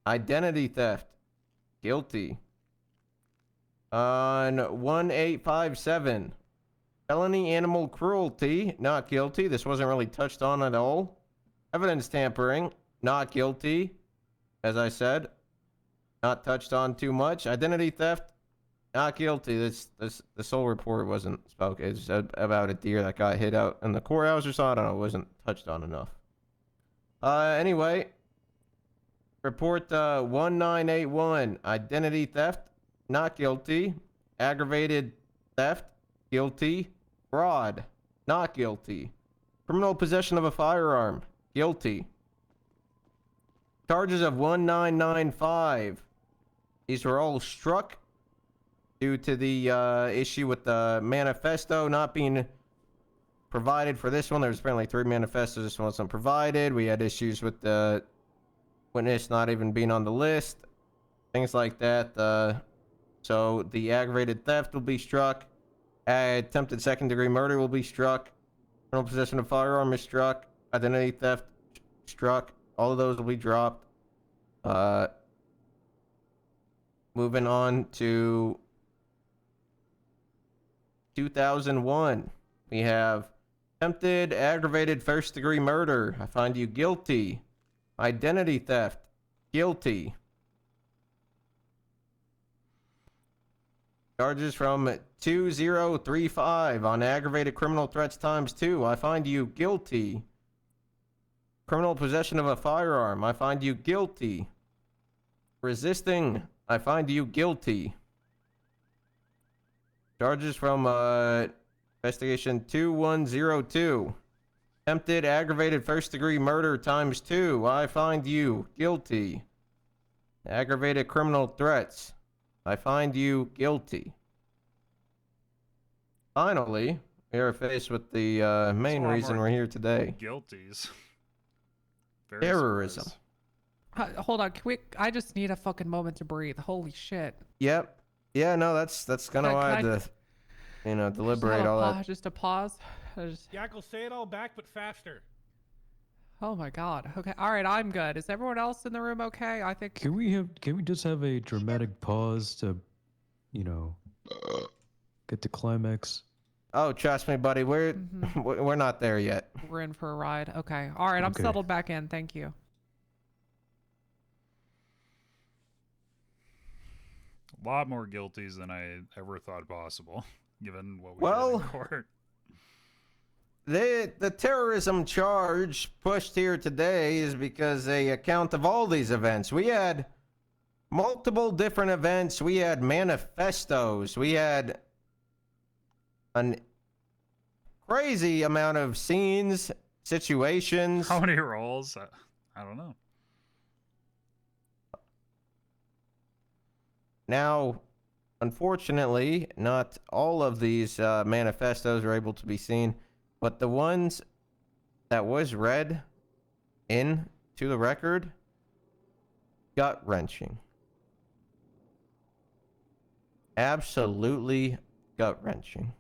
Identity theft, guilty. On 1857, felony animal cruelty, not guilty. This wasn't really touched on at all. Evidence tampering, not guilty. As I said, not touched on too much. Identity theft, not guilty. This whole report wasn't spoken. It's about a deer that got hit out in the courthouse or something. I don't know. It wasn't touched on enough. Anyway, report 1981. Identity theft, not guilty. Aggravated theft, guilty. Fraud, not guilty. Criminal possession of a firearm, guilty. Charges of 1995. These were all struck due to the issue with the manifesto not being provided for this one. There's apparently 3 manifestos. This one wasn't provided. We had issues with the witness not even being on the list. Things like that. So the aggravated theft will be struck. Attempted second-degree murder will be struck. Criminal possession of firearm is struck. Identity theft struck. All of those will be dropped. Moving on to 2001. We have attempted aggravated first-degree murder. I find you guilty. Identity theft, guilty. Charges from 2035 on aggravated criminal threats ×2. I find you guilty. Criminal possession of a firearm. I find you guilty. Resisting, I find you guilty. Charges from investigation 2102. Attempted aggravated first degree murder ×2. I find you guilty. Aggravated criminal threats. I find you guilty. Finally, we are faced with the main reason we're here today. Guilties. Very Terrorism. surprised. Hold on, I just need a fucking moment to breathe. Holy shit. Yep. Yeah, no, that's kind of why I had Can I- to, deliberate all that. Just a pause. Jackal, say it all back, but faster. Oh my god. Okay. All right. I'm good. Is everyone else in the room okay? I think. Can we just have a dramatic pause to, get the climax? Oh, trust me, buddy. We're not there yet. We're in for a ride. Okay. All right. I'm Okay. settled back in. Thank you. A lot more guilties than I ever thought possible, given what we did Well, in court. The terrorism charge pushed here today is because a account of all these events. We had multiple different events. We had manifestos. We had an crazy amount of scenes, situations. How many rolls? I don't know. Now, unfortunately, not all of these manifestos are able to be seen, but the ones that was read into the record, gut-wrenching. Absolutely gut-wrenching.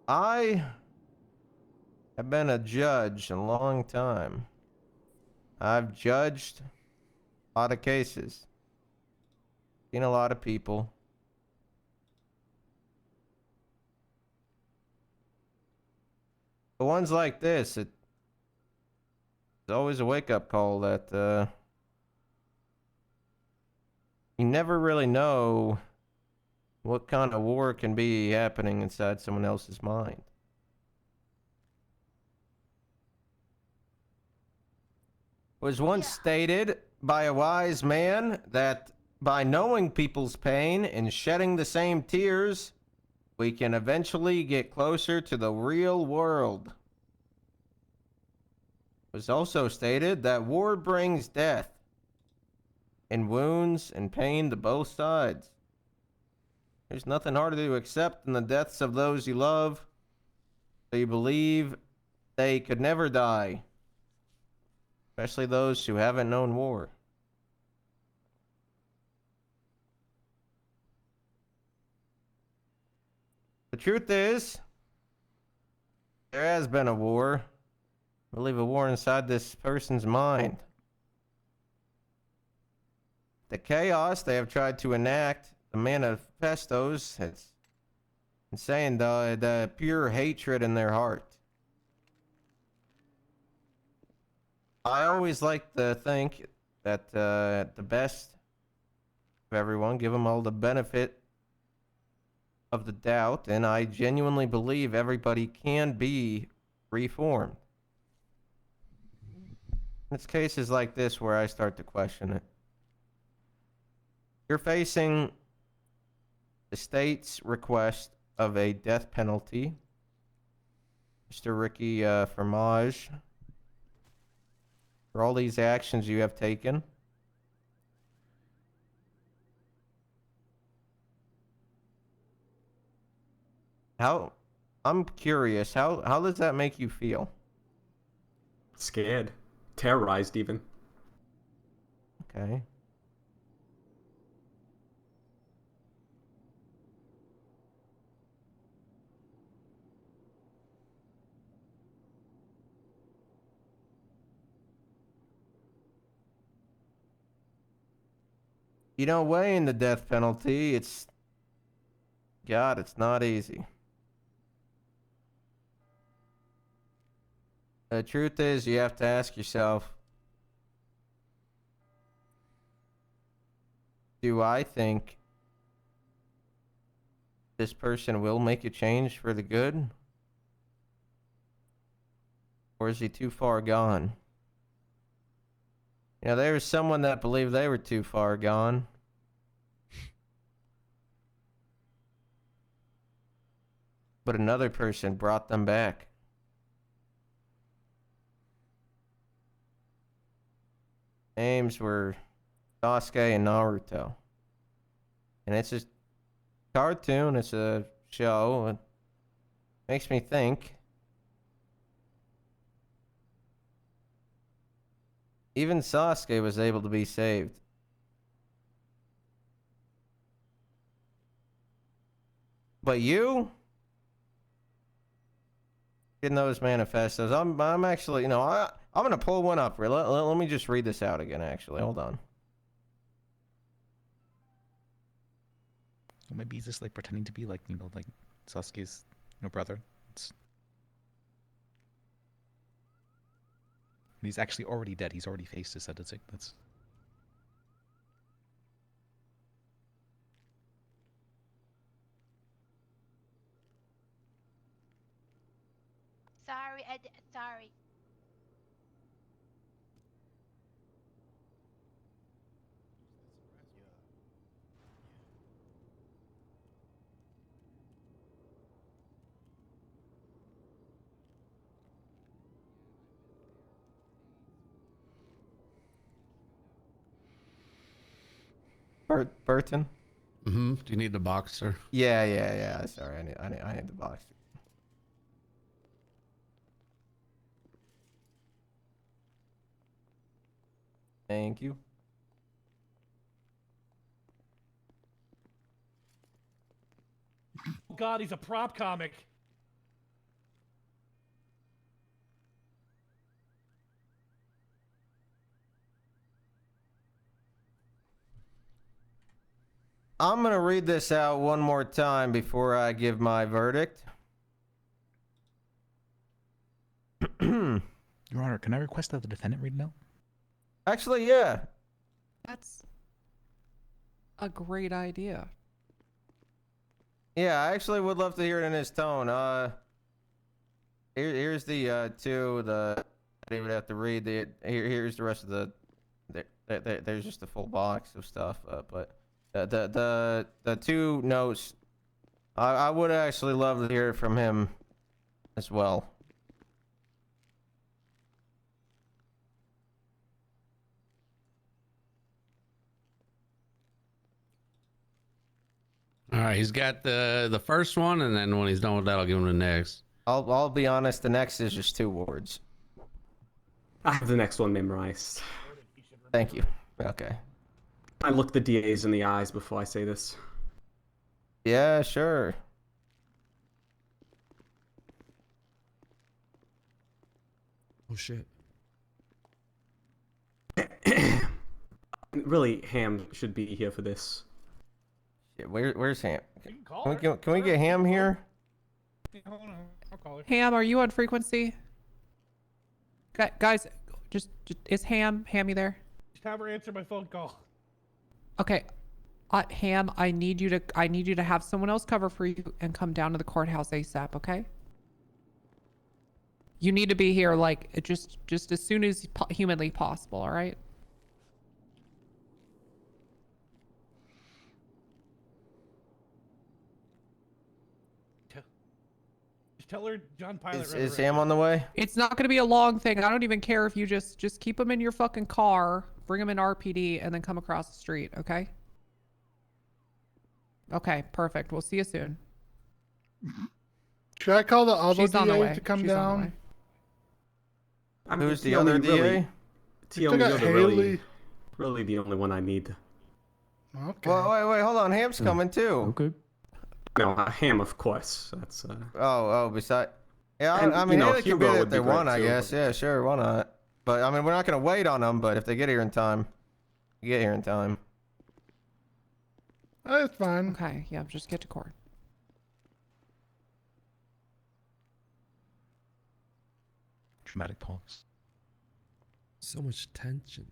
I have been a judge a long time. I've judged a lot of cases. Seen a lot of people. The ones like this, it's always a wake-up call that you never really know what kind of war can be happening inside someone else's mind. It was once stated by a wise man that by knowing people's pain and shedding the same tears, we can eventually get closer to the real world. It was also stated that war brings death and wounds and pain to both sides. There's nothing harder to accept than the deaths of those you love, so you believe they could never die, especially those who haven't known war. The truth is, there has been a war. I believe a war inside this person's mind. The chaos they have tried to enact, the manifestos, it's insane, the pure hatred in their heart. I always like to think that the best of everyone, give them all the benefit of the doubt, and I genuinely believe everybody can be reformed. It's cases like this where I start to question it. You're facing the state's request of a death penalty. Mr. Ricky Fromage, for all these actions you have taken. I'm curious, how does that make you feel? Scared. Terrorized, even. Okay. Weighing the death penalty, it's not easy. The truth is, you have to ask yourself, do I think this person will make a change for the good? Or is he too far gone? You know, there was someone that believed they were too far gone. But another person brought them back. Names were Sasuke and Naruto. And it's a cartoon, it's a show. It makes me think. Even Sasuke was able to be saved. But you? Getting those manifestos. I'm actually, you know, I'm gonna pull one up. Let me just read this out again, actually. Hold on. Or maybe he's just like pretending to be like, you know, like Sasuke's, you know, brother. He's actually already dead. He's already faced his sentencing. That's. Sorry, sorry. Burton? Mm-hmm. Do you need the boxer? Yeah. Sorry, I need the box. Thank you. Oh God, he's a prop comic. I'm gonna read this out one more time before I give my verdict. Your Honor, can I request that the defendant read it out? Actually, yeah. That's a great idea. Yeah, I actually would love to hear it in his tone. Here's the two that he would have to read. Here's the rest of the. There's just a full box of stuff, but the two notes. I would actually love to hear it from him as well. All right, he's got the first one, and then when he's done with that, I'll give him the next. I'll be honest. The next is just 2 words. I have the next one memorized. Thank you. Okay. I look the DAs in the eyes before I say this. Yeah, sure. Oh shit. Really, Ham should be here for this. Yeah, where's Ham? Can we get Ham here? Yeah, hold on, I'll call her. Ham, are you on frequency? Guys, just is Hammy there? Just have her answer my phone call. Okay. Ham, I need you to have someone else cover for you and come down to the courthouse ASAP, okay? You need to be here like just as soon as humanly possible, all right? Just tell her John Pilot. Is Ham on the way? It's not going to be a long thing. I don't even care if you just keep him in your fucking car, bring him in RPD, and then come across the street, okay? Okay, perfect. We'll see you soon. Should I call the other She's on the DA way. to come She's on the down? way. I mean, Who's the other DA? Tioni, got you're Haley. really the only one I need. Okay. Well, wait, hold on. Ham's coming too. Okay. No, Ham, of course. That's Beside. Yeah, And, I you mean, know, Haley can Hugo be there would if they be great, want, I too. guess. Yeah, sure, why not? But I mean, we're not gonna wait on them. But if they get here in time, you get here in time. That's fine. Okay, yeah, just get to court. Dramatic pause. So much tension.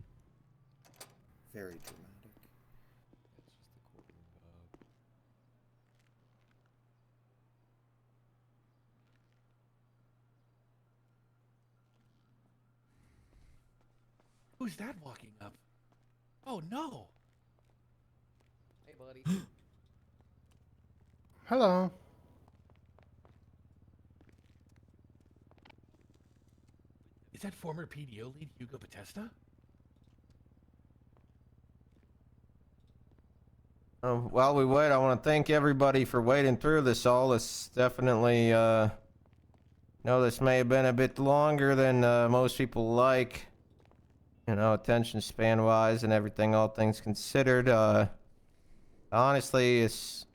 Very dramatic. Who's that walking up? Oh no. Hey, buddy. Hello. Is that former PDO lead Hugo Batista? While we wait, I want to thank everybody for waiting through this all. It's definitely, know this may have been a bit longer than most people like. You know, attention span wise and everything, all things considered. Honestly, it's,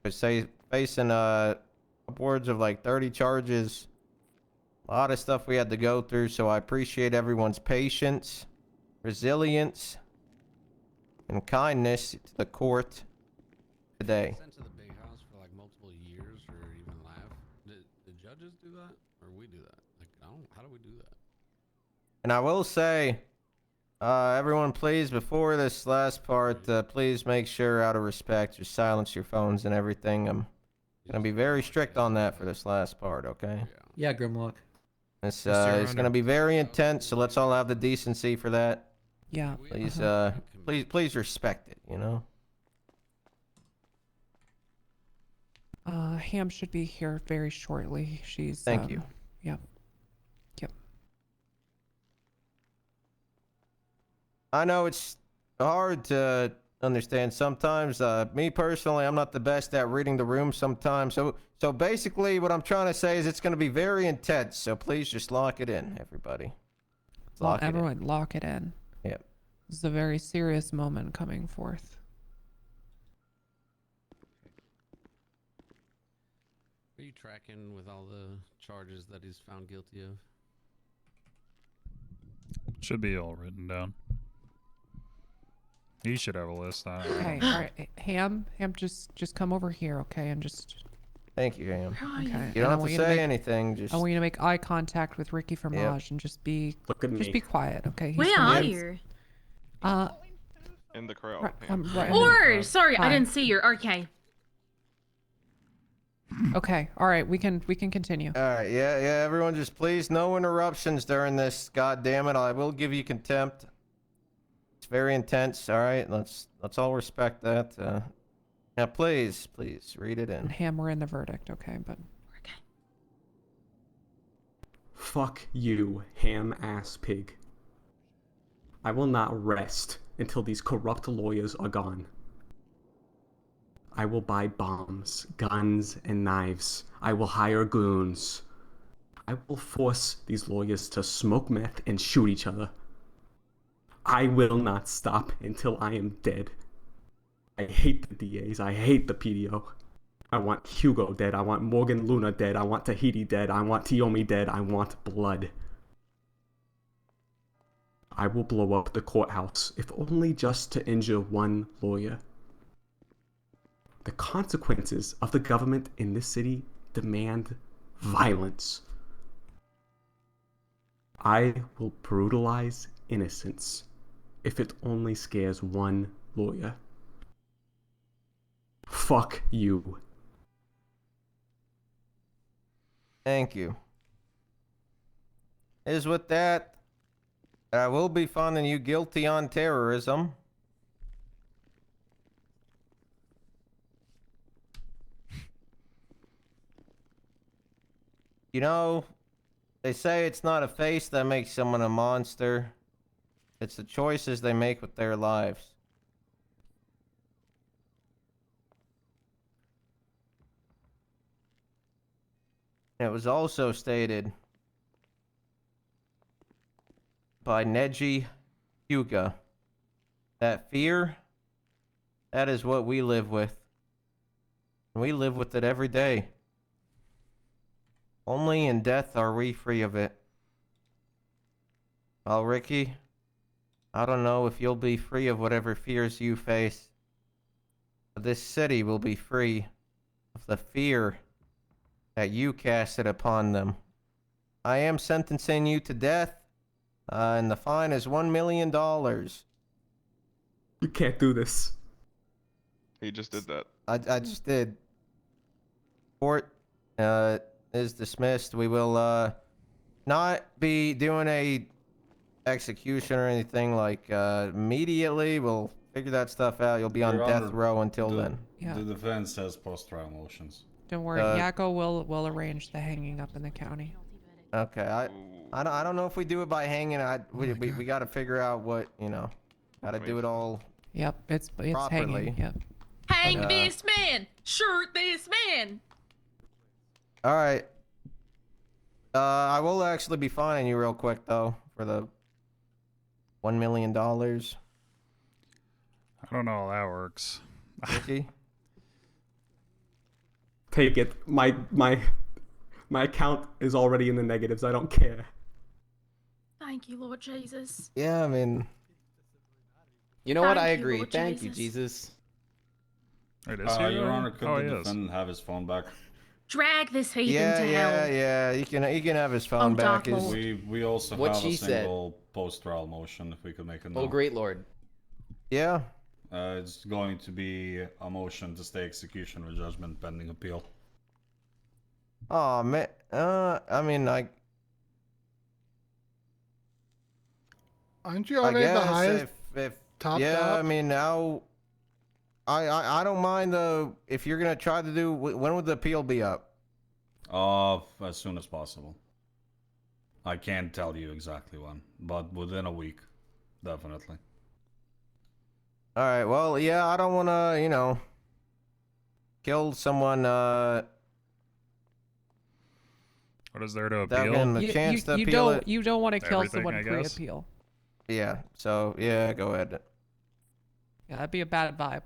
I say, facing upwards of like 30 charges. A lot of stuff we had to go through, so I appreciate everyone's patience, resilience, and kindness to the court today. Sent to the big house for like multiple years or even life. Did judges do that, or we do that? Like, I don't. How do we do that? And I will say, everyone, please, before this last part, please make sure, out of respect, you silence your phones and everything. I'm gonna be very strict on that for this last part, okay? Yeah, Grimlock. This Yes, Your is Honor. gonna be very intense, so let's all have the decency for that. Yeah. Please, please respect it, you know? Ham should be here very shortly. She's. Thank you. Yep. Yep. I know it's hard to understand sometimes. Me personally, I'm not the best at reading the room sometimes. So basically, what I'm trying to say is it's going to be very intense. So please just lock it in, everybody. Lock it in. Everyone, lock it in. Yep. This is a very serious moment coming forth. Are you tracking with all the charges that he's found guilty of? Should be all written down. He should have a list. I don't know. Okay, all right, Ham, just come over here, okay, and just. Thank you, Ham. Okay. You don't have to say anything. Just. I want you to make eye contact with Ricky Fromage Yep. and just be. Look at Just me. be quiet, okay? Where gonna are be- you? In the crowd. right Or, sorry, I Hi. didn't see you. Okay. Okay, all right, we can continue. All right, yeah, everyone, just please, no interruptions during this. God damn it, I will give you contempt. It's very intense. All right, let's all respect that. Now, please, read it in. Ham, we're in the verdict, okay? But Fuck you, ham-ass pig. I will not rest until these corrupt lawyers are gone. I will buy bombs, guns, and knives. I will hire goons. I will force these lawyers to smoke meth and shoot each other. I will not stop until I am dead. I hate the DAs. I hate the PDO. I want Hugo dead. I want Morgan Luna dead. I want Tahiti dead. I want Tiomi dead. I want blood. I will blow up the courthouse, if only just to injure one lawyer. The consequences of the government in this city demand violence. I will brutalize innocents if it only scares one lawyer. Fuck you. Thank you. Is with that, I will be finding you guilty on terrorism. You know, they say it's not a face that makes someone a monster. It's the choices they make with their lives. It was also stated by Neji Hyuga that fear, that is what we live with. And we live with it every day. Only in death are we free of it. Well, Ricky, I don't know if you'll be free of whatever fears you face, but this city will be free of the fear that you casted upon them. I am sentencing you to death, and the fine is $1 million. You can't do this. He just did that. I just did. Court is dismissed. We will not be doing a execution or anything like immediately. We'll figure that stuff out. You'll be on Your death Honor, row until the, then. Yeah. The defense says post-trial motions. Don't worry, Yakko will arrange the hanging up in the county. Okay, I don't know if we do it by hanging. We got to figure out what Got to do it all. Yep, it's properly. hanging. Yep. Hang this man! Shoot this man! All right. I will actually be fining you real quick though for the $1 million. I don't know how that works. Ricky? Take it. My account is already in the negatives. I don't care. Thank you, Lord Jesus. Yeah, I mean. You know what? I Thank you, agree. Lord Thank you, Jesus. Jesus. It is here? Your Honor, could Oh, the he is. defendant have his phone back? Drag this heathen Yeah, to hell. yeah. He can have his phone back. Dark Lord. We also What have she a said. single post-trial motion, if we could make a note. Oh, great lord. Yeah. It's going to be a motion to stay execution of judgment pending appeal. Oh man. I mean, Aren't you I already the guess highest if top yeah, top? I mean now. I don't mind though if you're gonna try to do. When would the appeal be up? As soon as possible. I can't tell you exactly when, but within a week, definitely. All right. Well, yeah. I don't want to, kill someone. What is there to without appeal? getting the chance to appeal it. You don't want to kill Everything, someone I guess. pre-appeal. Yeah. So yeah, go ahead. Yeah, that'd be a bad vibe.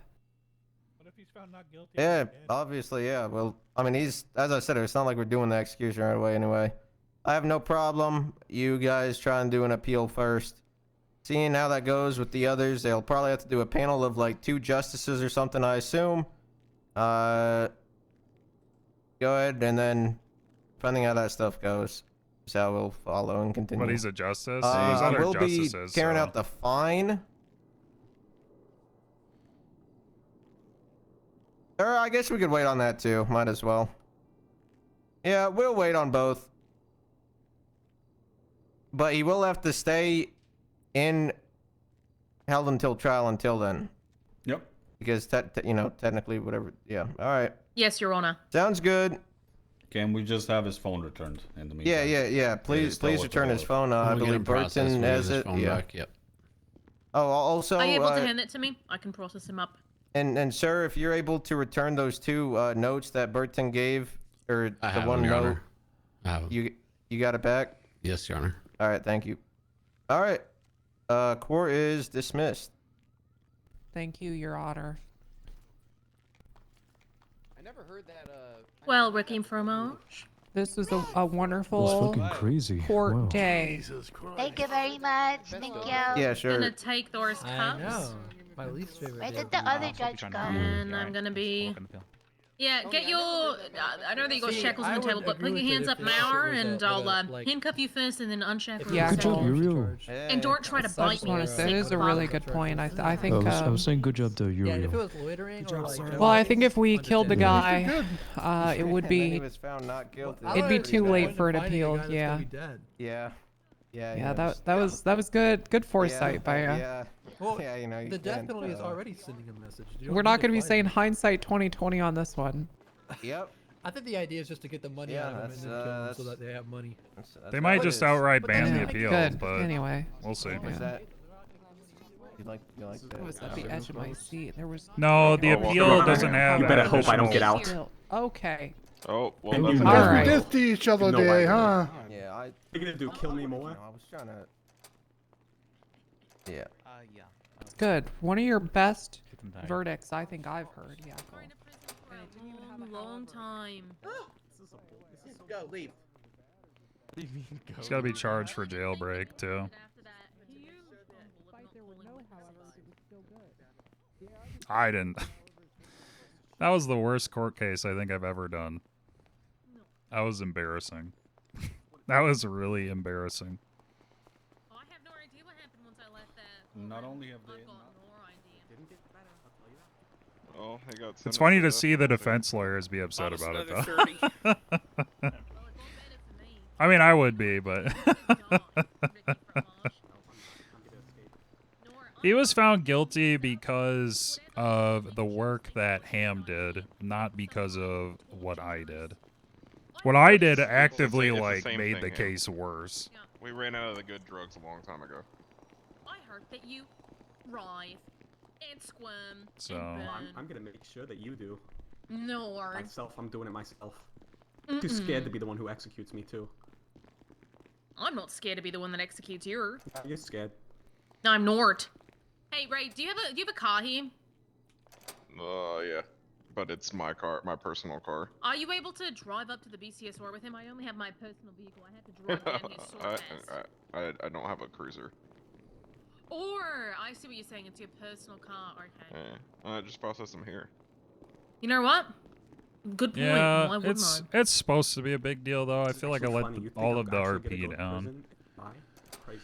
Yeah, obviously, yeah. Well, I mean, as I said, it's not like we're doing the execution right away anyway. I have no problem. You guys try and do an appeal first. Seeing how that goes with the others, they'll probably have to do a panel of like 2 justices or something, I assume. Go ahead, and then depending how that stuff goes, is how we'll follow and continue. But he's a justice. He's I other will be justices, carrying so- out the fine. Or I guess we could wait on that too. Might as well. Yeah, we'll wait on both. But he will have to stay held until trial until then. Yep. Because technically, whatever. Yeah. All right. Yes, Your Honor. Sounds good. Can we just have his phone returned in the meantime? Yeah. Please return his phone. I believe Burton has it. Yeah. Yep. Oh, also. Are you able to hand it to me? I can process him up. And sir, if you're able to return those 2 notes that Burton gave, or I the have one them, Your note, Honor. I have them. you got it back? Yes, Your Honor. All right, thank you. All right, court is dismissed. Thank you, Your Honor. I never heard that. Well, Ricky Fromage. This was a wonderful fucking crazy. court Wow. day. Thank you very much. Thank you. Yeah, sure. Gonna take Thor's cups. My least favorite. Where did the other judge go? And I'm gonna be. Yeah, get your. I know that you got shackles on the table, but put your hands up now, and I'll handcuff you first, and then unshackle Yeah, you. good job, Uriel. And don't try to I bite just me. want to say, this is a really good point. I think. I was saying good job though, Yeah, if it Uriel. was loitering or like. Well, I think if we killed the guy, it would And then he be. was found not guilty. It'd be too late for an appeal. Yeah. Yeah. Yeah, that was good. Good foresight by you. Yeah. Well, Yeah, you the death can't, penalty is already sending a message. You don't We're need not to going to be fight saying it. hindsight 2020 on this one. Yep. I think the idea is just to get the money Yeah, out of them and that's, then kill them that's- so that they have money. They might just outright ban the Yeah, appeal, good. but Anyway. we'll see. What was Yeah. that? You like that? I was at the edge of my seat. There was. No, the Oh, appeal welcome. doesn't have. You better hope I don't additional- get out. Okay. Oh, well, And that's you a know Guess All we right. dissed each other No, today, I huh? Yeah, What are you gonna do? Kill me more? I was trying to. Yeah. Yeah. Good. One of your best verdicts I think I've heard. Yeah. Long time. Go, leave. He's got to be charged for jailbreak too. I didn't. That was the worst court case I think I've ever done. That was embarrassing. That was really embarrassing. Oh, I have no idea what happened once I left that. Not only have they. I've got no idea. Oh, they got It's sentenced funny to death see the penalty. defense lawyers be upset about it another though. I mean, I would be, but He was found guilty because of the work that Ham did, not because of what I did. What I did actively, it's the like, same made thing, the Ham. case worse. We ran out of the good drugs a long time ago. I heard that you writhe and squirm So and burn. I'm gonna make sure that you do. No. Myself, I'm doing it myself. Too scared to be the one who executes me too. I'm not scared to be the one that executes you. You're scared. No, I'm not. Hey, Ray, do you have a car here? Yeah. But it's my car, my personal car. Are you able to drive up to the BCSR with him? I only have my personal vehicle. I have to drive down his sword pass. I don't have a cruiser. Or, I see what you're saying, it's your personal car, okay. Yeah, just process them here. You know what? Good point. yeah, Why wouldn't it's supposed to be a big deal though. I feel like I let all of the RP down. Crazy.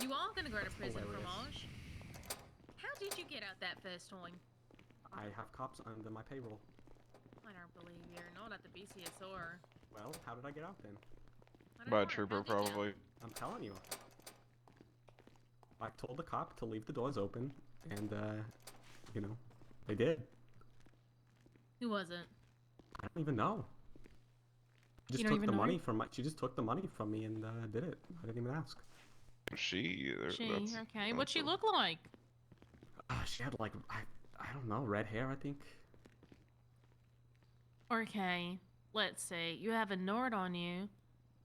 You are gonna go to prison, Fromage. How did you get out that first time? I have cops under my payroll. I don't believe you're not at the BCSR. Well, how did I get out then? By a trooper, probably. I'm telling you. I told the cop to leave the doors open, and, you know, they did. Who was it? I don't even know. She just took the money from she just took the money from me and did it. I didn't even ask. She, okay. What'd she look like? She had like, I don't know, red hair, I think. Okay, let's see. You have a note on you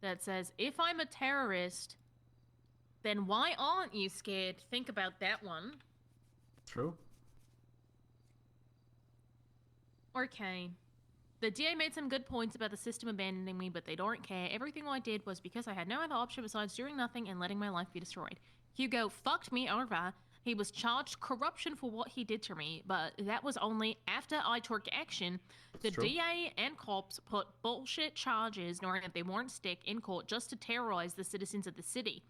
that says, if I'm a terrorist, then why aren't you scared? Think about that one. True. Okay. The DA made some good points about the system abandoning me, but they don't care. Everything I did was because I had no other option besides doing nothing and letting my life be destroyed. Hugo fucked me over. He was charged corruption for what he did to me, but that was only after I took action. The DA and cops put bullshit charges, knowing that they won't stick in court just to terrorize the citizens of the city.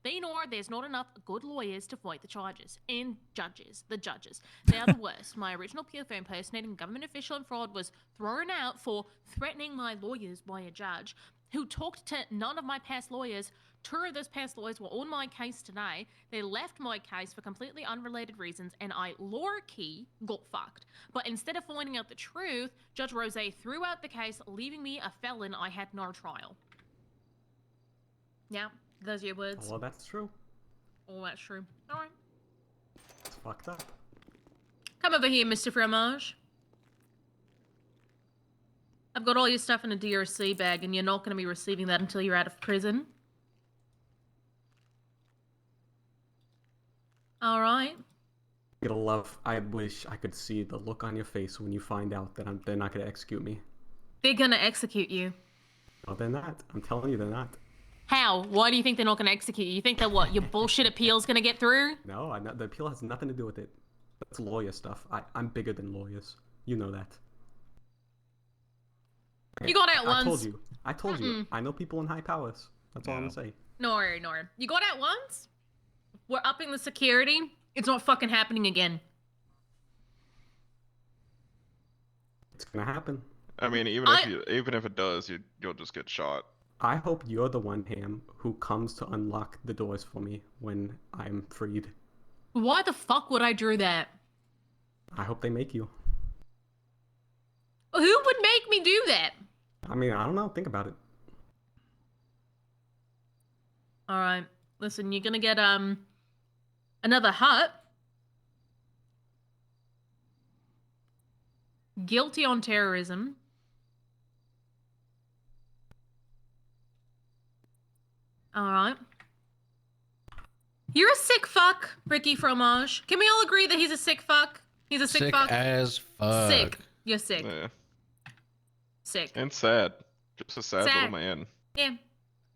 They know there's not enough good lawyers to fight the charges. And judges, the judges. They are the worst. My original PFO impersonating government official and fraud was thrown out for threatening my lawyers by a judge who talked to none of my past lawyers. 2 of those past lawyers were on my case today. They left my case for completely unrelated reasons, and I low-key got fucked. But instead of finding out the truth, Judge Rose threw out the case, leaving me a felon. I had no trial. Yeah. Those are your words. Well, that's true. Oh, that's true. Alright. It's fucked up. Come over here, Mr. Fromage. I've got all your stuff in a DRC bag, and you're not going to be receiving that until you're out of prison. Alright. You're gonna love. I wish I could see the look on your face when you find out that they're not gonna execute me. They're gonna execute you. No, they're not. I'm telling you, they're not. How? Why do you think they're not going to execute you? You think that what? Your bullshit appeal's going to get through? No, the appeal has nothing to do with it. That's lawyer stuff. I'm bigger than lawyers. You know that. You got out once. I told you. I know people in high powers. That's all I'm gonna say. No. You got out once? We're upping the security. It's not fucking happening again. It's gonna happen. I mean, even if it does, you'll just get shot. I hope you're the one, Ham, who comes to unlock the doors for me when I'm freed. Why the fuck would I do that? I hope they make you. Who would make me do that? I mean, I don't know. Think about it. Alright. Listen, you're gonna get, another hut. Guilty on terrorism. Alright. You're a sick fuck, Ricky Fromage. Can we all agree that he's a sick fuck? He's a sick fuck? Sick as fuck. Sick. You're sick. Yeah. Sick. And sad. Just a sad little man. Yeah.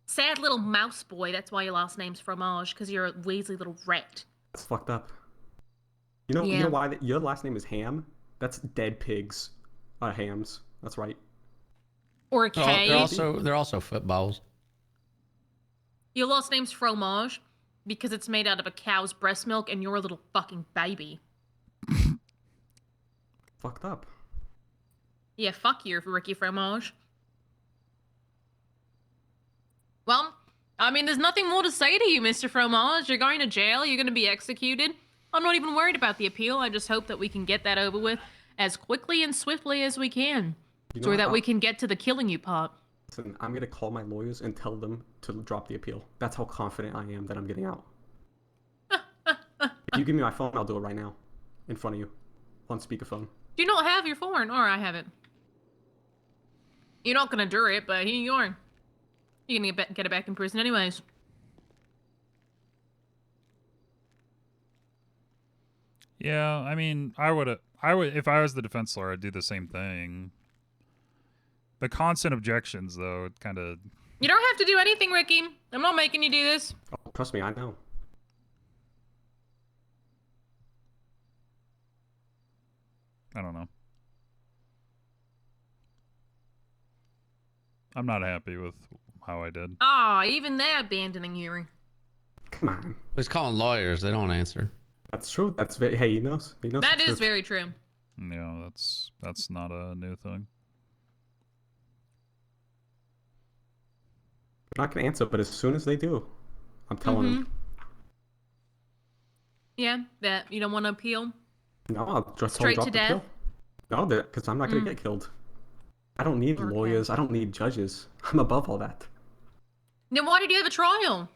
Sad little mouse boy. That's why your last name's Fromage, because you're a Weasley little rat. That's fucked up. You know why your last name is Ham? That's dead pigs. Hams. That's right. Or a K. They're also footballs. Your last name's Fromage because it's made out of a cow's breast milk and you're a little fucking baby. Fucked up. Yeah, fuck you, Ricky Fromage. Well, I mean, there's nothing more to say to you, Mr. Fromage. You're going to jail. You're going to be executed. I'm not even worried about the appeal. I just hope that we can get that over with as quickly and swiftly as we can, You know so what? that we can get to the killing you part. Listen, I'm gonna call my lawyers and tell them to drop the appeal. That's how confident I am that I'm getting out. If you give me my phone, I'll do it right now, in front of you, on speakerphone. Do you not have your phone? Or I have it. You're not gonna do it, but here you are. You're gonna get it back in prison anyways. Yeah, I mean, I would if I was the defense lawyer, I'd do the same thing. The constant objections, though, it kind of. You don't have to do anything, Ricky. I'm not making you do this. Oh, trust me, I know. I don't know. I'm not happy with how I did. Ah, even they're abandoning Yuri. Come on. He's calling lawyers. They don't answer. That's true. That's very. Hey, he knows. He knows. That the is truth. very true. Yeah, that's not a new thing. I'm not gonna answer, but as soon as they do, I'm telling them. Yeah, that you don't want to appeal. No, I'll just Straight drop to the death? pill. No, because I'm not gonna get killed. I don't need lawyers. I don't need judges. I'm above all that. Then why did you have a trial?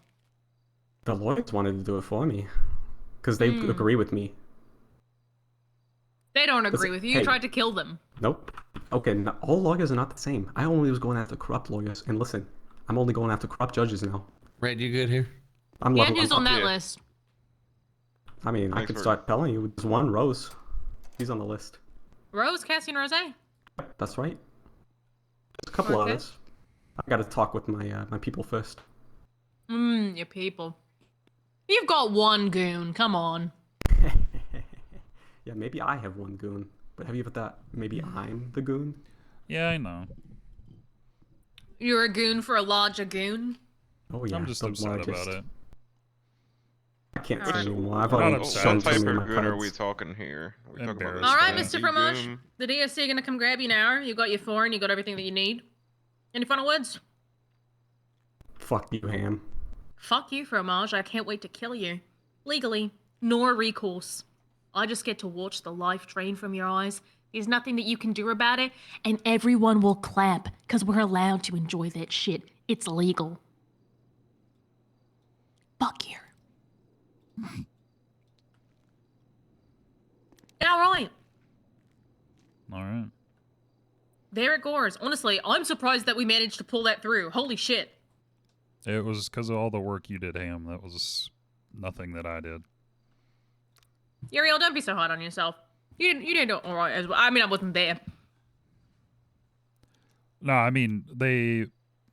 The lawyers wanted to do it for me, because they agree with me. They don't agree Listen, with you. hey. You tried to kill them. Nope. Okay, all lawyers are not the same. I only was going after corrupt lawyers, and listen, I'm only going after corrupt judges now. Red, you good here? I'm Yeah, level. who's on that list? I mean, I can start telling you. There's one Rose. He's on the list. Rose, Cassie, and Rose? Yep, that's right. There's a couple Okay. others. I got to talk with my my people first. Your people. You've got one goon. Come on. Yeah, maybe I have one goon, but have you ever thought maybe I'm the goon? Yeah, I know. You're a goon for a larger goon. Oh yeah, I'm just the upset largest. about it. I can't say Alright. anymore. I've Not already upset, shown What type too many of of my goon are we cards. talking here? Are we talking about Embarrassed. this All right, fancy Mr. Fromage. goon? The DSC gonna come grab you now. You got your phone. You got everything that you need. Any final words? Fuck you, Ham. Fuck you, Fromage. I can't wait to kill you. Legally, nor recourse. I just get to watch the life drain from your eyes. There's nothing that you can do about it, and everyone will clap, because we're allowed to enjoy that shit. It's legal. Fuck you. Alright. Alright. There it goes. Honestly, I'm surprised that we managed to pull that through. Holy shit. It was because of all the work you did, Ham. That was nothing that I did. Uriel, don't be so hard on yourself. You didn't do all right as well. I mean, I wasn't there. No, I mean, they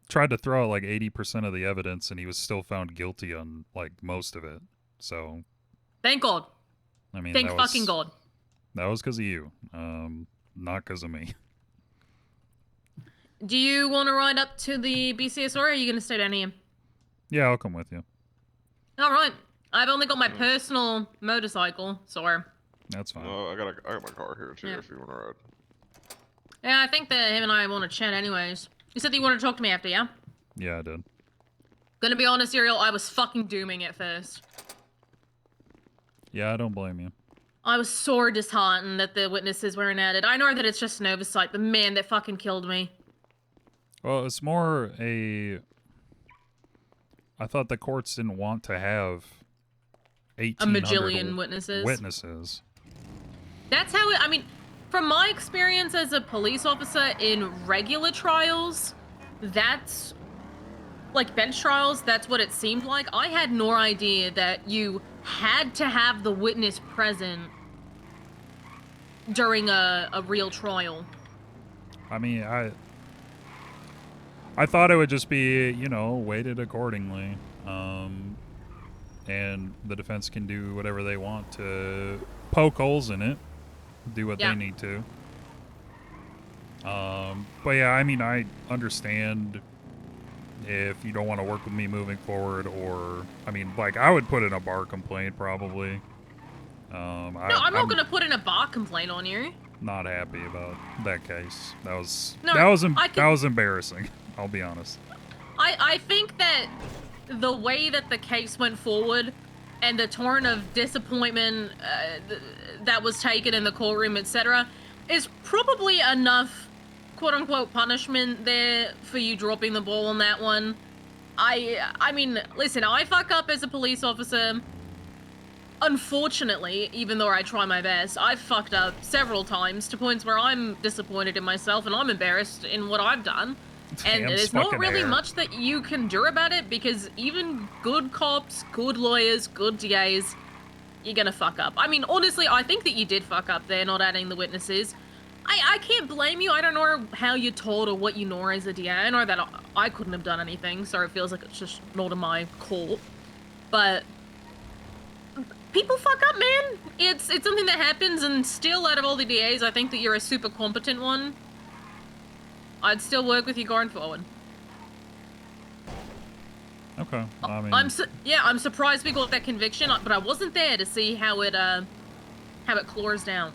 tried to throw out like 80% of the evidence, and he was still found guilty on like most of it. So, Thank God. I mean, Thank that fucking was, God. That was because of you, not because of me. Do you want to ride up to the BCS or are you going to stay down here? Yeah, I'll come with you. All right. I've only got my personal motorcycle, so... That's fine. I got my car here too. Yeah. If you want to ride. Yeah, I think that him and I want to chat anyways. You said that you wanted to talk to me after, yeah? Yeah, I did. Gonna be honest, Uriel, I was fucking dooming at first. Yeah, I don't blame you. I was so disheartened that the witnesses weren't added. I know that it's just an oversight, but man, that fucking killed me. Well, it's more a... I thought the courts didn't want to have 1,800 bajillion witnesses. Witnesses. That's how it, I mean, from my experience as a police officer in regular trials, that's, like bench trials, that's what it seemed like. I had no idea that you had to have the witness present during a real trial. I mean, I thought it would just be, you know, weighted accordingly. And the defense can do whatever they want to poke holes in it, do what they need to. But yeah, I mean, I understand if you don't want to work with me moving forward, or, I mean, like, I would put in a bar complaint probably. No, I'm not gonna put in a bar complaint on you. Not happy about that case. That was No, that was embarrassing. I'll be honest. I think that the way that the case went forward and the tone of disappointment that was taken in the courtroom, etc., is probably enough quote-unquote punishment there for you dropping the ball on that one. I mean, listen, I fuck up as a police officer. Unfortunately, even though I try my best, I've fucked up several times to points where I'm disappointed in myself and I'm embarrassed in what I've done. And Ham's there's not fucking really hair. much that you can do about it because even good cops, good lawyers, good DAs, you're gonna fuck up. I mean, honestly, I think that you did fuck up there, not adding the witnesses. I can't blame you. I don't know how you're told or what you know as a DA. I know that I couldn't have done anything, so it feels like it's just not in my court. But people fuck up, man. It's something that happens, and still, out of all the DAs, I think that you're a super competent one. I'd still work with you going forward. Okay. I mean, I'm surprised we got that conviction, but I wasn't there to see how it claws down.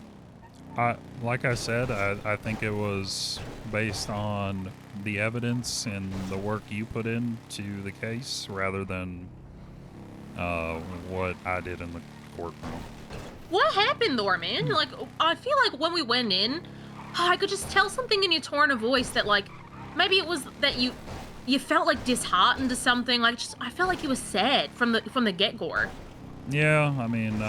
like I said, I think it was based on the evidence and the work you put into the case rather than what I did in the courtroom. What happened though, man? Like, I feel like when we went in, I could just tell something in your tone of voice that, like, maybe it was that you felt like disheartened to something. Like, I felt like you were sad from the get-go. Yeah, I mean,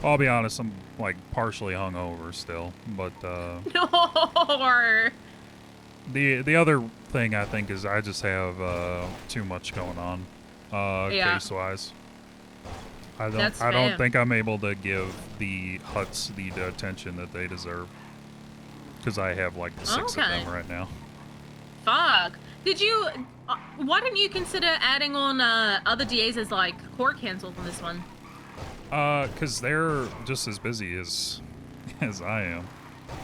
I'll be honest, I'm like partially hungover still, but No. the other thing I think is I just have too much going on Yeah. case-wise. I That's don't fair. think I'm able to give the Huts the attention that they deserve because I have like 6 of Okay. them right now. Fuck. Did you? Why didn't you consider adding on other DAs as like court counsel on this one? Cause they're just as busy as I am.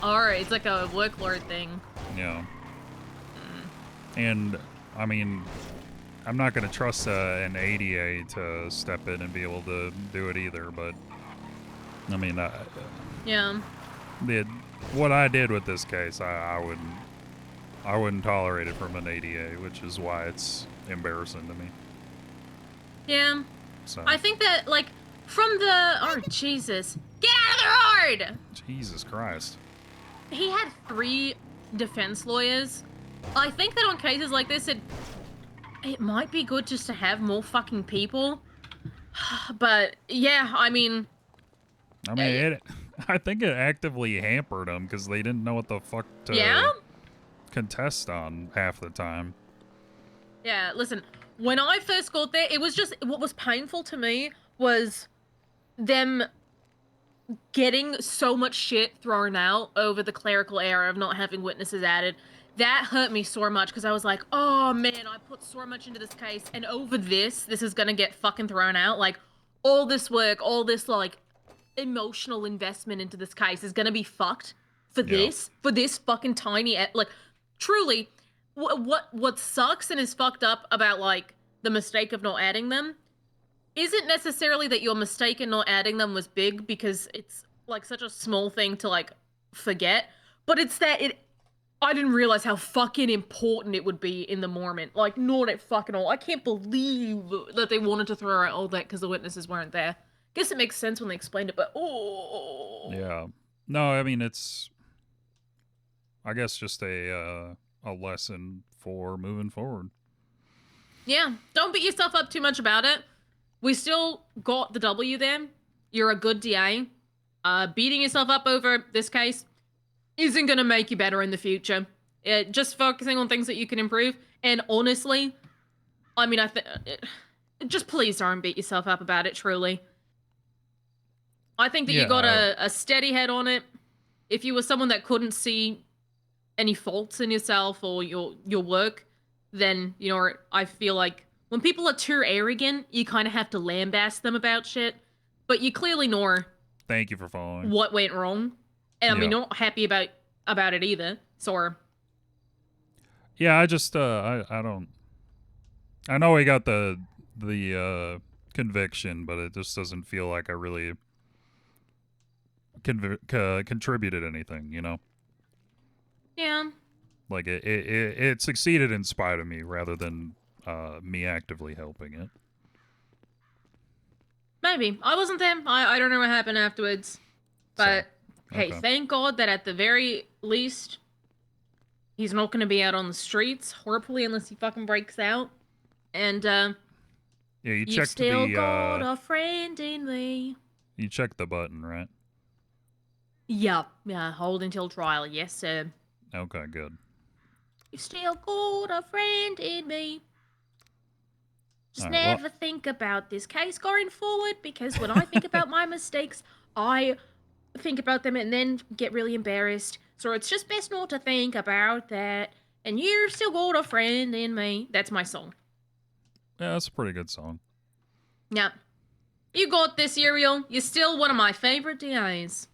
Alright, it's like a workload thing. Yeah. And I mean, I'm not gonna trust an ADA to step in and be able to do it either. But I mean, Yeah. what I did with this case, I wouldn't tolerate it from an ADA, which is why it's embarrassing to me. Yeah. So. I think that, like, from the... Oh, Jesus. Get out of the road! Jesus Christ. He had 3 defense lawyers. I think that on cases like this, it might be good just to have more fucking people. But, yeah, I mean... I think it actively hampered them because they didn't know what the fuck to contest on half the time. Yeah, listen, when I first got there, it was just... What was painful to me was them getting so much shit thrown out over the clerical error of not having witnesses added. That hurt me so much because I was like, oh man, I put so much into this case, and over this is gonna get fucking thrown out. Like, all this work, all this, like, emotional investment into this case is gonna be fucked for this fucking tiny, like, truly, what sucks and is fucked up about, like, the mistake of not adding them isn't necessarily that your mistake in not adding them was big, because it's, like, such a small thing to, like, forget, but it's that I didn't realize how fucking important it would be in the moment. Like, not at fucking all. I can't believe that they wanted to throw out all that because the witnesses weren't there. Guess it makes sense when they explained it, but oh. Yeah. No, I mean, it's, I guess, just a lesson for moving forward. Yeah, don't beat yourself up too much about it. We still got the W there. You're a good DA. Beating yourself up over this case isn't going to make you better in the future. Just focusing on things that you can improve. And honestly, I mean, just please don't beat yourself up about it, truly. I think that you got a steady head on it. If you were someone that couldn't see any faults in yourself or your work, then, you know, I feel like when people are too arrogant, you kind of have to lambaste them about shit. But you clearly know Thank you for following. what went wrong. And I mean, not happy about it either. So. Yeah, I just I don't. I know he got the conviction, but it just doesn't feel like I really contributed anything, you know? Yeah. Like it succeeded in spite of me rather than me actively helping it. maybe. I wasn't there. I don't know what happened afterwards. But, hey, okay. thank God that at the very least, he's not going to be out on the streets, hopefully, unless he fucking breaks out. And, Yeah, you you've checked still the got a friend in me. you checked the button, right? Yup. Yeah, hold until trial. Yes, sir. Okay, good. You've still got a friend in me. Just Alright, well- never think about this case going forward, because when I think about my mistakes, I think about them and then get really embarrassed. So it's just best not to think about that. And you've still got a friend in me. That's my song. Yeah, that's a pretty good song. Now, you got this, Uriel. You're still one of my favorite DAs.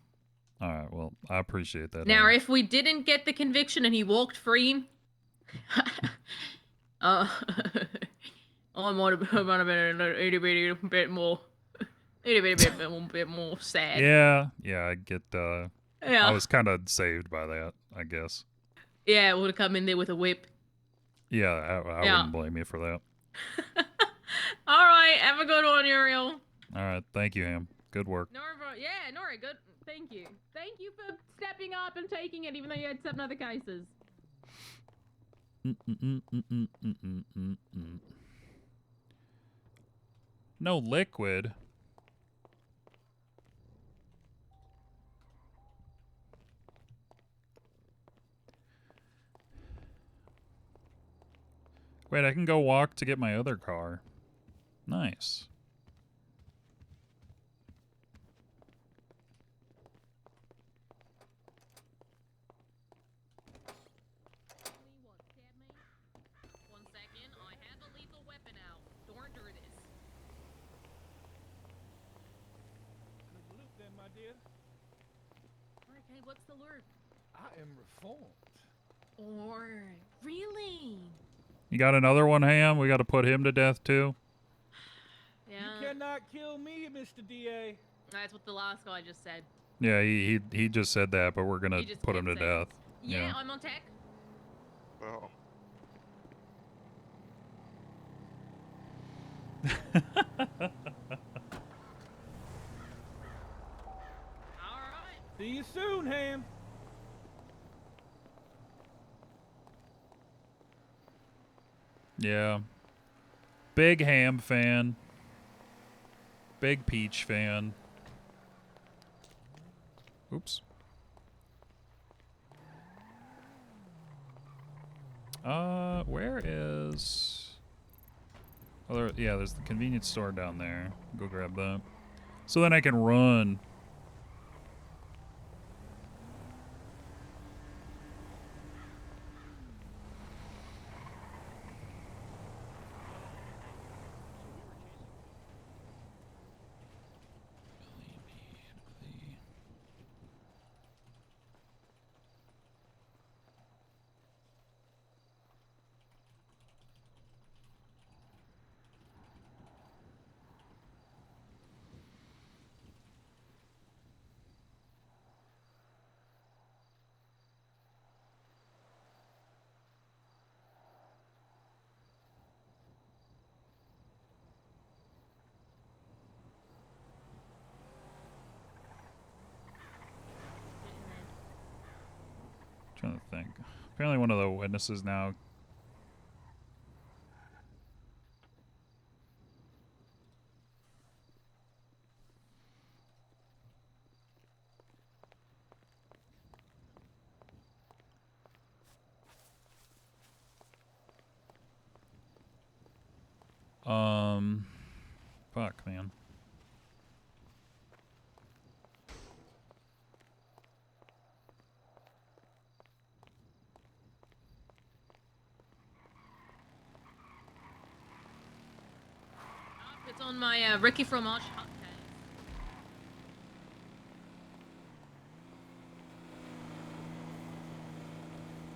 Alright, well, I appreciate that. Now, if we didn't get the conviction and he walked free, I might have been a itty bitty bit more sad. Yeah, I get Yeah. I was kind of saved by that, I guess. Yeah, would have come in there with a whip. Yeah, I Yeah. wouldn't blame you for that. All right, have a good one, Uriel. Alright, thank you, Ham. Good work. Nora, good. Thank you. Thank you for stepping up and taking it, even though you had 7 other cases. No liquid. Wait, I can go walk to get my other car. Nice. One second, I have a lethal weapon out. Don't do this. Then, my dear, Okay, what's the lure? I am reformed. Or really? You got another one, Ham? We got to put him to death, too? Yeah. You cannot kill me, Mr. DA. That's what the last guy just said. Yeah, he just said that, but we're going to He just put him to kept saying death. Yeah, I'm on tech. Oh. See you soon, Ham. Yeah. Big Ham fan. Big Peach fan. Oops. Where is... Oh, yeah, there's the convenience store down there. Go grab that. So then I can run. Trying to think. Apparently one of the witnesses now. Fuck, man. It's on my Ricky Fromage hot case.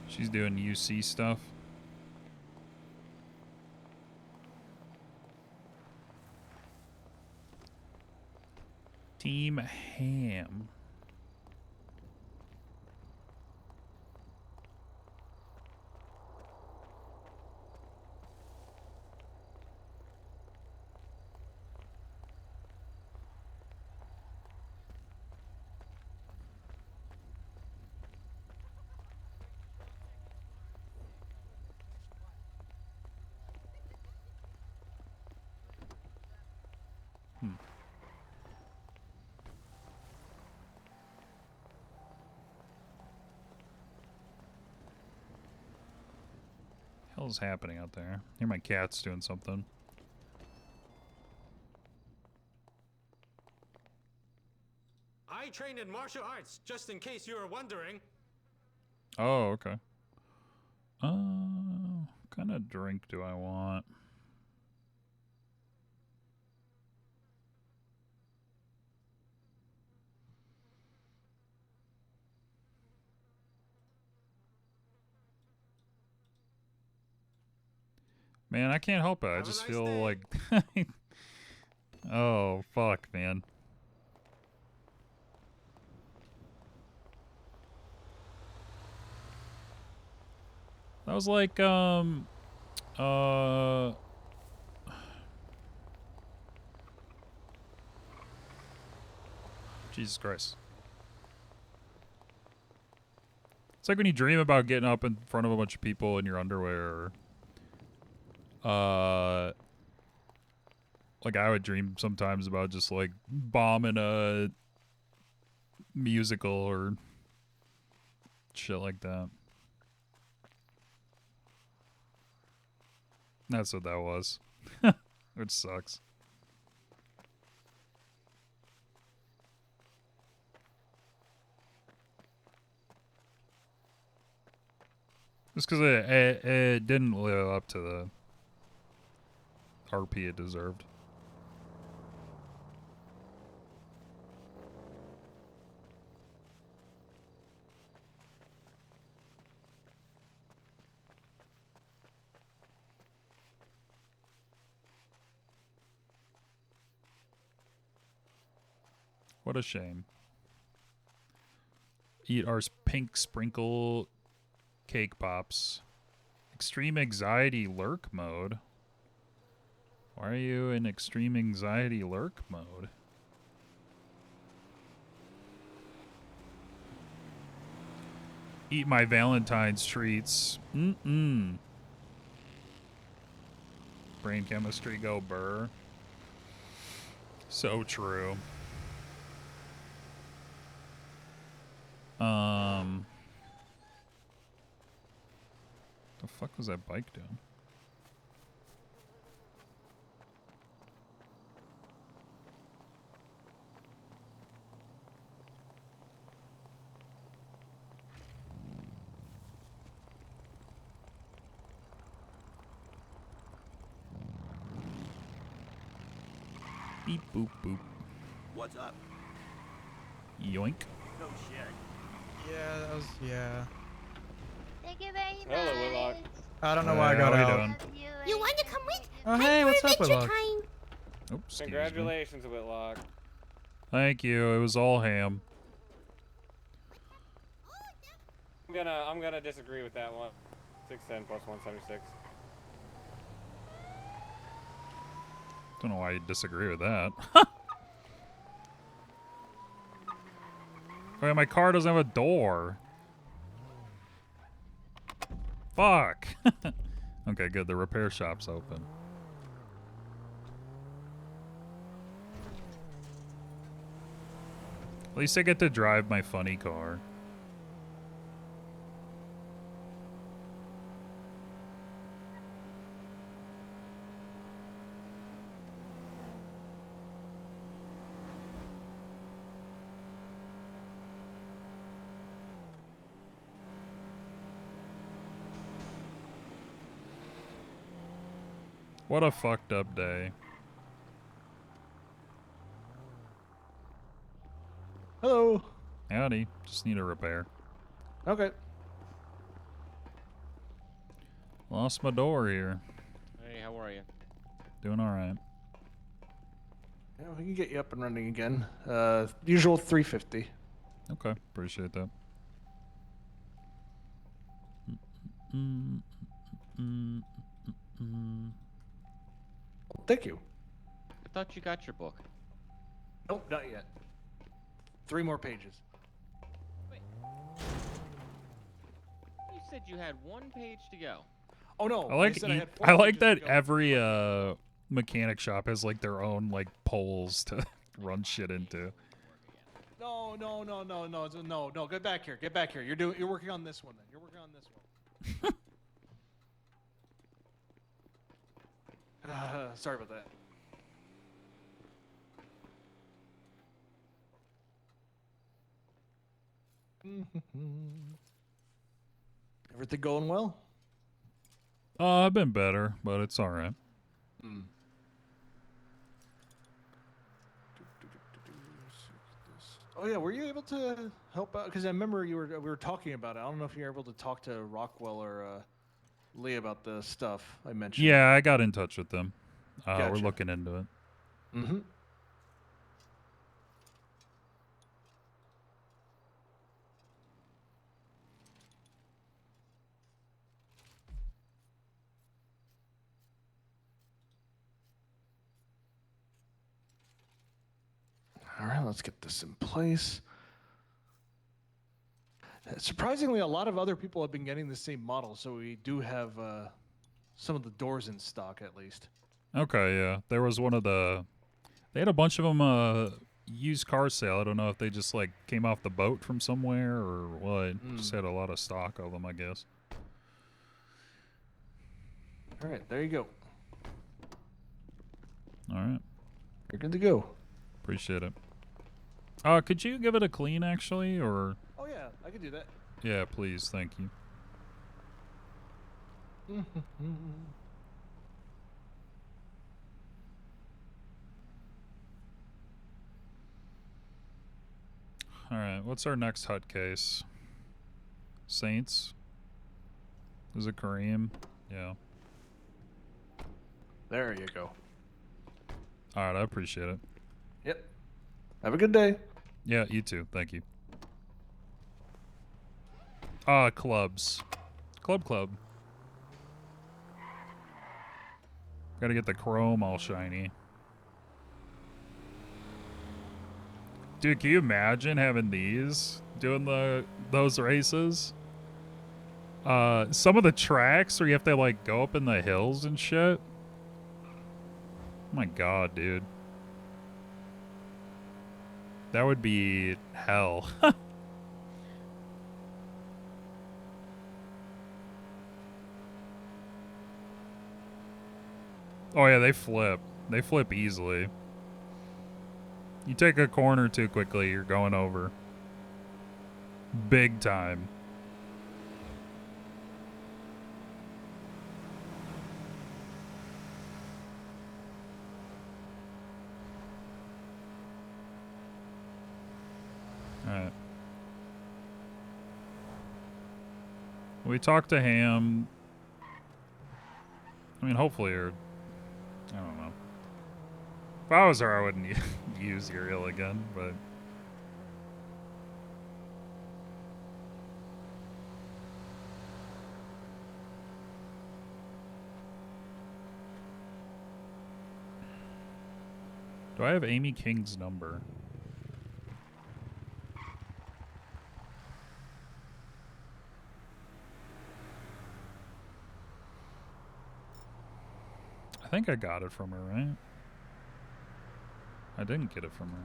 She's doing UC stuff. Team Ham. hell's happening out there? I hear my cat's doing something. I trained in martial arts, just in case you were wondering. Oh, okay. What kind of drink do I want? Man, I can't help it. I just feel like... Oh, fuck, man. That was like, Jesus Christ. It's like when you dream about getting up in front of a bunch of people in your underwear. Like I would dream sometimes about just like bombing a musical or shit like that. That's what that was. Which sucks. Just because it didn't live up to the RP it deserved. What a shame. Eat our pink sprinkle cake pops. Extreme anxiety lurk mode. Why are you in extreme anxiety lurk mode? Eat my Valentine's treats. Brain chemistry go burr. So true. The fuck was that bike doing? Beep boop boop. What's up? Yoink. No shit. Yeah, that was Thank you very much. Hello, Whitlock. I don't know why I got how out. you doing? You want to come with? Oh hey, what's up, Whitlock? Oops, excuse me. Congratulations, Whitlock. Thank you. It was all ham. I'm gonna disagree with that one. 610 plus 176. Don't know why you disagree with that. Oh yeah, my car doesn't have a door. Fuck. Okay, good. The repair shop's open. At least I get to drive my funny car. What a fucked up day. Hello. Howdy. Just need a repair. Okay. Lost my door here. Hey, how are you? Doing alright. Yeah, we can get you up and running again. Usual 350. Okay, appreciate that. Thank you. I thought you got your book. Nope, not yet. 3 more pages. You said you had 1 page to go. Oh no! I like said I had 4 I like pages to that go. every mechanic shop has like their own like poles to run shit into. No! Get back here! Get back here! You're working on this one then. You're working on this one. Sorry about that. Everything going well? I've been better, but it's all right. Hmm. Oh yeah, were you able to help out? Because I remember we were talking about it. I don't know if you were able to talk to Rockwell or Lee about the stuff I mentioned. Yeah, I got in touch with them. We're Gotcha. looking into it. Mm-hmm. All right, let's get this in place. Surprisingly, a lot of other people have been getting the same model, so we do have some of the doors in stock at least. Okay, yeah. There was one of the... They had a bunch of them used car sale. I don't know if they just, like, came off the boat from somewhere or what. Just had a lot of stock of them, I guess. All right, there you go. All right. You're good to go. Appreciate it. Could you give it a clean, actually, or... Oh yeah, I could do that. Yeah, please. Thank you. All right, what's our next hut case? Saints? Is it Kareem? Yeah. There you go. All right, I appreciate it. Yep. Have a good day. Yeah, you too. Thank you. Clubs. Club. Gotta get the chrome all shiny. Dude, can you imagine having these doing those races? Some of the tracks where you have to like go up in the hills and shit. Oh my god, dude. That would be hell. Oh yeah, they flip. They flip easily. You take a corner too quickly, you're going over. Big time. Alright. We talked to Ham. I mean, hopefully, or I don't know. If I was her, I wouldn't use Uriel again, but... Do I have Amy King's number? I think I got it from her, right? I didn't get it from her.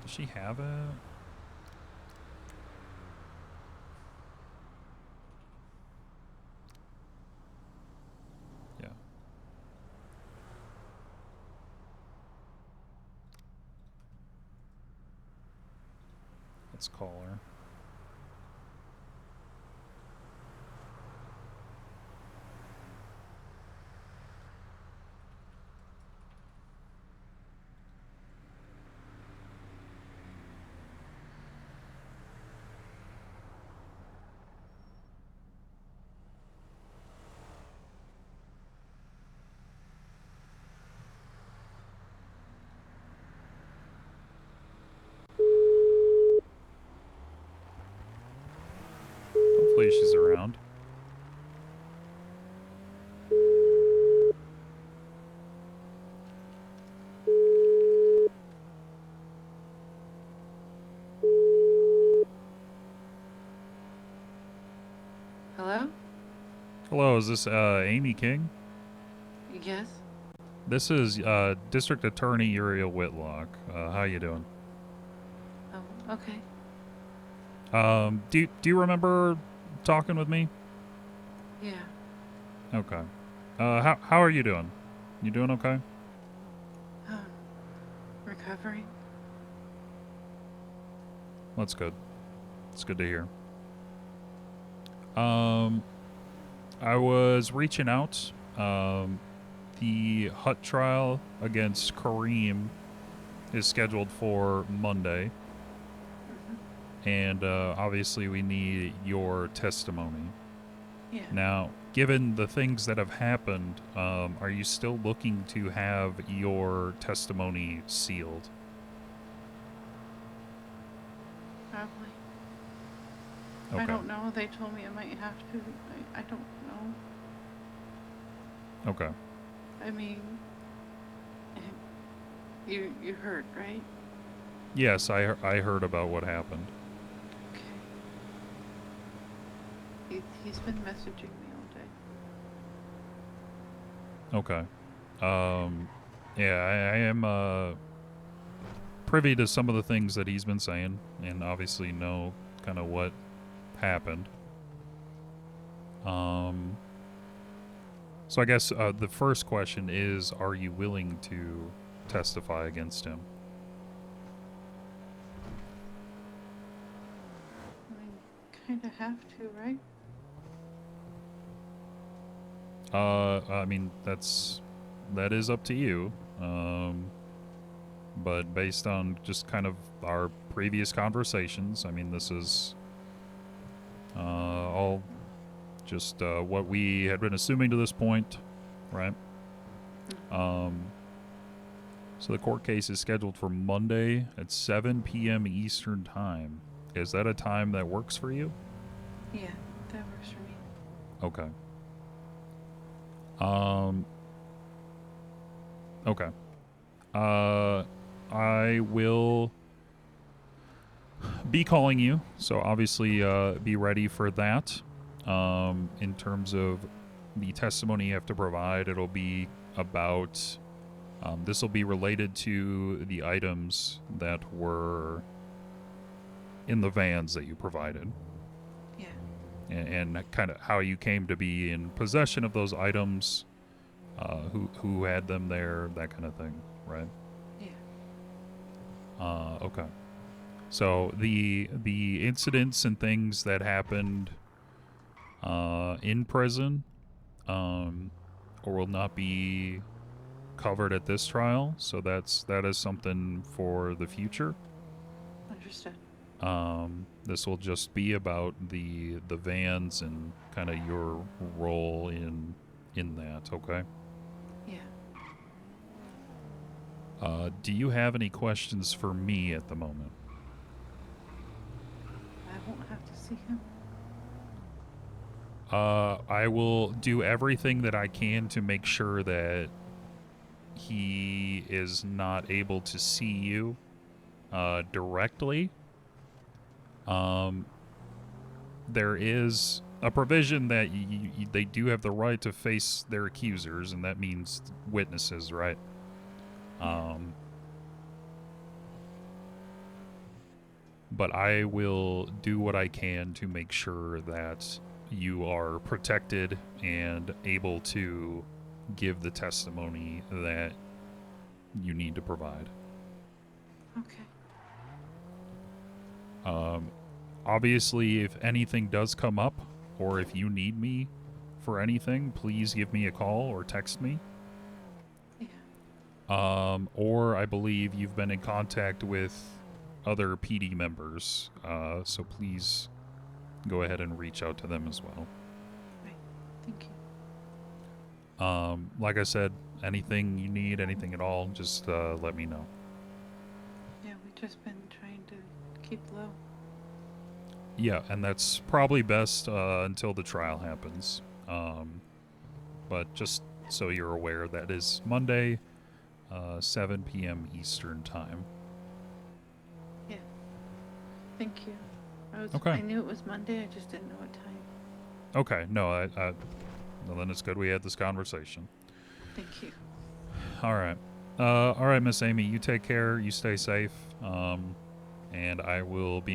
Does she have it? Yeah. Let's call her. Hopefully she's around. Hello? Hello, is this Amy King? Yes? This is District Attorney Uriel Whitlock. How you doing? Oh, okay. Do you remember talking with me? Yeah. Okay. How are you doing? You doing okay? Recovering. That's good. It's good to hear. I was reaching out. The Hut trial against Kareem is scheduled for Monday. And obviously we need your testimony. Yeah. Now, given the things that have happened, are you still looking to have your testimony sealed? Probably. Okay. I don't know. They told me I might have to. I don't know. Okay. I mean, you heard, right? Yes, I heard about what happened. He's been messaging me all day. Okay. Yeah, I am privy to some of the things that he's been saying, and obviously know kind of what happened. So I guess the first question is, are you willing to testify against him? I mean, kind of have to, right? I mean, that is up to you. But based on just kind of our previous conversations, I mean, this is all just what we had been assuming to this point, right? So the court case is scheduled for Monday at 7 p.m. Eastern Time. Is that a time that works for you? Yeah, that works for me. Okay. Okay. I will be calling you, so obviously be ready for that. In terms of the testimony you have to provide, it'll be about this will be related to the items that were in the vans that you provided. Yeah. And kind of how you came to be in possession of those items, who had them there, that kind of thing, right? Yeah. Okay. So the incidents and things that happened in prison or will not be covered at this trial, so that is something for the future. Understood. This will just be about the vans and kind of your role in that, okay? Yeah. Do you have any questions for me at the moment? I won't have to see him. I will do everything that I can to make sure that he is not able to see you directly. There is a provision that they do have the right to face their accusers, and that means witnesses, right? But I will do what I can to make sure that you are protected and able to give the testimony that you need to provide. Okay. Obviously, if anything does come up, or if you need me for anything, please give me a call or text me. Yeah. Or I believe you've been in contact with other PD members, so please go ahead and reach out to them as well. Right. Thank you. Like I said, anything you need, anything at all, just let me know. Yeah, we've just been trying to keep low. Yeah, and that's probably best until the trial happens. But just so you're aware, that is Monday, 7 p.m. Eastern Time. Yeah. Thank you. Okay. I knew it was Monday, I just didn't know what time. Okay, no, well, then it's good we had this conversation. Thank you. All right, Miss Amy, you take care, you stay safe, and I will be in